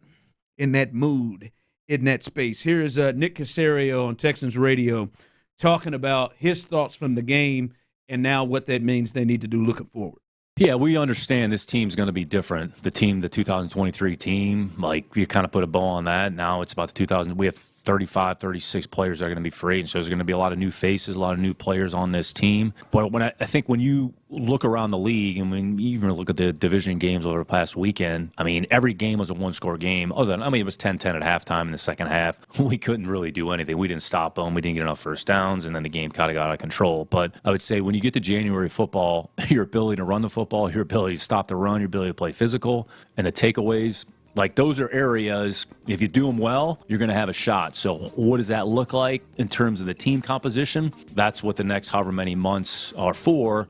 mood, in that space. Here is Nick Caserio on Texans Radio talking about his thoughts from the game and now what that means they need to do looking forward. Yeah, we understand this team's going to be different. The 2023 team, like you kind of put a bow on that. Now it's about we have 35, 36 players that are going to be free agents. So there's going to be a lot of new faces, a lot of new players on this team. But I think when you look around the league and when you even look at the division games over the past weekend, I mean, every game was a one-score game. It was 10-10 at halftime in the second half. We couldn't really do anything. We didn't stop them. We didn't get enough first downs, and then the game kind of got out of control. But I would say when you get to January football, your ability to run the football, your ability to stop the run, your ability to play physical, and the takeaways, like those are areas, if you do them well, you're going to have a shot. So what does that look like in terms of the team composition? That's what the next however many months are for.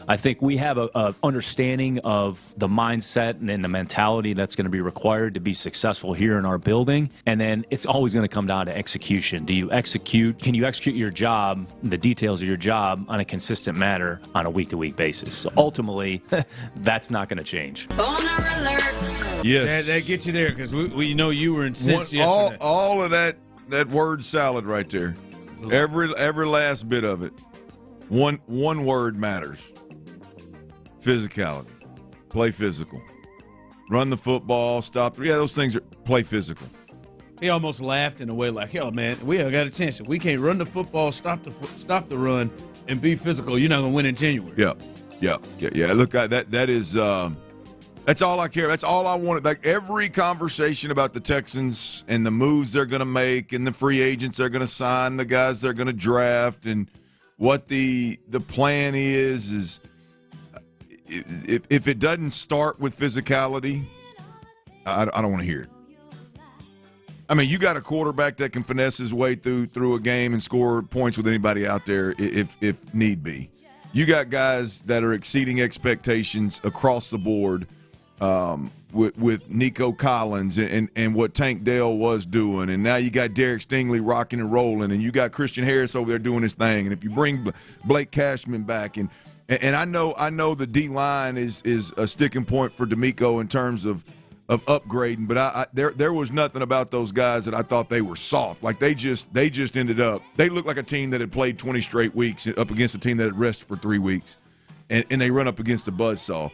I think we have a understanding of the mindset and the mentality that's going to be required to be successful here in our building. And then it's always going to come down to execution. Do you execute? Can you execute your job, the details of your job on a consistent manner on a week-to-week basis? So ultimately, that's not going to change. Yes. That gets you there because we know you were incensed yesterday. All of that word salad right there. Every last bit of it. One word matters. Physicality. Play physical. Run the football, stop. Yeah, those things play physical. He almost laughed in a way like, hell, man, we have got a chance. If we can't run the football, stop the run, and be physical, you're not going to win in January. Yeah. Look, that is that's all I care. That's all I wanted. Like every conversation about the Texans and the moves they're going to make and the free agents they're going to sign, the guys they're going to draft, and what the plan is if it doesn't start with physicality, I don't want to hear it. I mean, you got a quarterback that can finesse his way through a game and score points with anybody out there if need be. You got guys that are exceeding expectations across the board with Nico Collins and what Tank Dell was doing. And now you got Derek Stingley rocking and rolling, and you got Christian Harris over there doing his thing. And if you bring Blake Cashman back, and I know the D-line is a sticking point for D'Amico in terms of upgrading, but there was nothing about those guys that I thought they were soft. Like they just ended up, they looked like a team that had played 20 straight weeks up against a team that had rested for 3 weeks, and they run up against a buzzsaw.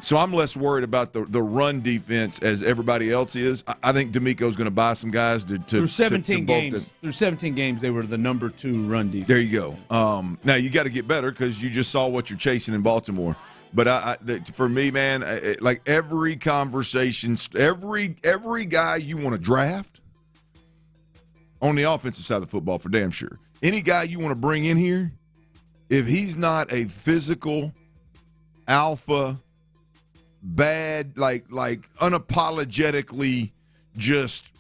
So I'm less worried about the run defense as everybody else is. I think D'Amico's going to buy some guys to through 17 games. Through 17 games, they were the number 2 run defense. There you go. Now you got to get better because you just saw what you're chasing in Baltimore. But for me, man, like every conversation, every guy you want to draft, on the offensive side of the football for damn sure. Any guy you want to bring in here, if he's not a physical alpha, bad, like unapologetically just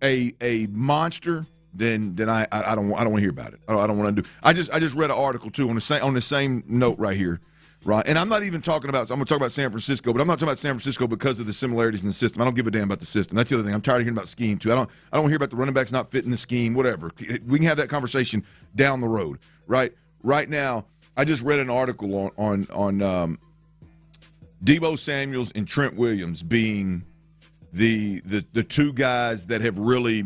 a monster, then I don't want to hear about it. I don't want to do. I just read an article too on the same note right here, right? And I'm not even talking about. I'm going to talk about San Francisco, but I'm not talking about San Francisco because of the similarities in the system. I don't give a damn about the system. That's the other thing. I'm tired of hearing about scheme too. I don't want to hear about the running backs not fitting the scheme. Whatever. We can have that conversation down the road, right? Right now, I just read an article on Deebo Samuels and Trent Williams being the two guys that have really,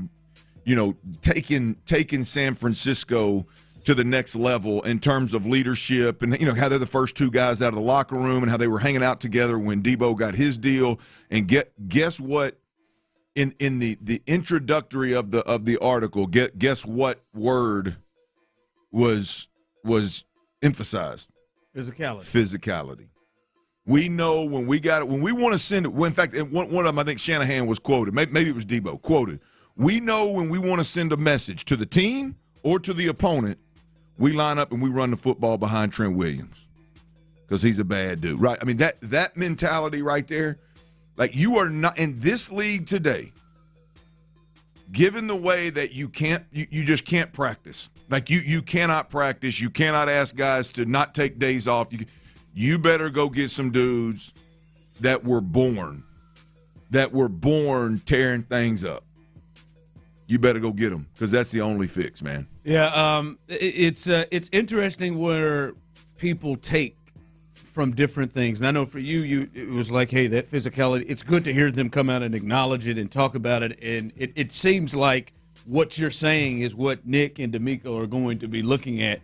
taken San Francisco to the next level in terms of leadership, and how they're the first two guys out of the locker room and how they were hanging out together when Deebo got his deal. And guess what? In the introductory of the article, guess what word was emphasized? Physicality. We know when we want to send it. Well, in fact, one of them, I think Shanahan was quoted. Maybe it was Deebo quoted. We know when we want to send a message to the team or to the opponent, we line up and we run the football behind Trent Williams because he's a bad dude, right? I mean, that mentality right there, like you are not in this league today. Given the way that you just can't practice. Like you cannot practice. You cannot ask guys to not take days off. You better go get some dudes that were born tearing things up. You better go get them because that's the only fix, man. Yeah, it's interesting where people take from different things. And I know for you it was like, hey, that physicality, it's good to hear them come out and acknowledge it and talk about it. And it seems like what you're saying is what Nick and D'Amico are going to be looking at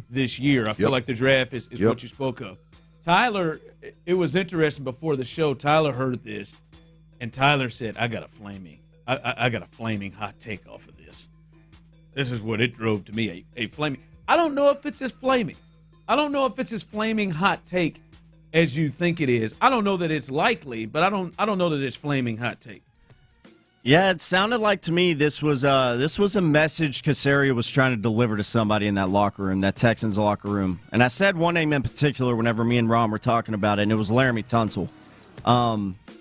this year. I feel like the draft is what you spoke of. Tyler, it was interesting before the show. Tyler heard this, and Tyler said, I got a flaming hot take off of this. This is what it drove to me, a flaming. I don't know if it's as flaming. I don't know if it's as flaming hot take as you think it is. I don't know that it's likely, but I don't know that it's flaming hot take. Yeah, it sounded like to me this was a message Caserio was trying to deliver to somebody in that locker room, that Texans locker room. And I said one name in particular whenever me and Ron were talking about it, and it was Laramie Tunsil.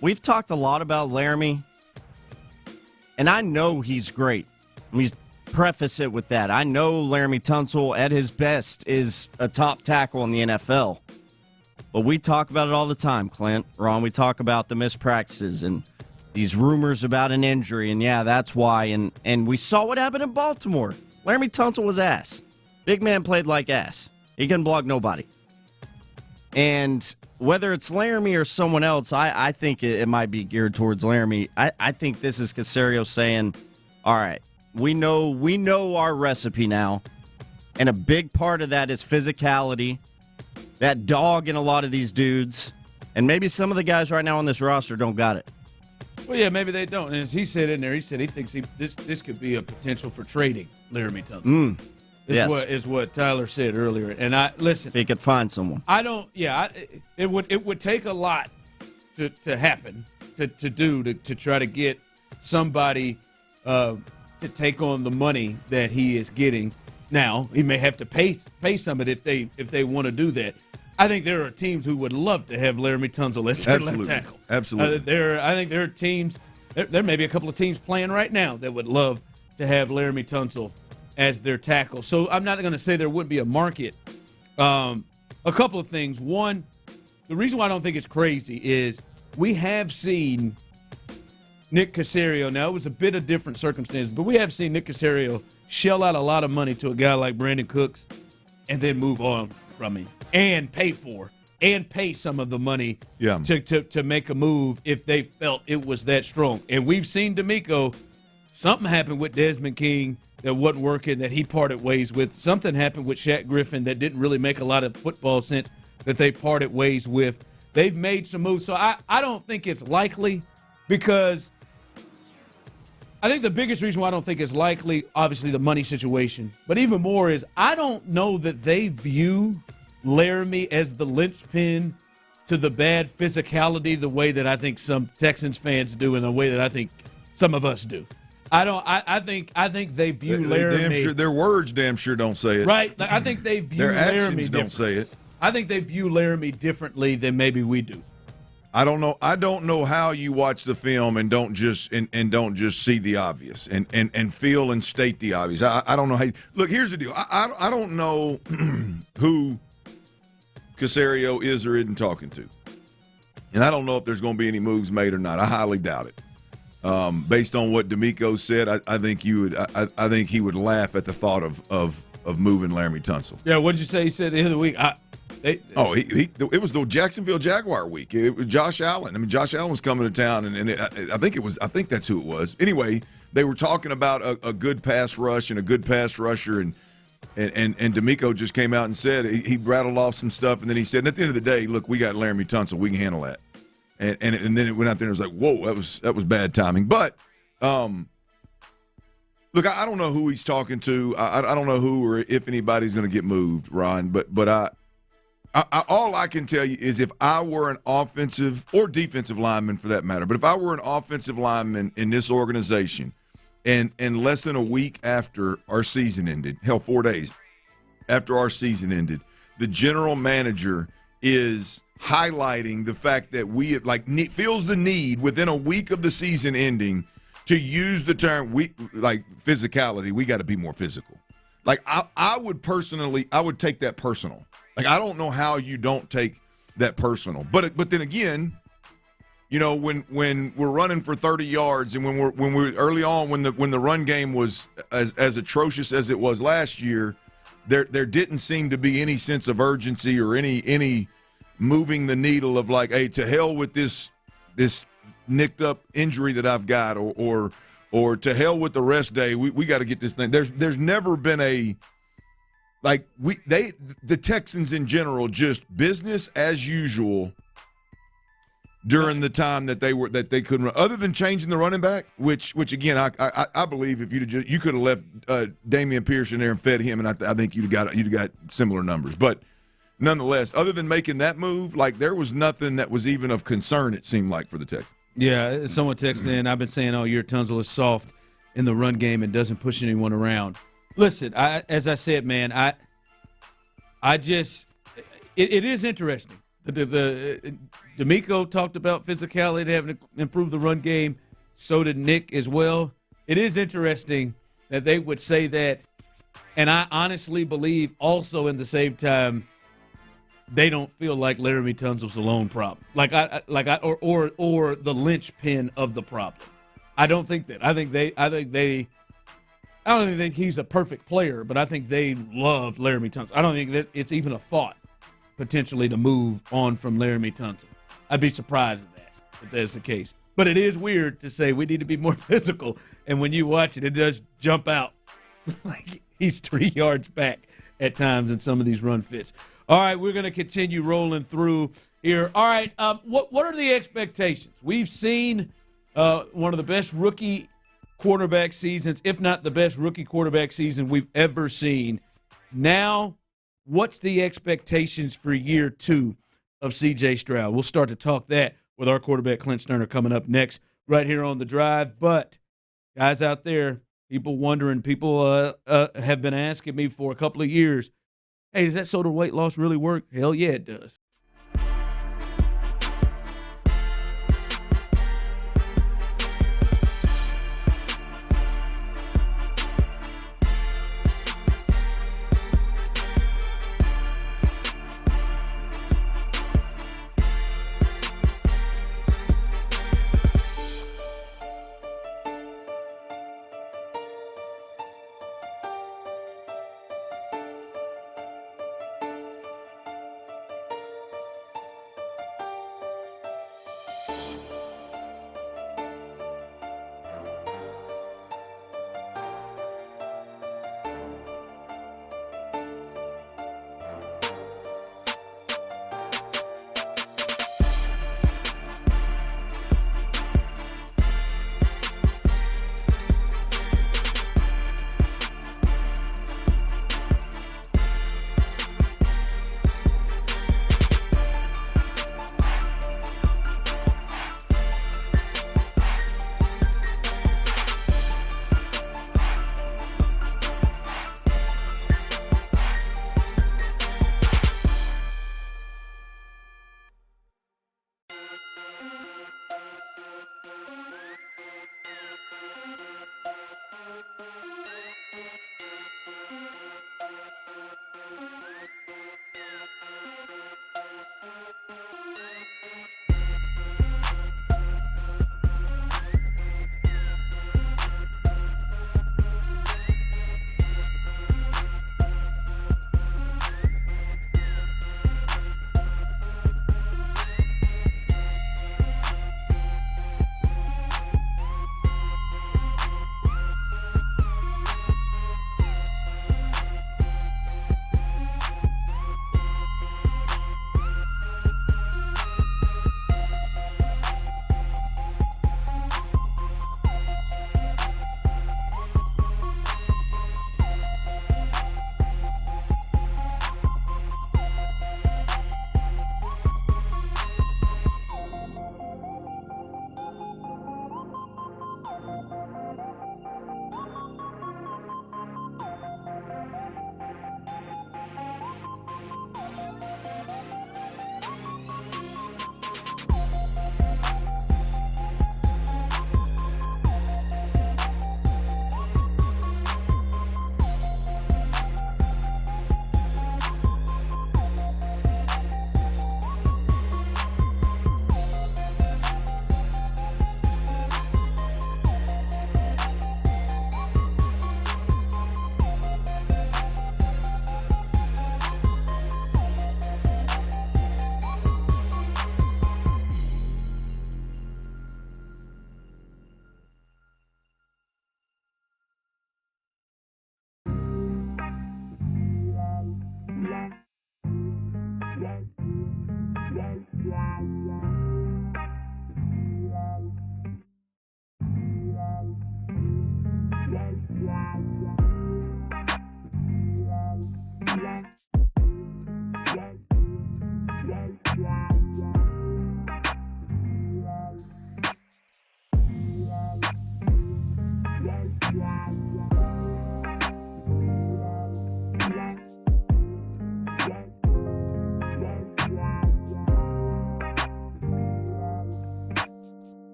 We've talked a lot about Laramie, and I know he's great. Let me preface it with that. I know Laramie Tunsil at his best is a top tackle in the NFL. But we talk about it all the time, Clint. Ron, we talk about the missed practices and these rumors about an injury, and yeah, that's why. And we saw what happened in Baltimore. Laramie Tunsil was ass. Big man played like ass. He couldn't block nobody. And whether it's Laramie or someone else, I think it might be geared towards Laramie. I think this is Caserio saying, all right, we know our recipe now, and a big part of that is physicality, that dog in a lot of these dudes, and maybe some of the guys right now on this roster don't got it. Well, yeah, maybe they don't. And as he said in there, he said he thinks this could be a potential for trading Laramie Tunsil. Is what Tyler said earlier. And I listen. If he could find someone. I don't. Yeah, it would take a lot to happen to try to get somebody to take on the money that he is getting. Now he may have to pay some of it if they want to do that. I think there are teams who would love to have Laramie Tunsil as their left tackle. Absolutely. I think there are teams. There may be a couple of teams playing right now that would love to have Laramie Tunsil as their tackle. So I'm not going to say there wouldn't be a market. A couple of things. One, the reason why I don't think it's crazy is we have seen Nick Caserio. Now, it was a bit of different circumstances, but we have seen Nick Caserio shell out a lot of money to a guy like Brandon Cooks and then move on from him and pay some of the money to make a move if they felt it was that strong. And we've seen D'Amico, something happened with Desmond King that wasn't working, that he parted ways with. Something happened with Shaq Griffin that didn't really make a lot of football sense that they parted ways with. They've made some moves. So I don't think it's likely, because I think the biggest reason why I don't think it's likely, obviously the money situation, but even more is I don't know that they view Laramie as the linchpin to the bad physicality the way that I think some Texans fans do and the way that I think some of us do. I don't. I think they view Laramie. Their words damn sure don't say it. Right. Like, I think they view their Laramie actions don't say it. I think they view Laramie differently than maybe we do. I don't know. I don't know how you watch the film and don't just don't just see the obvious and feel and state the obvious. I don't know how. Look, here's the deal. I don't know who Caserio is or isn't talking to, and I don't know if there's going to be any moves made or not. I highly doubt it. Based on what D'Amico said, I think you would. I think he would laugh at the thought of moving Laramie Tunsil. Yeah. What did you say? He said at the end of the week. It was the Jacksonville Jaguar week. It was Josh Allen. I mean, Josh Allen was coming to town, and I think that's who it was. Anyway, they were talking about a good pass rush and a good pass rusher, and D'Amico just came out and said he rattled off some stuff, and then he said, at the end of the day, look, we got Laramie Tunsil, we can handle that. And then it went out there and it was like, whoa, that was bad timing. But look, I don't know who he's talking to. I don't know who or if anybody's going to get moved, Ron. But I all I can tell you is if I were an offensive or defensive lineman for that matter, but if I were an offensive lineman in this organization and less than a week after our season ended, 4 days after our season ended, the general manager is highlighting the fact that we feels the need within a week of the season ending to use the term physicality. We got to be more physical. Like I would take that personal. Like, I don't know how you don't take that personal. But then again, you know, when we're running for 30 yards and when we're early on when the run game was as atrocious as it was last year, there didn't seem to be any sense of urgency or any moving the needle of like, hey, to hell with this nicked up injury that I've got or to hell with the rest day. We got to get this thing. There's never been a the Texans in general, just business as usual during the time that they couldn't run, other than changing the running back, which again I believe if you could have left Damian Pierce in there and fed him, and I think you'd have got similar numbers. But nonetheless, other than making that move, like there was nothing that was even of concern. It seemed like for the Texans. Yeah, someone texted in. I've been saying all year Tunsil is soft in the run game and doesn't push anyone around. Listen, as I said, man, it is interesting. The D'Amico talked about physicality, having to improve the run game. So did Nick as well. It is interesting that they would say that, and I honestly believe also in the same time they don't feel like Laramie Tunsil's the lone problem, or the linchpin of the problem. I don't think that. I don't even think he's a perfect player, but I think they love Laramie Tunsil. I don't think that it's even a thought, potentially, to move on from Laramie Tunsil. I'd be surprised if that's the case. But it is weird to say we need to be more physical, and when you watch it, it does jump out. Like he's 3 yards back at times in some of these run fits. All right, we're going to continue rolling through here. All right, what are the expectations? We've seen one of the best rookie quarterback seasons, if not the best rookie quarterback season we've ever seen. Now, what's the expectations for year 2 of C.J. Stroud? We'll start to talk that with our quarterback, Clint Stoerner, coming up next right here on The Drive. But, guys out there, people wondering, people have been asking me for a couple of years, hey, does that sort of weight loss really work? Hell yeah, it does.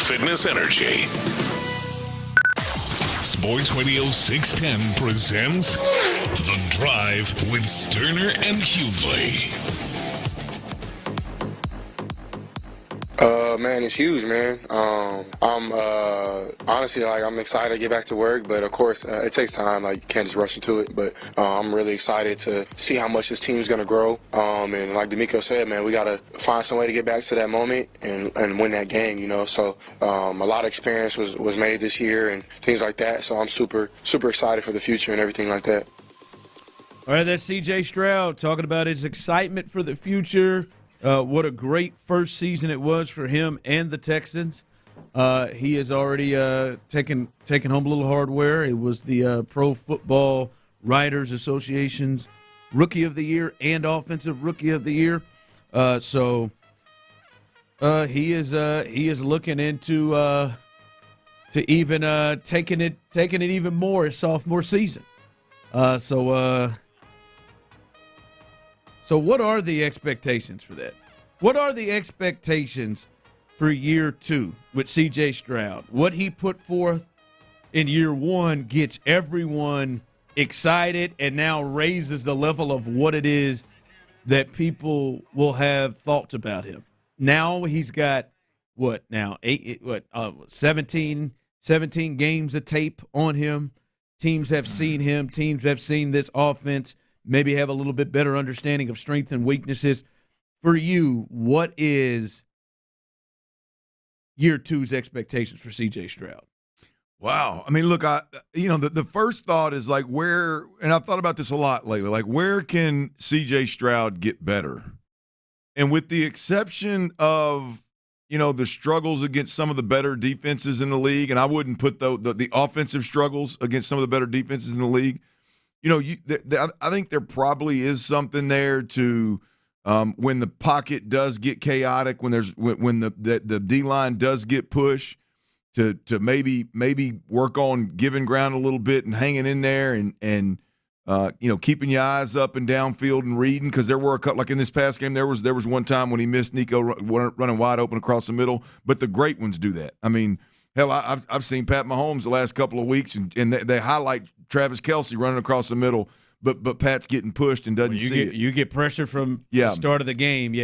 fitness energy. Sports Radio 610 presents The Drive with Stoerner and Hughley. Man, it's huge, man. I'm honestly, I'm excited to get back to work, but of course, it takes time. Like, you can't just rush into it. But I'm really excited to see how much this team's gonna grow. And like D'Amico said, man, we gotta find some way to get back to that moment and win that game. You know, so a lot of experience was made this year and things like that. So I'm super excited for the future and everything like that. All right, that's C.J. Stroud talking about his excitement for the future. What a great first season it was for him and the Texans. He has already taken home a little hardware. It was the Pro Football Writers Association's Rookie of the Year and Offensive Rookie of the Year. So he is looking into to even taking it even more his sophomore season. So what are the expectations for that? What are the expectations for year two with C.J. Stroud? What he put forth in year one gets everyone excited and now raises the level of what it is that people will have thoughts about him. Now he's got 17 games of tape on him. Teams have seen him. Teams have seen this offense. Maybe have a little bit better understanding of strengths and weaknesses. For you, what is year two's expectations for C.J. Stroud? Wow. I mean, look, the first thought is like where, and I've thought about this a lot lately, like where can C.J. Stroud get better? And with the exception of, the struggles against some of the better defenses in the league, and I wouldn't put the offensive struggles against some of the better defenses in the league, I think there probably is something there to when the pocket does get chaotic, when the D-line does get pushed, to maybe work on giving ground a little bit and hanging in there and keeping your eyes up and downfield and reading, because there were a couple, like in this past game, there was one time when he missed Nico running wide open across the middle, but the great ones do that. I mean, hell, I've seen Pat Mahomes the last couple of weeks, and they highlight Travis Kelce running across the middle, but Pat's getting pushed and doesn't see it. You get pressure from the start of the game,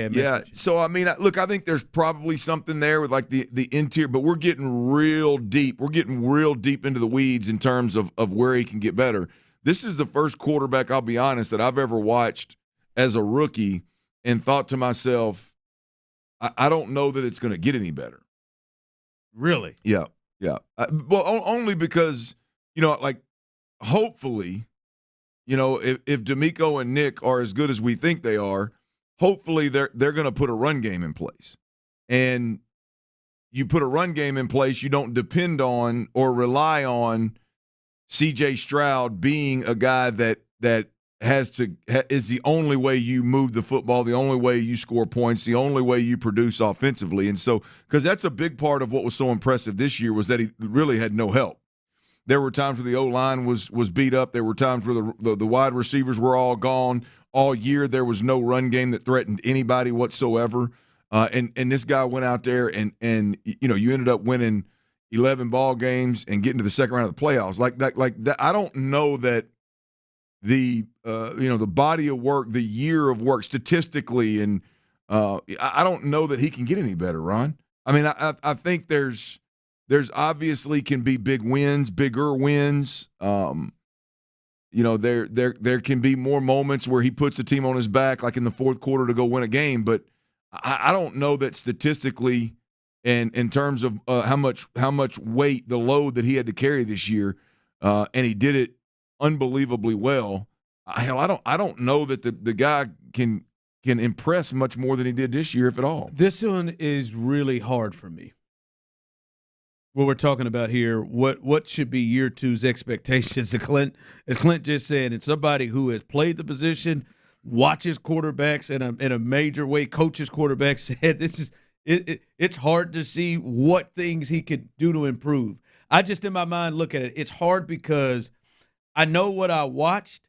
So I mean, look, I think there's probably something there with like the interior, but we're getting real deep. We're getting real deep into the weeds in terms of where he can get better. This is the first quarterback, I'll be honest, that I've ever watched as a rookie and thought to myself, I don't know that it's going to get any better. Really? Yeah. Well, only because, hopefully, if D'Amico and Nick are as good as we think they are, hopefully they're going to put a run game in place. And you put a run game in place, you don't depend on or rely on C.J. Stroud being a guy that is the only way you move the football, the only way you score points, the only way you produce offensively. And so, because that's a big part of what was so impressive this year, was that he really had no help. There were times where the O-line was beat up. There were times where the wide receivers were all gone. All year there was no run game that threatened anybody whatsoever. And this guy went out there and you ended up winning 11 ball games and getting to the second round of the playoffs. Like that, I don't know that the body of work, the year of work statistically, and I don't know that he can get any better, Ron. I mean, I think there's obviously can be bigger wins. There can be more moments where he puts the team on his back, like in the fourth quarter, to go win a game. But I don't know that statistically, and in terms of how much weight, the load that he had to carry this year, and he did it unbelievably well. I don't know that the guy can impress much more than he did this year, if at all. This one is really hard for me. What we're talking about here, what should be year two's expectations? As Clint just said, and somebody who has played the position, watches quarterbacks in a major way, coaches quarterbacks, said this is it's hard to see what things he could do to improve. I just, in my mind, look at it. It's hard because I know what I watched,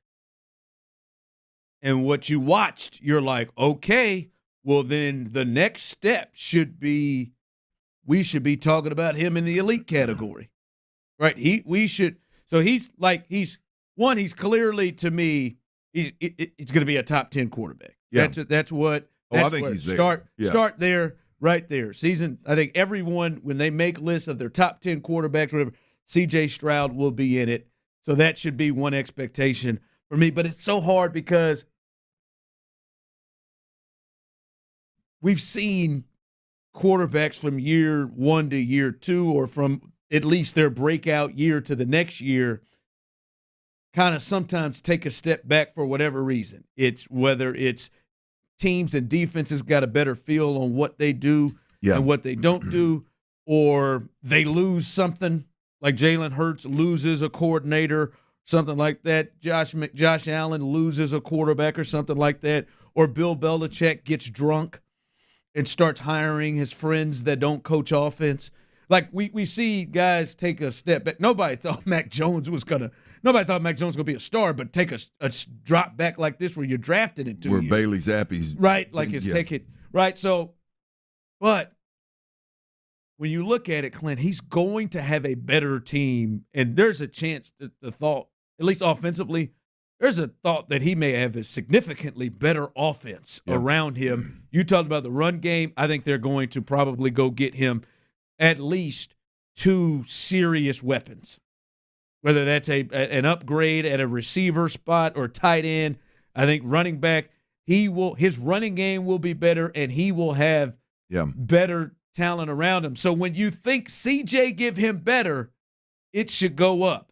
and what you watched, you're like, okay, well then the next step should be we should be talking about him in the elite category, right? We should. So he's clearly, to me, he's going to be a top 10 quarterback. Yeah. That's what. I think he's there. Start there, right there. Season. I think everyone, when they make lists of their top 10 quarterbacks, whatever, C.J. Stroud will be in it. So that should be one expectation for me. But it's so hard because we've seen quarterbacks from year 1 to year 2, or from at least their breakout year to the next year, kind of sometimes take a step back for whatever reason. It's whether it's teams and defenses got a better feel on what they do and what they don't do, or they lose something, like Jalen Hurts loses a coordinator, something like that. Josh Allen loses a quarterback or something like that, or Bill Belichick gets drunk and starts hiring his friends that don't coach offense. Like we see guys take a step back. Nobody thought Mac Jones was going to be a star, but take a drop back like this where you're drafted in 2 years. Where Bailey Zappi's. Right, like it's taking – right, so – but when you look at it, Clint, he's going to have a better team, and there's a chance, the thought, at least offensively, there's a thought that he may have a significantly better offense around him. You talked about the run game. I think they're going to probably go get him at least 2 serious weapons, whether that's an upgrade at a receiver spot or tight end. I think running back, his running game will be better, and he will have better talent around him. So when you think CJ give him better, it should go up.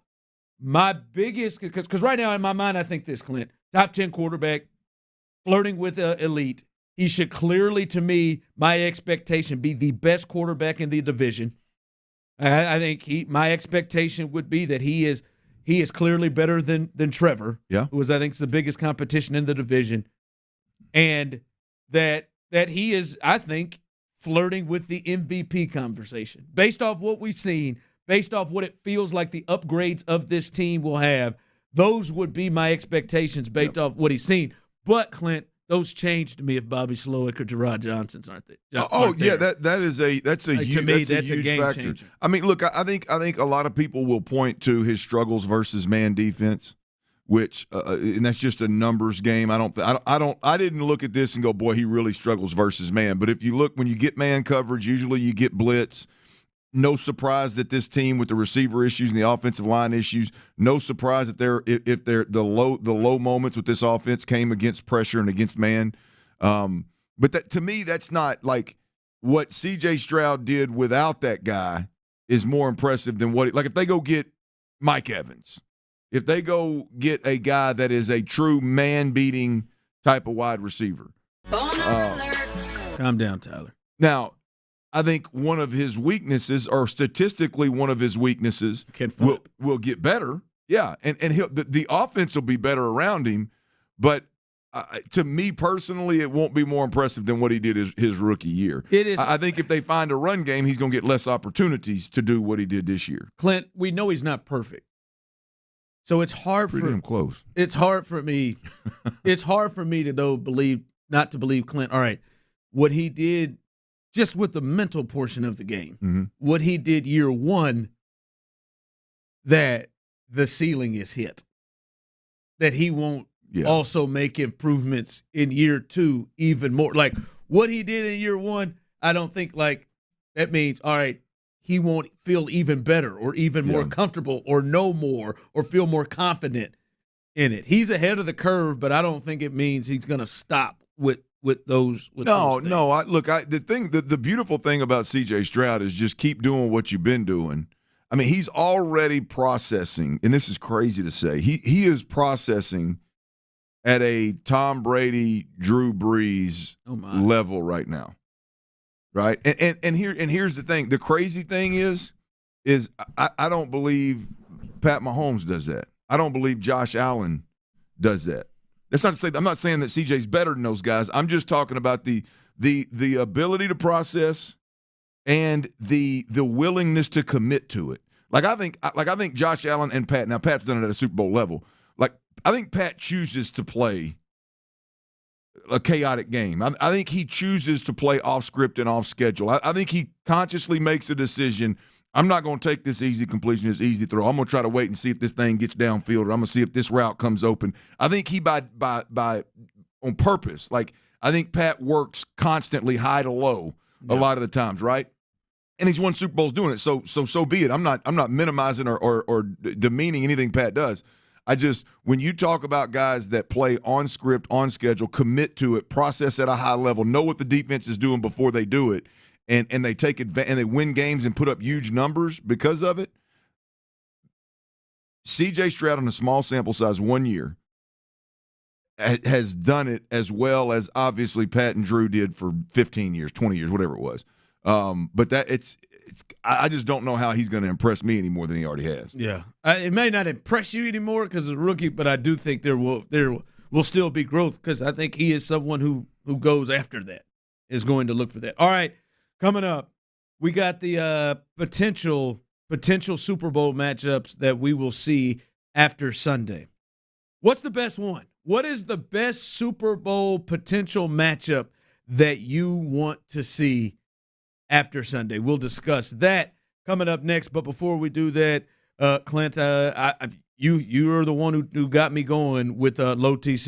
My biggest, because right now in my mind I think this, Clint, top 10 quarterback, flirting with elite. He should clearly, to me, my expectation, be the best quarterback in the division. I think my expectation would be that he is clearly better than Trevor, who is, I think, the biggest competition in the division, and that he is, I think, flirting with the MVP conversation based off what we've seen, based off what it feels like the upgrades of this team will have. Those would be my expectations based off what he's seen. But Clint, those change to me if Bobby Slowick or Gerard Johnson's aren't they? That's a huge factor. Changer. I mean, look, I think a lot of people will point to his struggles versus man defense, which and that's just a numbers game. I didn't look at this and go, boy, he really struggles versus man. But if you look, when you get man coverage, usually you get blitz. No surprise that this team, with the receiver issues and the offensive line issues, no surprise that the low moments with this offense came against pressure and against man. But that, to me, that's not like what C.J. Stroud did without that guy is more impressive than like if they go get Mike Evans, if they go get a guy that is a true man-beating type of wide receiver. Calm down, Tyler. Now, I think one of his weaknesses, or statistically one of his weaknesses, will get better. Yeah, and the offense will be better around him. But to me personally, it won't be more impressive than what he did his rookie year. It is. I think if they find a run game, he's going to get less opportunities to do what he did this year. Clint, we know he's not perfect. So it's hard close. It's hard for me. It's hard for me to not to believe Clint. All right, what he did, just with the mental portion of the game, what he did year 1, that the ceiling is hit, that he won't also make improvements in year 2 even more. Like what he did in year 1, I don't think like that means, all right, he won't feel even better or even more comfortable or know more or feel more confident in it. He's ahead of the curve, but I don't think it means he's going to stop with those. The beautiful thing about C.J. Stroud is just keep doing what you've been doing. I mean, he's already processing, and this is crazy to say. He is processing at a Tom Brady, Drew Brees level right now, right? And here's the thing. The crazy thing is I don't believe Pat Mahomes does that. I don't believe Josh Allen does that. That's not to say, I'm not saying that CJ's better than those guys. I'm just talking about the ability to process and the willingness to commit to it. I think Josh Allen and Pat. Now Pat's done it at a Super Bowl level. Like I think Pat chooses to play a chaotic game. I think he chooses to play off script and off schedule. I think he consciously makes a decision. I'm not going to take this easy completion, this easy throw. I'm going to try to wait and see if this thing gets downfield, or I'm going to see if this route comes open. I think he by on purpose. Like, I think Pat works constantly high to low a lot of the times, right? And he's won Super Bowls doing it. So be it. I'm not minimizing or demeaning anything Pat does. When you talk about guys that play on script, on schedule, commit to it, process at a high level, know what the defense is doing before they do it, and they take advantage and they win games and put up huge numbers because of it. C.J. Stroud on a small sample size 1 year has done it as well as obviously Pat and Drew did for 15 years, 20 years, whatever it was. But I just don't know how he's going to impress me any more than he already has. Yeah, it may not impress you anymore because it's a rookie, but I do think there will still be growth because I think he is someone who goes after that, is going to look for that. All right, coming up, we got the potential Super Bowl matchups that we will see after Sunday. What's the best one? What is the best Super Bowl potential matchup that you want to see after Sunday? We'll discuss that coming up next. But before we do that, Clint, you are the one who got me going with Low T.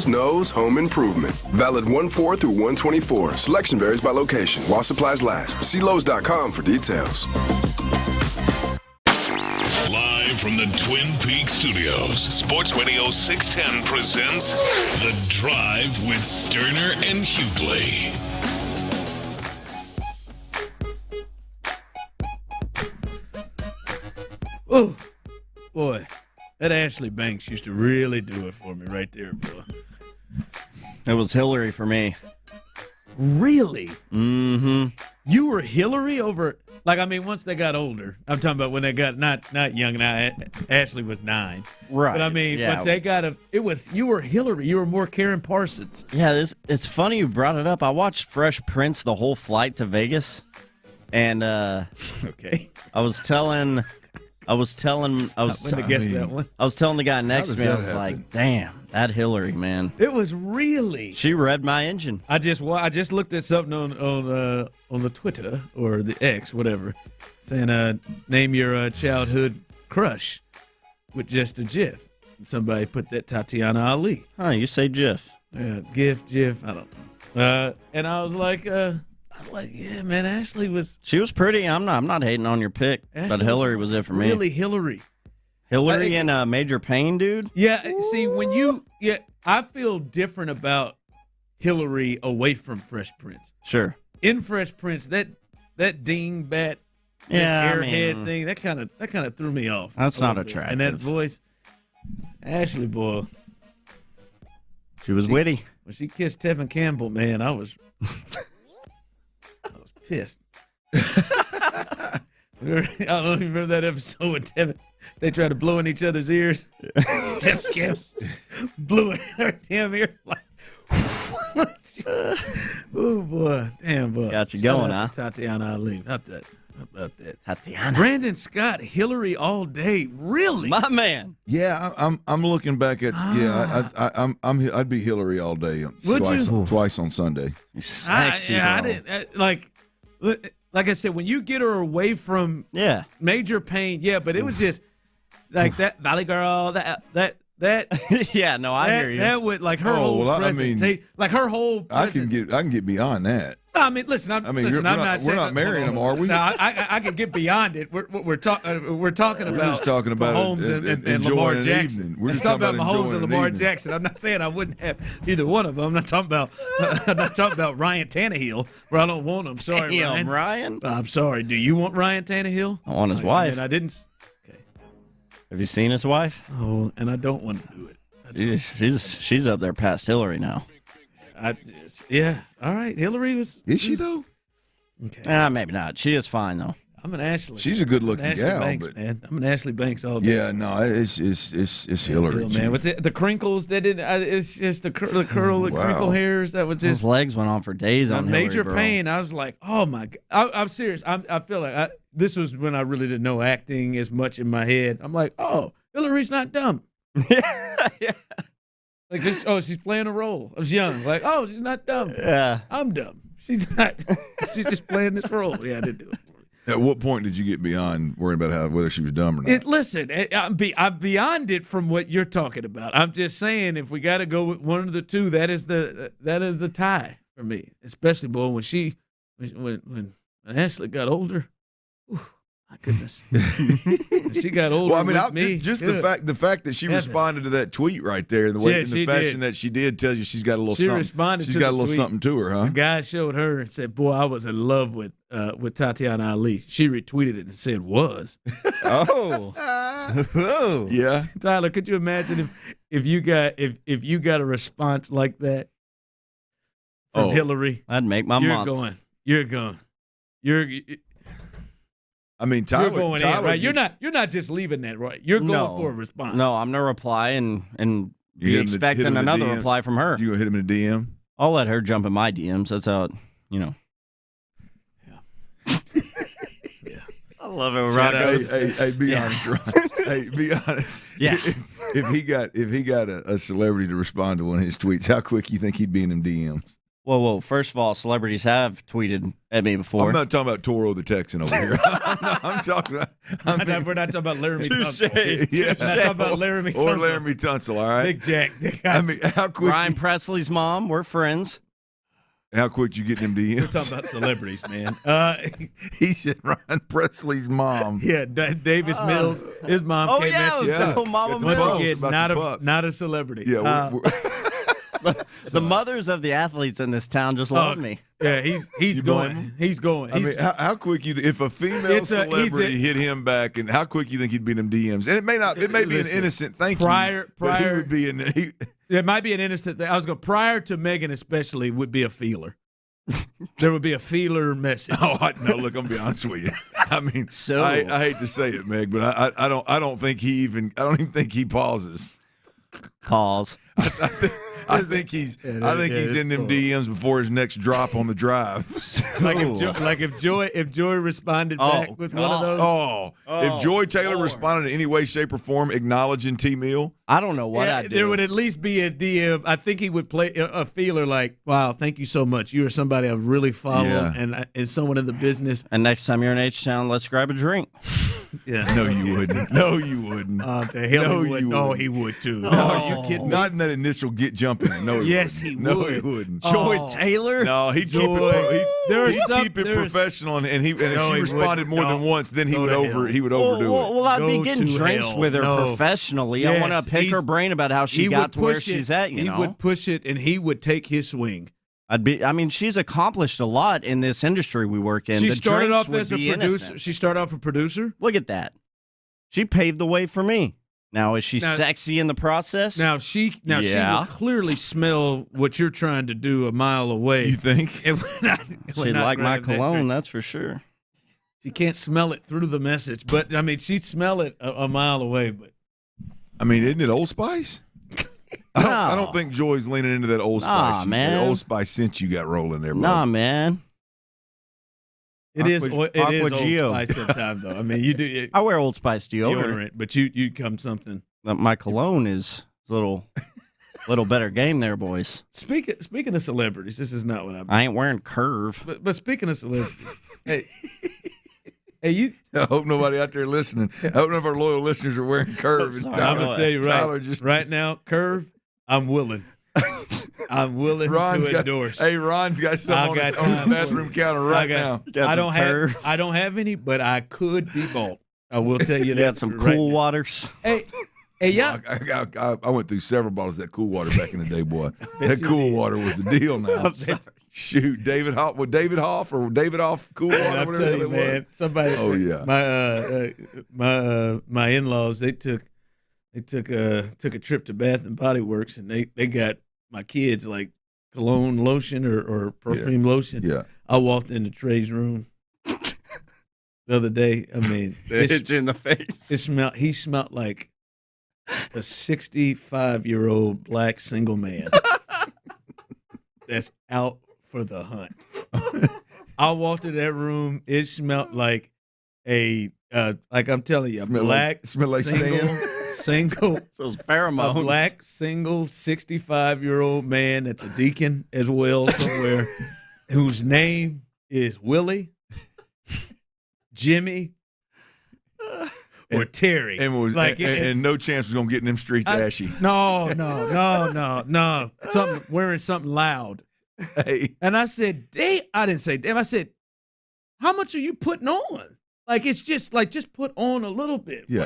knows home improvement. Valid 1/4 through 1/24. Selection varies by location while supplies last. See Lowe's.com for details. Live from the Twin Peaks studios, Sports Radio 610 presents The Drive with Stoerner and Hughley. Oh, boy. That Ashley Banks used to really do it for me right there, boy. It was Hillary for me. Really? Mm-hmm. You were Hillary over, like, I mean, once they got older. I'm talking about when they got not young. Now Ashley was 9, right? But I mean, yeah. once they got you were Hillary. You were more Karen Parsons. Yeah, it's funny you brought it up. I watched Fresh Prince the whole flight to Vegas, and okay, I was telling the guy next to me. I was like, "Damn, that Hillary, man! It was really." She read my engine. I just looked at something on the Twitter or the X, whatever, saying name your childhood crush with just a GIF. And somebody put that Tatiana Ali. Oh, you say GIF? Yeah, GIF. I don't know. And I was like, yeah, man, Ashley was. She was pretty. I'm not hating on your pick, but Hillary was it for me. Really, Hillary and Major Payne, dude. Yeah, see, I feel different about Hillary away from Fresh Prince. Sure. In Fresh Prince, that dingbat, airhead thing, that kind of threw me off. That's not attractive. And that voice, Ashley, boy, she was witty. When she kissed Tevin Campbell, man, I was pissed. I don't even remember that episode with Tevin. They tried to blow in each other's ears. Tevin Campbell blew in her damn ear like. Oh boy, damn boy! Got you going, huh? Tatiana Ali, how about that? Tatiana. Brandon Scott, Hillary all day, really? My man. Yeah, I'm looking back at I'd be Hillary all day. Would you? Twice on Sunday. Sexy I girl. didn't like I said, when you get her away from Major Payne, but it was just like that Valley Girl, that. Yeah, no, I hear you. That would like her whole presentation, like her whole. I can get beyond that. I mean, listen. I'm not marrying them, are we? No, I can get beyond it. We're talking about. We're just talking about Mahomes and Lamar Jackson. We're just talking about Mahomes and Lamar Jackson. I'm not saying I wouldn't have either one of them. I'm not talking about Ryan Tannehill, where I don't want him. Sorry, Damn, Ryan. I'm sorry. Do you want Ryan Tannehill? I want his wife. And I didn't. Have you seen his wife? Oh, and I don't want to do it. She's up there past Hillary now. All right. Hillary was. Is she though? Okay. Maybe not. She is fine though. I'm an Ashley. She's a good-looking gal, Banks, man. I'm an Ashley Banks all day. Yeah, no, it's Hillary, man. With the crinkles, it's just the curl, the crinkle hairs. That was just. His legs went on for days on Hillary, Major bro. Payne. I was like, oh my god. I'm serious. I feel like this was when I really didn't know acting as much in my head. I'm like, oh, Hillary's not dumb. Yeah. Like, she's playing a role. I was young. Like, oh, she's not dumb. Yeah. I'm dumb. She's not. She's just playing this role. Yeah, I did do it. At what point did you get beyond worrying about whether she was dumb or not? Listen, I'm beyond it from what you're talking about. I'm just saying, if we got to go with one of the two, that is the tie for me. Especially, boy, when Ashley got older. Whew, my goodness, when she got older. Well, I mean, with me, the fact that she responded to that tweet right there, and the way in the fashion that she did tells you she's got a little something. Responded. She's to got the a little tweet. something to her, huh? The guy showed her and said, "Boy, I was in love with Tatiana Ali." She retweeted it and said, "Was." Oh, yeah. Tyler, could you imagine if you got a response like that from Hillary? I'd make my month. You're going. I mean, Tyler, you're going in, right? You're not just leaving that, right? You're going for a response. No, I'm gonna reply and be expecting another reply from her. You gonna hit him in a DM? I'll let her jump in my DMs. That's how it, Yeah. I love it when Ron goes. Hey, be honest, Ron. Hey, be honest. Yeah. If he got a celebrity to respond to one of his tweets, how quick you think he'd be in them DMs? Whoa. First of all, celebrities have tweeted at me before. I'm not talking about Toro the Texan over here. I'm talking about. We're not talking about Laramie Tunsil. Yeah. We're not talking about Laramie Tunsil. Or Laramie Tunsil, all right? Big Jack. I mean, how quick? Ryan Presley's mom. We're friends. How quick you get them DMs? We're talking about celebrities, man. He said Ryan Presley's mom. Yeah, Davis Mills. His mom came at you. Yeah. Mama Once Mills. again, not a celebrity. Yeah, the mothers of the athletes in this town just love me. Yeah, he's going. He's going. I mean, how quick if a female celebrity hit him back, and how quick you think he'd be in them DMs? And it may be an innocent thank you. But he would be it might be an innocent thing. I was going prior to Megan especially would be a feeler. There would be a feeler message. No, look, I'm gonna be honest with you. I mean, I hate to say it, Meg, but I don't think he even think he pauses. Pause. I think he's in them DMs before his next drop on the drive. If Joy responded back with one of those. If Joy Taylor responded in any way, shape, or form acknowledging T. Mill, I don't know what I'd do. There would at least be a DM. I think he would play a feeler like, "Wow, thank you so much. You are somebody I've really followed, and someone in the business." And next time you're in H-Town, let's grab a drink. Yeah. No, you wouldn't. No, you wouldn't. The hell he would. Oh, he would too. No, are you kidding me? Not in that initial get jumping. No, yes, he would. No, he wouldn't. Joy Taylor? No, he'd keep it professional, and if she responded more than once, then he would overdo it. Well, I'd be getting drinks with her professionally. Yes, I want to pick her brain about how she got to where she's at. He would push it, and he would take his swing. She's accomplished a lot in this industry we work in. She started off as a producer. Innocent. She started off a producer. Look at that. She paved the way for me. Now, is she sexy in the process? Now she would clearly smell what you're trying to do a mile away. You think? She'd like my cologne, that's for sure. She can't smell it through the message, but she'd smell it a mile away. But isn't it Old Spice? I don't think Joy's leaning into that Old Spice. Man. That Old Spice scent you got rolling there, bro. Nah, man. It is Old Spice sometimes, though. You do. I wear Old Spice deodorant, but you come something. My cologne is a little better game there, boys. Speaking of celebrities, this is not what I ain't wearing Curve. But speaking of celebrities, hey, you. I hope nobody out there listening. I hope none of our loyal listeners are wearing Curve. I'm gonna tell you right now, Curve. I'm willing. I'm willing to endorse. Hey, Ron's got some on his bathroom counter now. I don't have any, but I could be bought. I will tell you that. Got some Cool Waters. Hey, yeah. I went through several bottles of that Cool Water back in the day, boy. That Cool Water was the deal now. Shoot, David Hoff Cool Water, whatever the hell it was. Somebody. Oh yeah. My in-laws they took a trip to Bath and Body Works, and they got my kids like cologne lotion or perfume lotion. Yeah. I walked into Trey's room the other day. They hit you in the face. He smelled like a 65-year-old black single man that's out for the hunt. I walked into that room. It smelled like like I'm telling you, smell like single those pheromones. A black single 65-year-old man that's a deacon as well somewhere, whose name is Willie, Jimmy, or Terry. And no chance was gonna get in them streets ashy. No. Wearing something loud. Hey. And I said, I didn't say damn. I said, how much are you putting on? It's just put on a little bit. Yeah,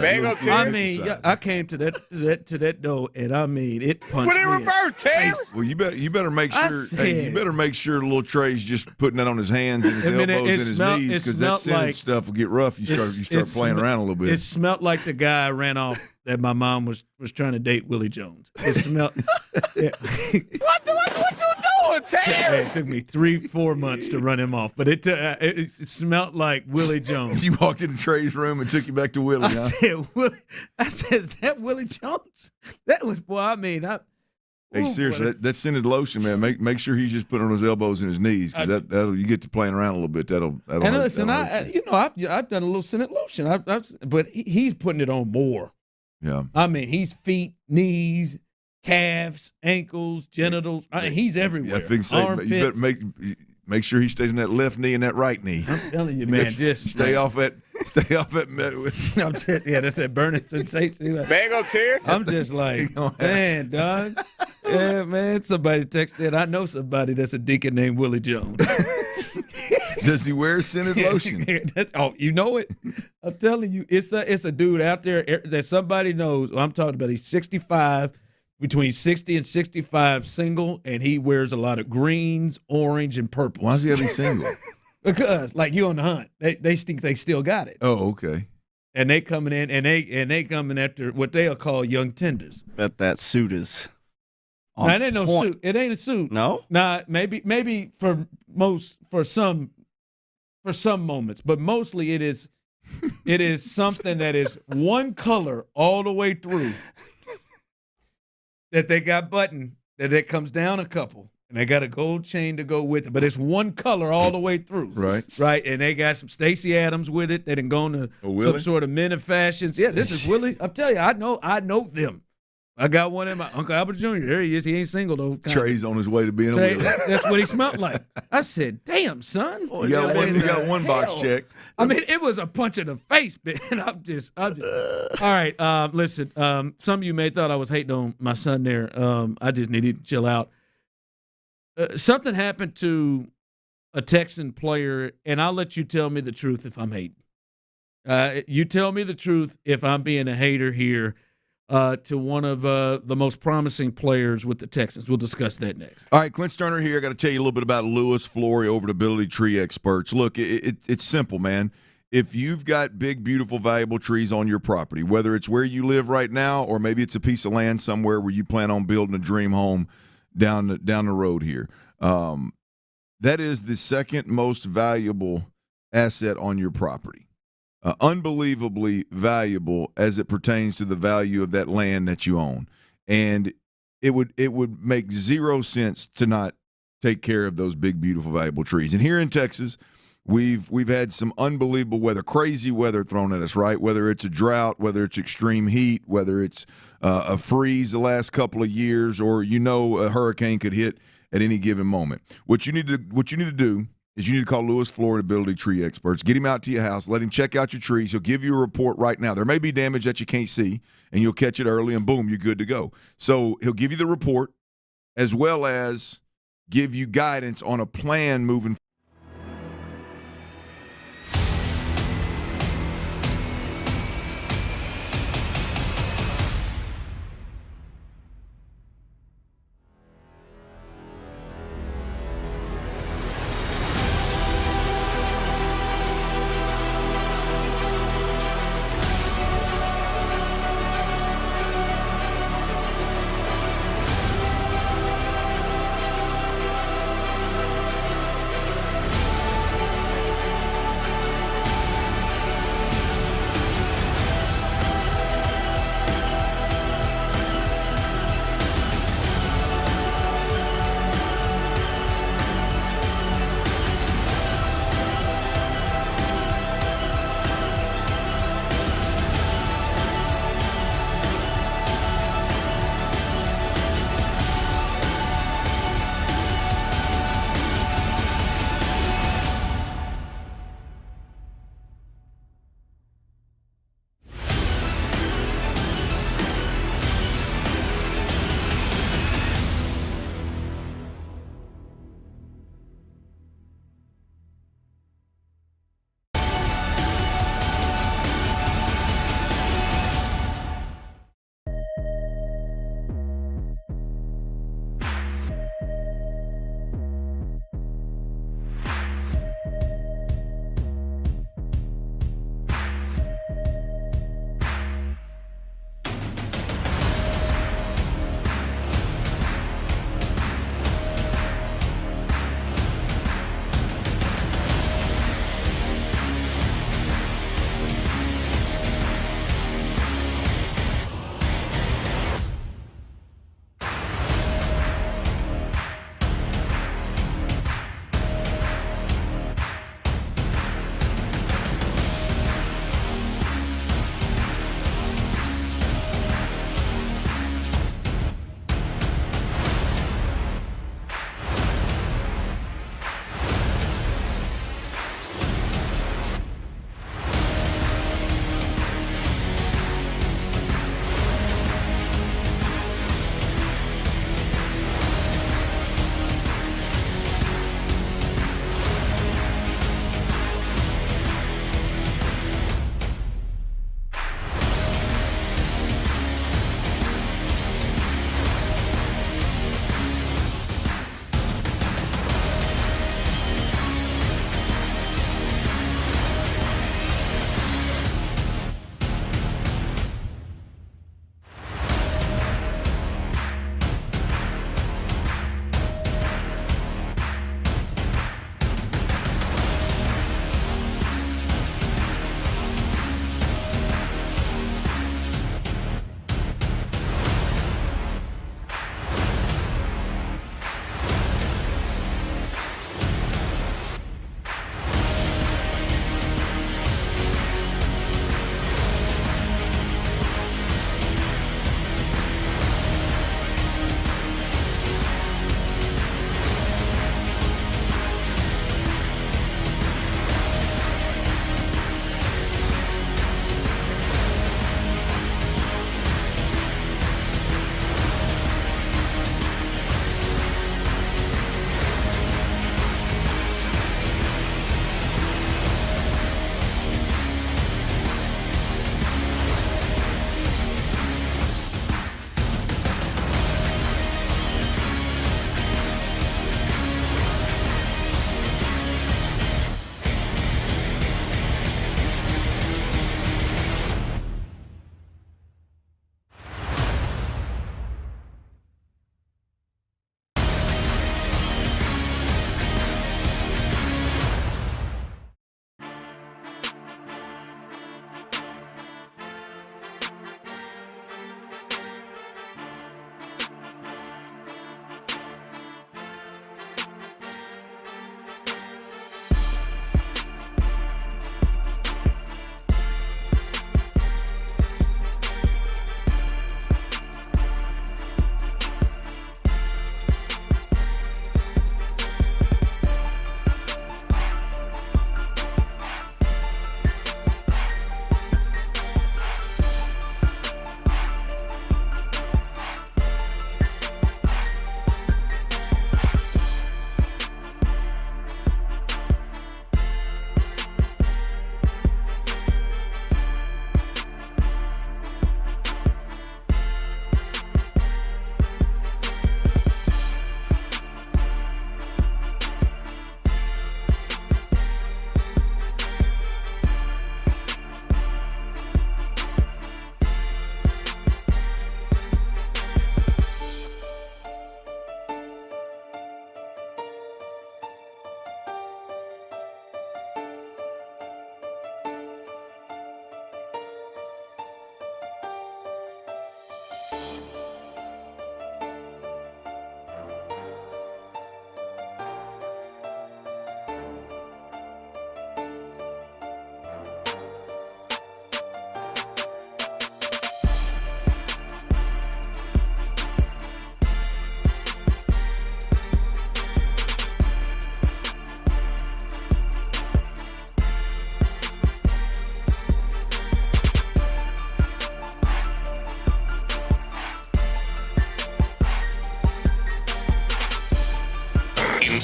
I came to that door, and it punched me in the face. Well, you better make sure. You better make sure little Trey's just putting that on his hands and his elbows and his knees, because that scented stuff will get rough. You start playing around a little bit. It smelled like the guy I ran off that my mom was trying to date Willie Jones. It smelled. What you doing, Terry? It took me 3-4 months to run him off, but it smelled like Willie Jones. You walked into Trey's room and took you back to Willie. I said, is that Willie Jones? That was, hey, seriously, that scented lotion, man. Make sure he's just putting on his elbows and his knees, because that'll you get to playing around a little bit. That'll. And listen, I've done a little scented lotion, but he's putting it on more. Yeah. He's feet, knees, calves, ankles, genitals. He's everywhere. I think so. Armpits. You better make sure he stays in that left knee and that right knee. I'm telling you, man, just stay off that. I'm just, that's that burning sensation. Bagel tear. I'm just like, man, dog. Yeah, man. Somebody texted. I know somebody that's a deacon named Willie Jones. Does he wear scented lotion? You know it. I'm telling you, it's a dude out there that somebody knows. I'm talking about. He's 65, between 60 and 65, single, and he wears a lot of greens, orange, and purple. Why does he have to be single? Because, like, you on the hunt, they think they still got it. Oh, okay. And they coming in, and they coming after what they'll call young tenders. Bet that suit is. Now, it ain't no suit. It ain't a suit. No. Nah, maybe for some moments, but mostly it is something that is one color all the way through. That they got buttoned, that it comes down a couple, and they got a gold chain to go with it, but it's one color all the way through. Right, and they got some Stacey Adams with it. They done gone to some sort of men of fashions. Yeah, this is Willie. I'm telling you, I know them. I got one in my Uncle Albert Jr. There he is. He ain't single though. Trey's on his way to being a Willie. That's what he smelled like. I said, "Damn, son, you got one box checked." I mean, it was a punch in the face, man. I'm just. All right, listen. Some of you may thought I was hating on my son there. I just needed to chill out. Something happened to a Texan player, and I'll let you tell me the truth if I'm hating. You tell me the truth if I'm being a hater here. To one of the most promising players with the Texans. We'll discuss that next. All right, Clint Stoerner here. I got to tell you a little bit about Lewis Flory over at Ability Tree Experts. Look, it's simple, man. If you've got big, beautiful, valuable trees on your property, whether it's where you live right now or maybe it's a piece of land somewhere where you plan on building a dream home down the road here, that is the second most valuable asset on your property. Unbelievably valuable as it pertains to the value of that land that you own. And it would make zero sense to not take care of those big, beautiful, valuable trees. And here in Texas, we've had some unbelievable weather, crazy weather thrown at us, right? Whether it's a drought, whether it's extreme heat, whether it's a freeze the last couple of years, or a hurricane could hit at any given moment. What you need to do is you need to call Lewis Flory Ability Tree Experts. Get him out to your house. Let him check out your trees. He'll give you a report right now. There may be damage that you can't see, and you'll catch it early, and boom, you're good to go. So he'll give you the report as well as give you guidance on a plan moving forward.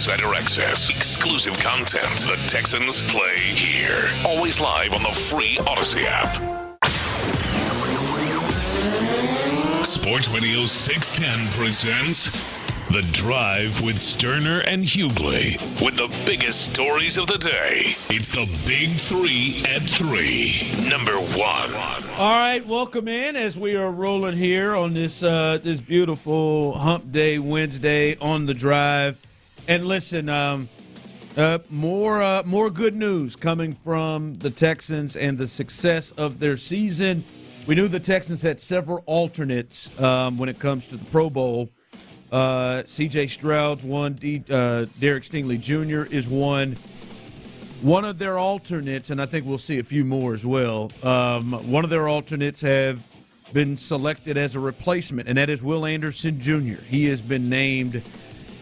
Insider access, exclusive content. The Texans play here. Always live on the free Odyssey app. Sports Radio 610 presents The Drive with Stoerner and Hughley. With the biggest stories of the day, it's the Big 3 at 3. Number 1. All right, welcome in as we are rolling here on this this beautiful Hump Day Wednesday on The Drive. And listen, more good news coming from the Texans and the success of their season. We knew the Texans had several alternates when it comes to the Pro Bowl. C.J. Stroud's one. Derek Stingley Jr. is one. One of their alternates, and I think we'll see a few more as well, one of their alternates have been selected as a replacement, and that is Will Anderson Jr. He has been named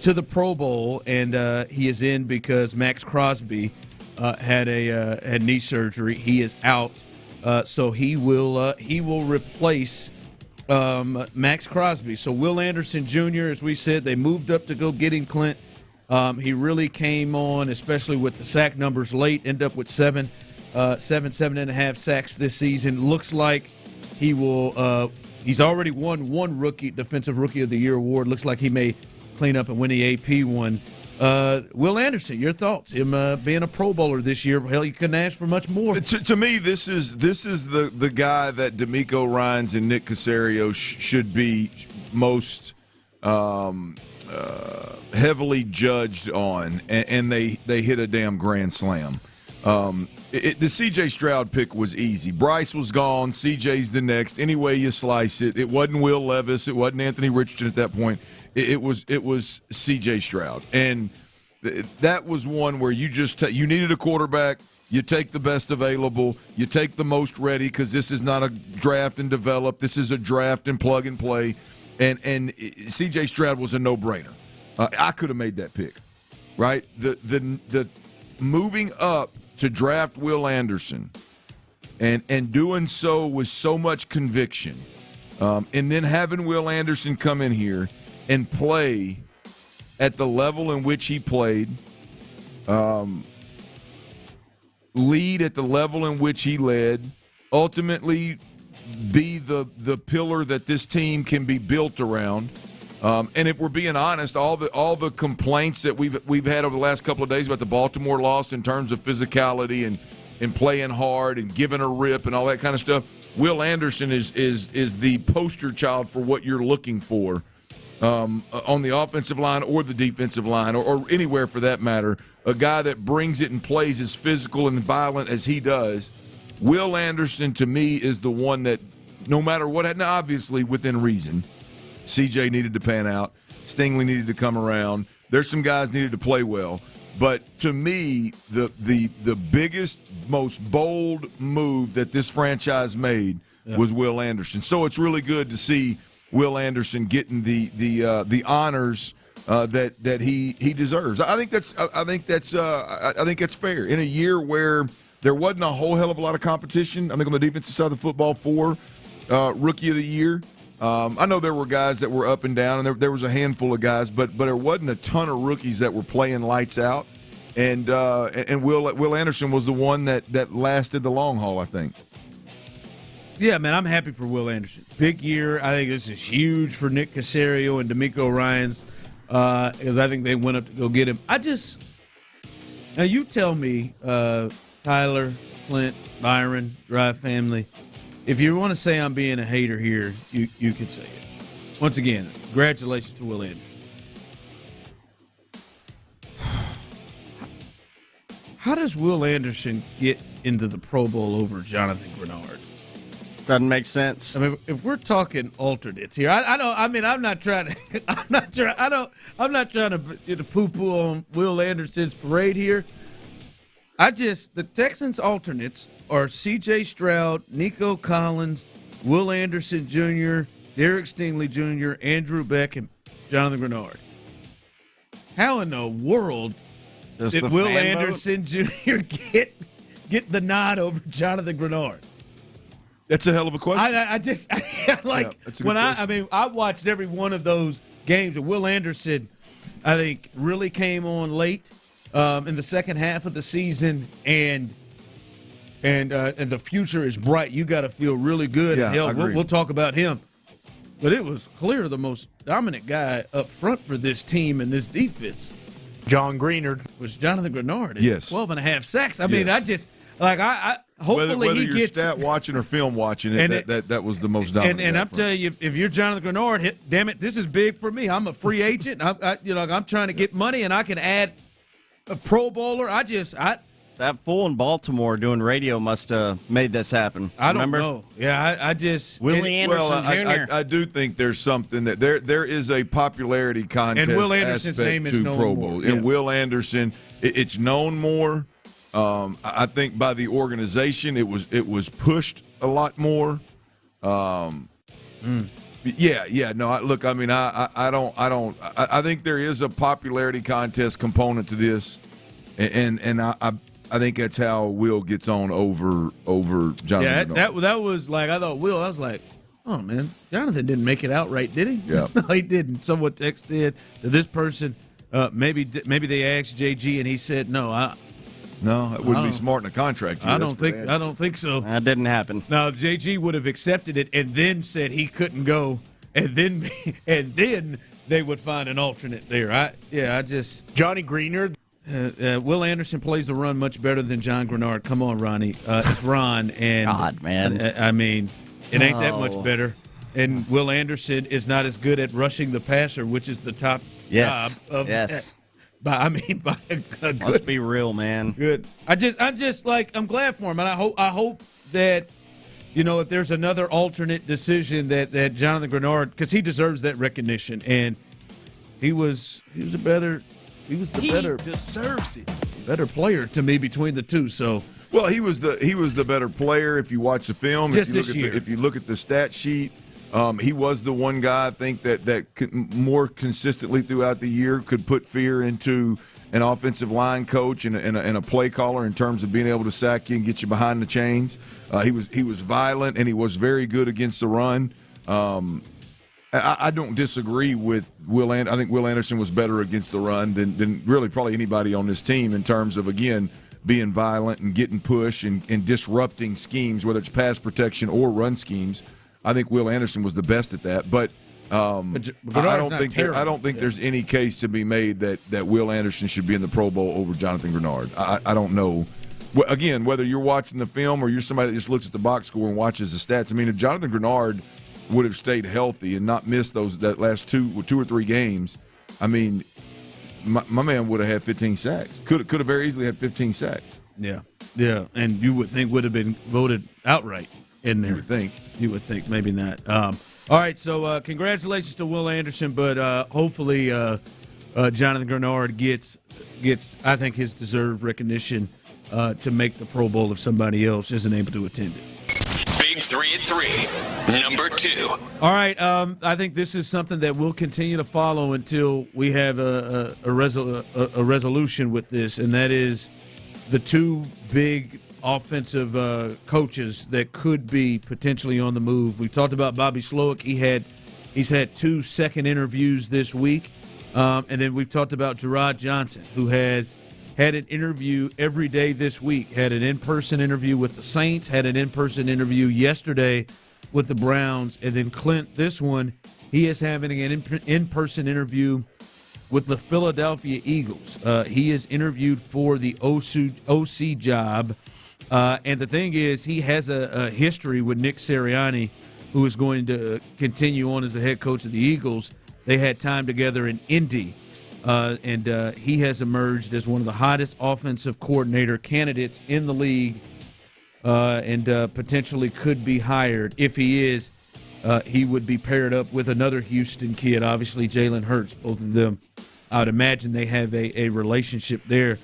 to the Pro Bowl, and he is in because Max Crosby had knee surgery. He is out, so he will replace Max Crosby. So Will Anderson Jr., as we said, they moved up to go get him, Clint. He really came on, especially with the sack numbers late, end up with 7.5 sacks this season. Looks like he will he's already won one Defensive Rookie of the Year award. Looks like he may clean up and win the AP one. Will Anderson, your thoughts? Him being a Pro Bowler this year, hell, you couldn't ask for much more. To me, this is the guy that DeMeco Ryans and Nick Caserio should be most heavily judged on, and they hit a damn grand slam. The C.J. Stroud pick was easy. Bryce was gone. C.J.'s the next. Any way you slice it, it wasn't Will Levis. It wasn't Anthony Richardson at that point. It was C.J. Stroud, and that was one where you just you needed a quarterback. You take the best available. You take the most ready, because this is not a draft and develop. This is a draft and plug and play. And C.J. Stroud was a no-brainer. I could have made that pick, right? The moving up to draft Will Anderson and doing so with so much conviction, and then having Will Anderson come in here and play at the level in which he played, lead at the level in which he led, ultimately be the pillar that this team can be built around. And if we're being honest, all the complaints that we've had over the last couple of days about the Baltimore loss in terms of physicality and playing hard and giving a rip and all that kind of stuff, Will Anderson is the poster child for what you're looking for on the offensive line or the defensive line or anywhere for that matter. A guy that brings it and plays as physical and violent as he does. Will Anderson, to me, is the one that no matter what, now obviously within reason, CJ needed to pan out. Stingley needed to come around. There's some guys needed to play well. But to me, the biggest, most bold move that this franchise made was Will Anderson. So it's really good to see Will Anderson getting the honors that he deserves. I think that's fair. In a year where there wasn't a whole hell of a lot of competition, I think on the defensive side of the football for Rookie of the Year. I know there were guys that were up and down, and there was a handful of guys, but there wasn't a ton of rookies that were playing lights out. And Will Anderson was the one that lasted the long haul, I think. Yeah, man, I'm happy for Will Anderson. Big year. I think this is huge for Nick Caserio and DeMeco Ryans because I think they went up to go get him. Now you tell me, Tyler, Clint, Byron, Drive family, if you want to say I'm being a hater here, you can say it. Once again, congratulations to Will Anderson. How does Will Anderson get into the Pro Bowl over Jonathan Grenard? Doesn't make sense. I mean, if we're talking alternates here, I'm not trying to poo-poo on Will Anderson's parade here. The Texans alternates are C.J. Stroud, Nico Collins, Will Anderson Jr., Derek Stingley Jr., Andrew Beck, and Jonathan Grenard. How in the world did Will Anderson Jr. get the nod over Jonathan Grenard? That's a hell of a question. I watched every one of those games, and Will Anderson I think really came on late in the second half of the season, and the future is bright. You got to feel really good. Yeah, Hell, I agree. we'll talk about him. But it was clear the most dominant guy up front for this team and this defense. John Greenard was Jonathan Grenard. Yes. 12 and a half sacks. I mean, Yes. I just I hopefully whether he you're gets stat watching or film watching it, And that was the most dominant. And I'm telling you, if you're Jonathan Grenard, damn it, this is big for me. I'm a free agent. I'm trying to get money, and I can add a Pro Bowler. That fool in Baltimore doing radio must have made this happen. I don't Remember? know. Yeah, I just Willie Anderson Jr. I do think there's something that there is a popularity contest And Will Anderson's aspect name is to known Pro more. Bowl. Yeah. And Will Anderson, it's known more. I think by the organization, it was pushed a lot more. Yeah. No, look. I mean, I think there is a popularity contest component to this, and I think that's how Will gets on over Jonathan. Yeah, Grenard. that was like I thought. Will, I was like, oh man, Jonathan didn't make it out right, did he? Yeah, no, he didn't. Someone texted that this person maybe they asked JG and he said no. No, it wouldn't be smart in a contract. I don't think so. That didn't happen. Now JG would have accepted it and then said he couldn't go, and then they would find an alternate there. Johnny Greenard. Will Anderson plays the run much better than John Grenard. Come on, Ronnie. It's Ron. And God, man. I mean, it ain't that much better. And Will Anderson is not as good at rushing the passer, which is the top job of by a good. Let's be real, man. Good. I'm glad for him, and I hope that if there's another alternate decision that Jonathan Grenard, because he deserves that recognition, and he deserves it. Better player to me between the two. So well, he was the better player if you watch the film. If you look at the stat sheet, he was the one guy I think that more consistently throughout the year could put fear into an offensive line coach and a play caller in terms of being able to sack you and get you behind the chains. He was violent and he was very good against the run. I don't disagree with Will. I think Will Anderson was better against the run than really probably anybody on this team in terms of, again, being violent and getting push and disrupting schemes, whether it's pass protection or run schemes. I think Will Anderson was the best at that. But I don't think there's any case to be made that Will Anderson should be in the Pro Bowl over Jonathan Grenard. I don't know. Again, whether you're watching the film or you're somebody that just looks at the box score and watches the stats. I mean, if Jonathan Grenard would have stayed healthy and not missed that last two or three games, I mean, my man would have had 15 sacks. Could have very easily had 15 sacks. Yeah, and you would think would have been voted outright in there. You would think, maybe not. All right, so congratulations to Will Anderson, but hopefully Jonathan Grenard gets I think his deserved recognition to make the Pro Bowl if somebody else isn't able to attend it. Big 3 at 3, number 2. All right, I think this is something that we'll continue to follow until we have a resolution with this, and that is the two big offensive coaches that could be potentially on the move. We talked about Bobby Slowick. He's had 2 second interviews this week, and then we've talked about Gerard Johnson, who has had an interview every day this week, had an in-person interview with the Saints, had an in-person interview yesterday with the Browns, and then Clint, this one, he is having an in-person interview with the Philadelphia Eagles. He is interviewed for the OC job, and the thing is, he has a history with Nick Sirianni, who is going to continue on as the head coach of the Eagles. They had time together in Indy. And he has emerged as one of the hottest offensive coordinator candidates in the league, and potentially could be hired. If he is, he would be paired up with another Houston kid, obviously Jalen Hurts. Both of them, I would imagine they have a relationship there.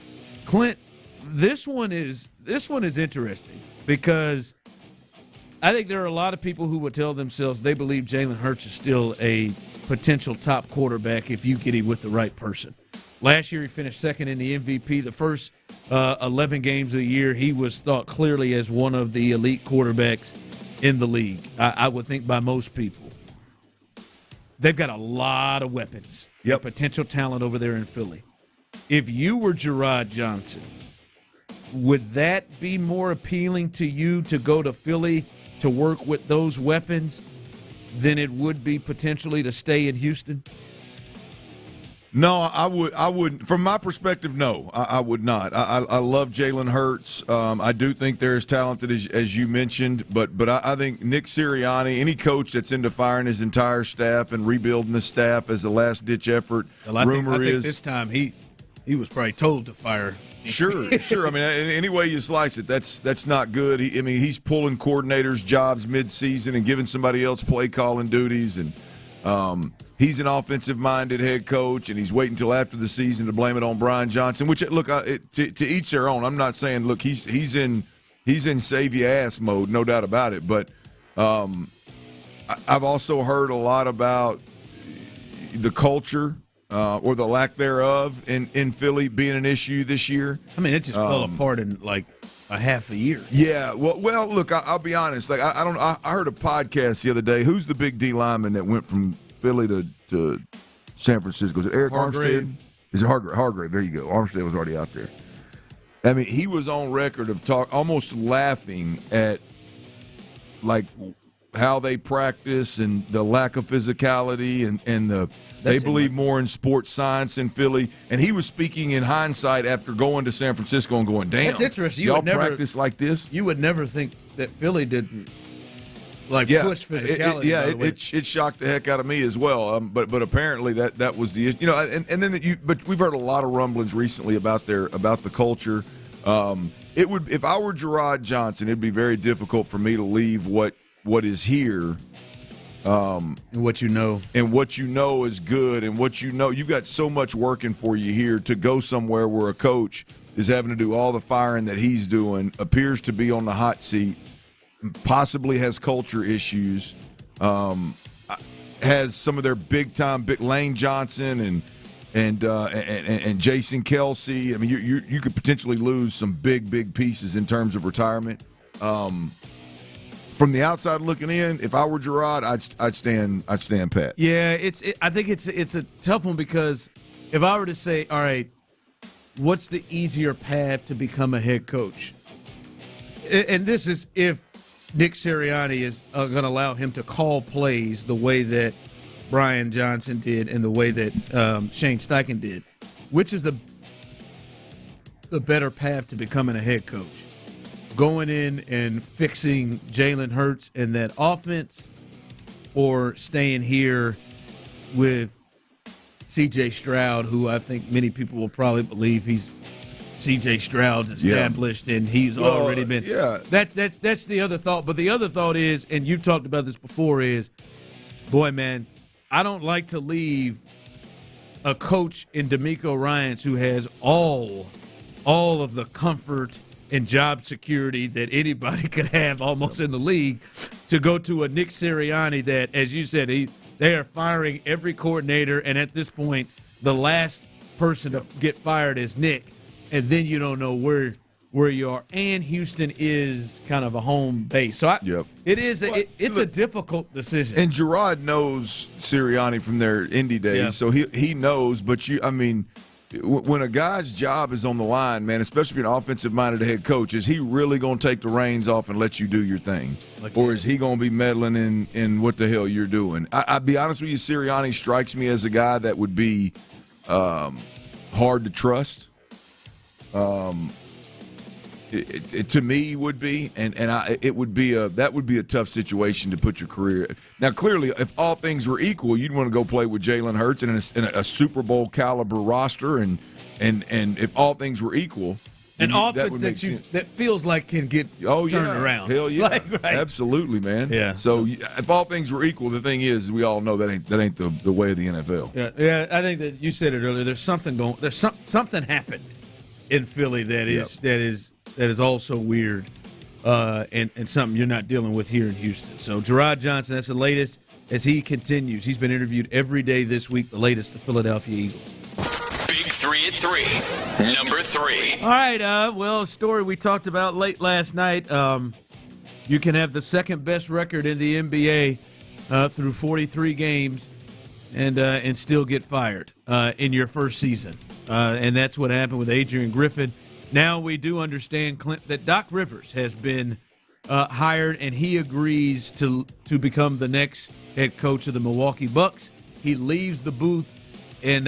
Clint, this one is interesting because I think there are a lot of people who would tell themselves they believe Jalen Hurts is still a potential top quarterback if you get him with the right person. Last year he finished second in the MVP. The first 11 games of the year he was thought clearly as one of the elite quarterbacks in the league, I would think by most people. they've got a lot of weapons. Yep. Potential talent over there in Philly. If you were Gerard Johnson, would that be more appealing to you to go to Philly to work with those weapons than it would be potentially to stay in Houston? No, I would. From my perspective, no, I would not. I love Jalen Hurts. I do think they're as talented as you mentioned, but I think Nick Sirianni, any coach that's into firing his entire staff and rebuilding the staff as a last-ditch effort, Well, I think this time he was probably told to fire. Sure. I mean, any way you slice it, that's not good. He's pulling coordinators' jobs mid-season and giving somebody else play calling duties, and he's an offensive-minded head coach, and he's waiting until after the season to blame it on Brian Johnson. Which, look, to each their own. I'm not saying, look, he's in save your ass mode, no doubt about it. But I've also heard a lot about the culture. Or the lack thereof in Philly being an issue this year. I mean, it just fell apart in like a half a year. Yeah. Well. Look, I'll be honest. Like, I heard a podcast the other day. Who's the big D lineman that went from Philly to San Francisco? Is it Eric Armstead? Is it Hargrave? There you go. Armstead was already out there. I mean, he was on record of almost laughing at like how they practice and the lack of physicality and they believe more in sports science in Philly. And he was speaking in hindsight after going to San Francisco and going, damn, that's interesting. Y'all practice like this? You would never think that Philly didn't push physicality. It shocked the heck out of me as well. But apparently that was the issue. And then but we've heard a lot of rumblings recently about the culture. It would, if I were Gerard Johnson, it'd be very difficult for me to leave what is here. And what you know. And what you know is good. And what you know, you've got so much working for you here to go somewhere where a coach is having to do all the firing that he's doing, appears to be on the hot seat, possibly has culture issues, has some of their big Lane Johnson and Jason Kelsey. I mean, you could potentially lose some big pieces in terms of retirement. From the outside looking in, if I were Gerard, I'd stand pat. Yeah, I think it's a tough one because if I were to say, all right, what's the easier path to become a head coach? And this is if Nick Sirianni is going to allow him to call plays the way that Brian Johnson did and the way that Shane Steichen did. Which is the better path to becoming a head coach? Going in and fixing Jalen Hurts and that offense, or staying here with C.J. Stroud, who I think many people will probably believe he's C.J. Stroud's established and he's already been. Yeah. That's the other thought. But the other thought is, and you've talked about this before, is, boy, man, I don't like to leave a coach in DeMeco Ryans who has all of the comfort and job security that anybody could have almost in the league, to go to a Nick Sirianni that, as you said, they are firing every coordinator, and at this point, the last person to get fired is Nick, and then you don't know where you are. And Houston is kind of a home base, so it's a difficult decision. And Gerard knows Sirianni from their Indy days, so he knows. But when a guy's job is on the line, man, especially if you're an offensive-minded head coach, is he really going to take the reins off and let you do your thing? Or is he going to be meddling in what the hell you're doing? I'll be honest with you, Sirianni strikes me as a guy that would be hard to trust. It to me would be, and it would be that would be a tough situation to put your career. Now, clearly, if all things were equal, you'd want to go play with Jalen Hurts in a Super Bowl caliber roster, and if all things were equal, an offense that feels like can get turned around. Hell yeah, right. Absolutely, man. Yeah. So if all things were equal, the thing is, we all know that ain't the way of the NFL. Yeah. I think that you said it earlier. There's something going. There's something happened in Philly that is also weird, and something you're not dealing with here in Houston. So Gerard Johnson, that's the latest as he continues. He's been interviewed every day this week, the latest, the Philadelphia Eagles. Big 3 at 3, number 3. All right, a story we talked about late last night. You can have the second best record in the NBA through 43 games and still get fired in your first season. And that's what happened with Adrian Griffin. Now we do understand, Clint, that Doc Rivers has been hired, and he agrees to become the next head coach of the Milwaukee Bucks. He leaves the booth, and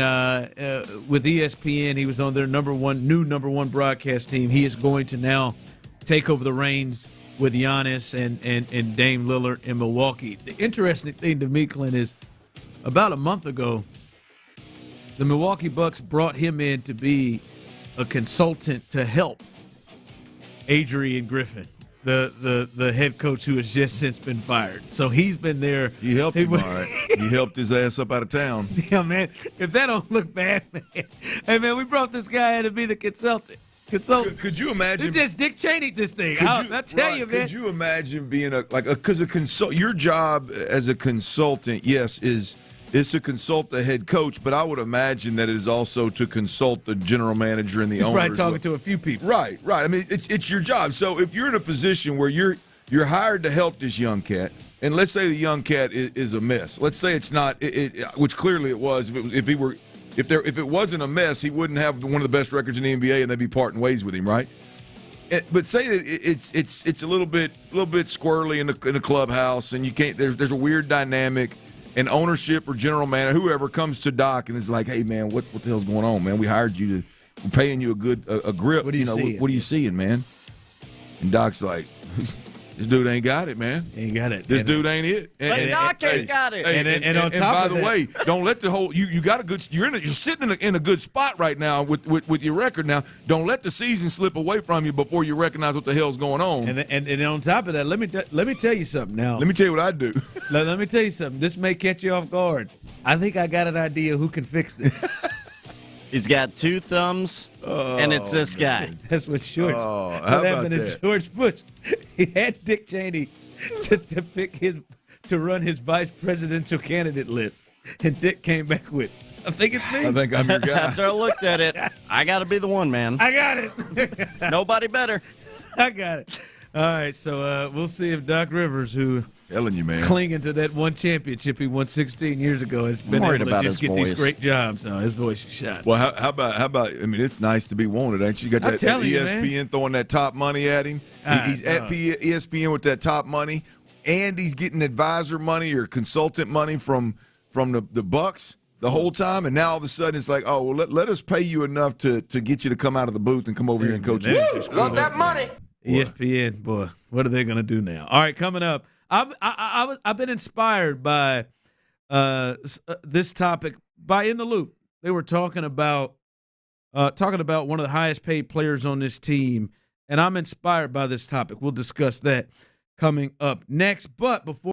with ESPN, he was on their number one broadcast team. He is going to now take over the reins with Giannis and Dame Lillard in Milwaukee. The interesting thing to me, Clint, is about a month ago, the Milwaukee Bucks brought him in to be a consultant to help Adrian Griffin, the head coach who has just since been fired. So he's been there. He helped him, all right. He helped his ass up out of town. Yeah, man. If that don't look bad, man. Hey, man, we brought this guy in to be the consultant. Could you imagine? You just Dick Cheney this thing. I tell you, man. Could you imagine being because your job as a consultant, yes, is to consult the head coach, but I would imagine that it is also to consult the general manager and the owner. He's probably talking to a few people. Right. I mean, it's your job. So if you're in a position where you're hired to help this young cat, and let's say the young cat is a mess. Let's say it's not, which clearly it was. If it wasn't a mess, he wouldn't have one of the best records in the NBA, and they'd be parting ways with him, right? But say that it's a little bit squirrely in the clubhouse, and you can't. There's a weird dynamic, and ownership or general manager, whoever comes to Doc and is like, "Hey, man, what the hell's going on, man? We hired you we're paying you a grip. What are you seeing? What are you seeing, man?" And Doc's like, "This dude ain't got it, man. He ain't got it. This dude ain't it." But Doc ain't got it. And on top of that, by the way, don't let the whole you got a good. You're sitting in a good spot right now with your record. Now, don't let the season slip away from you before you recognize what the hell's going on. And on top of that, let me tell you something now. Let me tell you what I do. Let me tell you something. This may catch you off guard. I think I got an idea who can fix this. He's got two thumbs, and it's this guy. That's what George. How what happened about to that? George Bush? He had Dick Cheney to pick to run his vice presidential candidate list, and Dick came back with, "I think it's me. I think I'm your guy." After I looked at it, I got to be the one, man. I got it. Nobody better. I got it. All right, so we'll see if Doc Rivers, who telling you, man, clinging to that one championship he won 16 years ago, has been able to just get these great jobs. No, his voice is shot. Well, how about? I mean, it's nice to be wanted, ain't you? You got that ESPN throwing that top money at him. He's at ESPN with that top money, and he's getting advisor money or consultant money from the Bucks the whole time. And now all of a sudden it's like, oh, well, let us pay you enough to get you to come out of the booth and come over here and coach. Love that money. ESPN, boy, what are they going to do now? All right, coming up, I've been inspired by this topic by In the Loop. They were talking about one of the highest paid players on this team, and I'm inspired by this topic. We'll discuss that coming up next. But before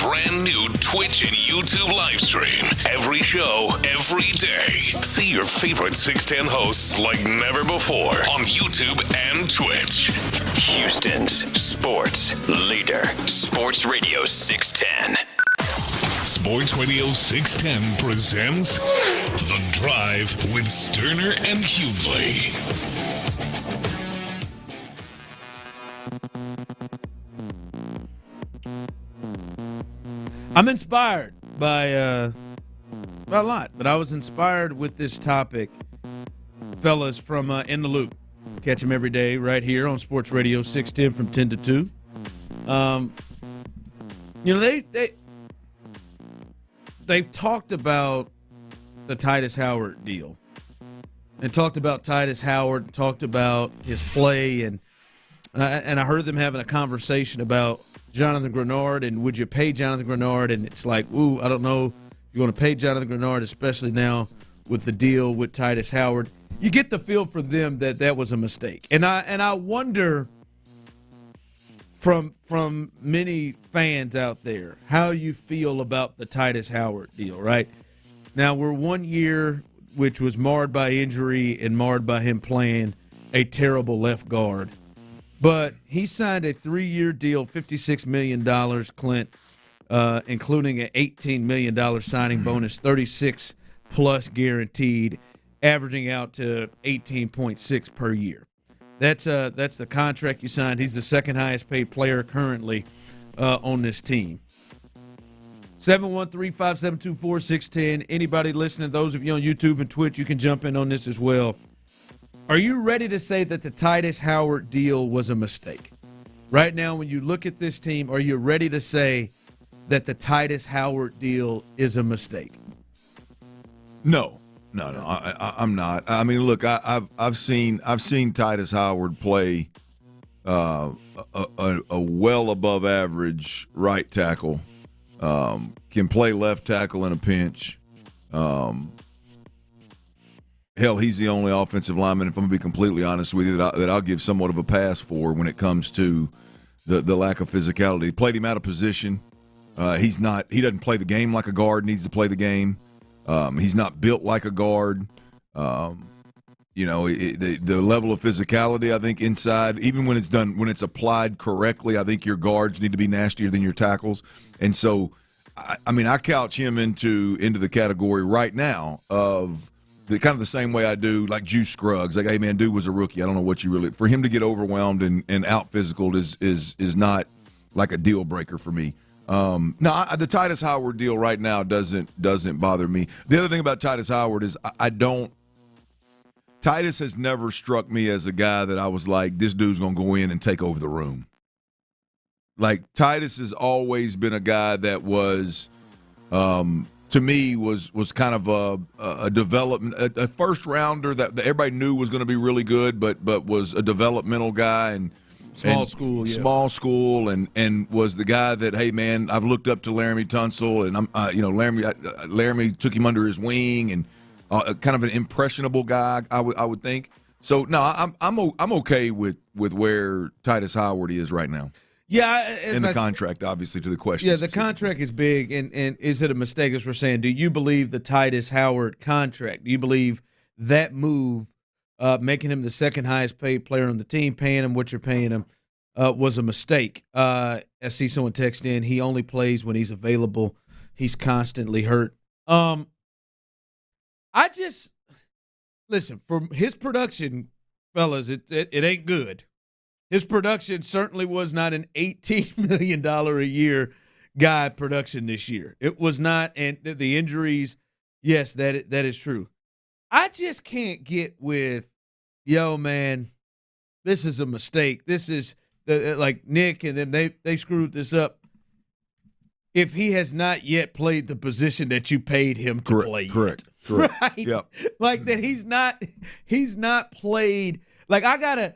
Brand new Twitch and YouTube live stream. Every show, every day. See your favorite 610 hosts like never before on YouTube and Twitch. Houston's sports leader. Sports Radio 610. Sports Radio 610 presents The Drive with Stoerner and Hughley. I'm inspired by a lot, but I was inspired with this topic, fellas, from In the Loop. Catch them every day right here on Sports Radio 610 from 10 to 2. they've talked about the Titus Howard deal, and talked about Titus Howard, and talked about his play, and I heard them having a conversation about Jonathan Grenard and would you pay Jonathan Grenard, and it's like, ooh, I don't know if you want to pay Jonathan Grenard, especially now with the deal with Titus Howard. You get the feel from them that was a mistake, and I wonder from many fans out there how you feel about the Titus Howard deal. Right now, we're 1 year, which was marred by injury and marred by him playing a terrible left guard, but he signed a 3-year deal, $56 million, Clint, including an $18 million signing bonus, 36 plus guaranteed, averaging out to 18.6 per year. That's the contract you signed. He's the second highest paid player currently on this team. 713-572-4610. Anybody listening, those of you on YouTube and Twitch, you can jump in on this as well. Are you ready to say that the Titus Howard deal was a mistake? Right now, when you look at this team, are you ready to say that the Titus Howard deal is a mistake? No, I'm not. I mean, look, I've seen Titus Howard play a well above average right tackle. Can play left tackle in a pinch. Hell, he's the only offensive lineman, if I'm going to be completely honest with you, that I'll give somewhat of a pass for when it comes to the lack of physicality. Played him out of position. He doesn't play the game like a guard needs to play the game. He's not built like a guard. The level of physicality, I think, inside, even when it's applied correctly, I think your guards need to be nastier than your tackles. And so, I couch him into the category right now of kind of the same way I do like Juice Scruggs. Like, hey man, dude was a rookie. I don't know what you really, for him to get overwhelmed and out physical is not like a deal breaker for me. The Titus Howard deal right now doesn't bother me. The other thing about Titus Howard is Titus has never struck me as a guy that I was like, this dude's going to go in and take over the room. Like, Titus has always been a guy that was, to me, was kind of a development, a first rounder that everybody knew was going to be really good, but was a developmental guy and small school, and was the guy that, hey man, I've looked up to Laramie Tunsil, and Laramie took him under his wing, and kind of an impressionable guy, I would think. So no, I'm okay with where Titus Howard is right now. Yeah, in the contract, obviously, to the question. Yeah, the contract is big, and is it a mistake? As we're saying, do you believe the Titus Howard contract? Do you believe that move, making him the second highest paid player on the team, paying him what you're paying him, was a mistake? I see someone text in, he only plays when he's available. He's constantly hurt. Listen, for his production, fellas, it ain't good. His production certainly was not an $18 million a year guy production this year. It was not, and the injuries, yes, that is true. I just can't get with, yo, man, this is a mistake. This is like Nick, and then they screwed this up. If he has not yet played the position that you paid him to play, correct, right? Yep. Like that, he's not played. Like I gotta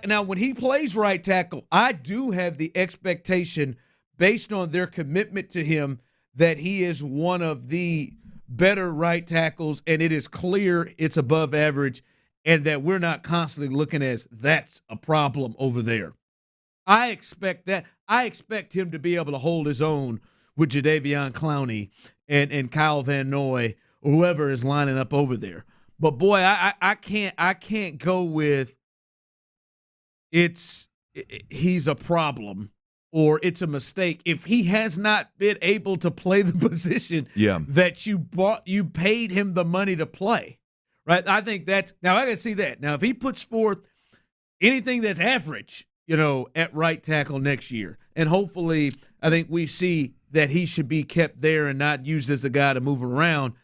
now. When he plays right tackle, I do have the expectation, based on their commitment to him, that he is one of the better right tackles, and it is clear it's above average, and that we're not constantly looking as that's a problem over there. I expect that. I expect him to be able to hold his own with Jadeveon Clowney and Kyle Van Noy or whoever is lining up over there. But boy, I can't go with he's a problem or it's a mistake if he has not been able to play the position that you paid him the money to play. Right? I think that's now I can see that. Now if he puts forth anything that's average, at right tackle next year, and hopefully I think we see that he should be kept there and not used as a guy to move around,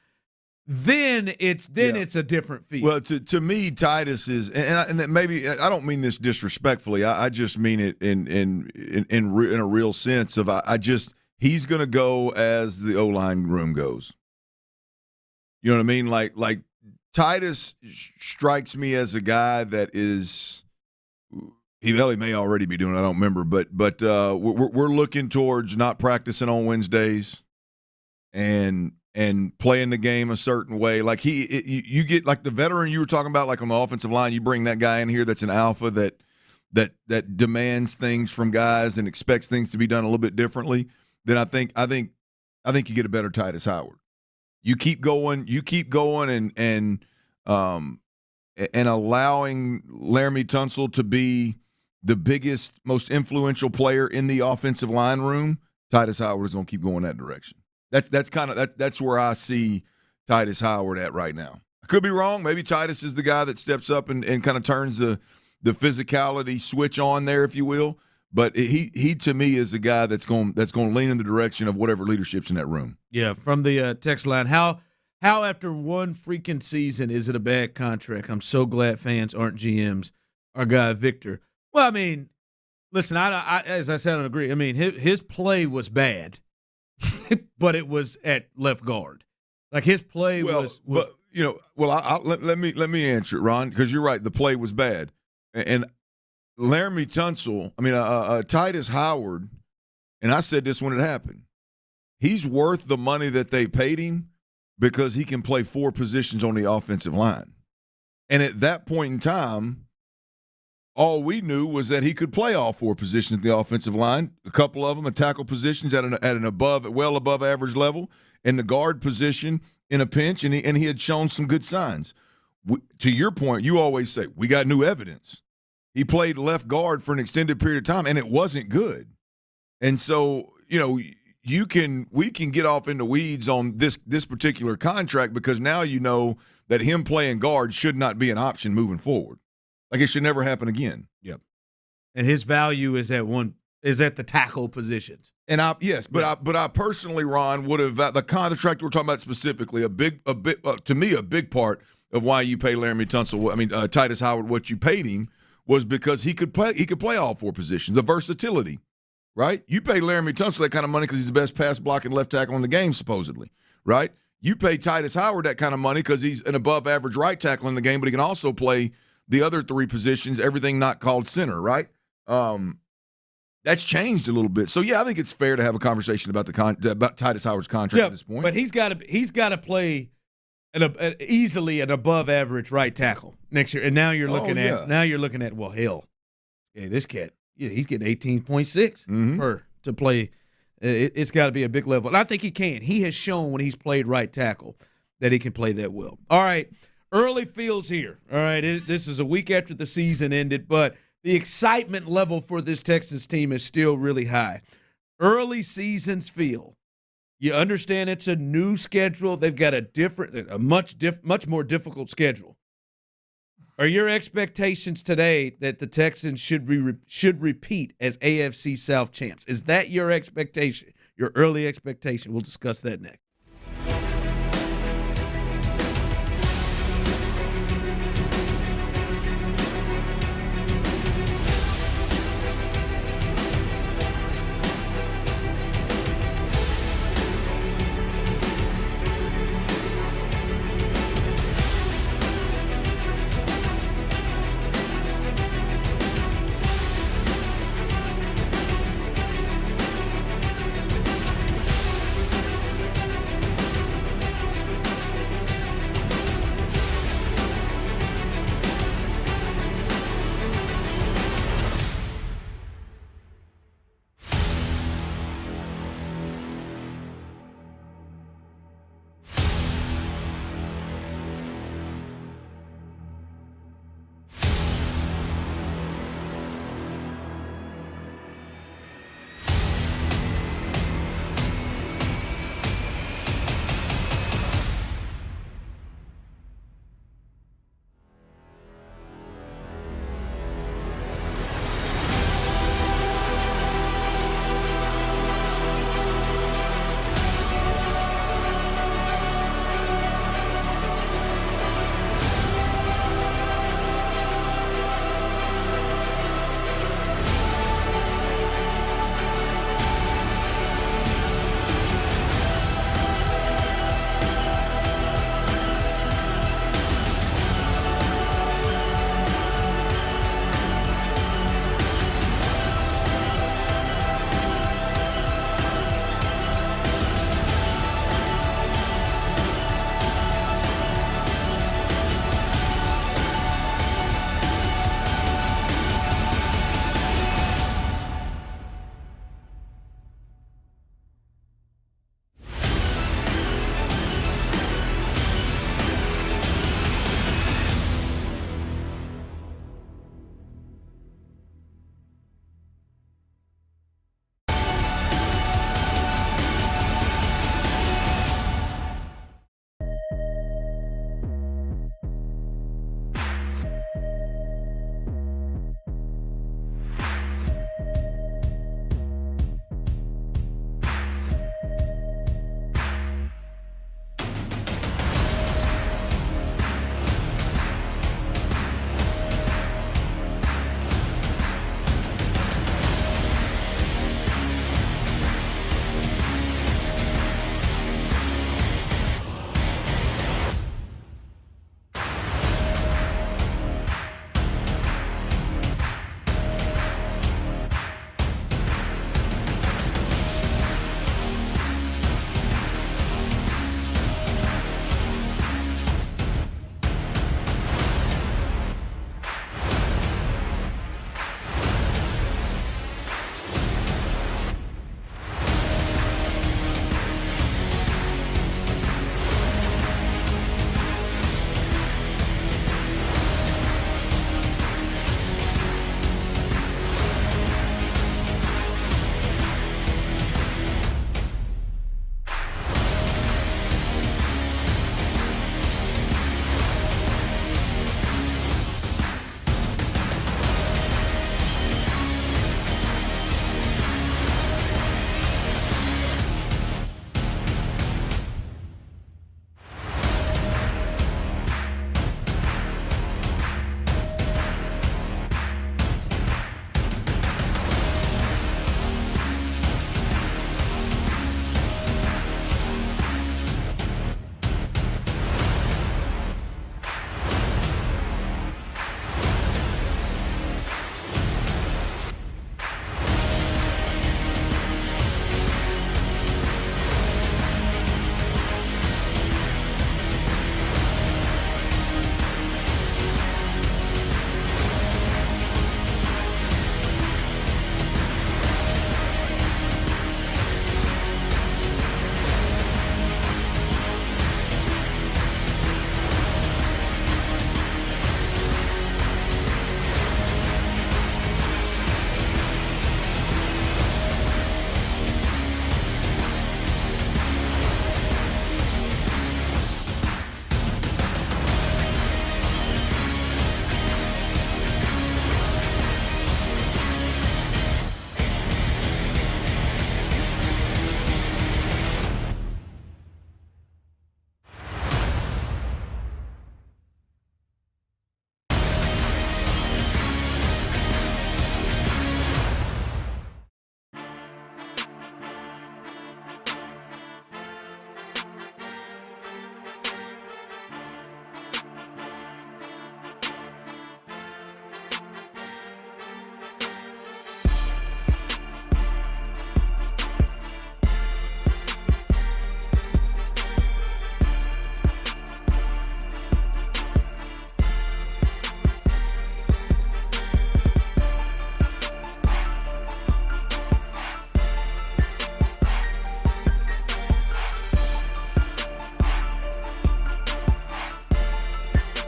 then it's a different feel. Well, to me, Titus is, and that maybe I don't mean this disrespectfully. I just mean it in a real sense of he's going to go as the O-line room goes. You know what I mean? Like Titus strikes me as a guy that is. He may already be doing it. I don't remember, but we're looking towards not practicing on Wednesdays, and playing the game a certain way. Like you get like the veteran you were talking about, like on the offensive line. You bring that guy in here that's an alpha that demands things from guys and expects things to be done a little bit differently. Then I think you get a better Titus Howard. You keep going and allowing Laramie Tunsil to be the biggest, most influential player in the offensive line room. Titus Howard is going to keep going that direction. That's where I see Titus Howard at right now. I could be wrong. Maybe Titus is the guy that steps up and kind of turns the physicality switch on there, if you will. But he to me is a guy that's going to lean in the direction of whatever leadership's in that room. Yeah, from the text line, how after one freaking season is it a bad contract? I'm so glad fans aren't GMs. Our guy Victor. Well, I mean, listen, I as I said, I agree. I mean, his play was bad, but it was at left guard. Like his play was. But let me answer it, Ron, because you're right. The play was bad, and Laramie Tunsil. I mean, Titus Howard, and I said this when it happened. He's worth the money that they paid him because he can play 4 positions on the offensive line, and at that point in time. All we knew was that he could play all 4 positions in the offensive line. A couple of them at tackle positions at an well above average level, and the guard position in a pinch, and he had shown some good signs. To your point, you always say we got new evidence. He played left guard for an extended period of time, and it wasn't good. And so we can get off into weeds on this particular contract because now you know that him playing guard should not be an option moving forward. Like it should never happen again. Yep. And his value is at the tackle positions. And I personally, Ron, would have the contract we're talking about specifically a big part of why you pay Laramie Tunsil. I mean Titus Howard what you paid him was because he could play all 4 positions. The versatility, right? You pay Laramie Tunsil that kind of money because he's the best pass blocking left tackle in the game, supposedly, right? You pay Titus Howard that kind of money because he's an above average right tackle in the game, but he can also play the other 3 positions, everything not called center, right? That's changed a little bit. So yeah, I think it's fair to have a conversation about about Titus Howard's contract at this point. But he's got to play easily an above average right tackle next year. And now you're looking at well, hell, this cat, he's getting 18.6 per to play. It's got to be a big level, and I think he can. He has shown when he's played right tackle that he can play that well. All right. Early feels here. All right, this is a week after the season ended, but the excitement level for this Texans team is still really high. Early seasons feel. You understand it's a new schedule. They've got a much more difficult schedule. Are your expectations today that the Texans should repeat as AFC South champs? Is that your expectation, your early expectation? We'll discuss that next.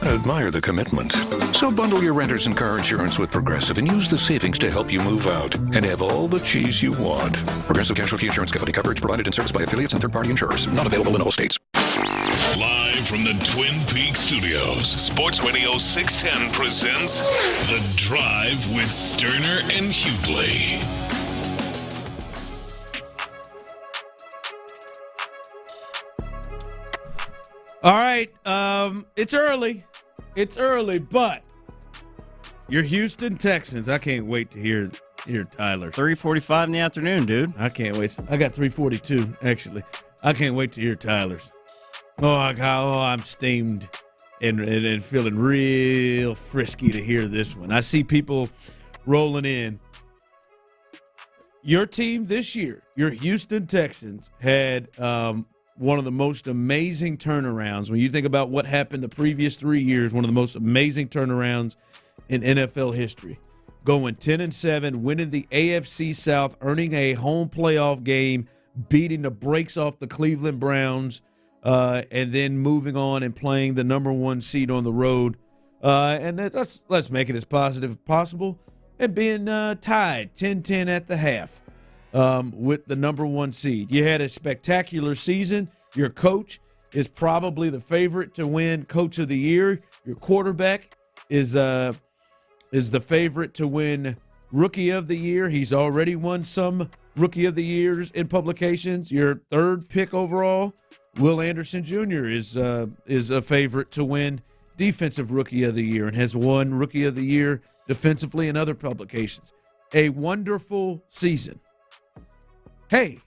I admire the commitment. So bundle your renters and car insurance with Progressive and use the savings to help you move out and have all the cheese you want. Progressive Casualty Insurance Company. Coverage provided and serviced by affiliates and third-party insurers. Not available in all states. Live from the Twin Peaks studios, Sports Radio 610 presents The Drive with Stoerner and Hughley. All right, it's early. It's early, but your Houston Texans. I can't wait to hear Tyler. 3:45 in the afternoon, dude. I can't wait. I got 3:42 actually. I can't wait to hear Tyler's. I'm steamed and feeling real frisky to hear this one. I see people rolling in. Your team this year, your Houston Texans, had one of the most amazing turnarounds. When you think about what happened the previous 3 years, one of the most amazing turnarounds in NFL history. Going 10-7, winning the AFC South, earning a home playoff game, beating the brakes off the Cleveland Browns, and then moving on and playing the number one seed on the road. And let's make it as positive as possible. And being tied 10-10 at the half. With the number one seed. You had a spectacular season. Your coach is probably the favorite to win Coach of the Year. Your quarterback is the favorite to win Rookie of the Year. He's already won some Rookie of the Years in publications. Your third pick overall, Will Anderson Jr. is a favorite to win Defensive Rookie of the Year and has won Rookie of the Year defensively in other publications. A wonderful season. Hey,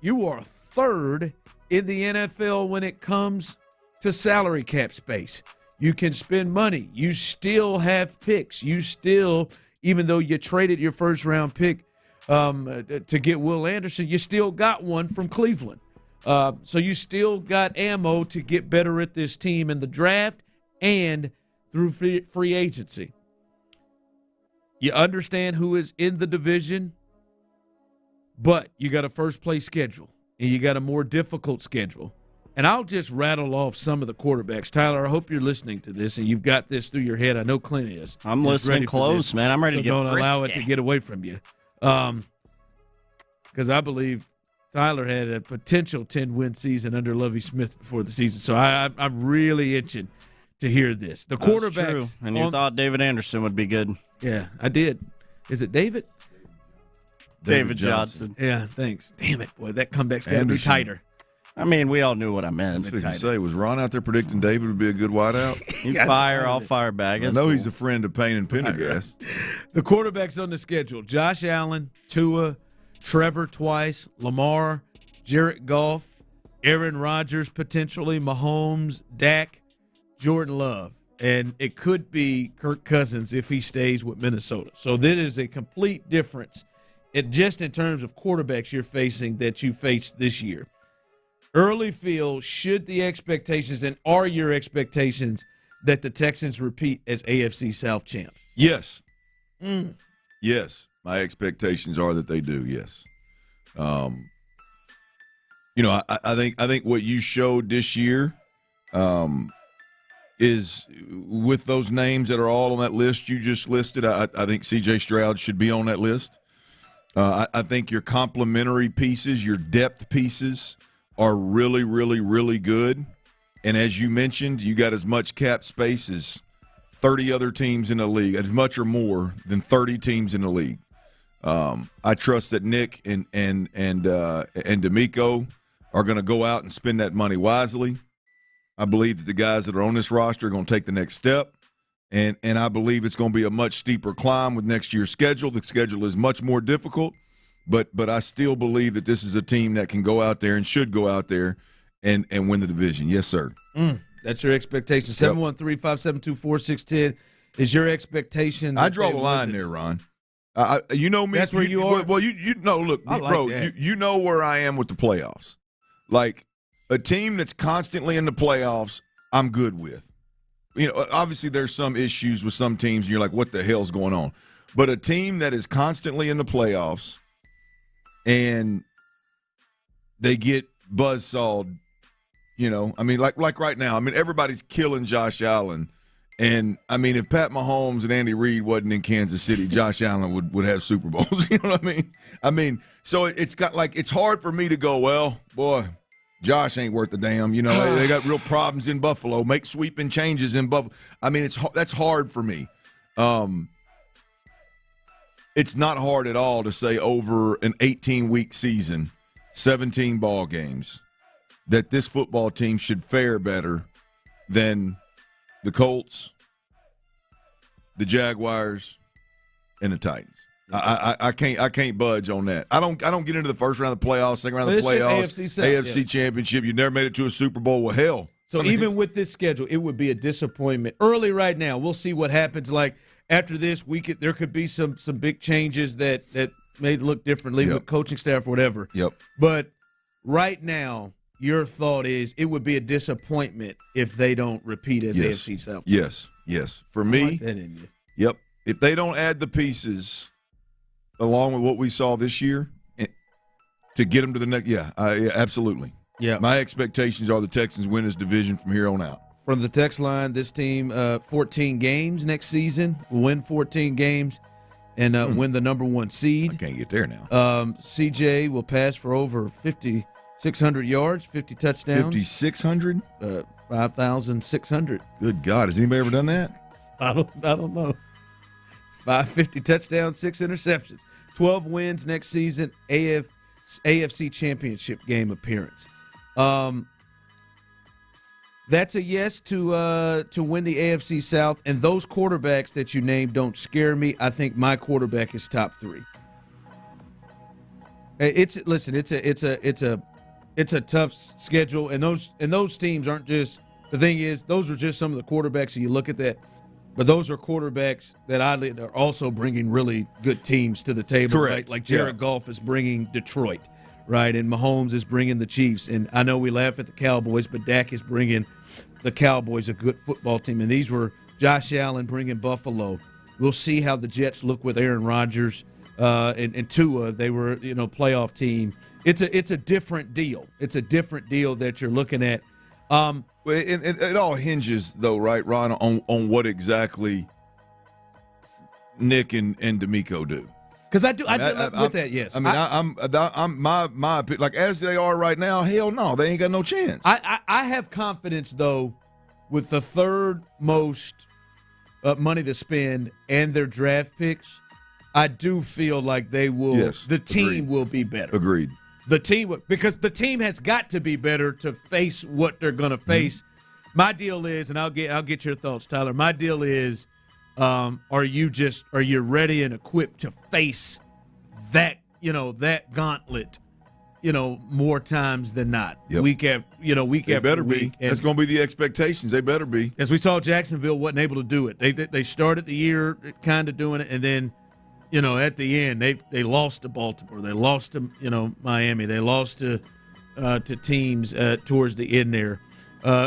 you are third in the NFL when it comes to salary cap space. You can spend money. You still have picks. You still, even though you traded your first-round pick to get Will Anderson, you still got one from Cleveland. So you still got ammo to get better at this team in the draft and through free agency. You understand who is in the division, but you got a first-place schedule, and you got a more difficult schedule. And I'll just rattle off some of the quarterbacks. Tyler, I hope you're listening to this, and you've got this through your head. I know Clint is. I'm listening close, man. I'm ready to get don't frisky. allow it to get away from you. Because I believe Tyler had a potential 10-win season under Lovie Smith before the season. So I'm really itching to hear this. The quarterbacks. That's true. And you thought David Anderson would be good. Yeah, I did. Is it David? David Johnson. Yeah, thanks. Damn it, boy, that comeback's got to be tighter. I mean, we all knew what I meant. That's what you say. Was Ron out there predicting David would be a good wideout? You fire, I'll fire back. I know he's a friend of Payne and Pendergast. The quarterbacks on the schedule: Josh Allen, Tua, Trevor twice, Lamar, Jared Goff, Aaron Rodgers potentially, Mahomes, Dak, Jordan Love. And it could be Kirk Cousins if he stays with Minnesota. So this is a complete difference. Just in terms of quarterbacks you're facing that you faced this year. Early feel, should the expectations and are your expectations that the Texans repeat as AFC South champs? Yes. Yes. My expectations are that they do, yes. I think what you showed this year is with those names that are all on that list you just listed, I think C.J. Stroud should be on that list. I think your complementary pieces, your depth pieces are really, really, really good. And as you mentioned, you got as much cap space as 30 other teams in the league, as much or more than 30 teams in the league. I trust that Nick and D'Amico are going to go out and spend that money wisely. I believe that the guys that are on this roster are going to take the next step. And I believe it's going to be a much steeper climb with next year's schedule. The schedule is much more difficult, but I still believe that this is a team that can go out there and should go out there and win the division. Yes, sir. That's your expectation. 713-572-4610 is your expectation. I draw the line there, Ron. You know me. That's where you are? Well, you know, look, bro, you know where I am with the playoffs. Like, a team that's constantly in the playoffs, I'm good with. You know, obviously there's some issues with some teams, and you're like, what the hell's going on? But a team that is constantly in the playoffs and they get buzzsawed, you know, I mean, like right now, I mean, everybody's killing Josh Allen And, I mean, if Pat Mahomes and Andy Reid wasn't in Kansas City, Josh Allen would have Super Bowls. You know what I mean? So it's got like it's hard for me to go, well, boy, Josh ain't worth a damn. You know, they got real problems in Buffalo. Make sweeping changes in Buffalo. I mean, that's hard for me. It's not hard at all to say over an 18-week season, 17 ball games, that this football team should fare better than the Colts, the Jaguars, and the Titans. I can't budge on that. I don't get into the first round of the playoffs, second round of the playoffs, AFC Championship. You never made it to a Super Bowl. Well, hell. So even with this schedule, it would be a disappointment. Early right now, we'll see what happens. Like after this, there could be some big changes that may look differently with coaching staff or whatever. Yep. But right now, your thought is it would be a disappointment if they don't repeat as AFC South. Yes. For me, like that in you. Yep. If they don't add the pieces along with what we saw this year to get them to the next, absolutely. Yeah. My expectations are the Texans win this division from here on out. From the text line, this team 14 games next season, will win 14 games and win the number 1 seed. I can't get there now. CJ will pass for over 5,600 yards, 50 touchdowns. 5,600? 5,600. Good God. Has anybody ever done that? I don't know. 550 touchdowns, 6 interceptions. 12 wins next season, AFC Championship game appearance. That's a yes to win the AFC South, and those quarterbacks that you named don't scare me. I think my quarterback is top 3. It's a tough schedule, and those teams aren't just the thing is those are just some of the quarterbacks, and you look at that. But those are quarterbacks that are also bringing really good teams to the table. Correct. Right? Like Jared Goff is bringing Detroit, right? And Mahomes is bringing the Chiefs. And I know we laugh at the Cowboys, but Dak is bringing the Cowboys a good football team. And these were Josh Allen bringing Buffalo. We'll see how the Jets look with Aaron Rodgers and Tua. They were, playoff team. It's a different deal. It's a different deal that you're looking at. It all hinges, though, right, Ron, on what exactly Nick and D'Amico do. Because I do with that, yes. I mean, I'm my opinion, like as they are right now. Hell no, they ain't got no chance. I have confidence though, with the third most money to spend and their draft picks. I do feel like they will. Yes, the team will be better. Agreed. The team, because the team has got to be better to face what they're going to face. Mm-hmm. My deal is, and I'll get your thoughts, Tyler. My deal is, are you ready and equipped to face that gauntlet, more times than not, week after week. They better week. be. That's going to be the expectations. They better be. As we saw, Jacksonville wasn't able to do it. They started the year kind of doing it, and then. At the end, they lost to Baltimore. They lost to, Miami. They lost to teams towards the end there.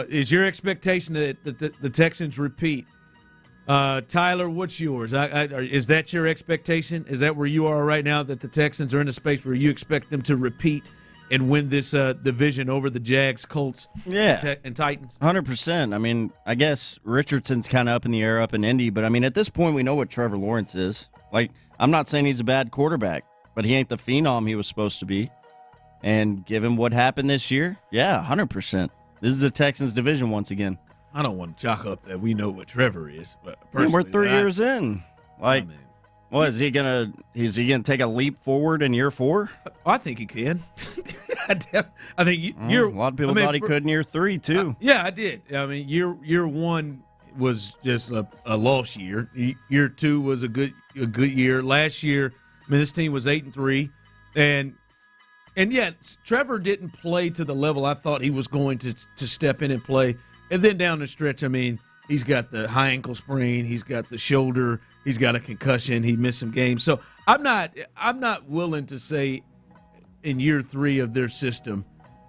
Is your expectation that the Texans repeat? Tyler, what's yours? Is that your expectation? Is that where you are right now, that the Texans are in a space where you expect them to repeat and win this division over the Jags, Colts, and Titans? 100%. I mean, I guess Richardson's kind of up in the air up in Indy, but, I mean, at this point we know what Trevor Lawrence is. Like, I'm not saying he's a bad quarterback, but he ain't the phenom he was supposed to be. And given what happened this year, 100%. This is a Texans division once again. I don't want to chalk up that we know what Trevor is. But we're 3 years in. Like, is he gonna take a leap forward in year 4? I think he can. I think a lot of people thought he could in year 3 too. I did. I mean, year 1 was just a lost year. Year 2 was a good year. Last year, this team was 8-3, and Trevor didn't play to the level I thought he was going to step in and play. And then down the stretch, he's got the high ankle sprain, he's got the shoulder, he's got a concussion, he missed some games. So I'm not willing to say in year 3 of their system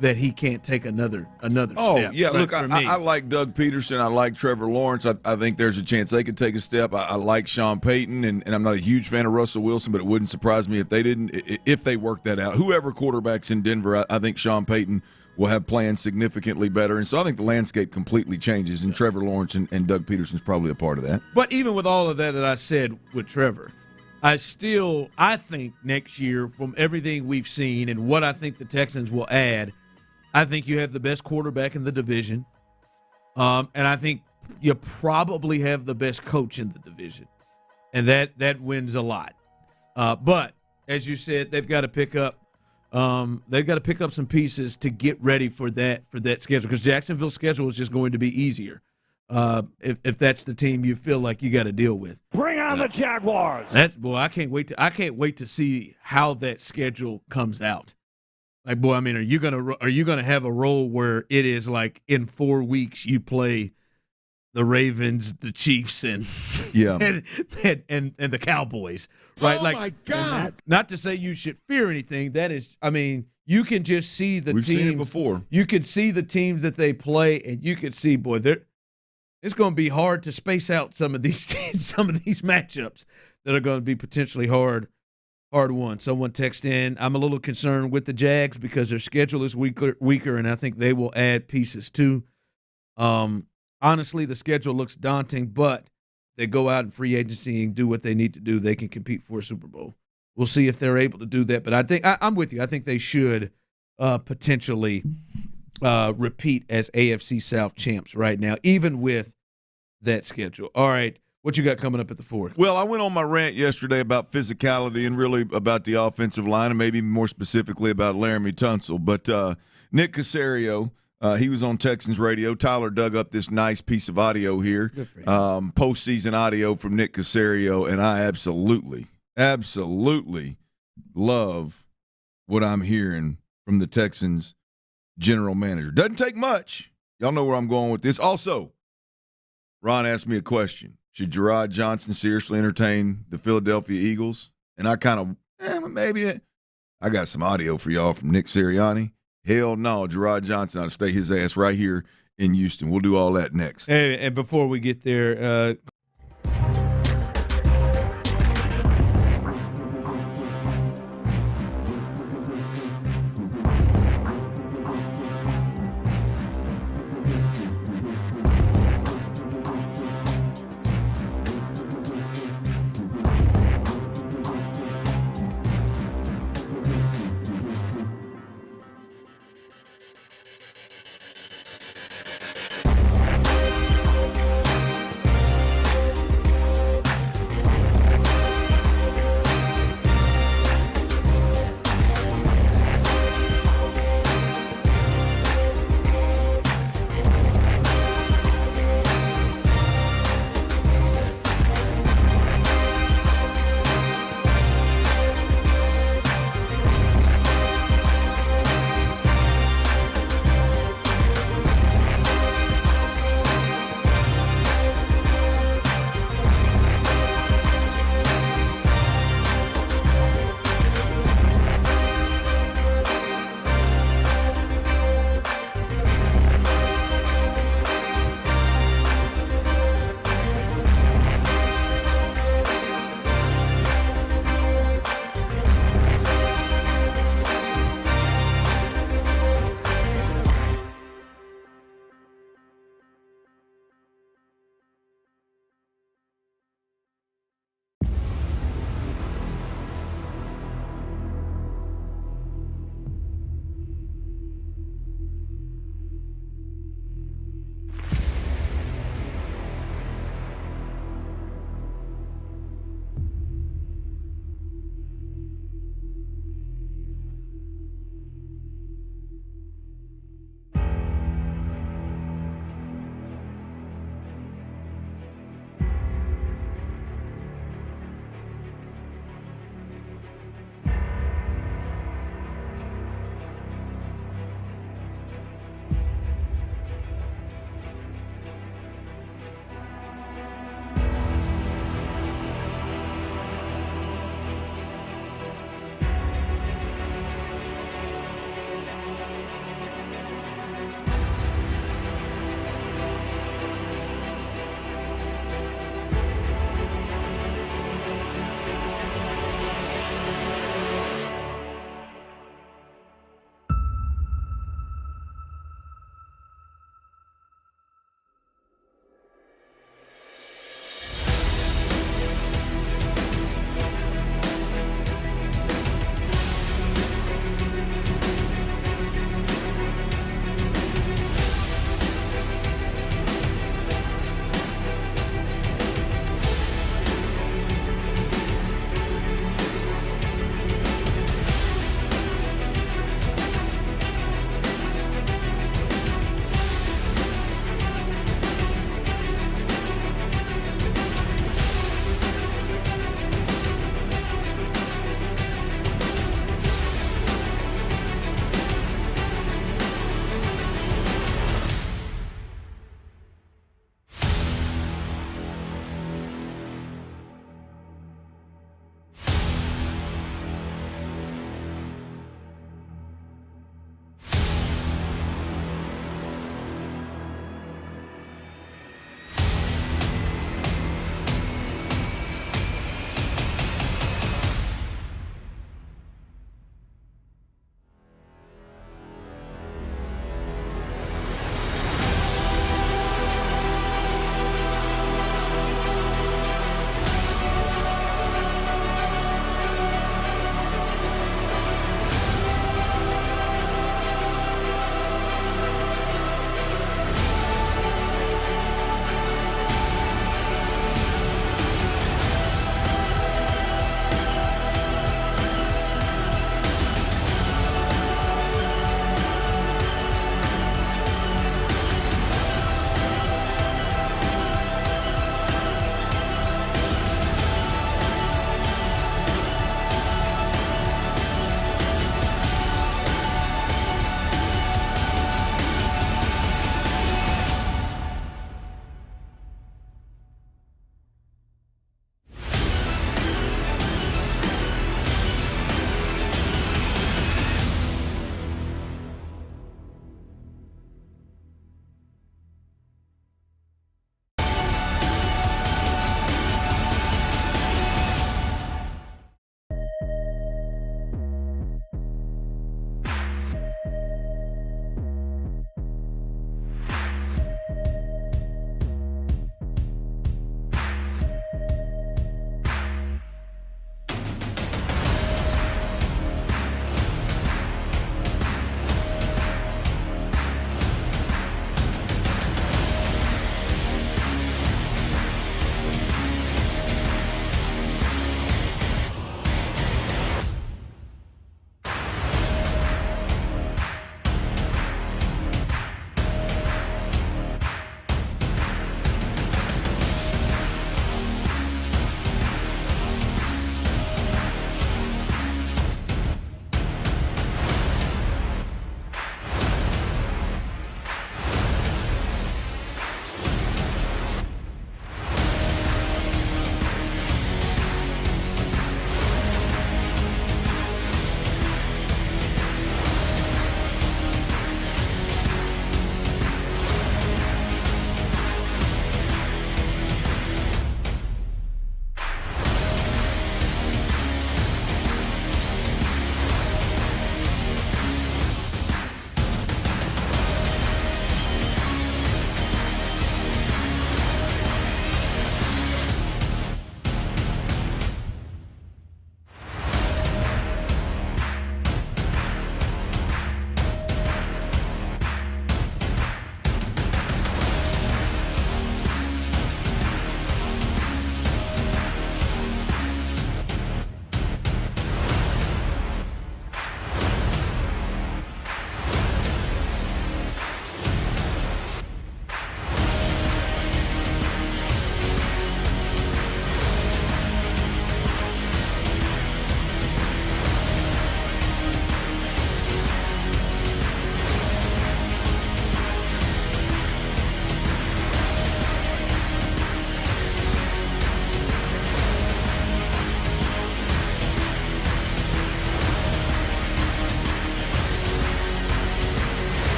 that he can't take another step. Oh, yeah. Look, for me. I like Doug Peterson. I like Trevor Lawrence. I think there's a chance they could take a step. I like Sean Payton, and I'm not a huge fan of Russell Wilson, but it wouldn't surprise me if they didn't, if they work that out. Whoever quarterback's in Denver, I think Sean Payton will have plans significantly better. And so I think the landscape completely changes, and Trevor Lawrence and Doug Peterson's probably a part of that. But even with all of that I said with Trevor, I think next year, from everything we've seen and what I think the Texans will add, I think you have the best quarterback in the division, and I think you probably have the best coach in the division, and that wins a lot. But as you said, they've got to pick up some pieces to get ready for that schedule, because Jacksonville's schedule is just going to be easier if that's the team you feel like you got to deal with. Bring on the Jaguars. I can't wait to see how that schedule comes out. Like, boy, I mean, are you gonna have a role where it is like in 4 weeks you play the Ravens, the Chiefs, and and the Cowboys, right? Oh, like, my God! Not to say you should fear anything. That is, I mean, you can just see the We've teams. seen it before. You can see the teams that they play, and you can see, boy, it's going to be hard to space out some of these matchups that are going to be potentially hard won. Someone text in, I'm a little concerned with the Jags because their schedule is weaker, and I think they will add pieces too. Honestly, the schedule looks daunting, but they go out in free agency and do what they need to do, they can compete for a Super Bowl. We'll see if they're able to do that, but I think I'm with you. I think they should potentially repeat as AFC South champs right now, even with that schedule. All right. What you got coming up at the 4th? Well, I went on my rant yesterday about physicality and really about the offensive line, and maybe more specifically about Laramie Tunsil. But Nick Caserio, he was on Texans radio. Tyler dug up this nice piece of audio here, postseason audio from Nick Caserio, and I absolutely love what I'm hearing from the Texans general manager. Doesn't take much. Y'all know where I'm going with this. Also, Ron asked me a question. Should Gerard Johnson seriously entertain the Philadelphia Eagles? And I kind of, maybe I got some audio for y'all from Nick Sirianni. Hell no, Gerard Johnson ought to stay his ass right here in Houston. We'll do all that next. And before we get there,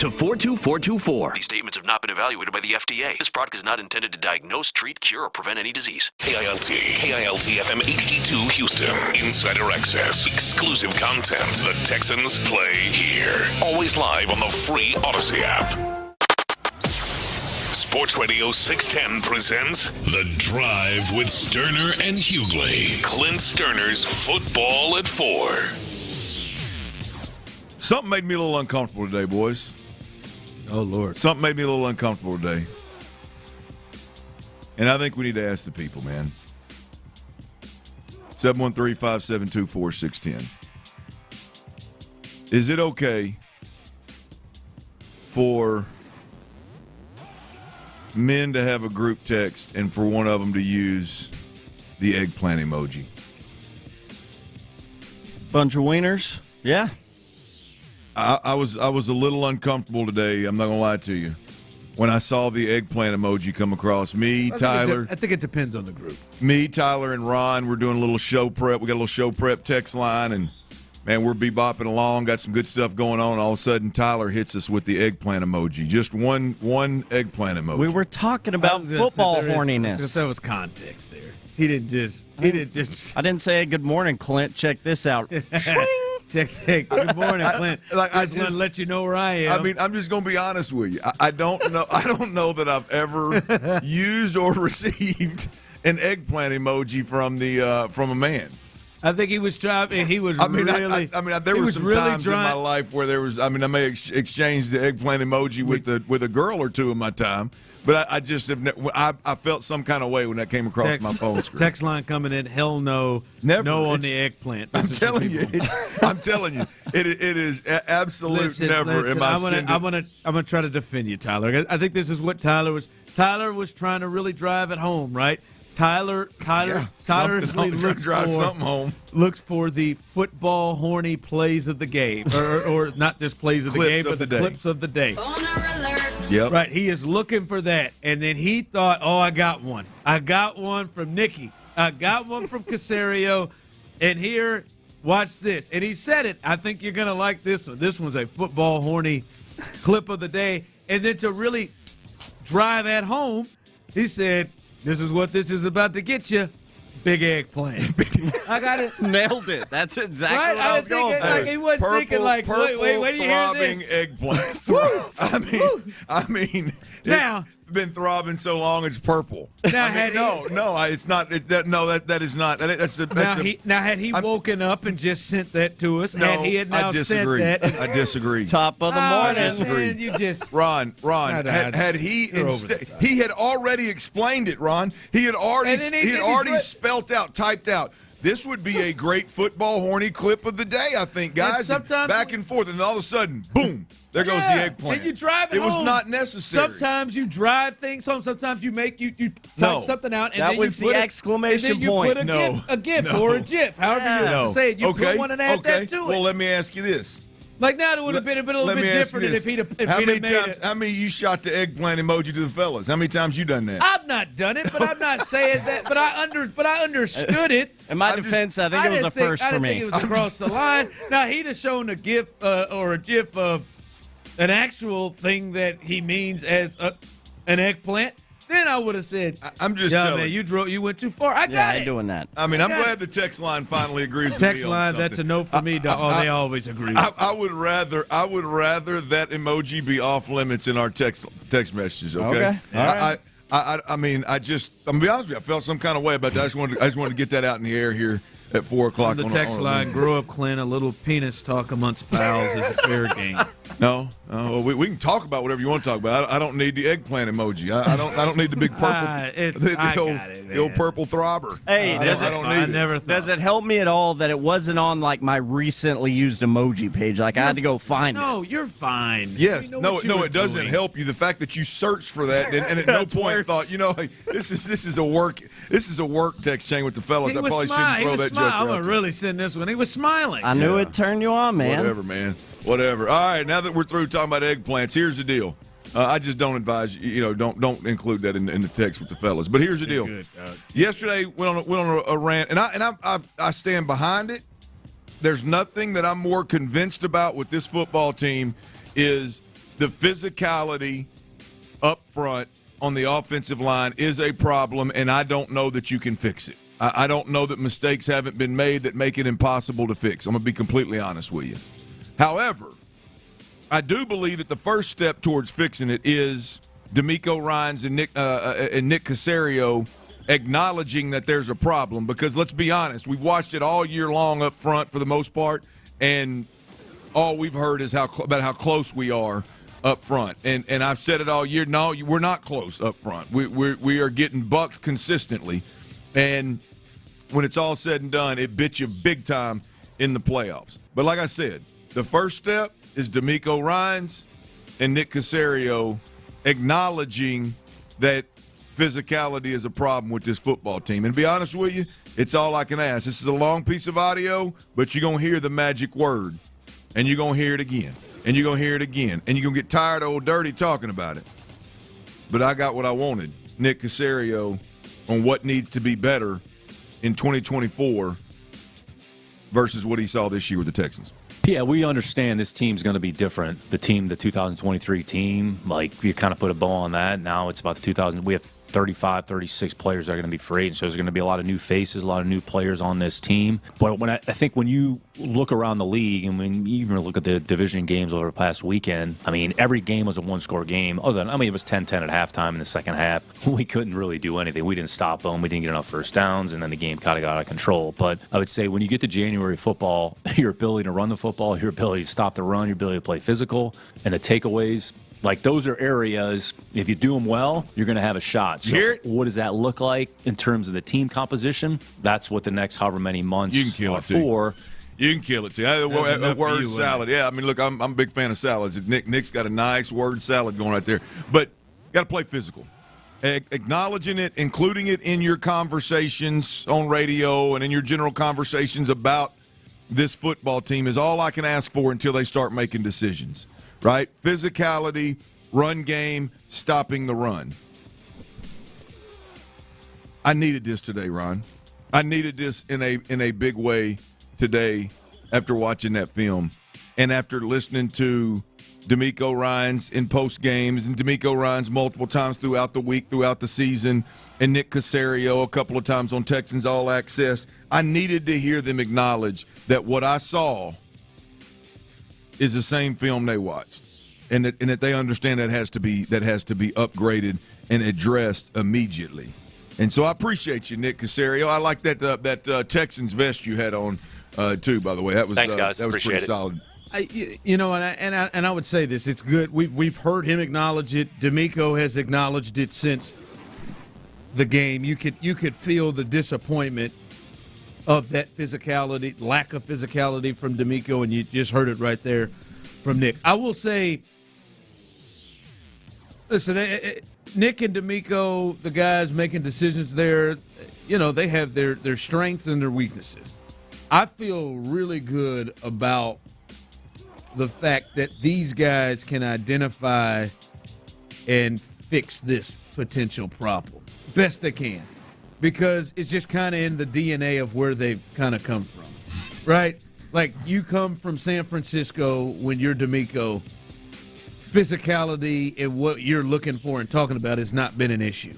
to 42424. These statements have not been evaluated by the FDA. This product is not intended to diagnose, treat, cure, or prevent any disease. KILT FM HD2 Houston. Insider access. Exclusive content. The Texans play here. Always live on the free Odyssey app. Sports Radio 610 presents The Drive with Stoerner and Hughley. Clint Stoerner's Football at 4. Something made me a little uncomfortable today, boys. Oh, Lord. Something made me a little uncomfortable today. And I think we need to ask the people, man. 713-572-4610. Is it okay for men to have a group text and for one of them to use the eggplant emoji? Bunch of wieners? Yeah. I was a little uncomfortable today, I'm not going to lie to you, when I saw the eggplant emoji come across. Me, Tyler. I think it depends on the group. Me, Tyler, and Ron, we're doing a little show prep. We got a little show prep text line, and, man, we're bebopping along, got some good stuff going on. All of a sudden, Tyler hits us with the eggplant emoji. Just one eggplant emoji. We were talking about football horniness. There was context there. He didn't just. I didn't say good morning, Clint. Check this out. Check that. Good morning, Clint. I just want to let you know where I am. I mean, I'm just going to be honest with you. I don't know. I don't know that I've ever used or received an eggplant emoji from a man. I think he was trying. He was. There were some really times in my life where there was. I may exchange the eggplant emoji with a girl or two in my time, but I just have. I felt some kind of way when that came across my phone screen. Text line coming in. Hell no. Never. No on the eggplant. I'm telling you. It is absolute never. I'm gonna try to defend you, Tyler. I think this is what Tyler was. Tyler was trying to really drive it home, right? Tyler looks for the football horny plays of the game, or not just plays of the game, but the clips of the day. Yep. Right. He is looking for that, and then he thought, "Oh, I got one. I got one from Nikki. I got one from Casario, and here, watch this." And he said it. I think you're gonna like this one. This one's a football horny clip of the day, and then to really drive at home, he said, "This is what this is about to get you. Big eggplant." I got it. Nailed it. That's exactly what I was going for. He wasn't thinking like, wait, do you hear this? Eggplant. I mean, now it's been throbbing so long it's purple. Now, it's not. That is not. Had he woken up and just sent that to us? No, had he had now I disagree. sent that? I disagree. Top of the morning. I disagree. Man, you just Ron. Had he he had already explained it. Ron. He had already spelt out, typed out. This would be a great football horny clip of the day, I think, guys. Back and forth, and all of a sudden, boom. There goes the eggplant. And you drive it was home. not necessary. Sometimes you drive things home. Sometimes you type something out. And that then was you put the exclamation and then point. You put a GIF or a GIF, however you want to say it. You put one and add that to it. Well, let me ask you this. Like now, it would have been a little bit different if he'd have made it. How many you shot the eggplant emoji to the fellas? How many times you done that? I've not done it, but I'm not saying that. But I understood it. In my defense, I think it was a first for me. I didn't think it was across the line. Now he'd have shown a GIF or a GIF of an actual thing that he means as an eggplant. Then I would have said, "I'm just telling man, you went too far." I got it. Doing that. I mean, I'm glad the text line finally agrees with me. Text line, that's a no for me. They always agree. I would rather that emoji be off limits in our text messages. Okay. All right. I'm gonna be honest with you. I felt some kind of way about that. I just wanted to get that out in the air here at 4 o'clock. The text line, grow up, Clint. A little penis talk amongst pals is a fair game. No, we can talk about whatever you want to talk about. I don't need the eggplant emoji. I don't need the big purple, the old purple throbber. Hey, does it help me at all that it wasn't on like my recently used emoji page? Like I had to go find it. No, you're fine. Yes, it doesn't help you. The fact that you searched for that and at no point thought, hey, this is a work text chain with the fellas. I probably shouldn't throw that joke out. I'm gonna really send this one. He was smiling. I knew it turned you on, man. Whatever, man. Whatever. All right, now that we're through talking about eggplants, here's the deal. I just don't advise don't include that in the text with the fellas. But here's the deal. Yesterday went on a rant, and I stand behind it. There's nothing that I'm more convinced about with this football team is the physicality up front on the offensive line is a problem, and I don't know that you can fix it. I don't know that mistakes haven't been made that make it impossible to fix. I'm going to be completely honest with you. However, I do believe that the first step towards fixing it is DeMeco Ryans and Nick Caserio acknowledging that there's a problem, because let's be honest, we've watched it all year long up front for the most part, and all we've heard is about how close we are up front. And I've said it all year, no, we're not close up front. We are getting bucked consistently, and when it's all said and done, it bit you big time in the playoffs. But like I said, the first step is DeMeco Ryans and Nick Caserio acknowledging that physicality is a problem with this football team. And to be honest with you, it's all I can ask. This is a long piece of audio, but you're going to hear the magic word, and you're going to hear it again, and you're going to hear it again, and you're going to get tired of old Dirty talking about it. But I got what I wanted, Nick Caserio, on what needs to be better in 2024 versus what he saw this year with the Texans. Yeah, we understand this team's going to be different. The 2023 team, like you kind of put a bow on that. Now it's about the we have 35, 36 players that are going to be free agents. So there's going to be a lot of new faces, a lot of new players on this team. But I think when you look around the league and when you even look at the division games over the past weekend, I mean, every game was a one-score game. Other than, it was 10-10 at halftime in the second half. We couldn't really do anything. We didn't stop them. We didn't get enough first downs, and then the game kind of got out of control. But I would say when you get to January football, your ability to run the football, your ability to stop the run, your ability to play physical, and the takeaways, like those are areas, if you do them well, you're going to have a shot. So what does that look like in terms of the team composition? That's what the next however many months are for. You can kill it, too. A word salad. Yeah, I mean, look, I'm a big fan of salads. Nick's got a nice word salad going right there. But got to play physical. Acknowledging it, including it in your conversations on radio and in your general conversations about this football team is all I can ask for until they start making decisions, right? Physicality, run game, stopping the run. I needed this today, Ron. I needed this in a big way today after watching that film and after listening to DeMeco Ryans in post games and DeMeco Ryans multiple times throughout the week, throughout the season, and Nick Caserio a couple of times on Texans All Access. I needed to hear them acknowledge that what I saw is the same film they watched, and that they understand that has to be upgraded and addressed immediately. And so I appreciate you, Nick Caserio. I like that Texans vest you had on too. By the way, that was thanks, guys. That was appreciate pretty it. solid. And I would say this: it's good. We've heard him acknowledge it. DeMeco has acknowledged it since the game. You could feel the disappointment of that physicality, lack of physicality from DeMeco, and you just heard it right there from Nick. I will say, listen, Nick and DeMeco, the guys making decisions there, they have their strengths and their weaknesses. I feel really good about the fact that these guys can identify and fix this potential problem best they can, because it's just kind of in the DNA of where they've kind of come from, right? Like, you come from San Francisco when you're DeMeco, physicality and what you're looking for and talking about has not been an issue.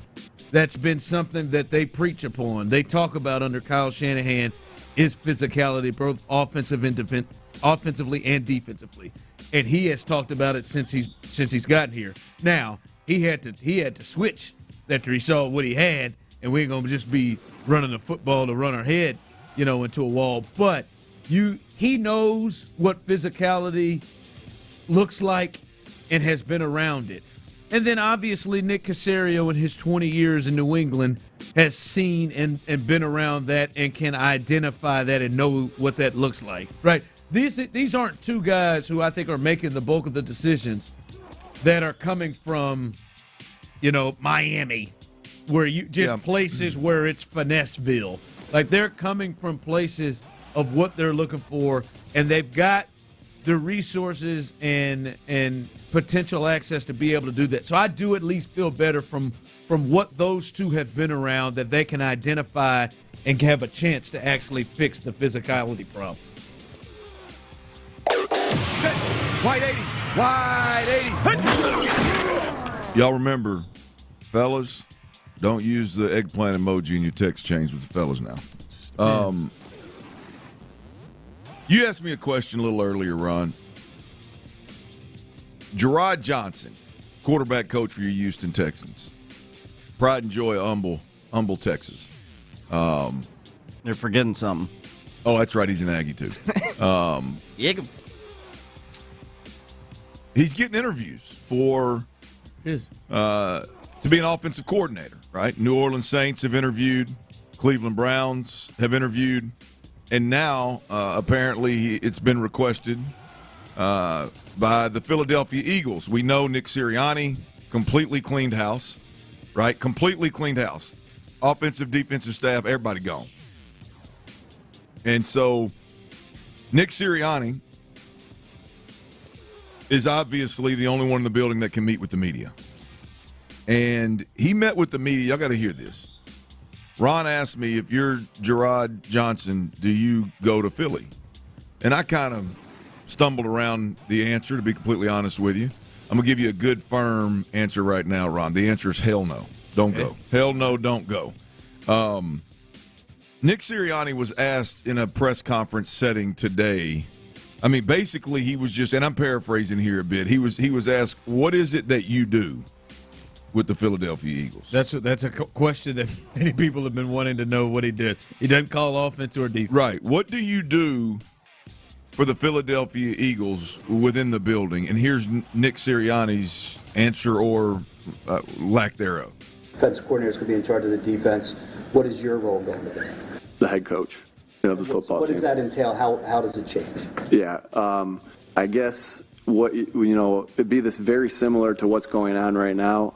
That's been something that they preach upon. They talk about under Kyle Shanahan is physicality, both offensively and defensively, and he has talked about it since he's gotten here. Now he had to switch after he saw what he had, and we ain't gonna just be running the football to run our head, into a wall. But he knows what physicality looks like and has been around it. And then obviously Nick Caserio in his 20 years in New England has seen and been around that and can identify that and know what that looks like, right? These aren't two guys who I think are making the bulk of the decisions that are coming from, Miami, where you just places where it's Finesseville. Like, they're coming from places of what they're looking for, and they've got the resources and potential access to be able to do that. So I do at least feel better from what those two have been around, that they can identify and have a chance to actually fix the physicality problem. White 80. Wide 80. Y'all remember, fellas, don't use the eggplant emoji in your text chains with the fellas now. You asked me a question a little earlier, Ron. Gerard Johnson, quarterback coach for your Houston Texans. Pride and joy of Humble, Texas. They're forgetting something. Oh, that's right. He's an Aggie, too. He's getting interviews for to be an offensive coordinator, right? New Orleans Saints have interviewed. Cleveland Browns have interviewed. And now, apparently, it's been requested by the Philadelphia Eagles. We know Nick Sirianni completely cleaned house, right? Completely cleaned house. Offensive, defensive staff, everybody gone. And so Nick Sirianni is obviously the only one in the building that can meet with the media. And he met with the media. Y'all got to hear this. Ron asked me, if you're Gerard Johnson, do you go to Philly? And I kind of stumbled around the answer, to be completely honest with you. I'm going to give you a good, firm answer right now, Ron. The answer is hell no. Don't go. Hell no, don't go. Nick Sirianni was asked in a press conference setting today. I mean, basically he was just, and I'm paraphrasing here a bit, he was asked, what is it that you do with the Philadelphia Eagles? That's a question that many people have been wanting to know what he did. He doesn't call offense or defense. Right. What do you do for the Philadelphia Eagles within the building? And here's Nick Sirianni's answer or lack thereof. Defensive coordinator is going to be in charge of the defense. What is your role going to be? The head coach of the football team. What does that entail? How does it change? Yeah, I guess it'd be this very similar to what's going on right now.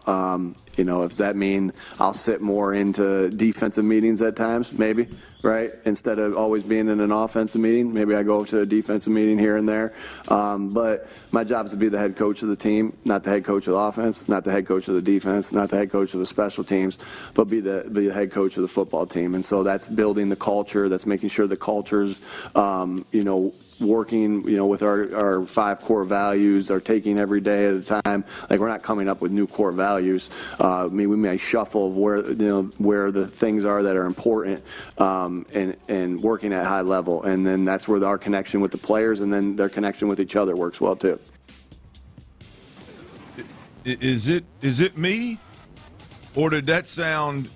Does that mean I'll sit more into defensive meetings at times? Maybe, right? Instead of always being in an offensive meeting, maybe I go to a defensive meeting here and there. But my job is to be the head coach of the team, not the head coach of the offense, not the head coach of the defense, not the head coach of the special teams, but be the head coach of the football team. And so that's building the culture. That's making sure the culture's, working, with our 5 core values, are taking every day at a time. Like, we're not coming up with new core values. We may shuffle of where the things are that are important, and working at high level. And then that's where our connection with the players and then their connection with each other works well too. Is it me, or did that sound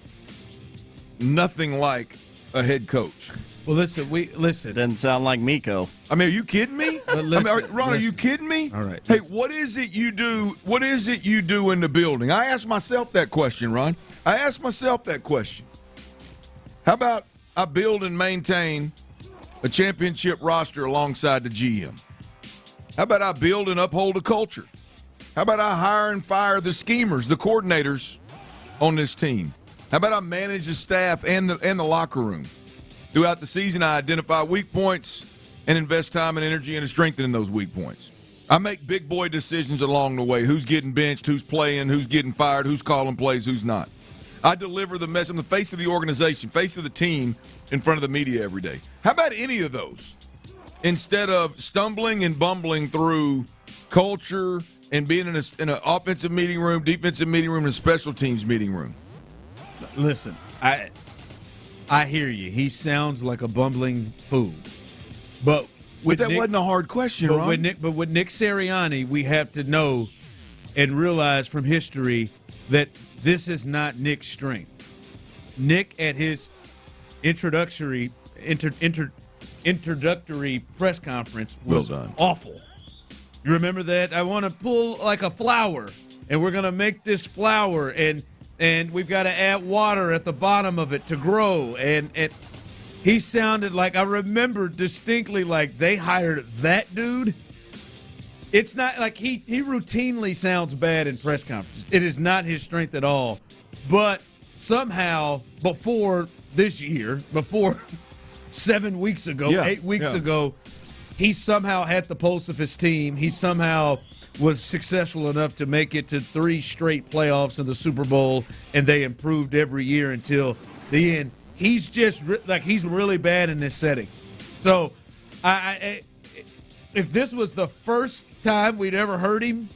nothing like a head coach? Well, listen. Doesn't sound like Miko. I mean, are you kidding me? Ron, are you kidding me? All right. Hey, what is it you do? What is it you do in the building? I asked myself that question, Ron. I asked myself that question. How about I build and maintain a championship roster alongside the GM? How about I build and uphold a culture? How about I hire and fire the schemers, the coordinators on this team? How about I manage the staff and the locker room? Throughout the season, I identify weak points and invest time and energy into strengthening those weak points. I make big boy decisions along the way. Who's getting benched, who's playing, who's getting fired, who's calling plays, who's not. I deliver the message. I'm the face of the organization, face of the team in front of the media every day. How about any of those? Instead of stumbling and bumbling through culture and being in an offensive meeting room, defensive meeting room, and special teams meeting room. Listen, I hear you. He sounds like a bumbling fool. But that wasn't a hard question, Ron. With Nick Sirianni, we have to know and realize from history that this is not Nick's strength. Nick, at his introductory press conference, was awful. You remember that? I want to pull like a flower, and we're going to make this flower, and we've got to add water at the bottom of it to grow. And he sounded like, I remember distinctly, like they hired that dude. It's not like he routinely sounds bad in press conferences. It is not his strength at all. But somehow before this year, before 7 weeks ago, 8 weeks ago, he somehow had the pulse of his team. He somehow was successful enough to make it to 3 straight playoffs in the Super Bowl, and they improved every year until the end. He's just he's really bad in this setting. So if this was the first time we'd ever heard him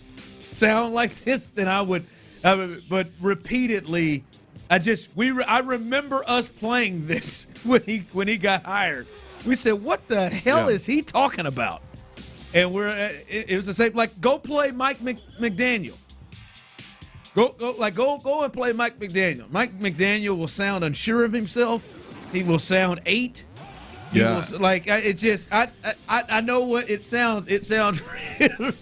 sound like this, then I would. But repeatedly, I remember us playing this when he got hired. We said, "What the hell is he talking about?" And it was the same. Like, go play Mike McDaniel. Go and play Mike McDaniel. Mike McDaniel will sound unsure of himself. He will sound 8. Yeah. I know what it sounds. It sounds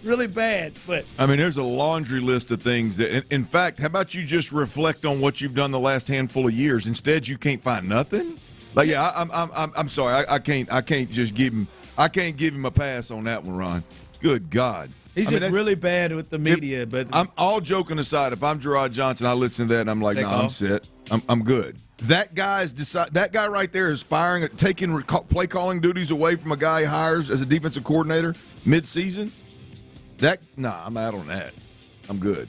really bad, but I mean, there's a laundry list of things that. In fact, how about you just reflect on what you've done the last handful of years? Instead, you can't find nothing. Like, yeah, I'm sorry, I can't just give him. I can't give him a pass on that one, Ron. Good God. He's just really bad with the media. But I'm all joking aside. If I'm Gerard Johnson, I listen to that and I'm like, I'm set. I'm good. That guy right there is taking play calling duties away from a guy he hires as a defensive coordinator mid-season. I'm out on that. I'm good.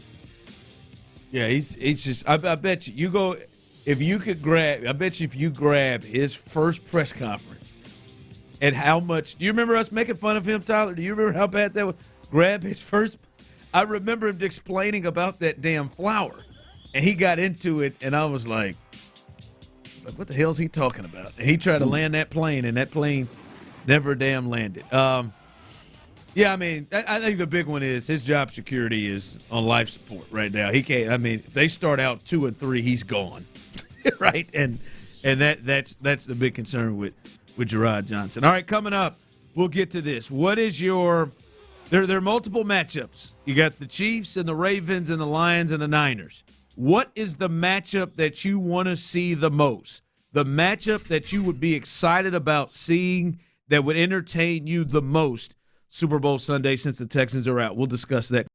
Yeah, he's just. I bet you go if you could grab. I bet you if you grab his first press conference and how much. Do you remember us making fun of him, Tyler? Do you remember how bad that was? Grab his first. I remember him explaining about that damn flower, and he got into it, and I was like, what the hell is he talking about? And he tried to land that plane, and that plane never damn landed. Yeah, I mean, I think the big one is his job security is on life support right now. He can't. I mean, if they start out 2-3, he's gone, right? And that's the big concern with Gerard Johnson. All right, coming up, we'll get to this. What is your? There are multiple matchups. You got the Chiefs and the Ravens and the Lions and the Niners. What is the matchup that you want to see the most? The matchup that you would be excited about seeing that would entertain you the most Super Bowl Sunday since the Texans are out. We'll discuss that.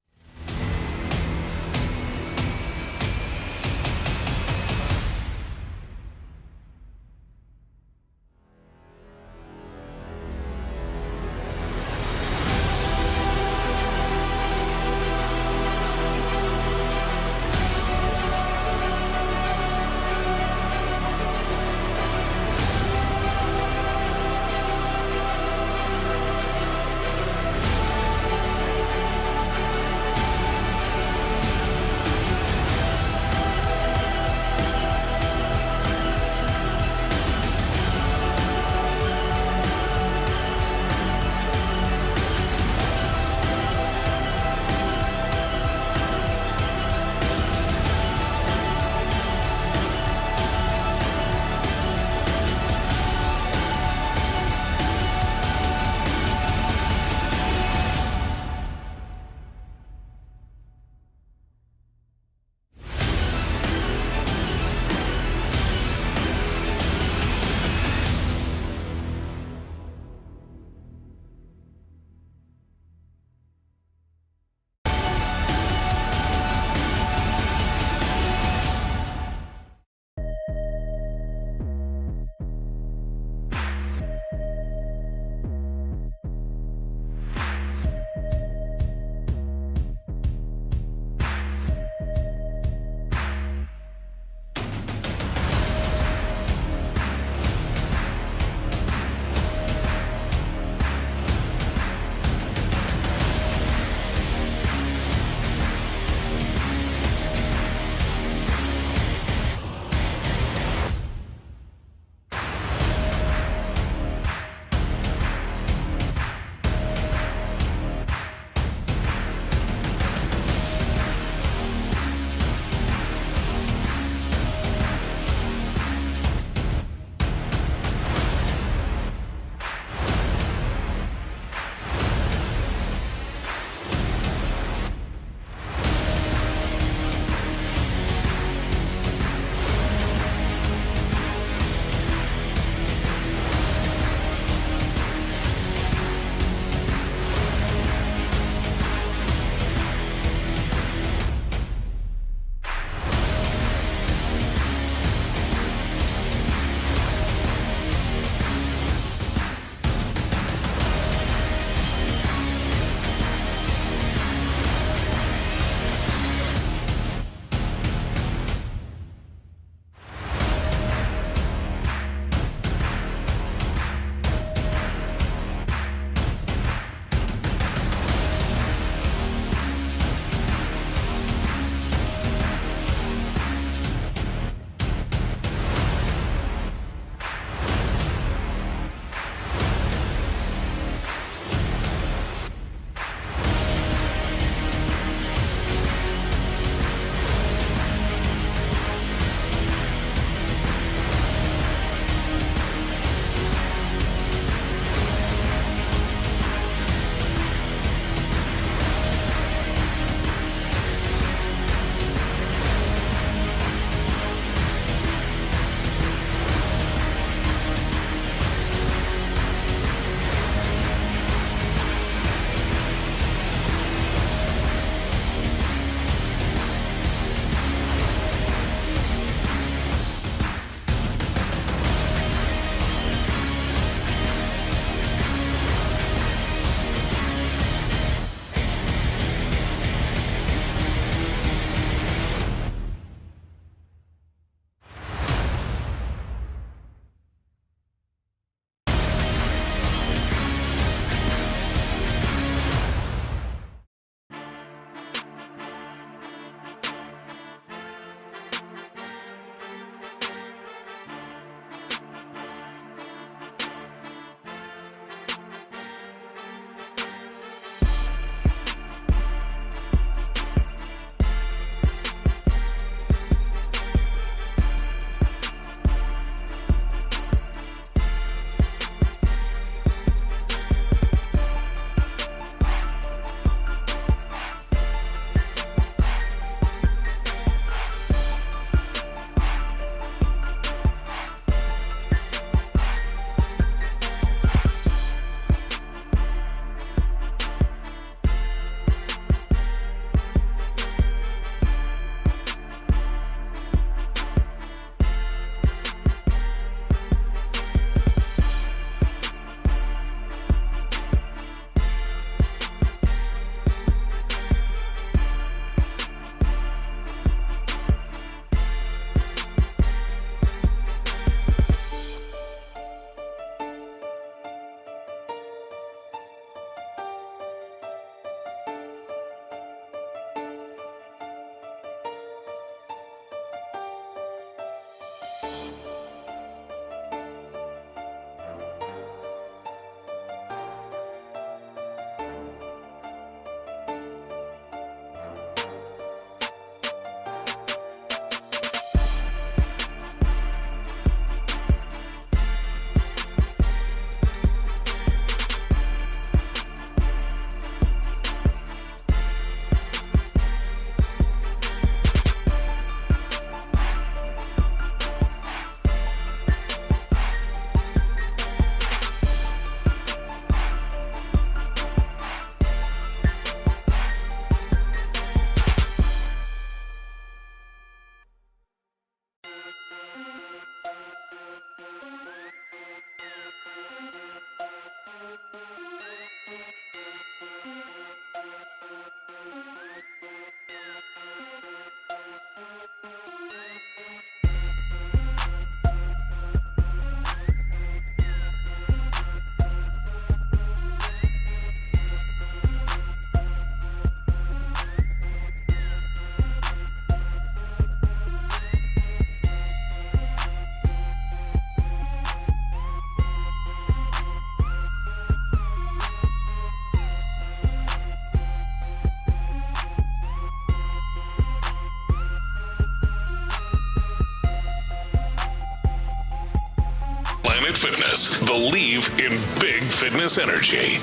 Planet Fitness. Believe in big fitness energy.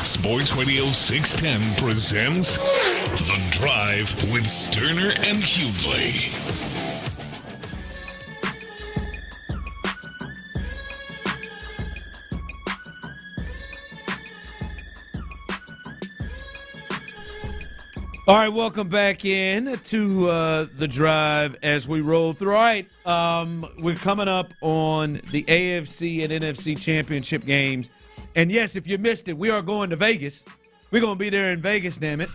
Sports Radio 610 presents The Drive with Stoerner and Hughley. All right, welcome back in to The Drive as we roll through. All right, we're coming up on the AFC and NFC championship games. And, yes, if you missed it, we are going to Vegas. We're going to be there in Vegas, damn it.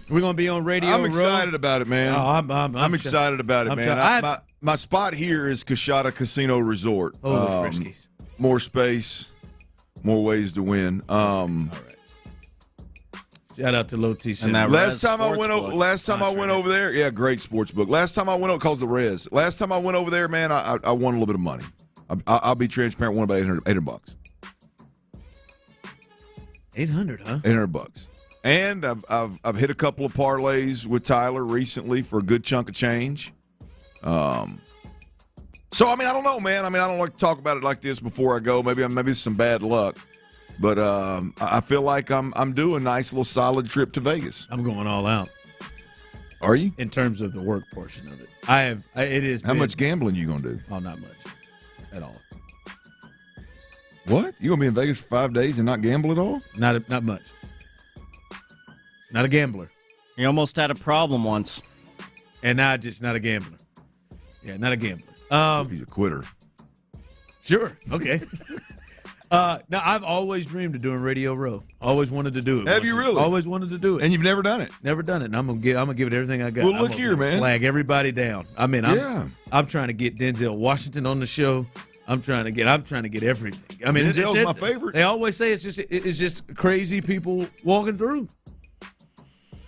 We're going to be on Radio Row. I'm excited about it, man. Oh, I'm excited about it, man. My spot here is Coshada Casino Resort. Oh, the Friskies. More space, more ways to win. All right. Shout out to Low T. Last time I went over there, yeah, great sports book. Last time I went over, called the Rez. Last time I went over there, man, I won a little bit of money. I'll be transparent. Won about $800. $800, huh? $800. And I've hit a couple of parlays with Tyler recently for a good chunk of change. So I mean, I don't know, man. I mean, I don't like to talk about it like this before I go. Maybe it's some bad luck. But I feel like I'm doing a nice little solid trip to Vegas. I'm going all out. Are you? In terms of the work portion of it. It is. How much gambling you going to do? Oh, not much. At all. What? You going to be in Vegas for 5 days and not gamble at all? Not much. Not a gambler. You almost had a problem once. And now just not a gambler. Yeah, not a gambler. He's a quitter. Sure. Okay. Now, I've always dreamed of doing Radio Row. Always wanted to do it. Have you really? Always wanted to do it. And you've never done it? Never done it. And I'm gonna give it everything I got. Well, look here, man. Flag everybody down. I mean, I'm trying to get Denzel Washington on the show. I'm trying to get everything. I mean, Denzel's my favorite. They always say it's just crazy people walking through.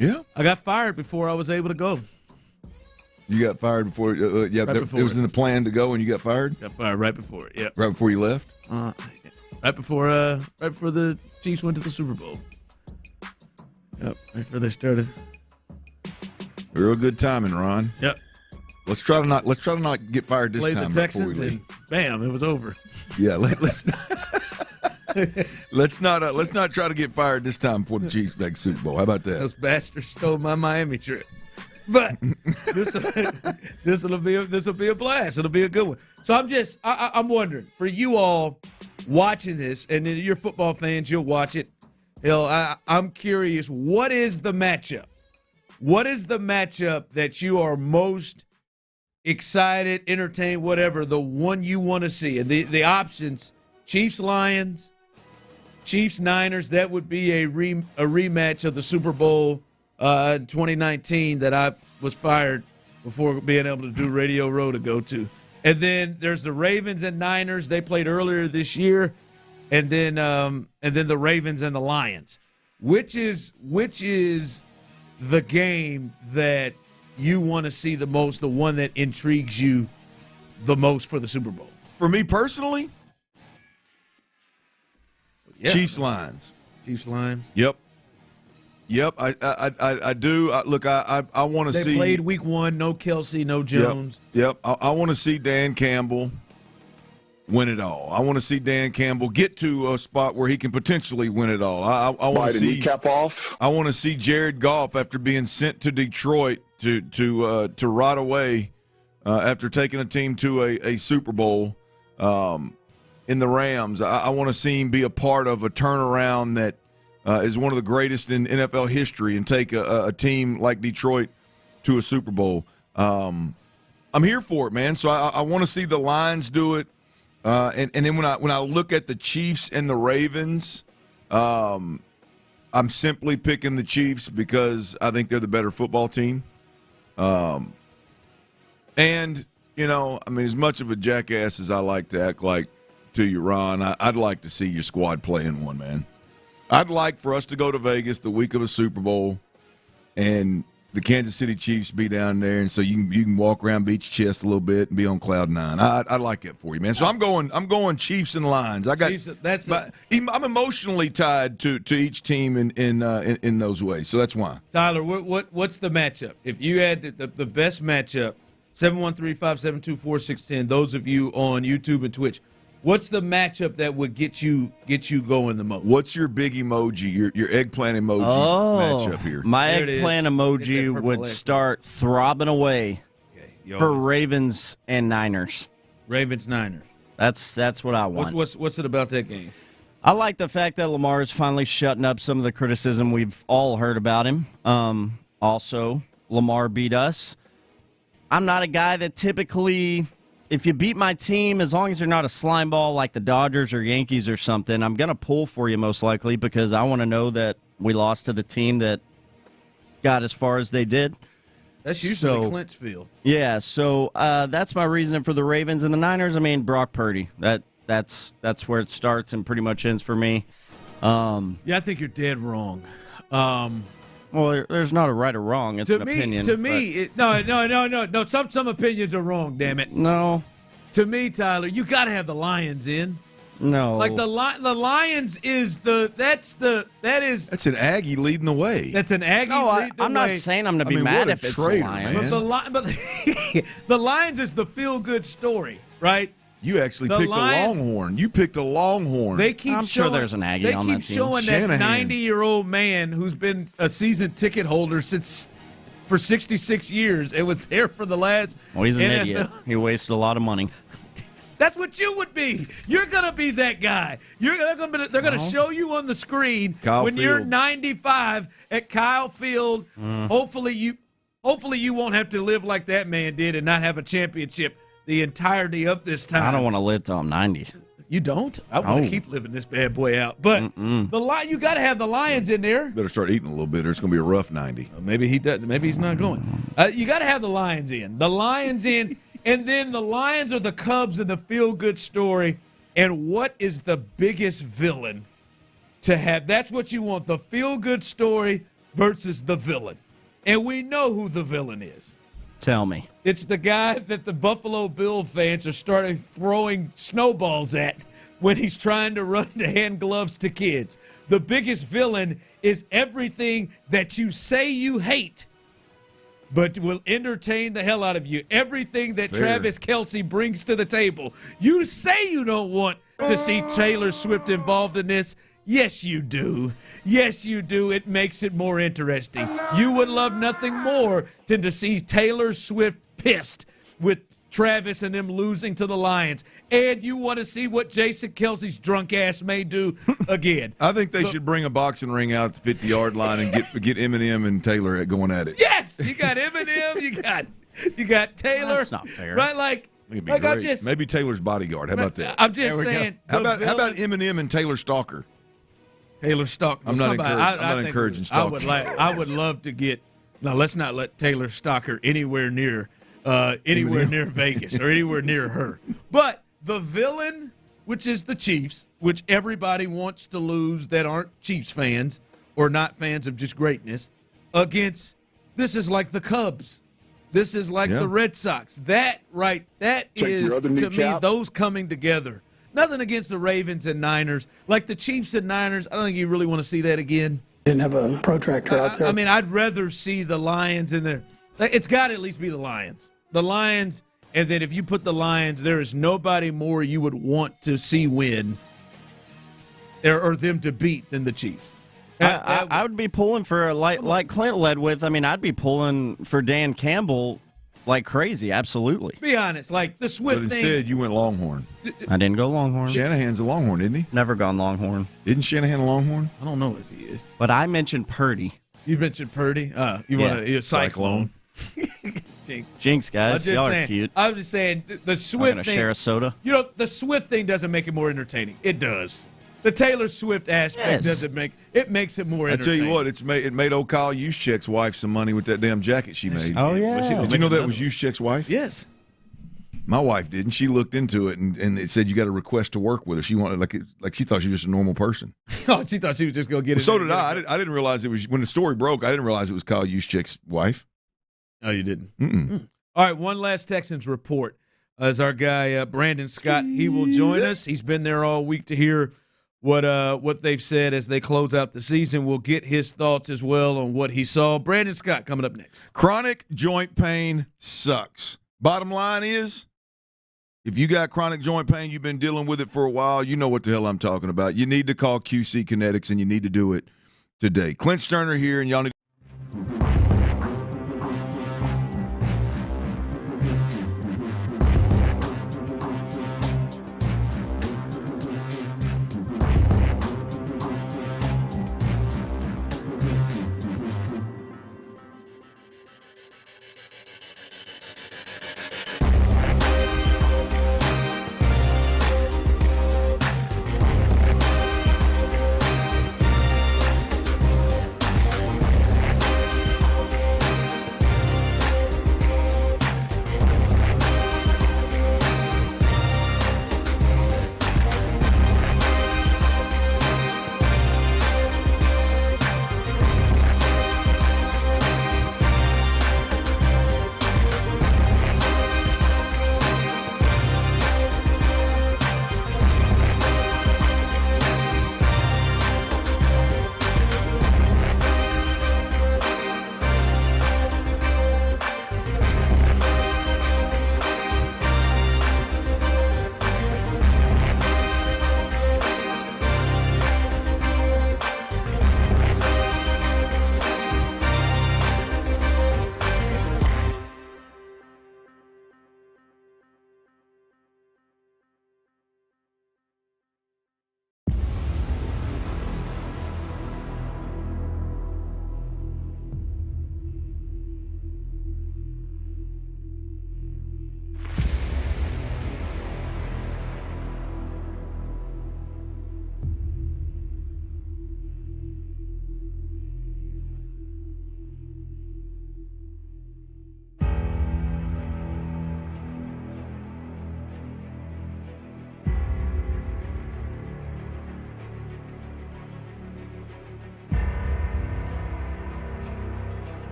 Yeah. I got fired before I was able to go. You got fired before? Right before it was in the plan to go, and you got fired. Got fired right before it. Yeah. Right before you left. Right before the Chiefs went to the Super Bowl. Yep, right before they started. Real good timing, Ron. Yep. Let's try to not get fired this Played time. The Texans and bam, it was over. Yeah, let's not try to get fired this time before the Chiefs make Super Bowl. How about that? Those bastards stole my Miami trip. But this will be a blast. It'll be a good one. So I'm wondering, for you all watching this, and then you're football fans, you'll watch it. I'm curious, what is the matchup? What is the matchup that you are most excited, entertained, whatever, the one you want to see? And the options, Chiefs-Lions, Chiefs-Niners, that would be a rematch of the Super Bowl in 2019 that I was fired before being able to do Radio Row to go to. And then there's the Ravens and Niners. They played earlier this year. And then the Ravens and the Lions. Which is the game that you want to see the most, the one that intrigues you the most for the Super Bowl? For me personally, Chiefs-Lions. Chiefs-Lions? Yep, I do. Look, I want to see. They played week one, no Kelsey, no Jones. Yep. I want to see Dan Campbell win it all. I want to see Dan Campbell get to a spot where he can potentially win it all. I want to see kneecap off. I want to see Jared Goff, after being sent to Detroit to rot away after taking a team to a Super Bowl in the Rams. I want to see him be a part of a turnaround that is one of the greatest in NFL history and take a team like Detroit to a Super Bowl. I'm here for it, man. So I want to see the Lions do it. And then when I look at the Chiefs and the Ravens, I'm simply picking the Chiefs because I think they're the better football team. And, you know, I mean, as much of a jackass as I like to act like to you, Ron, I'd like to see your squad play in one, man. I'd like for us to go to Vegas the week of a Super Bowl and the Kansas City Chiefs be down there, and so you can walk around, beat your chest a little bit, and be on cloud nine. I'd like that for you, man. So I'm going Chiefs and Lions. I'm emotionally tied to each team in those ways, so that's why. Tyler, what's the matchup? If you had the best matchup 713-572-4610. Those of you on YouTube and Twitch, what's the matchup that would get you going the most? What's your big emoji, your eggplant emoji matchup here? My eggplant emoji would start throbbing away for Ravens and Niners. Ravens-Niners. That's what I want. What's it about that game? I like the fact that Lamar is finally shutting up some of the criticism we've all heard about him. Also, Lamar beat us. I'm not a guy that typically, if you beat my team, as long as you're not a slime ball like the Dodgers or Yankees or something, I'm going to pull for you most likely because I want to know that we lost to the team that got as far as they did. That's usually Clint's field. Yeah, so that's my reasoning for the Ravens and the Niners. I mean, Brock Purdy. That's where it starts and pretty much ends for me. Yeah, I think you're dead wrong. Well, there's not a right or wrong. It's an opinion. To me, no. Some opinions are wrong. Damn it. No. To me, Tyler, you got to have the Lions in. No. Like the Lions is that's an Aggie leading the way. That's an Aggie leading the way. I'm not saying I'm going to be mad if it's the Lions. But the Lions is the feel-good story, right? You actually picked a Longhorn. You picked a Longhorn. I'm sure there's an Aggie on that team. They keep showing that 90-year-old man who's been a season ticket holder for 66 years and was there for the last. Well, he's an NFL. idiot. He wasted a lot of money. That's what you would be. You're going to be that guy. They're going to show you on the screen when you're 95 at Kyle Field. Hopefully you won't have to live like that man did and not have a championship the entirety of this time. I don't want to live till I'm 90. You don't? I want to keep living this bad boy out. But you got to have the Lions in there. Better start eating a little bit or it's going to be a rough 90. Maybe he does. Maybe he's not going. You got to have the Lions in. The Lions in, and then the Lions are the Cubs in the feel-good story. And what is the biggest villain to have? That's what you want, the feel-good story versus the villain. And we know who the villain is. Tell me. It's the guy that the Buffalo Bill fans are starting throwing snowballs at when he's trying to run the hand gloves to kids. The biggest villain is everything that you say you hate, but will entertain the hell out of you. Everything that Travis Kelce brings to the table. You say you don't want to see Taylor Swift involved in this. Yes, you do. Yes, you do. It makes it more interesting. You would love nothing more than to see Taylor Swift pissed with Travis and them losing to the Lions. And you want to see what Jason Kelce's drunk ass may do again. I think they should bring a boxing ring out at the 50-yard line and get Eminem and Taylor going at it. Yes! You got Eminem, you got Taylor. That's not fair. Right, like I'm just, maybe Taylor's bodyguard. How about that? I'm just saying. How about Eminem and Taylor Stalker? I'm not encouraging stalking. I would love to get. Now let's not let Taylor stalk her anywhere near Vegas or anywhere near her. But the villain, which is the Chiefs, which everybody wants to lose that aren't Chiefs fans or not fans of just greatness, against this is like the Cubs. This is like the Red Sox. That is to me those coming together. Nothing against the Ravens and Niners. Like the Chiefs and Niners, I don't think you really want to see that again. Didn't have a protractor out there. I mean, I'd rather see the Lions in there. Like, it's got to at least be the Lions. The Lions, and then if you put the Lions, there is nobody more you would want to see win or them to beat than the Chiefs. I would be pulling for, like Clint led with, I mean, I'd be pulling for Dan Campbell like crazy, absolutely. Be honest, like the Swift thing. But thing. instead, you went Longhorn. I didn't go Longhorn. Shanahan's a Longhorn, isn't he? Never gone Longhorn. Isn't Shanahan a Longhorn? I don't know if he is. But I mentioned Purdy. You mentioned Purdy? You want to Cyclone. Jinx, guys. Y'all are cute. I was just saying, the Swift thing. Share a soda? You know, the Swift thing doesn't make it more entertaining. It does. The Taylor Swift aspect doesn't make it makes it more entertaining. I tell you what, it made old Kyle Juszczyk's wife some money with that damn jacket she made. Oh yeah. Did you know that was Juszczyk's wife? Yes. My wife didn't. She looked into it and it said you got a request to work with her. She wanted like she thought she was just a normal person. Oh, she thought she was just going to get it. So did I. I didn't realize it was when the story broke. I didn't realize it was Kyle Juszczyk's wife. Oh, you didn't. Mm-mm. All right, one last Texans report. As our guy Brandon Scott, he will join us. He's been there all week to hear what they've said as they close out the season. We'll get his thoughts as well on what he saw. Brandon Scott coming up next. Chronic joint pain sucks, Bottom line is, if you got chronic joint pain, you've been dealing with it for a while, you know what the hell I'm talking about. You need to call QC Kinetics, and you need to do it today. Clint Stoerner here, and y'all need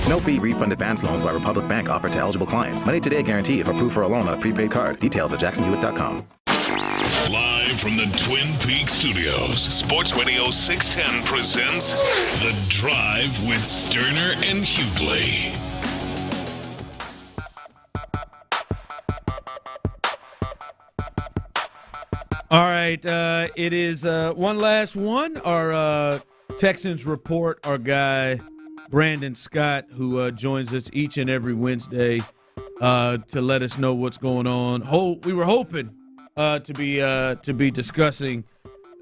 No-fee refund advance loans by Republic Bank offered to eligible clients. Money today guarantee if approved for a loan on a prepaid card. Details at jacksonhewitt.com. Live from the Twin Peaks studios, Sports Radio 610 presents The Drive with Stoerner and Hughley. All right, it is one last one. Our Texans report, our guy Brandon Scott, who joins us each and every Wednesday to let us know what's going on. We were hoping to be discussing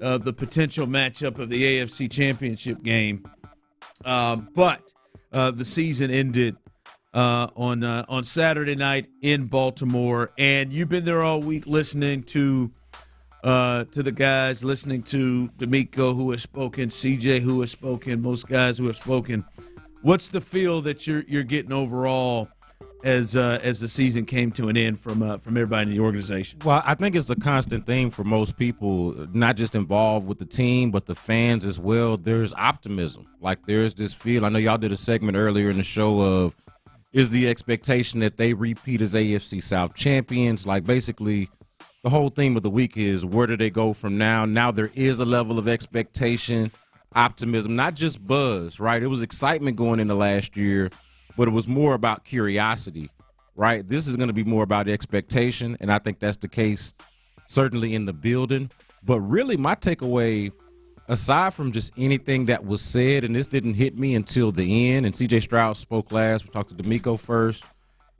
the potential matchup of the AFC Championship game, but the season ended on Saturday night in Baltimore, and you've been there all week listening to the guys, listening to D'Amico, who has spoken, CJ, who has spoken, most guys who have spoken. What's the feel that you're getting overall as the season came to an end from everybody in the organization? Well, I think it's a constant theme for most people, not just involved with the team, but the fans as well. There's optimism. Like, there's this feel. I know y'all did a segment earlier in the show of, is the expectation that they repeat as AFC South champions? Like, basically, the whole theme of the week is, where do they go from now? Now there is a level of expectation, optimism, not just buzz, right? It was excitement going into last year, but it was more about curiosity, right? This is going to be more about expectation, and I think that's the case certainly in the building. But really, my takeaway, aside from just anything that was said, and this didn't hit me until the end, and C.J. Stroud spoke last. We talked to D'Amico first.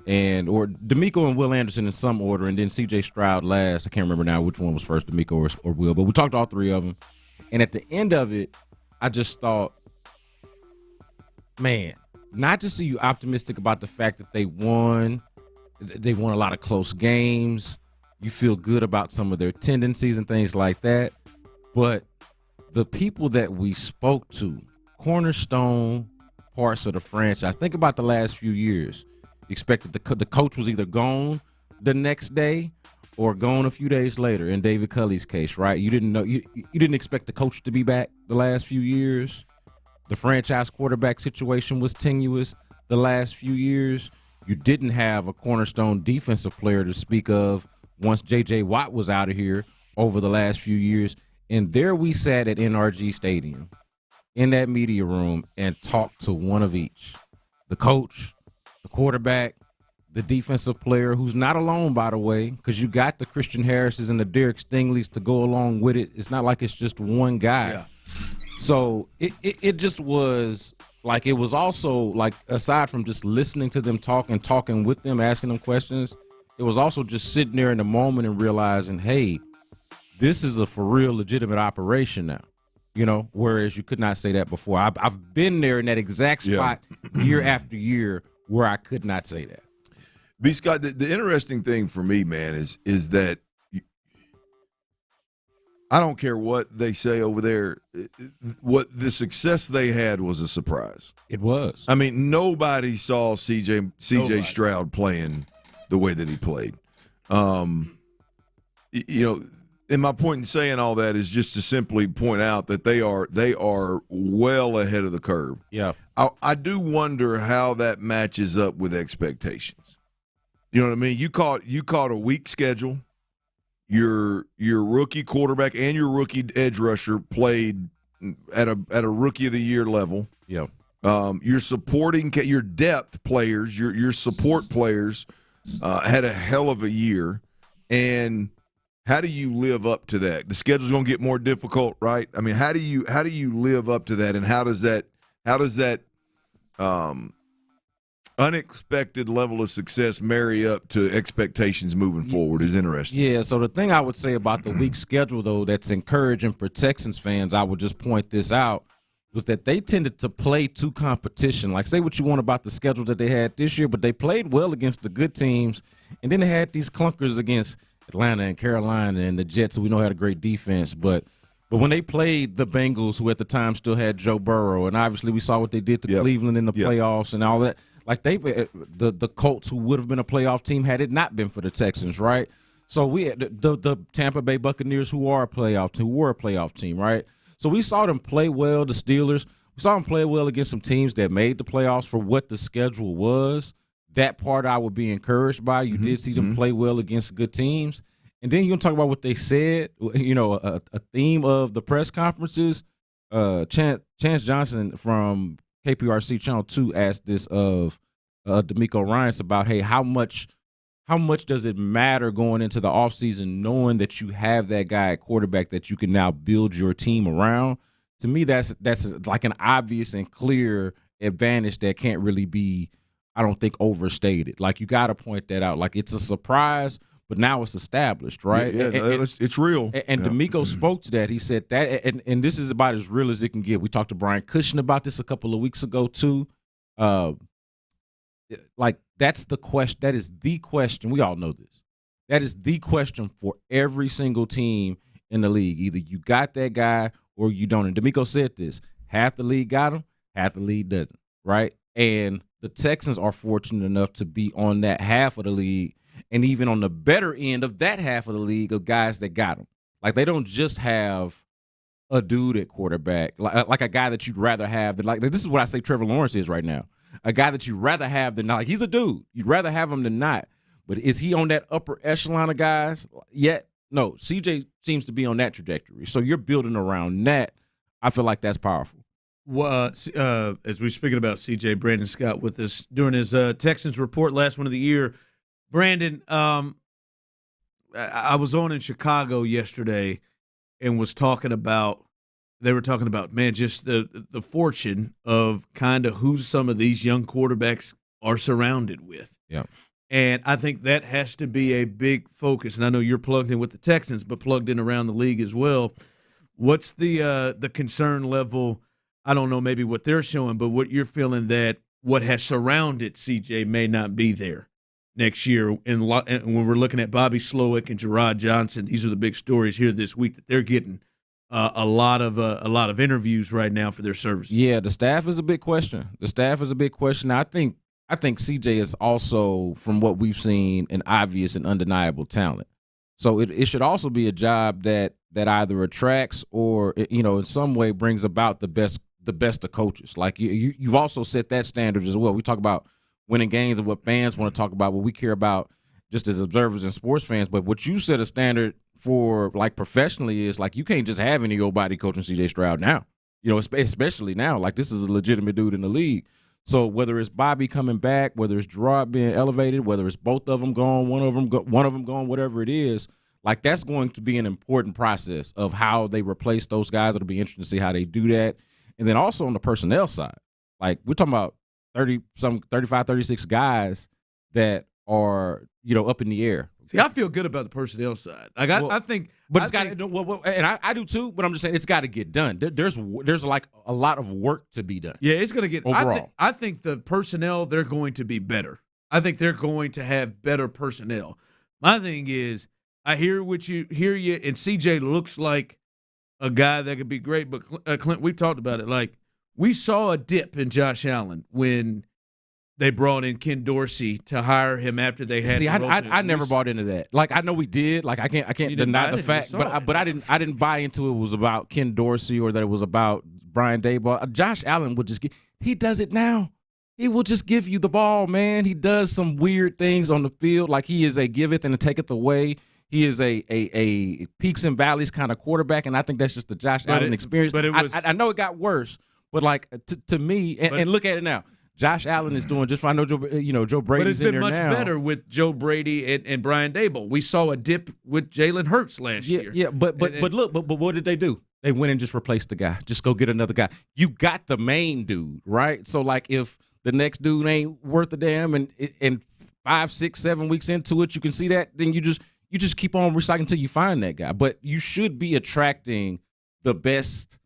Or D'Amico and Will Anderson in some order, and then C.J. Stroud last. I can't remember now which one was first, D'Amico or Will, but we talked to all three of them. And at the end of it, I just thought, man, not just are you optimistic about the fact that they won a lot of close games, you feel good about some of their tendencies and things like that, but the people that we spoke to, cornerstone parts of the franchise, think about the last few years. You expected the coach was either gone the next day or gone a few days later in David Culley's case, right? You didn't know you didn't expect the coach to be back the last few years. The franchise quarterback situation was tenuous the last few years. You didn't have a cornerstone defensive player to speak of once J.J. Watt was out of here over the last few years. And there we sat at NRG Stadium in that media room and talked to one of each. The coach, the quarterback, the defensive player, who's not alone, by the way, because you got the Christian Harrises and the Derek Stingleys to go along with it. It's not like it's just one guy. Yeah. So it just was like, it was also like, aside from just listening to them talking with them, asking them questions, it was also just sitting there in the moment and realizing, hey, this is a for real legitimate operation now. You know, whereas you could not say that before. I've been there in that exact spot year after year where I could not say that. B. Scott, the interesting thing for me, man, is that I don't care what they say over there. What the success they had was a surprise. It was. I mean, nobody saw CJ Stroud playing the way that he played. You know, and my point in saying all that is just to simply point out that they are well ahead of the curve. Yeah. I do wonder how that matches up with expectations. You know what I mean? You caught a weak schedule. Your rookie quarterback and your rookie edge rusher played at a rookie of the year level. Yeah. Your supporting your depth players, your support players had a hell of a year. And how do you live up to that? The schedule's going to get more difficult, right? I mean, how do you live up to that, and how does that unexpected level of success marry up to expectations moving forward is interesting. Yeah, so the thing I would say about the weak schedule, though, that's encouraging for Texans fans, I would just point this out, was that they tended to play to competition. Like, say what you want about the schedule that they had this year, but they played well against the good teams, and then they had these clunkers against Atlanta and Carolina and the Jets, who we know had a great defense. But when they played the Bengals, who at the time still had Joe Burrow, and obviously we saw what they did to Cleveland in the playoffs and all that. Like the Colts, who would have been a playoff team had it not been for the Texans, right? So we had the Tampa Bay Buccaneers, who were a playoff team, right? So we saw them play well, the Steelers, We saw him play well against some teams that made the playoffs for what the schedule was. That part I would be encouraged by. You did see them play well against good teams. And then you're going to talk about what they said, a theme of the press conferences. Chance Johnson from KPRC Channel 2 asked this of D'Amico Ryans about, hey, how much does it matter going into the offseason knowing that you have that guy at quarterback that you can now build your team around? To me, that's like an obvious and clear advantage that can't really be, I don't think, overstated. Like, you got to point that out. Like, it's a surprise, but now it's established, right? Yeah, it's real. And D'Amico spoke to that. He said that, and this is about as real as it can get. We talked to Brian Cushing about this a couple of weeks ago, too. Like, that's the question. That is the question. We all know this. That is the question for every single team in the league. Either you got that guy or you don't. And D'Amico said this. Half the league got him, half the league doesn't, right? And the Texans are fortunate enough to be on that half of the league and even on the better end of that half of the league of guys that got him. Like, they don't just have a dude at quarterback, like a guy that you'd rather have. Like, this is what I say Trevor Lawrence is right now. A guy that you'd rather have than not. Like, he's a dude. You'd rather have him than not. But is he on that upper echelon of guys yet? No, CJ seems to be on that trajectory. So you're building around that. I feel like that's powerful. Well, as we're speaking about CJ, Brandon Scott with us during his Texans report, last one of the year. Brandon, I was on in Chicago yesterday and was talking about, they were talking about, man, just the fortune of kind of who some of these young quarterbacks are surrounded with. Yeah. And I think that has to be a big focus. And I know you're plugged in with the Texans, but plugged in around the league as well. What's the concern level? I don't know maybe what they're showing, but what you're feeling that what has surrounded CJ may not be there next year. And when we're looking at Bobby Slowick and Gerard Johnson, these are the big stories here this week that they're getting a lot of interviews right now for their services. Yeah, the staff is a big question. I think CJ is also, from what we've seen, an obvious and undeniable talent. So it should also be a job that either attracts or, in some way brings about the best of coaches. Like, you've also set that standard as well. We talk about winning games and what fans want to talk about, what we care about just as observers and sports fans. But what you set a standard for, like, professionally is, like, you can't just have any old body coaching C.J. Stroud now, especially now. Like, this is a legitimate dude in the league. So whether it's Bobby coming back, whether it's Gerard being elevated, whether it's both of them gone, one of them gone, whatever it is, like, that's going to be an important process of how they replace those guys. It'll be interesting to see how they do that. And then also on the personnel side, like, we're talking about 35, 36 guys that are, up in the air. See, I feel good about the personnel side. Like, I think, but it's got to, and I do too. But I'm just saying it's got to get done. There's like a lot of work to be done. Yeah, it's going to get overall. I think the personnel, they're going to be better. I think they're going to have better personnel. My thing is, I hear you, and CJ looks like a guy that could be great. But Clint, we've talked about it. Like, we saw a dip in Josh Allen when they brought in Ken Dorsey to hire him after they had. See, I never bought into that. Like, I know we did. Like, I can't deny the fact, but I didn't buy into it was about Ken Dorsey or that it was about Brian Daboll. Josh Allen would just he does it now. He will just give you the ball, man. He does some weird things on the field. Like, he is a giveth and a taketh away. He is a peaks and valleys kind of quarterback, and I think that's just the Josh Allen experience. But it was, I know it got worse, but like to me, and look at it now. Josh Allen is doing just fine. I know Joe Brady's in there now. But it's been much better with Joe Brady and Brian Daboll. We saw a dip with Jalen Hurts last year. Yeah, but what did they do? They went and just replaced the guy. Just go get another guy. You got the main dude, right? So, like, if the next dude ain't worth a damn, and 5, 6, 7 weeks into it, you can see that, then you just keep on recycling until you find that guy. But you should be attracting the best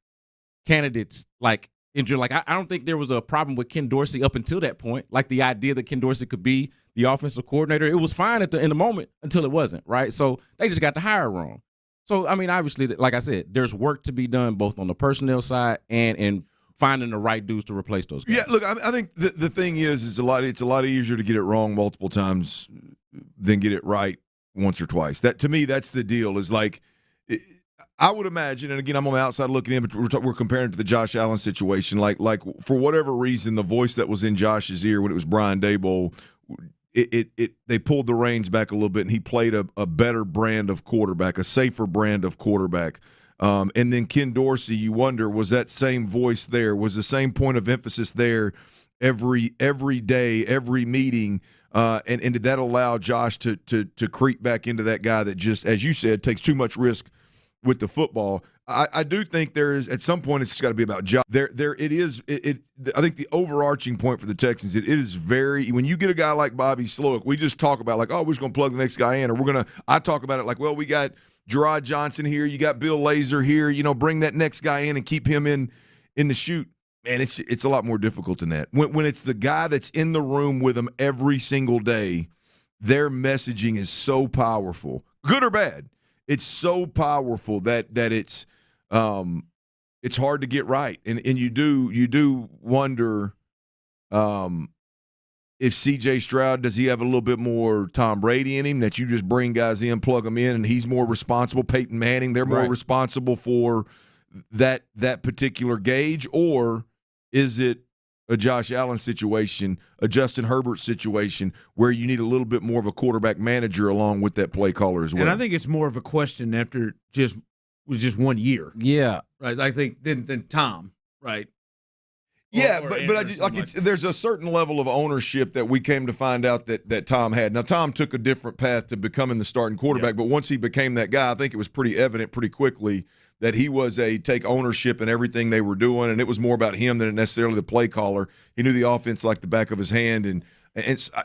candidates, like. Like, I don't think there was a problem with Ken Dorsey up until that point. Like, the idea that Ken Dorsey could be the offensive coordinator, it was fine in the moment until it wasn't, right? So they just got the hire wrong. So, I mean, obviously, like I said, there's work to be done both on the personnel side and in finding the right dudes to replace those guys. Yeah, look, I think the thing is it's a lot easier to get it wrong multiple times than get it right once or twice. That, to me, that's the deal. Is like, I would imagine, and again, I'm on the outside looking in, but we're comparing it to the Josh Allen situation. Like for whatever reason, the voice that was in Josh's ear when it was Brian Daboll, they pulled the reins back a little bit, and he played a better brand of quarterback, a safer brand of quarterback. And then Ken Dorsey, you wonder, was that same voice there? Was the same point of emphasis there every day, every meeting? And did that allow Josh to creep back into that guy that just, as you said, takes too much risk with the football? I do think there is, at some point, it's just got to be about Josh. I think the overarching point for the Texans, it is very, when you get a guy like Bobby Slowick, we just talk about like, oh, we're just going to plug the next guy in, or I talk about it like, well, we got Gerard Johnson here, you got Bill Lazor here, bring that next guy in and keep him in the chute. Man, it's a lot more difficult than that. When it's the guy that's in the room with them every single day, their messaging is so powerful, good or bad. It's so powerful that it's hard to get right, and you do wonder if C.J. Stroud, does he have a little bit more Tom Brady in him, that you just bring guys in, plug them in, and he's more responsible. Peyton Manning, they're more responsible for that particular gauge, or is it a Josh Allen situation, a Justin Herbert situation, where you need a little bit more of a quarterback manager along with that play caller as well? And I think it's more of a question after just 1 year. Yeah. Right. I think than Tom, right? Yeah, but I just, there's a certain level of ownership that we came to find out that Tom had. Now, Tom took a different path to becoming the starting quarterback, but once he became that guy, I think it was pretty evident pretty quickly that he was take ownership in everything they were doing, and it was more about him than necessarily the play caller. He knew the offense like the back of his hand, and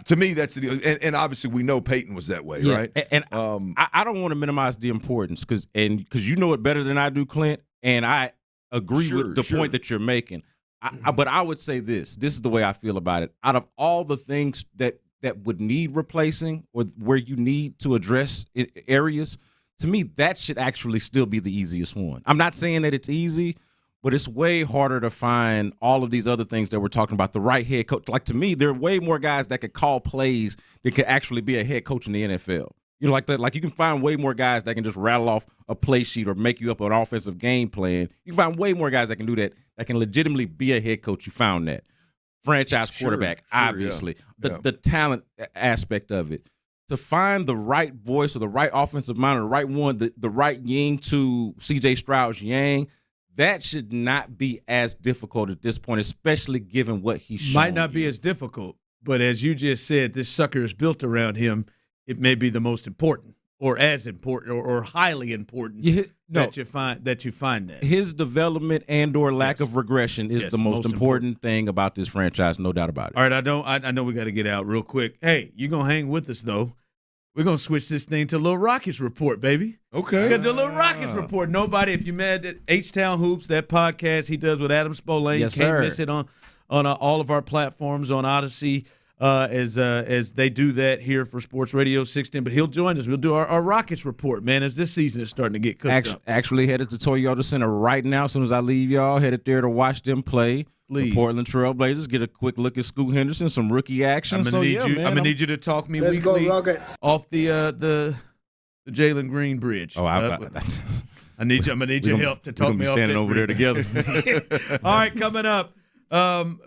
to me, that's the deal. And obviously, we know Peyton was that way, right? And I don't want to minimize the importance because you know it better than I do, Clint, and I agree with the point that you're making. But I would say this is the way I feel about it. Out of all the things that would need replacing or where you need to address areas, to me, that should actually still be the easiest one. I'm not saying that it's easy, but it's way harder to find all of these other things that we're talking about. The right head coach. Like, to me, there are way more guys that could call plays that could actually be a head coach in the NFL. Like that. Like, you can find way more guys that can just rattle off a play sheet or make you up an offensive game plan. You can find way more guys that can do that, that can legitimately be a head coach. You found that. Franchise quarterback, obviously. Yeah. The talent aspect of it. To find the right voice or the right offensive mind or the right one, the right yin to C.J. Stroud's yang, that should not be as difficult at this point, especially given what he's shown. Might not be as difficult, but as you just said, this sucker is built around him. It may be the most important, or as important, or highly important that you find that. His development and/or lack of regression is the most important thing about this franchise, no doubt about it. All right, I know we got to get out real quick. Hey, you're gonna hang with us though. We're gonna switch this thing to Little Rockets Report, baby. Okay. We got the Little Rockets Report. Nobody, if you mad at H-Town Hoops, that podcast he does with Adam Spolane, yes, can't sir. miss it on all of our platforms on Odyssey. As they do that here for Sports Radio 610, but he'll join us. We'll do our Rockets Report, man, as this season is starting to get cooked up. Actually headed to Toyota Center right now. As soon as I leave y'all, headed there to watch them play. The Portland Trail Blazers. Get a quick look at Scoot Henderson, some rookie action. I'm gonna need you to talk me weekly off the Jalen Green bridge. Oh, I'm gonna need your help to talk me off. Standing over there together. All right, coming up.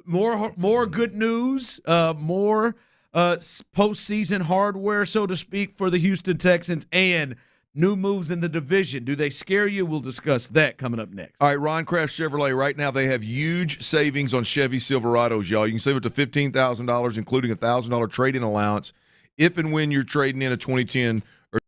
More good news, more postseason hardware, so to speak, for the Houston Texans, and new moves in the division. Do they scare you? We'll discuss that coming up next. All right, Ron Kraft Chevrolet, right now they have huge savings on Chevy Silverados, y'all. You can save up to $15,000, including a $1,000 trade-in allowance, if and when you're trading in a 2010 or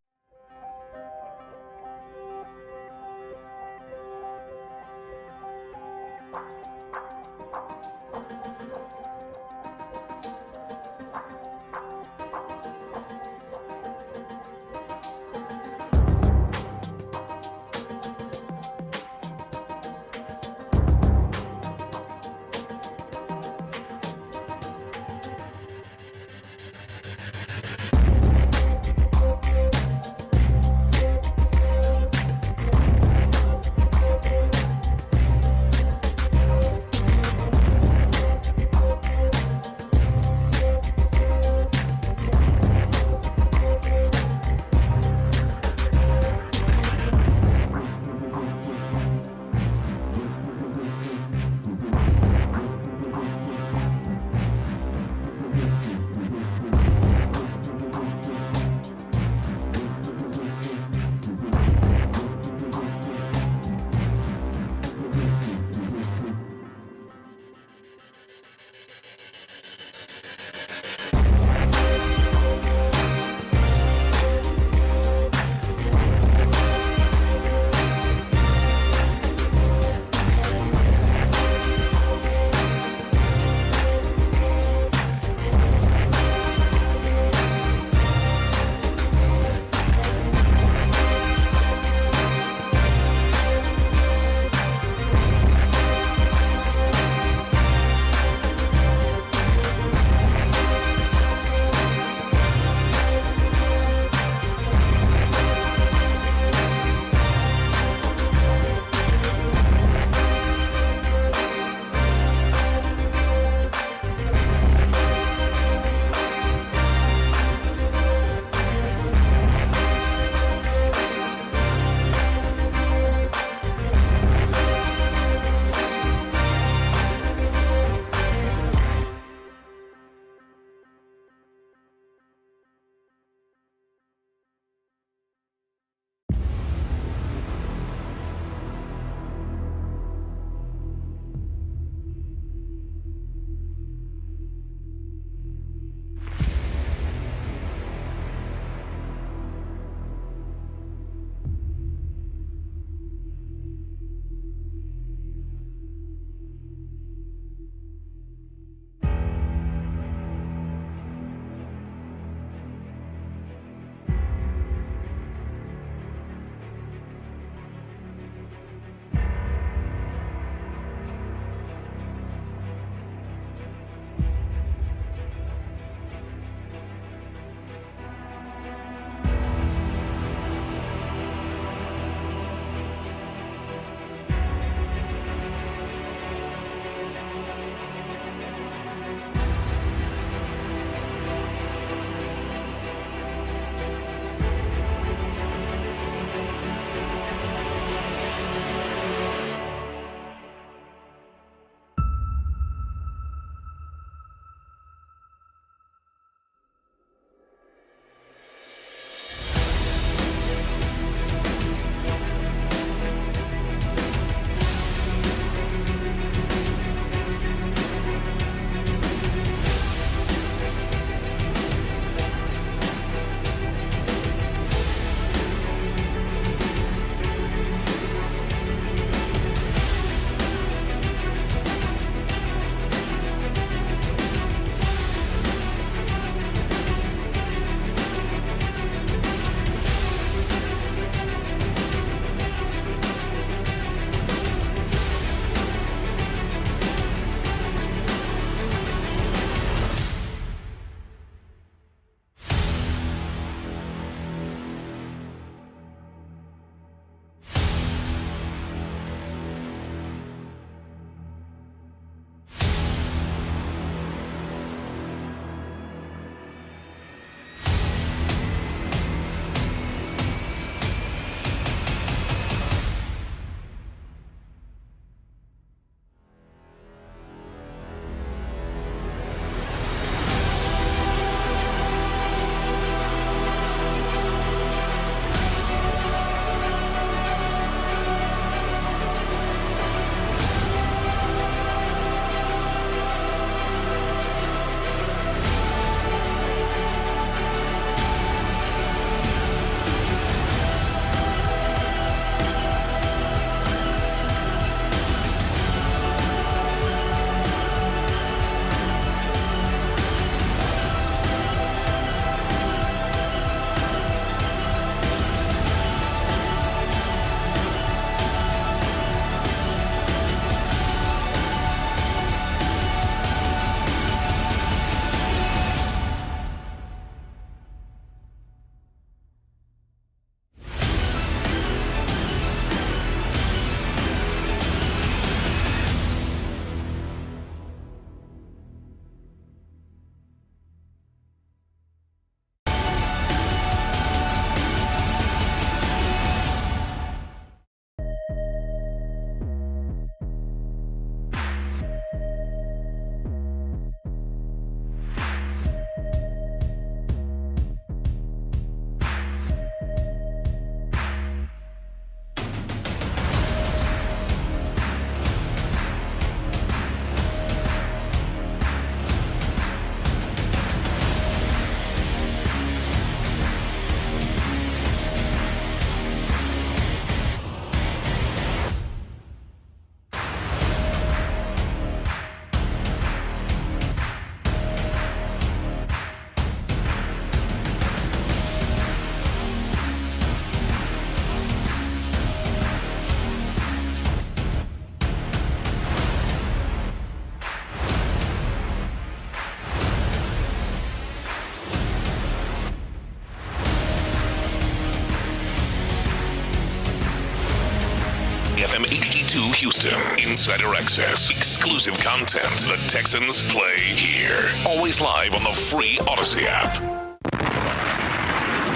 to Houston. Insider access, exclusive content. The Texans play here. Always live on the free Odyssey app.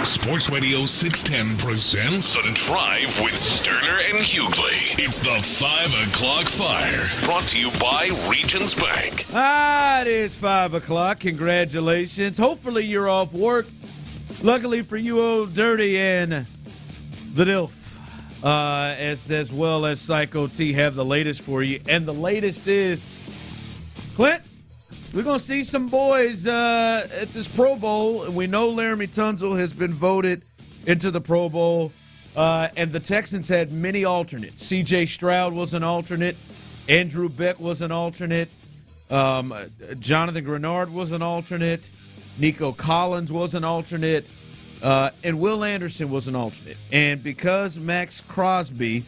Sports Radio 610 presents The Drive with Stoerner and Hughley. It's the 5 o'clock fire. Brought to you by Regions Bank. It is 5 o'clock. Congratulations. Hopefully you're off work. Luckily for you, Old Dirty and the DILF, as well as Psycho T, have the latest for you. And the latest is, Clint, we're going to see some boys at this Pro Bowl. We know Laramie Tunsil has been voted into the Pro Bowl, and the Texans had many alternates. C.J. Stroud was an alternate. Andrew Beck was an alternate. Jonathan Grenard was an alternate. Nico Collins was an alternate. And Will Anderson was an alternate. And because Max Crosby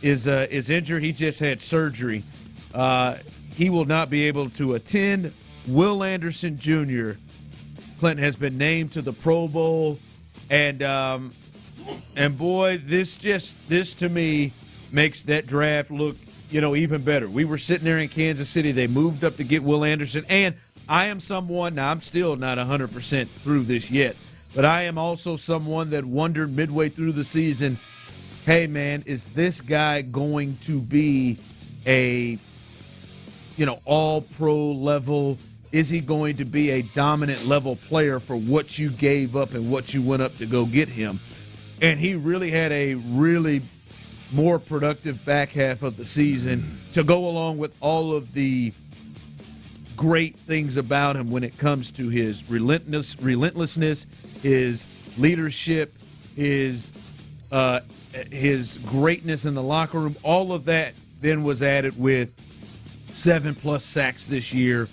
is injured, he just had surgery, he will not be able to attend. Will Anderson Jr., Clinton, has been named to the Pro Bowl, and boy, this to me makes that draft look, even better. We were sitting there in Kansas City. They moved up to get Will Anderson, and I am someone, now I'm still not 100% through this yet, but I am also someone that wondered midway through the season, hey man, is this guy going to be a all-pro level? Is he going to be a dominant level player for what you gave up and what you went up to go get him? And he really had a really more productive back half of the season to go along with all of the great things about him when it comes to his relentlessness, his leadership, his greatness in the locker room. All of that then was added with 7+ sacks this year,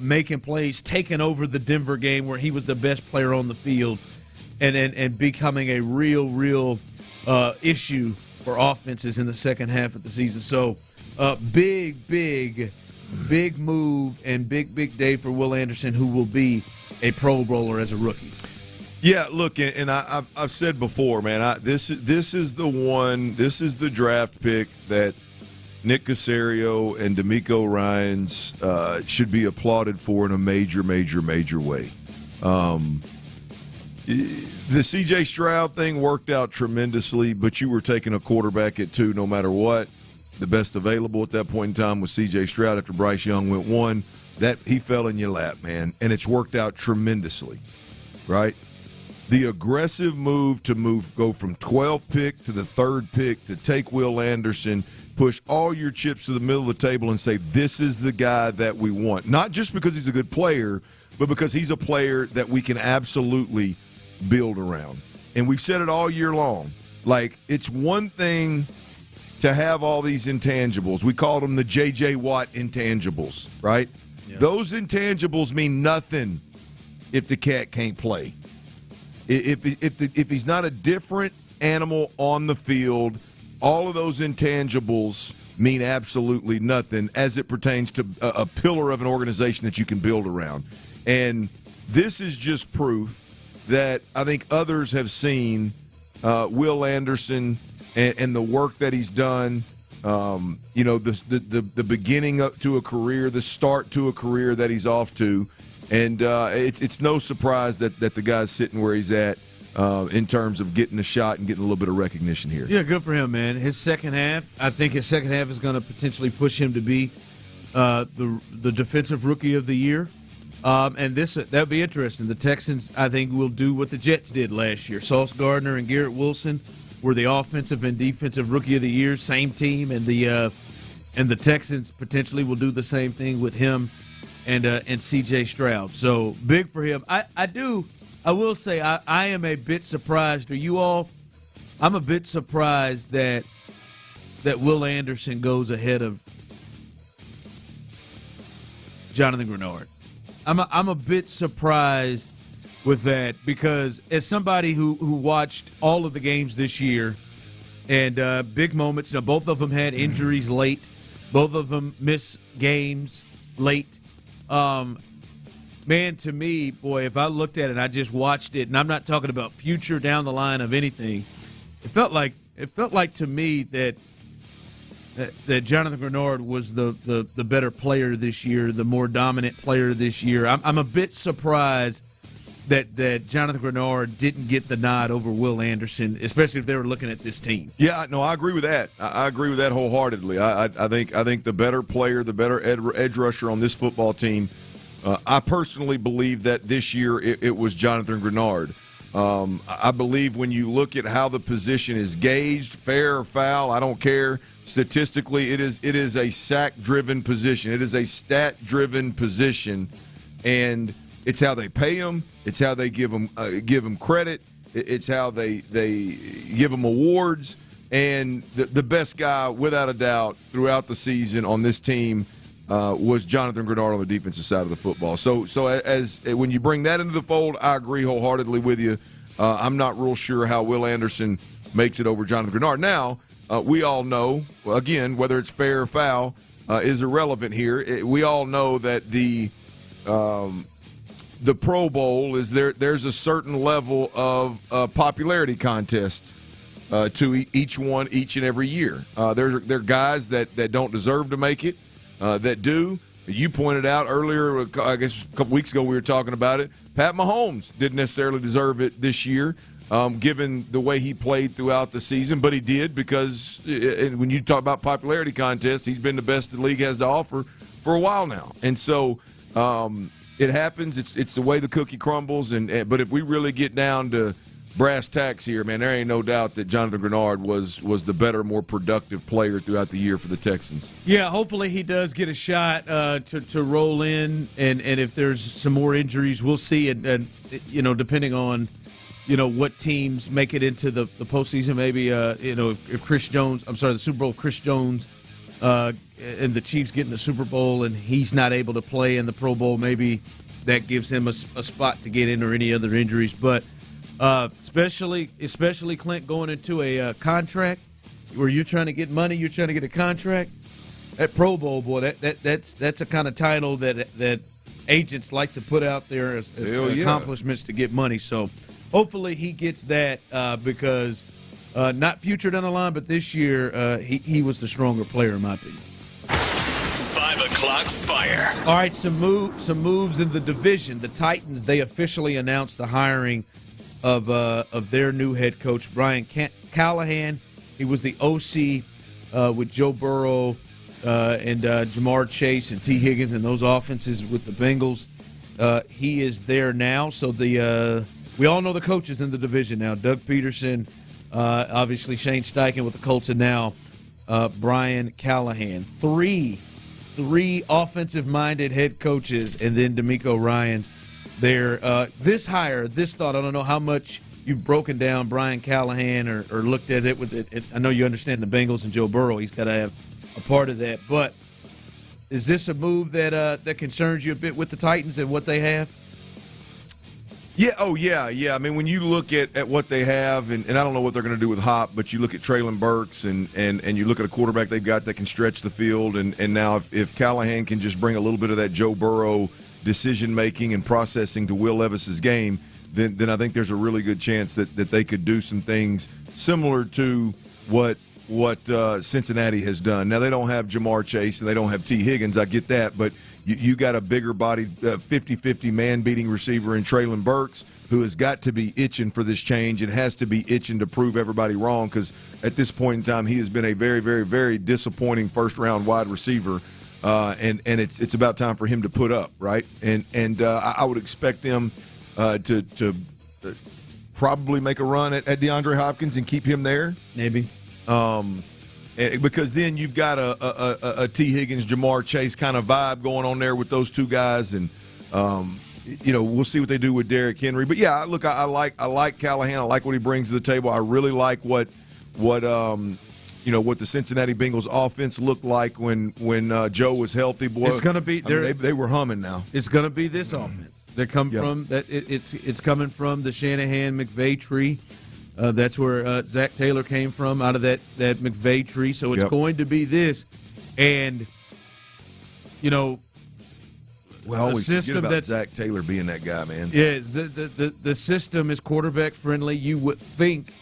making plays, taking over the Denver game where he was the best player on the field, and becoming a real issue for offenses in the second half of the season. So big move and big day for Will Anderson, who will be a Pro Bowler as a rookie. Yeah, look, and I've said before, man, this is the draft pick that Nick Caserio and D'Amico Ryans should be applauded for in a major way. The C.J. Stroud thing worked out tremendously, but you were taking a quarterback at 2 no matter what. The best available at that point in time was C.J. Stroud after Bryce Young went 1. That he fell in your lap, man, and it's worked out tremendously, right? The aggressive move to go from 12th pick to the 3rd pick to take Will Anderson, push all your chips to the middle of the table and say, this is the guy that we want. Not just because he's a good player, but because he's a player that we can absolutely build around. And we've said it all year long. Like, it's one thing to have all these intangibles. We called them the J.J. Watt intangibles, right? Yeah. Those intangibles mean nothing if the cat can't play. If he's not a different animal on the field, all of those intangibles mean absolutely nothing as it pertains to a pillar of an organization that you can build around. And this is just proof that I think others have seen Will Anderson and the work that he's done, the beginning up to a career, the start to a career that he's off to. And it's no surprise that the guy's sitting where he's at in terms of getting a shot and getting a little bit of recognition here. Yeah, good for him, man. His second half is going to potentially push him to be the defensive rookie of the year. And that'd be interesting. The Texans, I think, will do what the Jets did last year. Sauce Gardner and Garrett Wilson were the offensive and defensive rookie of the year, same team, and the Texans potentially will do the same thing with him and C.J. Stroud. So big for him. I will say I am a bit surprised. Are you all? I'm a bit surprised that Will Anderson goes ahead of Jonathan Grenard. I'm a bit surprised with that because as somebody who watched all of the games this year and big moments, both of them had injuries late. Both of them missed games late. Man, to me, boy, if I looked at it, I just watched it, and I'm not talking about future down the line of anything. It felt like to me that that Jonathan Grenard was the better player this year, the more dominant player this year. I'm a bit surprised that Jonathan Grenard didn't get the nod over Will Anderson, especially if they were looking at this team. Yeah, no, I agree with that. I agree with that wholeheartedly. I think the better player, the better edge rusher on this football team, I personally believe that this year it was Jonathan Grenard. I believe when you look at how the position is gauged, fair or foul, I don't care. Statistically, it is a sack-driven position. It is a stat-driven position, and it's how they pay them. It's how they give them credit. It's how they give them awards. And the best guy, without a doubt, throughout the season on this team was Jonathan Grenard on the defensive side of the football. So as when you bring that into the fold, I agree wholeheartedly with you. I'm not real sure how Will Anderson makes it over Jonathan Grenard. Now, we all know, again, whether it's fair or foul is irrelevant here. We all know that the Pro Bowl is there's a certain level of popularity contest to each and every year. There are guys that don't deserve to make it, that do. You pointed out earlier, I guess a couple weeks ago we were talking about it, Pat Mahomes didn't necessarily deserve it this year, given the way he played throughout the season, but he did because when you talk about popularity contests, he's been the best the league has to offer for a while now. And so it happens. It's the way the cookie crumbles. But if we really get down to brass tacks here, man, there ain't no doubt that Jonathan Grenard was the better, more productive player throughout the year for the Texans. Yeah, hopefully he does get a shot to roll in, and if there's some more injuries, we'll see. And depending on what teams make it into the postseason, maybe if Chris Jones, the Super Bowl, if Chris Jones and the Chiefs get in the Super Bowl and he's not able to play in the Pro Bowl, maybe that gives him a spot to get in, or any other injuries, but. Especially Clint, going into a contract where you're trying to get money, you're trying to get a contract. That Pro Bowl, boy, that's a kind of title that agents like to put out there as accomplishments to get money. So hopefully he gets that because not future down the line, but this year he was the stronger player in my opinion. 5 o'clock fire. All right, some moves in the division. The Titans, they officially announced the hiring of their new head coach, Brian Callahan. He was the OC with Joe Burrow and Jamar Chase and T. Higgins and those offenses with the Bengals. He is there now. So we all know the coaches in the division now. Doug Peterson, obviously Shane Steichen with the Colts, and now Brian Callahan. Three offensive-minded head coaches, and then DeMeco Ryans. This hire, this thought, I don't know how much you've broken down Brian Callahan or looked at it with it. I know you understand the Bengals and Joe Burrow. He's got to have a part of that. But is this a move that concerns you a bit with the Titans and what they have? Yeah, yeah. I mean, when you look at what they have, and I don't know what they're going to do with Hop, but you look at Traylon Burks and you look at a quarterback they've got that can stretch the field, and now if Callahan can just bring a little bit of that Joe Burrow decision-making and processing to Will Levis's game, then I think there's a really good chance that they could do some things similar to what Cincinnati has done. Now, they don't have Jamar Chase and they don't have T. Higgins. I get that, but you got a bigger-bodied 50-50 man-beating receiver in Traylon Burks, who has got to be itching for this change and has to be itching to prove everybody wrong, because at this point in time he has been a very, very, very disappointing first-round wide receiver. And it's about time for him to put up, right? And I would expect them to probably make a run at DeAndre Hopkins and keep him there. Maybe. Because then you've got a T. Higgins, Jamar Chase kind of vibe going on there with those two guys, and we'll see what they do with Derrick Henry. But yeah, look, I like Callahan. I like what he brings to the table. I really like what the Cincinnati Bengals offense looked like when Joe was healthy. Boy, it's going to be they were humming now. It's going to be this offense. They come from that. It's coming from the Shanahan McVay tree. That's where Zach Taylor came from, out of that McVay tree. So it's going to be this, and we always forget about Zach Taylor being that guy, man. Yeah, the system is quarterback friendly. You would think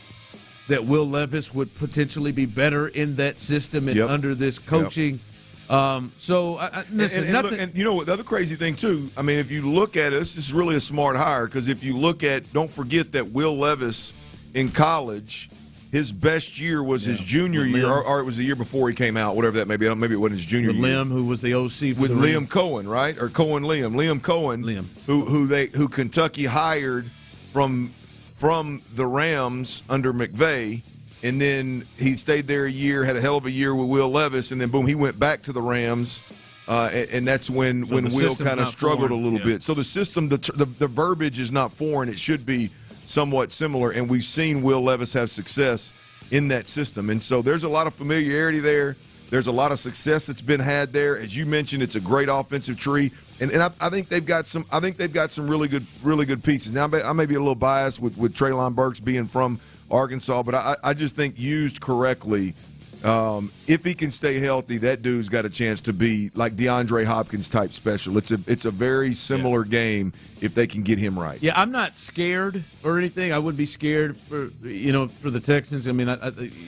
that Will Levis would potentially be better in that system and under this coaching. Listen, look, and you know what? The other crazy thing too. I mean, if you look at it, this is really a smart hire because if you look at, don't forget that Will Levis in college, his best year was his junior year, or it was the year before he came out, whatever that may be. Maybe it wasn't his junior year. Liam, who was the OC for with Liam Cohen, right? Or Liam Cohen, who Kentucky hired from the Rams under McVay. And then he stayed there a year, had a hell of a year with Will Levis, and then boom, he went back to the Rams, and that's when Will kind of struggled a little bit. So the system, the verbiage is not foreign; it should be somewhat similar, and we've seen Will Levis have success in that system, and so there's a lot of familiarity there. There's a lot of success that's been had there. As you mentioned, it's a great offensive tree, and I think they've got some. I think they've got some really good pieces. Now I may be a little biased with Treylon Burks being from Arkansas, but I just think used correctly, if he can stay healthy, that dude's got a chance to be like DeAndre Hopkins type special. It's a very similar game if they can get him right. Yeah, I'm not scared or anything. I wouldn't be scared for the Texans. I mean,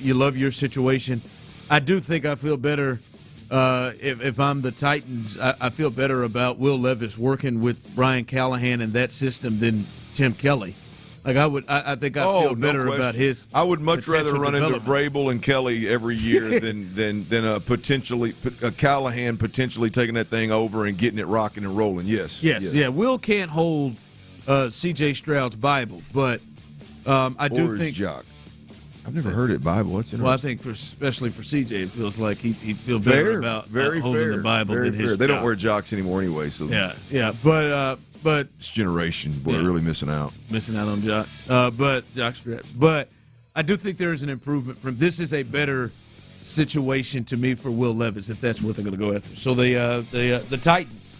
you love your situation. I do think I feel better if I'm the Titans. I feel better about Will Levis working with Brian Callahan and that system than Tim Kelly. Like I think I feel better about his. I would much rather run into Vrabel and Kelly every year than a Callahan potentially taking that thing over and getting it rocking and rolling. Yes. Yeah. Will can't hold C.J. Stroud's Bible, but I do think Jock. I've never heard it Bible. That's interesting. Well, I think especially for C.J., it feels like he feels better about holding the Bible than his. They don't wear jocks anymore anyway. So yeah, but this generation, boy, really missing out on Jock. But I do think there is an improvement from. This is a better situation to me for Will Levis if that's what they're going to go after. So the Titans,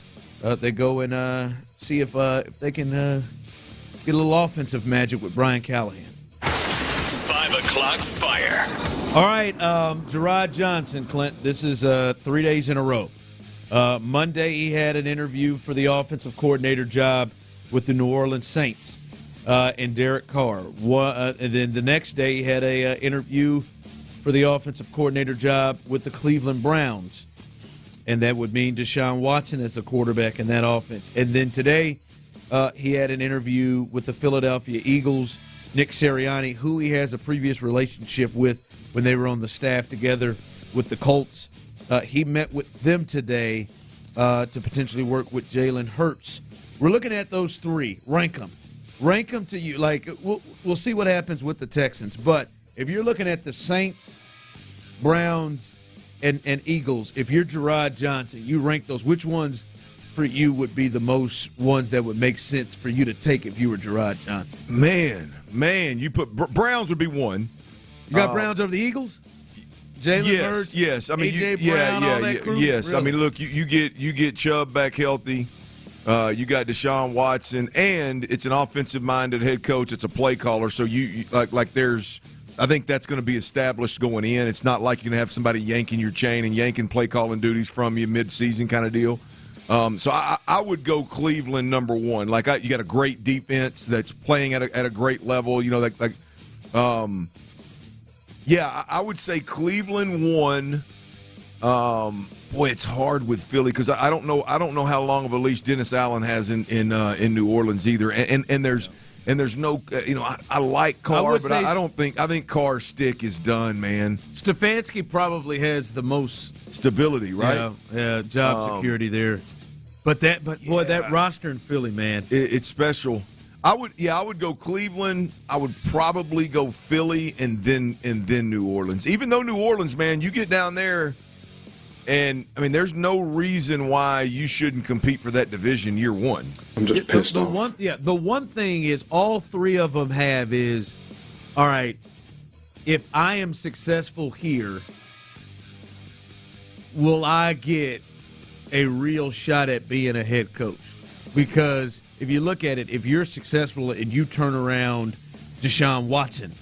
they go and see if they can get a little offensive magic with Brian Callahan. 5 o'clock fire. All right, Gerard Johnson, Clint. This is 3 days in a row. Monday, he had an interview for the offensive coordinator job with the New Orleans Saints and Derek Carr. And then the next day, he had an interview for the offensive coordinator job with the Cleveland Browns. And that would mean Deshaun Watson as the quarterback in that offense. And then today, he had an interview with the Philadelphia Eagles, Nick Sirianni, who he has a previous relationship with when they were on the staff together with the Colts. He met with them today to potentially work with Jalen Hurts. We're looking at those three. Rank them to you. Like we'll see what happens with the Texans. But if you're looking at the Saints, Browns, and Eagles, if you're Gerard Johnson, you rank those. Which ones for you would be the most ones that would make sense for you to take if you were Gerard Johnson? Man, you put Browns would be one. You got Browns over the Eagles? Jalen Hurts, yes. I mean, AJ Brown, all that crew? Yes. Really? I mean, look, you get Chubb back healthy. You got Deshaun Watson, and it's an offensive-minded head coach. It's a play caller, so you there's. I think that's going to be established going in. It's not like you're going to have somebody yanking your chain and yanking play calling duties from you mid-season kind of deal. So I would go Cleveland number one. You got a great defense that's playing at a great level. You know, I would say Cleveland one. Boy, it's hard with Philly because I don't know how long of a leash Dennis Allen has in New Orleans either. And there's no, I like Carr, but I think Carr's stick is done, man. Stefanski probably has the most stability, right? Yeah, job security there. But that roster in Philly, man, it's special. I would go Cleveland. I would probably go Philly and then New Orleans. Even though New Orleans, man, you get down there, and I mean, there's no reason why you shouldn't compete for that division year one. I'm just pissed off. The one thing is all three of them have is, all right, if I am successful here, will I get a real shot at being a head coach? Because if you look at it, if you're successful and you turn around Deshaun Watson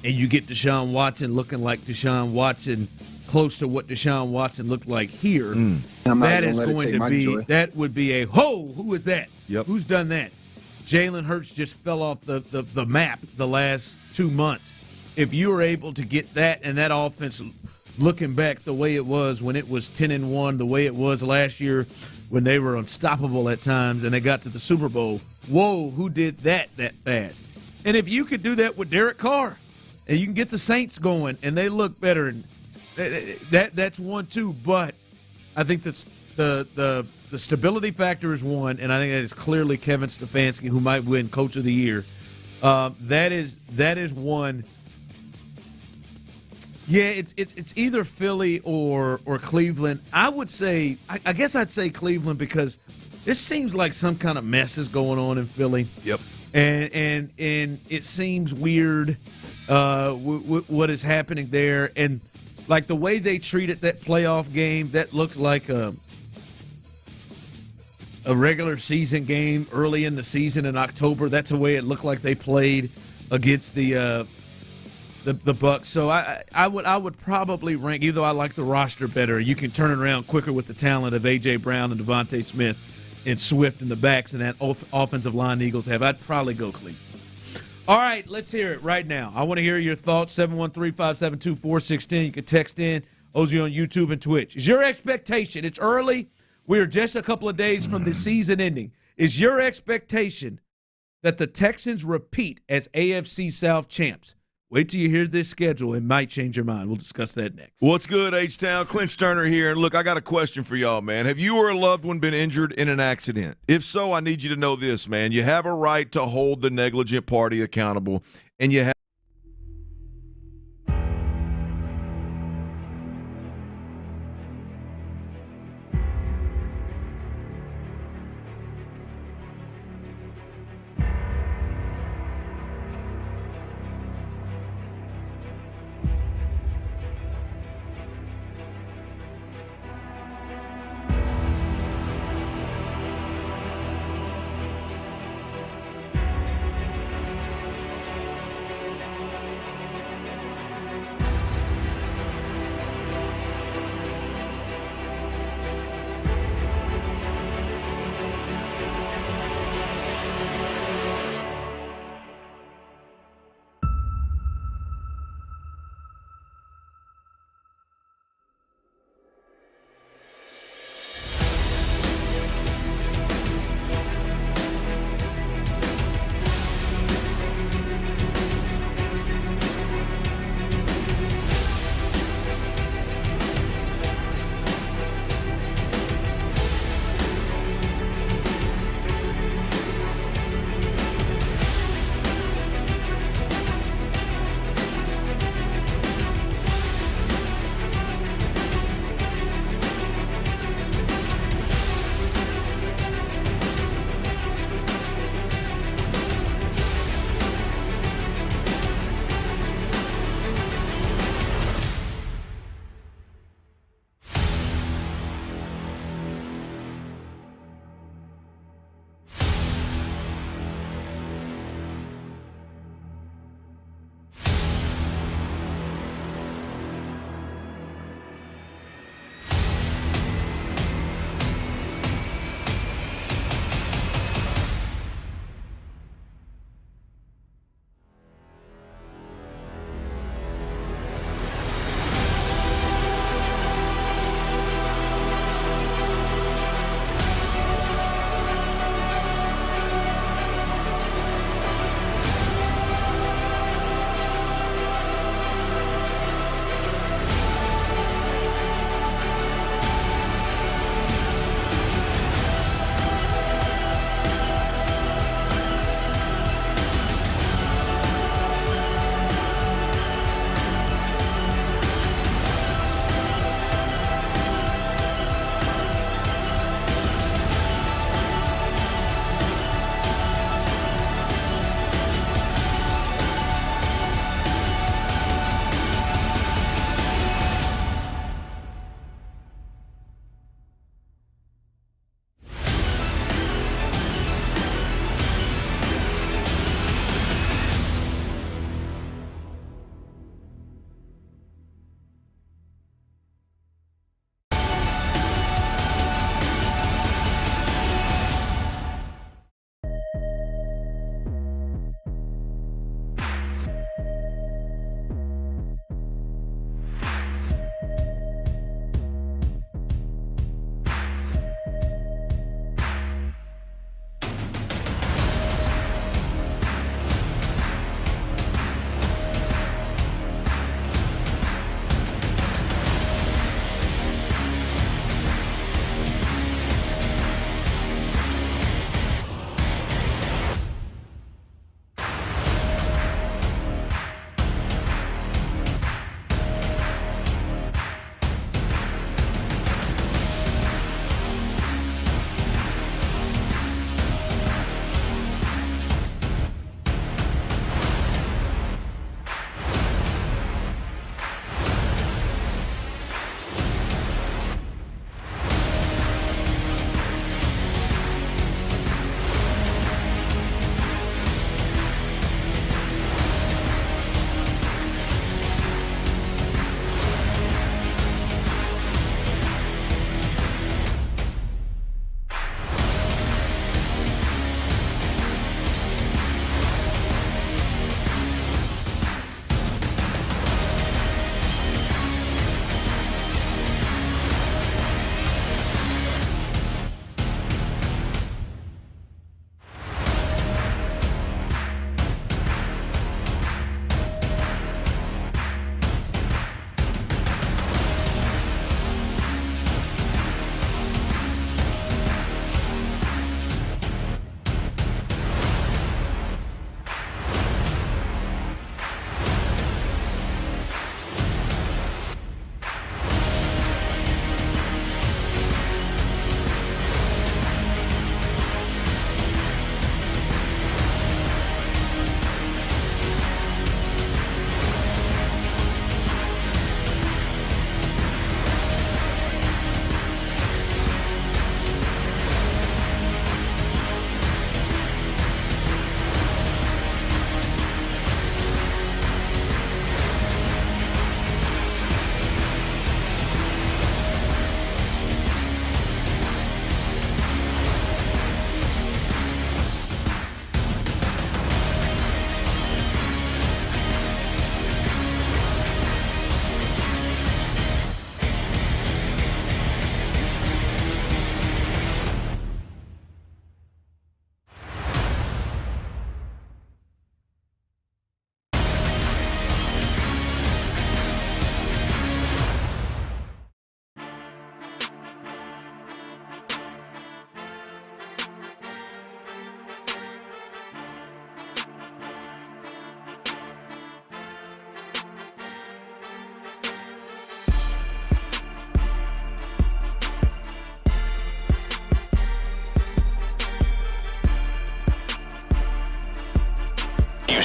and you get Deshaun Watson looking like Deshaun Watson, close to what Deshaun Watson looked like here, that would be a who is that? Yep. Who's done that? Jalen Hurts just fell off the map the last 2 months. if you were able to get that and that offense looking back the way it was when it was 10-1, the way it was last year when they were unstoppable at times and they got to the Super Bowl, whoa, who did that fast? And if you could do that with Derek Carr and you can get the Saints going and they look better, and that's one too. But I think that's the stability factor is one, and I think that is clearly Kevin Stefanski, who might win Coach of the Year. That is one. Yeah, it's either Philly or Cleveland. I would say, I guess I'd say Cleveland because this seems like some kind of mess is going on in Philly. Yep. And it seems weird what is happening there, and like the way they treated that playoff game, that looked like a regular season game early in the season in October. That's the way it looked like they played against the Bucs. So I would probably rank, even though I like the roster better, you can turn it around quicker with the talent of A.J. Brown and Devontae Smith and Swift in the backs and that offensive line the Eagles have. I'd probably go Cleveland. All right, let's hear it right now. I want to hear your thoughts, 713-572-4610. You can text in, Ozzy on YouTube and Twitch. Is your expectation, it's early, we are just a couple of days from the season ending, is your expectation that the Texans repeat as AFC South champs? Wait till you hear this schedule. It might change your mind. We'll discuss that next. What's good, H-Town? Clint Stoerner here. And look, I got a question for y'all, man. Have you or a loved one been injured in an accident? If so, I need you to know this, man. You have a right to hold the negligent party accountable, and you have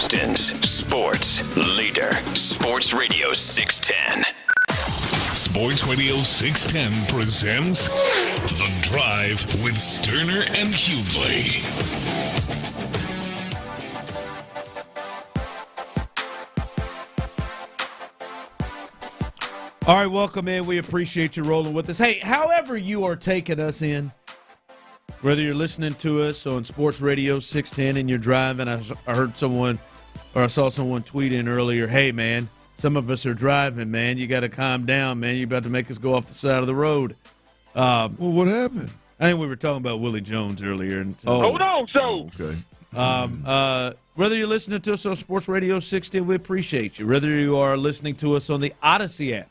Houston's sports leader. Sports Radio 610. Sports Radio 610 presents The Drive with Stoerner and Hughley. All right, welcome in. We appreciate you rolling with us. Hey, however you are taking us in, whether you're listening to us on Sports Radio 610 and you're driving, I heard someone, or I saw someone tweet in earlier, hey, man, some of us are driving, man. You got to calm down, man. You're about to make us go off the side of the road. Well, what happened? I think we were talking about Willie Jones earlier. And Hold on, so. Okay. Whether you're listening to us on Sports Radio 610, we appreciate you. Whether you are listening to us on the Odyssey app,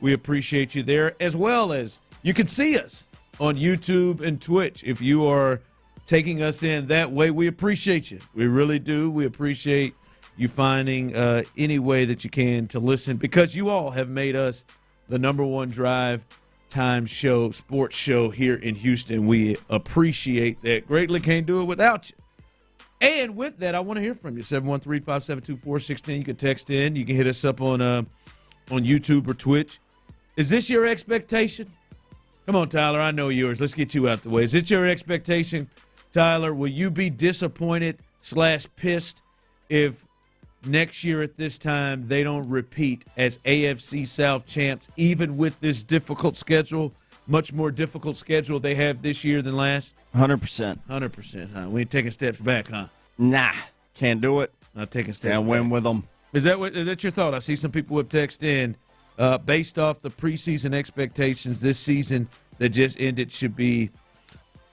we appreciate you there, as well as you can see us on YouTube and Twitch. If you are taking us in that way, we appreciate you. We really do. We appreciate you finding any way that you can to listen, because you all have made us the number one drive time show, sports show here in Houston. We appreciate that greatly. Can't do it without you. And with that, I want to hear from you. 713-572-4610. You can text in. You can hit us up on YouTube or Twitch. Is this your expectation? Come on, Tyler. I know yours. Let's get you out the way. Is it your expectation, Tyler? Will you be disappointed / pissed if next year at this time they don't repeat as AFC South champs, even with this difficult schedule, much more difficult schedule they have this year than last? 100%. 100%, huh? We ain't taking steps back, huh? Nah, can't do it. Not taking steps Can't back. win with them. Is that your thought? I see some people have texted in. Based off the preseason expectations this season that just ended, should be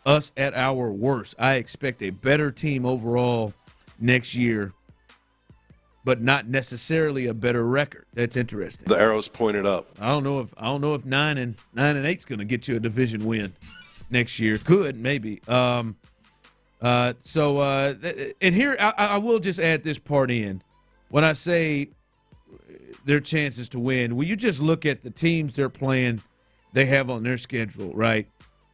us at our worst. I expect a better team overall next year, but not necessarily a better record. That's interesting. The arrow's pointed up. I don't know if 9 and 8 is going to get you a division win next year. Could, maybe. And here I will just add this part in. When I say their chances to win, will you just look at the teams they're playing, they have on their schedule, right?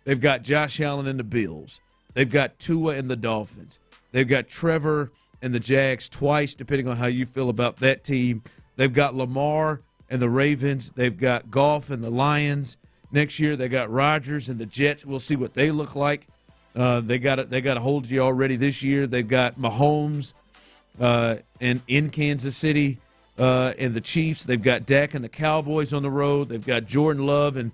They've got Josh Allen and the Bills. They've got Tua and the Dolphins. They've got Trevor and the Jags twice, depending on how you feel about that team. They've got Lamar and the Ravens. They've got Goff and the Lions. Next year, they got Rodgers and the Jets. We'll see what they look like. They got a hold of you already this year. They've got Mahomes and in Kansas City. And the Chiefs. They've got Dak and the Cowboys on the road. They've got Jordan Love and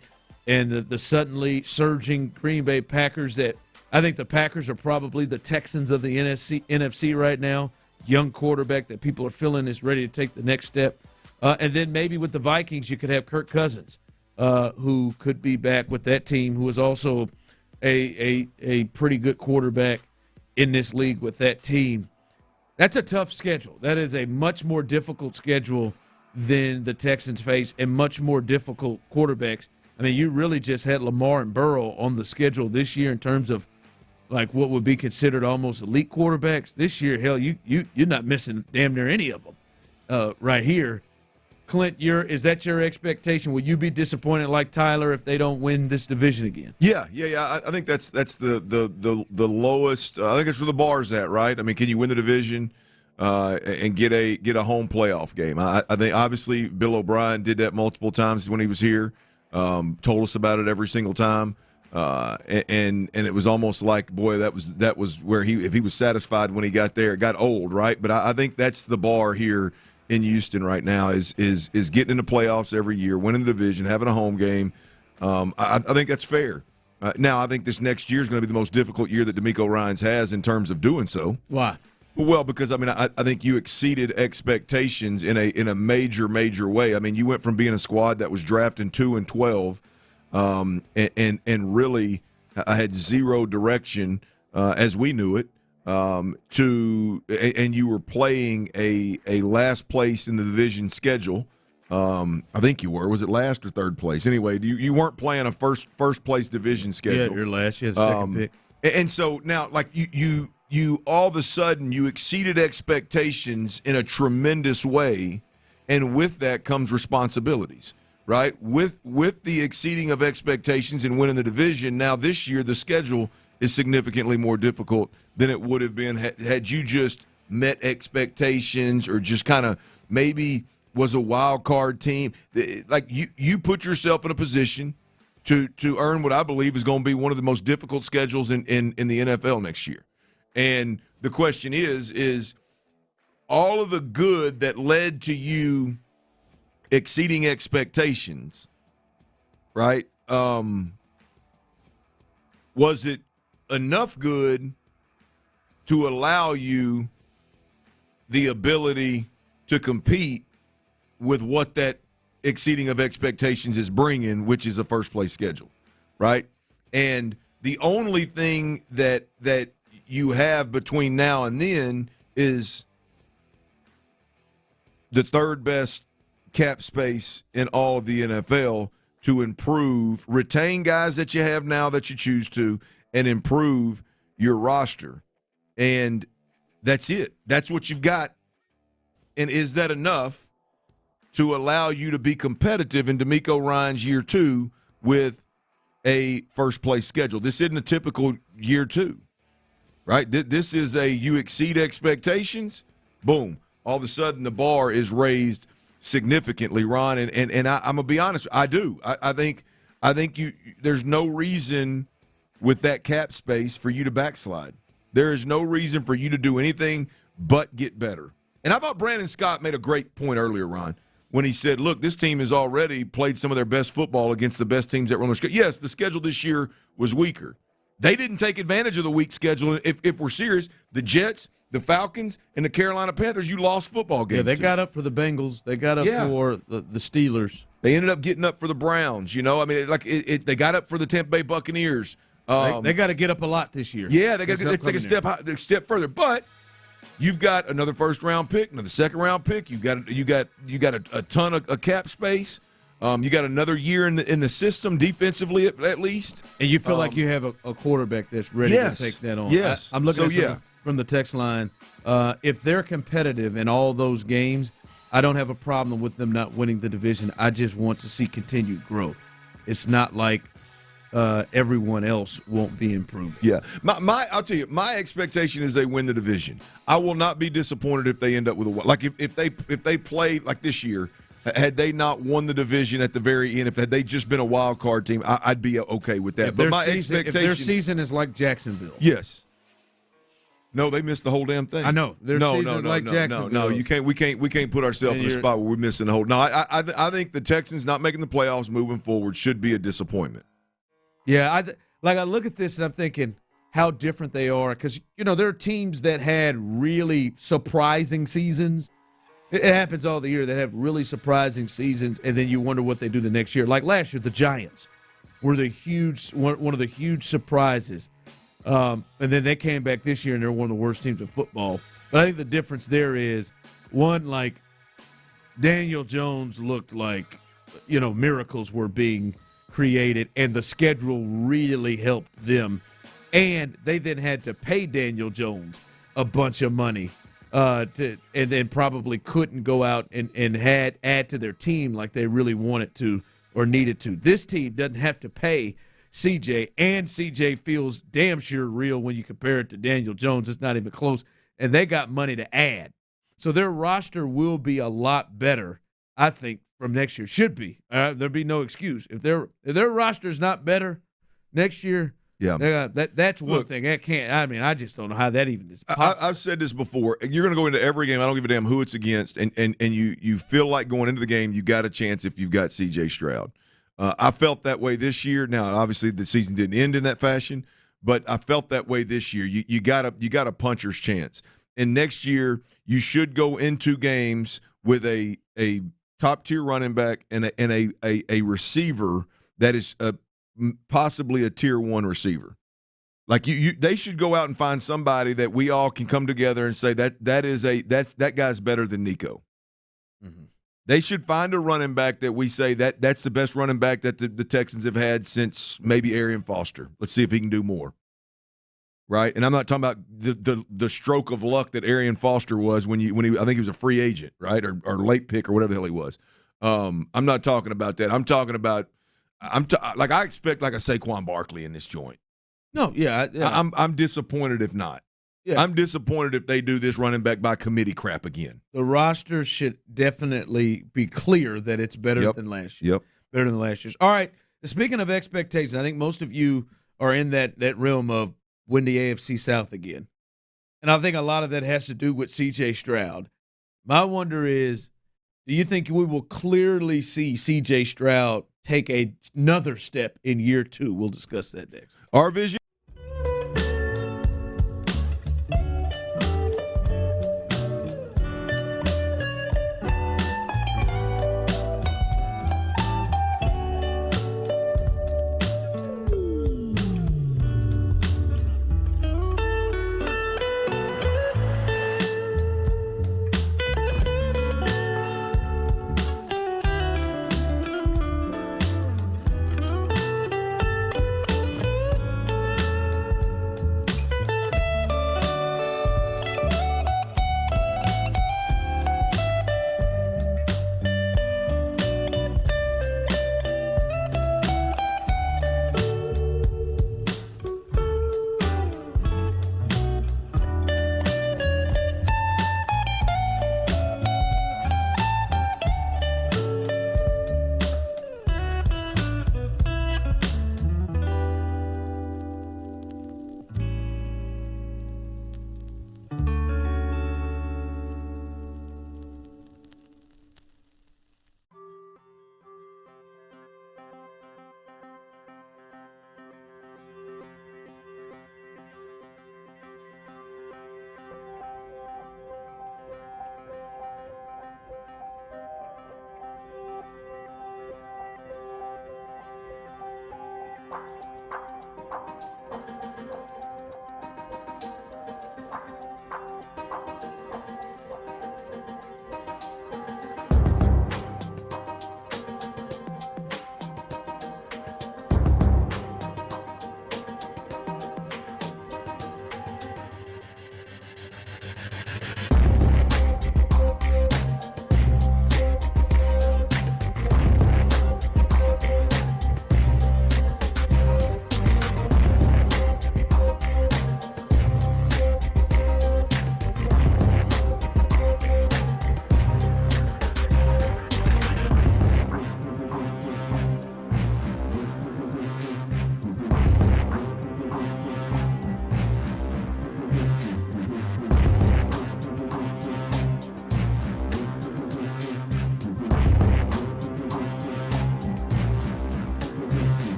the suddenly surging Green Bay Packers. That I think the Packers are probably the Texans of the NFC right now. Young quarterback that people are feeling is ready to take the next step. And then maybe with the Vikings, you could have Kirk Cousins, who could be back with that team, who is also a pretty good quarterback in this league with that team. That's a tough schedule. That is a much more difficult schedule than the Texans face, and much more difficult quarterbacks. I mean, you really just had Lamar and Burrow on the schedule this year in terms of like what would be considered almost elite quarterbacks. This year, hell, you're not missing damn near any of them right here. Clint, is that your expectation? Will you be disappointed like Tyler if they don't win this division again? Yeah. I think that's the lowest. I think that's where the bar's at, right? I mean, can you win the division and get a home playoff game? I think obviously Bill O'Brien did that multiple times when he was here. Told us about it every single time, and it was almost like, boy, that was where if he was satisfied when he got there, it got old, right? But I think that's the bar here in Houston right now is getting into playoffs every year, winning the division, having a home game. I think that's fair. Now, I think this next year is going to be the most difficult year that DeMeco Ryans has in terms of doing so. Why? Well, because I think you exceeded expectations in a major way. I mean, you went from being a squad that was drafting 2 and 12, and really had zero direction as we knew it. And you were playing a last place in the division schedule. I think you were. Was it last or third place? Anyway, you weren't playing a first place division schedule. Yeah, you're last. You had the second pick. And so now, like you all of a sudden you exceeded expectations in a tremendous way, and with that comes responsibilities. Right? With the exceeding of expectations and winning the division, now this year the schedule is significantly more difficult than it would have been had you just met expectations or just kind of maybe was a wild card team. Like you put yourself in a position to earn what I believe is going to be one of the most difficult schedules in the NFL next year. And the question is all of the good that led to you exceeding expectations, right? Was it enough good to allow you the ability to compete with what that exceeding of expectations is bringing, which is a first-place schedule, right? And the only thing that you have between now and then is the third best cap space in all of the NFL to improve, retain guys that you have now that you choose to, and improve your roster. And that's it. That's what you've got. And is that enough to allow you to be competitive in DeMeco Ryans' year 2 with a first-place schedule? This isn't a typical year 2, right? This is you exceed expectations, boom. All of a sudden the bar is raised significantly, Ron. And I'm going to be honest, I do. I think there's no reason with that cap space for you to backslide. There is no reason for you to do anything but get better. And I thought Brandon Scott made a great point earlier, Ron, when he said, look, this team has already played some of their best football against the best teams that were on their schedule. Yes, the schedule this year was weaker. They didn't take advantage of the weak schedule. If we're serious, the Jets, the Falcons, and the Carolina Panthers, you lost football games. Yeah, they got up for the Bengals. They got up for the Steelers. They ended up getting up for the Browns. You know, I mean, they got up for the Tampa Bay Buccaneers. They got to get up a lot this year. Yeah, they got to take a step further. But you've got another first-round pick, another second-round pick. You got a ton of cap space. You got another year in the system defensively at least. And you feel like you have a quarterback that's ready to take that on. Yes. I'm looking at from the text line. If they're competitive in all those games, I don't have a problem with them not winning the division. I just want to see continued growth. It's not like everyone else won't be improved. Yeah. I'll tell you, my expectation is they win the division. I will not be disappointed if they end up with if they play like this year. Had they not won the division at the very end, had they just been a wild card team, I'd be okay with that. But my expectation, if their season is like Jacksonville, yes. No, they missed the whole damn thing. I know. Their season like Jacksonville. No, you can't. We can't put ourselves in a spot where we're missing the whole. No, I think the Texans not making the playoffs moving forward should be a disappointment. Yeah, I look at this and I'm thinking how different they are because there are teams that had really surprising seasons. It happens all the year. They have really surprising seasons, and then you wonder what they do the next year. Like last year, the Giants were one of the huge surprises. And then they came back this year, and they're one of the worst teams in football. But I think the difference there is, one, like Daniel Jones looked like, miracles were being created, and the schedule really helped them. And they then had to pay Daniel Jones a bunch of money. And then probably couldn't go out and add to their team like they really wanted to or needed to. This team doesn't have to pay CJ, and CJ feels damn sure real when you compare it to Daniel Jones. It's not even close, and they got money to add. So their roster will be a lot better, I think, from next year. Should be. There'll be no excuse. If their roster's not better next year, that's one thing. I just don't know how that even is possible. I've said this before. You're going to go into every game. I don't give a damn who it's against, and you feel like going into the game, you got a chance if you've got C.J. Stroud. I felt that way this year. Now, obviously, the season didn't end in that fashion, but I felt that way this year. You got a puncher's chance, and next year you should go into games with a top tier running back and a receiver that is possibly a tier 1 receiver. Like they should go out and find somebody that we all can come together and say that guy's better than Nico. Mm-hmm. They should find a running back that we say that's the best running back that the Texans have had since maybe Arian Foster. Let's see if he can do more. Right? And I'm not talking about the stroke of luck that Arian Foster was when he I think he was a free agent, right? Or late pick or whatever the hell he was. I'm not talking about that. I'm talking about I expect like a Saquon Barkley in this joint. No, yeah. I'm disappointed if not. Yeah. I'm disappointed if they do this running back by committee crap again. The roster should definitely be clear that it's better than last year. Yep. Better than last year's. All right. Speaking of expectations, I think most of you are in that realm of win the AFC South again. And I think a lot of that has to do with C.J. Stroud. My wonder is, do you think we will clearly see C.J. Stroud take another step in year 2? We'll discuss that next. Our vision.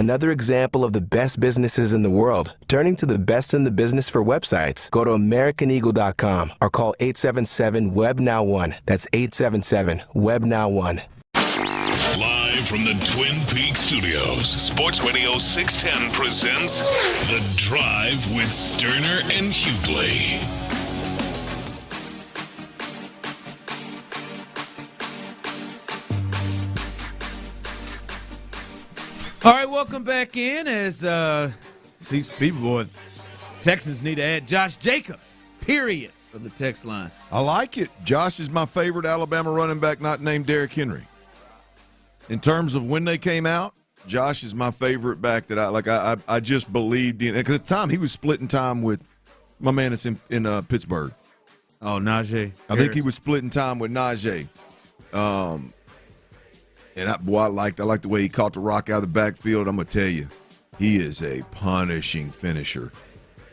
Another example of the best businesses in the world turning to the best in the business for websites. Go to americaneagle.com or call 877-WEB-NOW1. That's 877-WEB-NOW1. Live from the Twin Peaks studios, Sports Radio 610 presents The Drive with Stoerner and Hughley. All right, welcome back in as these people, boy, Texans need to add Josh Jacobs, period, from the text line. I like it. Josh is my favorite Alabama running back not named Derrick Henry. In terms of when they came out, Josh is my favorite back that I just believed in. Because at the time, he was splitting time with my man that's in Pittsburgh. Oh, Najee. I think he was splitting time with Najee. And I like the way he caught the rock out of the backfield. I'm going to tell you, he is a punishing finisher.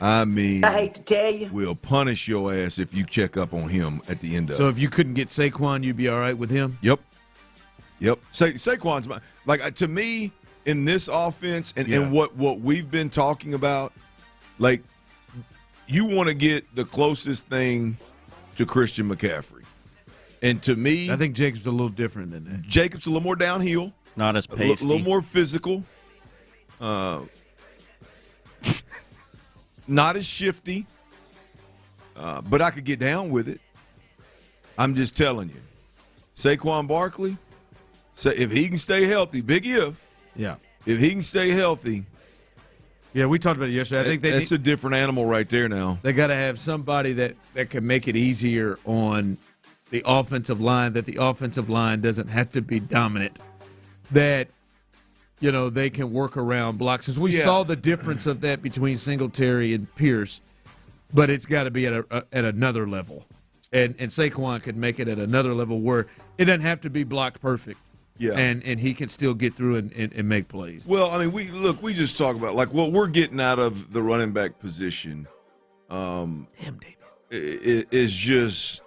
I mean, I hate to tell you, will punish your ass if you check up on him at the end of it. So if you couldn't get Saquon, you'd be all right with him? Yep. Saquon's to me in this offense and what we've been talking about, like you want to get the closest thing to Christian McCaffrey. And to me, I think Jacob's a little different than that. Jacob's a little more downhill. Not as pasty. A little more physical. Not as shifty. But I could get down with it. I'm just telling you. Saquon Barkley, if he can stay healthy, big if. Yeah. If he can stay healthy. Yeah, we talked about it yesterday. I think that's a different animal right there now. They got to have somebody that can make it easier on the offensive line, that the offensive line doesn't have to be dominant, that, they can work around blocks. Because we saw the difference of that between Singletary and Pierce, but it's got to be at another level. And Saquon could make it at another level where it doesn't have to be blocked perfect. Yeah. And he can still get through and make plays. Well, I mean, we just talk about, like, what we're getting out of the running back position is just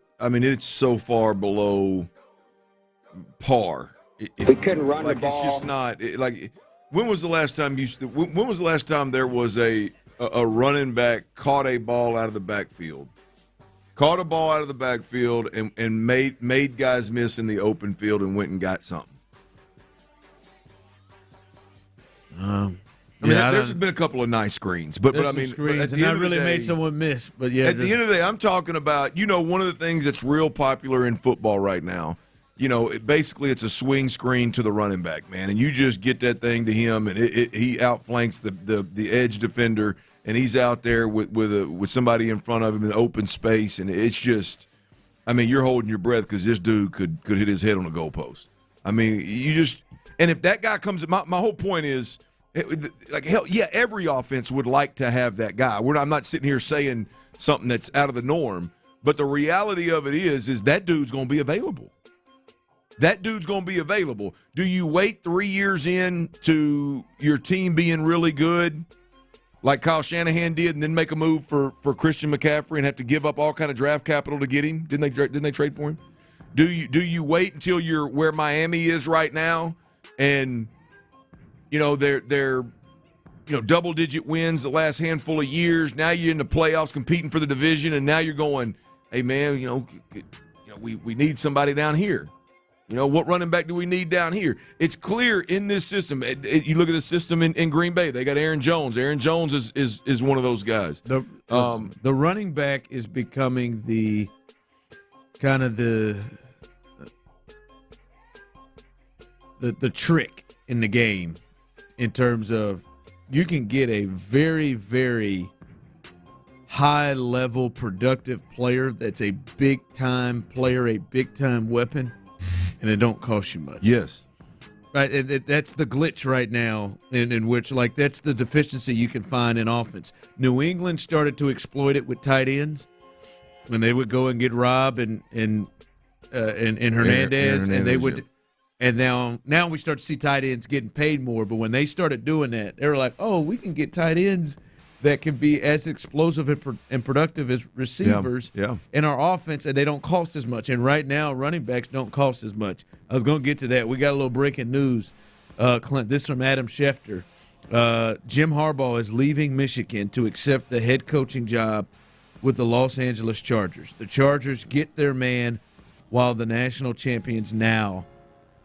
– I mean, it's so far below par. We couldn't run the ball. It's just not when was the last time there was a running back caught a ball out of the backfield? Caught a ball out of the backfield and made guys miss in the open field and went and got something. There's been a couple of nice screens, but I mean, screens, and that really made someone miss. But yeah, at the end of the day, I'm talking about one of the things that's real popular in football right now. Basically it's a swing screen to the running back, man, and you just get that thing to him, and he outflanks the edge defender, and he's out there with somebody in front of him in open space, and it's just, I mean, you're holding your breath because this dude could hit his head on a goalpost. I mean, and if that guy comes, my whole point is. Like, hell, yeah, every offense would like to have that guy. I'm not sitting here saying something that's out of the norm, but the reality of it is that dude's going to be available. That dude's going to be available. Do you wait 3 years in to your team being really good, like Kyle Shanahan did, and then make a move for Christian McCaffrey and have to give up all kind of draft capital to get him? Didn't they trade for him? Do you wait until you're where Miami is right now and they're double-digit wins the last handful of years. Now you're in the playoffs competing for the division, and now you're going, hey, man, we need somebody down here. What running back do we need down here? It's clear in this system. You look at the system in Green Bay. They got Aaron Jones. Aaron Jones is one of those guys. The running back is becoming the kind of the trick in the game. In terms of you can get a very, very high-level productive player that's a big-time player, a big-time weapon, and it don't cost you much. Yes. Right, and that's the glitch right now in which, like, that's the deficiency you can find in offense. New England started to exploit it with tight ends when they would go and get Robb and Hernandez, and they would – and now we start to see tight ends getting paid more. But when they started doing that, they were like, oh, we can get tight ends that can be as explosive and productive as receivers in our offense, and they don't cost as much. And right now, running backs don't cost as much. I was going to get to that. We got a little breaking news Clint, this from Adam Schefter. Jim Harbaugh is leaving Michigan to accept the head coaching job with the Los Angeles Chargers. The Chargers get their man while the national champions now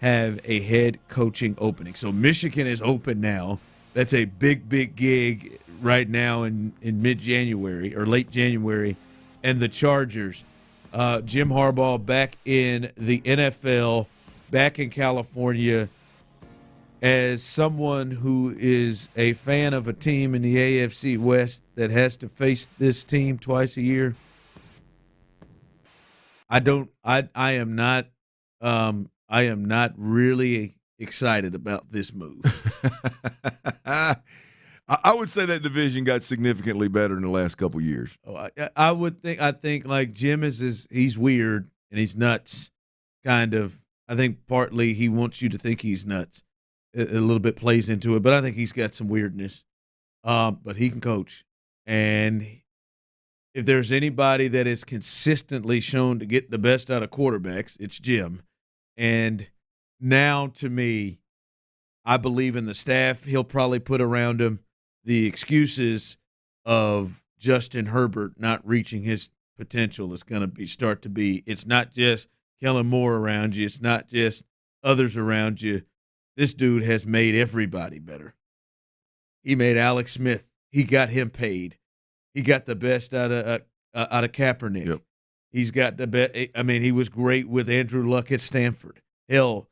have a head coaching opening. So Michigan is open now. That's a big, big gig right now in mid-January or late January. And the Chargers, Jim Harbaugh back in the NFL, back in California. As someone who is a fan of a team in the AFC West that has to face this team twice a year, I am not really excited about this move. I would say that division got significantly better in the last couple of years. Oh, I think like Jim he's weird and he's nuts, kind of. I think partly he wants you to think he's nuts. A little bit plays into it, but I think he's got some weirdness. But he can coach. And if there's anybody that is consistently shown to get the best out of quarterbacks, it's Jim. And now, to me, I believe in the staff he'll probably put around him. The excuses of Justin Herbert not reaching his potential is going to start to be, it's not just Kellen Moore around you. It's not just others around you. This dude has made everybody better. He made Alex Smith. He got him paid. He got the best out of Kaepernick. Yep. He's got the best. I mean, he was great with Andrew Luck at Stanford. Hell,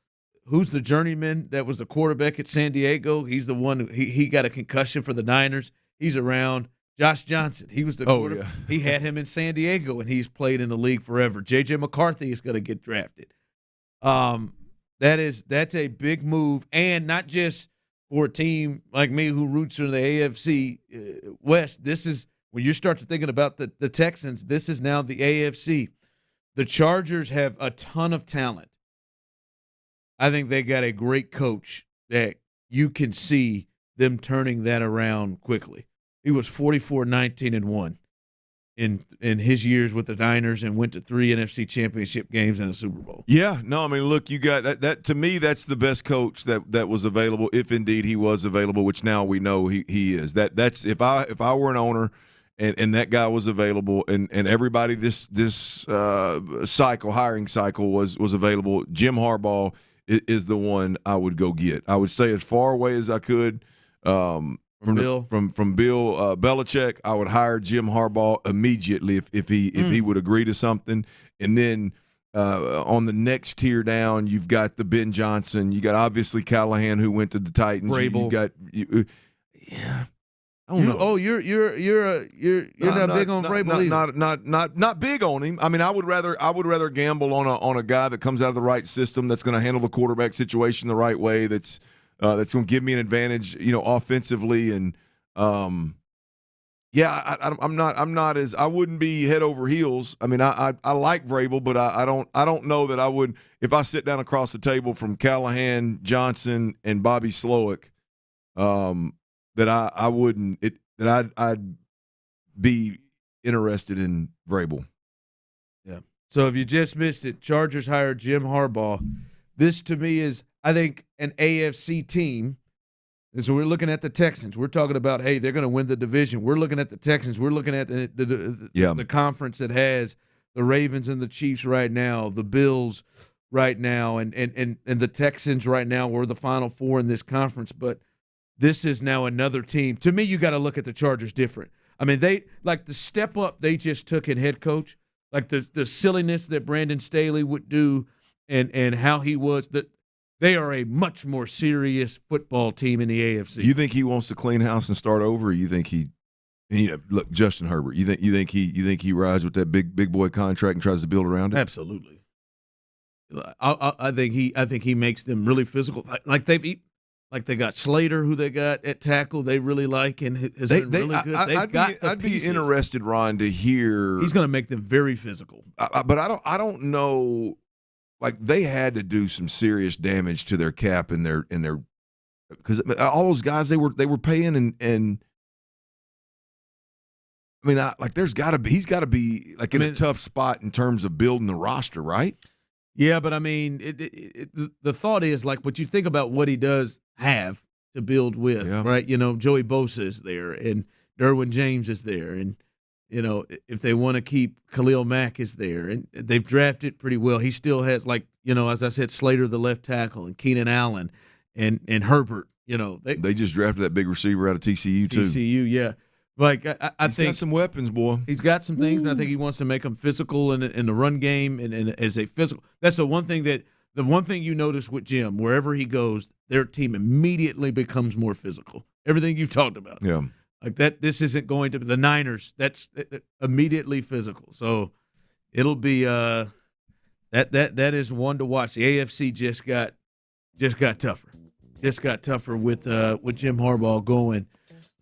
who's the journeyman that was the quarterback at San Diego? He's the one. He got a concussion for the Niners. He's around. Josh Johnson. He was the quarterback. Yeah. He had him in San Diego, and he's played in the league forever. J.J. McCarthy is going to get drafted. That's a big move, and not just for a team like me who roots for the AFC West. This is when you start to thinking about the Texans. This is now the AFC. The Chargers have a ton of talent. I think they got a great coach that you can see them turning that around quickly. He was 44-19-1 in his years with the Niners and went to 3 NFC Championship games and a Super Bowl. Yeah, no, I mean, look, you got that. To me, that's the best coach that was available, if indeed he was available, which now we know he is. That's if I were an owner and that guy was available and everybody this hiring cycle was available, Jim Harbaugh is the one I would go get. I would say as far away as I could. From Bill Belichick, I would hire Jim Harbaugh immediately if he would agree to something. And then on the next tier down, you've got the Ben Johnson. You got obviously Callahan, who went to the Titans. Vrabel. Yeah. I don't know. Oh, you're not big on Vrabel either. Not big on him. I mean, I would rather gamble on a guy that comes out of the right system, that's going to handle the quarterback situation the right way, that's going to give me an advantage, offensively. And I'm not as, I wouldn't be head over heels. I mean, I like Vrabel, but I don't know that I would, if I sit down across the table from Callahan, Johnson, and Bobby Slowick, I'd be interested in Vrabel. Yeah. So if you just missed it, Chargers hired Jim Harbaugh. This to me is, I think, an AFC team. And so we're looking at the Texans. We're talking about, hey, they're going to win the division. We're looking at the Texans. We're looking at the conference that has the Ravens and the Chiefs right now, the Bills right now, and the Texans right now. We're the Final Four in this conference. But this is now another team. To me, you got to look at the Chargers different. I mean, they like the step up they just took in head coach, like the silliness that Brandon Staley would do and how he was. They are a much more serious football team in the AFC. You think he wants to clean house and start over? Or you think look, Justin Herbert. You think he rides with that big boy contract and tries to build around it? Absolutely. I think he makes them really physical. Like they got Slater, who they got at tackle, they really like, and has been really good. I'd be interested, Ron, to hear. He's going to make them very physical. But I don't know. Like, they had to do some serious damage to their cap and their because all those guys they were paying and I mean, he's got to be like in a tough spot in terms of building the roster, right? Yeah, but I mean, the thought is, like, what you think about what he does, have to build with, right? Joey Bosa is there, and Derwin James is there, and if they want to keep Khalil Mack is there, and they've drafted pretty well. He still has, as I said, Slater the left tackle, and Keenan Allen, and Herbert. They just drafted that big receiver out of TCU too. TCU, yeah. I think he's got some weapons, boy. He's got some things, and I think he wants to make them physical in the run game and as a physical. That's the one thing you notice with Jim. Wherever he goes, their team immediately becomes more physical. Everything you've talked about. Yeah. Like that, this isn't going to be the Niners. That's immediately physical. So it'll be that is one to watch. The AFC just got tougher. Just got tougher with Jim Harbaugh going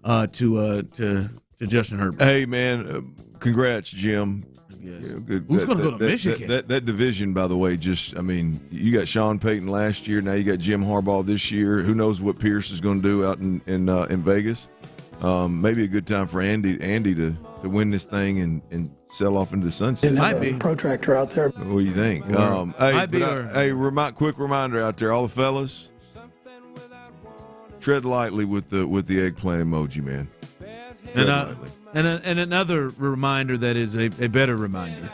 to Justin Herbert. Hey man, congrats, Jim. Yes. Who's going to go to Michigan? That division, by the way, you got Sean Payton last year. Now you got Jim Harbaugh this year. Who knows what Pierce is going to do out in Vegas? Maybe a good time for Andy to win this thing and sell off into the sunset. Didn't have a protractor out there. What do you think? Quick reminder out there, all the fellas, tread lightly with the eggplant emoji, man. And another reminder that is a better reminder.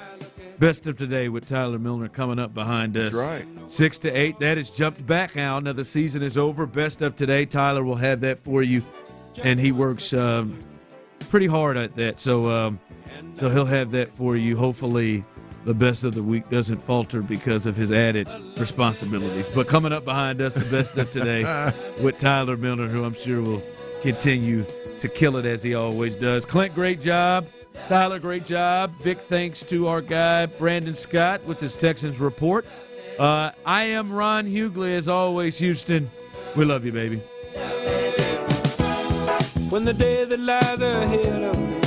Best of Today with Tyler Milner coming up behind us. That's right. 6 to 8. That has jumped back now. Now the season is over. Best of Today. Tyler will have that for you. And he works pretty hard at that. So he'll have that for you. Hopefully the best of the week doesn't falter because of his added responsibilities. But coming up behind us, the Best of Today with Tyler Milner, who I'm sure will continue to kill it as he always does. Clint, great job. Tyler, great job. Big thanks to our guy, Brandon Scott, with his Texans report. I am Ron Hughley, as always, Houston. We love you, baby. When the day that lies ahead of me.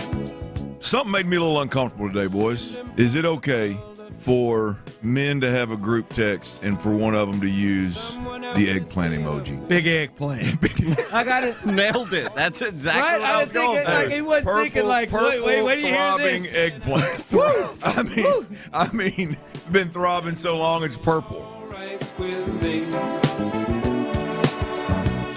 Something made me a little uncomfortable today, boys. Is it okay for men to have a group text and for one of them to use the eggplant emoji? Big eggplant. I got it. Nailed it. That's exactly what I was going for. He wasn't thinking like, wait, do you hear this? Eggplant. I mean, it's been throbbing so long it's purple. With me.